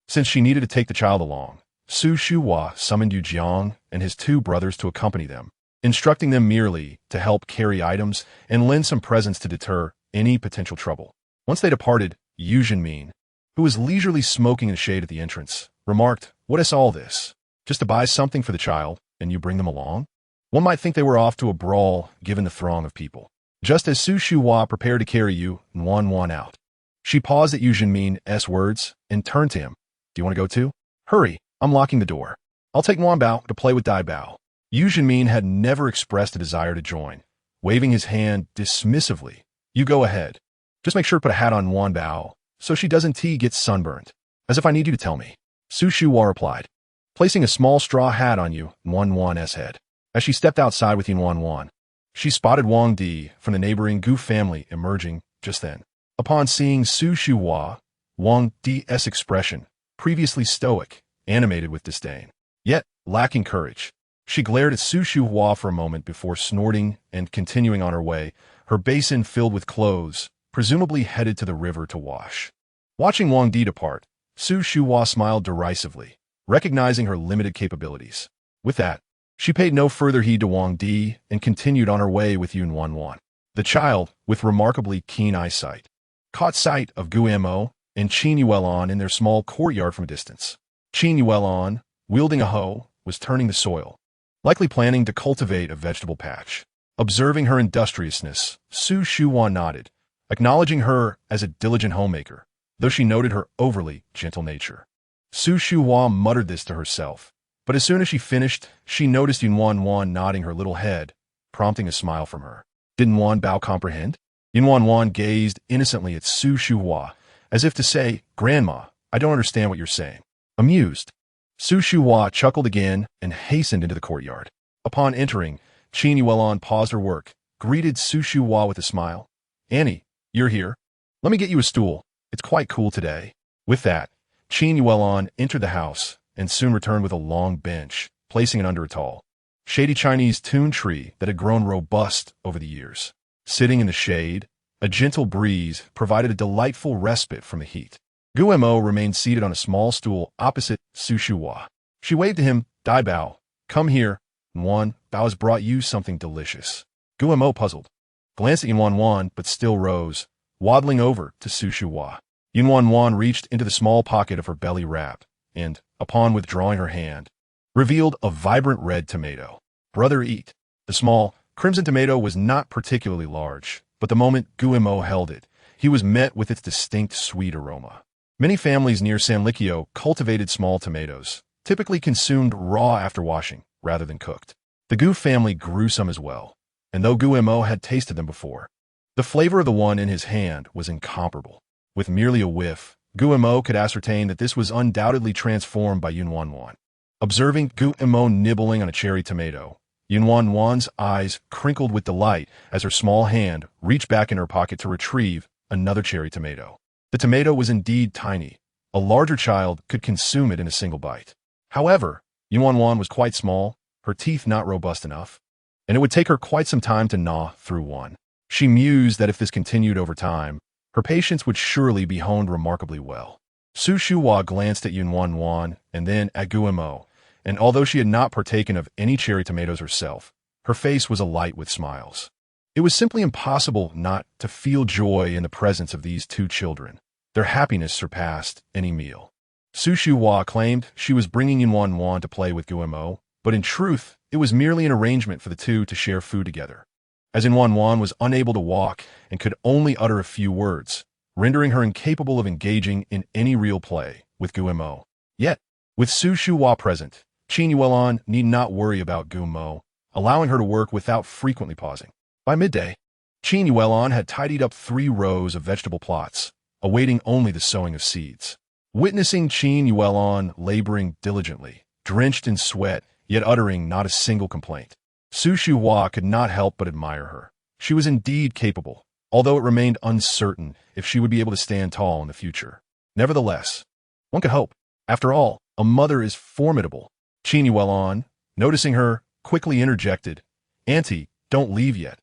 Since she needed to take the child along, Su Shu Hua summoned Yu Jiang and his 2 brothers to accompany them, instructing them merely to help carry items and lend some presents to deter any potential trouble. Once they departed, Yu Jinmin, who was leisurely smoking in the shade at the entrance, remarked, "What is all this? Just to buy something for the child, and you bring them along?" One might think they were off to a brawl given the throng of people. Just as Su Shu Hua prepared to carry Yu Nuannuan out, she paused at Yu Jinmin's words and turned to him. "Do you want to go too?" "Hurry, I'm locking the door. I'll take Nuanbao to play with Dabao." Yu Jinmin had never expressed a desire to join, waving his hand dismissively. "You go ahead. Just make sure to put a hat on Nuanbao so she doesn't get sunburned. As if I need you to tell me." Su Shuhua replied, placing a small straw hat on Nuannuan's head. As she stepped outside with Nuannuan, she spotted Wang Di from the neighboring Gu family emerging just then. Upon seeing Su Shuhua, Wang Di's expression, previously stoic, animated with disdain, yet lacking courage. She glared at Su Shuhua for a moment before snorting and continuing on her way, her basin filled with clothes, presumably headed to the river to wash. Watching Wang Di depart, Su Shuhua smiled derisively, recognizing her limited capabilities. With that, she paid no further heed to Wang Di and continued on her way with Nuannuan. The child, with remarkably keen eyesight, caught sight of Guillermo and Qin Yuelon in their small courtyard from a distance. Qin Yuelon, wielding a hoe, was turning the soil, likely planning to cultivate a vegetable patch. Observing her industriousness, Su Shuhua nodded, acknowledging her as a diligent homemaker, though she noted her overly gentle nature. Su Shuhua muttered this to herself, but as soon as she finished, she noticed Nuannuan nodding her little head, prompting a smile from her. Did Nuanbao comprehend? Nuannuan gazed innocently at Su Shuhua, as if to say, "Grandma, I don't understand what you're saying." Amused, Su Shuhua chuckled again and hastened into the courtyard. Upon entering, Qin Yuelon paused her work, greeted Su Shuhua with a smile. "Annie, you're here? Let me get you a stool. It's quite cool today." With that, Qin Yuelon entered the house and soon returned with a long bench, placing it under a tall, shady Chinese tun tree that had grown robust over the years. Sitting in the shade, a gentle breeze provided a delightful respite from the heat. Guillermo remained seated on a small stool opposite Su Shuhua. She waved to him, "Dabao, come here. Nuanbao has brought you something delicious." Guillermo, puzzled, glanced at Nuannuan but still rose, waddling over to Su Shuhua. Nuannuan reached into the small pocket of her belly wrap and, upon withdrawing her hand, revealed a vibrant red tomato. "Brother, eat." The small, crimson tomato was not particularly large, but the moment Guillermo held it, he was met with its distinct sweet aroma. Many families near San Licchio cultivated small tomatoes, typically consumed raw after washing, rather than cooked. The Gu family grew some as well, and though Guillermo had tasted them before, the flavor of the one in his hand was incomparable. With merely a whiff, Guillermo could ascertain that this was undoubtedly transformed by Nuannuan. Observing Guillermo nibbling on a cherry tomato, Nuannuan's eyes crinkled with delight as her small hand reached back in her pocket to retrieve another cherry tomato. The tomato was indeed tiny. A larger child could consume it in a single bite. However, Nuannuan was quite small, her teeth not robust enough, and it would take her quite some time to gnaw through one. She mused that if this continued over time, her patience would surely be honed remarkably well. Su Shuhua glanced at Nuannuan and then at Guillermo, and although she had not partaken of any cherry tomatoes herself, her face was alight with smiles. It was simply impossible not to feel joy in the presence of these two children. Their happiness surpassed any meal. Su Shuhua claimed she was bringing Nuannuan to play with Guillermo, but in truth, it was merely an arrangement for the two to share food together. As Nuannuan was unable to walk and could only utter a few words, rendering her incapable of engaging in any real play with Guillermo. Yet, with Su Shuhua present, Qin Yuelon need not worry about Guillermo, allowing her to work without frequently pausing. By midday, Qin Yuelon had tidied up 3 rows of vegetable plots, awaiting only the sowing of seeds. Witnessing Qin Yuelon laboring diligently, drenched in sweat, yet uttering not a single complaint, Su Shuhua could not help but admire her. She was indeed capable, although it remained uncertain if she would be able to stand tall in the future. Nevertheless, one could hope. After all, a mother is formidable. Qin Yuelon, noticing her, quickly interjected, "Auntie, don't leave yet.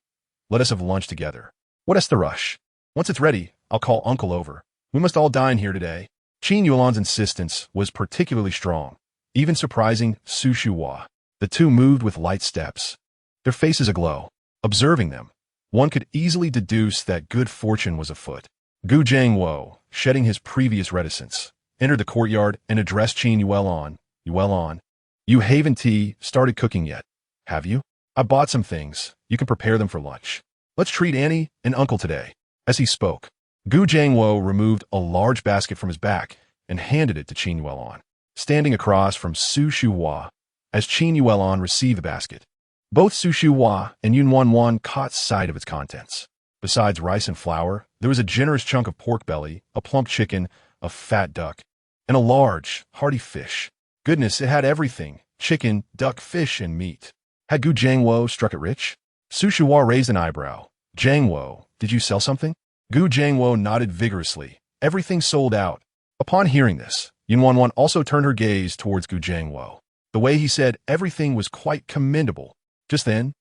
Let us have lunch together." "What is the rush? Once it's ready, I'll call Uncle over. We must all dine here today." Qin Yuelon's insistence was particularly strong, even surprising Su Shuhua. The two moved with light steps, their faces aglow. Observing them, one could easily deduce that good fortune was afoot. Gu Jiangwo, shedding his previous reticence, entered the courtyard and addressed Qin Yuelon. "Yuelon, you haven't started cooking yet, have you? I bought some things. You can prepare them for lunch. Let's treat Annie and Uncle today." As he spoke, Gu Jiangwo removed a large basket from his back and handed it to Qin Yuelon, standing across from Su Shuhua. As Qin Yuelon received the basket, both Su Shuhua and Nuannuan caught sight of its contents. Besides rice and flour, there was a generous chunk of pork belly, a plump chicken, a fat duck, and a large, hearty fish. Goodness, it had everything: chicken, duck, fish, and meat. Had Gu Jiangwo struck it rich? Su Shuhua raised an eyebrow. Jiangwo, did you sell something? Gu Jiangwo nodded vigorously. Everything sold out. Upon hearing this, Nuannuan also turned her gaze towards Gu Jiangwo. The way he said everything was quite commendable. Just then,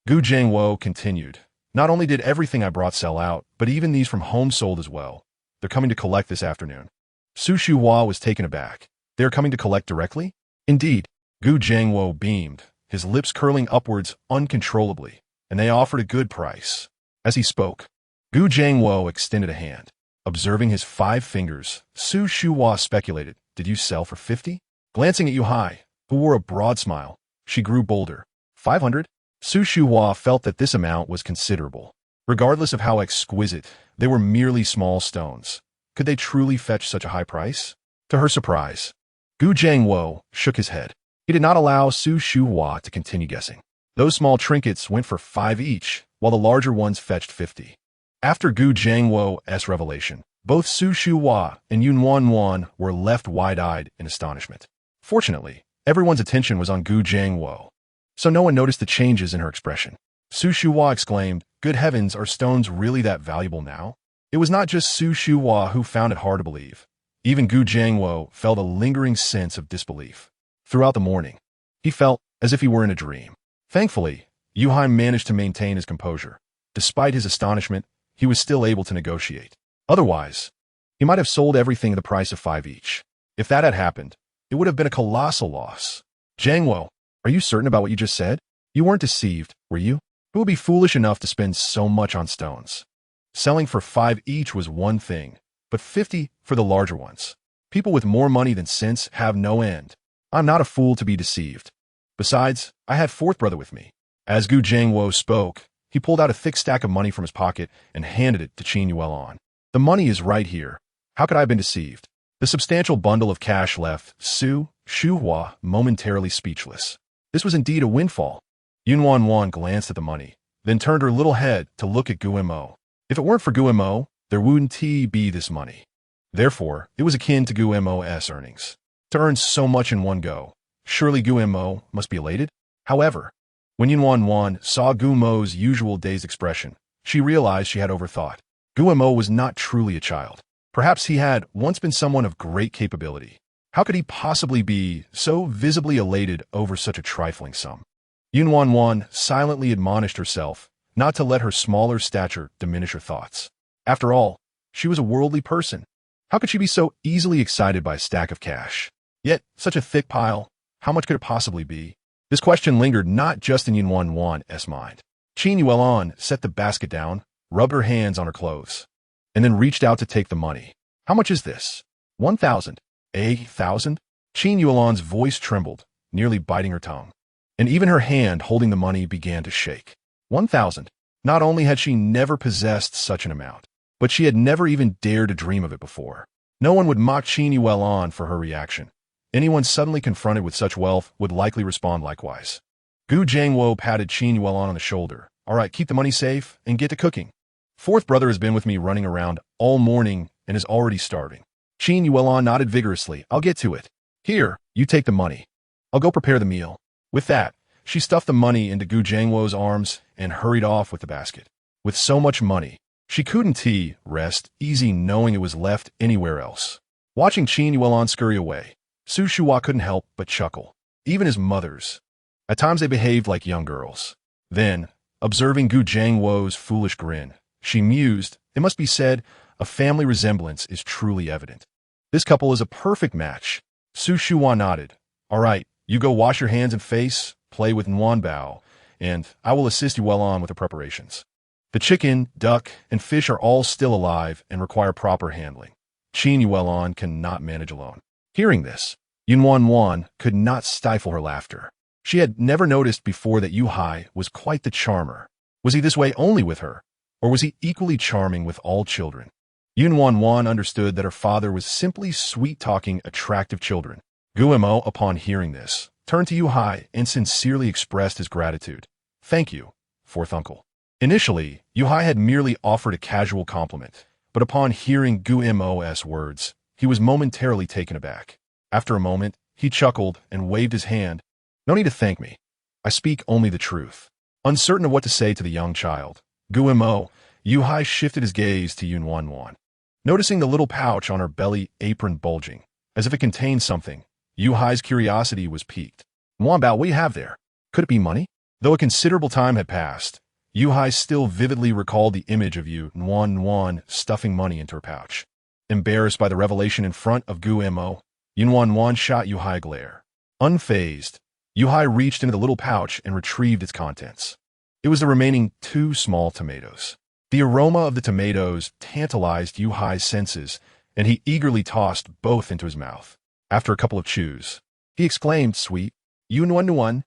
Gu Jiangwo continued. Not only did everything I brought sell out, but even these from home sold as well. They're coming to collect this afternoon. Su Shuhua was taken aback. They are coming to collect directly? Indeed. Gu Jiangwo beamed, his lips curling upwards uncontrollably, and they offered a good price. As he spoke, Gu Jiangwo extended a hand. Observing his 5 fingers, Su Shuhua speculated, did you sell for 50? Glancing at Yuhai, who wore a broad smile, she grew bolder. 500? Su Shuhua felt that this amount was considerable. Regardless of how exquisite, they were merely small stones. Could they truly fetch such a high price? To her surprise, Gu Jiangwo shook his head. He did not allow Su Shuhua to continue guessing. Those small trinkets went for 5 each, while the larger ones fetched 50. After Gu Jiangwo's revelation, both Su Shuhua and Nuannuan were left wide-eyed in astonishment. Fortunately, everyone's attention was on Gu Jiangwo, so no one noticed the changes in her expression. Su Shuhua exclaimed, good heavens, are stones really that valuable now? It was not just Su Shuhua who found it hard to believe. Even Gu Jiangwo felt a lingering sense of disbelief. Throughout the morning, he felt as if he were in a dream. Thankfully, Yuhai managed to maintain his composure. Despite his astonishment, he was still able to negotiate. Otherwise, he might have sold everything at the price of 5 each. If that had happened, it would have been a colossal loss. Jiangwo, are you certain about what you just said? You weren't deceived, were you? Who would be foolish enough to spend so much on stones? Selling for 5 each was one thing, but 50 for the larger ones. People with more money than sense have no end. I'm not a fool to be deceived. Besides, I had 4th brother with me. As Gu Jiangwo spoke, he pulled out a thick stack of money from his pocket and handed it to Qin Yuelon. The money is right here. How could I have been deceived? The substantial bundle of cash left Su Shuhua momentarily speechless. This was indeed a windfall. Nuannuan glanced at the money, then turned her little head to look at Gu Mo. If it weren't for Gu Mo, there wouldn't be this money. Therefore, it was akin to Gu Mo's earnings. To earn so much in one go, surely Gu Mo must be elated? However, when Nuannuan saw Gu Mo's usual dazed expression, she realized she had overthought. Gu Mo was not truly a child. Perhaps he had once been someone of great capability. How could he possibly be so visibly elated over such a trifling sum? Nuannuan silently admonished herself not to let her smaller stature diminish her thoughts. After all, she was a worldly person. How could she be so easily excited by a stack of cash? Yet, such a thick pile, how much could it possibly be? This question lingered not just in Nuannuan's mind. Qin Yuelon set the basket down, rubbed her hands on her clothes, and then reached out to take the money. How much is this? 1,000. 1,000? Qin Yuelon's voice trembled, nearly biting her tongue, and even her hand holding the money began to shake. 1,000. Not only had she never possessed such an amount, but she had never even dared to dream of it before. No one would mock Qin Yuelon for her reaction. Anyone suddenly confronted with such wealth would likely respond likewise. Gu Jiangwo patted Qin Yuelon on the shoulder. All right, keep the money safe and get to cooking. 4th brother has been with me running around all morning and is already starving. Qin Yuelon nodded vigorously. I'll get to it. Here, you take the money. I'll go prepare the meal. With that, she stuffed the money into Gu Jiangwo's arms and hurried off with the basket. With so much money, she couldn't rest easy knowing it was left anywhere else. Watching Qin Yuelon scurry away, Su Shuhua couldn't help but chuckle. Even his mothers. At times they behaved like young girls. Then, observing Gu Jiangwo's foolish grin, she mused, it must be said, a family resemblance is truly evident. This couple is a perfect match. Su Shuhua nodded. All right, you go wash your hands and face, play with Nuanbao, and I will assist you well on with the preparations. The chicken, duck, and fish are all still alive and require proper handling. Qin Yuelon cannot manage alone. Hearing this, Nuannuan could not stifle her laughter. She had never noticed before that Yuhai was quite the charmer. Was he this way only with her, or was he equally charming with all children? Nuannuan understood that her father was simply sweet-talking, attractive children. Gu Mo, upon hearing this, turned to Yuhai and sincerely expressed his gratitude. Thank you, 4th uncle. Initially, Yuhai had merely offered a casual compliment, but upon hearing Gu Mo's words, he was momentarily taken aback. After a moment, he chuckled and waved his hand. No need to thank me. I speak only the truth. Uncertain of what to say to the young child, Guimo, Yuhai shifted his gaze to Nuannuan. Noticing the little pouch on her belly apron bulging, as if it contained something, Yuhai's curiosity was piqued. Nuanbao, what do you have there? Could it be money? Though a considerable time had passed, Yuhai still vividly recalled the image of Nuannuan stuffing money into her pouch. Embarrassed by the revelation in front of Guimo, Nuannuan shot Yuhai a glare. Unfazed, Yuhai reached into the little pouch and retrieved its contents. It was the remaining 2 small tomatoes. The aroma of the tomatoes tantalized Yuhai's senses, and he eagerly tossed both into his mouth. After a couple of chews, he exclaimed, "Sweet, Nuannuan,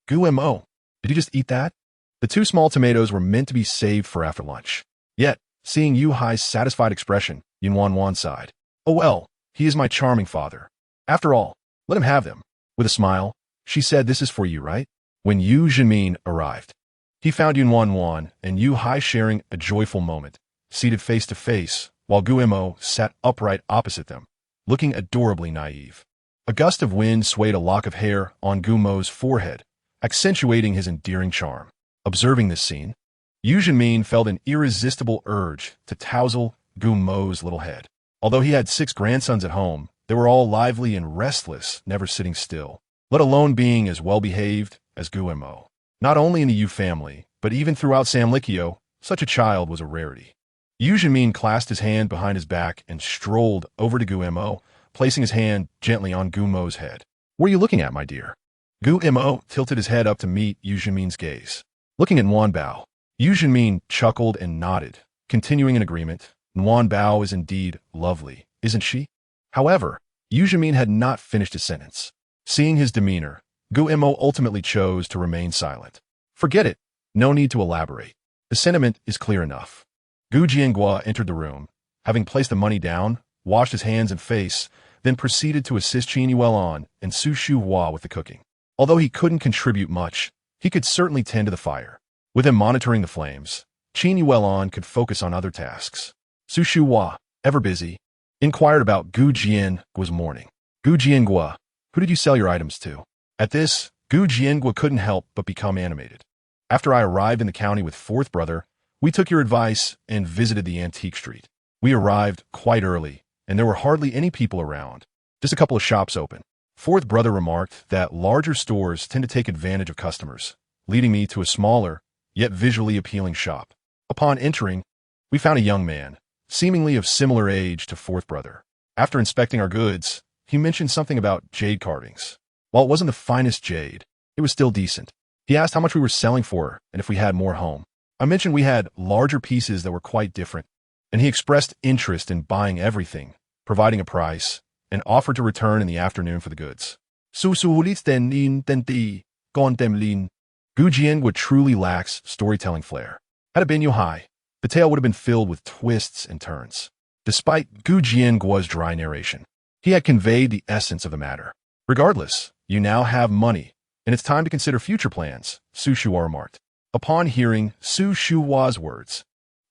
Guimo, did you just eat that?" The 2 small tomatoes were meant to be saved for after lunch. Yet, seeing Yuhai's satisfied expression, Nuannuan sighed. "Oh well, he is my charming father. After all, let him have them." With a smile, she said, "This is for you, right?" When Yu Jinmin arrived, he found Nuannuan and Yuhai sharing a joyful moment, seated face to face, while Guimo sat upright opposite them, looking adorably naive. A gust of wind swayed a lock of hair on Guimo's forehead, accentuating his endearing charm. Observing this scene, Yu Jinmin felt an irresistible urge to touzle Guimo's little head. Although he had 6 grandsons at home, they were all lively and restless, never sitting still, let alone being as well-behaved as Guimo. Not only in the Yu family, but even throughout Samlikyo, such a child was a rarity. Yu Jinmin clasped his hand behind his back and strolled over to Guimo, placing his hand gently on Guimo's head. "What are you looking at, my dear?" Guimo tilted his head up to meet Yu Jinmin's gaze. Looking at Nuanbao, Yu Jinmin chuckled and nodded, continuing in agreement. Nuanbao is indeed lovely, isn't she? However, Yu Jinmin had not finished his sentence. Seeing his demeanor, Guimo ultimately chose to remain silent. Forget it. No need to elaborate. The sentiment is clear enough. Gu Jiangua entered the room, having placed the money down, washed his hands and face, then proceeded to assist Qin Yuelon and Su Shuhua with the cooking. Although he couldn't contribute much, he could certainly tend to the fire. With him monitoring the flames, Qin Yuelon could focus on other tasks. Su Shuhua, ever busy, inquired about Gu Jiangua's morning. Gu Jiangua, who did you sell your items to? At this, Gu Jiangua couldn't help but become animated. After I arrived in the county with 4th brother, we took your advice and visited the antique street. We arrived quite early, and there were hardly any people around, just a couple of shops open. 4th brother remarked that larger stores tend to take advantage of customers, leading me to a smaller, yet visually appealing shop. Upon entering, we found a young man, seemingly of similar age to 4th brother. After inspecting our goods, he mentioned something about jade carvings. While it wasn't the finest jade, it was still decent. He asked how much we were selling for and if we had more home. I mentioned we had larger pieces that were quite different, and he expressed interest in buying everything, providing a price, and offered to return in the afternoon for the goods. Gu Jiangua truly lacks storytelling flair. Had it been Yuhai, the tale would have been filled with twists and turns. Despite Gu Jiangua's dry narration, he had conveyed the essence of the matter. Regardless, you now have money, and it's time to consider future plans, Su Shuhua remarked. Upon hearing Su Shuhua's words,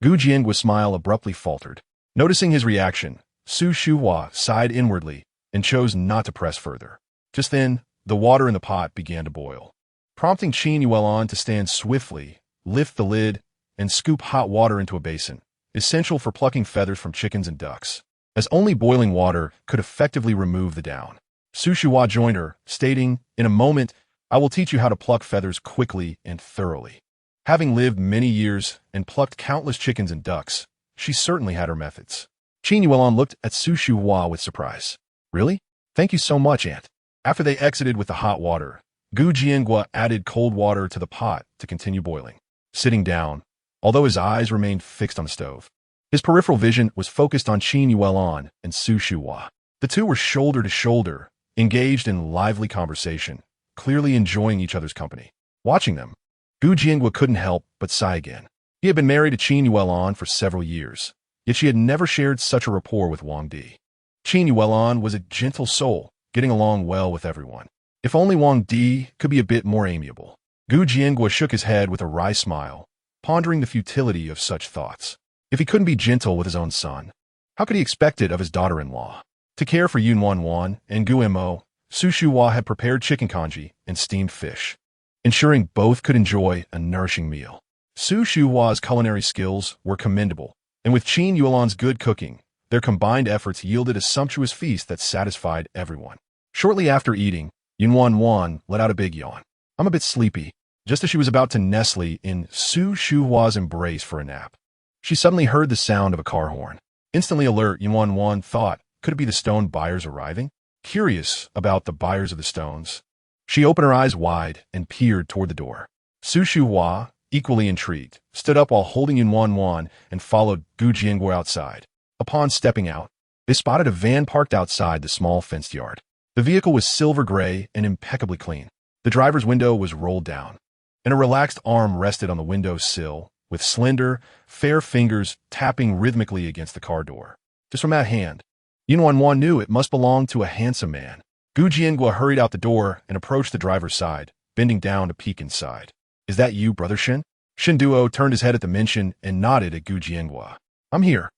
Gu Jiangua's smile abruptly faltered. Noticing his reaction, Su Shuhua sighed inwardly and chose not to press further. Just then, the water in the pot began to boil. Prompting Qin Yuelon to stand swiftly, lift the lid, and scoop hot water into a basin, essential for plucking feathers from chickens and ducks, as only boiling water could effectively remove the down. Su Shuhua joined her, stating, "In a moment, I will teach you how to pluck feathers quickly and thoroughly." Having lived many years and plucked countless chickens and ducks, she certainly had her methods. Qin Yuelon looked at Su Shuhua with surprise. "Really? Thank you so much, Aunt." After they exited with the hot water, Gu Jiangua added cold water to the pot to continue boiling. Sitting down, although his eyes remained fixed on the stove, his peripheral vision was focused on Qin Yuelon and Su Shuhua. The two were shoulder to shoulder, engaged in lively conversation, clearly enjoying each other's company. Watching them, Gu Jiangua couldn't help but sigh again. He had been married to Qin Yuelon for several years, yet she had never shared such a rapport with Wang Di. Qin Yuelon was a gentle soul, getting along well with everyone. If only Wang Di could be a bit more amiable. Gu Jiangua shook his head with a wry smile, pondering the futility of such thoughts. If he couldn't be gentle with his own son, how could he expect it of his daughter-in-law? To care for Nuannuan and Gumo, Su Shuhua had prepared chicken congee and steamed fish, ensuring both could enjoy a nourishing meal. Su Shuhua's culinary skills were commendable, and with Qin Yuelan's good cooking, their combined efforts yielded a sumptuous feast that satisfied everyone. Shortly after eating, Nuannuan let out a big yawn. "I'm a bit sleepy," just as she was about to nestle in Su Shuhua's embrace for a nap. She suddenly heard the sound of a car horn. Instantly alert, Nuannuan thought, could it be the stone buyers arriving? Curious about the buyers of the stones, she opened her eyes wide and peered toward the door. Su Shuhua, equally intrigued, stood up while holding Nuannuan and followed Gu Jiangguo outside. Upon stepping out, they spotted a van parked outside the small fenced yard. The vehicle was silver gray and impeccably clean. The driver's window was rolled down, and a relaxed arm rested on the window sill, with slender, fair fingers tapping rhythmically against the car door. Just from that hand, Nuannuan knew it must belong to a handsome man. Gu Jiangguo hurried out the door and approached the driver's side, bending down to peek inside. "Is that you, Brother Shin?" Shin Duo turned his head at the mention and nodded at Gu Jiangguo. "I'm here."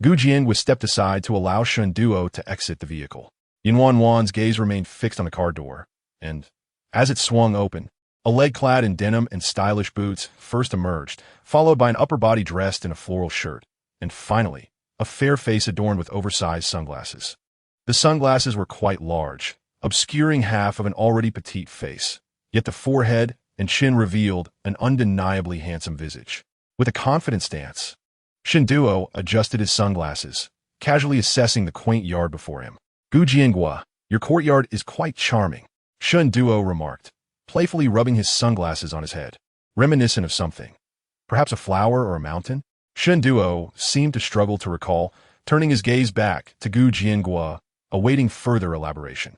Gu Jiangguo stepped aside to allow Shin Duo to exit the vehicle. Nuannuan's gaze remained fixed on the car door, and, as it swung open, a leg clad in denim and stylish boots first emerged, followed by an upper body dressed in a floral shirt, and finally, a fair face adorned with oversized sunglasses. The sunglasses were quite large, obscuring half of an already petite face, yet the forehead and chin revealed an undeniably handsome visage. With a confident stance, Shin Duo adjusted his sunglasses, casually assessing the quaint yard before him. "Gu Jiangguo, your courtyard is quite charming," Shin Duo remarked, playfully rubbing his sunglasses on his head, reminiscent of something. Perhaps a flower or a mountain? Shin Duo seemed to struggle to recall, turning his gaze back to Gu Jiangguo, awaiting further elaboration.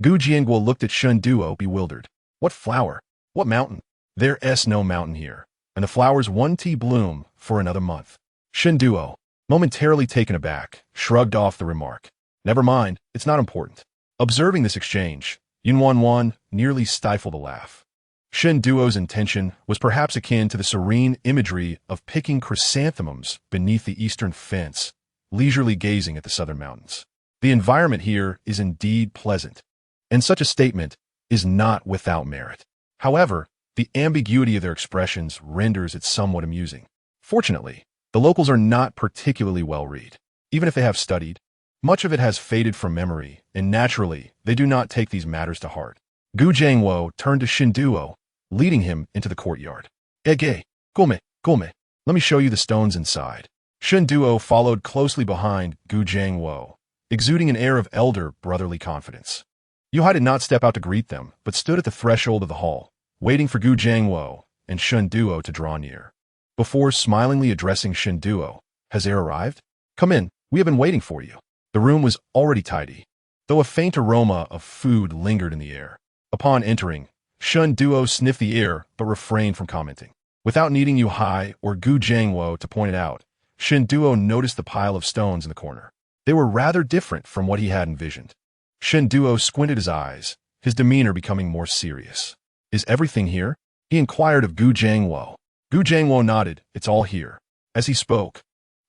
Gu Jiangguo looked at Shin Duo, bewildered. "What flower? What mountain? There's no mountain here, and the flowers won't bloom for another month." Shin Duo, momentarily taken aback, shrugged off the remark. "Never mind, it's not important." Observing this exchange, Nuannuan nearly stifled a laugh. Shin Duo's intention was perhaps akin to the serene imagery of picking chrysanthemums beneath the eastern fence, leisurely gazing at the southern mountains. The environment here is indeed pleasant, and such a statement is not without merit. However, the ambiguity of their expressions renders it somewhat amusing. Fortunately, the locals are not particularly well-read. Even if they have studied, much of it has faded from memory, and naturally, they do not take these matters to heart. Gu Jiangguo turned to Shin Duo, leading him into the courtyard. "Ege, come, let me show you the stones inside." Shin Duo followed closely behind Gu Jiangguo, exuding an air of elder brotherly confidence. Yuhai did not step out to greet them, but stood at the threshold of the hall, waiting for Gu Jiangguo and Shin Duo to draw near. Before smilingly addressing Shin Duo, "Has air arrived? Come in, we have been waiting for you." The room was already tidy, though a faint aroma of food lingered in the air. Upon entering, Shin Duo sniffed the air but refrained from commenting. Without needing Yuhai or Gu Jiangguo to point it out, Shin Duo noticed the pile of stones in the corner. They were rather different from what he had envisioned. Shin Duo squinted his eyes, his demeanor becoming more serious. "Is everything here?" he inquired of Gu Jiangguo. Gu Jiangguo nodded, "It's all here." As he spoke,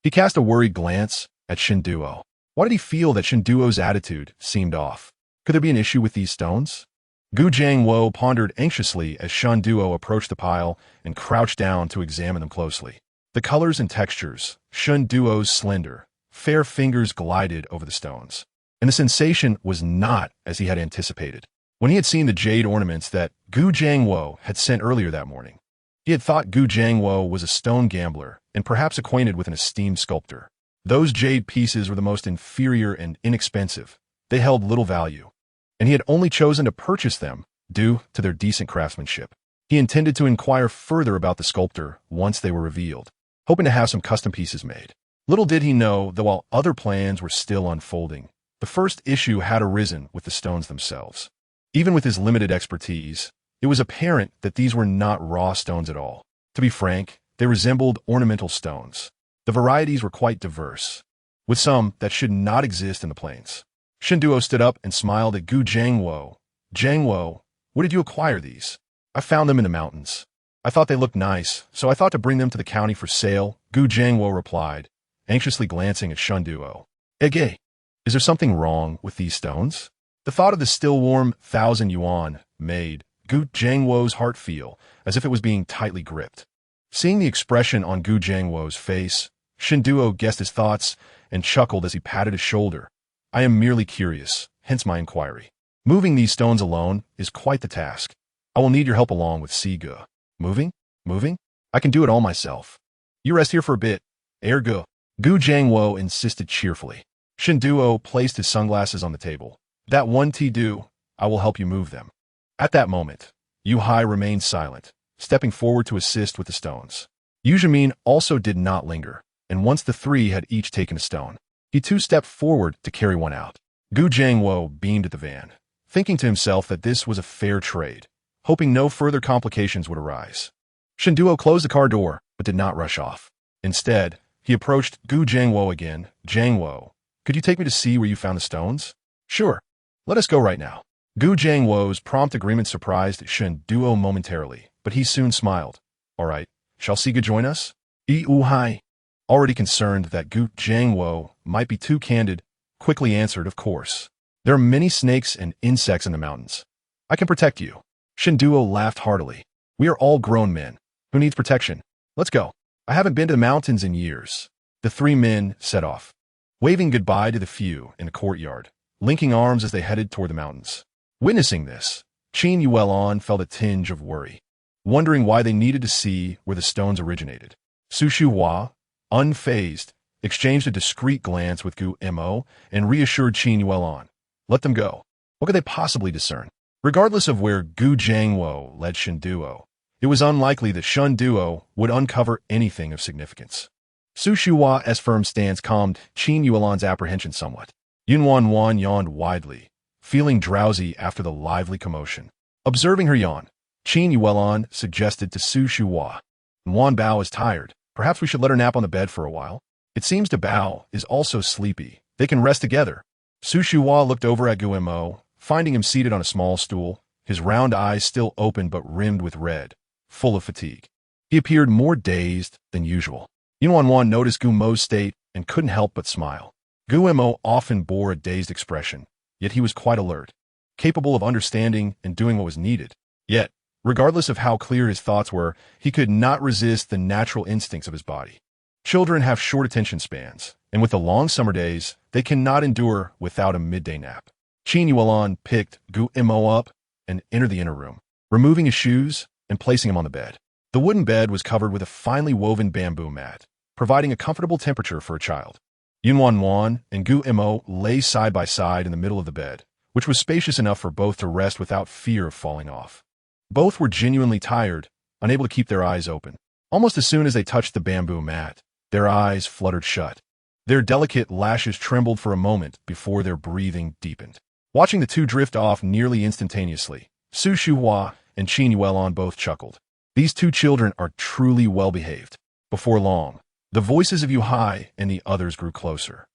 he cast a worried glance at Shin Duo. Why did he feel that Shin Duo's attitude seemed off? Could there be an issue with these stones? Gu Jiangguo pondered anxiously as Shin Duo approached the pile and crouched down to examine them closely. The colors and textures, Shin Duo's slender, fair fingers glided over the stones, and the sensation was not as he had anticipated. When he had seen the jade ornaments that Gu Jiangguo had sent earlier that morning, he had thought Gu Jiangguo was a stone gambler and perhaps acquainted with an esteemed sculptor. Those jade pieces were the most inferior and inexpensive. They held little value, and he had only chosen to purchase them due to their decent craftsmanship. He intended to inquire further about the sculptor once they were revealed, hoping to have some custom pieces made. Little did he know that while other plans were still unfolding, the first issue had arisen with the stones themselves. Even with his limited expertise, it was apparent that these were not raw stones at all. To be frank, they resembled ornamental stones. The varieties were quite diverse, with some that should not exist in the plains. Shin Duo stood up and smiled at Gu Jiangguo. "Jiangguo, where did you acquire these?" "I found them in the mountains. I thought they looked nice, so I thought to bring them to the county for sale," Gu Jiangguo replied, anxiously glancing at Shin Duo. "Ege, Is there something wrong with these stones? The thought of the still warm 1,000 yuan made Gu Jiangwo's heart feel as if it was being tightly gripped. Seeing the expression on Gu Jiangwo's face, Shinduo guessed his thoughts and chuckled as he patted his shoulder. I am merely curious, hence my inquiry. Moving these stones alone is quite the task. I will need your help along with Sigu. Moving? Moving? I can do it all myself. You rest here for a bit. Ergo. Gu Jiangwo insisted cheerfully. Shinduo placed his sunglasses on the table. That one do, I will help you move them. At that moment, Yu Hai remained silent, stepping forward to assist with the stones. Yu Zhimin also did not linger, and once the three had each taken a stone, he too stepped forward to carry one out. Gu Jiangwo beamed at the van, thinking to himself that this was a fair trade, hoping no further complications would arise. Shinduo closed the car door, but did not rush off. Instead, he approached Gu Jiangwo again. Jiangwo, could you take me to see where you found the stones? Sure. Let us go right now. Gu Jiangwo's prompt agreement surprised Shinduo momentarily, but he soon smiled. All right, shall Siga join us? Yu Hai, already concerned that Gu Jiangwo might be too candid, quickly answered, of course. There are many snakes and insects in the mountains. I can protect you. Shinduo laughed heartily. We are all grown men. Who needs protection? Let's go. I haven't been to the mountains in years. The three men set off, waving goodbye to the few in the courtyard, linking arms as they headed toward the mountains. Witnessing this, Qin Yuelon felt a tinge of worry, wondering why they needed to see where the stones originated. Su Shuhua, unfazed, exchanged a discreet glance with Gu Mo and reassured Qin Yuelon. Let them go. What could they possibly discern? Regardless of where Gu Jiangwo led Shinduo, it was unlikely that Shinduo would uncover anything of significance. Su Shua's firm stance calmed Qin Yuelon's apprehension somewhat. Nuannuan yawned widely, feeling drowsy after the lively commotion. Observing her yawn, Qin Yuelon suggested to Su Shua, Bao is tired. Perhaps we should let her nap on the bed for a while. It seems Dabao is also sleepy. They can rest together. Su Shua looked over at Gu Mo, finding him seated on a small stool, his round eyes still open but rimmed with red, full of fatigue. He appeared more dazed than usual. Nuannuan noticed Gu Mo's state and couldn't help but smile. Gu Mo often bore a dazed expression, yet he was quite alert, capable of understanding and doing what was needed. Yet, regardless of how clear his thoughts were, he could not resist the natural instincts of his body. Children have short attention spans, and with the long summer days, they cannot endure without a midday nap. Qin Yuelon picked Gu Mo up and entered the inner room, removing his shoes and placing him on the bed. The wooden bed was covered with a finely woven bamboo mat, providing a comfortable temperature for a child. Nuannuan and Gu Mo lay side by side in the middle of the bed, which was spacious enough for both to rest without fear of falling off. Both were genuinely tired, unable to keep their eyes open. Almost as soon as they touched the bamboo mat, their eyes fluttered shut. Their delicate lashes trembled for a moment before their breathing deepened. Watching the two drift off nearly instantaneously, Su Shuhua and Qin Yuelon both chuckled. These two children are truly well-behaved. Before long, the voices of Yu Hai and the others grew closer.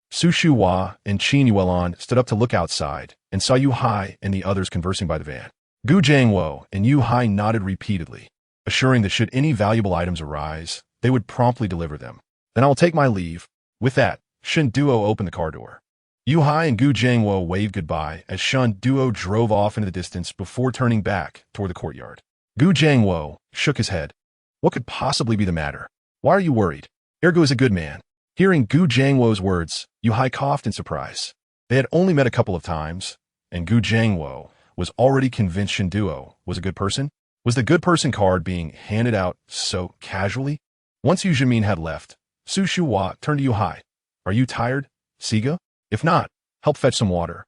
Su Shuhua and Qin Yuelon stood up to look outside and saw Yu Hai and the others conversing by the van. Gu Jiangwo and Yu Hai nodded repeatedly, assuring that should any valuable items arise, they would promptly deliver them. Then I will take my leave. With that, Shinduo opened the car door. Yu Hai and Gu Jiangwo waved goodbye as Shinduo drove off into the distance before turning back toward the courtyard. Gu Jiangwo shook his head. What could possibly be the matter? Why are you worried? Ergo is a good man. Hearing Gu Jiangwo's words, Yu Hai coughed in surprise. They had only met a couple of times, and Gu Jiangwo was already convinced Shinduo was a good person. Was the good person card being handed out so casually? Once Yu Zhimin had left, Su Shuhua turned to Yu Hai. Are you tired, Siga? If not, help fetch some water.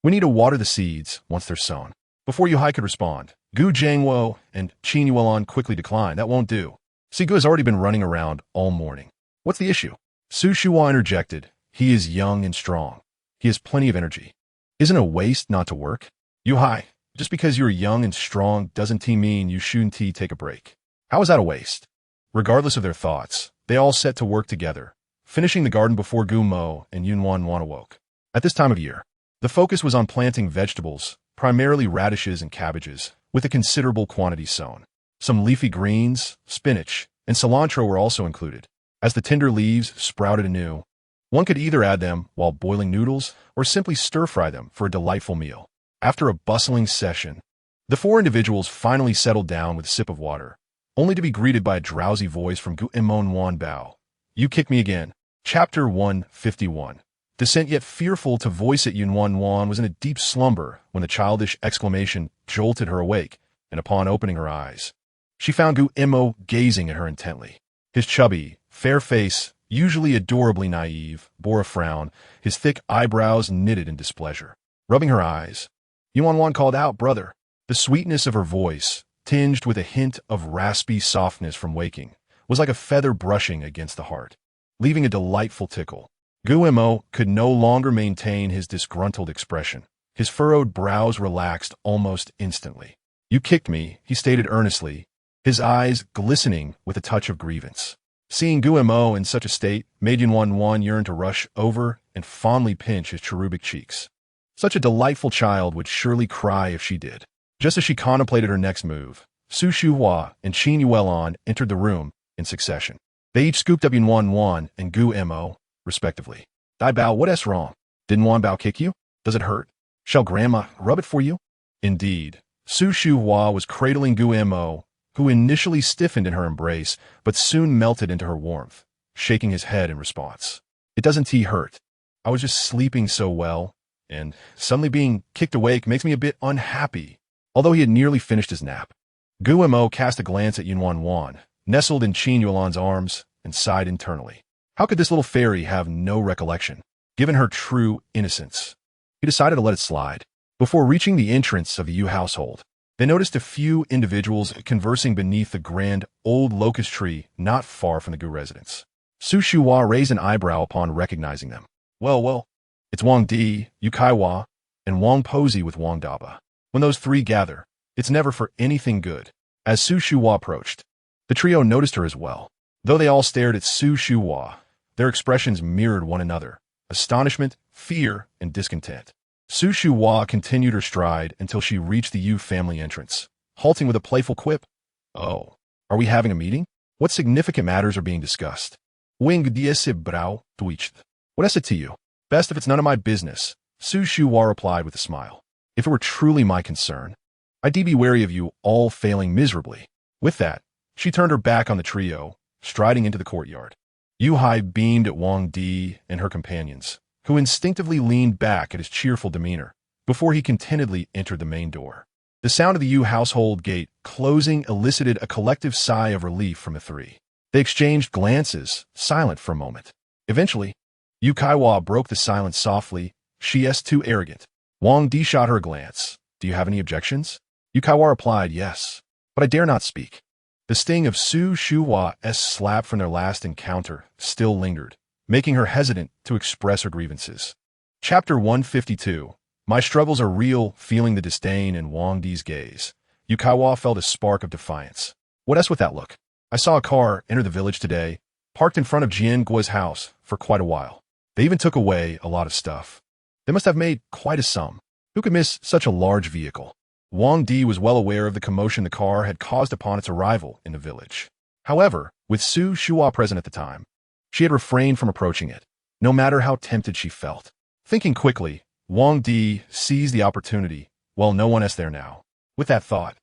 We need to water the seeds once they're sown. Before Yu Hai could respond, Gu Jiangwo and Qin Yuelon quickly declined. That won't do. Siga has already been running around all morning. What's the issue? Su Shuhua interjected. He is young and strong. He has plenty of energy. Isn't it a waste not to work? Yu Hai, just because you're young and strong doesn't mean you shouldn't take a break. How is that a waste? Regardless of their thoughts, they all set to work together, finishing the garden before Gu Mo and Nuannuan awoke. At this time of year, the focus was on planting vegetables, primarily radishes and cabbages, with a considerable quantity sown. Some leafy greens, spinach, and cilantro were also included. As the tender leaves sprouted anew, One could either add them while boiling noodles or simply stir-fry them for a delightful meal. After a bustling session, the four individuals finally settled down with a sip of water, only to be greeted by a drowsy voice from Nuannuan Bao. You kick me again. Chapter 151. Decent yet fearful to voice it, Nuannuan was in a deep slumber when the childish exclamation jolted her awake, and upon opening her eyes, she found Imo gazing at her intently. His chubby, fair face, usually adorably naive, bore a frown, his thick eyebrows knitted in displeasure. Rubbing her eyes, Nuannuan called out, "Brother." The sweetness of her voice, tinged with a hint of raspy softness from waking, was like a feather brushing against the heart, leaving a delightful tickle. Imo could no longer maintain his disgruntled expression. His furrowed brows relaxed almost instantly. "You kicked me," he stated earnestly, his eyes glistening with a touch of grievance. Seeing Imo in such a state made Nuannuan yearn to rush over and fondly pinch his cherubic cheeks. Such a delightful child would surely cry if she did. Just as she contemplated her next move, Su Shuhua and Qin Yuelon entered the room in succession. They each scooped up Nuannuan and Imo, respectively. "Dabao, what's wrong? Didn't Bao kick you? Does it hurt? Shall Grandma rub it for you?" Indeed, Su Shuhua was cradling Imo, who initially stiffened in her embrace, but soon melted into her warmth, shaking his head in response. "It doesn't hurt. I was just sleeping so well, and suddenly being kicked awake makes me a bit unhappy." Although he had nearly finished his nap, Imo cast a glance at Nuannuan, nestled in Qin Yuelon's arms, and sighed internally. How could this little fairy have no recollection, given her true innocence? He decided to let it slide. Before reaching the entrance of the Yu household, they noticed a few individuals conversing beneath the grand old locust tree not far from the Gu residence. Su Shuhua raised an eyebrow upon recognizing them. Well, it's Wang Di, Yu Kaiwa, and Wang Posey with Wang Daba. When those three gather, it's never for anything good." As Su Shuhua approached, the trio noticed her as well. Though they all stared at Su Shuhua, their expressions mirrored one another: astonishment, fear, and discontent. Su Shuhua continued her stride until she reached the Yu family entrance, halting with a playful quip. "Oh, are we having a meeting? What significant matters are being discussed?" Wing diese Brau twitched. "What is it to you?" "Best if it's none of my business," Su Shuhua replied with a smile. "If it were truly my concern, I'd be wary of you all failing miserably." With that, she turned her back on the trio, striding into the courtyard. Yu Hai beamed at Wang Di and her companions, who instinctively leaned back at his cheerful demeanor before he contentedly entered the main door. The sound of the Yu household gate closing elicited a collective sigh of relief from the three. They exchanged glances, silent for a moment. Eventually, Yu Kaiwa broke the silence softly. "She is too arrogant." Wang Di shot her a glance. "Do you have any objections?" Yu Kaiwa replied, "Yes, but I dare not speak." The sting of Su Shuhua's slap from their last encounter still lingered, making her hesitant to express her grievances. Chapter 152. My struggles are real. Feeling the disdain in Wang Di's gaze, Yu Kaiwa felt a spark of defiance. "What else with that look? I saw a car enter the village today, parked in front of Jian Guo's house for quite a while. They even took away a lot of stuff. They must have made quite a sum. Who could miss such a large vehicle?" Wang Di was well aware of the commotion the car had caused upon its arrival in the village. However, with Su Shuhua present at the time, she had refrained from approaching it, no matter how tempted she felt. Thinking quickly, Wang Di seized the opportunity, while no one is there now. With that thought,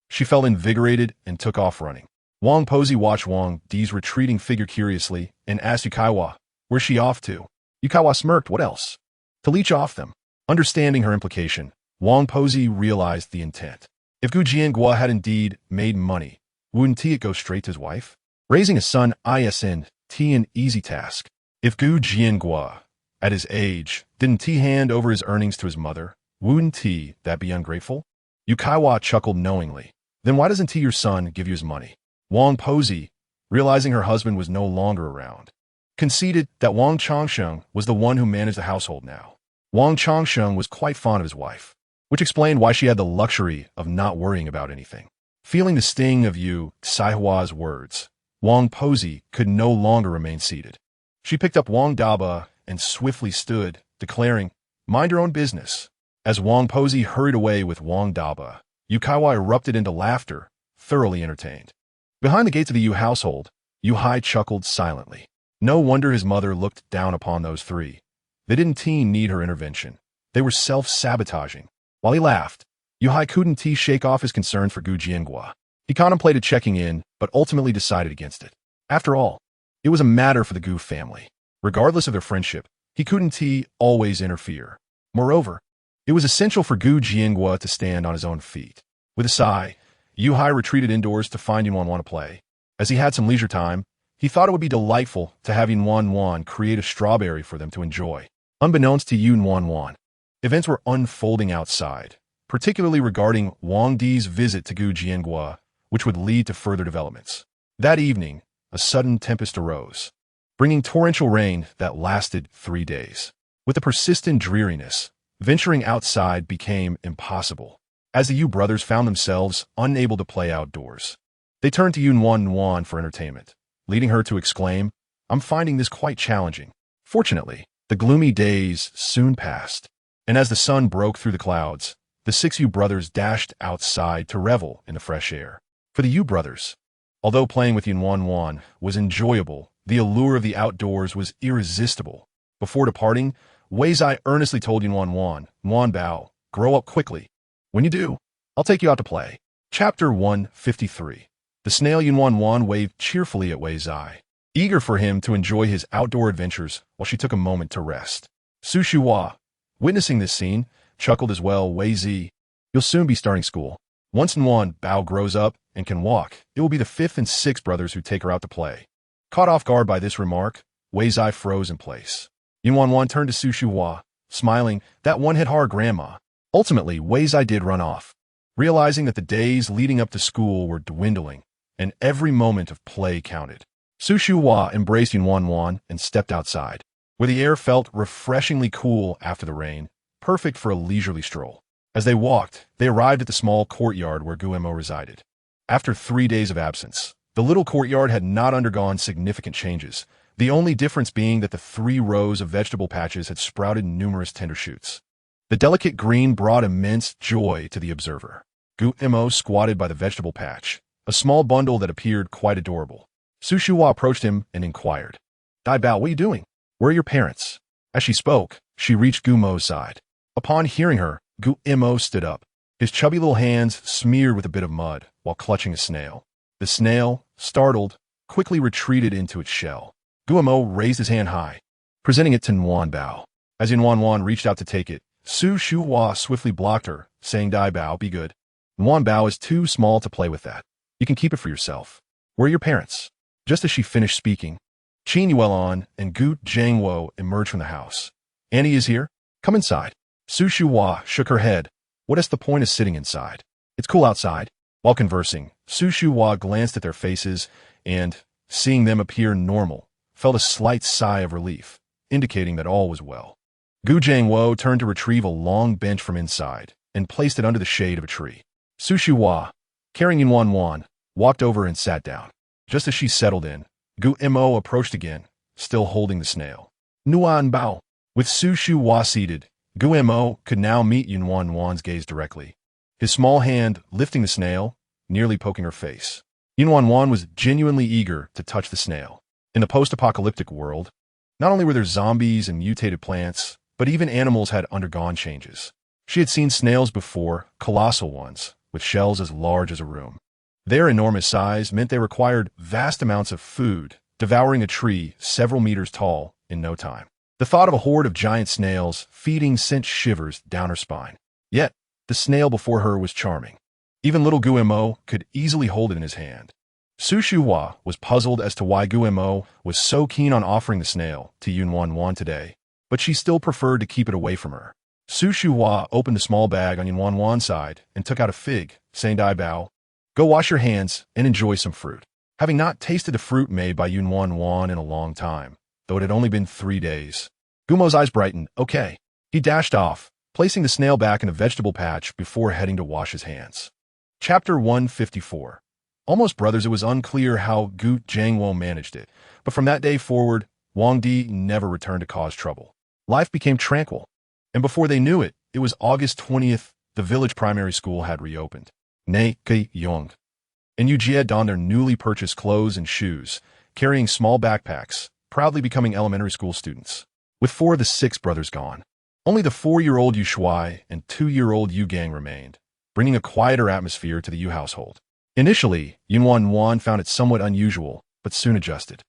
she felt invigorated and took off running. Wang Posey watched Wang Di's retreating figure curiously and asked Yukawa, "Where's she off to?" Yukawa smirked. "What else?" "To leech off them." Understanding her implication, Wang Posey realized the intent. If Gu Jiangua had indeed made money, wouldn't he go straight to his wife? Raising a son isn't an easy task. If Gu Jiangua, at his age, didn't he hand over his earnings to his mother, wouldn't that be ungrateful? Yukawa chuckled knowingly. Then why doesn't your son give you his money? Wang Posey, realizing her husband was no longer around, conceded that Wang Changsheng was the one who managed the household now. Wang Changsheng was quite fond of his wife, which explained why she had the luxury of not worrying about anything. Feeling the sting of Yu Saihua's words, Wang Posey could no longer remain seated. She picked up Wang Daba and swiftly stood, declaring, "Mind your own business." As Wang Posey hurried away with Wang Daba, Yukawa erupted into laughter, thoroughly entertained. Behind the gates of the Yu household, Yu Hai chuckled silently. No wonder his mother looked down upon those three. They didn't need her intervention. They were self-sabotaging. While he laughed, Yuhai couldn't shake off his concern for Gu Jianghua. He contemplated checking in, but ultimately decided against it. After all, it was a matter for the Gu family. Regardless of their friendship, he couldn't always interfere. Moreover, it was essential for Gu Jianghua to stand on his own feet. With a sigh, Yuhai retreated indoors to find Nuannuan to play. As he had some leisure time, he thought it would be delightful to have Nuannuan create a strawberry for them to enjoy. Unbeknownst to Nuannuan, events were unfolding outside, particularly regarding Wang Di's visit to Gu Jianghua, which would lead to further developments. That evening, a sudden tempest arose, bringing torrential rain that lasted 3 days. With the persistent dreariness, venturing outside became impossible, as the Yu brothers found themselves unable to play outdoors. They turned to Nuannuan for entertainment, leading her to exclaim, "I'm finding this quite challenging." Fortunately, the gloomy days soon passed, and as the sun broke through the clouds, the 6 Yu brothers dashed outside to revel in the fresh air. For the Yu brothers, although playing with Nuannuan was enjoyable, the allure of the outdoors was irresistible. Before departing, Weizai earnestly told Nuannuan, "Nuanbao, grow up quickly. When you do, I'll take you out to play." Chapter 153. The snail Nuannuan waved cheerfully at Weizai, eager for him to enjoy his outdoor adventures while she took a moment to rest. Su Shuhua, witnessing this scene, chuckled as well. "Weizi, you'll soon be starting school. Once Nuanbao grows up and can walk, it will be the 5th and 6th brothers who take her out to play." Caught off guard by this remark, Weizai froze in place. Nuannuan turned to Su Shuhua, smiling, "That one hit hard, Grandma." Ultimately, Weizai did run off, realizing that the days leading up to school were dwindling, and every moment of play counted. Su Shuhua embraced Nuannuan and stepped outside, where the air felt refreshingly cool after the rain, perfect for a leisurely stroll. As they walked, they arrived at the small courtyard where Guemo resided. After 3 days of absence, the little courtyard had not undergone significant changes, the only difference being that the 3 rows of vegetable patches had sprouted numerous tender shoots. The delicate green brought immense joy to the observer. Guemo squatted by the vegetable patch, a small bundle that appeared quite adorable. Su Shuhua approached him and inquired, "Dabao, what are you doing? Where are your parents?" As she spoke, she reached Gumo's side. Upon hearing her, Guemo stood up, his chubby little hands smeared with a bit of mud, while clutching a snail. The snail, startled, quickly retreated into its shell. Guemo raised his hand high, presenting it to Nuanbao. As Nuannuan reached out to take it, Su Shuhua swiftly blocked her, saying, "Dabao, be good. Nuanbao is too small to play with that. You can keep it for yourself. Where are your parents?" Just as she finished speaking, Qin Yuelon and Gu Jianguo emerged from the house. "Annie is here? Come inside." Su Shuhua shook her head. "What is the point of sitting inside? It's cool outside." While conversing, Su Shuhua glanced at their faces and, seeing them appear normal, felt a slight sigh of relief, indicating that all was well. Gu Jianguo turned to retrieve a long bench from inside and placed it under the shade of a tree. Su Shuhua, carrying Nuannuan, walked over and sat down. Just as she settled in, Guemo approached again, still holding the snail. Nuanbao. With Su Shuhua seated, Guemo could now meet Nuannuan's gaze directly, his small hand lifting the snail, nearly poking her face. Nuannuan was genuinely eager to touch the snail. In the post-apocalyptic world, not only were there zombies and mutated plants, but even animals had undergone changes. She had seen snails before, colossal ones, with shells as large as a room. Their enormous size meant they required vast amounts of food, devouring a tree several meters tall in no time. The thought of a horde of giant snails feeding sent shivers down her spine. Yet, the snail before her was charming. Even little Guemo could easily hold it in his hand. Su Shuhua was puzzled as to why Guemo was so keen on offering the snail to Nuannuan today, but she still preferred to keep it away from her. Su Shuhua opened a small bag on Nuannuan's side and took out a fig, saying, "Dabao, go wash your hands and enjoy some fruit." Having not tasted the fruit made by Nuannuan in a long time, though it had only been 3 days, Gumo's eyes brightened. "Okay." He dashed off, placing the snail back in a vegetable patch before heading to wash his hands. Chapter 154. Almost brothers, it was unclear how Gu Jianguo managed it, but from that day forward, Wang Di never returned to cause trouble. Life became tranquil, and before they knew it, it was August 20th, the village primary school had reopened. Ne Ke Yong and Yujie donned their newly purchased clothes and shoes, carrying small backpacks, proudly becoming elementary school students. With 4 of the 6 brothers gone, only the 4-year-old Yu Shuai and 2-year-old Yu Gang remained, bringing a quieter atmosphere to the Yu household. Initially, Nuannuan found it somewhat unusual, but soon adjusted.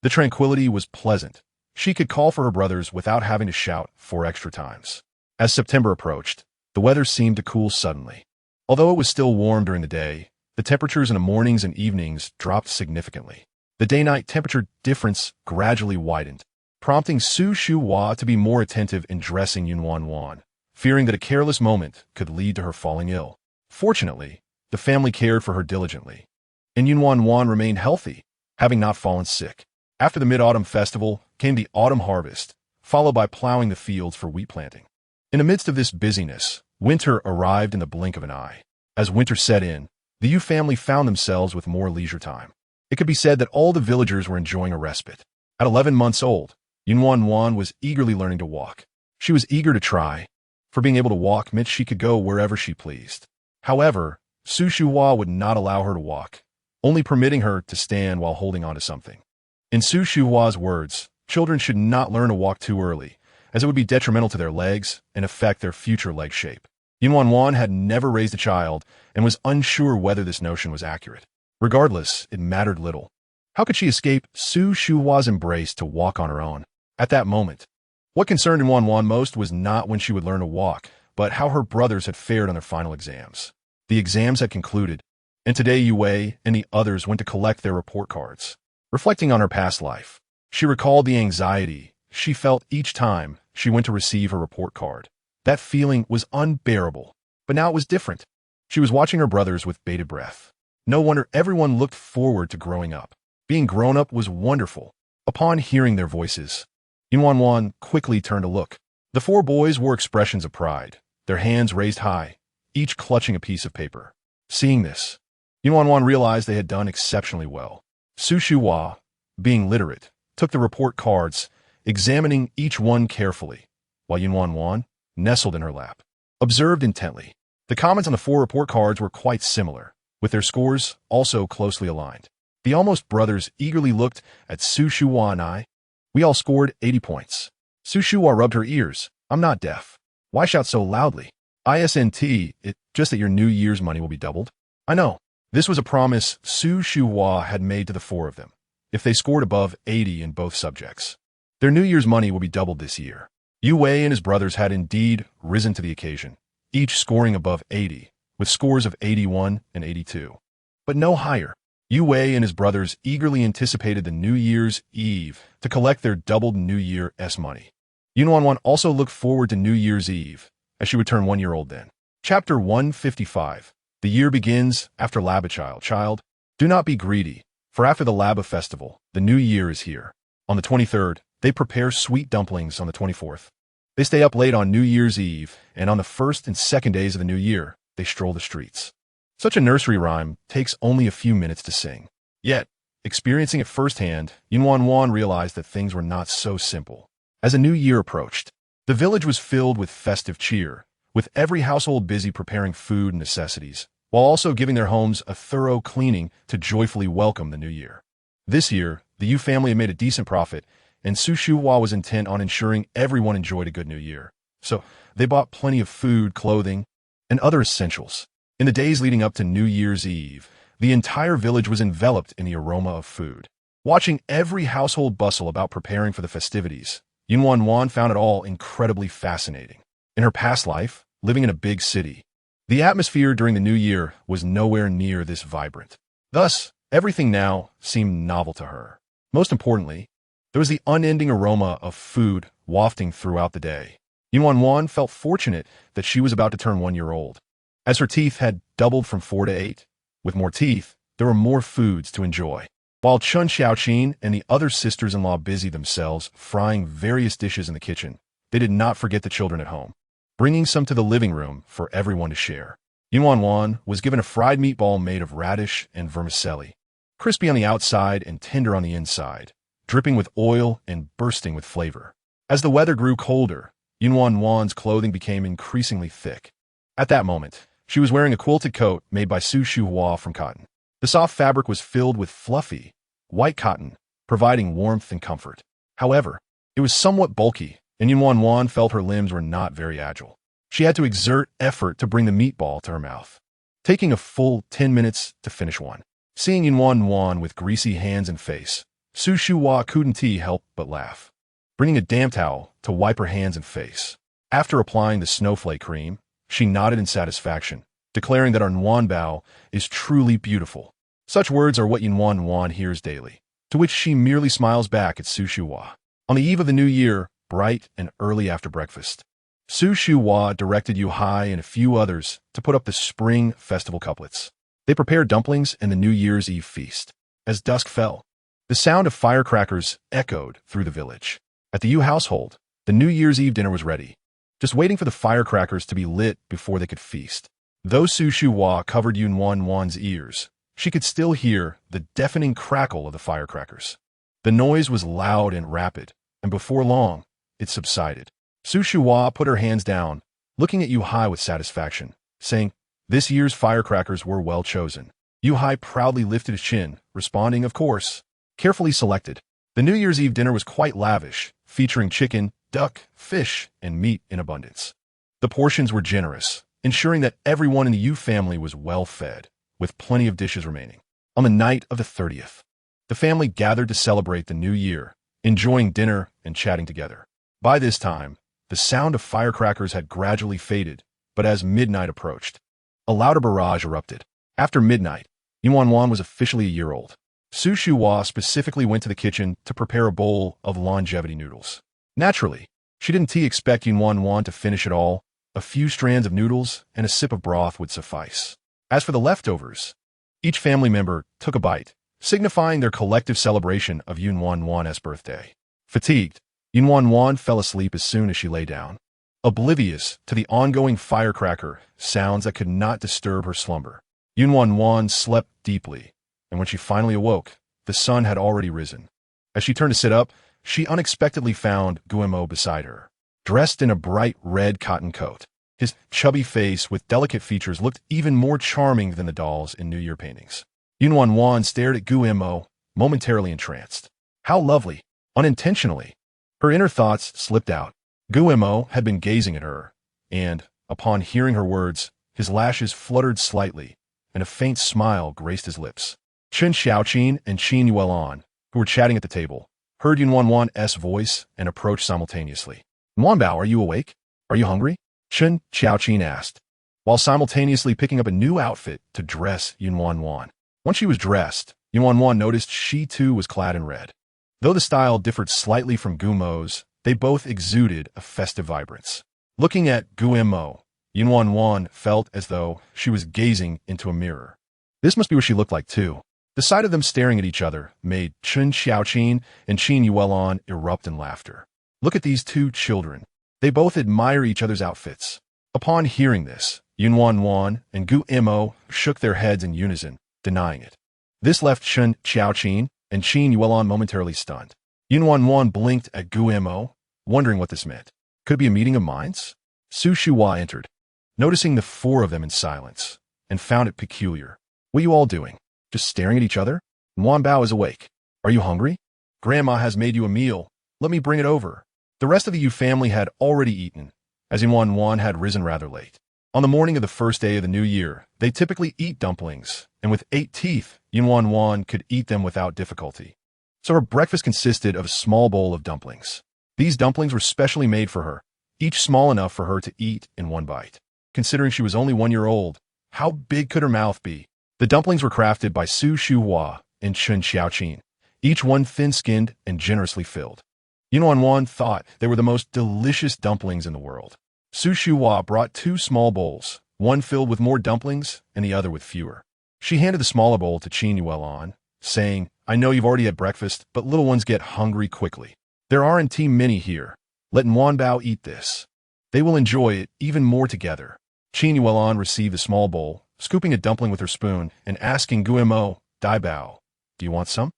The tranquility was pleasant. She could call for her brothers without having to shout 4 extra times. As September approached, the weather seemed to cool suddenly. Although it was still warm during the day, the temperatures in the mornings and evenings dropped significantly. The day-night temperature difference gradually widened, prompting Su Shuhua to be more attentive in dressing Nuannuan, fearing that a careless moment could lead to her falling ill. Fortunately, the family cared for her diligently, and Nuannuan remained healthy, having not fallen sick. After the Mid-Autumn Festival came the autumn harvest, followed by plowing the fields for wheat planting. In the midst of this busyness, winter arrived in the blink of an eye. As winter set in, the Yu family found themselves with more leisure time. It could be said that all the villagers were enjoying a respite. At 11 months old, Nuannuan was eagerly learning to walk. She was eager to try, for being able to walk meant she could go wherever she pleased. However, Su Shuhua would not allow her to walk, only permitting her to stand while holding onto something. In Su Shuhua's words, children should not learn to walk too early, as it would be detrimental to their legs and affect their future leg shape. Nuannuan had never raised a child and was unsure whether this notion was accurate. Regardless, it mattered little. How could she escape Su Shuhua's embrace to walk on her own? At that moment, what concerned Nuannuan most was not when she would learn to walk, but how her brothers had fared on their final exams. The exams had concluded, and today Yue and the others went to collect their report cards. Reflecting on her past life, she recalled the anxiety she felt each time she went to receive her report card. That feeling was unbearable, but now it was different. She was watching her brothers with bated breath. No wonder everyone looked forward to growing up. Being grown up was wonderful. Upon hearing their voices, Nuannuan quickly turned to look. The 4 boys wore expressions of pride, their hands raised high, each clutching a piece of paper. Seeing this, Nuannuan realized they had done exceptionally well. Su Shuhua, being literate, took the report cards, examining each one carefully, while Nuannuan, nestled in her lap, observed intently. The comments on the 4 report cards were quite similar, with their scores also closely aligned. The almost brothers eagerly looked at Su Shuhua and I. We all scored 80 points. Su Shuhua rubbed her ears. I'm not deaf. Why shout so loudly? ISNT, it just that your New Year's money will be doubled? I know. This was a promise Su Shuhua had made to the 4 of them, if they scored above 80 in both subjects. Their New Year's money will be doubled this year. Yue and his brothers had indeed risen to the occasion, each scoring above 80, with scores of 81 and 82. But no higher. Yue and his brothers eagerly anticipated the New Year's Eve to collect their doubled New Year's money. Nuannuan also looked forward to New Year's Eve, as she would turn 1 year old then. Chapter 155. The year begins after Laba Child. Do not be greedy, for after the Laba festival, the new year is here. On the 23rd, they prepare sweet dumplings on the 24th. They stay up late on New Year's Eve, and on the 1st and 2nd days of the new year, they stroll the streets. Such a nursery rhyme takes only a few minutes to sing. Yet, experiencing it firsthand, Nuannuan realized that things were not so simple. As a new year approached, the village was filled with festive cheer, with every household busy preparing food and necessities, while also giving their homes a thorough cleaning to joyfully welcome the new year. This year, the Yu family had made a decent profit, and Su Shuhua was intent on ensuring everyone enjoyed a good new year. So, they bought plenty of food, clothing, and other essentials. In the days leading up to New Year's Eve, the entire village was enveloped in the aroma of food. Watching every household bustle about preparing for the festivities, Nuannuan found it all incredibly fascinating. In her past life, living in a big city, the atmosphere during the new year was nowhere near this vibrant. Thus, everything now seemed novel to her. Most importantly, there was the unending aroma of food wafting throughout the day. Nuannuan felt fortunate that she was about to turn 1 year old. As her teeth had doubled from 4 to 8, with more teeth, there were more foods to enjoy. While Chun Xiaoqin and the other sisters-in-law busied themselves frying various dishes in the kitchen, they did not forget the children at home, bringing some to the living room for everyone to share. Nuannuan was given a fried meatball made of radish and vermicelli, crispy on the outside and tender on the inside, dripping with oil and bursting with flavor. As the weather grew colder, Nuannuan's clothing became increasingly thick. At that moment, she was wearing a quilted coat made by Su Shuhua from cotton. The soft fabric was filled with fluffy, white cotton, providing warmth and comfort. However, it was somewhat bulky, and Nuannuan felt her limbs were not very agile. She had to exert effort to bring the meatball to her mouth, taking a full 10 minutes to finish one. Seeing Nuannuan with greasy hands and face, Su Shuhua couldn't help but laugh, bringing a damp towel to wipe her hands and face. After applying the snowflake cream, she nodded in satisfaction, declaring that our Nuanbao is truly beautiful. Such words are what Nuannuan hears daily, to which she merely smiles back at Su Shuhua. On the eve of the new year, bright and early after breakfast, Su Shuhua directed Yuhai and a few others to put up the spring festival couplets. They prepared dumplings and the New Year's Eve feast. As dusk fell, the sound of firecrackers echoed through the village. At the Yu household, the New Year's Eve dinner was ready, just waiting for the firecrackers to be lit before they could feast. Though Su Shuhua covered Nuannuan's ears, she could still hear the deafening crackle of the firecrackers. The noise was loud and rapid, and before long, it subsided. Su Shuhua put her hands down, looking at Yuhai with satisfaction, saying, "This year's firecrackers were well chosen." Yuhai proudly lifted his chin, responding, "Of course." Carefully selected. The New Year's Eve dinner was quite lavish, featuring chicken, duck, fish, and meat in abundance. The portions were generous, ensuring that everyone in the Yu family was well fed, with plenty of dishes remaining. On the night of the 30th, the family gathered to celebrate the new year, enjoying dinner and chatting together. By this time, the sound of firecrackers had gradually faded, but as midnight approached, a louder barrage erupted. After midnight, Nuannuan was officially a year old. Su Shuhua specifically went to the kitchen to prepare a bowl of longevity noodles. Naturally, she didn't expect Nuannuan to finish it all. A few strands of noodles and a sip of broth would suffice. As for the leftovers, each family member took a bite, signifying their collective celebration of Nuannuan's birthday. Fatigued, Nuannuan fell asleep as soon as she lay down, oblivious to the ongoing firecracker sounds that could not disturb her slumber. Nuannuan slept deeply, and when she finally awoke, the sun had already risen. As she turned to sit up, she unexpectedly found Guillermo beside her, dressed in a bright red cotton coat. His chubby face with delicate features looked even more charming than the dolls in New Year paintings. Nuannuan stared at Guillermo, momentarily entranced. How lovely! Unintentionally, her inner thoughts slipped out. Guillermo had been gazing at her, and, upon hearing her words, his lashes fluttered slightly, and a faint smile graced his lips. Chen Xiaoqin and Qin Yuelan, who were chatting at the table, heard Nuannuan's voice and approached simultaneously. "Nuanbao, are you awake? Are you hungry?" Chen Xiaoqin asked, while simultaneously picking up a new outfit to dress Nuannuan. Once she was dressed, Nuannuan noticed she too was clad in red. Though the style differed slightly from Guillermo's, they both exuded a festive vibrance. Looking at Guillermo, Nuannuan felt as though she was gazing into a mirror. This must be what she looked like too. The sight of them staring at each other made Chen Xiaoqin and Qin Yuelan erupt in laughter. Look at these two children. They both admire each other's outfits. Upon hearing this, Nuannuan and Guillermo shook their heads in unison, denying it. This left Chen Xiaoqin and Qin Yuelan momentarily stunned. Nuannuan blinked at Guillermo, wondering what this meant. Could it be a meeting of minds? Su Shuhua entered, noticing the four of them in silence, and found it peculiar. "What are you all doing? Just staring at each other?" "Nuanbao is awake. Are you hungry? Grandma has made you a meal. Let me bring it over." The rest of the Yu family had already eaten, as Nuannuan had risen rather late. On the morning of the first day of the new year, they typically eat dumplings, and with 8 teeth, Nuannuan could eat them without difficulty. So her breakfast consisted of a small bowl of dumplings. These dumplings were specially made for her, each small enough for her to eat in one bite. Considering she was only 1 year old, how big could her mouth be? The dumplings were crafted by Su Shuhua and Chen Xiaoqin, each one thin-skinned and generously filled. Nuannuan thought they were the most delicious dumplings in the world. Su Shuhua brought 2 small bowls, one filled with more dumplings and the other with fewer. She handed the smaller bowl to Qin Yuelan, saying, "I know you've already had breakfast, but little ones get hungry quickly. There aren't many here. Let Nuanbao eat this. They will enjoy it even more together." Qin Yuelan received the small bowl, scooping a dumpling with her spoon and asking Guillermo, "Dabao, do you want some?"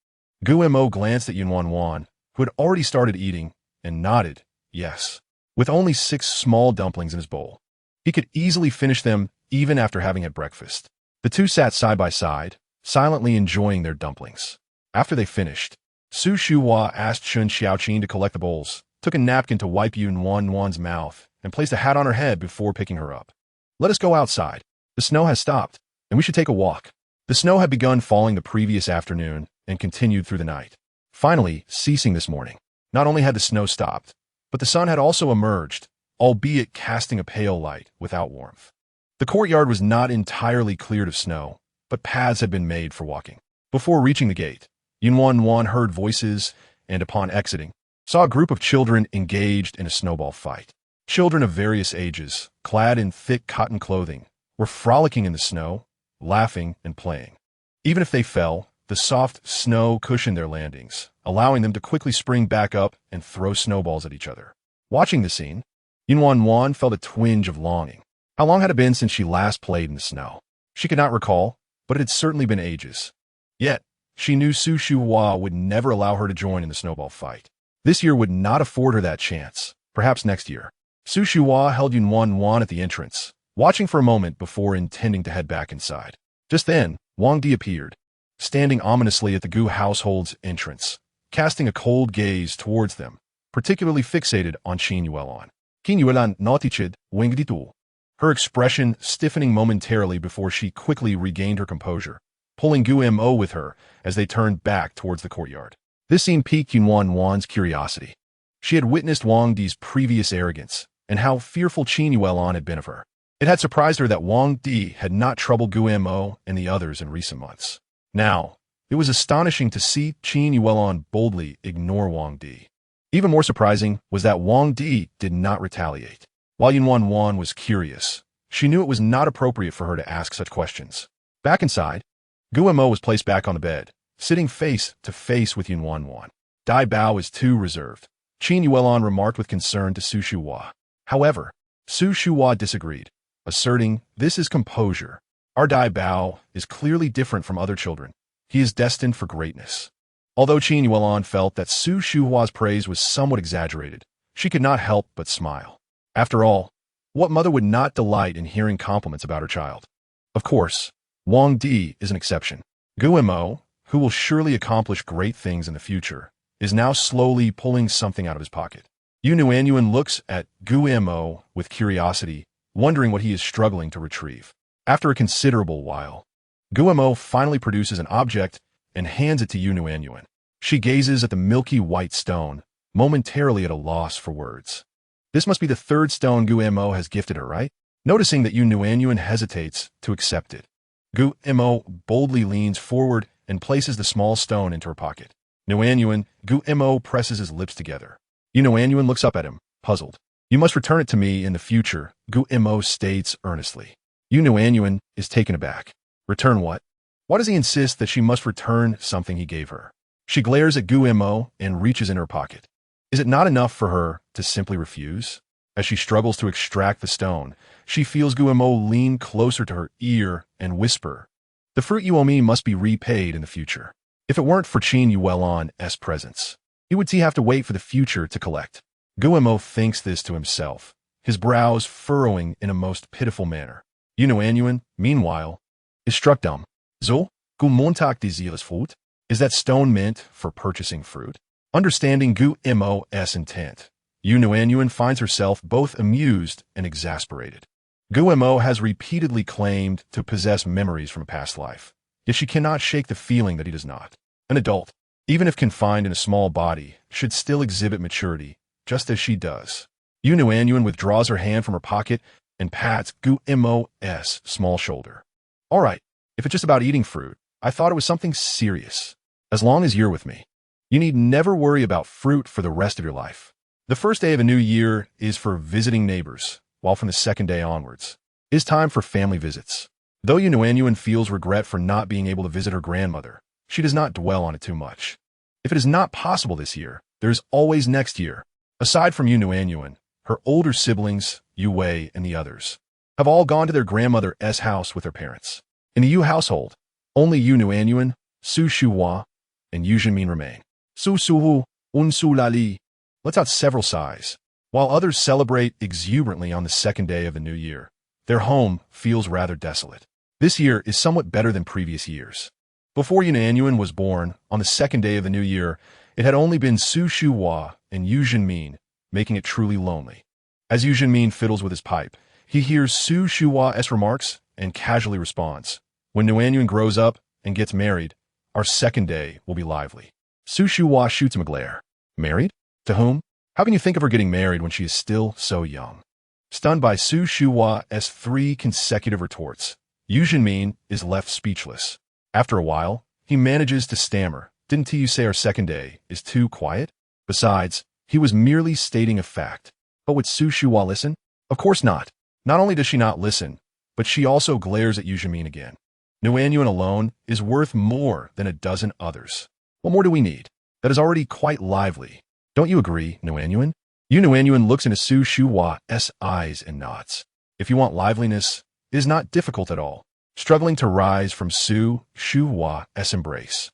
Guillermo glanced at Nuannuan, who had already started eating, and nodded, yes. With only 6 small dumplings in his bowl, he could easily finish them even after having had breakfast. The two sat side by side, silently enjoying their dumplings. After they finished, Su Shuhua asked Shun Xiaoqin to collect the bowls, took a napkin to wipe Nuannuan's mouth, and placed a hat on her head before picking her up. Let us go outside. The snow has stopped, and we should take a walk. The snow had begun falling the previous afternoon and continued through the night, finally ceasing this morning. Not only had the snow stopped, but the sun had also emerged, albeit casting a pale light without warmth. The courtyard was not entirely cleared of snow, but paths had been made for walking. Before reaching the gate, Nuannuan heard voices and, upon exiting, saw a group of children engaged in a snowball fight. Children of various ages, clad in thick cotton clothing, were frolicking in the snow, laughing and playing. Even if they fell, the soft snow cushioned their landings, allowing them to quickly spring back up and throw snowballs at each other. Watching the scene, Nuannuan felt a twinge of longing. How long had it been since she last played in the snow? She could not recall, but it had certainly been ages. Yet, she knew Su Shuhua would never allow her to join in the snowball fight. This year would not afford her that chance, perhaps next year. Su Shuhua held Nuannuan at the entrance, watching for a moment before intending to head back inside. Just then, Wang Di appeared, standing ominously at the Gu household's entrance, casting a cold gaze towards them, particularly fixated on Qin Yuelan. Qin Yuelan noticed Wangditu, her expression stiffening momentarily before she quickly regained her composure, pulling Gu Mo with her as they turned back towards the courtyard. This scene piqued Nuannuan's curiosity. She had witnessed Wang Di's previous arrogance and how fearful Qin Yuelan had been of her. It had surprised her that Wang Di had not troubled Gu Mo and the others in recent months. Now, it was astonishing to see Qin Yuelan boldly ignore Wang Di. Even more surprising was that Wang Di did not retaliate. While Nuannuan was curious, she knew it was not appropriate for her to ask such questions. Back inside, Gu Mo was placed back on the bed, sitting face to face with Nuannuan. Dabao is too reserved, Qin Yuelan remarked with concern to Su Shuhua. However, Su Shuhua disagreed, asserting, "This is composure. Our Dabao is clearly different from other children. He is destined for greatness." Although Qin Yuelan felt that Su Shuhua's praise was somewhat exaggerated, she could not help but smile. After all, what mother would not delight in hearing compliments about her child? Of course, Wang Di is an exception. Gu Mo, who will surely accomplish great things in the future, is now slowly pulling something out of his pocket. Nuannuan looks at Gu Mo with curiosity, wondering what he is struggling to retrieve. After a considerable while, Gu Mo finally produces an object and hands it to Nuannuan. She gazes at the milky white stone, momentarily at a loss for words. This must be the third stone Gu Mo has gifted her, right? Noticing that Nuannuan hesitates to accept it, Gu Mo boldly leans forward and places the small stone into her pocket. Nuannuan, Gu Mo presses his lips together. Nuannuan looks up at him, puzzled. "You must return it to me in the future," Gu Mo states earnestly. Nuannuan is taken aback. Return what? Why does he insist that she must return something he gave her? She glares at Gu Mo and reaches in her pocket. Is it not enough for her to simply refuse? As she struggles to extract the stone, she feels Gu Mo lean closer to her ear and whisper, "The fruit you owe me must be repaid in the future. If it weren't for Qin Yuelan's presence, you would have to wait for the future to collect." Gu Mo thinks this to himself, his brows furrowing in a most pitiful manner. Nuannuan, meanwhile, is struck dumb. "So, Gu Montag dieses Fruit? Is that stone meant for purchasing fruit?" Understanding Gu Mo's intent, Nuannuan finds herself both amused and exasperated. Gu Mo has repeatedly claimed to possess memories from a past life, yet she cannot shake the feeling that he does not. An adult, even if confined in a small body, should still exhibit maturity, just as she does. Nuannuan withdraws her hand from her pocket and pats Gu Mo's small shoulder. "All right, if it's just about eating fruit, I thought it was something serious. As long as you're with me, you need never worry about fruit for the rest of your life." The first day of a new year is for visiting neighbors, while from the second day onwards, it is time for family visits. Though Nuannuan feels regret for not being able to visit her grandmother, she does not dwell on it too much. If it is not possible this year, there is always next year. Aside from Nuannuan, her older siblings, Yue and the others, have all gone to their grandmother's house with their parents. In the Yu household, only Nuannuan, Su Shuhua, and Yu Jinmin remain. Su Suhu, Un Su Lali lets out several sighs. While others celebrate exuberantly on the second day of the new year, their home feels rather desolate. This year is somewhat better than previous years. Before Nuannuan was born, on the second day of the new year, It had only been Su Shuhua and Yu Jinmin, making it truly lonely. As Yu Jinmin fiddles with his pipe, he hears Su Shuhua's remarks and casually responds, "When Nuannuan grows up and gets married, our second day will be lively." Su Shuhua shoots him a glare. Married? To whom? How can you think of her getting married when she is still so young? Stunned by Su Shuhua's 3 consecutive retorts, Yu Jinmin is left speechless. After a while, he manages to stammer, "Didn't you say our second day is too quiet?" Besides, he was merely stating a fact. But would Su Shuhua listen? Of course not. Not only does she not listen, but she also glares at Yu Jinmin again. Nuannuan alone is worth more than a dozen others. What more do we need? That is already quite lively. Don't you agree, Nuannuan? Yu Nuannuan looks into Su Shuhua's eyes and nods. If you want liveliness, it is not difficult at all. Struggling to rise from Su Shuhua's embrace,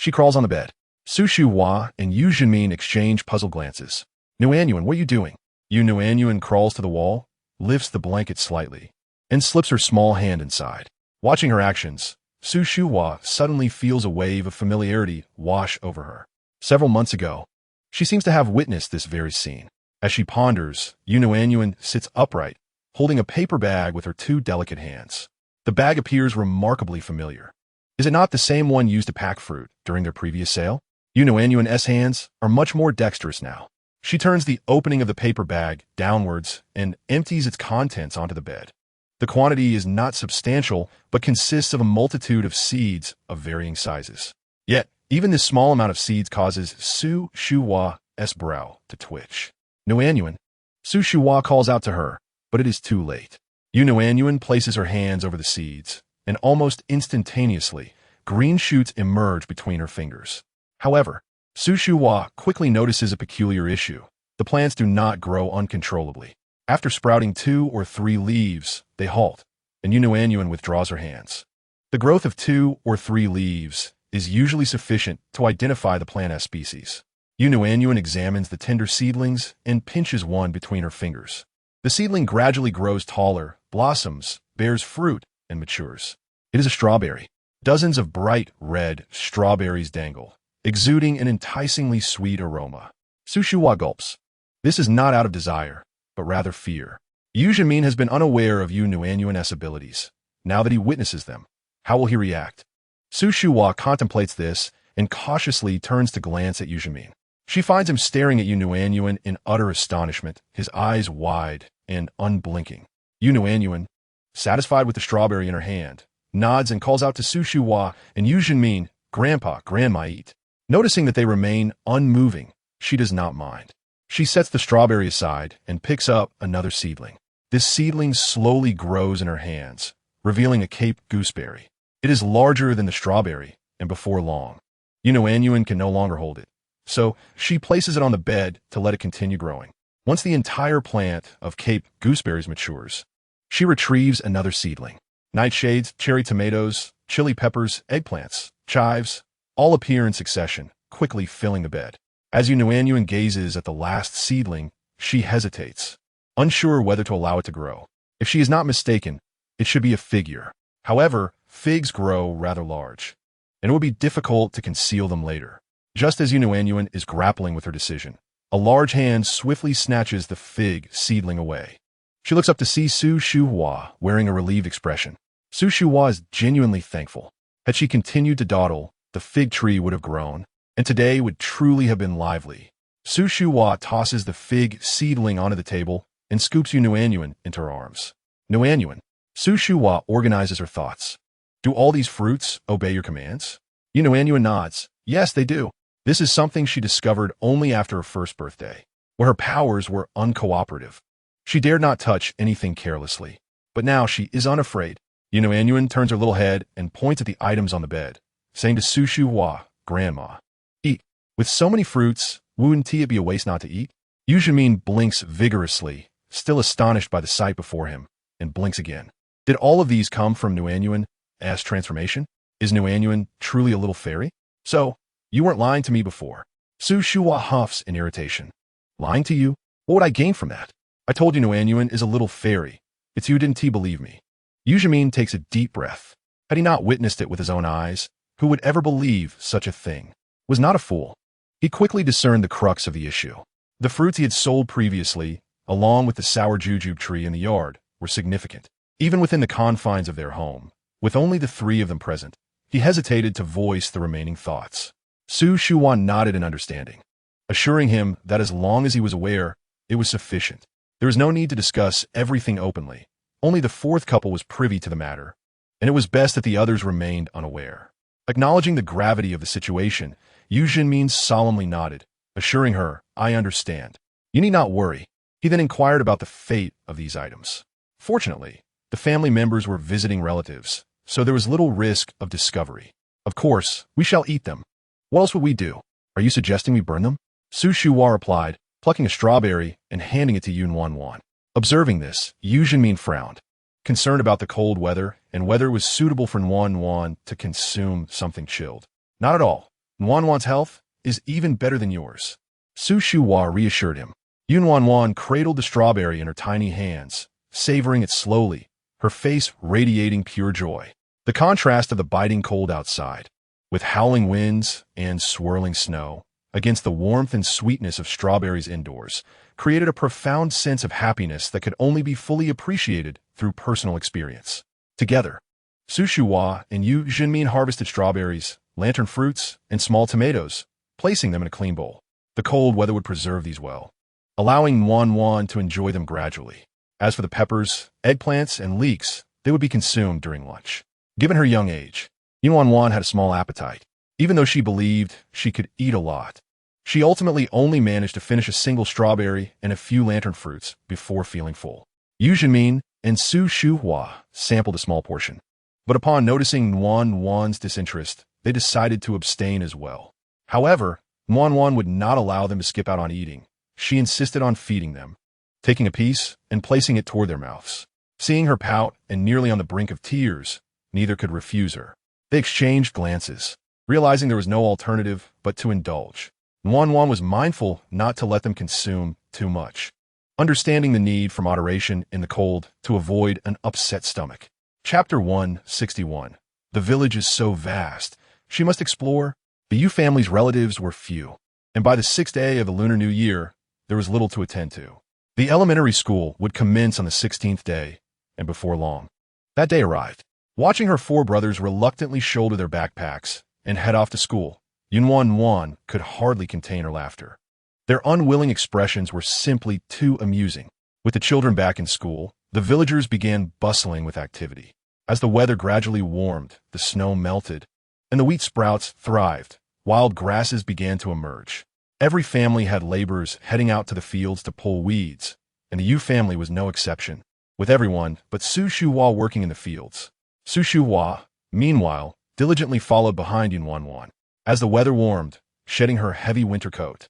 she crawls on the bed. Su Shuhua and Yu Jinmin exchange puzzled glances. Nuannuan, what are you doing? Yu Nuannuan crawls to the wall, lifts the blanket slightly, and slips her small hand inside. Watching her actions, Su Shuhua suddenly feels a wave of familiarity wash over her. Several months ago, she seems to have witnessed this very scene. As she ponders, Yu Nuannuan sits upright, holding a paper bag with her 2 delicate hands. The bag appears remarkably familiar. Is it not the same one used to pack fruit during their previous sale? Yu Nuannuan's hands are much more dexterous now. She turns the opening of the paper bag downwards and empties its contents onto the bed. The quantity is not substantial, but consists of a multitude of seeds of varying sizes. Yet, even this small amount of seeds causes Su Shuhua's brow to twitch. Nuannuan. Su Shuhua calls out to her, but it is too late. Yu Nuannuan places her hands over the seeds, and almost instantaneously, green shoots emerge between her fingers. However, Su Shuhua quickly notices a peculiar issue. The plants do not grow uncontrollably. After sprouting 2 or 3 leaves, they halt, and Yu Nuannuan withdraws her hands. The growth of 2 or 3 leaves is usually sufficient to identify the plant species. Yu Nuannuan examines the tender seedlings and pinches one between her fingers. The seedling gradually grows taller, blossoms, bears fruit, and matures. It is a strawberry. Dozens of bright red strawberries dangle, exuding an enticingly sweet aroma. Su Shuhua gulps. This is not out of desire, but rather fear. Yu Jinmin has been unaware of Yu Nuannuan's abilities. Now that he witnesses them, how will he react? Su Shuhua contemplates this and cautiously turns to glance at Yu Jinmin. She finds him staring at Yu Nuannuan in utter astonishment, his eyes wide and unblinking. Yu Nuannuan, satisfied with the strawberry in her hand, nods and calls out to Su Shuhua and Yu Jinmin, "Grandpa, Grandma, eat." Noticing that they remain unmoving, she does not mind. She sets the strawberry aside and picks up another seedling. This seedling slowly grows in her hands, revealing a Cape gooseberry. It is larger than the strawberry, and before long, Yu Nuannuan can no longer hold it. So she places it on the bed to let it continue growing. Once the entire plant of Cape gooseberries matures, she retrieves another seedling. Nightshades, cherry tomatoes, chili peppers, eggplants, chives, all appear in succession, quickly filling the bed. As Yu Nuannuan gazes at the last seedling, she hesitates, unsure whether to allow it to grow. If she is not mistaken, it should be a figure. However, figs grow rather large, and it would be difficult to conceal them later. Just as Yu Nuannuan is grappling with her decision, a large hand swiftly snatches the fig seedling away. She looks up to see Su Shuhua wearing a relieved expression. Su Shuhua is genuinely thankful. Had she continued to dawdle, the fig tree would have grown, and today would truly have been lively. Su Shuhua tosses the fig seedling onto the table and scoops Yu Nuannuan into her arms. Nuannuan. Su Shuhua organizes her thoughts. Do all these fruits obey your commands? Yu Nuannuan nods. Yes, they do. This is something she discovered only after her first birthday, where her powers were uncooperative. She dared not touch anything carelessly, but now she is unafraid. Yu Nuannuan turns her little head and points at the items on the bed, saying to Su Shuhua, "Grandma, eat." With so many fruits, wouldn't it be a waste not to eat? Yu Jinmin blinks vigorously, still astonished by the sight before him, and blinks again. Did all of these come from Nuannuan's transformation? Is Nuannuan truly a little fairy? So, you weren't lying to me before. Su Shuhua huffs in irritation. Lying to you? What would I gain from that? I told you Nuannuan is a little fairy. It's you didn't believe me. Yu Jinmin takes a deep breath. Had he not witnessed it with his own eyes, who would ever believe such a thing? Was not a fool. He quickly discerned the crux of the issue. The fruits he had sold previously, along with the sour jujube tree in the yard, were significant. Even within the confines of their home, with only the three of them present, he hesitated to voice the remaining thoughts. Su Shuwan nodded in understanding, assuring him that as long as he was aware, it was sufficient. There was no need to discuss everything openly. Only the fourth couple was privy to the matter, and it was best that the others remained unaware. Acknowledging the gravity of the situation, Yu Jinmin solemnly nodded, assuring her, "I understand. You need not worry." He then inquired about the fate of these items. Fortunately, the family members were visiting relatives, so there was little risk of discovery. "Of course, we shall eat them. What else would we do? Are you suggesting we burn them?" Su Shuwa replied, plucking a strawberry and handing it to Nuannuan. Observing this, Yu Jinmin frowned, concerned about the cold weather and whether it was suitable for Nuannuan to consume something chilled. "Not at all. Nuannuan's health is even better than yours." Su Shuwa reassured him. Nuannuan cradled the strawberry in her tiny hands, savoring it slowly, her face radiating pure joy. The contrast of the biting cold outside, with howling winds and swirling snow, against the warmth and sweetness of strawberries indoors, created a profound sense of happiness that could only be fully appreciated through personal experience. Together, Su Shuwa and Yu Jinmin harvested strawberries, lantern fruits, and small tomatoes, placing them in a clean bowl. The cold weather would preserve these well, allowing Nuannuan to enjoy them gradually. As for the peppers, eggplants, and leeks, they would be consumed during lunch. Given her young age, Nuannuan had a small appetite. Even though she believed she could eat a lot, she ultimately only managed to finish a single strawberry and a few lantern fruits before feeling full. Yu Jinmin and Su Shuhua sampled a small portion, but upon noticing Nuannuan's disinterest, they decided to abstain as well. However, Nuannuan would not allow them to skip out on eating. She insisted on feeding them, taking a piece and placing it toward their mouths. Seeing her pout and nearly on the brink of tears, neither could refuse her. They exchanged glances, realizing there was no alternative but to indulge. Nuannuan was mindful not to let them consume too much, understanding the need for moderation in the cold to avoid an upset stomach. Chapter 161. The village is so vast, she must explore. The Yu family's relatives were few, and by the 6th day of the Lunar New Year, there was little to attend to. The elementary school would commence on the 16th day, and before long, that day arrived. Watching her 4 brothers reluctantly shoulder their backpacks and head off to school, Nuannuan could hardly contain her laughter. Their unwilling expressions were simply too amusing. With the children back in school, the villagers began bustling with activity. As the weather gradually warmed, the snow melted, and the wheat sprouts thrived. Wild grasses began to emerge. Every family had laborers heading out to the fields to pull weeds, and the Yu family was no exception, with everyone but Su Shuwa working in the fields. Su Shuwa, meanwhile, diligently followed behind Nuannuan. As the weather warmed, shedding her heavy winter coat,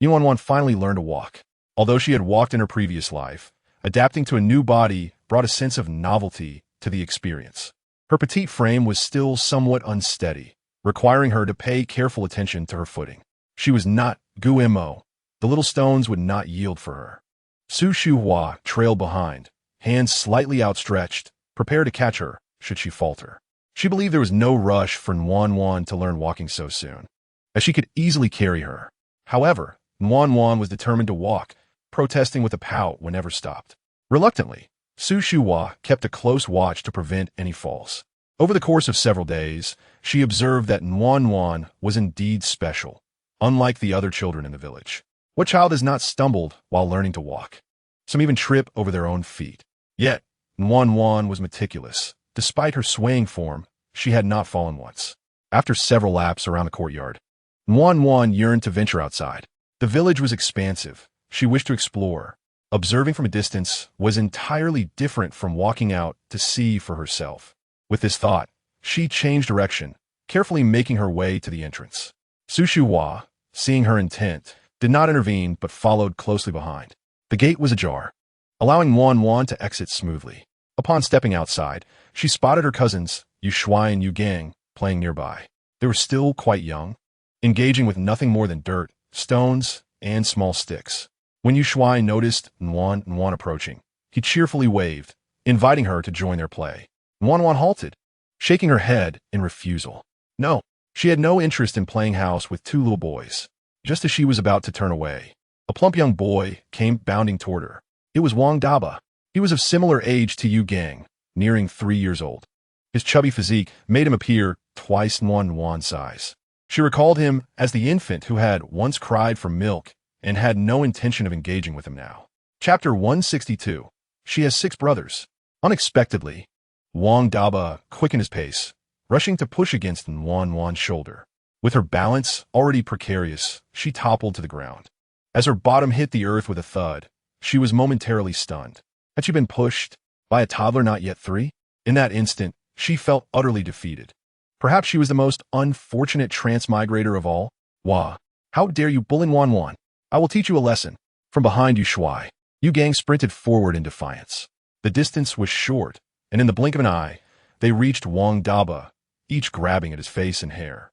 Nuannuan finally learned to walk. Although she had walked in her previous life, adapting to a new body brought a sense of novelty to the experience. Her petite frame was still somewhat unsteady, requiring her to pay careful attention to her footing. She was not Guimo. The little stones would not yield for her. Su Shuhua trailed behind, hands slightly outstretched, prepared to catch her should she falter. She believed there was no rush for Nuannuan to learn walking so soon, as she could easily carry her. However, Nuannuan was determined to walk, protesting with a pout whenever stopped. Reluctantly, Su Shuwa kept a close watch to prevent any falls. Over the course of several days, she observed that Nuannuan was indeed special, unlike the other children in the village. What child has not stumbled while learning to walk? Some even trip over their own feet. Yet, Nuannuan was meticulous. Despite her swaying form, she had not fallen once. After several laps around the courtyard, Nuannuan yearned to venture outside. The village was expansive. She wished to explore. Observing from a distance was entirely different from walking out to see for herself. With this thought, she changed direction, carefully making her way to the entrance. Su Shuwa, seeing her intent, did not intervene but followed closely behind. The gate was ajar, allowing Nuannuan to exit smoothly. Upon stepping outside, she spotted her cousins, Yu Shuai and Yu Gang, playing nearby. They were still quite young, engaging with nothing more than dirt, stones, and small sticks. When Yu Shuai noticed Nuannuan approaching, he cheerfully waved, inviting her to join their play. Nuannuan halted, shaking her head in refusal. No, she had no interest in playing house with 2 little boys. Just as she was about to turn away, a plump young boy came bounding toward her. It was Wang Daba. He was of similar age to Yu Gang, nearing 3 years old. His chubby physique made him appear twice Nuannuan size. She recalled him as the infant who had once cried for milk and had no intention of engaging with him now. Chapter 162. She has 6 brothers. Unexpectedly, Wang Daba quickened his pace, rushing to push against Nuannuan's shoulder. With her balance already precarious, she toppled to the ground. As her bottom hit the earth with a thud, she was momentarily stunned. Had she been pushed by a toddler not yet 3? In that instant, she felt utterly defeated. Perhaps she was the most unfortunate transmigrator of all. Wah! How dare you bully Nuannuan? I will teach you a lesson. From behind you, Shuai. Yu Gang sprinted forward in defiance. The distance was short, and in the blink of an eye, they reached Wang Daba, each grabbing at his face and hair.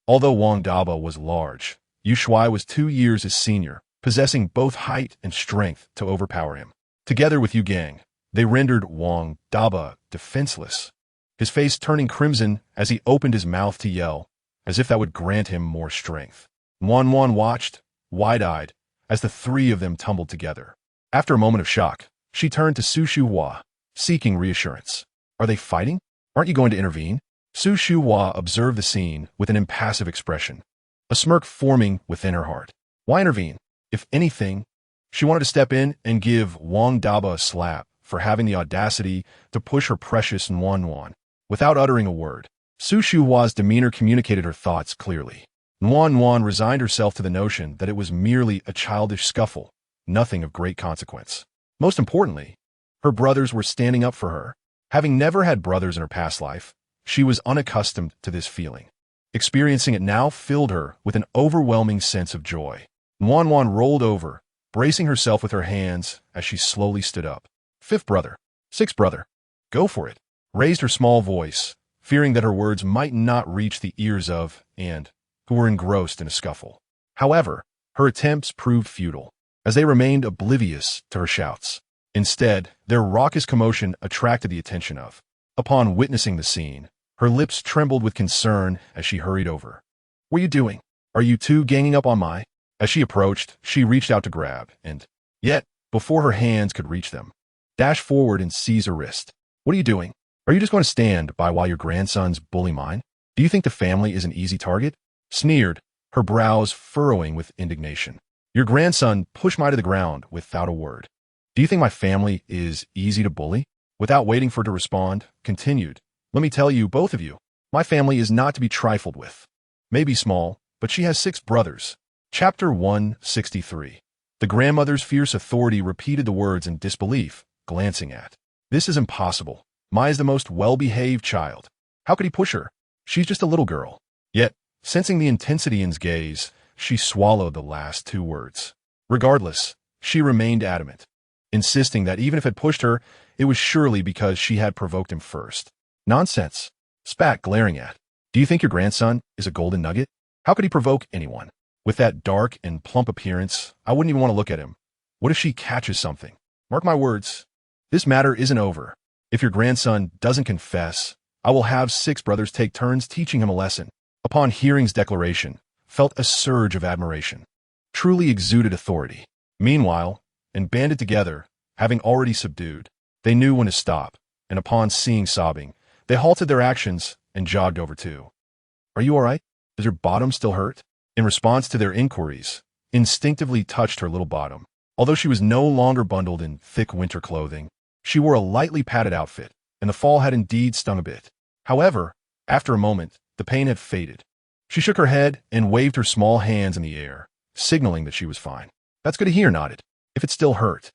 Although Wang Daba was large, Yu Shuai was 2 years his senior, possessing both height and strength to overpower him. Together with Yu Gang, they rendered Wang Daba defenseless, his face turning crimson as he opened his mouth to yell, as if that would grant him more strength. Nuannuan watched, wide-eyed, as the 3 of them tumbled together. After a moment of shock, she turned to Su Shuhua, seeking reassurance. Are they fighting? Aren't you going to intervene? Su Shuhua observed the scene with an impassive expression, a smirk forming within her heart. Why intervene? If anything, she wanted to step in and give Wang Daba a slap for having the audacity to push her precious Nuannuan. Without uttering a word, Su Shuhua's demeanor communicated her thoughts clearly. Nuannuan resigned herself to the notion that it was merely a childish scuffle, nothing of great consequence. Most importantly, her brothers were standing up for her. Having never had brothers in her past life, she was unaccustomed to this feeling. Experiencing it now filled her with an overwhelming sense of joy. Nuannuan rolled over, bracing herself with her hands as she slowly stood up. 5th brother, 6th brother, go for it, raised her small voice, fearing that her words might not reach the ears of, and, who were engrossed in a scuffle. However, her attempts proved futile, as they remained oblivious to her shouts. Instead, their raucous commotion attracted the attention of. Upon witnessing the scene, her lips trembled with concern as she hurried over. What are you doing? Are you 2 ganging up on my? As she approached, she reached out to grab, and, yet, before her hands could reach them, dashed forward and seized her wrist. What are you doing? Are you just going to stand by while your grandsons bully mine? Do you think the family is an easy target? Sneered, her brows furrowing with indignation. Your grandson pushed mine to the ground without a word. Do you think my family is easy to bully? Without waiting for her to respond, continued, let me tell you, both of you, my family is not to be trifled with. Maybe small, but she has 6 brothers. Chapter 163. The grandmother's fierce authority repeated the words in disbelief, glancing at. This is impossible. Mai is the most well-behaved child. How could he push her? She's just a little girl. Yet, sensing the intensity in his gaze, she swallowed the last 2 words. Regardless, she remained adamant, insisting that even if it pushed her, it was surely because she had provoked him first. Nonsense. Spat, glaring at. Do you think your grandson is a golden nugget? How could he provoke anyone? With that dark and plump appearance, I wouldn't even want to look at him. What if she catches something? Mark my words. This matter isn't over. If your grandson doesn't confess, I will have 6 brothers take turns teaching him a lesson. Upon hearing his declaration, felt a surge of admiration. Truly exuded authority. Meanwhile, and banded together, having already subdued, they knew when to stop, and upon seeing sobbing, they halted their actions and jogged over too. Are you all right? Does your bottom still hurt? In response to their inquiries, instinctively touched her little bottom. Although she was no longer bundled in thick winter clothing, she wore a lightly padded outfit, and the fall had indeed stung a bit. However, after a moment, the pain had faded. She shook her head and waved her small hands in the air, signaling that she was fine. That's good to hear, nodded. If it still hurt,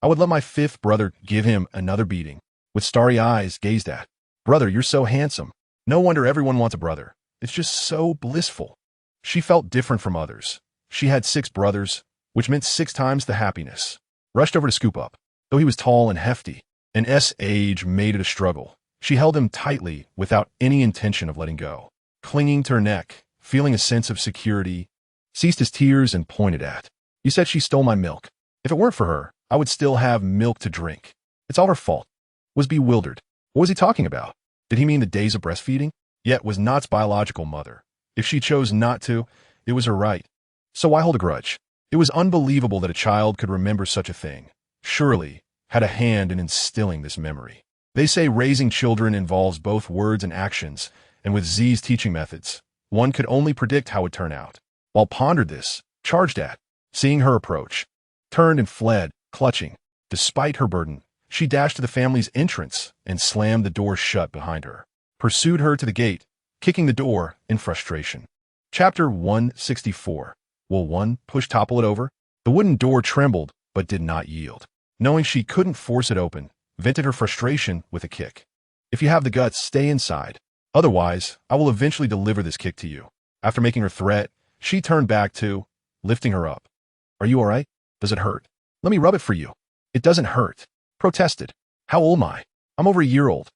I would let my 5th brother give him another beating. With starry eyes gazed at. Brother, you're so handsome. No wonder everyone wants a brother. It's just so blissful. She felt different from others. She had 6 brothers, which meant 6 times the happiness. Rushed over to scoop up. Though he was tall and hefty, an age made it a struggle. She held him tightly without any intention of letting go. Clinging to her neck, feeling a sense of security, ceased his tears and pointed at. You said she stole my milk. If it weren't for her, I would still have milk to drink. It's all her fault. Was bewildered. What was he talking about? Did he mean the days of breastfeeding? Yet was Not's biological mother. If she chose not to, it was her right. So why hold a grudge? It was unbelievable that a child could remember such a thing. Surely, had a hand in instilling this memory. They say raising children involves both words and actions, and with Z's teaching methods, one could only predict how it would turn out. While pondered this, charged at, seeing her approach, turned and fled, clutching. Despite her burden, she dashed to the family's entrance and slammed the door shut behind her. Pursued her to the gate, kicking the door in frustration. Chapter 164. Will one push topple it over? The wooden door trembled, but did not yield. Knowing she couldn't force it open, vented her frustration with a kick. If you have the guts, stay inside. Otherwise, I will eventually deliver this kick to you. After making her threat, she turned back to, lifting her up. Are you all right? Does it hurt? Let me rub it for you. It doesn't hurt. Protested. How old am I? I'm over a year old.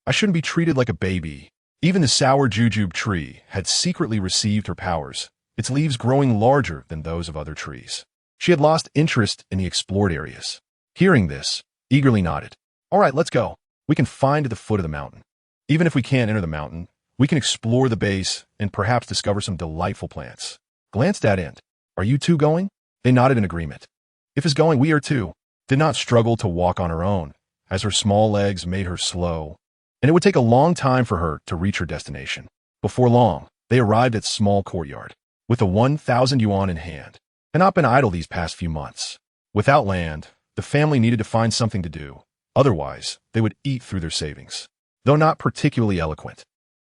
I shouldn't be treated like a baby. Even the sour jujube tree had secretly received her powers, its leaves growing larger than those of other trees. She had lost interest in the explored areas. Hearing this, eagerly nodded. All right, let's go. We can find the foot of the mountain. Even if we can't enter the mountain, we can explore the base and perhaps discover some delightful plants. Glanced at Ent. Are you two going? They nodded in agreement. If is going, we are too. Did not struggle to walk on her own, as her small legs made her slow, and it would take a long time for her to reach her destination. Before long, they arrived at small courtyard, with the 1,000 yuan in hand. Had not been idle these past few months. Without land, the family needed to find something to do. Otherwise, they would eat through their savings. Though not particularly eloquent,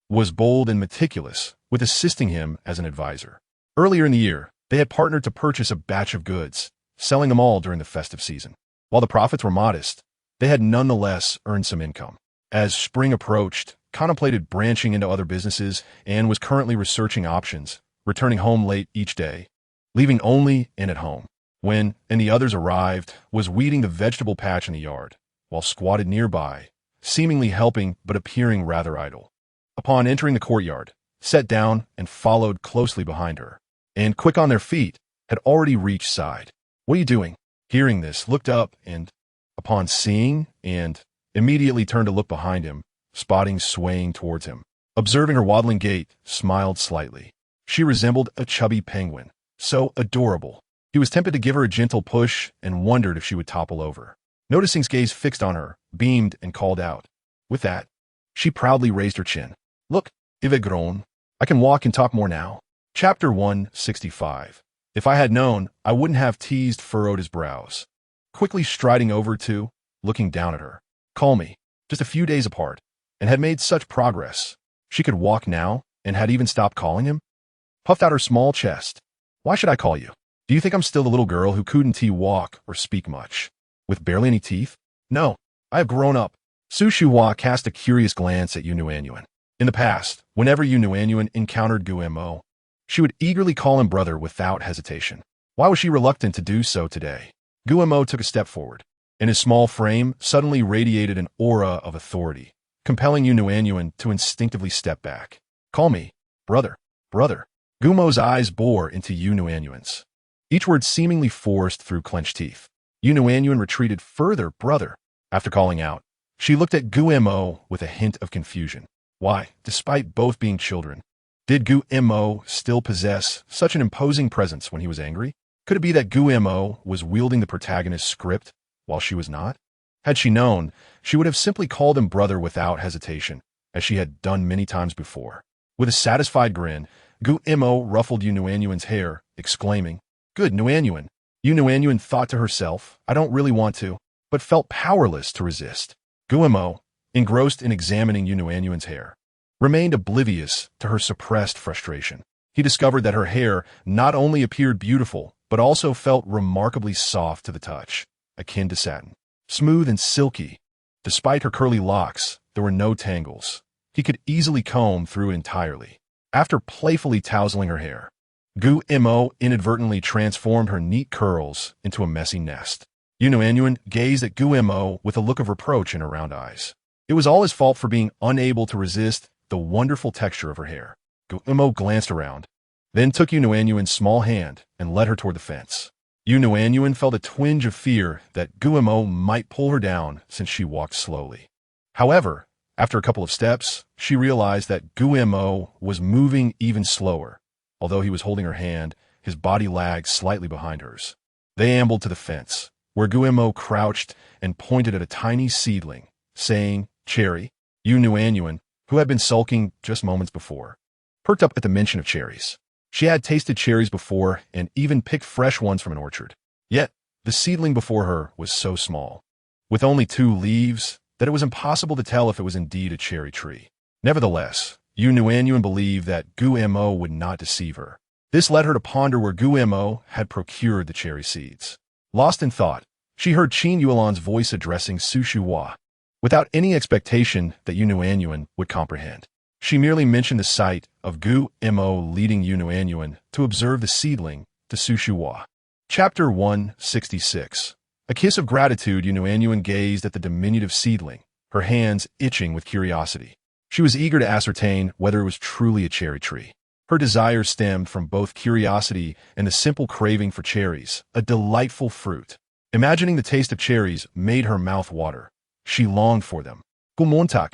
was bold and meticulous, with assisting him as an advisor. Earlier in the year, they had partnered to purchase a batch of goods, selling them all during the festive season. While the profits were modest, they had nonetheless earned some income. As spring approached, contemplated branching into other businesses and was currently researching options, returning home late each day, leaving only in at home. When, and the others arrived, was weeding the vegetable patch in the yard, while squatted nearby, seemingly helping but appearing rather idle. Upon entering the courtyard, sat down and followed closely behind her, and quick on their feet, had already reached side. What are you doing? Hearing this, looked up and, upon seeing, and immediately turned to look behind him, spotting swaying towards him. Observing her waddling gait, smiled slightly. She resembled a chubby penguin, so adorable. He was tempted to give her a gentle push and wondered if she would topple over. Noticing his gaze fixed on her, beamed and called out. With that, she proudly raised her chin. Look, I've grown. I can walk and talk more now. Chapter 165. If I had known, I wouldn't have teased furrowed his brows. Quickly striding over to, looking down at her. Call me, just a few days apart, and had made such progress. She could walk now, and had even stopped calling him? Puffed out her small chest. Why should I call you? Do you think I'm still the little girl who couldn't walk or speak much? With barely any teeth? No, I have grown up. Su Shuhua cast a curious glance at Nuannuan. In the past, whenever Nuannuan encountered Gumo, she would eagerly call him brother without hesitation. Why was she reluctant to do so today? Gumo took a step forward, and his small frame suddenly radiated an aura of authority, compelling Nuannuan to instinctively step back. Call me, brother, brother. Gumo's eyes bore into Nuannuan's, each word seemingly forced through clenched teeth. Nuannuan retreated further, brother. After calling out, she looked at Gumo with a hint of confusion. Why, despite both being children, did Gumo still possess such an imposing presence when he was angry? Could it be that Gumo was wielding the protagonist's script while she was not? Had she known, she would have simply called him brother without hesitation, as she had done many times before. With a satisfied grin, Gumo ruffled Nuannuan's hair, exclaiming, Good, Nuannuan. Nuannuan thought to herself, I don't really want to, but felt powerless to resist. Gumo, engrossed in examining Nuannuan's hair, remained oblivious to her suppressed frustration. He discovered that her hair not only appeared beautiful, but also felt remarkably soft to the touch, akin to satin. Smooth and silky. Despite her curly locks, there were no tangles. He could easily comb through it entirely. After playfully tousling her hair, Gumo inadvertently transformed her neat curls into a messy nest. Nuannuan gazed at Gumo with a look of reproach in her round eyes. It was all his fault for being unable to resist the wonderful texture of her hair. Gumo glanced around, then took Nuannuan's small hand and led her toward the fence. Nuannuan felt a twinge of fear that Gumo might pull her down since she walked slowly. However, after a couple of steps, she realized that Gumo was moving even slower. Although he was holding her hand, his body lagged slightly behind hers. They ambled to the fence, where Guillermo crouched and pointed at a tiny seedling, saying, "Cherry." Nuannuan, who had been sulking just moments before, perked up at the mention of cherries. She had tasted cherries before and even picked fresh ones from an orchard. Yet, the seedling before her was so small, with only 2 leaves, that it was impossible to tell if it was indeed a cherry tree. Nevertheless, Nuannuan believed that Guillermo would not deceive her. This led her to ponder where Guillermo had procured the cherry seeds. Lost in thought, she heard Qin Yuelan's voice addressing Su Shuhua, without any expectation that Nuannuan would comprehend. She merely mentioned the sight of Guillermo leading Nuannuan to observe the seedling to Su Shuhua. Chapter 166. A kiss of gratitude. Nuannuan gazed at the diminutive seedling, her hands itching with curiosity. She was eager to ascertain whether it was truly a cherry tree. Her desire stemmed from both curiosity and the simple craving for cherries, a delightful fruit. Imagining the taste of cherries made her mouth water. She longed for them. Gumontak,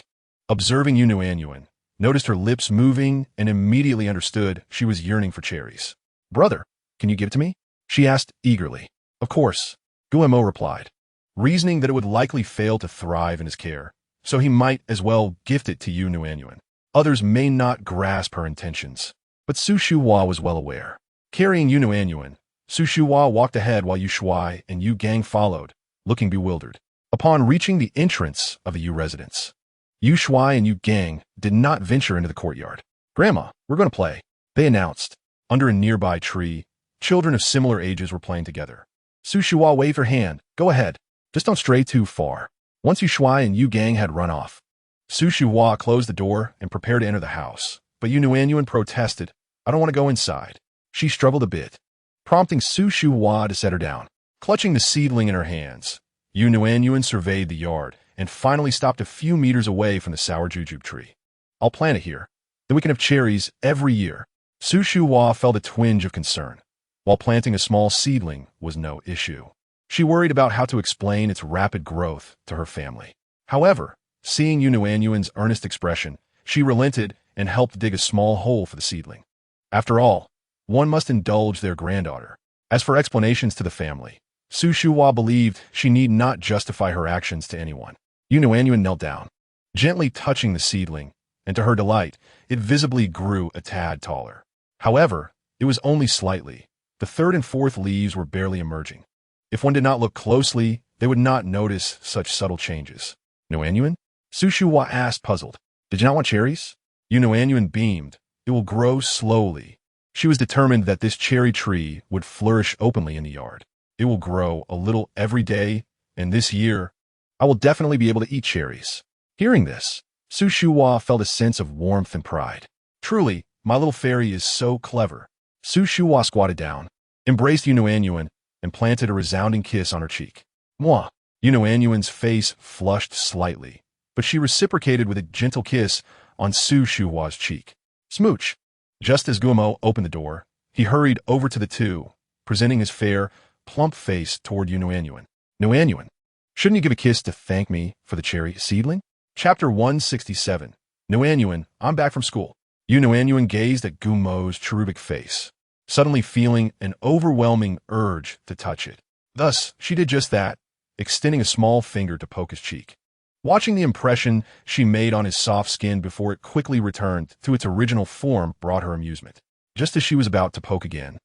observing Nuannuan, noticed her lips moving and immediately understood she was yearning for cherries. "Brother, can you give it to me?" she asked eagerly. "Of course," Guillermo replied, reasoning that it would likely fail to thrive in his care, so he might as well gift it to Nuannuan. Others may not grasp her intentions, but Su Shuhua was well aware. Carrying Nuannuan, Su Shuhua walked ahead while Yu Shuai and Yu Gang followed, looking bewildered. Upon reaching the entrance of the Yu residence, Yu Shuai and Yu Gang did not venture into the courtyard. "Grandma, we're going to play," they announced. Under a nearby tree, children of similar ages were playing together. Su Shuai waved her hand. "Go ahead. Just don't stray too far." Once Yu Shuai and Yu Gang had run off, Su Shuai closed the door and prepared to enter the house. But Nuannuan protested. "I don't want to go inside." She struggled a bit, prompting Su Shuai to set her down. Clutching the seedling in her hands, Nuannuan surveyed the yard and finally stopped a few meters away from the sour jujube tree. "I'll plant it here. Then we can have cherries every year." Su Shuai felt a twinge of concern. While planting a small seedling was no issue, she worried about how to explain its rapid growth to her family. However, seeing Nuannuan's earnest expression, she relented and helped dig a small hole for the seedling. After all, one must indulge their granddaughter. As for explanations to the family, Su Shuai believed she need not justify her actions to anyone. Nuannuan knelt down, gently touching the seedling, and to her delight, it visibly grew a tad taller. However, it was only slightly. The 3rd and 4th leaves were barely emerging. If one did not look closely, they would not notice such subtle changes. "Nuannuan?" Su Shuai asked, puzzled. "Did you not want cherries?" Nuannuan beamed. "It will grow slowly." She was determined that this cherry tree would flourish openly in the yard. "It will grow a little every day, and this year, I will definitely be able to eat cherries." Hearing this, Su Shuai felt a sense of warmth and pride. "Truly, my little fairy is so clever." Su Shuai squatted down, embraced Nuannuan, and planted a resounding kiss on her cheek. "Mwah!" Nuannuan's face flushed slightly, but she reciprocated with a gentle kiss on Su Shuai's cheek. "Smooch!" Just as Guillermo opened the door, he hurried over to the two, presenting his fair, plump face toward Nuannuan. "Nuannuan, shouldn't you give a kiss to thank me for the cherry seedling?" Chapter 167. Nuannuan, I'm back from school. Nuannuan gazed at Guillermo's cherubic face, suddenly feeling an overwhelming urge to touch it. Thus, she did just that, extending a small finger to poke his cheek. Watching the impression she made on his soft skin before it quickly returned to its original form brought her amusement. Just as she was about to poke again,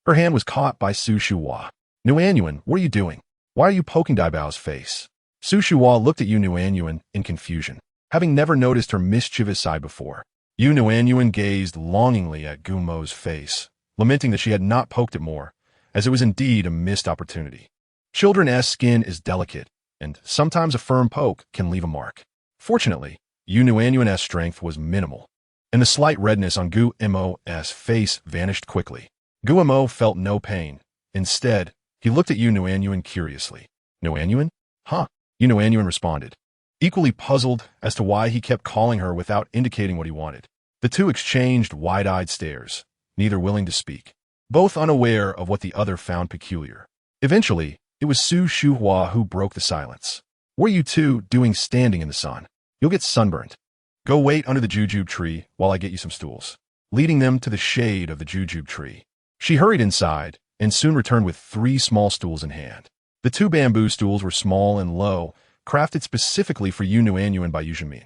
her hand was caught by Su Shuai. "Nuannuan, what are you doing? Why are you poking Dabao's face?" Su Shuai looked at Nuannuan in confusion, having never noticed her mischievous side before. Nuannuan gazed longingly at Guillermo's face, lamenting that she had not poked it more, as it was indeed a missed opportunity. Children's skin is delicate, and sometimes a firm poke can leave a mark. Fortunately, Nuannuan's strength was minimal, and the slight redness on Guillermo's face vanished quickly. Guillermo felt no pain. Instead, he looked at Nuannuan curiously. "Nuannuan? Huh?" Nuannuan responded, equally puzzled as to why he kept calling her without indicating what he wanted. The two exchanged wide-eyed stares, neither willing to speak, both unaware of what the other found peculiar. Eventually, it was Su Shuai who broke the silence. "What are you two doing standing in the sun? You'll get sunburned. Go wait under the jujube tree while I get you some stools." Leading them to the shade of the jujube tree, She hurried inside and soon returned with 3 small stools in hand. The 2 bamboo stools were small and low, crafted specifically for Nuannuan by Yujimin.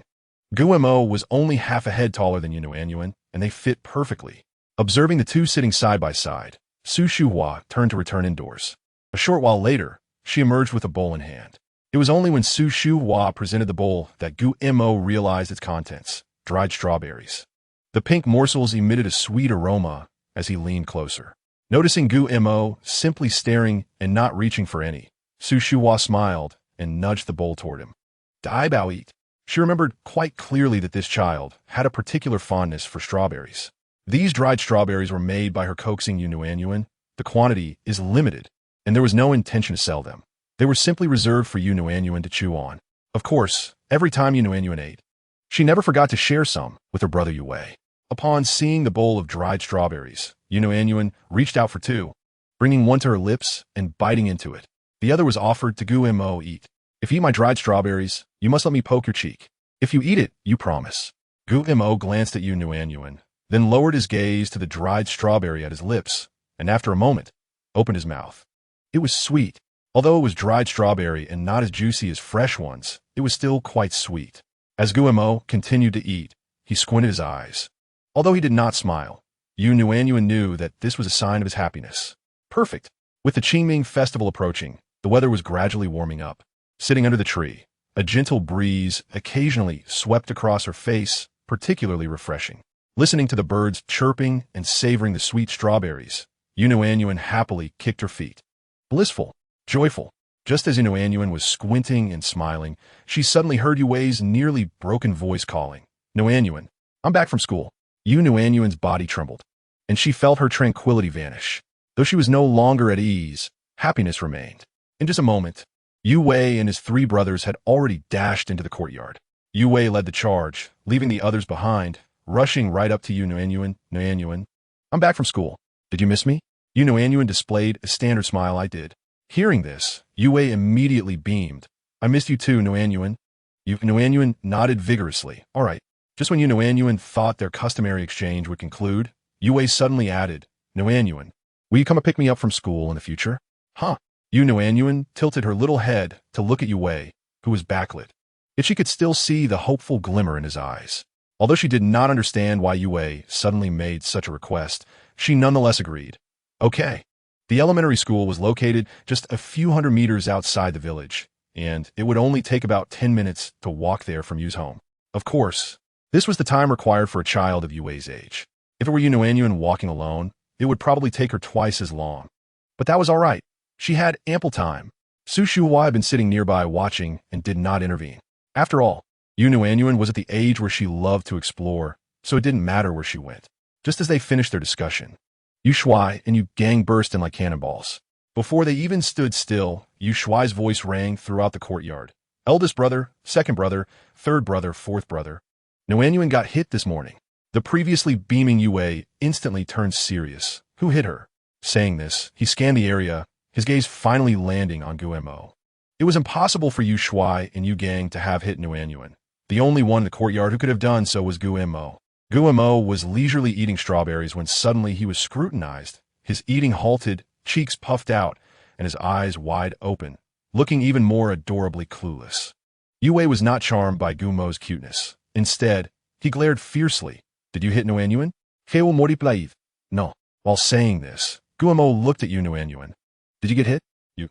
Guemo was only half a head taller than Nuannuan, and they fit perfectly. Observing the 2 sitting side by side, Su Shuhua turned to return indoors. A short while later, she emerged with a bowl in hand. It was only when Su Shuhua presented the bowl that Guemo realized its contents: dried strawberries. The pink morsels emitted a sweet aroma as he leaned closer. Noticing Guemo simply staring and not reaching for any, Su Shuhua smiled and nudged the bowl toward him. Dabao eat. She remembered quite clearly that this child had a particular fondness for strawberries. These dried strawberries were made by her coaxing Nuannuan. The quantity is limited, and there was no intention to sell them. They were simply reserved for Nuannuan to chew on. Of course, every time Nuannuan ate, she never forgot to share some with her brother Yue. Upon seeing the bowl of dried strawberries, Nuannuan reached out for 2, bringing one to her lips and biting into it. The other was offered to Guemo eat. If you eat my dried strawberries, you must let me poke your cheek. If you eat it, you promise. Guemo glanced at Nuannuan, then lowered his gaze to the dried strawberry at his lips, and after a moment, opened his mouth. It was sweet. Although it was dried strawberry and not as juicy as fresh ones, it was still quite sweet. As Guemo continued to eat, he squinted his eyes. Although he did not smile, Nuannuan knew that this was a sign of his happiness. Perfect. With the Qingming festival approaching, the weather was gradually warming up. Sitting under the tree, a gentle breeze occasionally swept across her face, particularly refreshing. Listening to the birds chirping and savoring the sweet strawberries, Nuannuan happily kicked her feet. Blissful, joyful. Just as Nuannuan was squinting and smiling, she suddenly heard Yue's nearly broken voice calling, "Nuannuan, I'm back from school." Nuannuan's body trembled, and she felt her tranquility vanish. Though she was no longer at ease, happiness remained. In just a moment, Yue and his 3 brothers had already dashed into the courtyard. Yue led the charge, leaving the others behind, rushing right up to Nuannuan. "Nuannuan, I'm back from school. Did you miss me?" Nuannuan displayed a standard smile. "I did." Hearing this, Yue immediately beamed. "I missed you too, Nuannuan." Nuannuan nodded vigorously. "All right." Just when Nuannuan thought their customary exchange would conclude, Yue suddenly added, "Nuannuan, will you come and pick me up from school in the future?" "Huh?" Nuannuan tilted her little head to look at Yue, who was backlit. Yet she could still see the hopeful glimmer in his eyes. Although she did not understand why Yue suddenly made such a request, she nonetheless agreed. Okay. The elementary school was located just a few hundred meters outside the village, and it would only take about 10 minutes to walk there from Yu's home. Of course, this was the time required for a child of Yue's age. If it were Nuannuan walking alone, it would probably take her twice as long. But that was all right. She had ample time. Su Shuhua had been sitting nearby watching and did not intervene. After all, Nuannuan was at the age where she loved to explore, so it didn't matter where she went. Just as they finished their discussion, Yu Shuai and Yu Gang burst in like cannonballs. Before they even stood still, Yu Shuai's voice rang throughout the courtyard. "Eldest brother, second brother, third brother, fourth brother. Nuannuan got hit this morning." The previously beaming Yue instantly turned serious. Who hit her? Saying this, he scanned the area, his gaze finally landing on Guemo. It was impossible for Yu Shuai and Yu Gang to have hit Nuannuan. The only one in the courtyard who could have done so was Guemo. Guemo was leisurely eating strawberries when suddenly he was scrutinized. His eating halted, cheeks puffed out, and his eyes wide open, looking even more adorably clueless. Yue was not charmed by Gumo's cuteness. Instead, he glared fiercely. "Did you hit Nuannuan?" "Heu moriplaid." "No." While saying this, Guemo looked at Nuannuan. "Did you get hit?"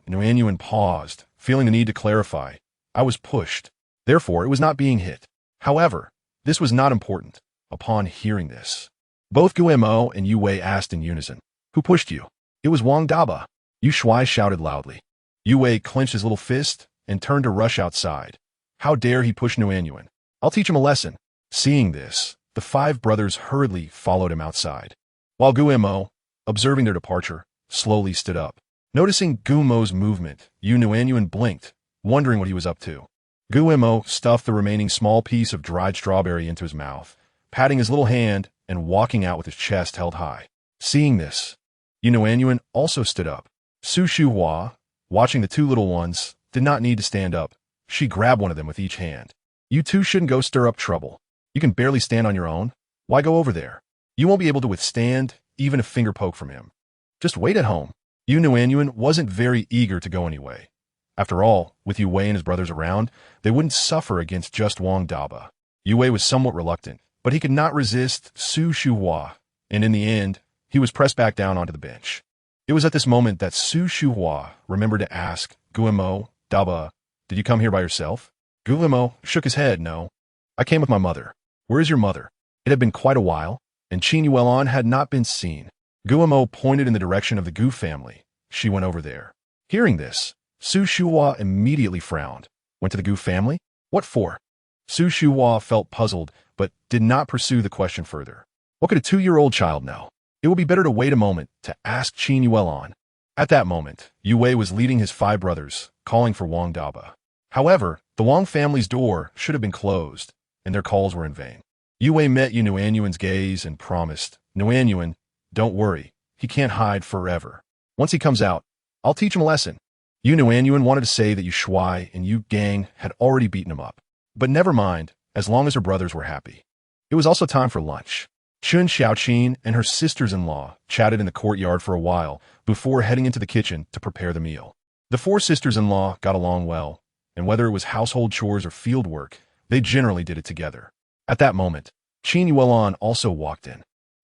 Nuannuan paused, feeling the need to clarify. "I was pushed. Therefore, it was not being hit." However, this was not important. Upon hearing this, both Guemo and Yue asked in unison, "Who pushed you?" "It was Wang Daba." Yu Shuai shouted loudly. Yue clenched his little fist and turned to rush outside. How dare he push Nuannuan? I'll teach him a lesson. Seeing this, the 5 brothers hurriedly followed him outside, while Guemo, observing their departure, slowly stood up. Noticing Gumo's movement, Nuannuan blinked, wondering what he was up to. Guemo stuffed the remaining small piece of dried strawberry into his mouth, patting his little hand and walking out with his chest held high. Seeing this, Nuannuan also stood up. Su Shuhua, watching the 2 little ones, did not need to stand up. She grabbed one of them with each hand. "You two shouldn't go stir up trouble. You can barely stand on your own. Why go over there? You won't be able to withstand even a finger poke from him." Just wait at home. Nuannuan wasn't very eager to go anyway. After all, with Yue and his brothers around, they wouldn't suffer against just Wang Daba. Yue was somewhat reluctant, but he could not resist Su Shuhua, and in the end, he was pressed back down onto the bench. It was at this moment that Su Shuhua remembered to ask, Guillermo, Daba, did you come here by yourself? Guillermo shook his head, no. I came with my mother. Where is your mother? It had been quite a while, and Qin Yuelon had not been seen. Guillermo pointed in the direction of the Gu family. She went over there. Hearing this, Su Shuhua immediately frowned. Went to the Gu family? What for? Su Shuhua felt puzzled, but did not pursue the question further. What could a 2-year-old child know? It would be better to wait a moment to ask Qin Yuelon. At that moment, Yue was leading his 5 brothers, calling for Wang Daba. However, the Wang family's door should have been closed, and their calls were in vain. Yue met Nuannuan's gaze and promised, Nuannuan, don't worry, he can't hide forever. Once he comes out, I'll teach him a lesson. Nuannuan wanted to say that Yu Shuai and Yu Gang had already beaten him up. But never mind, as long as her brothers were happy. It was also time for lunch. Chun Xiaoqin and her sisters-in-law chatted in the courtyard for a while before heading into the kitchen to prepare the meal. The 4 sisters-in-law got along well, and whether it was household chores or field work, they generally did it together. At that moment, Qin Yuelon also walked in.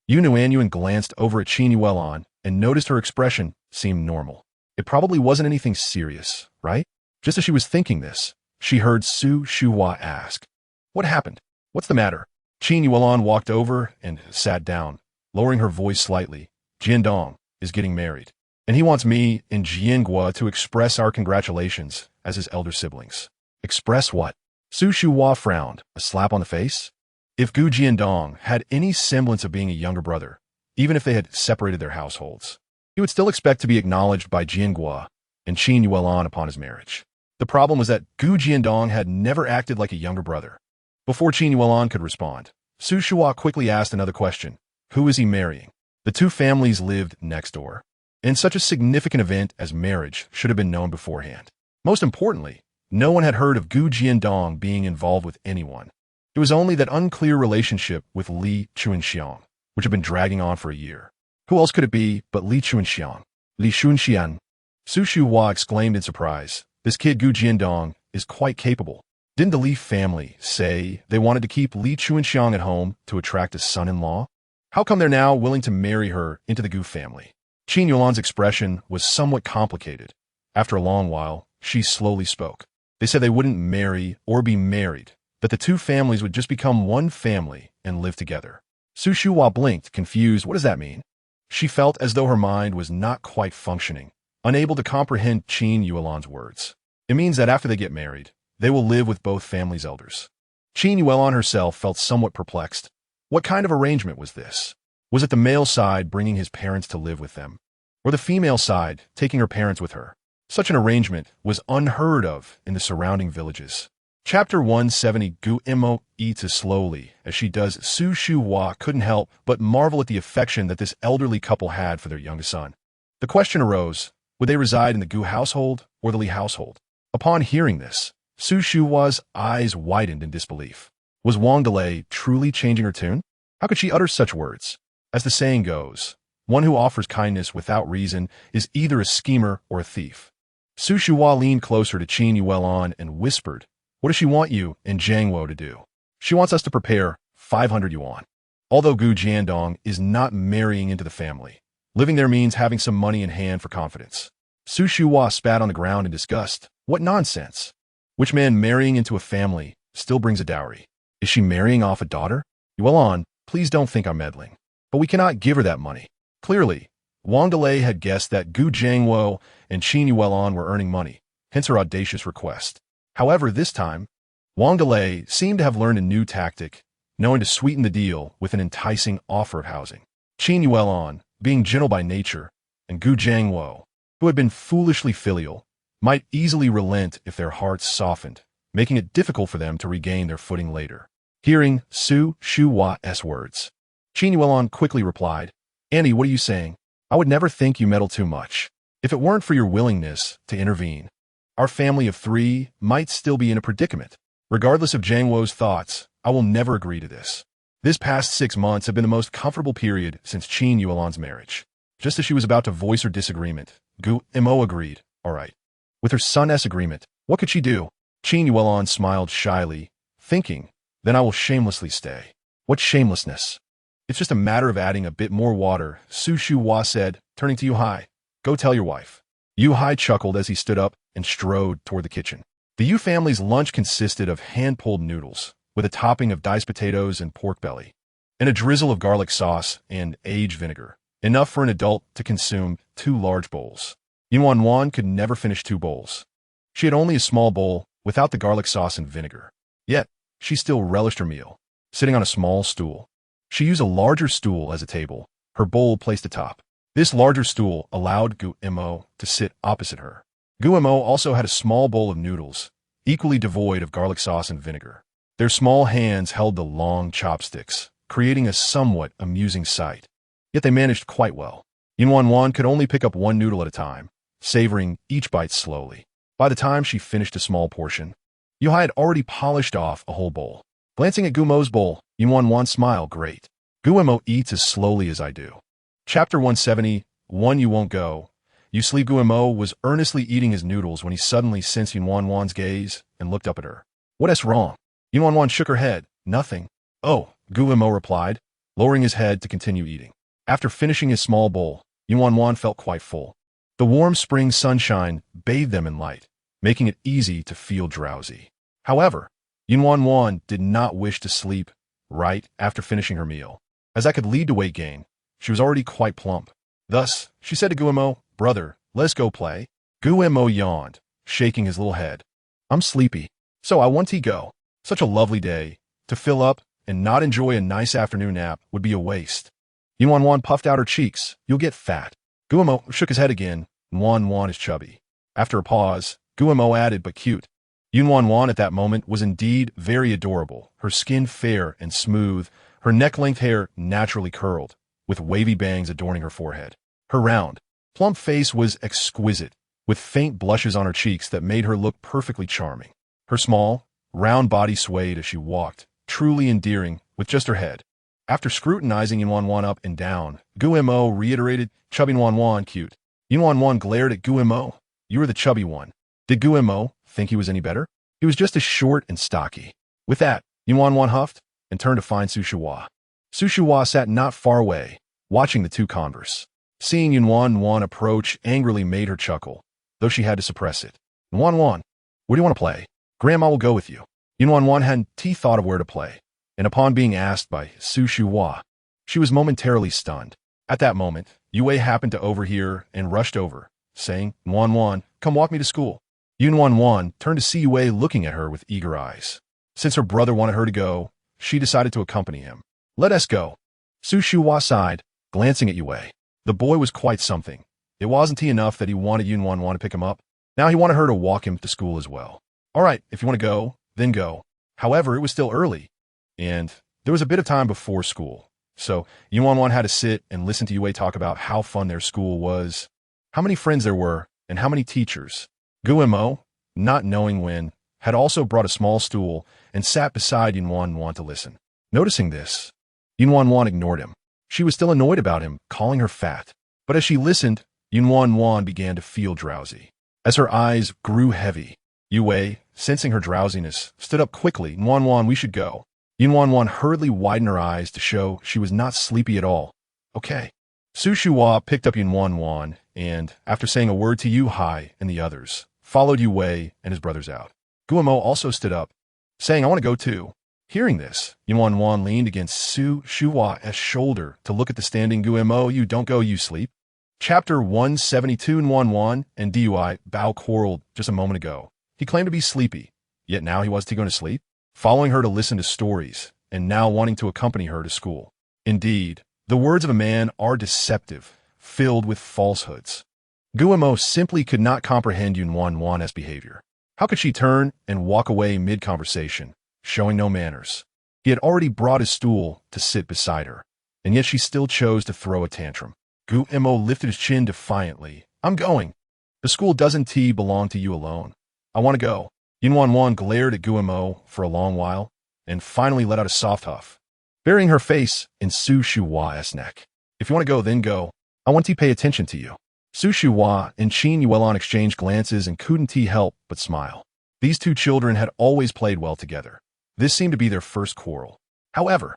Nuannuan glanced over at Qin Yuelon and noticed her expression seemed normal. It probably wasn't anything serious, right? Just as she was thinking this, she heard Su Shuhua ask, What happened? What's the matter? Qin Yuelon walked over and sat down, lowering her voice slightly. Jiandong is getting married, and he wants me and Jiangua to express our congratulations as his elder siblings. Express what? Su Shuhua frowned, a slap on the face. If Gu Jiandong had any semblance of being a younger brother, even if they had separated their households, he would still expect to be acknowledged by Jiangua and Qin Yuelon upon his marriage. The problem was that Gu Jiandong had never acted like a younger brother. Before Qin Yuelon could respond, Su Shuhua quickly asked another question. Who is he marrying? The 2 families lived next door, and such a significant event as marriage should have been known beforehand. Most importantly, no one had heard of Gu Jiandong being involved with anyone. It was only that unclear relationship with Li Chunxiang, which had been dragging on for a year. Who else could it be but Li Chunxiang? Li Chunxiang. Su Shuhua exclaimed in surprise. This kid Gu Jiandong is quite capable. Didn't the Li family say they wanted to keep Li Chunxiang at home to attract a son-in-law? How come they're now willing to marry her into the Gu family? Qin Yuelon's expression was somewhat complicated. After a long while, she slowly spoke. They said they wouldn't marry or be married, that the 2 families would just become one family and live together. Su Shuhua blinked, confused. What does that mean? She felt as though her mind was not quite functioning, unable to comprehend Qin Yuelon's words. It means that after they get married, they will live with both families' elders. Qin Yuelon herself felt somewhat perplexed. What kind of arrangement was this? Was it the male side bringing his parents to live with them, or the female side taking her parents with her? Such an arrangement was unheard of in the surrounding villages. Chapter 170. Gu Imo eats slowly. As she does, Su Shuhua couldn't help but marvel at the affection that this elderly couple had for their youngest son. The question arose, would they reside in the Gu household or the Li household? Upon hearing this, Su Shuhua's eyes widened in disbelief. Was Wang Delay truly changing her tune? How could she utter such words? As the saying goes, one who offers kindness without reason is either a schemer or a thief. Su Shuhua leaned closer to Qin Yuelon and whispered, What does she want you and Jiangwo to do? She wants us to prepare 500 yuan. Although Gu Jiandong is not marrying into the family, living there means having some money in hand for confidence. Su Shuhua spat on the ground in disgust. What nonsense! Which man marrying into a family still brings a dowry? Is she marrying off a daughter? Yuelon, please don't think I'm meddling. But we cannot give her that money. Clearly, Wang Delay had guessed that Gu Jiangwo and Qin Yuelon were earning money, hence her audacious request. However, this time, Wang Delay seemed to have learned a new tactic, knowing to sweeten the deal with an enticing offer of housing. Qin Yuelon, being gentle by nature, and Gu Jiangwo, who had been foolishly filial, might easily relent if their hearts softened, making it difficult for them to regain their footing later. Hearing Su Shuhua's words, Qin Yuelon quickly replied, Annie, what are you saying? I would never think you meddle too much. If it weren't for your willingness to intervene, our family of 3 might still be in a predicament. Regardless of Jiangwo's thoughts, I will never agree to this. This past 6 months have been the most comfortable period since Qin Yuelon's marriage. Just as she was about to voice her disagreement, Gu-mo agreed. All right. With her son's agreement, what could she do? Yuan smiled shyly, thinking, then I will shamelessly stay. What shamelessness? It's just a matter of adding a bit more water, Su Shuhua said, turning to Yu-hai. Go tell your wife. Yu-hai chuckled as he stood up and strode toward the kitchen. The Yu family's lunch consisted of hand-pulled noodles, with a topping of diced potatoes and pork belly, and a drizzle of garlic sauce and aged vinegar, enough for an adult to consume 2 large bowls. Nuannuan could never finish 2 bowls. She had only a small bowl without the garlic sauce and vinegar. Yet, she still relished her meal, sitting on a small stool. She used a larger stool as a table, her bowl placed atop. This larger stool allowed Gu-mo to sit opposite her. Gu-mo also had a small bowl of noodles, equally devoid of garlic sauce and vinegar. Their small hands held the long chopsticks, creating a somewhat amusing sight. Yet they managed quite well. Nuannuan could only pick up 1 noodle at a time, savoring each bite slowly. By the time she finished a small portion, Yu-hai had already polished off a whole bowl. Glancing at Gu-mo's bowl, Nuannuan smiled. Great. Gu-mo eats as slowly as I do. Chapter 170, You Won't Go. You Sleep. Gu-mo was earnestly eating his noodles when he suddenly sensed Nuannuan's gaze and looked up at her. What's wrong? Nuannuan shook her head. Nothing. Oh, Gu-mo replied, lowering his head to continue eating. After finishing his small bowl, Nuannuan felt quite full. The warm spring sunshine bathed them in light, making it easy to feel drowsy. However, Nuannuan did not wish to sleep right after finishing her meal, as that could lead to weight gain. She was already quite plump. Thus, she said to Gu-mo, Brother, let's go play. Gu-mo yawned, shaking his little head. I'm sleepy, so I want to go. Such a lovely day. To fill up and not enjoy a nice afternoon nap would be a waste. Nuannuan puffed out her cheeks. You'll get fat. Gu-mo shook his head again. Nuannuan is chubby. After a pause, Gu-mo added, but cute. Nuannuan at that moment was indeed very adorable, her skin fair and smooth, her neck-length hair naturally curled, with wavy bangs adorning her forehead. Her round, plump face was exquisite, with faint blushes on her cheeks that made her look perfectly charming. Her small, round body swayed as she walked, truly endearing, with just her head. After scrutinizing Nuannuan up and down, Gu-mo reiterated, Chubby Nuannuan cute. Nuannuan glared at Gu-mo. You were the chubby one. Did Gu-mo think he was any better? He was just as short and stocky. With that, Nuannuan huffed and turned to find Su Shuhua. Su Shuhua sat not far away, watching the two converse. Seeing Nuannuan approach angrily made her chuckle, though she had to suppress it. Nuannuan, where do you want to play? Grandma will go with you. Nuannuan hadn't thought of where to play, and upon being asked by Su Shuhua, she was momentarily stunned. At that moment, Yue happened to overhear and rushed over, saying, Nuannuan, come walk me to school. Nuannuan turned to see Yue looking at her with eager eyes. Since her brother wanted her to go, she decided to accompany him. Let us go. Su Shuhua sighed, glancing at Yue. The boy was quite something. It wasn't enough that he wanted Nuannuan to pick him up. Now he wanted her to walk him to school as well. All right, if you want to go, then go. However, it was still early, and there was a bit of time before school. So Nuannuan had to sit and listen to Yue talk about how fun their school was, how many friends there were, and how many teachers. Gu-mo, not knowing when, had also brought a small stool and sat beside Nuannuan to listen. Noticing this, Nuannuan ignored him. She was still annoyed about him, calling her fat. But as she listened, Nuannuan began to feel drowsy. As her eyes grew heavy, Yue, sensing her drowsiness, stood up quickly. Nuannuan, we should go. Nuannuan hurriedly widened her eyes to show she was not sleepy at all. Okay. Su Shuhua picked up Nuannuan and, after saying a word to Yu-hai and the others, followed Yue and his brothers out. Gu-mo also stood up, saying, I want to go too. Hearing this, Nuannuan leaned against Su Shuhua's shoulder to look at the standing Gu-mo. You don't go, you sleep. Chapter 172. Nuannuan and Dabao quarreled just a moment ago. He claimed to be sleepy, yet now he wasn't going to sleep, following her to listen to stories, and now wanting to accompany her to school. Indeed, the words of a man are deceptive, filled with falsehoods. Gu-mo simply could not comprehend Nuannuan's behavior. How could she turn and walk away mid-conversation, showing no manners? He had already brought his stool to sit beside her, and yet she still chose to throw a tantrum. Gu-mo lifted his chin defiantly. I'm going. The school doesn't belong to you alone. I want to go. Nuannuan glared at Gu-mo for a long while, and finally let out a soft huff, burying her face in Su Shuhua's neck. If you want to go, then go. I want to pay attention to you. Su Shuhua and Qin Yuelon exchanged glances and couldn't help but smile. These two children had always played well together. This seemed to be their first quarrel. However,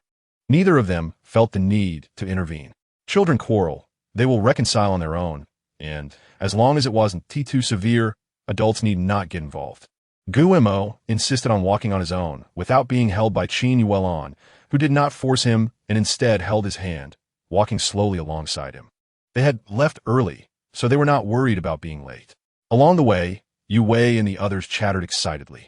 neither of them felt the need to intervene. Children quarrel, they will reconcile on their own, and as long as it wasn't too severe, adults need not get involved. Guimo insisted on walking on his own, without being held by Qin Yuelon, who did not force him and instead held his hand, walking slowly alongside him. They had left early, so they were not worried about being late. Along the way, Yu Wei and the others chattered excitedly.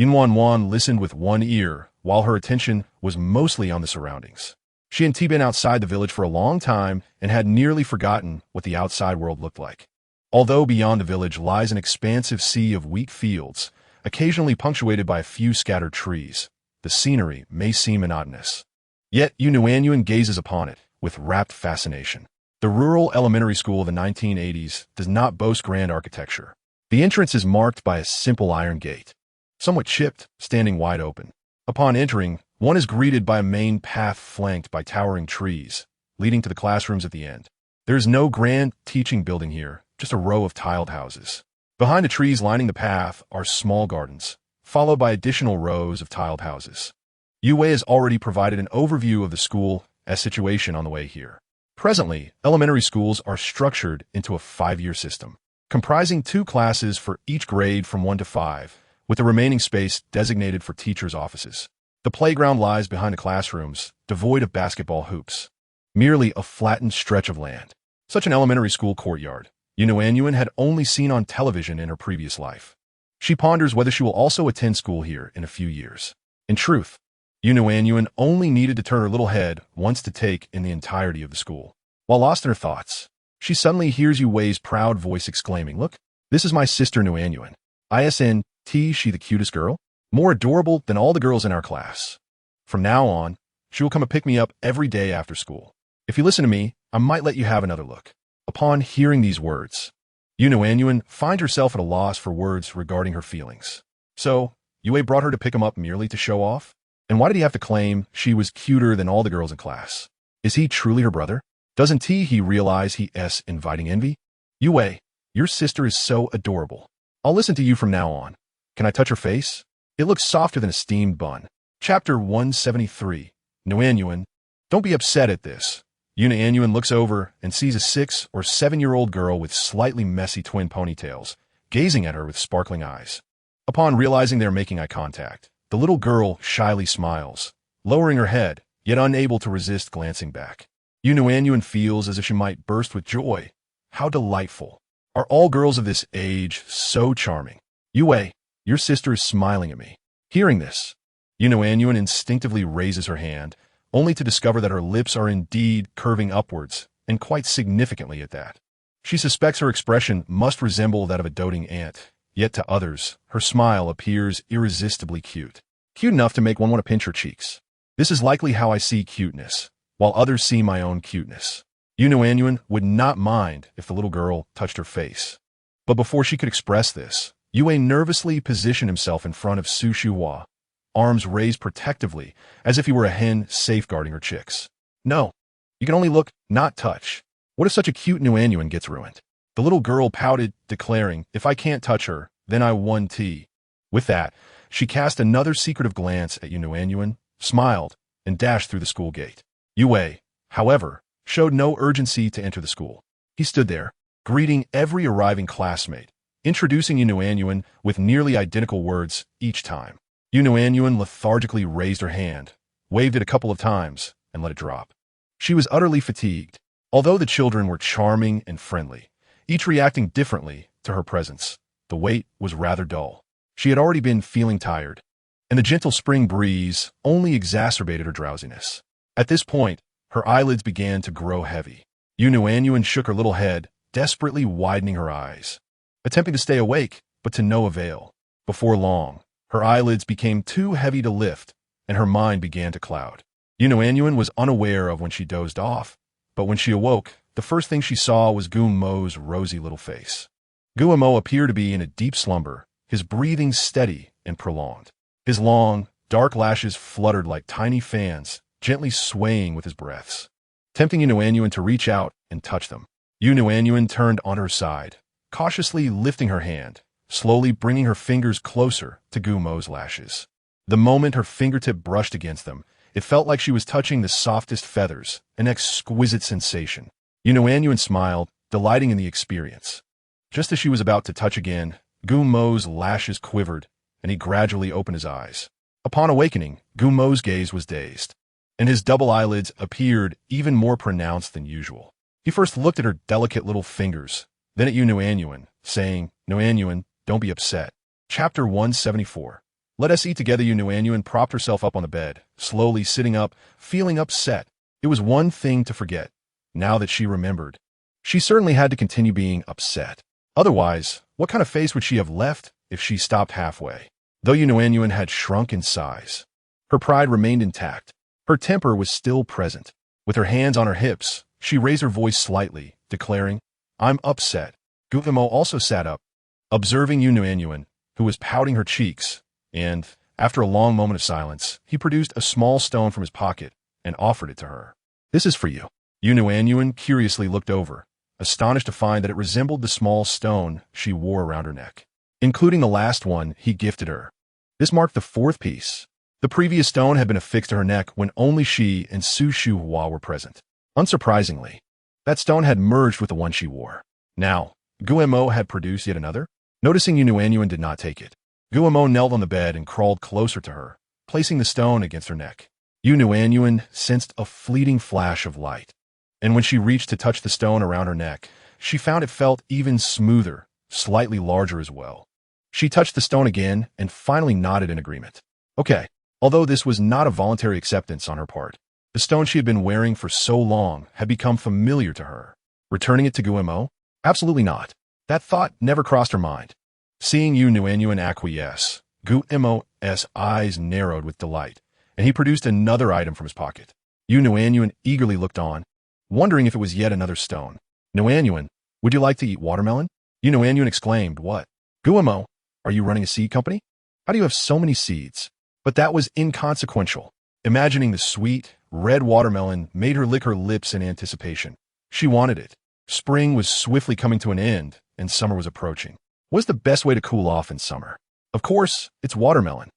Nuannuan listened with one ear, while her attention was mostly on the surroundings. She had been outside the village for a long time and had nearly forgotten what the outside world looked like. Although beyond the village lies an expansive sea of wheat fields, occasionally punctuated by a few scattered trees, the scenery may seem monotonous. Yet Nuannuan gazes upon it with rapt fascination. The rural elementary school of the 1980s does not boast grand architecture. The entrance is marked by a simple iron gate, somewhat chipped, standing wide open. Upon entering, one is greeted by a main path flanked by towering trees, leading to the classrooms at the end. There is no grand teaching building here, just a row of tiled houses. Behind the trees lining the path are small gardens, followed by additional rows of tiled houses. Yu Wei has already provided an overview of the school as situation on the way here. Presently, elementary schools are structured into a 5-year system, comprising 2 classes for each grade from 1 to 5, with the remaining space designated for teachers' offices. The playground lies behind the classrooms, devoid of basketball hoops, merely a flattened stretch of land. Such an elementary school courtyard, Nuannuan had only seen on television in her previous life. She ponders whether she will also attend school here in a few years. In truth, Nuannuan only needed to turn her little head once to take in the entirety of the school. While lost in her thoughts, she suddenly hears Yu Wei's proud voice exclaiming, "Look, this is my sister Nuannuan. ISNT, she the cutest girl? More adorable than all the girls in our class. From now on, she will come and pick me up every day after school. If you listen to me, I might let you have another look." Upon hearing these words, Nuannuan finds herself at a loss for words regarding her feelings. So, Yu Wei brought her to pick him up merely to show off? And why did he have to claim she was cuter than all the girls in class? Is he truly her brother? Doesn't he realize he is inviting envy? Yu Wei, your sister is so adorable. I'll listen to you from now on. Can I touch her face? It looks softer than a steamed bun. Chapter 173. Nuannuan. Don't be upset at this. Nuannuan looks over and sees a 6- or 7-year-old girl with slightly messy twin ponytails, gazing at her with sparkling eyes. Upon realizing they are making eye contact, the little girl shyly smiles, lowering her head, yet unable to resist glancing back. Nuannuan feels as if she might burst with joy. How delightful. Are all girls of this age so charming? Yu Wei, your sister is smiling at me. Hearing this, Nuannuan instinctively raises her hand, only to discover that her lips are indeed curving upwards, and quite significantly at that. She suspects her expression must resemble that of a doting aunt, yet to others, her smile appears irresistibly cute. Cute enough to make one want to pinch her cheeks. This is likely how I see cuteness, while others see my own cuteness. Nuannuan would not mind if the little girl touched her face. But before she could express this, Yu Wei nervously positioned himself in front of Su Shuhua, arms raised protectively, as if he were a hen safeguarding her chicks. No, you can only look, not touch. What if such a cute Nuannuan gets ruined? The little girl pouted, declaring, if I can't touch her, then I won tea. With that, she cast another secretive glance at Nuannuan, smiled, and dashed through the school gate. Yu Wei, however, showed no urgency to enter the school. He stood there, greeting every arriving classmate, introducing Nuannuan with nearly identical words each time. Nuannuan lethargically raised her hand, waved it a couple of times, and let it drop. She was utterly fatigued. Although the children were charming and friendly, each reacting differently to her presence, the wait was rather dull. She had already been feeling tired, and the gentle spring breeze only exacerbated her drowsiness. At this point, her eyelids began to grow heavy. Nuannuan shook her little head, desperately widening her eyes, attempting to stay awake, but to no avail. Before long, her eyelids became too heavy to lift, and her mind began to cloud. Nuannuan was unaware of when she dozed off, but when she awoke, the first thing she saw was Gumo's rosy little face. Gumo appeared to be in a deep slumber, his breathing steady and prolonged. His long, dark lashes fluttered like tiny fans, gently swaying with his breaths, tempting Nuannuan to reach out and touch them. Nuannuan turned on her side, cautiously lifting her hand, slowly bringing her fingers closer to Gumo's lashes. The moment her fingertip brushed against them, it felt like she was touching the softest feathers, an exquisite sensation. Nuannuan smiled, delighting in the experience. Just as she was about to touch again, Gumo's lashes quivered, and he gradually opened his eyes. Upon awakening, Gumo's gaze was dazed, and his double eyelids appeared even more pronounced than usual. He first looked at her delicate little fingers, then at Nuannuan, saying, "Nuannuan, don't be upset." Chapter 174. Let us eat together. Nuannuan propped herself up on the bed, slowly sitting up, feeling upset. It was one thing to forget. Now that she remembered, she certainly had to continue being upset. Otherwise, what kind of face would she have left if she stopped halfway? Though Nuannuan had shrunk in size, her pride remained intact. Her temper was still present. With her hands on her hips, she raised her voice slightly, declaring, "I'm upset." Gumo also sat up, observing Nuannuan, who was pouting her cheeks, and, after a long moment of silence, he produced a small stone from his pocket and offered it to her. "This is for you." Nuannuan curiously looked over, astonished to find that it resembled the small stone she wore around her neck, including the last one he gifted her. This marked the fourth piece. The previous stone had been affixed to her neck when only she and Su Shuhua were present. Unsurprisingly, that stone had merged with the one she wore. Now, Guemo had produced yet another. Noticing Nuannuan did not take it, Guemo knelt on the bed and crawled closer to her, placing the stone against her neck. Nuannuan sensed a fleeting flash of light, and when she reached to touch the stone around her neck, she found it felt even smoother, slightly larger as well. She touched the stone again and finally nodded in agreement. Okay. Although this was not a voluntary acceptance on her part, the stone she had been wearing for so long had become familiar to her. Returning it to Guemo? Absolutely not. That thought never crossed her mind. Seeing Nuannuan acquiesce, Guemo's eyes narrowed with delight, and he produced another item from his pocket. Nuannuan eagerly looked on, wondering if it was yet another stone. "Nuannuan, would you like to eat watermelon?" Nuannuan exclaimed, "What? Guemo, are you running a seed company? How do you have so many seeds?" But that was inconsequential. Imagining the sweet, red watermelon made her lick her lips in anticipation. She wanted it. Spring was swiftly coming to an end, and summer was approaching. What's the best way to cool off in summer? Of course, it's watermelon.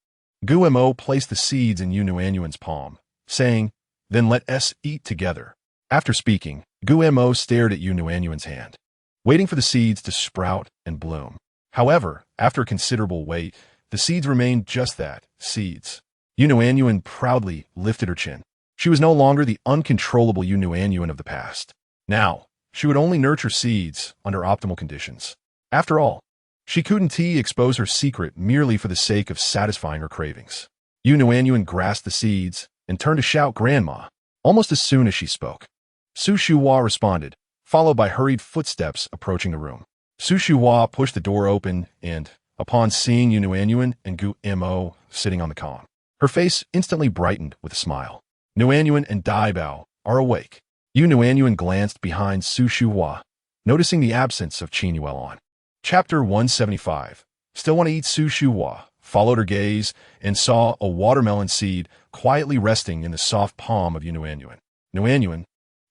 Guemo placed the seeds in Nuannuan's palm, saying, "Then let us eat together." After speaking, Guemo stared at Nuannuan's hand, waiting for the seeds to sprout and bloom. However, after a considerable wait, the seeds remained just that, seeds. Nuannuan proudly lifted her chin. She was no longer the uncontrollable Nuannuan of the past. Now, she would only nurture seeds under optimal conditions. After all, she couldn't expose her secret merely for the sake of satisfying her cravings. Nuannuan grasped the seeds and turned to shout "Grandma," almost as soon as she spoke. Su Shuhua responded, followed by hurried footsteps approaching the room. Su Shuhua pushed the door open and, upon seeing Nuannuan and Guemo sitting on the calm, her face instantly brightened with a smile. "Nuannuan and Dabao are awake." Nuannuan glanced behind Su Shuhua, noticing the absence of Nuannuan. Chapter 175. Still want to eat? Su Shuhua followed her gaze and saw a watermelon seed quietly resting in the soft palm of Nuannuan. "Nuannuan,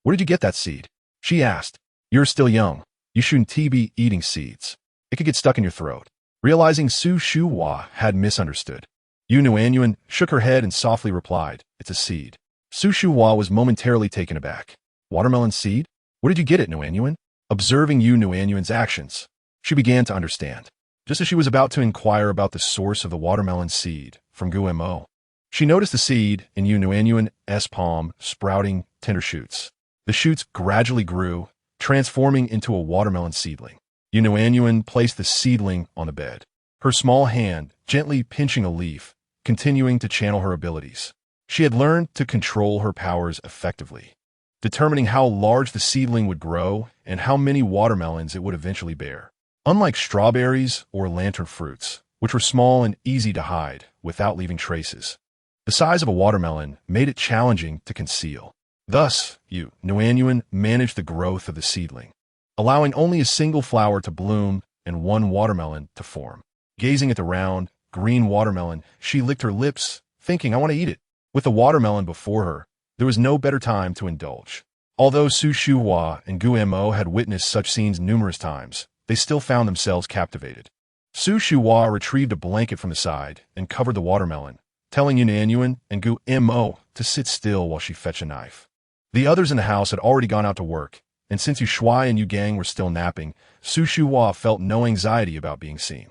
where did you get that seed?" she asked. "You're still young. You shouldn't be eating seeds. It could get stuck in your throat." Realizing Su Shuhua had misunderstood, Nuannuan shook her head and softly replied, "It's a seed." Su Shuhua was momentarily taken aback. "Watermelon seed? Where did you get it, Nuannuan?" Observing Nuannuan's actions, she began to understand. Just as she was about to inquire about the source of the watermelon seed from Guemo, she noticed the seed in Nuannuan's palm sprouting tender shoots. The shoots gradually grew, transforming into a watermelon seedling. Nuannuan placed the seedling on the bed, her small hand gently pinching a leaf, continuing to channel her abilities. She had learned to control her powers effectively, determining how large the seedling would grow and how many watermelons it would eventually bear. Unlike strawberries or lantern fruits, which were small and easy to hide without leaving traces, the size of a watermelon made it challenging to conceal. Thus, Nuannuan managed the growth of the seedling, allowing only a single flower to bloom and one watermelon to form. Gazing at the round, green watermelon, she licked her lips, thinking, "I want to eat it." With the watermelon before her, there was no better time to indulge. Although Su Shuhua and Gu Mo had witnessed such scenes numerous times, they still found themselves captivated. Su Shuhua retrieved a blanket from the side and covered the watermelon, telling Nuannuan and Gu Mo to sit still while she fetched a knife. The others in the house had already gone out to work, and since Yu Shuai and Yu Gang were still napping, Su Shuhua felt no anxiety about being seen.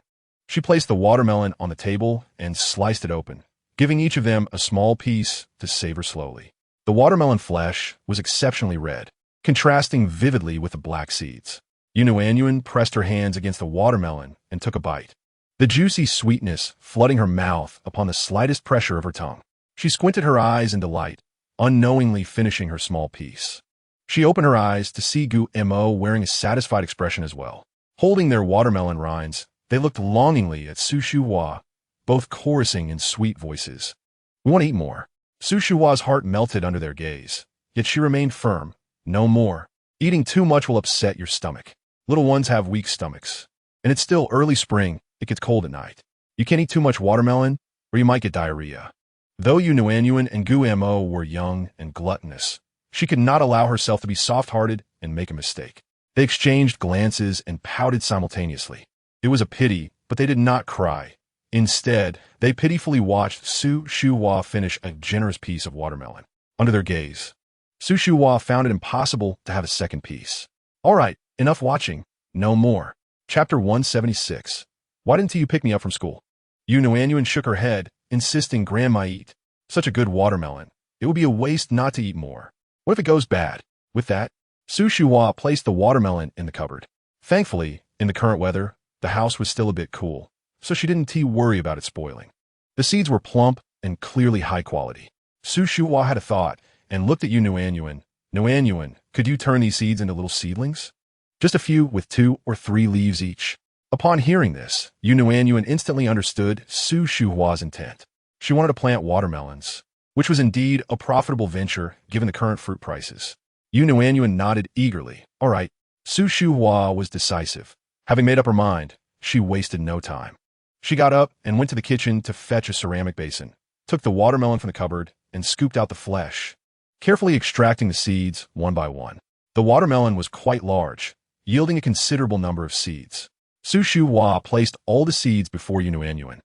She placed the watermelon on the table and sliced it open, giving each of them a small piece to savor slowly. The watermelon flesh was exceptionally red, contrasting vividly with the black seeds. Nuannuan pressed her hands against the watermelon and took a bite, the juicy sweetness flooding her mouth upon the slightest pressure of her tongue. She squinted her eyes in delight, unknowingly finishing her small piece. She opened her eyes to see Gu Mo wearing a satisfied expression as well. Holding their watermelon rinds, they looked longingly at Su Shuhua, both chorusing in sweet voices. "We want to eat more." Su Shuhua's heart melted under their gaze, yet she remained firm. "No more. Eating too much will upset your stomach. Little ones have weak stomachs. And it's still early spring, it gets cold at night. You can't eat too much watermelon, or you might get diarrhea." Though Nuannuan and Gu Mo were young and gluttonous, she could not allow herself to be soft-hearted and make a mistake. They exchanged glances and pouted simultaneously. It was a pity, but they did not cry. Instead, they pitifully watched Su Shuhua finish a generous piece of watermelon. Under their gaze, Su Shuhua found it impossible to have a second piece. "All right, enough watching. No more." Chapter 176. Why didn't you pick me up from school? Nuannuan shook her head, insisting Grandma eat. Such a good watermelon. It would be a waste not to eat more. What if it goes bad? With that, Su Shuhua placed the watermelon in the cupboard. Thankfully, in the current weather, the house was still a bit cool, so she didn't worry about it spoiling. The seeds were plump and clearly high quality. Su Shuhua had a thought and looked at Nuannuan. "Nuannuan, could you turn these seeds into little seedlings? Just a few with 2 or 3 leaves each." Upon hearing this, Nuannuan instantly understood Su Shuhua's intent. She wanted to plant watermelons, which was indeed a profitable venture given the current fruit prices. Nuannuan nodded eagerly. All right. Su Shuhua was decisive. Having made up her mind, she wasted no time. She got up and went to the kitchen to fetch a ceramic basin, took the watermelon from the cupboard, and scooped out the flesh, carefully extracting the seeds one by one. The watermelon was quite large, yielding a considerable number of seeds. Su Shuhua placed all the seeds before Nuannuan,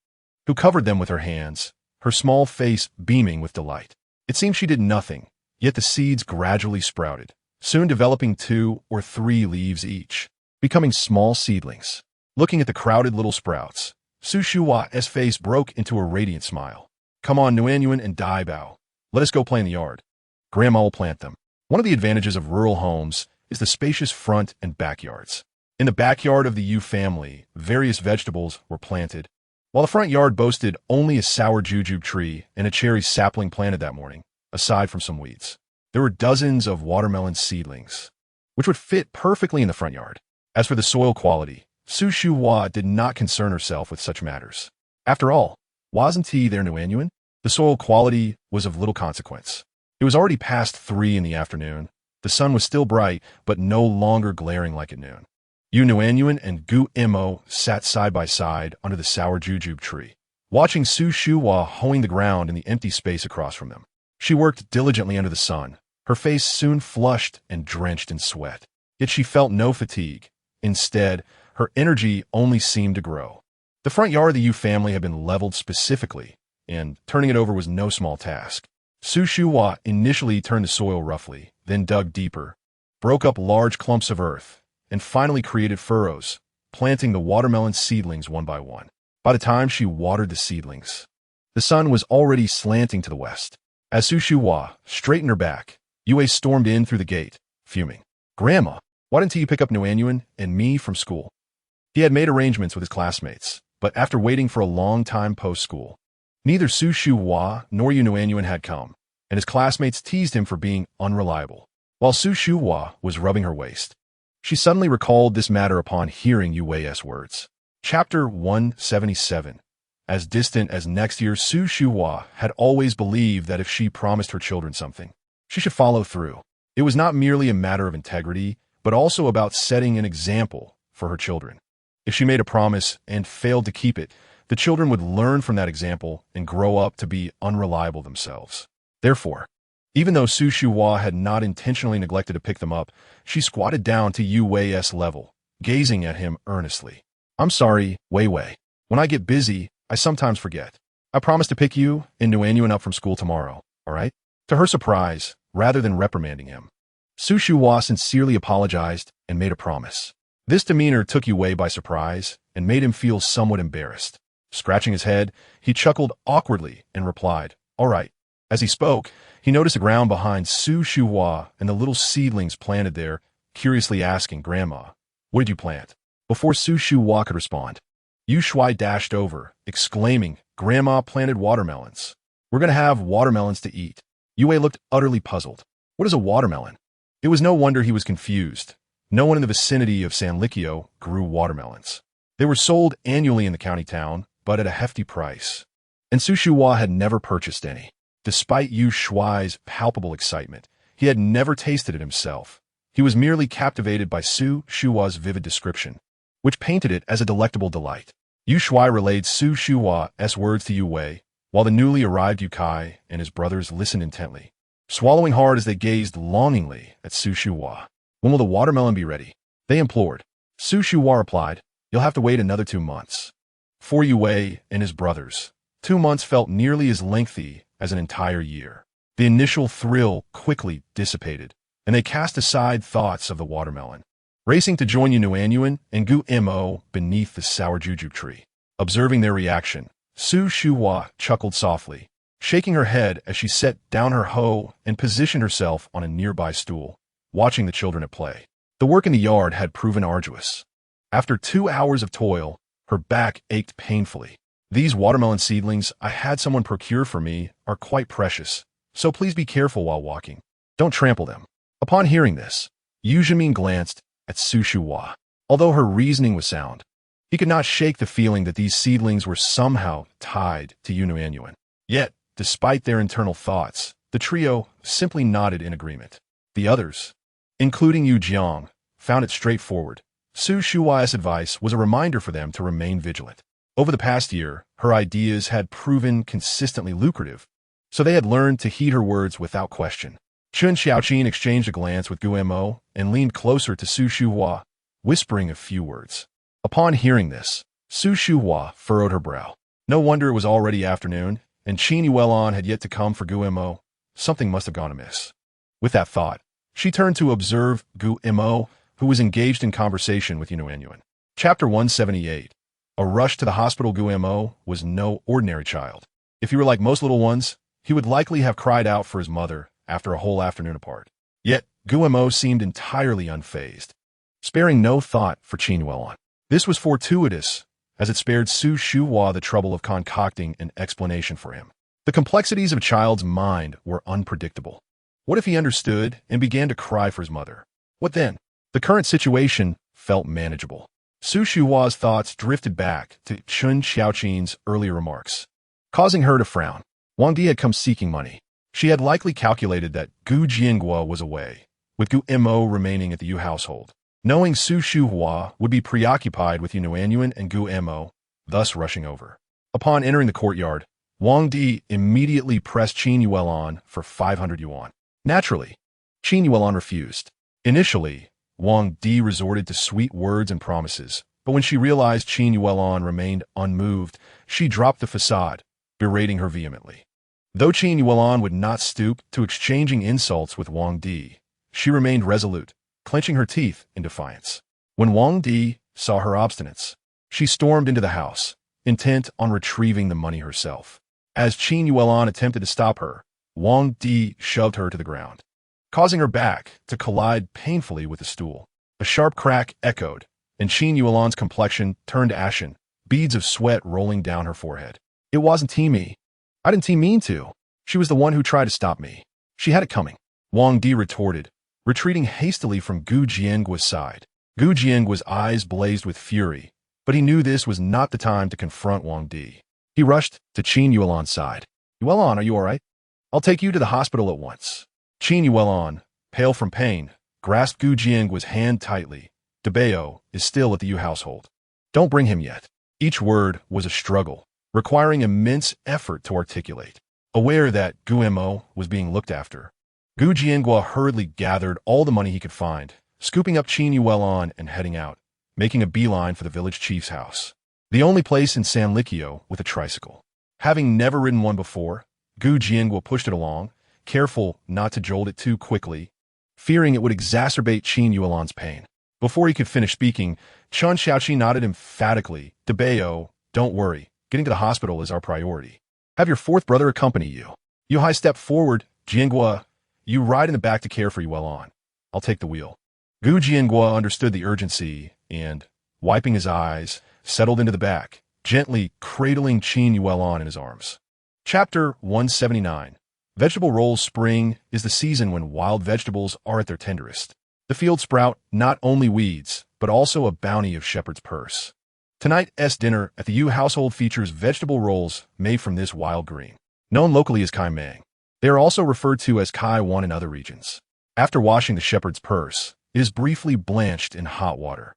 who covered them with her hands, her small face beaming with delight. It seemed she did nothing, yet the seeds gradually sprouted, soon developing 2 or 3 leaves each, becoming small seedlings. Looking at the crowded little sprouts, Su Shuhua's face broke into a radiant smile. "Come on, Nuannuan and Dabao. Let us go play in the yard. Grandma will plant them." One of the advantages of rural homes is the spacious front and backyards. In the backyard of the Yu family, various vegetables were planted, while the front yard boasted only a sour jujube tree and a cherry sapling planted that morning, aside from some weeds. There were dozens of watermelon seedlings, which would fit perfectly in the front yard. As for the soil quality, Su Shuhua did not concern herself with such matters. After all, wasn't he their Nuannuan? The soil quality was of little consequence. It was already past 3 in the afternoon. The sun was still bright, but no longer glaring like at noon. Nuannuan and Gu Mo sat side by side under the sour jujube tree, watching Su Shuhua hoeing the ground in the empty space across from them. She worked diligently under the sun, her face soon flushed and drenched in sweat. Yet she felt no fatigue. Instead, her energy only seemed to grow. The front yard of the Yu family had been leveled specifically, and turning it over was no small task. Su Shuhua initially turned the soil roughly, then dug deeper, broke up large clumps of earth, and finally created furrows, planting the watermelon seedlings one by one. By the time she watered the seedlings, the sun was already slanting to the west. As Su Shuhua straightened her back, Yue stormed in through the gate, fuming. "Grandma, why didn't you pick up Nuannuan and me from school?" He had made arrangements with his classmates, but after waiting for a long time post-school, neither Su Shuhua nor Nuannuan had come, and his classmates teased him for being unreliable. While Su Shuhua was rubbing her waist, she suddenly recalled this matter upon hearing Yue's words. Chapter 177. As distant as next year, Su Shuhua had always believed that if she promised her children something, she should follow through. It was not merely a matter of integrity, but also about setting an example for her children. If she made a promise and failed to keep it, the children would learn from that example and grow up to be unreliable themselves. Therefore, Even though Su Shuhua had not intentionally neglected to pick them up, she squatted down to Yu Wei's level, gazing at him earnestly. I'm sorry, Wei Wei. When I get busy, I sometimes forget. I promise to pick you and Nuannuan up from school tomorrow, all right? To her surprise, rather than reprimanding him, Su Shuhua sincerely apologized and made a promise. This demeanor took Yu Wei by surprise and made him feel somewhat embarrassed. Scratching his head, he chuckled awkwardly and replied, all right. As he spoke, he noticed the ground behind Su Shuhua and the little seedlings planted there, curiously asking, Grandma, what did you plant? Before Su Shuhua could respond, Yu Shuai dashed over, exclaiming, Grandma planted watermelons. We're going to have watermelons to eat. Yue looked utterly puzzled. What is a watermelon? It was no wonder he was confused. No one in the vicinity of San Licchio grew watermelons. They were sold annually in the county town, but at a hefty price. And Su Shuhua had never purchased any. Despite Yu Shuai's palpable excitement, he had never tasted it himself. He was merely captivated by Su Shuhua's vivid description, which painted it as a delectable delight. Yu Shuai relayed Su Shuhua's words to Yu Wei, while the newly arrived Yu Kai and his brothers listened intently, swallowing hard as they gazed longingly at Su Shuhua. When will the watermelon be ready? They implored. Su Shuhua replied, You'll have to wait another 2 months. For Yu Wei and his brothers, 2 months felt nearly as lengthy as an entire year. The initial thrill quickly dissipated, and they cast aside thoughts of the watermelon, racing to join Nuannuan and Gu Mo beneath the sour juju tree. Observing their reaction, Su Shuhua chuckled softly, shaking her head as she set down her hoe and positioned herself on a nearby stool, watching the children at play. The work in the yard had proven arduous. After 2 hours of toil, her back ached painfully. These watermelon seedlings I had someone procure for me are quite precious, so please be careful while walking. Don't trample them. Upon hearing this, Yu Zhimin glanced at Su Shuhua. Although her reasoning was sound, he could not shake the feeling that these seedlings were somehow tied to Yu Nuannuan. Yet, despite their internal thoughts, the trio simply nodded in agreement. The others, including Yu Jiang, found it straightforward. Su Shuai's advice was a reminder for them to remain vigilant. Over the past year, her ideas had proven consistently lucrative, so they had learned to heed her words without question. Chun Xiaoqin exchanged a glance with Gu Mo and leaned closer to Su Shuhua, whispering a few words. Upon hearing this, Su Shuhua furrowed her brow. No wonder it was already afternoon, and Qin Yuelon had yet to come for Gu Mo. Something must have gone amiss. With that thought, she turned to observe Gu Mo, who was engaged in conversation with Nuannuan. Chapter 178. A rush to the hospital. Gu Mo was no ordinary child. If he were like most little ones, he would likely have cried out for his mother after a whole afternoon apart. Yet, Gu Mo seemed entirely unfazed, sparing no thought for Qin Yuelon. This was fortuitous, as it spared Su Shuhua the trouble of concocting an explanation for him. The complexities of a child's mind were unpredictable. What if he understood and began to cry for his mother? What then? The current situation felt manageable. Su Shuhua's thoughts drifted back to Chun Xiaoqin's earlier remarks, causing her to frown. Wang Di had come seeking money. She had likely calculated that Gu Jianguo was away, with Gu Mo remaining at the Yu household. Knowing Su Shuhua would be preoccupied with Nuannuan and Gu Mo, thus rushing over. Upon entering the courtyard, Wang Di immediately pressed Qin Yuelon for 500 yuan. Naturally, Qin Yuelon refused. Initially, Wang Di resorted to sweet words and promises, but when she realized Qin Yuelon remained unmoved, she dropped the facade, berating her vehemently. Though Qin Yuelon would not stoop to exchanging insults with Wang Di, she remained resolute, clenching her teeth in defiance. When Wang Di saw her obstinance, she stormed into the house, intent on retrieving the money herself. As Qin Yuelon attempted to stop her, Wang Di shoved her to the ground, causing her back to collide painfully with the stool. A sharp crack echoed, and Qin Yuelon's complexion turned ashen, beads of sweat rolling down her forehead. It wasn't me. I didn't mean to. She was the one who tried to stop me. She had it coming. Wang Di retorted, retreating hastily from Gu Jianguo's side. Gu Jianguo's eyes blazed with fury, but he knew this was not the time to confront Wang Di. He rushed to Qin Yuelon's side. Yuelon, are you all right? I'll take you to the hospital at once. Qin Yuelon, pale from pain, grasped Gu Jianguo's hand tightly. Dabao is still at the Yu household. Don't bring him yet. Each word was a struggle, requiring immense effort to articulate. Aware that Gu Mo was being looked after, Gu Jiangua hurriedly gathered all the money he could find, scooping up Qin Yuelon and heading out, making a beeline for the village chief's house, the only place in Sanlikyo with a tricycle. Having never ridden one before, Gu Jiangua pushed it along, careful not to jolt it too quickly, fearing it would exacerbate Qin Yuelon's pain. Before he could finish speaking, Chun Xiaoqi nodded emphatically. Dabao, don't worry, getting to the hospital is our priority. Have your fourth brother accompany you. Yu Hai stepped forward. Jiangua, you ride in the back to care for Yuelon. I'll take the wheel. Gu Jiangua understood the urgency and, wiping his eyes, settled into the back, gently cradling Qin Yuelon in his arms. Chapter 179. Vegetable rolls. Spring is the season when wild vegetables are at their tenderest. The fields sprout not only weeds, but also a bounty of shepherd's purse. Tonight's dinner at the Yu household features vegetable rolls made from this wild green, known locally as kai mang. They are also referred to as kai wan in other regions. After washing the shepherd's purse, it is briefly blanched in hot water,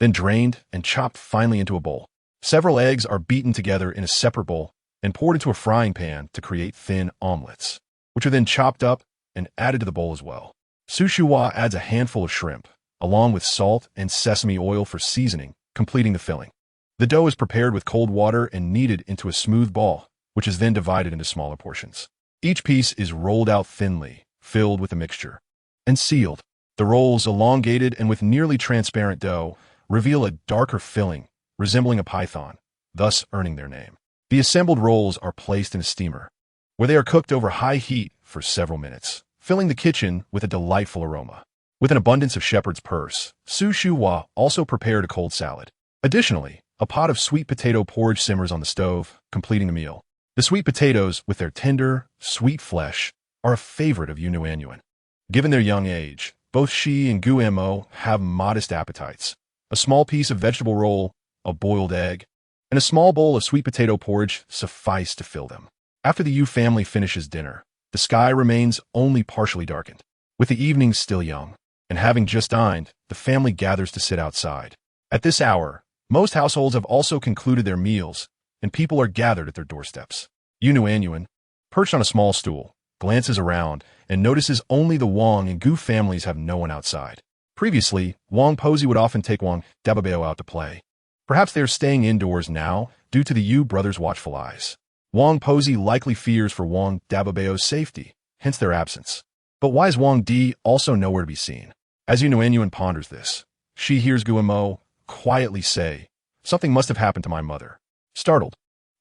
then drained and chopped finely into a bowl. Several eggs are beaten together in a separate bowl and poured into a frying pan to create thin omelets, which are then chopped up and added to the bowl as well. Su Shuhua adds a handful of shrimp, along with salt and sesame oil for seasoning, completing the filling. The dough is prepared with cold water and kneaded into a smooth ball, which is then divided into smaller portions. Each piece is rolled out thinly, filled with the mixture, and sealed. The rolls, elongated and with nearly transparent dough, reveal a darker filling, resembling a python, thus earning their name. The assembled rolls are placed in a steamer, where they are cooked over high heat for several minutes, filling the kitchen with a delightful aroma. With an abundance of shepherd's purse, Su Shuhua also prepared a cold salad. Additionally, a pot of sweet potato porridge simmers on the stove, completing the meal. The sweet potatoes, with their tender, sweet flesh, are a favorite of Nuannuan. Given their young age, both she and Gu Mo have modest appetites. A small piece of vegetable roll, a boiled egg, and a small bowl of sweet potato porridge suffice to fill them. After the Yu family finishes dinner, the sky remains only partially darkened. With the evening still young, and having just dined, the family gathers to sit outside. At this hour, most households have also concluded their meals, and people are gathered at their doorsteps. Nuannuan, perched on a small stool, glances around and notices only the Wang and Gu families have no one outside. Previously, Wang Posey would often take Wang Dabao out to play. Perhaps they are staying indoors now due to the Yu brothers' watchful eyes. Wang Posey likely fears for Wang Dabao's safety, hence their absence. But why is Wang Di also nowhere to be seen? As Nuannuan ponders this, she hears Gu Mo quietly say, "Something must have happened to my mother." Startled,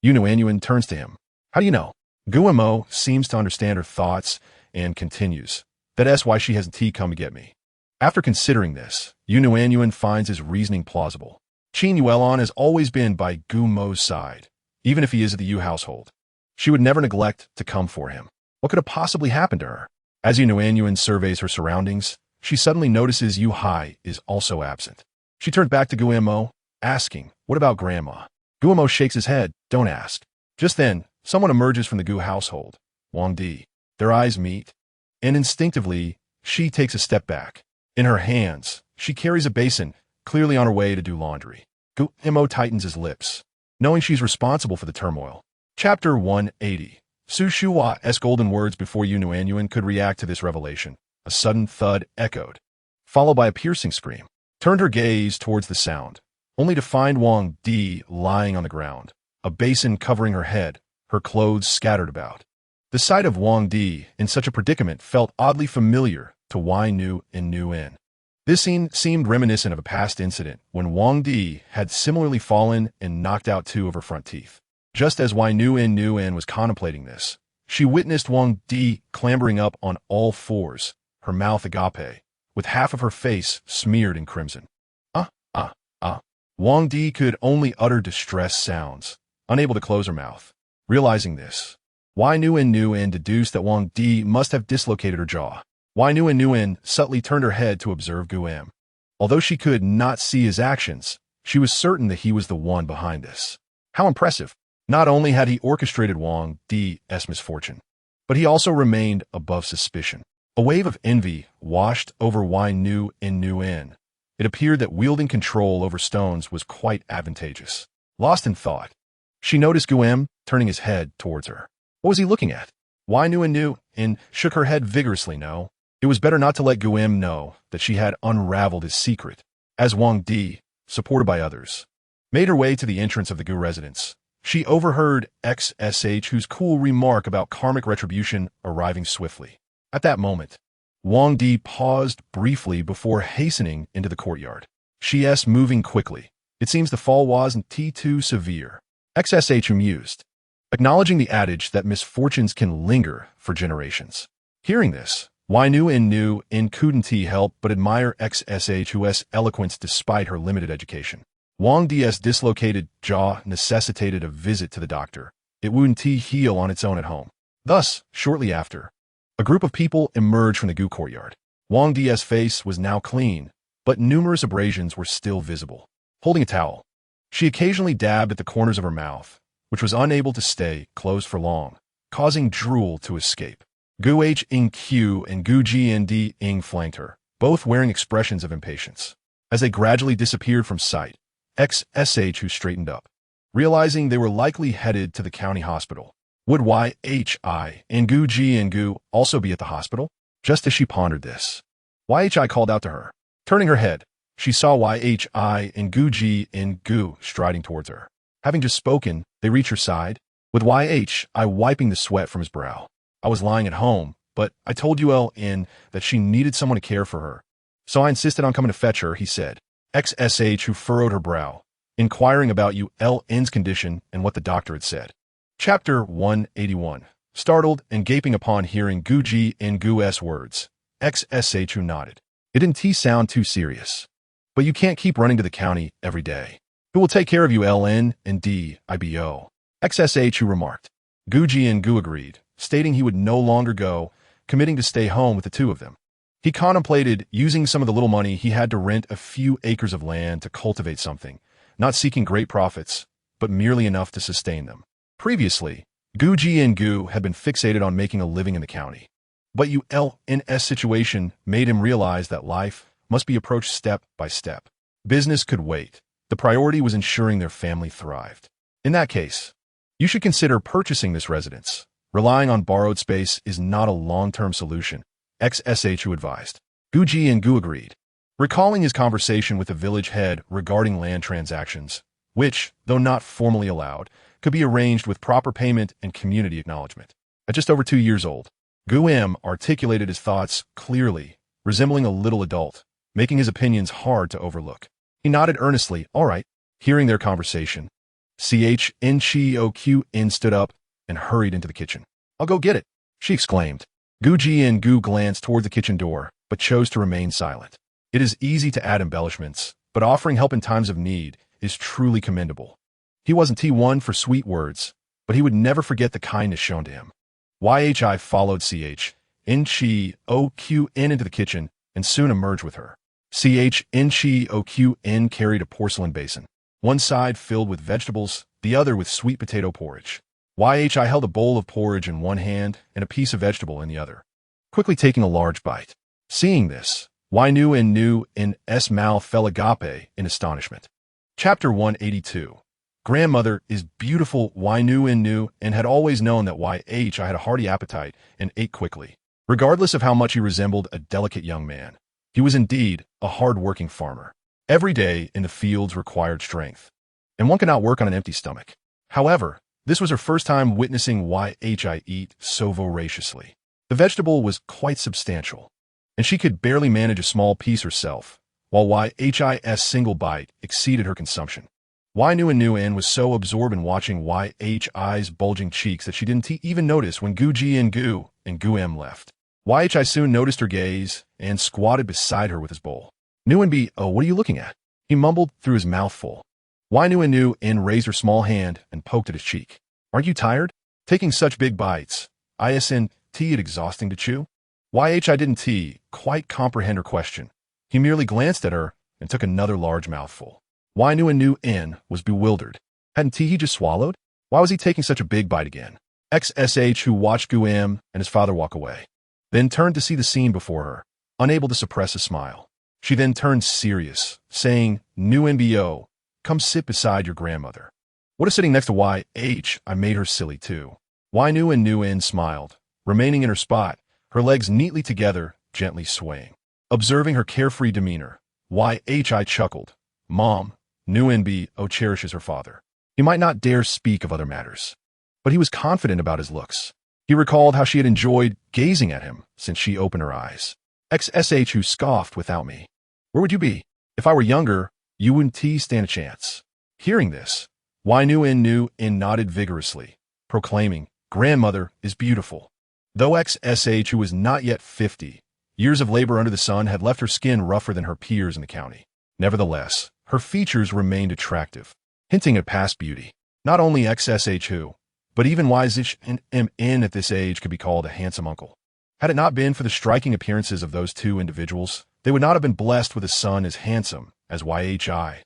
Nuannuan turns to him. "How do you know?" Gu Mo seems to understand her thoughts and continues, "That's why she hasn't come to get me." After considering this, Nuannuan finds his reasoning plausible. Qin Yuelon has always been by Gu Mo's side, even if he is at the Yu household. She would never neglect to come for him. What could have possibly happened to her? As Nuannuan surveys her surroundings, she suddenly notices Yu Hai is also absent. She turns back to Gu Mo, asking, "What about Grandma?" Gu Mo shakes his head. "Don't ask." Just then, someone emerges from the Gu household, Wang Di. Their eyes meet, and instinctively, she takes a step back. In her hands, she carries a basin, clearly on her way to do laundry. Gu Mo tightens his lips, knowing she's responsible for the turmoil. Chapter 180. Su Shuhua's golden words before Nuannuan could react to this revelation. A sudden thud echoed, followed by a piercing scream. Turned her gaze towards the sound, only to find Wang Di lying on the ground, a basin covering her head, her clothes scattered about. The sight of Wang Di in such a predicament felt oddly familiar to Nuannuan. This scene seemed reminiscent of a past incident when Wang Di had similarly fallen and knocked out two of her front teeth. Just as Nuannuan was contemplating this, she witnessed Wang Di clambering up on all fours, her mouth agape, with half of her face smeared in crimson. Wang Di could only utter distressed sounds, unable to close her mouth. Realizing this, Nuannuan deduced that Wang Di must have dislocated her jaw. Nuannuan subtly turned her head to observe Guam. Although she could not see his actions, she was certain that he was the one behind this. How impressive! Not only had he orchestrated Wang Di's misfortune, but he also remained above suspicion. A wave of envy washed over Nuannuan. It appeared that wielding control over stones was quite advantageous. Lost in thought, she noticed Guam turning his head towards her. What was he looking at? Nuannuan shook her head vigorously. No. It was better not to let Guim know that she had unraveled his secret, as Wang Di, supported by others, made her way to the entrance of the Gu residence. She overheard XSH's cool remark about karmic retribution arriving swiftly. At that moment, Wang Di paused briefly before hastening into the courtyard. She's moving quickly. It seems the fall wasn't too severe. XSH mused, acknowledging the adage that misfortunes can linger for generations. Hearing this, Nuannuan couldn't help but admire XSH's eloquence despite her limited education. Wang Di's dislocated jaw necessitated a visit to the doctor. It wouldn't heal on its own at home. Thus, shortly after, a group of people emerged from the Gu courtyard. Wang Di's face was now clean, but numerous abrasions were still visible. Holding a towel, she occasionally dabbed at the corners of her mouth, which was unable to stay closed for long, causing drool to escape. Gu Q and Gu G flanked her, both wearing expressions of impatience. As they gradually disappeared from sight, XSH straightened up, realizing they were likely headed to the county hospital. Would YHI and Gu also be at the hospital? Just as she pondered this, YHI called out to her. Turning her head, she saw YHI and Gu striding towards her. Having just spoken, they reached her side, with YHI wiping the sweat from his brow. I was lying at home, but I told LN that she needed someone to care for her, so I insisted on coming to fetch her, he said. XSH furrowed her brow, inquiring about LN's condition and what the doctor had said. Chapter 181. Startled and gaping upon hearing Gu's words, XSH nodded. It didn't sound too serious. But you can't keep running to the county every day. Who will take care of you, LN and DIBO? XSH remarked. Gu agreed, stating he would no longer go, committing to stay home with the two of them. He contemplated using some of the little money he had to rent a few acres of land to cultivate something, not seeking great profits, but merely enough to sustain them. Previously, Gu had been fixated on making a living in the county. But LN's situation made him realize that life must be approached step by step. Business could wait. The priority was ensuring their family thrived. In that case, you should consider purchasing this residence. Relying on borrowed space is not a long-term solution, XSH advised. Gu agreed, recalling his conversation with the village head regarding land transactions, which, though not formally allowed, could be arranged with proper payment and community acknowledgement. At just over 2 years old, Gu articulated his thoughts clearly, resembling a little adult, making his opinions hard to overlook. He nodded earnestly, all right. Hearing their conversation, CHNCHOQN stood up and hurried into the kitchen. I'll go get it, she exclaimed. Gu glanced toward the kitchen door, but chose to remain silent. It is easy to add embellishments, but offering help in times of need is truly commendable. He wasn't one for sweet words, but he would never forget the kindness shown to him. YHI followed CHNCHOQN into the kitchen and soon emerged with her. CHNCHOQN carried a porcelain basin, one side filled with vegetables, the other with sweet potato porridge. YHI held a bowl of porridge in one hand and a piece of vegetable in the other, quickly taking a large bite. Seeing this, Nuannuan's mouth fell agape in astonishment. Chapter 182. Grandmother is beautiful. Nuannuan had always known that YHI had a hearty appetite and ate quickly. Regardless of how much he resembled a delicate young man, he was indeed a hard-working farmer. Every day in the fields required strength, and one could not work on an empty stomach. However, this was her first time witnessing YHI eat so voraciously. The vegetable was quite substantial, and she could barely manage a small piece herself, while YHI's single bite exceeded her consumption. Nuannuan was so absorbed in watching YHI's bulging cheeks that she didn't even notice when Gu and Gu left. YHI soon noticed her gaze and squatted beside her with his bowl. Nuan oh, what are you looking at? He mumbled through his mouthful. Nuan raised her small hand and poked at his cheek. Aren't you tired? Taking such big bites. It exhausting to chew? YHI didn't quite comprehend her question. He merely glanced at her and took another large mouthful. Nuannuan was bewildered. Hadn't he just swallowed? Why was he taking such a big bite again? XSH who watched Gu and his father walk away, then turned to see the scene before her, unable to suppress a smile. She then turned serious, saying, Nuanbo, come sit beside your grandmother. What is sitting next to YH? I made her silly too. Nuannuan smiled, remaining in her spot, her legs neatly together, gently swaying. Observing her carefree demeanor, YHI chuckled. Mom, Nuannuan cherishes her father. He might not dare speak of other matters, but he was confident about his looks. He recalled how she had enjoyed gazing at him since she opened her eyes. XSH who scoffed without me. Where would you be? If I were younger, you wouldn't stand a chance. Hearing this, Nuannuan nodded vigorously, proclaiming, Grandmother is beautiful. Though XSH who was not yet 50, years of labor under the sun had left her skin rougher than her peers in the county. Nevertheless, her features remained attractive, hinting at past beauty. Not only XSH who, but even YZH and MN at this age could be called a handsome uncle. Had it not been for the striking appearances of those two individuals, they would not have been blessed with a son as handsome as YHI,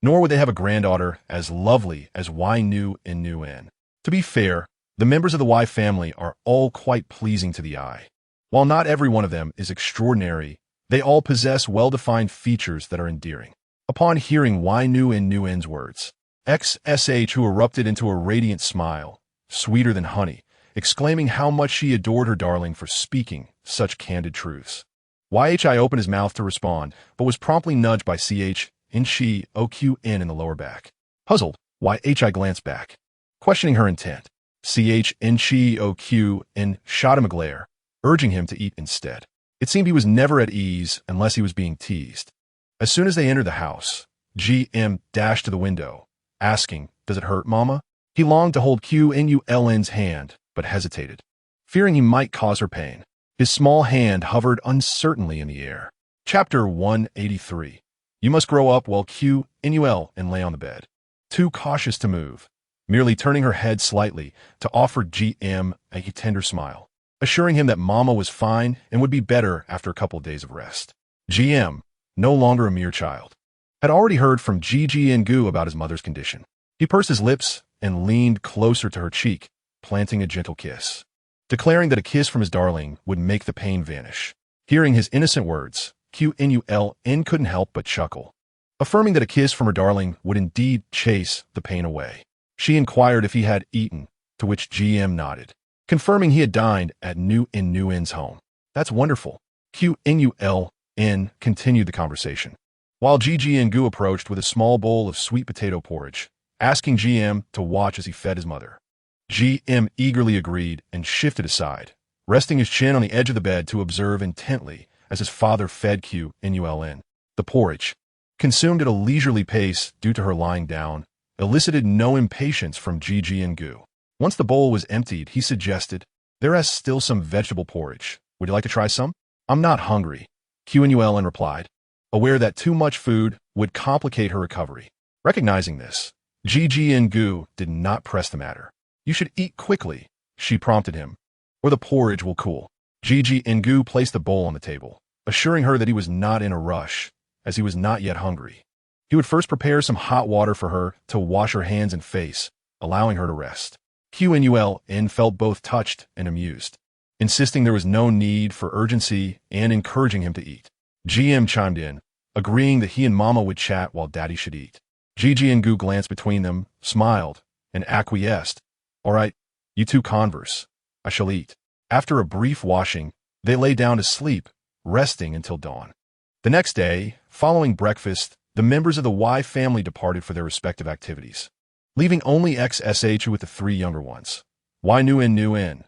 nor would they have a granddaughter as lovely as Nuannuan. To be fair, the members of the Y family are all quite pleasing to the eye. While not every one of them is extraordinary, they all possess well-defined features that are endearing. Upon hearing Nuannuan's words, XSH who erupted into a radiant smile, sweeter than honey, exclaiming how much she adored her darling for speaking such candid truths. YHI opened his mouth to respond, but was promptly nudged by CH in she OQN in the lower back. Puzzled, YHI glanced back, questioning her intent. CH in she OQN shot him a glare, urging him to eat instead. It seemed he was never at ease unless he was being teased. As soon as they entered the house, GM dashed to the window, asking, Does it hurt, Mama? He longed to hold QNULN's hand, but hesitated, fearing he might cause her pain. His small hand hovered uncertainly in the air. Chapter 183. You must grow up while QNUL and lay on the bed. Too cautious to move, merely turning her head slightly to offer GM a tender smile, assuring him that Mama was fine and would be better after a couple of days of rest. GM, no longer a mere child, had already heard from GG about his mother's condition. He pursed his lips and leaned closer to her cheek, planting a gentle kiss, declaring that a kiss from his darling would make the pain vanish. Hearing his innocent words, QNULN couldn't help but chuckle, affirming that a kiss from her darling would indeed chase the pain away. She inquired if he had eaten, to which GM nodded, confirming he had dined at Nuannuan's home. That's wonderful. QNULN continued the conversation, while GG approached with a small bowl of sweet potato porridge, asking GM to watch as he fed his mother. GM eagerly agreed and shifted aside, resting his chin on the edge of the bed to observe intently as his father fed QNULN. The porridge, consumed at a leisurely pace due to her lying down, elicited no impatience from GG. Once the bowl was emptied, he suggested, There is still some vegetable porridge. Would you like to try some? I'm not hungry, QNULN replied, aware that too much food would complicate her recovery. Recognizing this, GG did not press the matter. You should eat quickly, she prompted him, or the porridge will cool. GG placed the bowl on the table, assuring her that he was not in a rush, as he was not yet hungry. He would first prepare some hot water for her to wash her hands and face, allowing her to rest. QNULN felt both touched and amused, insisting there was no need for urgency and encouraging him to eat. GM chimed in, agreeing that he and Mama would chat while Daddy should eat. GG glanced between them, smiled, and acquiesced. All right, you two converse. I shall eat. After a brief washing, they lay down to sleep, resting until dawn. The next day, following breakfast, the members of the Y family departed for their respective activities, leaving only XSH with the three younger ones, Nuannuan,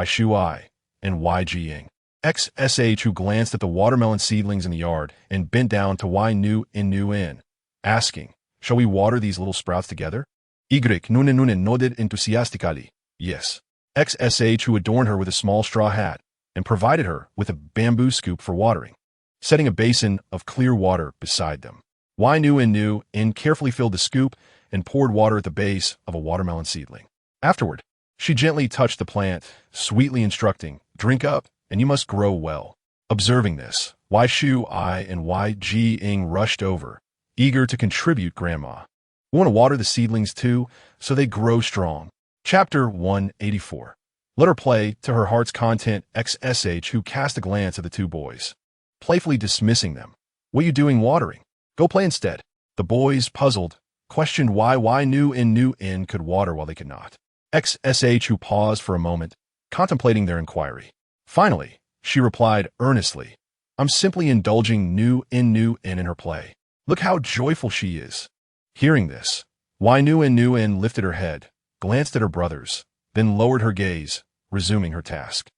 Shui, and YG. XSH glanced at the watermelon seedlings in the yard and bent down to Nuannuan, asking, Shall we water these little sprouts together? Nuannuan nodded enthusiastically, yes. XSH adorned her with a small straw hat and provided her with a bamboo scoop for watering, setting a basin of clear water beside them. Nuannuan carefully filled the scoop and poured water at the base of a watermelon seedling. Afterward, she gently touched the plant, sweetly instructing, Drink up, and you must grow well. Observing this, Shui and YG rushed over, eager to contribute Grandma. We want to water the seedlings too, so they grow strong. Chapter 184. Let her play to her heart's content. XSH cast a glance at the two boys, playfully dismissing them. What are you doing watering? Go play instead. The boys, puzzled, questioned why Nuannuan could water while they could not. XSH paused for a moment, contemplating their inquiry. Finally, she replied earnestly, "I'm simply indulging Nuannuan in her play. Look how joyful she is." Hearing this, Nuannuan lifted her head, glanced at her brothers, then lowered her gaze, resuming her task.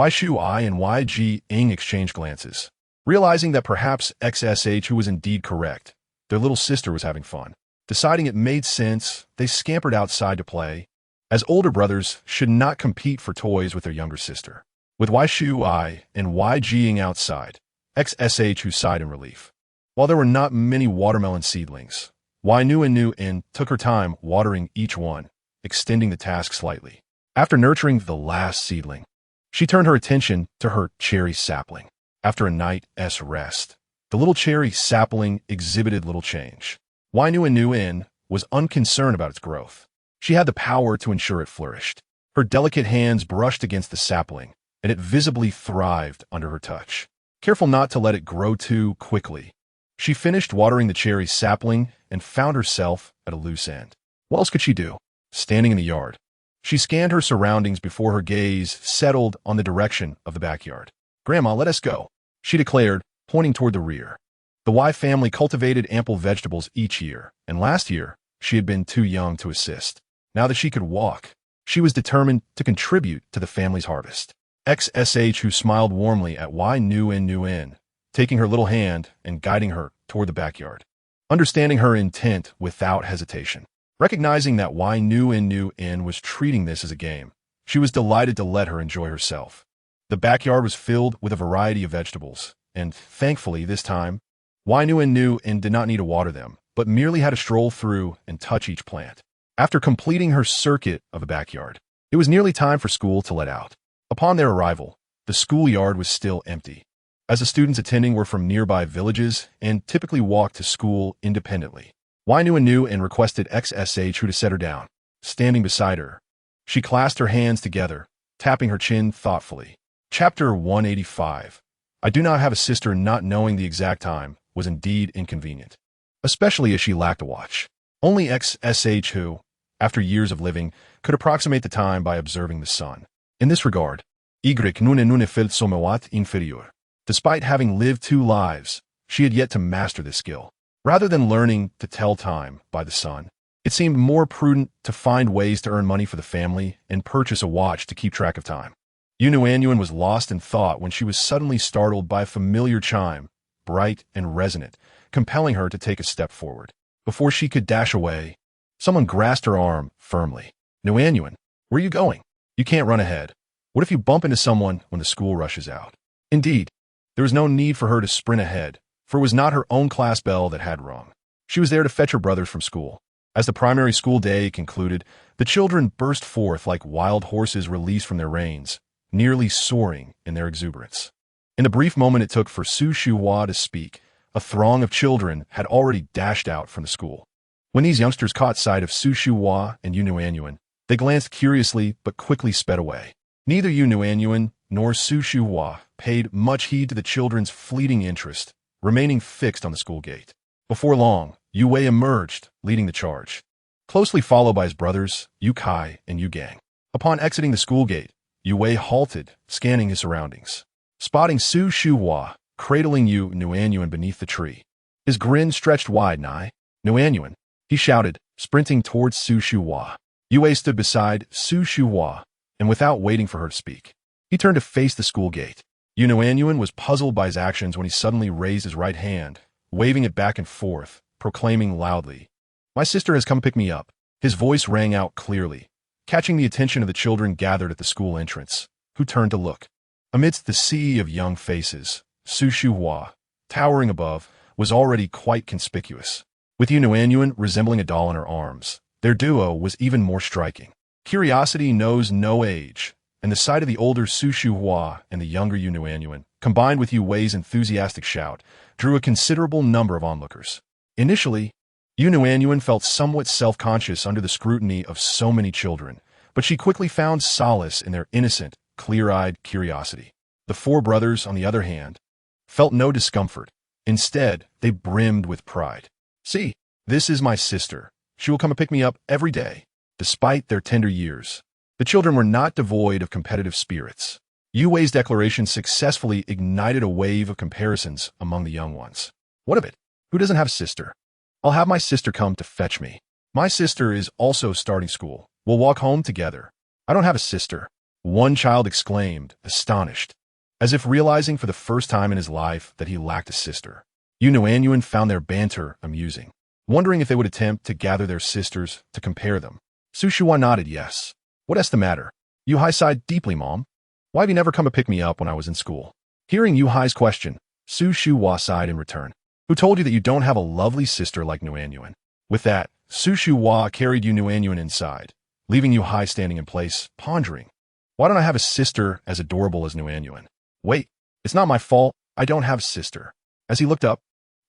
Shui and Ying exchanged glances, realizing that perhaps XSH, who was indeed correct, their little sister was having fun. Deciding it made sense, they scampered outside to play, as older brothers should not compete for toys with their younger sister. With Shui and Ying outside, XSH who sighed in relief. While there were not many watermelon seedlings, Nuannuan took her time watering each one, extending the task slightly. After nurturing the last seedling, she turned her attention to her cherry sapling. After a night's rest, the little cherry sapling exhibited little change. Nuannuan was unconcerned about its growth. She had the power to ensure it flourished. Her delicate hands brushed against the sapling, and it visibly thrived under her touch. Careful not to let it grow too quickly, she finished watering the cherry sapling and found herself at a loose end. What else could she do? Standing in the yard, she scanned her surroundings before her gaze settled on the direction of the backyard. "Grandma, let us go," she declared, pointing toward the rear. The Y family cultivated ample vegetables each year, and last year she had been too young to assist. Now that she could walk, she was determined to contribute to the family's harvest. XSH, who smiled warmly at Nuannuan, taking her little hand and guiding her toward the backyard. Understanding her intent without hesitation, recognizing that Nuannuan was treating this as a game, she was delighted to let her enjoy herself. The backyard was filled with a variety of vegetables, and thankfully this time, Nuannuan did not need to water them, but merely had to stroll through and touch each plant. After completing her circuit of the backyard, it was nearly time for school to let out. Upon their arrival, the schoolyard was still empty, as the students attending were from nearby villages and typically walked to school independently. Nuannuan requested XSH to set her down. Standing beside her, she clasped her hands together, tapping her chin thoughtfully. Chapter 185. I do not have a sister. Not knowing the exact time was indeed inconvenient, especially as she lacked a watch. Only XSH who, after years of living, could approximate the time by observing the sun. In this regard, Nuannuan felt somewhat inferior. Despite having lived 2 lives, she had yet to master this skill. Rather than learning to tell time by the sun, it seemed more prudent to find ways to earn money for the family and purchase a watch to keep track of time. Nuannuan was lost in thought when she was suddenly startled by a familiar chime, bright and resonant, compelling her to take a step forward. Before she could dash away, someone grasped her arm firmly. "Nuannuan, where are you going? You can't run ahead. What if you bump into someone when the school rushes out?" Indeed, there was no need for her to sprint ahead, for it was not her own class bell that had rung. She was there to fetch her brothers from school. As the primary school day concluded, the children burst forth like wild horses released from their reins, nearly soaring in their exuberance. In the brief moment it took for Shui to speak, a throng of children had already dashed out from the school. When these youngsters caught sight of Shui and Nuannuan, they glanced curiously but quickly sped away. Neither Nuannuan nor Shui paid much heed to the children's fleeting interest, remaining fixed on the school gate. Before long, Yue emerged, leading the charge, closely followed by his brothers, Kai and Gang. Upon exiting the school gate, Yue halted, scanning his surroundings. Spotting Shui cradling Nuannuan beneath the tree, his grin stretched wide. "Nuannuan," he shouted, sprinting towards Shui. Yue stood beside Shui, and without waiting for her to speak, he turned to face the school gate. Nuannuan was puzzled by his actions when he suddenly raised his right hand, waving it back and forth, proclaiming loudly, "My sister has come to pick me up." His voice rang out clearly, catching the attention of the children gathered at the school entrance, who turned to look. Amidst the sea of young faces, Shui, towering above, was already quite conspicuous. With Nuannuan resembling a doll in her arms, their duo was even more striking. Curiosity knows no age, and the sight of the older Shui and the younger Nuannuan, combined with Yue's enthusiastic shout, drew a considerable number of onlookers. Initially, Nuannuan felt somewhat self-conscious under the scrutiny of so many children, but she quickly found solace in their innocent, clear-eyed curiosity. The 4 brothers, on the other hand, felt no discomfort. Instead, they brimmed with pride. "See, this is my sister. She will come and pick me up every day." Despite their tender years, The children were not devoid of competitive spirits. Yu Wei's declaration successfully ignited a wave of comparisons among the young ones. What of it? Who doesn't have a sister? I'll have my sister come to fetch me. My sister is also starting school. We'll walk home together. I don't have a sister, one child exclaimed, astonished, as if realizing for the first time in his life that he lacked a sister. Nuannuan found their banter amusing, wondering if they would attempt to gather their sisters to compare them. Su Shuhua nodded yes. What's the matter? Yu Hai sighed deeply, Mom. Why have you never come to pick me up when I was in school? Hearing Yu Hai's question, Su Shuhua sighed in return. Who told you that you don't have a lovely sister like Nuannuan? With that, Su Shuhua carried Nuannuan inside, leaving Yu Hai standing in place, pondering. Why don't I have a sister as adorable as Nuannuan? Wait, it's not my fault. I don't have a sister. As he looked up,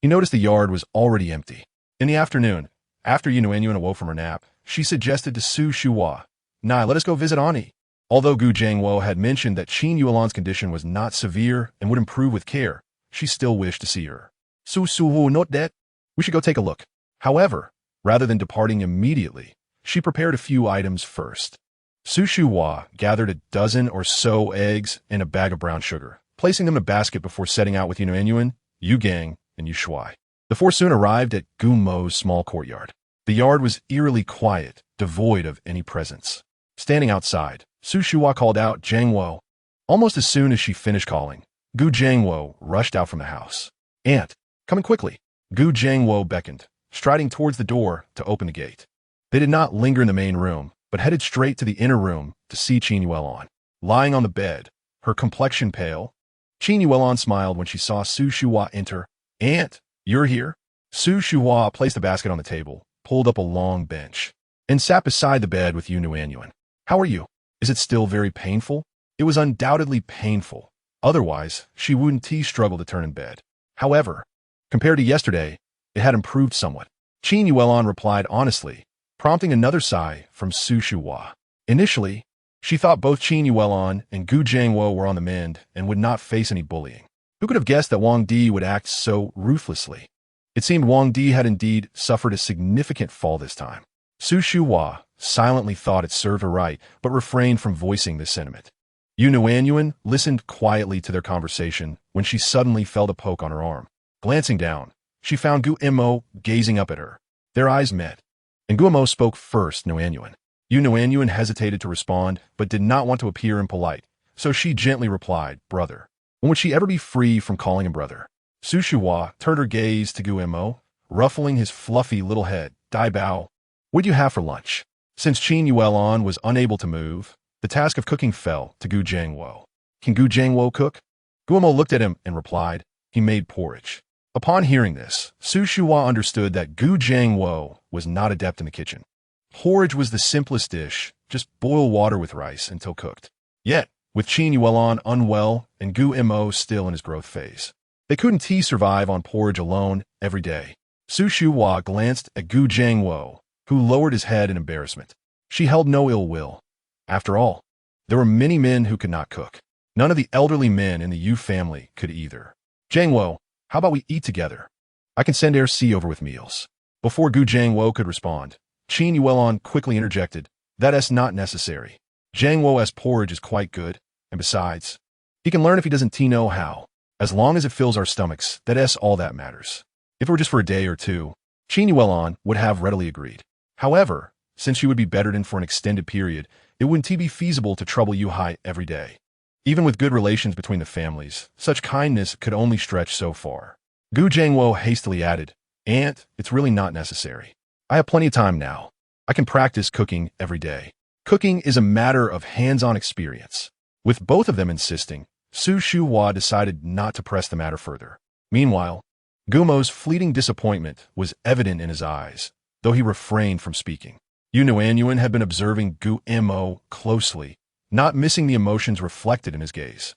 he noticed the yard was already empty. In the afternoon, after Nuannuan awoke from her nap, she suggested to Su Shuhua, "Nai, let us go visit Ani." Although Gu Jiangwo had mentioned that Qin Yuelan's condition was not severe and would improve with care, she still wished to see her. Su Suhu not dead? We should go take a look. However, rather than departing immediately, she prepared a few items first. Su Shuhua gathered a dozen or so eggs and a bag of brown sugar, placing them in a basket before setting out with Nuannuan, Yu Gang, and Yu Shuai. The four soon arrived at Gu Mo's small courtyard. The yard was eerily quiet, devoid of any presence. Standing outside, Su Shuhua called out Jiangwo. Almost as soon as she finished calling, Gu Jiangwo rushed out from the house. Aunt, coming quickly. Gu Jiangwo beckoned, striding towards the door to open the gate. They did not linger in the main room, but headed straight to the inner room to see Qin Yuelan. Lying on the bed, her complexion pale, Qin Yuelan smiled when she saw Su Shuhua enter. Aunt, you're here? Su Shuhua placed the basket on the table, pulled up a long bench, and sat beside the bed with Nuannuan. How are you? Is it still very painful? It was undoubtedly painful. Otherwise, she wouldn't struggle to turn in bed. However, compared to yesterday, it had improved somewhat. Qin Yuelan replied honestly, prompting another sigh from Su Shuhua. Initially, she thought both Qin Yuelan and Gu Jiangwo were on the mend and would not face any bullying. Who could have guessed that Wang Di would act so ruthlessly? It seemed Wang Di had indeed suffered a significant fall this time. Su Shuhua silently thought it served her right, but refrained from voicing this sentiment. Nuannuan listened quietly to their conversation when she suddenly felt a poke on her arm. Glancing down, she found Gu Mo gazing up at her. Their eyes met, and Gu Mo spoke first, Nuannuan. Nuannuan hesitated to respond, but did not want to appear impolite, so she gently replied, Brother. When would she ever be free from calling him brother? Su Shuhua turned her gaze to Gu Mo, ruffling his fluffy little head. Dabao, what'd you have for lunch? Since Qin Yuelan was unable to move, the task of cooking fell to Gu Jiangwo. Can Gu Jiangwo cook? Gu Mo looked at him and replied, he made porridge. Upon hearing this, Su Shuhua understood that Gu Jiangwo was not adept in the kitchen. Porridge was the simplest dish, just boil water with rice until cooked. Yet, with Qin Yuelan unwell and Gu Mo still in his growth phase, they couldn't survive on porridge alone every day. Su Shuhua glanced at Gu Jiangwo, who lowered his head in embarrassment. She held no ill will. After all, there were many men who could not cook. None of the elderly men in the Yu family could either. Jiangwo, how about we eat together? I can send RC over with meals. Before Gu Jiangwo could respond, Qin Yuelan quickly interjected, That's not necessary. Jiangwo's porridge is quite good, and besides, he can learn if he doesn't know how. As long as it fills our stomachs, that's all that matters. If it were just for a day or two, Qin Yuelan would have readily agreed. However, since she would be bettered in for an extended period, it wouldn't be feasible to trouble Yu Hai every day. Even with good relations between the families, such kindness could only stretch so far. Gu Jiangwo hastily added, Aunt, it's really not necessary. I have plenty of time now. I can practice cooking every day. Cooking is a matter of hands-on experience. With both of them insisting, Su Shuhua decided not to press the matter further. Meanwhile, Gu Mo's fleeting disappointment was evident in his eyes, though he refrained from speaking. Nuannuan had been observing Gu Mo closely, not missing the emotions reflected in his gaze.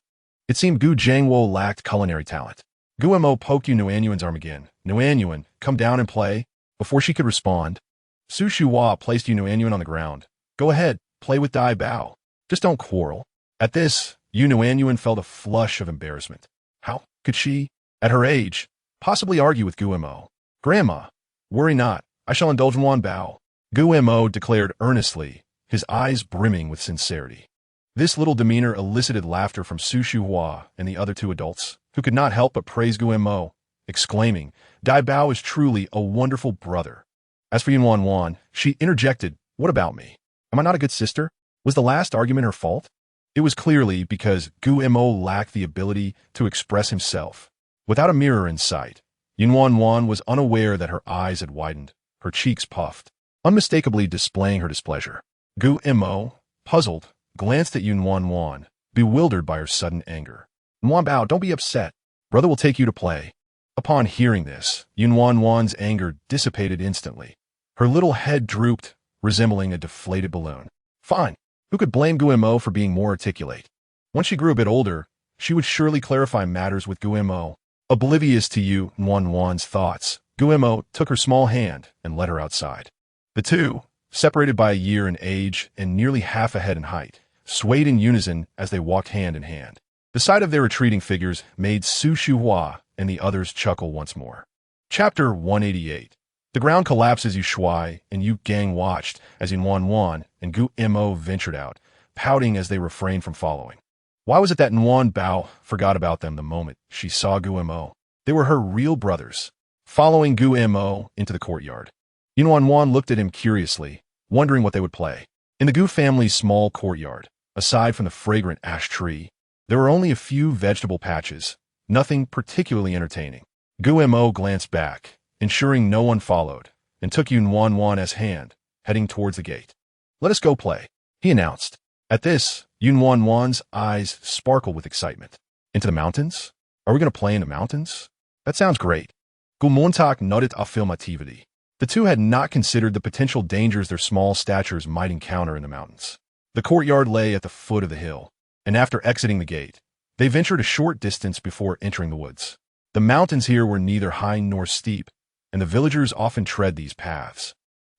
It seemed Gu Jiangwo lacked culinary talent. Gu Mo poked Nuannuan's arm again. Nuannuan, come down and play. Before she could respond, Su Shuhua placed Nuannuan on the ground. Go ahead, play with Dabao. Just don't quarrel. At this, Nuannuan felt a flush of embarrassment. How could she, at her age, possibly argue with Gu Mo? Grandma, worry not. I shall indulge in Wan Bao. Gu Mo declared earnestly, his eyes brimming with sincerity. This little demeanor elicited laughter from Su Shuhua and the other two adults, who could not help but praise Guemo, exclaiming, "Dabao is truly a wonderful brother." As for Nuannuan, she interjected, "What about me? Am I not a good sister? Was the last argument her fault?" It was clearly because Guemo lacked the ability to express himself. Without a mirror in sight, Nuannuan was unaware that her eyes had widened, her cheeks puffed, unmistakably displaying her displeasure. Guemo, puzzled, glanced at Nuannuan, bewildered by her sudden anger. "Nuanbao, don't be upset. Brother will take you to play." Upon hearing this, Nuannuan's anger dissipated instantly. Her little head drooped, resembling a deflated balloon. Fine. Who could blame Guemo for being more articulate? Once she grew a bit older, she would surely clarify matters with Guemo. Oblivious to Nuannuan's thoughts, Guemo took her small hand and led her outside. The two, separated by a year in age and nearly half a head in height, swayed in unison as they walked hand in hand. The sight of their retreating figures made Su Shuhua and the others chuckle once more. Chapter 188. The ground collapsed as Yu Shuai and Yu Gang watched as Nuannuan and Guemo ventured out, pouting as they refrained from following. Why was it that Nuanbao forgot about them the moment she saw Guemo? They were her real brothers. Following Guemo into the courtyard, Nuannuan looked at him curiously, wondering what they would play. In the Gu family's small courtyard, aside from the fragrant ash tree, there were only a few vegetable patches, nothing particularly entertaining. Guemo glanced back, ensuring no one followed, and took Nuannuan's hand, heading towards the gate. "Let us go play," he announced. At this, Nuannuan's eyes sparkled with excitement. "Into the mountains? Are we going to play in the mountains? That sounds great." Gumontak nodded affirmativity. The two had not considered the potential dangers their small statures might encounter in the mountains. The courtyard lay at the foot of the hill, and after exiting the gate, they ventured a short distance before entering the woods. The mountains here were neither high nor steep, and the villagers often tread these paths,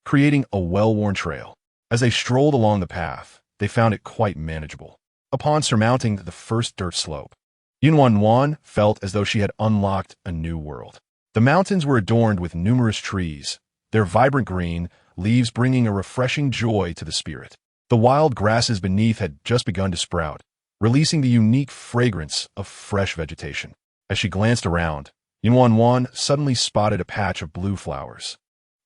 creating a well-worn trail. As they strolled along the path, they found it quite manageable. Upon surmounting the first dirt slope, Nuannuan felt as though she had unlocked a new world. The mountains were adorned with numerous trees, their vibrant green leaves bringing a refreshing joy to the spirit. The wild grasses beneath had just begun to sprout, releasing the unique fragrance of fresh vegetation. As she glanced around, Nuannuan suddenly spotted a patch of blue flowers.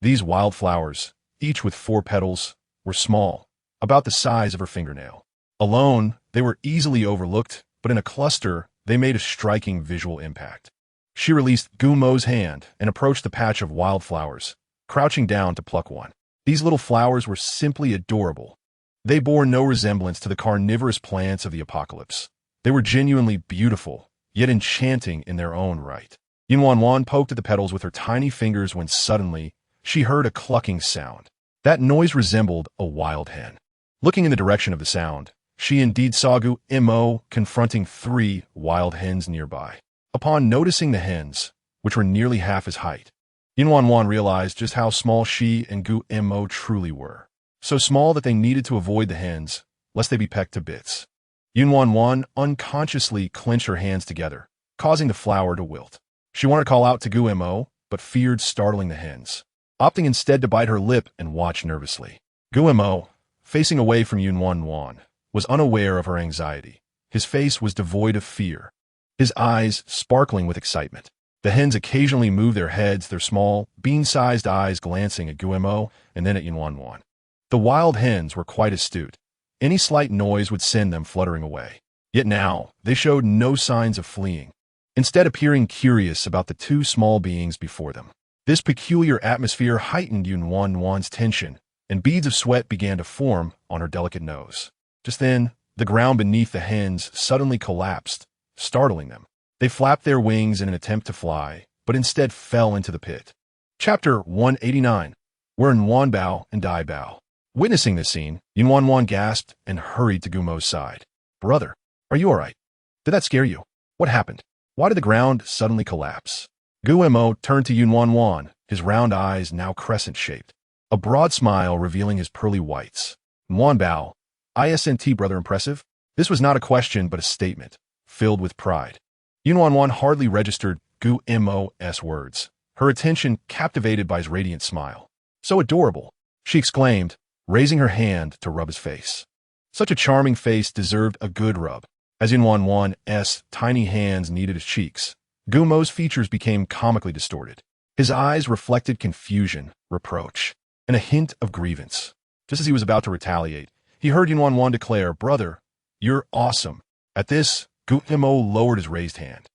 These wildflowers, each with 4 petals, were small, about the size of her fingernail. Alone, they were easily overlooked, but in a cluster, they made a striking visual impact. She released Gumo's hand and approached the patch of wildflowers, crouching down to pluck one. These little flowers were simply adorable. They bore no resemblance to the carnivorous plants of the apocalypse. They were genuinely beautiful, yet enchanting in their own right. Nuannuan poked at the petals with her tiny fingers when suddenly she heard a clucking sound. That noise resembled a wild hen. Looking in the direction of the sound, she indeed saw Guemo confronting 3 wild hens nearby. Upon noticing the hens, which were nearly half his height, Nuannuan realized just how small she and Guemo truly were. So small that they needed to avoid the hens, lest they be pecked to bits. Nuannuan unconsciously clenched her hands together, causing the flower to wilt. She wanted to call out to Guemo, but feared startling the hens, opting instead to bite her lip and watch nervously. Guemo, facing away from Nuannuan, was unaware of her anxiety. His face was devoid of fear, his eyes sparkling with excitement. The hens occasionally moved their heads, their small, bean-sized eyes glancing at Guemo and then at Nuannuan. The wild hens were quite astute. Any slight noise would send them fluttering away. Yet now, they showed no signs of fleeing, instead appearing curious about the 2 small beings before them. This peculiar atmosphere heightened Nuannuan's tension, and beads of sweat began to form on her delicate nose. Just then, the ground beneath the hens suddenly collapsed, startling them. They flapped their wings in an attempt to fly, but instead fell into the pit. Chapter 189. We're in Nuanbao and Dabao. Witnessing this scene, Nuannuan gasped and hurried to Gumo's side. "Brother, are you all right? Did that scare you? What happened? Why did the ground suddenly collapse?" Guemo turned to Nuannuan, his round eyes now crescent-shaped, a broad smile revealing his pearly whites. "Nuanbao, ISNT brother impressive?" This was not a question but a statement, filled with pride. Nuannuan hardly registered Guemo's words, her attention captivated by his radiant smile. "So adorable," she exclaimed, raising her hand to rub his face. Such a charming face deserved a good rub. As Nuannuan's tiny hands kneaded his cheeks, Gumo's features became comically distorted. His eyes reflected confusion, reproach, and a hint of grievance. Just as he was about to retaliate, he heard Nuannuan declare, "Brother, you're awesome." At this, Gumo lowered his raised hand.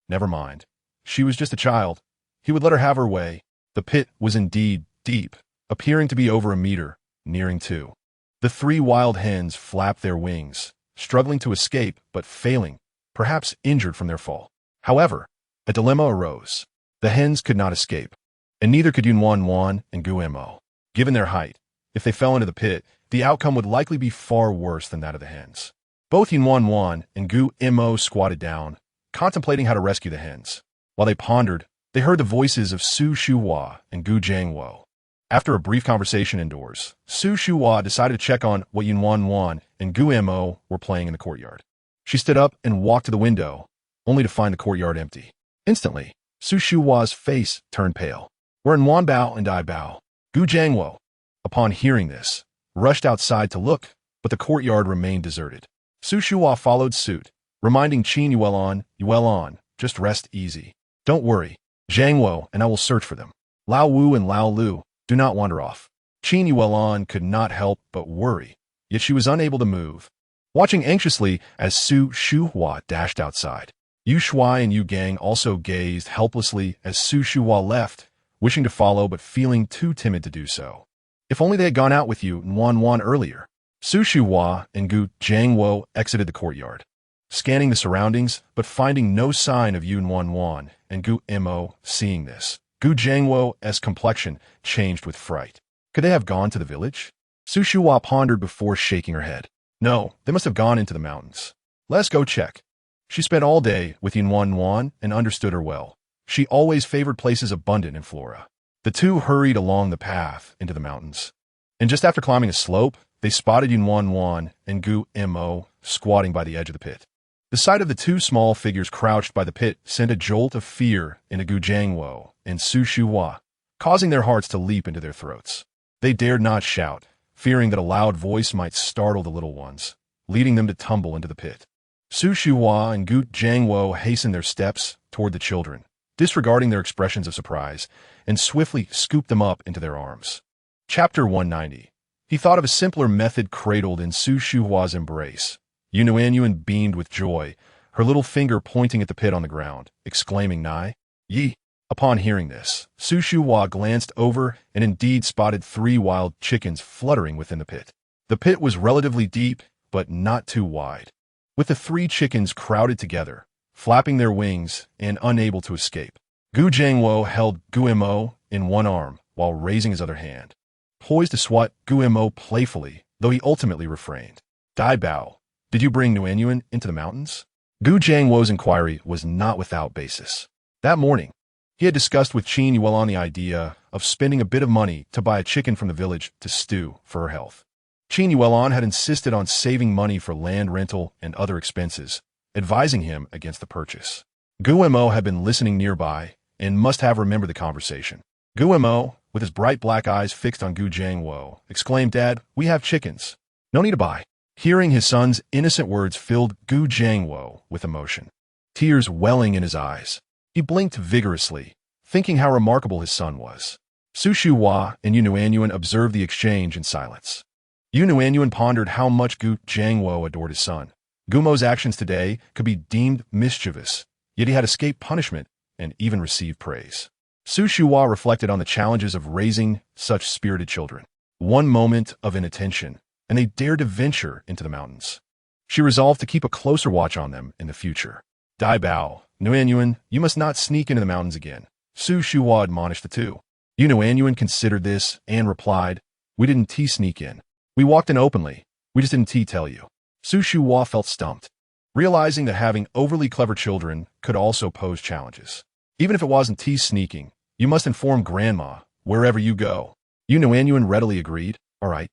Never mind. She was just a child. He would let her have her way. The pit was indeed deep, appearing to be over a meter, nearing 2. The 3 wild hens flapped their wings, struggling to escape but failing, perhaps injured from their fall. However, a dilemma arose. The hens could not escape, and neither could Nuannuan and Gumo. Given their height, if they fell into the pit, the outcome would likely be far worse than that of the hens. Both Nuannuan and Gumo squatted down, contemplating how to rescue the hens. While they pondered, they heard the voices of Su Shuhua and Gu Jiangwo. After a brief conversation indoors, Su Shuhua decided to check on what Nuannuan and Gumo were playing in the courtyard. She stood up and walked to the window, only to find the courtyard empty. Instantly, Su Shuhua's face turned pale. "We're in Wanbao and Dabao." Gu Jiangwo, upon hearing this, rushed outside to look, but the courtyard remained deserted. Su Shuhua followed suit, reminding Qin Yuelan, just rest easy. "Don't worry, Jiangwo and I will search for them. Lao Wu and Lao Lu, do not wander off." Qin Yuelan could not help but worry, yet she was unable to move, watching anxiously as Su Shuhua dashed outside. Yu Shuai and Yu Gang also gazed helplessly as Su Shuhua left, wishing to follow but feeling too timid to do so. If only they had gone out with Nuannuan earlier. Su Shuhua and Gu Jiangwo exited the courtyard, scanning the surroundings but finding no sign of Nuannuan and Gumo. Seeing this, Gu Jiangwo's complexion changed with fright. Could they have gone to the village? Su Shuhua pondered before shaking her head. No, they must have gone into the mountains. Let's go check. She spent all day with Nuannuan and understood her well. She always favored places abundant in flora. The two hurried along the path into the mountains, and just after climbing a slope, they spotted Nuannuan and Gumo squatting by the edge of the pit. The sight of the two small figures crouched by the pit sent a jolt of fear into Gu Jiangwo and Su Shuhua, causing their hearts to leap into their throats. They dared not shout, fearing that a loud voice might startle the little ones, leading them to tumble into the pit. Su Shuhua and Gu Jiangwo hastened their steps toward the children, disregarding their expressions of surprise, and swiftly scooped them up into their arms. Chapter 190. He thought of a simpler method cradled in Su Shuhua's embrace. Nuannuan beamed with joy, her little finger pointing at the pit on the ground, exclaiming, "Nai, Yi." Upon hearing this, Su Shuhua glanced over and indeed spotted 3 wild chickens fluttering within the pit. The pit was relatively deep, but not too wide, with the 3 chickens crowded together, flapping their wings and unable to escape. Gu Jiangwo held Gumo in one arm while raising his other hand, poised to swat Gumo playfully, though he ultimately refrained. "Dabao, did you bring Nuannuan into the mountains?" Gu Jiangwo's inquiry was not without basis. That morning, he had discussed with Qin Yuelan the idea of spending a bit of money to buy a chicken from the village to stew for her health. Qin Yuelan had insisted on saving money for land rental and other expenses, advising him against the purchase. Gumo had been listening nearby and must have remembered the conversation. Gumo, with his bright black eyes fixed on Gu Jiangwo, exclaimed, "Dad, we have chickens. No need to buy." Hearing his son's innocent words filled Gu Jiangwo with emotion, tears welling in his eyes. He blinked vigorously, thinking how remarkable his son was. Su Shuhua and Nuannuan observed the exchange in silence. Nuannuan pondered how much Gu Jiangwo adored his son. Gumo's actions today could be deemed mischievous, yet he had escaped punishment and even received praise. Su Shuhua reflected on the challenges of raising such spirited children. One moment of inattention, and they dared to venture into the mountains. She resolved to keep a closer watch on them in the future. "Dabao, Nuannuan, you must not sneak into the mountains again," Su Shuhua admonished the two. Nuannuan considered this and replied, "We didn't sneak in. We walked in openly. We just didn't tell you." Su Shuhua felt stumped, realizing that having overly clever children could also pose challenges. Even if it wasn't sneaking, you must inform Grandma wherever you go. Nuannuan readily agreed. "All right,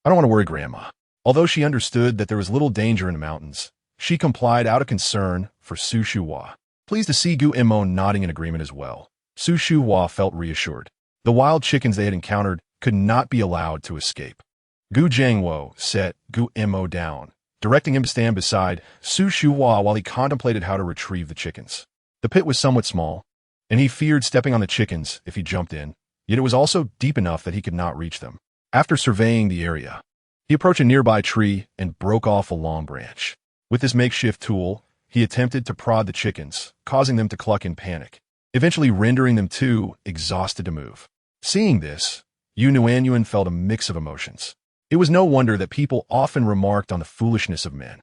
I don't want to worry Grandma." Although she understood that there was little danger in the mountains, she complied out of concern for Su Shuhua. Pleased to see Gumo nodding in agreement as well, Su Shuhua felt reassured. The wild chickens they had encountered could not be allowed to escape. Gu Jiangwo set Gu Mo down, directing him to stand beside Su Shuhua while he contemplated how to retrieve the chickens. The pit was somewhat small, and he feared stepping on the chickens if he jumped in, yet it was also deep enough that he could not reach them. After surveying the area, he approached a nearby tree and broke off a long branch. With this makeshift tool, he attempted to prod the chickens, causing them to cluck in panic, eventually rendering them too exhausted to move. Seeing this, Nuannuan felt a mix of emotions. It was no wonder that people often remarked on the foolishness of men.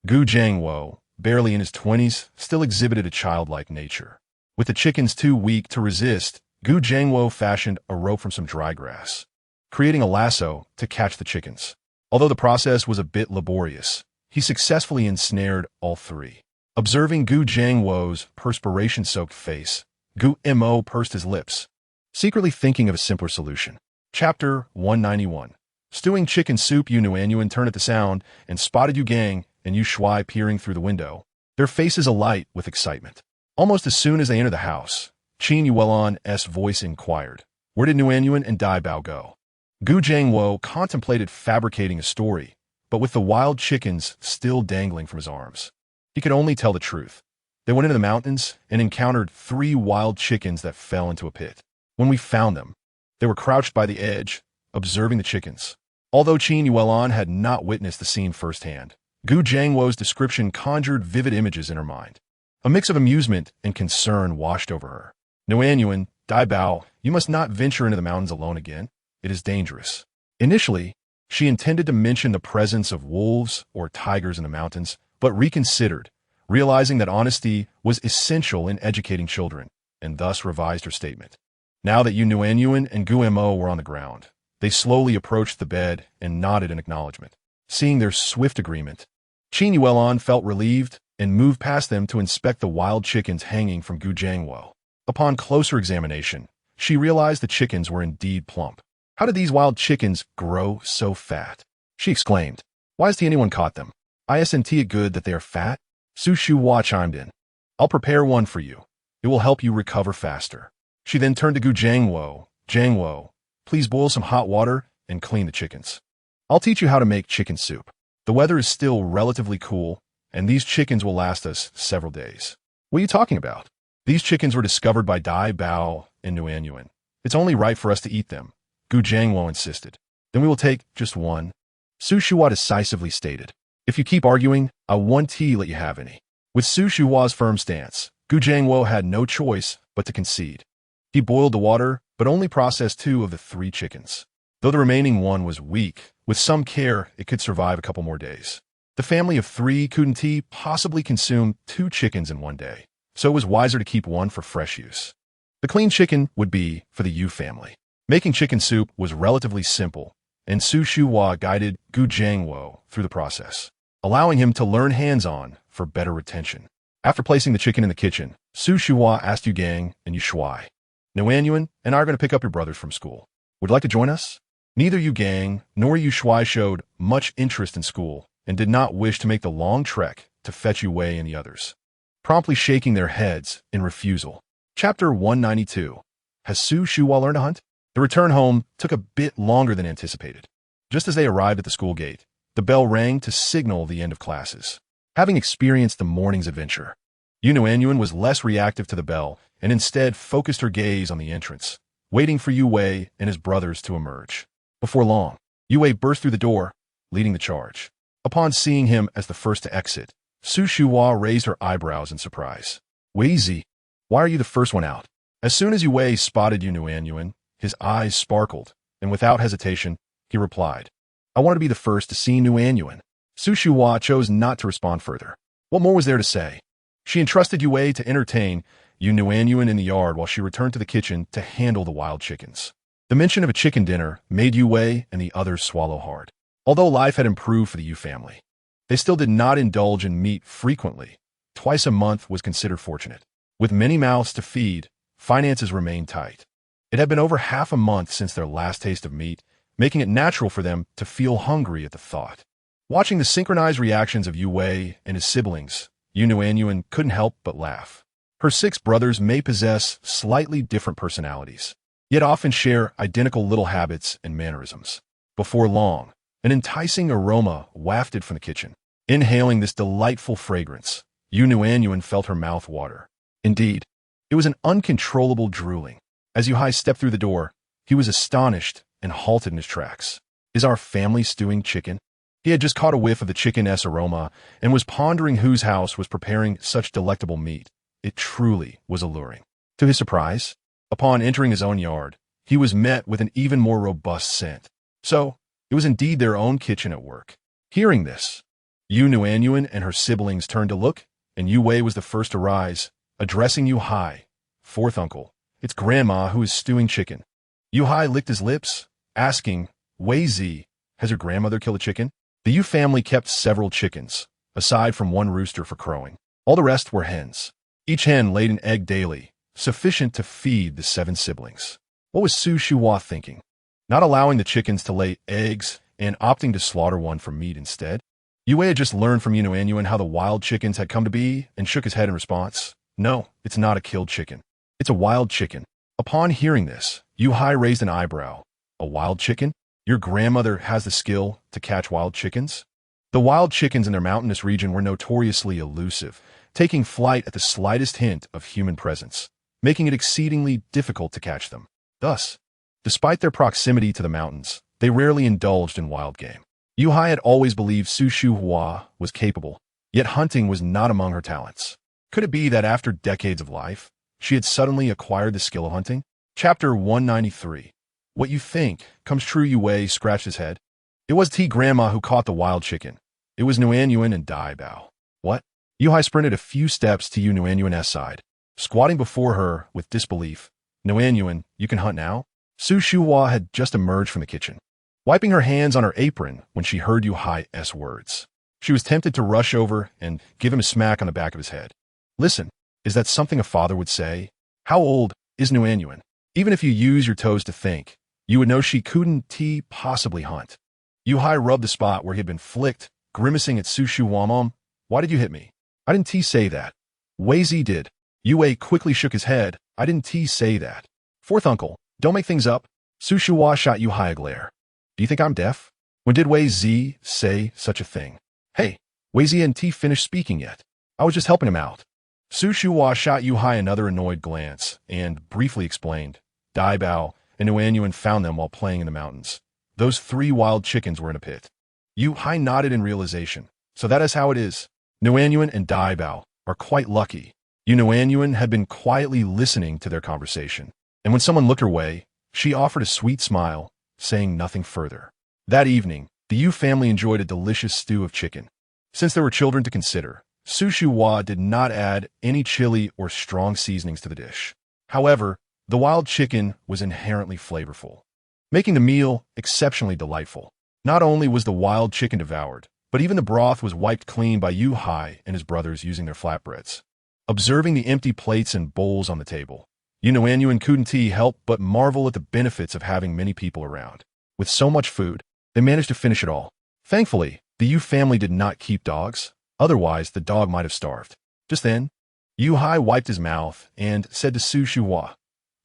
Gu Jiangwo, barely in his 20s, still exhibited a childlike nature. With the chickens too weak to resist, Gu Jiangwo fashioned a rope from some dry grass, creating a lasso to catch the chickens. Although the process was a bit laborious, he successfully ensnared all three. Observing Gu Jiangwo's perspiration-soaked face, Gu Mo pursed his lips, secretly thinking of a simpler solution. Chapter 191. Stewing chicken soup. Nuannuan turned at the sound and spotted Yu Gang and Yu Shuai peering through the window, their faces alight with excitement. Almost as soon as they entered the house, Qin Yuelan's voice inquired, "Where did Nuannuan and Dabao go?" Gu Jiangwo contemplated fabricating a story, but with the wild chickens still dangling from his arms, he could only tell the truth. They went into the mountains and encountered 3 wild chickens that fell into a pit. When we found them, they were crouched by the edge, observing the chickens. Although Qin Yuelan had not witnessed the scene firsthand, Gu Jiangwo's description conjured vivid images in her mind. A mix of amusement and concern washed over her. Nuannuan, Dabao, you must not venture into the mountains alone again. It is dangerous. Initially, she intended to mention the presence of wolves or tigers in the mountains, but reconsidered, realizing that honesty was essential in educating children, and thus revised her statement. Now that Nuannuan and Gu Mo were on the ground, they slowly approached the bed and nodded in acknowledgement. Seeing their swift agreement, Qin Yuelan felt relieved and moved past them to inspect the wild chickens hanging from Gu Jiangwo. Upon closer examination, she realized the chickens were indeed plump. "How did these wild chickens grow so fat?" she exclaimed. "Why has anyone caught them? Isn't it good that they are fat?" Su Shuhua chimed in. "I'll prepare one for you. It will help you recover faster." She then turned to Gu Jiangwo. "Jiangwo, please boil some hot water and clean the chickens. I'll teach you how to make chicken soup. The weather is still relatively cool, and these chickens will last us several days." "What are you talking about?" "These chickens were discovered by Dabao and Nuannuan. It's only right for us to eat them," Gu Jiangwo insisted. "Then we will take just one," Su Shuhua decisively stated. "If you keep arguing, I won't let you have any." With Su Shuhua's firm stance, Gu Jiangwo had no choice but to concede. He boiled the water, but only processed 2 of the 3 chickens. Though the remaining one was weak, with some care it could survive a couple more days. The family of 3 couldn't possibly consume 2 chickens in one day, so it was wiser to keep one for fresh use. The clean chicken would be for the Yu family. Making chicken soup was relatively simple, and Su Shuhua guided Gu Jiangwo through the process, allowing him to learn hands-on for better retention. After placing the chicken in the kitchen, Su Shuhua asked Yu Gang and Yu Shuai, "Nuannuan and I are going to pick up your brothers from school. Would you like to join us?" Neither Yu Gang nor Yu Shuai showed much interest in school and did not wish to make the long trek to fetch Yu Wei and the others, promptly shaking their heads in refusal. Chapter 192. Has Su Shuhua learned to hunt? The return home took a bit longer than anticipated. Just as they arrived at the school gate, the bell rang to signal the end of classes. Having experienced the morning's adventure, Nuannuan was less reactive to the bell and instead focused her gaze on the entrance, waiting for Yu Wei and his brothers to emerge. Before long, Yu Wei burst through the door, leading the charge. Upon seeing him as the first to exit, Su Shuhua raised her eyebrows in surprise. "Weizi, why are you the first one out?" As soon as Yu Wei spotted Nuannuan, his eyes sparkled, and without hesitation, he replied, "I wanted to be the first to see Nuannuan." Su Shuhua chose not to respond further. What more was there to say? She entrusted Yu Wei to entertain Nuannuan in the yard while she returned to the kitchen to handle the wild chickens. The mention of a chicken dinner made Yu Wei and the others swallow hard. Although life had improved for the Yu family, they still did not indulge in meat frequently. Twice a month was considered fortunate. With many mouths to feed, finances remained tight. It had been over half a month since their last taste of meat, making it natural for them to feel hungry at the thought. Watching the synchronized reactions of Yu Wei and his siblings, Nuannuan couldn't help but laugh. Her 6 brothers may possess slightly different personalities, yet often share identical little habits and mannerisms. Before long, An enticing aroma wafted from the kitchen. Inhaling this delightful fragrance, Nuannuan felt her mouth water. Indeed, it was an uncontrollable drooling. As Yuhai stepped through the door, he was astonished and halted in his tracks. Is our family stewing chicken? He had just caught a whiff of the chicken's aroma and was pondering whose house was preparing such delectable meat. It truly was alluring. To his surprise, upon entering his own yard, he was met with an even more robust scent. So, it was indeed their own kitchen at work. Hearing this, Nuannuan and her siblings turned to look, and Yue was the first to rise, addressing Yuhai. Fourth uncle, it's Grandma who is stewing chicken. Yuhai licked his lips, asking, Wei Zi, has your grandmother killed a chicken? The Yu family kept several chickens, aside from one rooster for crowing. All the rest were hens. Each hen laid an egg daily, sufficient to feed the 7 siblings. What was Su Shuhua thinking? Not allowing the chickens to lay eggs and opting to slaughter one for meat instead? Yue had just learned from Nuannuan how the wild chickens had come to be and shook his head in response. No, it's not a killed chicken. It's a wild chicken. Upon hearing this, Yuhai raised an eyebrow. A wild chicken? Your grandmother has the skill to catch wild chickens? The wild chickens in their mountainous region were notoriously elusive, taking flight at the slightest hint of human presence, making it exceedingly difficult to catch them. Thus, despite their proximity to the mountains, they rarely indulged in wild game. Yuhai had always believed Su Shuhua was capable, yet hunting was not among her talents. Could it be that after decades of life, she had suddenly acquired the skill of hunting? Chapter 193. What you think comes true. Yue scratched his head. It was Grandma who caught the wild chicken. It was Nuannuan and Dabao. What? Yuhai sprinted a few steps to Nuannuan's side, squatting before her with disbelief. Nuannuan, you can hunt now? Su Shuhua had just emerged from the kitchen, wiping her hands on her apron when she heard Yuhai's words. She was tempted to rush over and give him a smack on the back of his head. Listen, is that something a father would say? How old is Nuannuan? Even if you use your toes to think, you would know she couldn't possibly hunt. Yuhai rubbed the spot where he had been flicked, grimacing at Su Shuhua. Mom, why did you hit me? I didn't say that. Wei Zi did. Yue quickly shook his head. I didn't say that. Fourth uncle, don't make things up. Su Shuhua shot Yuhai a glare. Do you think I'm deaf? When did Wei Zi say such a thing? Hey, Wei Zi hadn't finished speaking yet. I was just helping him out. Su Shuhua shot Yuhai another annoyed glance and briefly explained. Dabao and Nuannuan found them while playing in the mountains. Those 3 wild chickens were in a pit. Yuhai nodded in realization. So that is how it is. Nuannuan and Dabao are quite lucky. Nuannuan had been quietly listening to their conversation, and when someone looked her way, she offered a sweet smile, saying nothing further. That evening, the Yu family enjoyed a delicious stew of chicken. Since there were children to consider, Su Shuhua did not add any chili or strong seasonings to the dish. However, the wild chicken was inherently flavorful, making the meal exceptionally delightful. Not only was the wild chicken devoured, but even the broth was wiped clean by Yuhai and his brothers using their flatbreads. Observing the empty plates and bowls on the table, Nuannuan couldn't help but marvel at the benefits of having many people around. With so much food, they managed to finish it all. Thankfully, the Yu family did not keep dogs, otherwise the dog might have starved. Just then, Yuhai wiped his mouth and said to Su Shuhua,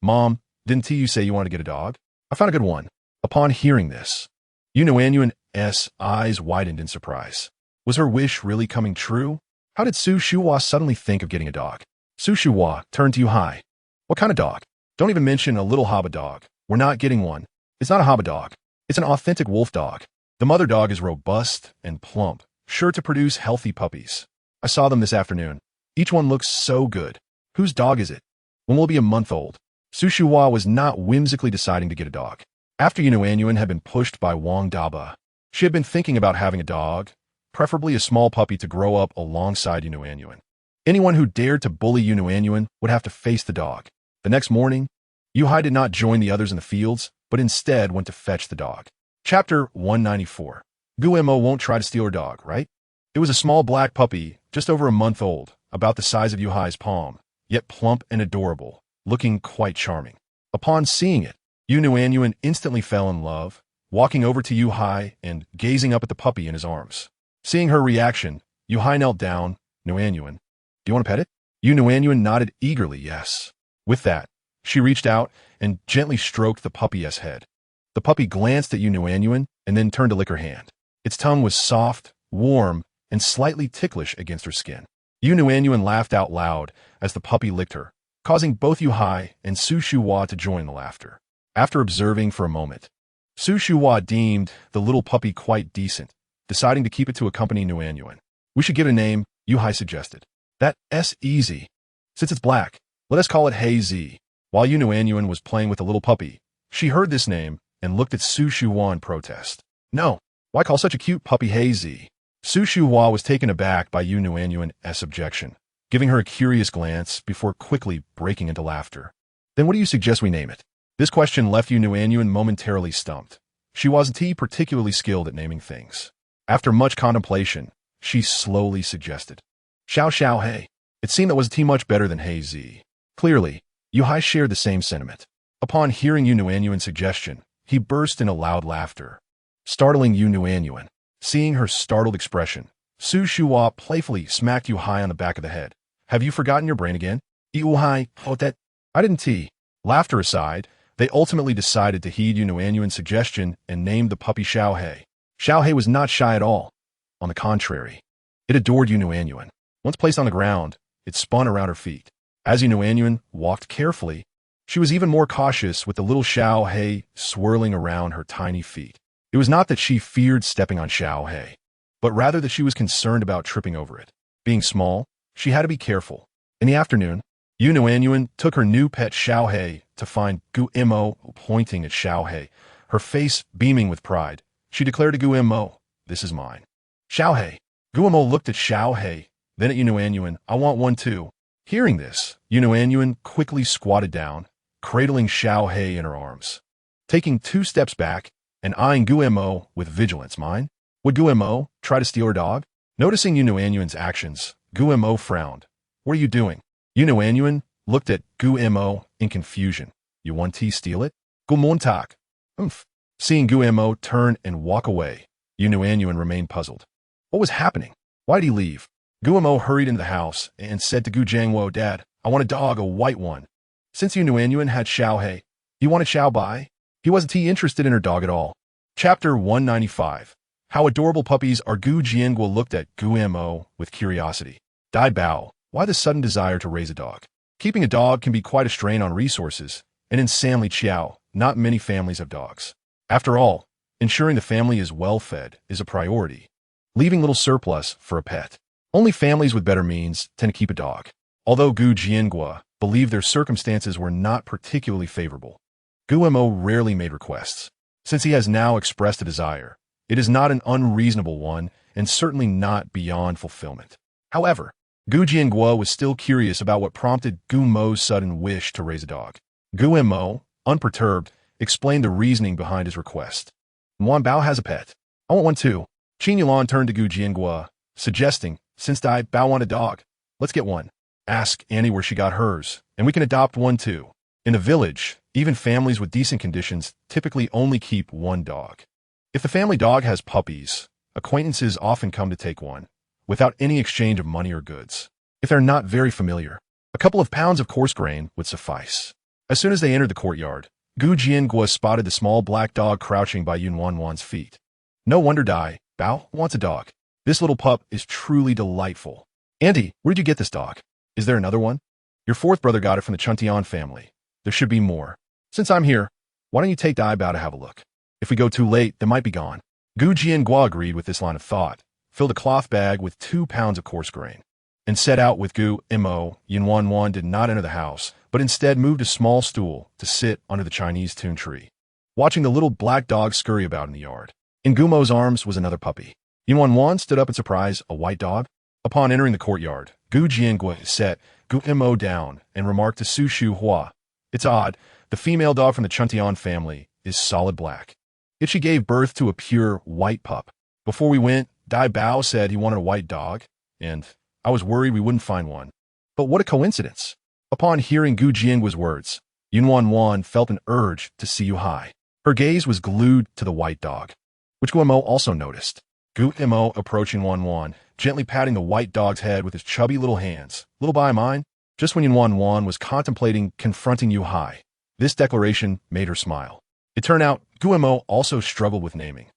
Mom, didn't you say you wanted to get a dog? I found a good one. Upon hearing this, Nuannuan's eyes widened in surprise. Was her wish really coming true? How did Su Shuhua suddenly think of getting a dog? Su Shuhua turned to Yuhai. What kind of dog? Don't even mention a little Haba dog. We're not getting one. It's not a Haba dog. It's an authentic wolf dog. The mother dog is robust and plump, sure to produce healthy puppies. I saw them this afternoon. Each one looks so good. Whose dog is it? When will it be a month old? Su Shuhua was not whimsically deciding to get a dog. After Nuannuan had been pushed by Wang Daba, she had been thinking about having a dog, preferably a small puppy to grow up alongside Nuannuan. Anyone who dared to bully Nuannuan would have to face the dog. The next morning, Yuhai did not join the others in the fields, but instead went to fetch the dog. Chapter 194. Guemo won't try to steal her dog, right? It was a small black puppy, just over a month old, about the size of Yuhai's palm, yet plump and adorable, looking quite charming. Upon seeing it, Nuannuan instantly fell in love, walking over to Yuhai and gazing up at the puppy in his arms. Seeing her reaction, Yuhai knelt down. Nuannuan, do you want to pet it? Nuannuan nodded eagerly, yes. With that, she reached out and gently stroked the puppy's head. The puppy glanced at Nuannuan and then turned to lick her hand. Its tongue was soft, warm, and slightly ticklish against her skin. Nuannuan laughed out loud as the puppy licked her, causing both Yuhai and Su Shuhua to join the laughter. After observing for a moment, Su Shuhua deemed the little puppy quite decent, deciding to keep it to accompany Nuannuan. We should give it a name, Yuhai suggested. That's easy. Since it's black, let us call it Hey Z. While Nuannuan was playing with the little puppy, she heard this name and looked at Su Shuhua in protest. No, why call such a cute puppy Hey Z? Su Shuhua was taken aback by Nuannuan's objection, giving her a curious glance before quickly breaking into laughter. Then what do you suggest we name it? This question left Nuannuan momentarily stumped. She wasn't particularly skilled at naming things. After much contemplation, she slowly suggested, Xiao Xiao Hey. It seemed that was much better than Hey Z. Clearly, Yuhai shared the same sentiment. Upon hearing Nuannuan's suggestion, he burst into loud laughter, startling Nuannuan. Seeing her startled expression, Su Shuhua playfully smacked Yuhai on the back of the head. Have you forgotten your brain again? Yuhai, that I didn't tea. Laughter aside, they ultimately decided to heed Nuannuan's suggestion and named the puppy Xiao He. Xiao He was not shy at all. On the contrary, it adored Nuannuan. Once placed on the ground, it spun around her feet. As Nuannuan walked carefully, she was even more cautious with the little Xiao He swirling around her tiny feet. It was not that she feared stepping on Xiao He, but rather that she was concerned about tripping over it. Being small, she had to be careful. In the afternoon, Nuannuan took her new pet Xiao He to find Gu Mo pointing at Xiao He, her face beaming with pride. She declared to Gu Mo, "This is mine." Xiao He. Gu Mo looked at Xiao He, then at Nuannuan. "I want one too." Hearing this, Nuannuan quickly squatted down, cradling Xiao He in her arms. Taking 2 steps back and eyeing Gu Mo with vigilance. Mine? Would Gu Mo try to steal her dog? Noticing Nuannuan's actions, Gu Mo frowned. What are you doing? Nuannuan looked at Gu Mo in confusion. You want to steal it? Gu Montak. Seeing Gu Mo turn and walk away, Nuannuan remained puzzled. What was happening? Why did he leave? Gu Mo hurried into the house and said to Gu Jiangwo, "Dad, I want a dog, a white one." Since Nuannuan had Xiao He, he wanted Xiao Bai. He wasn't interested in her dog at all. Chapter 195. How adorable puppies are. Gu Jiangwo looked at Gu Mo with curiosity. Dabao, why the sudden desire to raise a dog? Keeping a dog can be quite a strain on resources, and in Sanli Chiao, not many families have dogs. After all, ensuring the family is well fed is a priority, leaving little surplus for a pet. Only families with better means tend to keep a dog. Although Gu Jiangwo believed their circumstances were not particularly favorable, Gu Mo rarely made requests. Since he has now expressed a desire, it is not an unreasonable one and certainly not beyond fulfillment. However, Gu Jiangwo was still curious about what prompted Gu Mo's sudden wish to raise a dog. Gu Mo, unperturbed, explained the reasoning behind his request. Nuan Bao has a pet. I want one too. Qin Yulan turned to Gu Jiangwo, suggesting, since Bao want a dog, let's get one. Ask Annie where she got hers, and we can adopt one too. In the village, even families with decent conditions typically only keep one dog. If the family dog has puppies, acquaintances often come to take one, without any exchange of money or goods. If they're not very familiar, a couple of pounds of coarse grain would suffice. As soon as they entered the courtyard, Gu Jiangwo spotted the small black dog crouching by Nuannuan's feet. No wonder Bao wants a dog. This little pup is truly delightful. Auntie, where did you get this dog? Is there another one? Your 4th brother got it from the Chuntian family. There should be more. Since I'm here, why don't you take Dabao to have a look? If we go too late, they might be gone. Gu Jiangwo agreed with this line of thought, filled a cloth bag with 2 pounds of coarse grain, and set out with Gu Mo. Nuannuan did not enter the house, but instead moved a small stool to sit under the Chinese tune tree, watching the little black dog scurry about in the yard. In Gu Mo's arms was another puppy. Nuannuan stood up in surprise. A white dog? Upon entering the courtyard, Gu Jiangwo set Gu Mo down and remarked to Su Shuhua, "It's odd, the female dog from the Chuntian family is solid black. Yet she gave birth to a pure white pup. Before we went, Dabao said he wanted a white dog, and I was worried we wouldn't find one. But what a coincidence." Upon hearing Gu Jiangwo's words, Nuannuan felt an urge to see Yuhai. Her gaze was glued to the white dog, which Gu Mo also noticed. Gu Mo approached Nuannuan, gently patting the white dog's head with his chubby little hands. "Little by mine?" Just when Nuannuan was contemplating confronting Yuhai, this declaration made her smile. It turned out Guimo also struggled with naming.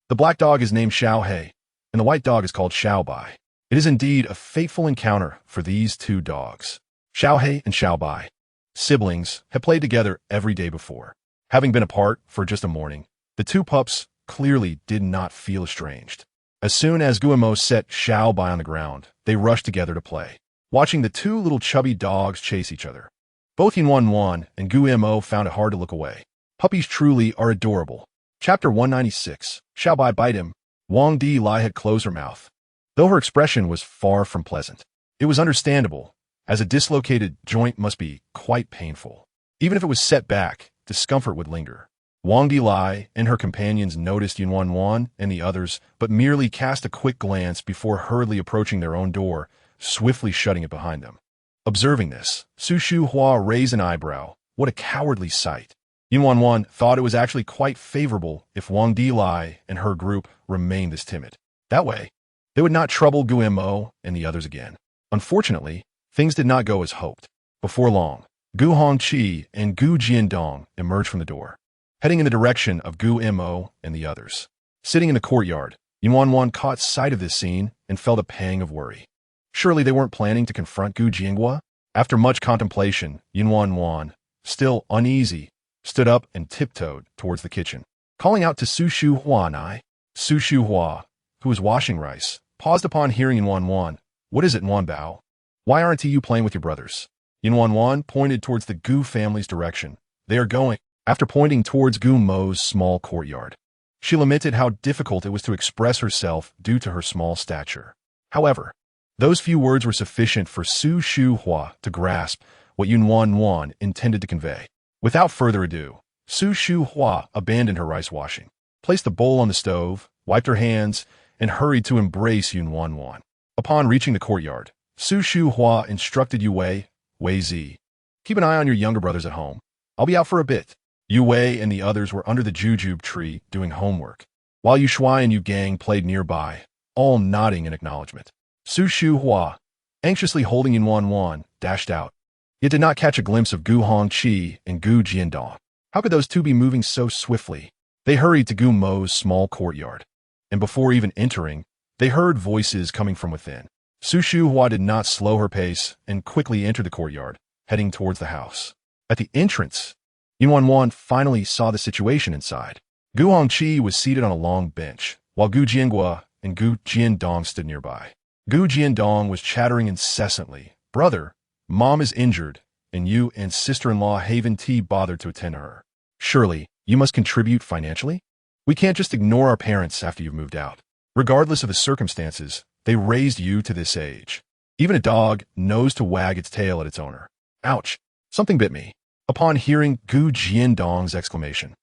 The black dog is named Xiao He, and the white dog is called Xiao Bai. It is indeed a fateful encounter for these two dogs. Xiao He and Xiao Bai, siblings, had played together every day before. Having been apart for just a morning, the two pups clearly did not feel estranged. As soon as Guimo set Xiao Bai on the ground, they rushed together to play, watching the two little chubby dogs chase each other. Both Nuannuan and Guimo found it hard to look away. Puppies truly are adorable. Chapter 196. Xiao Bai bite him. Wang Di Lai had closed her mouth, though her expression was far from pleasant. It was understandable, as a dislocated joint must be quite painful. Even if it was set back, discomfort would linger. Wang Di Lai and her companions noticed Nuannuan and the others, but merely cast a quick glance before hurriedly approaching their own door, swiftly shutting it behind them. Observing this, Su Shu Hua raised an eyebrow. What a cowardly sight. Nuannuan thought it was actually quite favorable if Wang Di Lai and her group remained this timid. That way, they would not trouble Guimo and the others again. Unfortunately, things did not go as hoped. Before long, Gu Hongqi and Gu Jiandong emerged from the door, heading in the direction of Guimo and the others. Sitting in the courtyard, Nuannuan caught sight of this scene and felt a pang of worry. Surely they weren't planning to confront Gu Jianghua? After much contemplation, Nuannuan, still uneasy, stood up and tiptoed towards the kitchen, calling out to Su Shu Hua. Su Shu Hua, who was washing rice, paused upon hearing Nuannuan. What is it, Nuanbao? Why aren't you playing with your brothers? Nuannuan pointed towards the Gu family's direction. They are going. After pointing towards Gu Mo's small courtyard, she lamented how difficult it was to express herself due to her small stature. However, those few words were sufficient for Su Shu Hua to grasp what Nuannuan intended to convey. Without further ado, Su Shu Hua abandoned her rice washing, placed the bowl on the stove, wiped her hands, and hurried to embrace Nuannuan. Upon reaching the courtyard, Su Shu Hua instructed Wei Zi, keep an eye on your younger brothers at home. I'll be out for a bit. Yu Wei and the others were under the jujube tree doing homework, while Yu Shuai and Yu Gang played nearby, all nodding in acknowledgement. Su Shu Hua, anxiously holding Nuannuan, dashed out, yet did not catch a glimpse of Gu Hongqi and Gu Jiandong. How could those two be moving so swiftly? They hurried to Gu Mo's small courtyard, and before even entering, they heard voices coming from within. Su Shu Hua did not slow her pace and quickly entered the courtyard, heading towards the house. At the entrance, Nuannuan finally saw the situation inside. Gu Hongqi was seated on a long bench, while Gu Jianghua and Gu Jiandong stood nearby. Gu Jiandong was chattering incessantly. Brother, Mom is injured, and you and sister-in-law haven't bothered to attend to her. Surely, you must contribute financially? We can't just ignore our parents after you've moved out. Regardless of the circumstances, they raised you to this age. Even a dog knows to wag its tail at its owner. Ouch! Something bit me. Upon hearing Gu Jiandong's exclamation,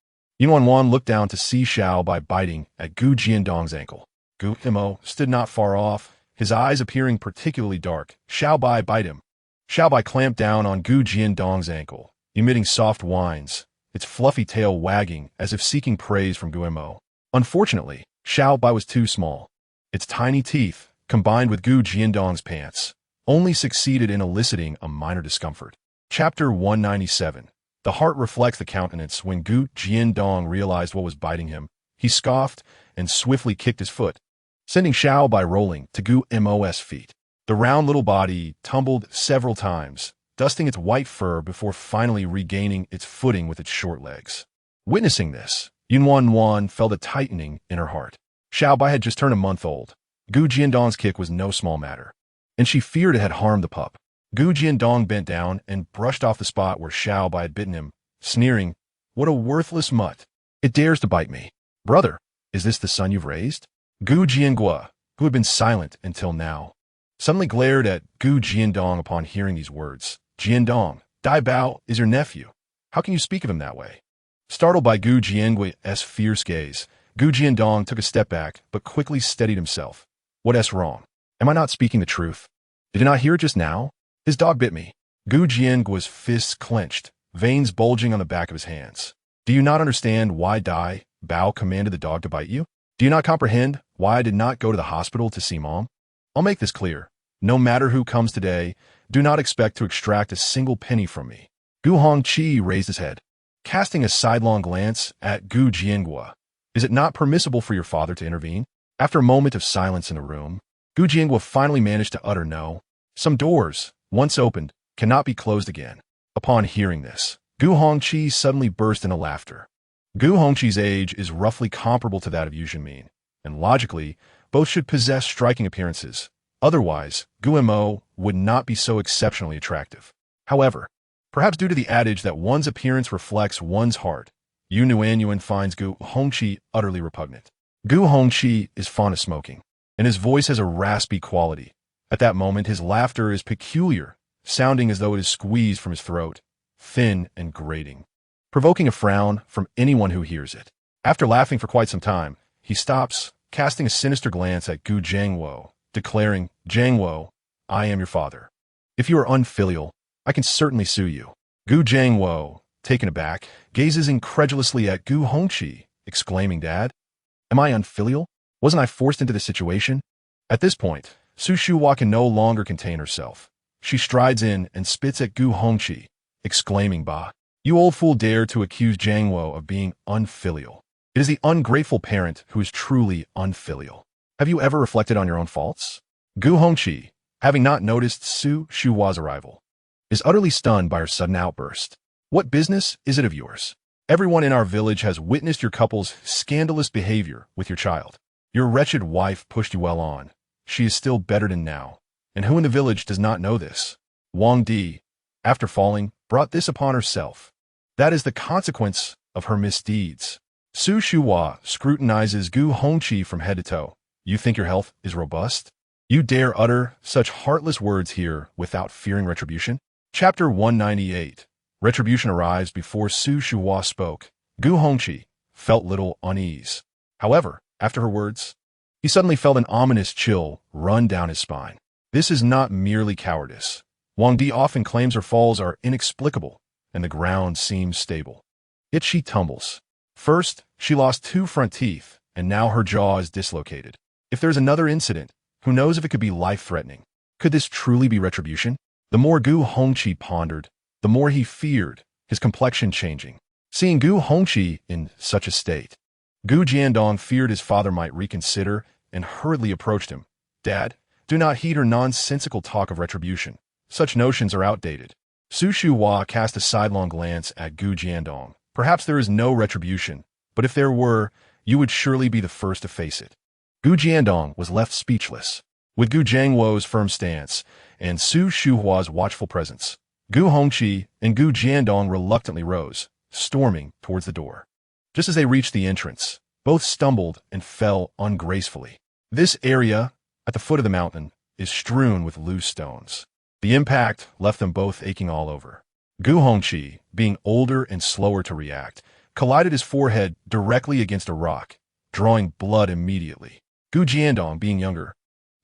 Nuannuan looked down to see Xiao Bai biting at Gu Jiandong's ankle. Gu Mo stood not far off, his eyes appearing particularly dark. Xiao Bai bite him. Xiao Bai clamped down on Gu Jiandong's ankle, emitting soft whines, its fluffy tail wagging as if seeking praise from Guimo. Unfortunately, Xiao Bai was too small. Its tiny teeth, combined with Gu Jiandong's pants, only succeeded in eliciting a minor discomfort. Chapter 197. The heart reflects the countenance. When Gu Jiandong realized what was biting him, he scoffed and swiftly kicked his foot, sending Xiao Bai rolling to Gu Mo's feet. The round little body tumbled several times, dusting its white fur before finally regaining its footing with its short legs. Witnessing this, Nuannuan felt a tightening in her heart. Xiao Bai had just turned a month old. Gu Jiandong's kick was no small matter, and she feared it had harmed the pup. Gu Jiandong bent down and brushed off the spot where Xiao Bai had bitten him, sneering, "What a worthless mutt! It dares to bite me. Brother, is this the son you've raised?" Gu Jianghua, who had been silent until now, suddenly glared at Gu Jiandong upon hearing these words. "Jiandong, Dabao is your nephew. How can you speak of him that way?" Startled by Gu Jianghui's fierce gaze, Gu Jiandong took a step back, but quickly steadied himself. "What's wrong? Am I not speaking the truth? Did you not hear it just now? His dog bit me." Gu Jianghui's fists clenched, veins bulging on the back of his hands. "Do you not understand why Dabao commanded the dog to bite you? Do you not comprehend why I did not go to the hospital to see Mom? I'll make this clear. No matter who comes today, do not expect to extract a single penny from me." Gu Hongqi raised his head. casting a sidelong glance at Gu Jianghua. Is it not permissible for your father to intervene? After a moment of silence in the room, Gu Jianghua finally managed to utter no. Some doors, once opened, cannot be closed again. Upon hearing this, Gu Hongqi suddenly burst into laughter. Gu Hongqi's age is roughly comparable to that of Yu Zhenmin, and logically, both should possess striking appearances. Otherwise, Gu Mo would not be so exceptionally attractive. However, perhaps due to the adage that one's appearance reflects one's heart, Yu Nuannuan finds Gu Hongqi utterly repugnant. Gu Hongqi is fond of smoking, and his voice has a raspy quality. At that moment, his laughter is peculiar, sounding as though it is squeezed from his throat, thin and grating, provoking a frown from anyone who hears it. After laughing for quite some time, he stops, casting a sinister glance at Gu Jianghua, declaring, Jianghua, I am your father. If you are unfilial, I can certainly sue you. Gu Jianghua, taken aback, gazes incredulously at Gu Hongqi, exclaiming, Dad, am I unfilial? Wasn't I forced into this situation? At this point, Su Shuhua can no longer contain herself. She strides in and spits at Gu Hongqi, exclaiming, Bah, you old fool dare to accuse Jianghua of being unfilial. It is the ungrateful parent who is truly unfilial. Have you ever reflected on your own faults? Gu Hongqi, having not noticed Su Shuhua's arrival, is utterly stunned by her sudden outburst. What business is it of yours? Everyone in our village has witnessed your couple's scandalous behavior with your child. Your wretched wife pushed you well on. She is still bettered now. And who in the village does not know this? Wang Di, after falling, brought this upon herself. That is the consequence of her misdeeds. Su Shuhua scrutinizes Gu Hongqi from head to toe. You think your health is robust? You dare utter such heartless words here without fearing retribution? Chapter 198. Retribution arrives before Su Shuhua spoke. Gu Hongqi felt little unease. However, after her words, he suddenly felt an ominous chill run down his spine. This is not merely cowardice. Wang Di often claims her falls are inexplicable and the ground seems stable. Yet she tumbles. First, she lost 2 front teeth, and now her jaw is dislocated. If there's another incident, who knows if it could be life-threatening? Could this truly be retribution? The more Gu Hongqi pondered, the more he feared, his complexion changing. Seeing Gu Hongqi in such a state, Gu Jiandong feared his father might reconsider and hurriedly approached him. Dad, do not heed her nonsensical talk of retribution. Such notions are outdated. Su Shuhua cast a sidelong glance at Gu Jiandong. Perhaps there is no retribution, but if there were, you would surely be the first to face it. Gu Jiandong was left speechless. With Gu Jianghuo's firm stance and Su Shuhua's watchful presence, Gu Hongqi and Gu Jiandong reluctantly rose, storming towards the door. Just as they reached the entrance, both stumbled and fell ungracefully. This area, at the foot of the mountain, is strewn with loose stones. The impact left them both aching all over. Gu Hongqi, being older and slower to react, collided his forehead directly against a rock, drawing blood immediately. Gu Jiandong, being younger,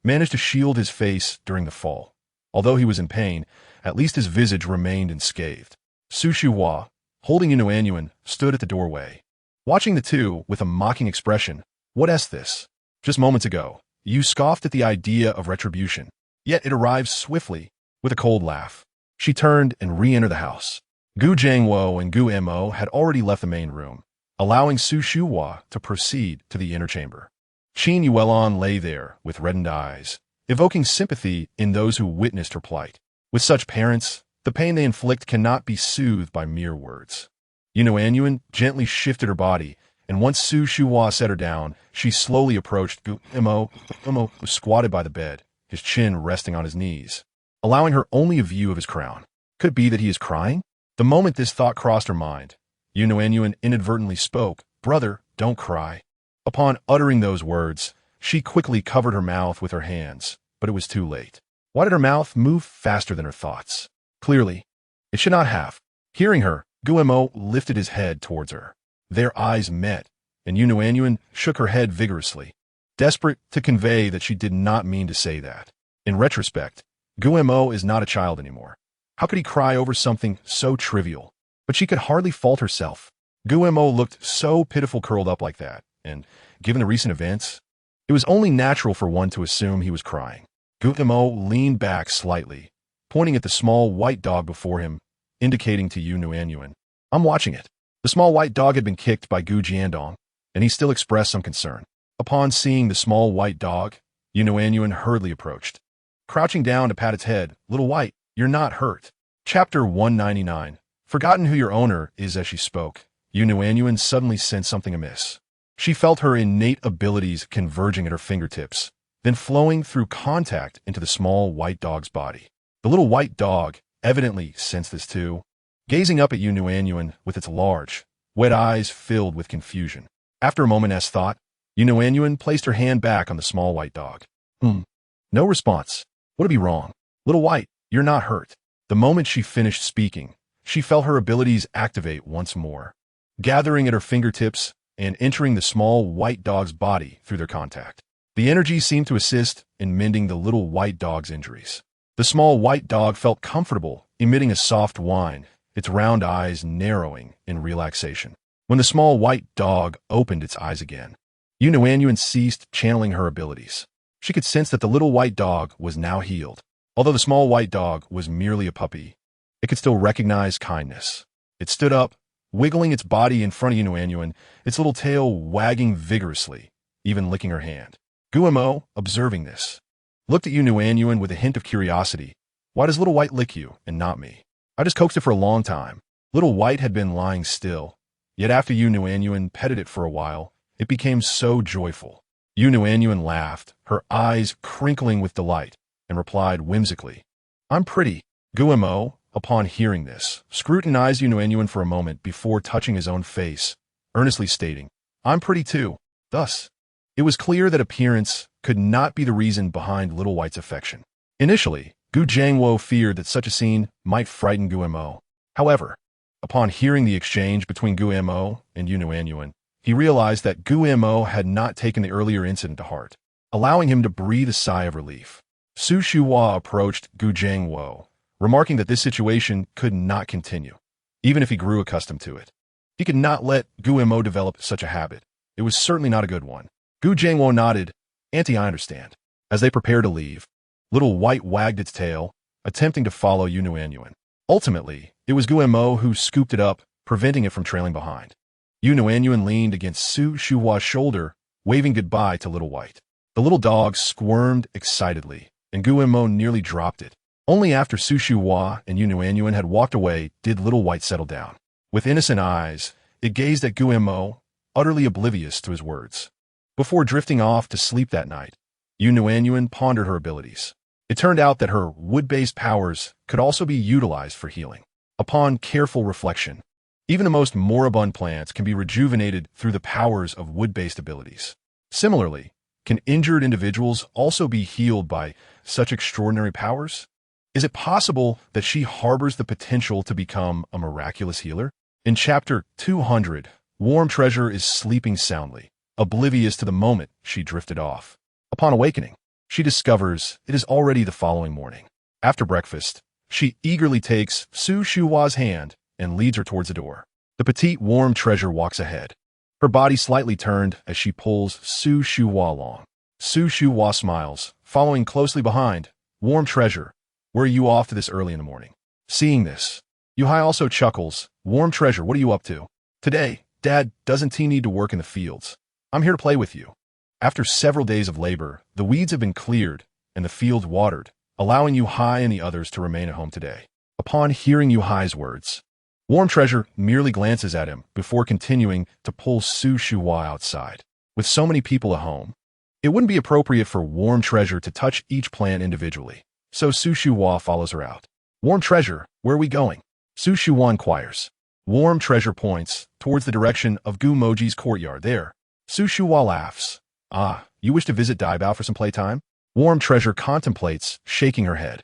managed to shield his face during the fall. Although he was in pain, at least his visage remained unscathed. Su Shuhua, holding Nuannuan, stood at the doorway, watching the two with a mocking expression. What is this? Just moments ago, you scoffed at the idea of retribution, yet it arrived swiftly, with a cold laugh. She turned and re-entered the house. Gu Jianghua and Gu Mo had already left the main room, allowing Su Shuhua to proceed to the inner chamber. Qin Yuelon lay there with reddened eyes, evoking sympathy in those who witnessed her plight. With such parents, the pain they inflict cannot be soothed by mere words. Nuannuan gently shifted her body, and once Su Shuhua set her down, she slowly approached Gu Mo, who was squatted by the bed, his chin resting on his knees, allowing her only a view of his crown. Could it be that he is crying? The moment this thought crossed her mind, Nuannuan inadvertently spoke, Brother, don't cry. Upon uttering those words, she quickly covered her mouth with her hands, but it was too late. Why did her mouth move faster than her thoughts? Clearly, it should not have. Hearing her, Gu Mo lifted his head towards her. Their eyes met, and Nuannuan shook her head vigorously, desperate to convey that she did not mean to say that. In retrospect, Gu Mo is not a child anymore. How could he cry over something so trivial? But she could hardly fault herself. Gu Mo looked so pitiful curled up like that, and, given the recent events, it was only natural for one to assume he was crying. Gu Mo leaned back slightly, pointing at the small white dog before him, indicating to Nuannuan, I'm watching it. The small white dog had been kicked by Gu Jiandong, and he still expressed some concern. Upon seeing the small white dog, Nuannuan hurriedly approached. Crouching down to pat its head, "Little White, you're not hurt." Chapter 199. Forgotten who your owner is. As she spoke, Nuannuan suddenly sensed something amiss. She felt her innate abilities converging at her fingertips, then flowing through contact into the small white dog's body. The little white dog evidently sensed this too, gazing up at Nuannuan with its large, wet eyes filled with confusion. After a moment's thought, Nuannuan placed her hand back on the small white dog. No response. What'd be wrong? Little White, you're not hurt. The moment she finished speaking, she felt her abilities activate once more, gathering at her fingertips and entering the small white dog's body through their contact. The energy seemed to assist in mending the little white dog's injuries. The small white dog felt comfortable, emitting a soft whine, its round eyes narrowing in relaxation. When the small white dog opened its eyes again, Nuannuan ceased channeling her abilities. She could sense that the little white dog was now healed. Although the small white dog was merely a puppy, it could still recognize kindness. It stood up, wiggling its body in front of Nuannuan, its little tail wagging vigorously, even licking her hand. Guillermo, observing this, looked at Nuannuan with a hint of curiosity. "Why does Little White lick you, and not me? I just coaxed it for a long time." Little White had been lying still, yet after Nuannuan petted it for a while, it became so joyful. Nuannuan laughed, her eyes crinkling with delight, and replied whimsically, "I'm pretty." Guillermo, upon hearing this, scrutinized Nuannuan for a moment before touching his own face, earnestly stating, "I'm pretty too." Thus, it was clear that appearance could not be the reason behind Little White's affection. Initially, Gu Jiangwo feared that such a scene might frighten Guillermo. However, upon hearing the exchange between Guillermo and Nuannuan, he realized that Guillermo had not taken the earlier incident to heart, allowing him to breathe a sigh of relief. Su Shuhua approached Gu Jiangwo, remarking that this situation could not continue, even if he grew accustomed to it. He could not let Guillermo develop such a habit. It was certainly not a good one. Gu Jiangwo nodded. "Auntie, I understand." As they prepared to leave, Little White wagged its tail, attempting to follow Nuannuan. Ultimately, it was Guillermo who scooped it up, preventing it from trailing behind. Nuannuan leaned against Su Shuhua's shoulder, waving goodbye to Little White. The little dog squirmed excitedly, and Guillermo nearly dropped it. Only after Su Shuhua and Nuannuan had walked away did Little White settle down. With innocent eyes, it gazed at Guillermo, utterly oblivious to his words. Before drifting off to sleep that night, Nuannuan pondered her abilities. It turned out that her wood-based powers could also be utilized for healing. Upon careful reflection, even the most moribund plants can be rejuvenated through the powers of wood-based abilities. Similarly, can injured individuals also be healed by such extraordinary powers? Is it possible that she harbors the potential to become a miraculous healer? In Chapter 200, Warm Treasure is sleeping soundly, oblivious to the moment she drifted off. Upon awakening, she discovers it is already the following morning. After breakfast, she eagerly takes Su Shuhua's hand and leads her towards the door. The petite Warm Treasure walks ahead, her body slightly turned as she pulls Su Shuhua along. Su Shuhua smiles, following closely behind. "Warm Treasure, where are you off to this early in the morning?" Seeing this, Yuhai also chuckles. "Warm Treasure, what are you up to?" "Today, Dad, doesn't T need to work in the fields? I'm here to play with you." After several days of labor, the weeds have been cleared and the fields watered, allowing Yuhai and the others to remain at home today. Upon hearing Yuhai's words, Warm Treasure merely glances at him before continuing to pull Su Shuhua outside. With so many people at home, it wouldn't be appropriate for Warm Treasure to touch each plant individually, so Su Shuhua follows her out. "Warm Treasure, where are we going?" Su Shuhua inquires. Warm Treasure points towards the direction of Gu Moji's courtyard. "There." Su Shuhua laughs. "Ah, you wish to visit Dabao for some playtime?" Warm Treasure contemplates, shaking her head.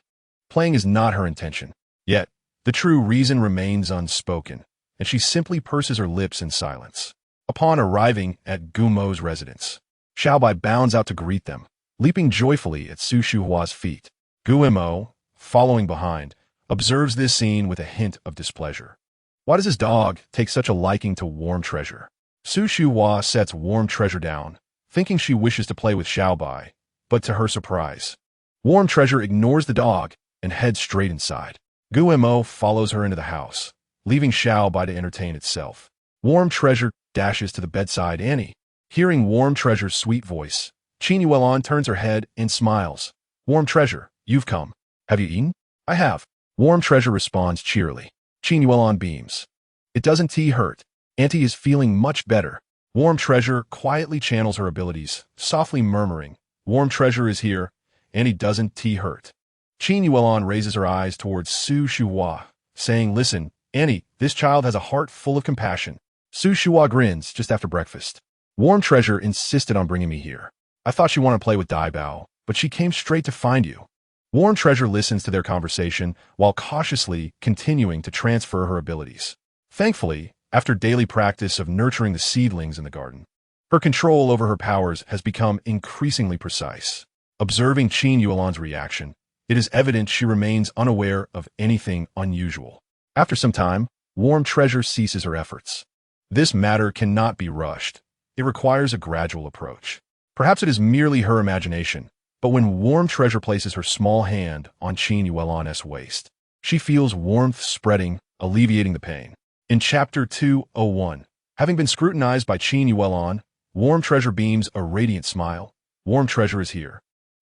Playing is not her intention. Yet, the true reason remains unspoken, and she simply purses her lips in silence. Upon arriving at Gu Mo's residence, Xiaobai bounds out to greet them, leaping joyfully at Su Shuhua's feet. Guillermo, following behind, observes this scene with a hint of displeasure. Why does his dog take such a liking to Warm Treasure? Su Shuhua sets Warm Treasure down, thinking she wishes to play with Xiaobai, but to her surprise, Warm Treasure ignores the dog and heads straight inside. Guillermo follows her into the house, leaving Xiaobai to entertain itself. Warm Treasure dashes to the bedside Annie. Hearing Warm Treasure's sweet voice, Qin Yuelon turns her head and smiles. Warm Treasure, you've come. Have you eaten? I have. Warm Treasure responds cheerily. Qin Yuelon beams. It doesn't hurt. Auntie is feeling much better. Warm Treasure quietly channels her abilities, softly murmuring, Warm Treasure is here. Annie doesn't hurt. Qin Yuelon raises her eyes towards Su Shuhua, saying, Listen, Annie, this child has a heart full of compassion. Su Shuhua grins just after breakfast. Warm Treasure insisted on bringing me here. I thought she wanted to play with Dabao, but she came straight to find you. Warm Treasure listens to their conversation while cautiously continuing to transfer her abilities. Thankfully, after daily practice of nurturing the seedlings in the garden, her control over her powers has become increasingly precise. Observing Qin Yuelon's reaction, it is evident she remains unaware of anything unusual. After some time, Warm Treasure ceases her efforts. This matter cannot be rushed. It requires a gradual approach. Perhaps it is merely her imagination, but when Warm Treasure places her small hand on Qin Yuelon's waist, she feels warmth spreading, alleviating the pain. In Chapter 201, having been scrutinized by Qin Yuelon, Warm Treasure beams a radiant smile. Warm Treasure is here.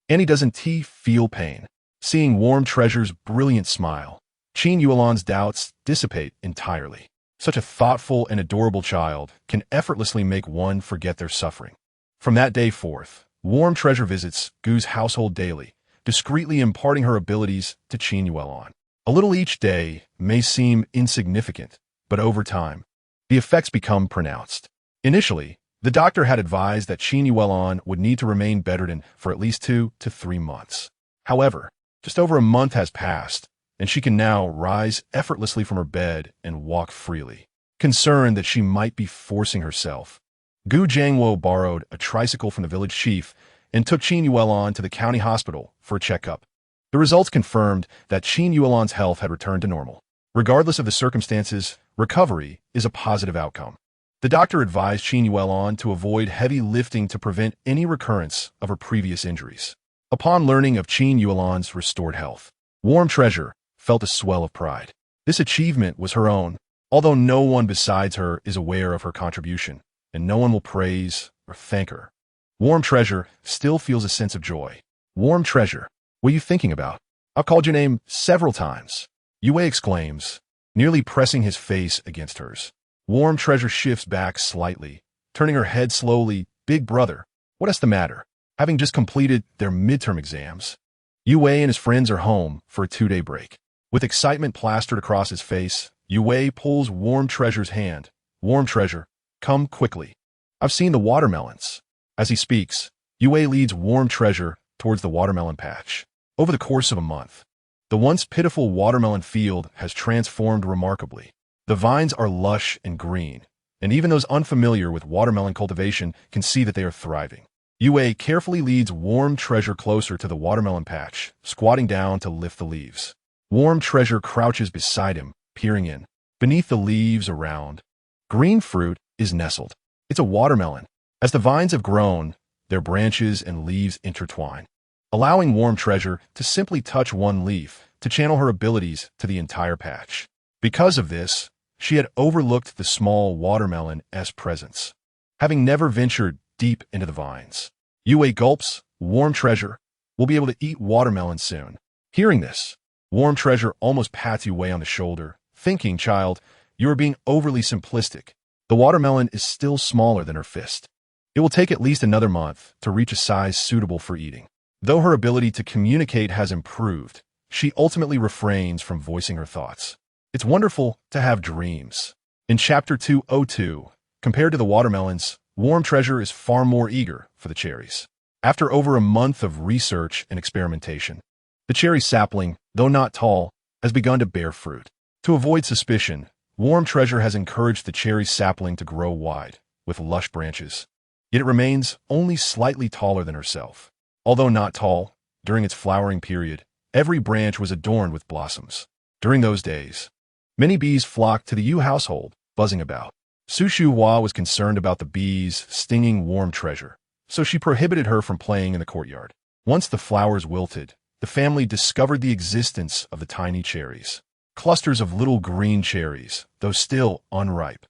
Annie doesn't feel pain. Seeing Warm Treasure's brilliant smile, Qin Yuelon's doubts dissipate entirely. Such a thoughtful and adorable child can effortlessly make one forget their suffering. From that day forth, Warm Treasure visits Gu's household daily, discreetly imparting her abilities to Qin Yuelon. A little each day may seem insignificant, but over time, the effects become pronounced. Initially, the doctor had advised that Qin Yuelon would need to remain bedridden for at least 2 to 3 months. However, just over a month has passed, and she can now rise effortlessly from her bed and walk freely. Concerned that she might be forcing herself, Gu Jiangwo borrowed a tricycle from the village chief and took Qin Yuelon to the county hospital for a checkup. The results confirmed that Qin Yuelon's health had returned to normal. Regardless of the circumstances, recovery is a positive outcome. The doctor advised Qin Yuelon to avoid heavy lifting to prevent any recurrence of her previous injuries. Upon learning of Qin Yuelon's restored health, Warm Treasure felt a swell of pride. This achievement was her own, although no one besides her is aware of her contribution, and no one will praise or thank her. Warm Treasure still feels a sense of joy. Warm Treasure, what are you thinking about? I've called your name several times. Yue exclaims, nearly pressing his face against hers. Warm Treasure shifts back slightly, turning her head slowly. Big brother, what is the matter? Having just completed their midterm exams, Yue and his friends are home for a 2-day break. With excitement plastered across his face, Yue pulls Warm Treasure's hand. Warm Treasure, come quickly. I've seen the watermelons. As he speaks, Yue leads Warm Treasure towards the watermelon patch. Over the course of a month, the once pitiful watermelon field has transformed remarkably. The vines are lush and green, and even those unfamiliar with watermelon cultivation can see that they are thriving. Yue carefully leads Warm Treasure closer to the watermelon patch, squatting down to lift the leaves. Warm Treasure crouches beside him, peering in. Beneath the leaves around, green fruit is nestled. It's a watermelon. As the vines have grown, their branches and leaves intertwine, allowing Warm Treasure to simply touch one leaf to channel her abilities to the entire patch. Because of this, she had overlooked the small watermelon's presence, having never ventured deep into the vines. Yue gulps. Warm Treasure will be able to eat watermelon soon. Hearing this, Warm Treasure almost pats Yue on the shoulder, thinking, child, you are being overly simplistic. The watermelon is still smaller than her fist. It will take at least another month to reach a size suitable for eating. Though her ability to communicate has improved, she ultimately refrains from voicing her thoughts. It's wonderful to have dreams. In Chapter 202, compared to the watermelons, Warm Treasure is far more eager for the cherries. After over a month of research and experimentation, the cherry sapling, though not tall, has begun to bear fruit. To avoid suspicion, Warm Treasure has encouraged the cherry sapling to grow wide, with lush branches. Yet it remains only slightly taller than herself. Although not tall, during its flowering period, every branch was adorned with blossoms. During those days, many bees flocked to the Yu household, buzzing about. Su Shuhua was concerned about the bees stinging Warm Treasure, so she prohibited her from playing in the courtyard. Once the flowers wilted, the family discovered the existence of the tiny cherries. Clusters of little green cherries, though still unripe.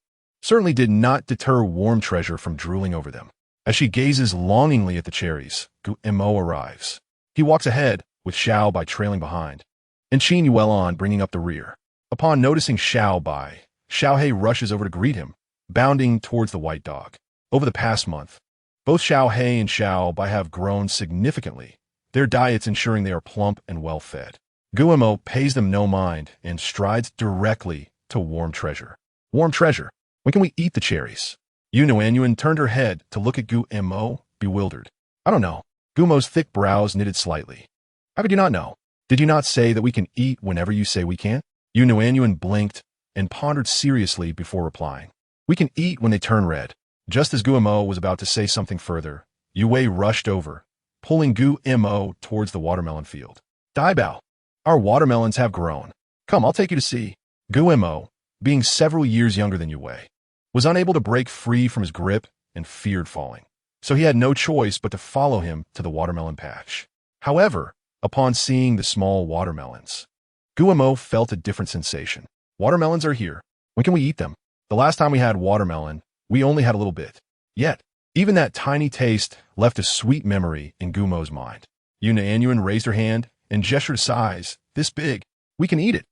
certainly did not deter Warm Treasure from drooling over them. As she gazes longingly at the cherries, Guemo arrives. He walks ahead, with Xiao Bai trailing behind, and Qin Yuelon bringing up the rear. Upon noticing Xiao Bai, Xiao He rushes over to greet him, bounding towards the white dog. Over the past month, both Xiao He and Xiao Bai have grown significantly, their diets ensuring they are plump and well-fed. Guemo pays them no mind and strides directly to Warm Treasure. Warm Treasure, when can we eat the cherries? Nuannuan turned her head to look at Guemo, bewildered. I don't know. Gumo's thick brows knitted slightly. How could you not know? Did you not say that we can eat whenever you say we can't? Nuannuan blinked and pondered seriously before replying. We can eat when they turn red. Just as Guemo was about to say something further, Yue rushed over, pulling Guemo towards the watermelon field. Dabao, our watermelons have grown. Come, I'll take you to see. Guemo, being several years younger than Yue, was unable to break free from his grip and feared falling. So he had no choice but to follow him to the watermelon patch. However, upon seeing the small watermelons, Guemo felt a different sensation. Watermelons are here. When can we eat them? The last time we had watermelon, we only had a little bit. Yet, even that tiny taste left a sweet memory in Gumo's mind. Nuannuan raised her hand and gestured a size this big. We can eat it.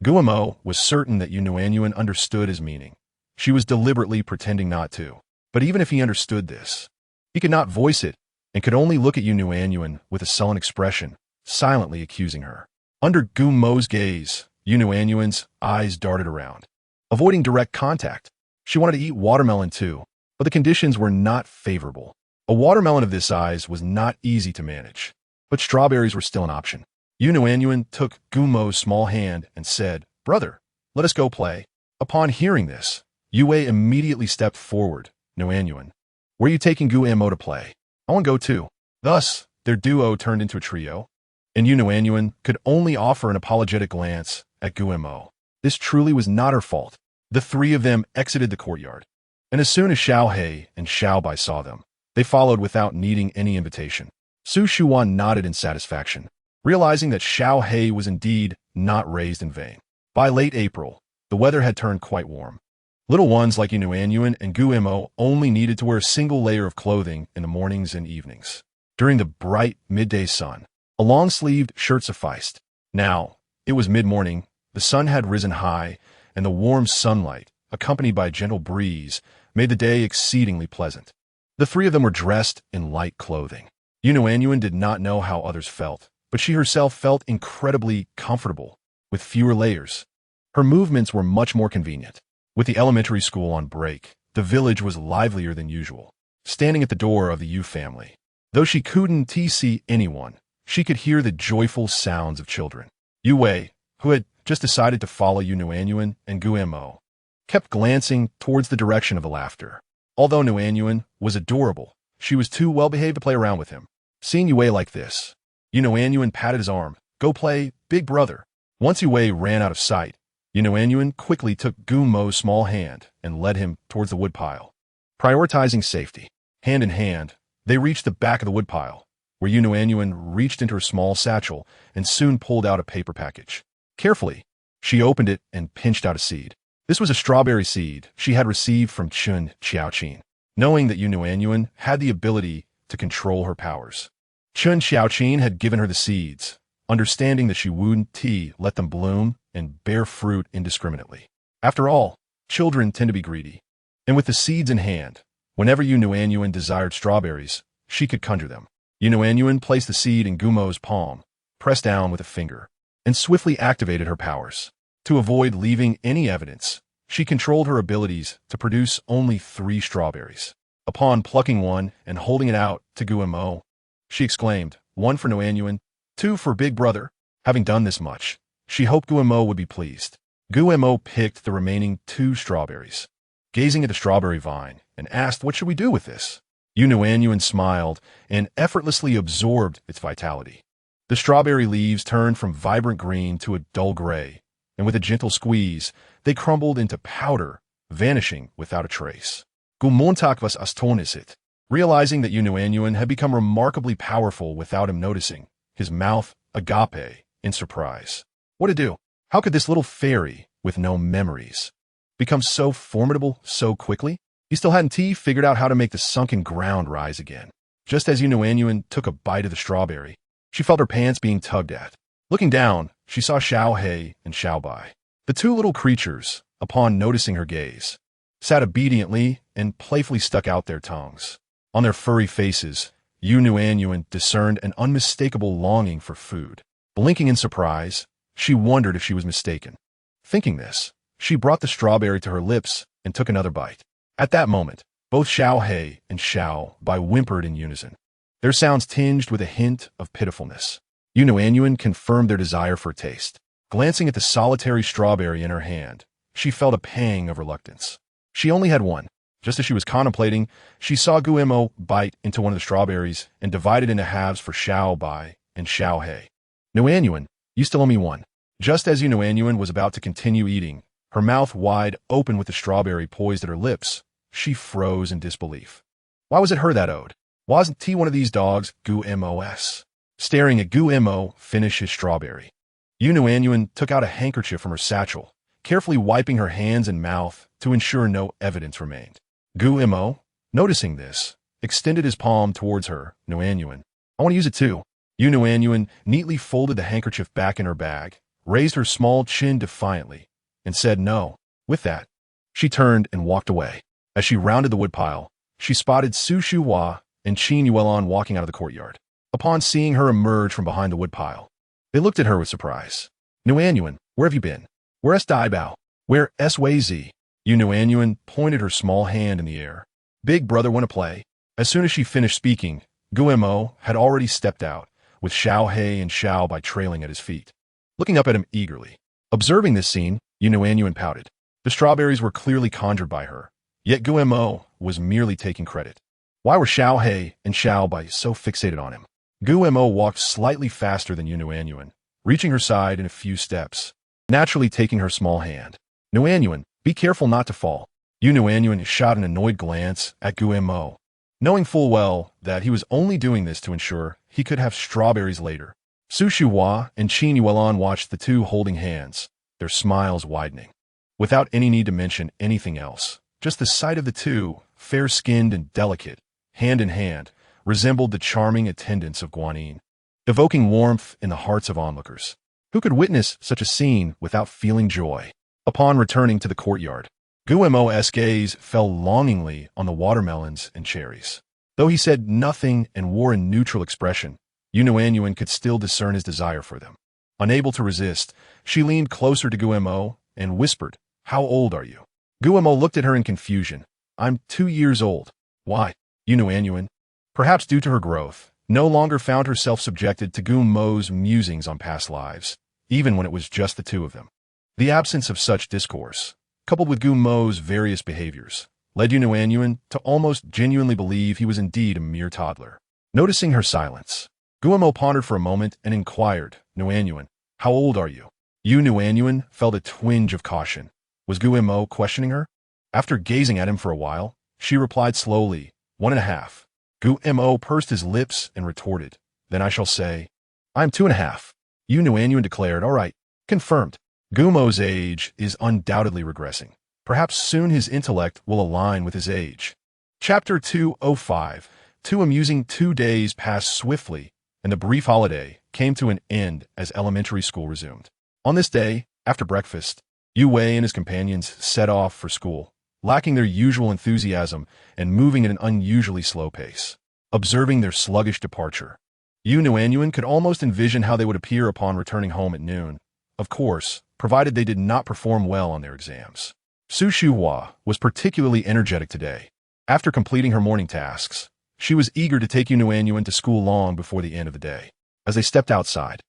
Guemo was certain that Nuannuan understood his meaning. She was deliberately pretending not to. But even if he understood this, he could not voice it and could only look at Nuannuan with a sullen expression, silently accusing her. Under Gumo's gaze, Nuannuan's eyes darted around, avoiding direct contact. She wanted to eat watermelon too, but the conditions were not favorable. A watermelon of this size was not easy to manage, but strawberries were still an option. Nuannuan took Gumo's small hand and said, Brother, let us go play. Upon hearing this, Yue immediately stepped forward. Nuannuan, where are you taking Guemo to play? I want to go too. Thus, their duo turned into a trio, and Nuannuan could only offer an apologetic glance at Guemo. This truly was not her fault. The three of them exited the courtyard, and as soon as Xiao He and Xiao Bai saw them, they followed without needing any invitation. Su Shuan nodded in satisfaction, realizing that Xiao He was indeed not raised in vain. By late April, the weather had turned quite warm. Little ones like Nuannuan and Guemo only needed to wear a single layer of clothing in the mornings and evenings. During the bright midday sun, a long-sleeved shirt sufficed. Now, it was mid-morning, the sun had risen high, and the warm sunlight, accompanied by a gentle breeze, made the day exceedingly pleasant. The three of them were dressed in light clothing. Nuannuan did not know how others felt, but she herself felt incredibly comfortable, with fewer layers. Her movements were much more convenient. With the elementary school on break, the village was livelier than usual. Standing at the door of the Yu family, though she couldn't see anyone, she could hear the joyful sounds of children. Yue, who had just decided to follow Nuannuan and Guemo, kept glancing towards the direction of the laughter. Although Nuannuan was adorable, she was too well-behaved to play around with him. Seeing Yue like this, Nuannuan patted his arm. Go play, big brother. Once Yue ran out of sight, Nuannuan quickly took Gumo's small hand and led him towards the woodpile. Prioritizing safety, hand in hand, they reached the back of the woodpile, where Nuannuan reached into her small satchel and soon pulled out a paper package. Carefully, she opened it and pinched out a seed. This was a strawberry seed she had received from Chun Xiaoqin. Knowing that Nuannuan had the ability to control her powers, Chun Xiaoqin had given her the seeds, understanding that she wouldn't let them bloom and bear fruit indiscriminately. After all, children tend to be greedy, and with the seeds in hand, whenever Nuannuan desired strawberries, she could conjure them. Nuannuan placed the seed in Gumo's palm, pressed down with a finger, and swiftly activated her powers. To avoid leaving any evidence, she controlled her abilities to produce only 3 strawberries. Upon plucking one and holding it out to Guemo, she exclaimed, 1 for Nuannuan, 2 for Big Brother. Having done this much, she hoped Guemo would be pleased. Guemo picked the remaining 2 strawberries, gazing at the strawberry vine, and asked, what should we do with this? Nuannuan smiled and effortlessly absorbed its vitality. The strawberry leaves turned from vibrant green to a dull gray, and with a gentle squeeze, they crumbled into powder, vanishing without a trace. Gumontak was astonished, realizing that Nuannuan had become remarkably powerful without him noticing, his mouth agape in surprise. What to do? How could this little fairy, with no memories, become so formidable so quickly? He still hadn't figured out how to make the sunken ground rise again. Just as Nuannuan took a bite of the strawberry, she felt her pants being tugged at. Looking down, she saw Xiao He and Xiao Bai. The two little creatures, upon noticing her gaze, sat obediently and playfully stuck out their tongues. On their furry faces, Nuannuan discerned an unmistakable longing for food. Blinking in surprise, she wondered if she was mistaken. Thinking this, she brought the strawberry to her lips and took another bite. At that moment, both Xiao He and Xiao Bai whimpered in unison, their sounds tinged with a hint of pitifulness. Nuannuan confirmed their desire for a taste. Glancing at the solitary strawberry in her hand, she felt a pang of reluctance. She only had one. Just as she was contemplating, she saw Guillermo bite into one of the strawberries and divide it into halves for Xiao Bai and Xiao He. Nuannuan, you still owe me one. Just as Nuannuan was about to continue eating, her mouth wide open with the strawberry poised at her lips, she froze in disbelief. Why was it her that owed? Wasn't he one of these dogs, Guillermo's? Staring at Guillermo finish his strawberry, Nuannuan took out a handkerchief from her satchel, carefully wiping her hands and mouth to ensure no evidence remained. Guillermo, noticing this, extended his palm towards her. Nuannuan, I want to use it too. Nuannuan neatly folded the handkerchief back in her bag, raised her small chin defiantly, and said no. With that, she turned and walked away. As she rounded the woodpile, she spotted Su Shuhua and Qin Yuelon walking out of the courtyard. Upon seeing her emerge from behind the woodpile, they looked at her with surprise. Nuannuan, where have you been? Where's Dabao? Where Wei Zi? Nuannuan pointed her small hand in the air. Big brother want to play? As soon as she finished speaking, Guillermo had already stepped out, with Xiao He and Xiao Bai trailing at his feet, looking up at him eagerly. Observing this scene, Nuannuan pouted. The strawberries were clearly conjured by her, yet Guillermo was merely taking credit. Why were Xiao He and Xiao Bai so fixated on him? Guillermo walked slightly faster than Nuannuan, reaching her side in a few steps, naturally taking her small hand. Nuannuan, be careful not to fall. Nuannuan shot an annoyed glance at Guillermo, knowing full well that he was only doing this to ensure he could have strawberries later. Su Shuhua and Qin Yuelon watched the two holding hands, their smiles widening. Without any need to mention anything else, just the sight of the two, fair-skinned and delicate, hand in hand, resembled the charming attendants of Guanyin, evoking warmth in the hearts of onlookers. Who could witness such a scene without feeling joy? Upon returning to the courtyard, Guillermo's gaze fell longingly on the watermelons and cherries. Though he said nothing and wore a neutral expression, Nuannuan could still discern his desire for them. Unable to resist, she leaned closer to Guillermo and whispered, How old are you? Guillermo looked at her in confusion. I'm 2 years old. Why? Nuannuan, perhaps due to her growth, no longer found herself subjected to Guillermo's musings on past lives, even when it was just the two of them. The absence of such discourse, coupled with Guillermo's various behaviors, led Nuannuan to almost genuinely believe he was indeed a mere toddler. Noticing her silence, Guillermo pondered for a moment and inquired, Nuannuan, how old are you? Nuannuan felt a twinge of caution. Was Guillermo questioning her? After gazing at him for a while, she replied slowly, 1.5. Guillermo pursed his lips and retorted, Then I shall say, I'm 2.5. Nuannuan declared, All right, confirmed. Guillermo's age is undoubtedly regressing. Perhaps soon his intellect will align with his age. Chapter 205. 2 amusing 2 days passed swiftly, and the brief holiday came to an end as elementary school resumed. On this day, after breakfast, Yu Wei and his companions set off for school, lacking their usual enthusiasm and moving at an unusually slow pace. Observing their sluggish departure, Nuannuan could almost envision how they would appear upon returning home at noon, of course, provided they did not perform well on their exams. Su Shuhua was particularly energetic today. After completing her morning tasks, she was eager to take Nuannuan to school long before the end of the day. As they stepped outside,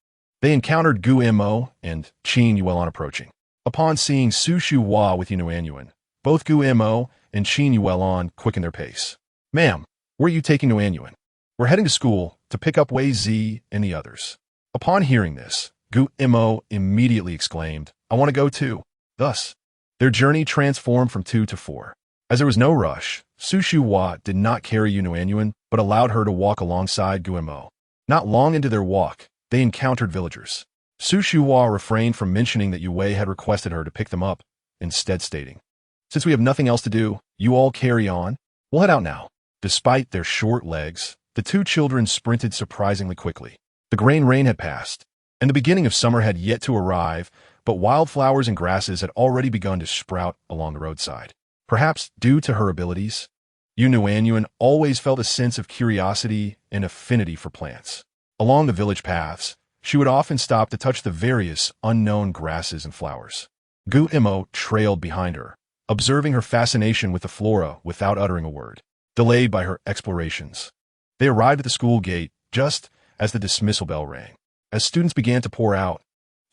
they encountered Guillermo and Qin Yuelon approaching. Upon seeing Su Shuhua with Nuannuan, both Guillermo and Qin Yuelon quickened their pace. Ma'am, where are you taking Nuannuan? We're heading to school to pick up Wei Zi and the others. Upon hearing this, Guillermo immediately exclaimed, I want to go too. Thus, their journey transformed from 2 to 4. As there was no rush, Su Shuhua did not carry Nuannuan, but allowed her to walk alongside Guillermo. Not long into their walk, they encountered villagers. Su Shuhua refrained from mentioning that Yue had requested her to pick them up, instead stating, Since we have nothing else to do, you all carry on. We'll head out now. Despite their short legs, the two children sprinted surprisingly quickly. The grain rain had passed, and the beginning of summer had yet to arrive, but wildflowers and grasses had already begun to sprout along the roadside. Perhaps due to her abilities, Nuannuan always felt a sense of curiosity and affinity for plants. Along the village paths, she would often stop to touch the various unknown grasses and flowers. Imo trailed behind her, observing her fascination with the flora without uttering a word, delayed by her explorations. They arrived at the school gate just as the dismissal bell rang. As students began to pour out,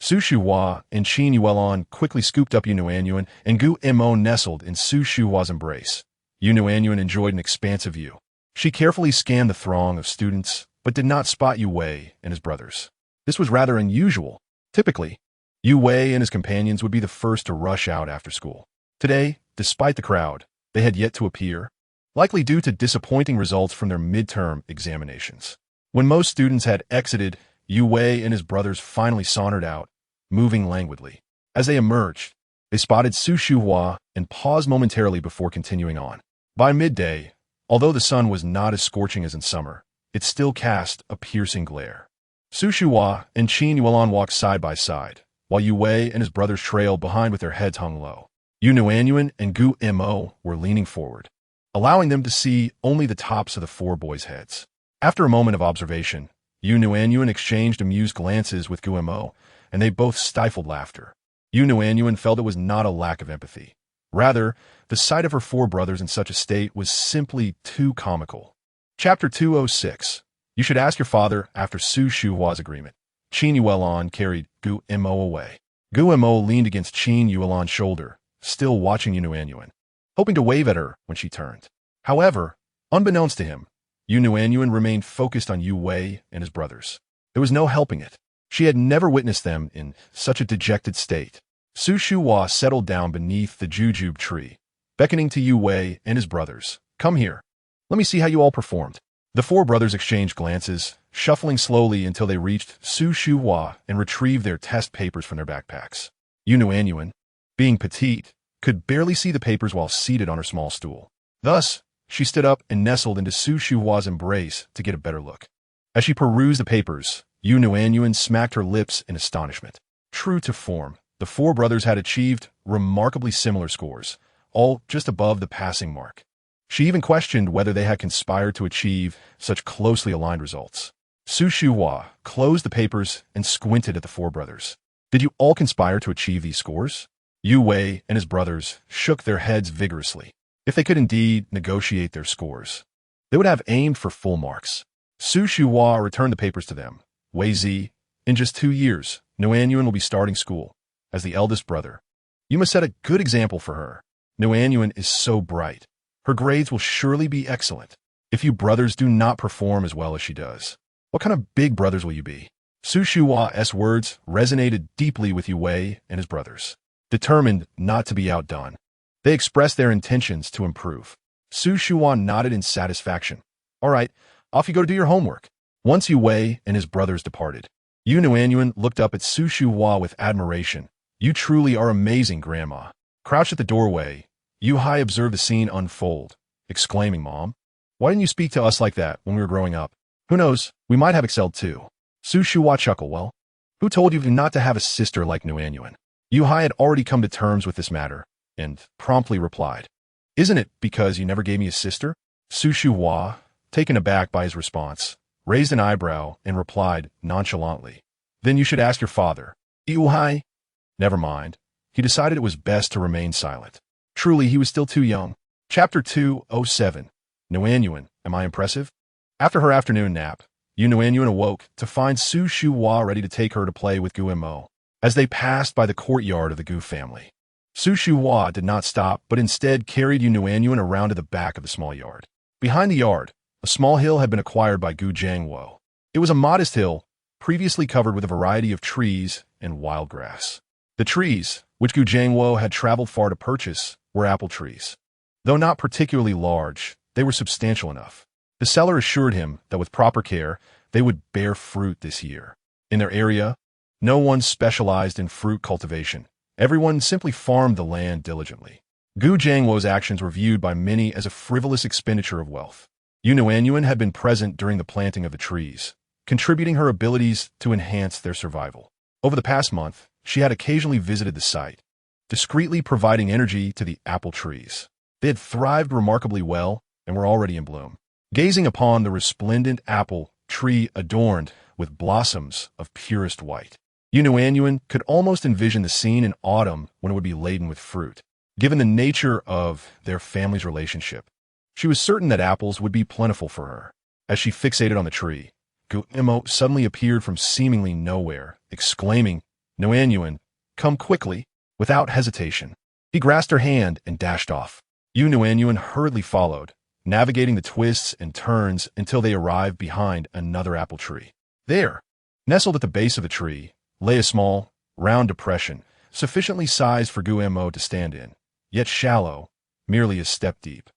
Su Shuhua and Qin Yuelon quickly scooped up Nuannuan, and Imo nestled in Su Shuhua's embrace. Nuannuan enjoyed an expansive view. She carefully scanned the throng of students, but did not spot Yue and his brothers. This was rather unusual. Typically, Yue and his companions would be the first to rush out after school. Today, despite the crowd, they had yet to appear, likely due to disappointing results from their midterm examinations. When most students had exited, Yue and his brothers finally sauntered out, moving languidly. As they emerged, they spotted Su Shuhua and paused momentarily before continuing on. By midday, although the sun was not as scorching as in summer, it still cast a piercing glare. Su Shuhua and Qin Yuelon walked side by side, while Yue and his brothers trailed behind with their heads hung low. Nuannuan and Imo were leaning forward, allowing them to see only the tops of the four boys' heads. After a moment of observation, Nuannuan exchanged amused glances with Imo, and they both stifled laughter. Nuannuan felt it was not a lack of empathy. Rather, the sight of her four brothers in such a state was simply too comical. Chapter 206. You should ask your father after Su Shuhua's agreement. Qin Yuelon carried Imo away. Imo leaned against Qin Yuelon's shoulder, still watching Nuannuan, hoping to wave at her when she turned. However, unbeknownst to him, Nuannuan remained focused on Yue and his brothers. There was no helping it. She had never witnessed them in such a dejected state. Su Shuhua settled down beneath the jujube tree, beckoning to Yue and his brothers. Come here. Let me see how you all performed. The four brothers exchanged glances, shuffling slowly until they reached Su Shuhua and retrieved their test papers from their backpacks. Nuannuan, being petite, could barely see the papers while seated on her small stool. Thus, she stood up and nestled into Su Shuhua's embrace to get a better look. As she perused the papers, Nuannuan smacked her lips in astonishment. True to form, the four brothers had achieved remarkably similar scores, all just above the passing mark. She even questioned whether they had conspired to achieve such closely aligned results. Su Shuhua closed the papers and squinted at the four brothers. Did you all conspire to achieve these scores? Yue and his brothers shook their heads vigorously. If they could indeed negotiate their scores, they would have aimed for full marks. Su Shuhua returned the papers to them. Wei Zi, in just 2 years, Nuannuan will be starting school. As the eldest brother, you must set a good example for her. Nuannuan is so bright. Her grades will surely be excellent. If you brothers do not perform as well as she does, what kind of big brothers will you be? Su Shuhua's words resonated deeply with Yue and his brothers. Determined not to be outdone, they expressed their intentions to improve. Su Shuhua nodded in satisfaction. All right, off you go to do your homework. Once Yue and his brothers departed, Nuannuan looked up at Su Shuhua with admiration. You truly are amazing, Grandma. Crouched at the doorway, Yu Hai observed the scene unfold, exclaiming, Mom, why didn't you speak to us like that when we were growing up? Who knows, we might have excelled too. Su Shuhua chuckled. Well, who told you not to have a sister like Nuannuan? Yu Hai had already come to terms with this matter, and promptly replied, Isn't it because you never gave me a sister? Su Shuhua, taken aback by his response, raised an eyebrow and replied nonchalantly, Then you should ask your father. Yu Hai? Never mind. He decided it was best to remain silent. Truly, he was still too young. Chapter 207. Nuannuan, am I impressive? After her afternoon nap, Nuannuan awoke to find Su Shuhua ready to take her to play with Imo. As they passed by the courtyard of the Gu family, Su Shuhua did not stop, but instead carried Nuannuan around to the back of the small yard. Behind the yard, a small hill had been acquired by Gu Jiangwo. It was a modest hill, previously covered with a variety of trees and wild grass. The trees, which Gu Jiangwo had traveled far to purchase, were apple trees. Though not particularly large, they were substantial enough. The seller assured him that with proper care, they would bear fruit this year. In their area, no one specialized in fruit cultivation. Everyone simply farmed the land diligently. Gu Jiangwo's actions were viewed by many as a frivolous expenditure of wealth. Nuannuan had been present during the planting of the trees, contributing her abilities to enhance their survival. Over the past month, she had occasionally visited the site, discreetly providing energy to the apple trees. They had thrived remarkably well and were already in bloom. Gazing upon the resplendent apple tree adorned with blossoms of purest white, Nuannuan could almost envision the scene in autumn when it would be laden with fruit. Given the nature of their family's relationship, she was certain that apples would be plentiful for her. As she fixated on the tree, Guillermo suddenly appeared from seemingly nowhere, exclaiming, "Nuannuan, come quickly!" Without hesitation, he grasped her hand and dashed off. Nuannuan hurriedly followed, navigating the twists and turns until they arrived behind another apple tree. There, nestled at the base of the tree, lay a small, round depression, sufficiently sized for Guillermo to stand in, yet shallow, merely a step deep.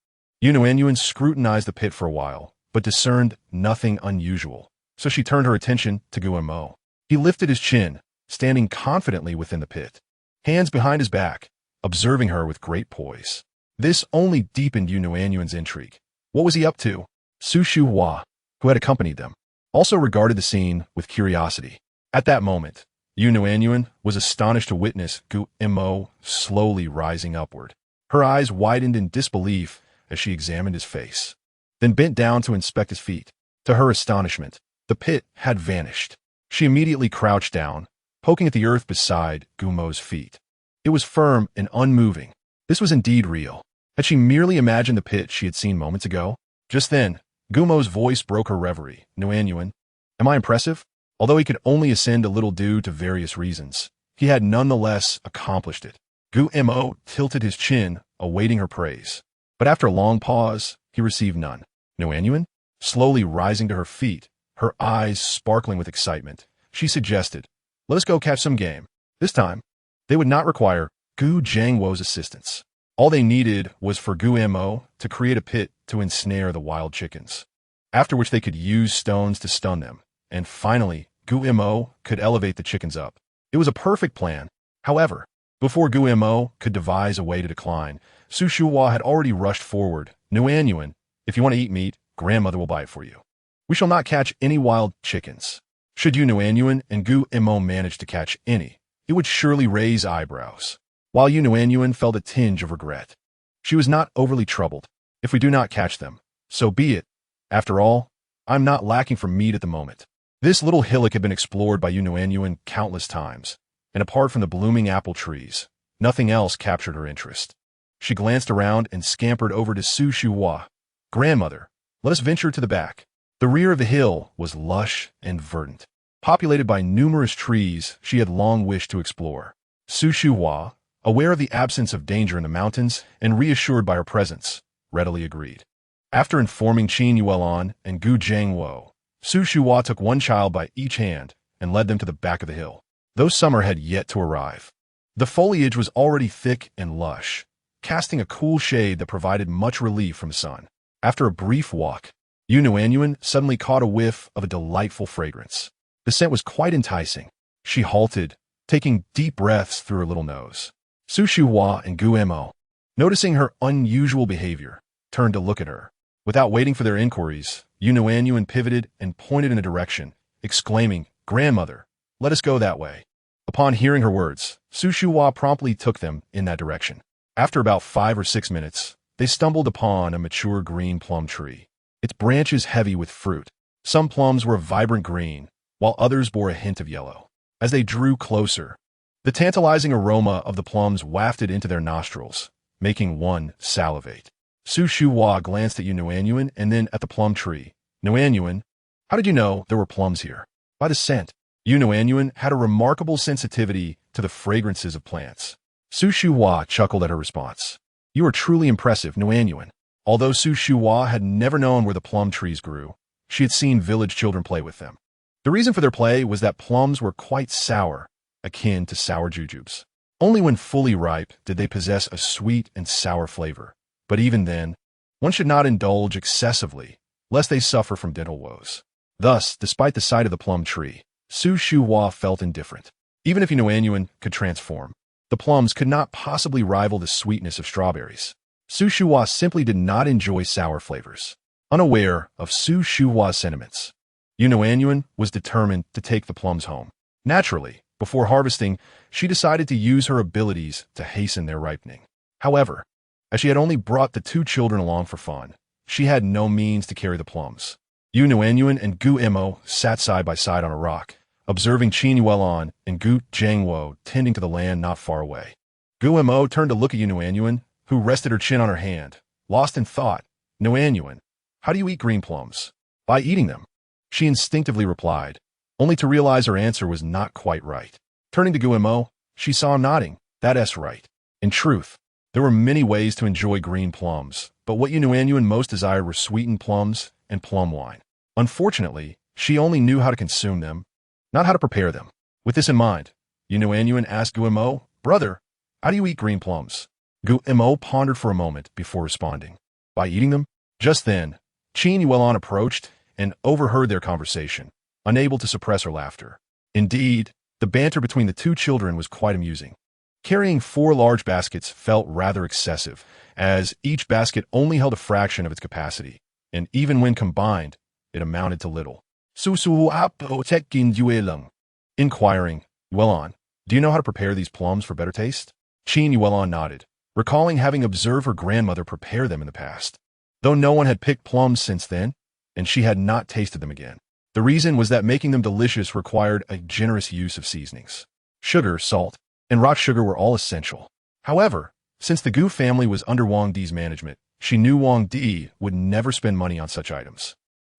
Nuannuan scrutinized the pit for a while, but discerned nothing unusual, so she turned her attention to Guillermo. He lifted his chin, standing confidently within the pit, hands behind his back, observing her with great poise. This only deepened Nuannuan's intrigue. What was he up to? Su Shuhua, who had accompanied them, also regarded the scene with curiosity. At that moment, Nuannuan was astonished to witness Guillermo slowly rising upward. Her eyes widened in disbelief as she examined his face, then bent down to inspect his feet. To her astonishment, the pit had vanished. She immediately crouched down, poking at the earth beside Guillermo's feet. It was firm and unmoving. This was indeed real. Had she merely imagined the pit she had seen moments ago? Just then, Guillermo's voice broke her reverie. "Nuannuan, am I impressive?" Although he could only ascend a little due to various reasons, he had nonetheless accomplished it. Guillermo tilted his chin, awaiting her praise. But after a long pause, he received none. "Nuannuan?" Slowly rising to her feet, her eyes sparkling with excitement, she suggested, "Let us go catch some game. This time, they would not require Gu Jiangwo's assistance. All they needed was for Guillermo to create a pit to ensnare the wild chickens, after which they could use stones to stun them, and finally, Guillermo could elevate the chickens up. It was a perfect plan. However, before Guillermo could devise a way to decline, Su Shuhua had already rushed forward. "Nuannuan, if you want to eat meat, grandmother will buy it for you. We shall not catch any wild chickens. Should you, Nuannuan, and Guillermo manage to catch any, it would surely raise eyebrows." While Nuannuan felt a tinge of regret, she was not overly troubled. "If we do not catch them, so be it. After all, I'm not lacking for meat at the moment." This little hillock had been explored by Nuannuan countless times, and apart from the blooming apple trees, nothing else captured her interest. She glanced around and scampered over to Su Shuhua. "Grandmother, let us venture to the back." The rear of the hill was lush and verdant, populated by numerous trees she had long wished to explore. Su Shuhua, aware of the absence of danger in the mountains and reassured by her presence, readily agreed. After informing Qin Yuelon and Gu Jiangwo, Su Shuhua took one child by each hand and led them to the back of the hill. Though summer had yet to arrive, the foliage was already thick and lush, casting a cool shade that provided much relief from the sun. After a brief walk, Nuannuan suddenly caught a whiff of a delightful fragrance. The scent was quite enticing. She halted, taking deep breaths through her little nose. Su Shuhua and Guillermo, noticing her unusual behavior, turned to look at her. Without waiting for their inquiries, Nuannuan pivoted and pointed in a direction, exclaiming, "Grandmother, let us go that way." Upon hearing her words, Su Shuhua promptly took them in that direction. After about 5 or 6 minutes, they stumbled upon a mature green plum tree, its branches heavy with fruit. Some plums were a vibrant green, while others bore a hint of yellow. As they drew closer, the tantalizing aroma of the plums wafted into their nostrils, making one salivate. Su Shuhua glanced at Nuannuan and then at the plum tree. "Nuannuan, how did you know there were plums here?" "By the scent." Nuannuan had a remarkable sensitivity to the fragrances of plants. Su Shuhua chuckled at her response. "You are truly impressive, Nuannuan." Although Su Shuhua had never known where the plum trees grew, she had seen village children play with them. The reason for their play was that plums were quite sour, akin to sour jujubes. Only when fully ripe did they possess a sweet and sour flavor. But even then, one should not indulge excessively, lest they suffer from dental woes. Thus, despite the sight of the plum tree, Su Shuhua felt indifferent. Even if Nuannuan could transform, the The plums could not possibly rival the sweetness of strawberries. Su Shuhua simply did not enjoy sour flavors. Unaware of Su Shuhua's sentiments, Nuannuan was determined to take the plums home. Naturally, before harvesting, she decided to use her abilities to hasten their ripening. However, as she had only brought the two children along for fun, she had no means to carry the plums. Nuannuan and Gu Mo sat side by side on a rock, observing Qin Yuelon and Gu Zhangwo tending to the land not far away. Gu Mo turned to look at Nuannuan, who rested her chin on her hand, lost in thought. Nuannuan, how do you eat green plums? By eating them, she instinctively replied, only to realize her answer was not quite right. Turning to Gu Mo, she saw him nodding. That's right. In truth, there were many ways to enjoy green plums, but what Nuannuan most desired were sweetened plums and plum wine. Unfortunately, she only knew how to consume them, not how to prepare them. With this in mind, Nuannuan asked Gu Mo, brother, how do you eat green plums? Gu Mo pondered for a moment before responding. By eating them? Just then, Qin Yuelon approached and overheard their conversation, unable to suppress her laughter. Indeed, the banter between the two children was quite amusing. Carrying 4 large baskets felt rather excessive, as each basket only held a fraction of its capacity, and even when combined, it amounted to little. Inquiring, Yuelon, do you know how to prepare these plums for better taste? Qin Yuelon nodded, recalling having observed her grandmother prepare them in the past. Though no one had picked plums since then, and she had not tasted them again. The reason was that making them delicious required a generous use of seasonings. Sugar, salt, and rock sugar were all essential. However, since the Gu family was under Wang Di's management, she knew Wang Di would never spend money on such items.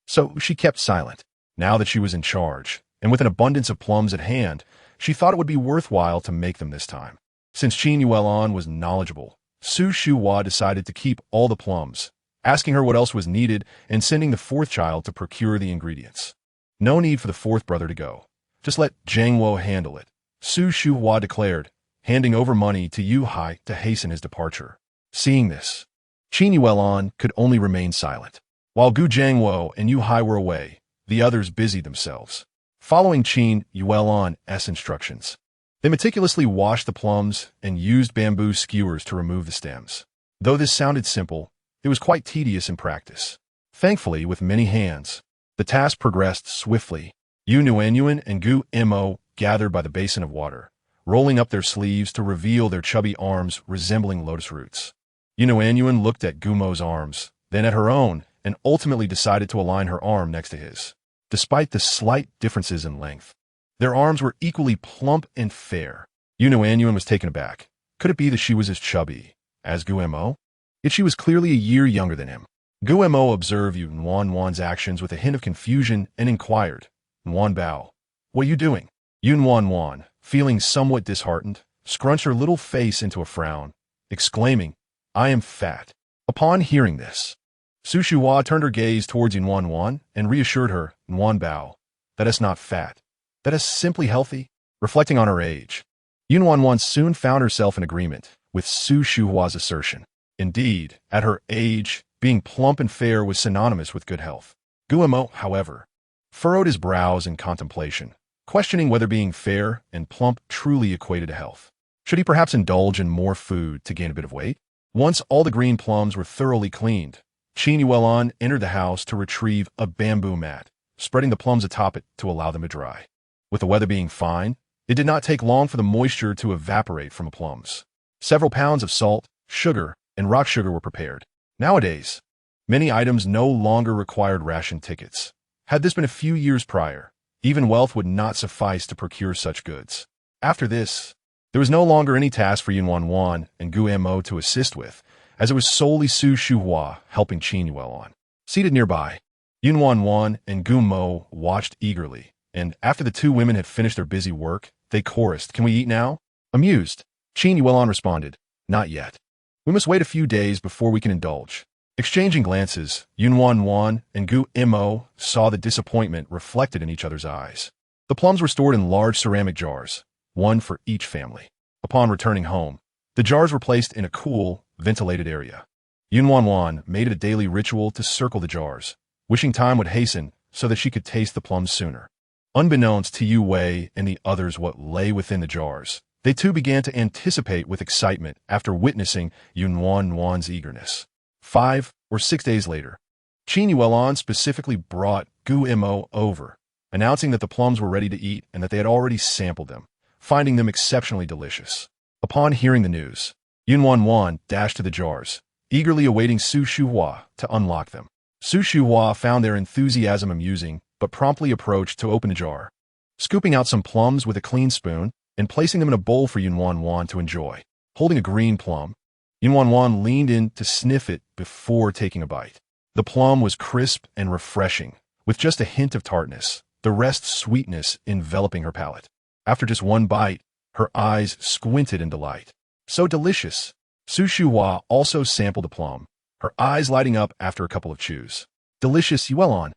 So she kept silent. Now that she was in charge, and with an abundance of plums at hand, she thought it would be worthwhile to make them this time. Since Qin Yuelon was knowledgeable, Su Shuhua decided to keep all the plums, asking her what else was needed and sending the 4th child to procure the ingredients. No need for the 4th brother to go. Just let Zhangwo handle it, Su Shuhua declared, handing over money to Yu Hai to hasten his departure. Seeing this, Qin Yuelon could only remain silent. While Gu Zhangwo and Yu Hai were away, the others busied themselves, following Qin Yuelon's instructions. They meticulously washed the plums and used bamboo skewers to remove the stems. Though this sounded simple, it was quite tedious in practice. Thankfully, with many hands, the task progressed swiftly. Nuannuan and Gu Mo gathered by the basin of water, rolling up their sleeves to reveal their chubby arms resembling lotus roots. Nuannuan looked at Gu Mo's arms, then at her own, and ultimately decided to align her arm next to his. Despite the slight differences in length, their arms were equally plump and fair. Nuannuan was taken aback. Could it be that she was as chubby as Gu Mo? Yet she was clearly a year younger than him. Gu Mo observed Nuannuan's actions with a hint of confusion and inquired, Nuanbao, what are you doing? Nuannuan, feeling somewhat disheartened, scrunched her little face into a frown, exclaiming, I am fat. Upon hearing this, Su Shuhua turned her gaze towards Nuannuan and reassured her, Nuanbao, that is not fat. That is simply healthy. Reflecting on her age, Nuannuan soon found herself in agreement with Su Shuhua's assertion. Indeed, at her age, being plump and fair was synonymous with good health. Gu Mo, however, furrowed his brows in contemplation, questioning whether being fair and plump truly equated to health. Should he perhaps indulge in more food to gain a bit of weight? Once all the green plums were thoroughly cleaned, Qin Yuelon entered the house to retrieve a bamboo mat, spreading the plums atop it to allow them to dry. With the weather being fine, it did not take long for the moisture to evaporate from the plums. Several pounds of salt, sugar, and rock sugar were prepared. Nowadays, many items no longer required ration tickets. Had this been a few years prior, even wealth would not suffice to procure such goods. After this, there was no longer any task for Nuannuan and Gu Mo to assist with, as it was solely Su Shuhua helping Qin Yuelon. Seated nearby, Nuannuan and Gu Mo watched eagerly, and after the two women had finished their busy work, they chorused, Can we eat now? Amused, Qin Yuelon responded, Not yet. We must wait a few days before we can indulge. Exchanging glances, Nuannuan and Gu Mo saw the disappointment reflected in each other's eyes. The plums were stored in large ceramic jars, one for each family. Upon returning home, the jars were placed in a cool, ventilated area. Nuannuan made it a daily ritual to circle the jars, wishing time would hasten so that she could taste the plums sooner. Unbeknownst to Yu Wei and the others what lay within the jars, They too began to anticipate with excitement after witnessing Nuannuan's eagerness. 5 or 6 days later, Nuannuan specifically brought Mo over, announcing that the plums were ready to eat and that they had already sampled them, finding them exceptionally delicious. Upon hearing the news, Nuannuan dashed to the jars, eagerly awaiting Su Shuhua to unlock them. Su Shuhua found their enthusiasm amusing, but promptly approached to open the jar, scooping out some plums with a clean spoon and placing them in a bowl for Nuannuan to enjoy. Holding a green plum, Nuannuan leaned in to sniff it before taking a bite. The plum was crisp and refreshing, with just a hint of tartness, the rest sweetness enveloping her palate. After just one bite, her eyes squinted in delight. So delicious! Su Shuhua also sampled the plum, her eyes lighting up after a couple of chews. Delicious, Yuelon.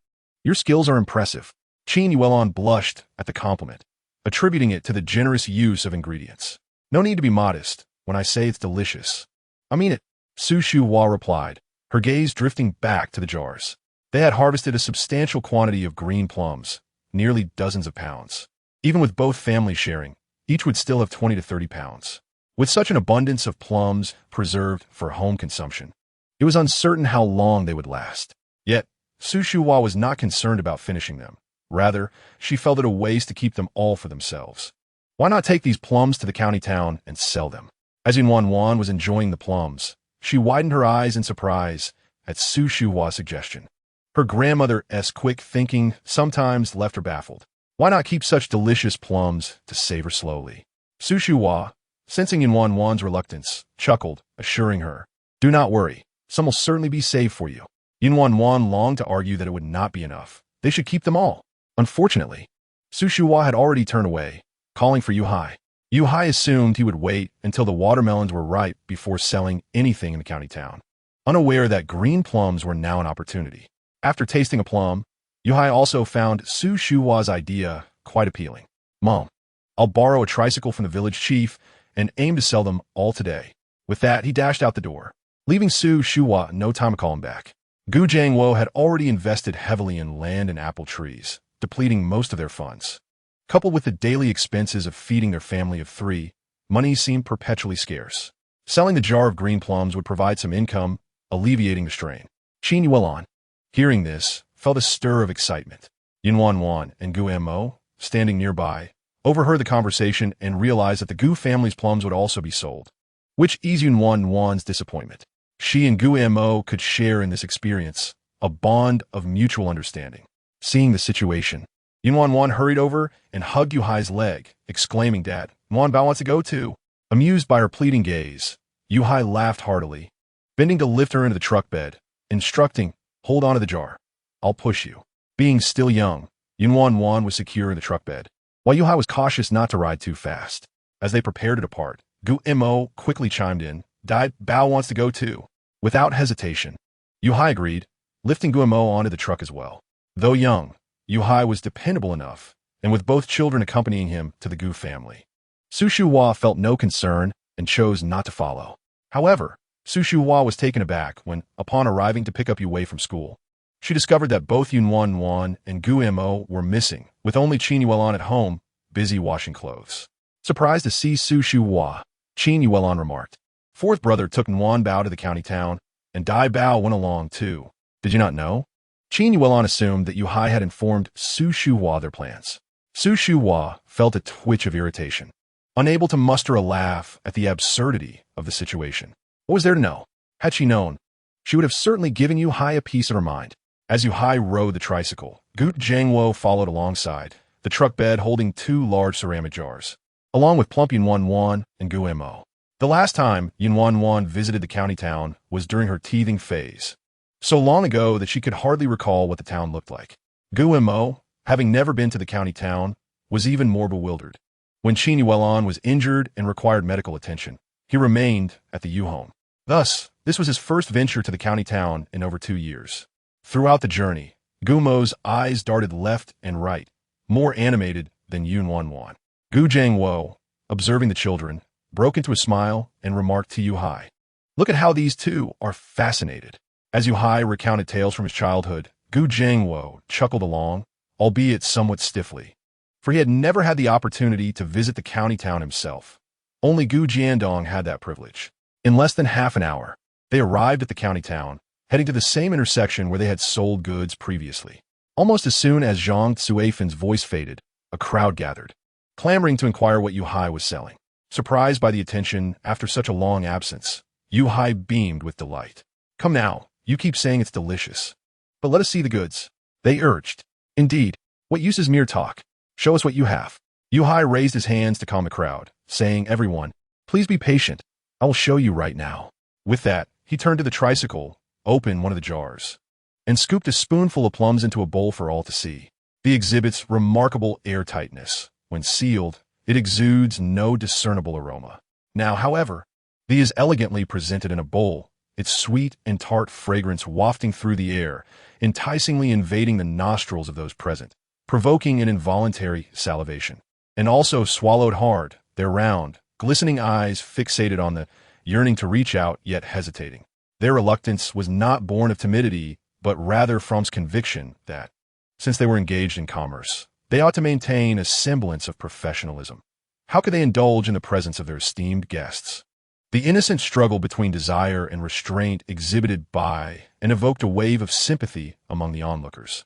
Your skills are impressive. Yuelon blushed at the compliment, attributing it to the generous use of ingredients. No need to be modest when I say it's delicious. I mean it, Su Shuhua replied, her gaze drifting back to the jars. They had harvested a substantial quantity of green plums, nearly dozens of pounds. Even with both families sharing, each would still have 20 to 30 pounds. With such an abundance of plums preserved for home consumption, it was uncertain how long they would last. Yet, Su Shuhua was not concerned about finishing them. Rather, she felt it a waste to keep them all for themselves. Why not take these plums to the county town and sell them? As Nuannuan was enjoying the plums, she widened her eyes in surprise at Su Shuhua's suggestion. Her grandmother's quick thinking sometimes left her baffled. Why not keep such delicious plums to savor slowly? Su Shuhua, sensing Nuannuan's reluctance, chuckled, assuring her, "Do not worry, some will certainly be saved for you." Nuannuan longed to argue that it would not be enough. They should keep them all. Unfortunately, Su Shuhua had already turned away, calling for Yuhai. Yuhai assumed he would wait until the watermelons were ripe before selling anything in the county town, unaware that green plums were now an opportunity. After tasting a plum, Yuhai also found Su Shuhua's idea quite appealing. "Mom, I'll borrow a tricycle from the village chief and aim to sell them all today." With that, he dashed out the door, leaving Su Shuhua no time to call him back. Gu Jiangwo had already invested heavily in land and apple trees, depleting most of their funds. Coupled with the daily expenses of feeding their family of 3, money seemed perpetually scarce. Selling the jar of green plums would provide some income, alleviating the strain. Qin Yuelon, hearing this, felt a stir of excitement. Nuannuan and Gu Mo, standing nearby, overheard the conversation and realized that the Gu family's plums would also be sold, which eased Nuannuan's disappointment. She and Gu Mo could share in this experience, a bond of mutual understanding. Seeing the situation, Nuannuan hurried over and hugged Yuhai's leg, exclaiming, "Dad, Nuanbao wants to go too." Amused by her pleading gaze, Yuhai laughed heartily, bending to lift her into the truck bed, instructing, "Hold on to the jar. I'll push you." Being still young, Nuannuan was secure in the truck bed, while Yuhai was cautious not to ride too fast. As they prepared to depart, Gu Mo quickly chimed in, "Dabao wants to go too." Without hesitation, Yuhai agreed, lifting Gu Mo onto the truck as well. Though young, Yuhai was dependable enough, and with both children accompanying him to the Gu family, Su Shuhua felt no concern and chose not to follow. However, Su Shuhua was taken aback when, upon arriving to pick up Yue from school, she discovered that both Nuannuan and Gu Mo were missing, with only Qin Yuelon at home, busy washing clothes. Surprised to see Su Shuhua, Qin Yuelon remarked, "Fourth brother took Nuanbao to the county town, and Dabao went along too. Did you not know?" Qin Yuelon assumed that Yuhai had informed Su Shuhua their plans. Su Shuhua felt a twitch of irritation, unable to muster a laugh at the absurdity of the situation. What was there to know? Had she known, she would have certainly given Yuhai a piece of her mind. As Yuhai rode the tricycle, Gu Jiangwo followed alongside, the truck bed holding 2 large ceramic jars, along with plump Nuannuan and Gu Mo. The last time Nuannuan visited the county town was during her teething phase, so long ago that she could hardly recall what the town looked like. Gu Mo, having never been to the county town, was even more bewildered. When Qin Yuelon was injured and required medical attention, he remained at the U-home. Thus, this was his first venture to the county town in over 2 years. Throughout the journey, Gu Mo's eyes darted left and right, more animated than Nuannuan. Gu Jiangwo, observing the children, broke into a smile and remarked to Yuhai, "Look at how these two are fascinated." As Yuhai recounted tales from his childhood, Gu Jiangwo chuckled along, albeit somewhat stiffly, for he had never had the opportunity to visit the county town himself. Only Gu Jiandong had that privilege. In less than half an hour, they arrived at the county town, heading to the same intersection where they had sold goods previously. Almost as soon as Zhang Tsuefan's voice faded, a crowd gathered, clamoring to inquire what Yu Hai was selling. Surprised by the attention after such a long absence, Yu Hai beamed with delight. "Come now, you keep saying it's delicious. But let us see the goods," they urged. "Indeed, what use is mere talk? Show us what you have." Yu Hai raised his hands to calm the crowd, saying, "Everyone, please be patient. I will show you right now." With that, he turned to the tricycle, opened one of the jars, and scooped a spoonful of plums into a bowl for all to see. The exhibit's remarkable airtightness. When sealed, it exudes no discernible aroma. Now, however, the is elegantly presented in a bowl, its sweet and tart fragrance wafting through the air, enticingly invading the nostrils of those present, provoking an involuntary salivation. And also swallowed hard, their round, glistening eyes fixated on the yearning to reach out yet hesitating. Their reluctance was not born of timidity, but rather from conviction that, since they were engaged in commerce, they ought to maintain a semblance of professionalism. How could they indulge in the presence of their esteemed guests? The innocent struggle between desire and restraint exhibited by and evoked a wave of sympathy among the onlookers.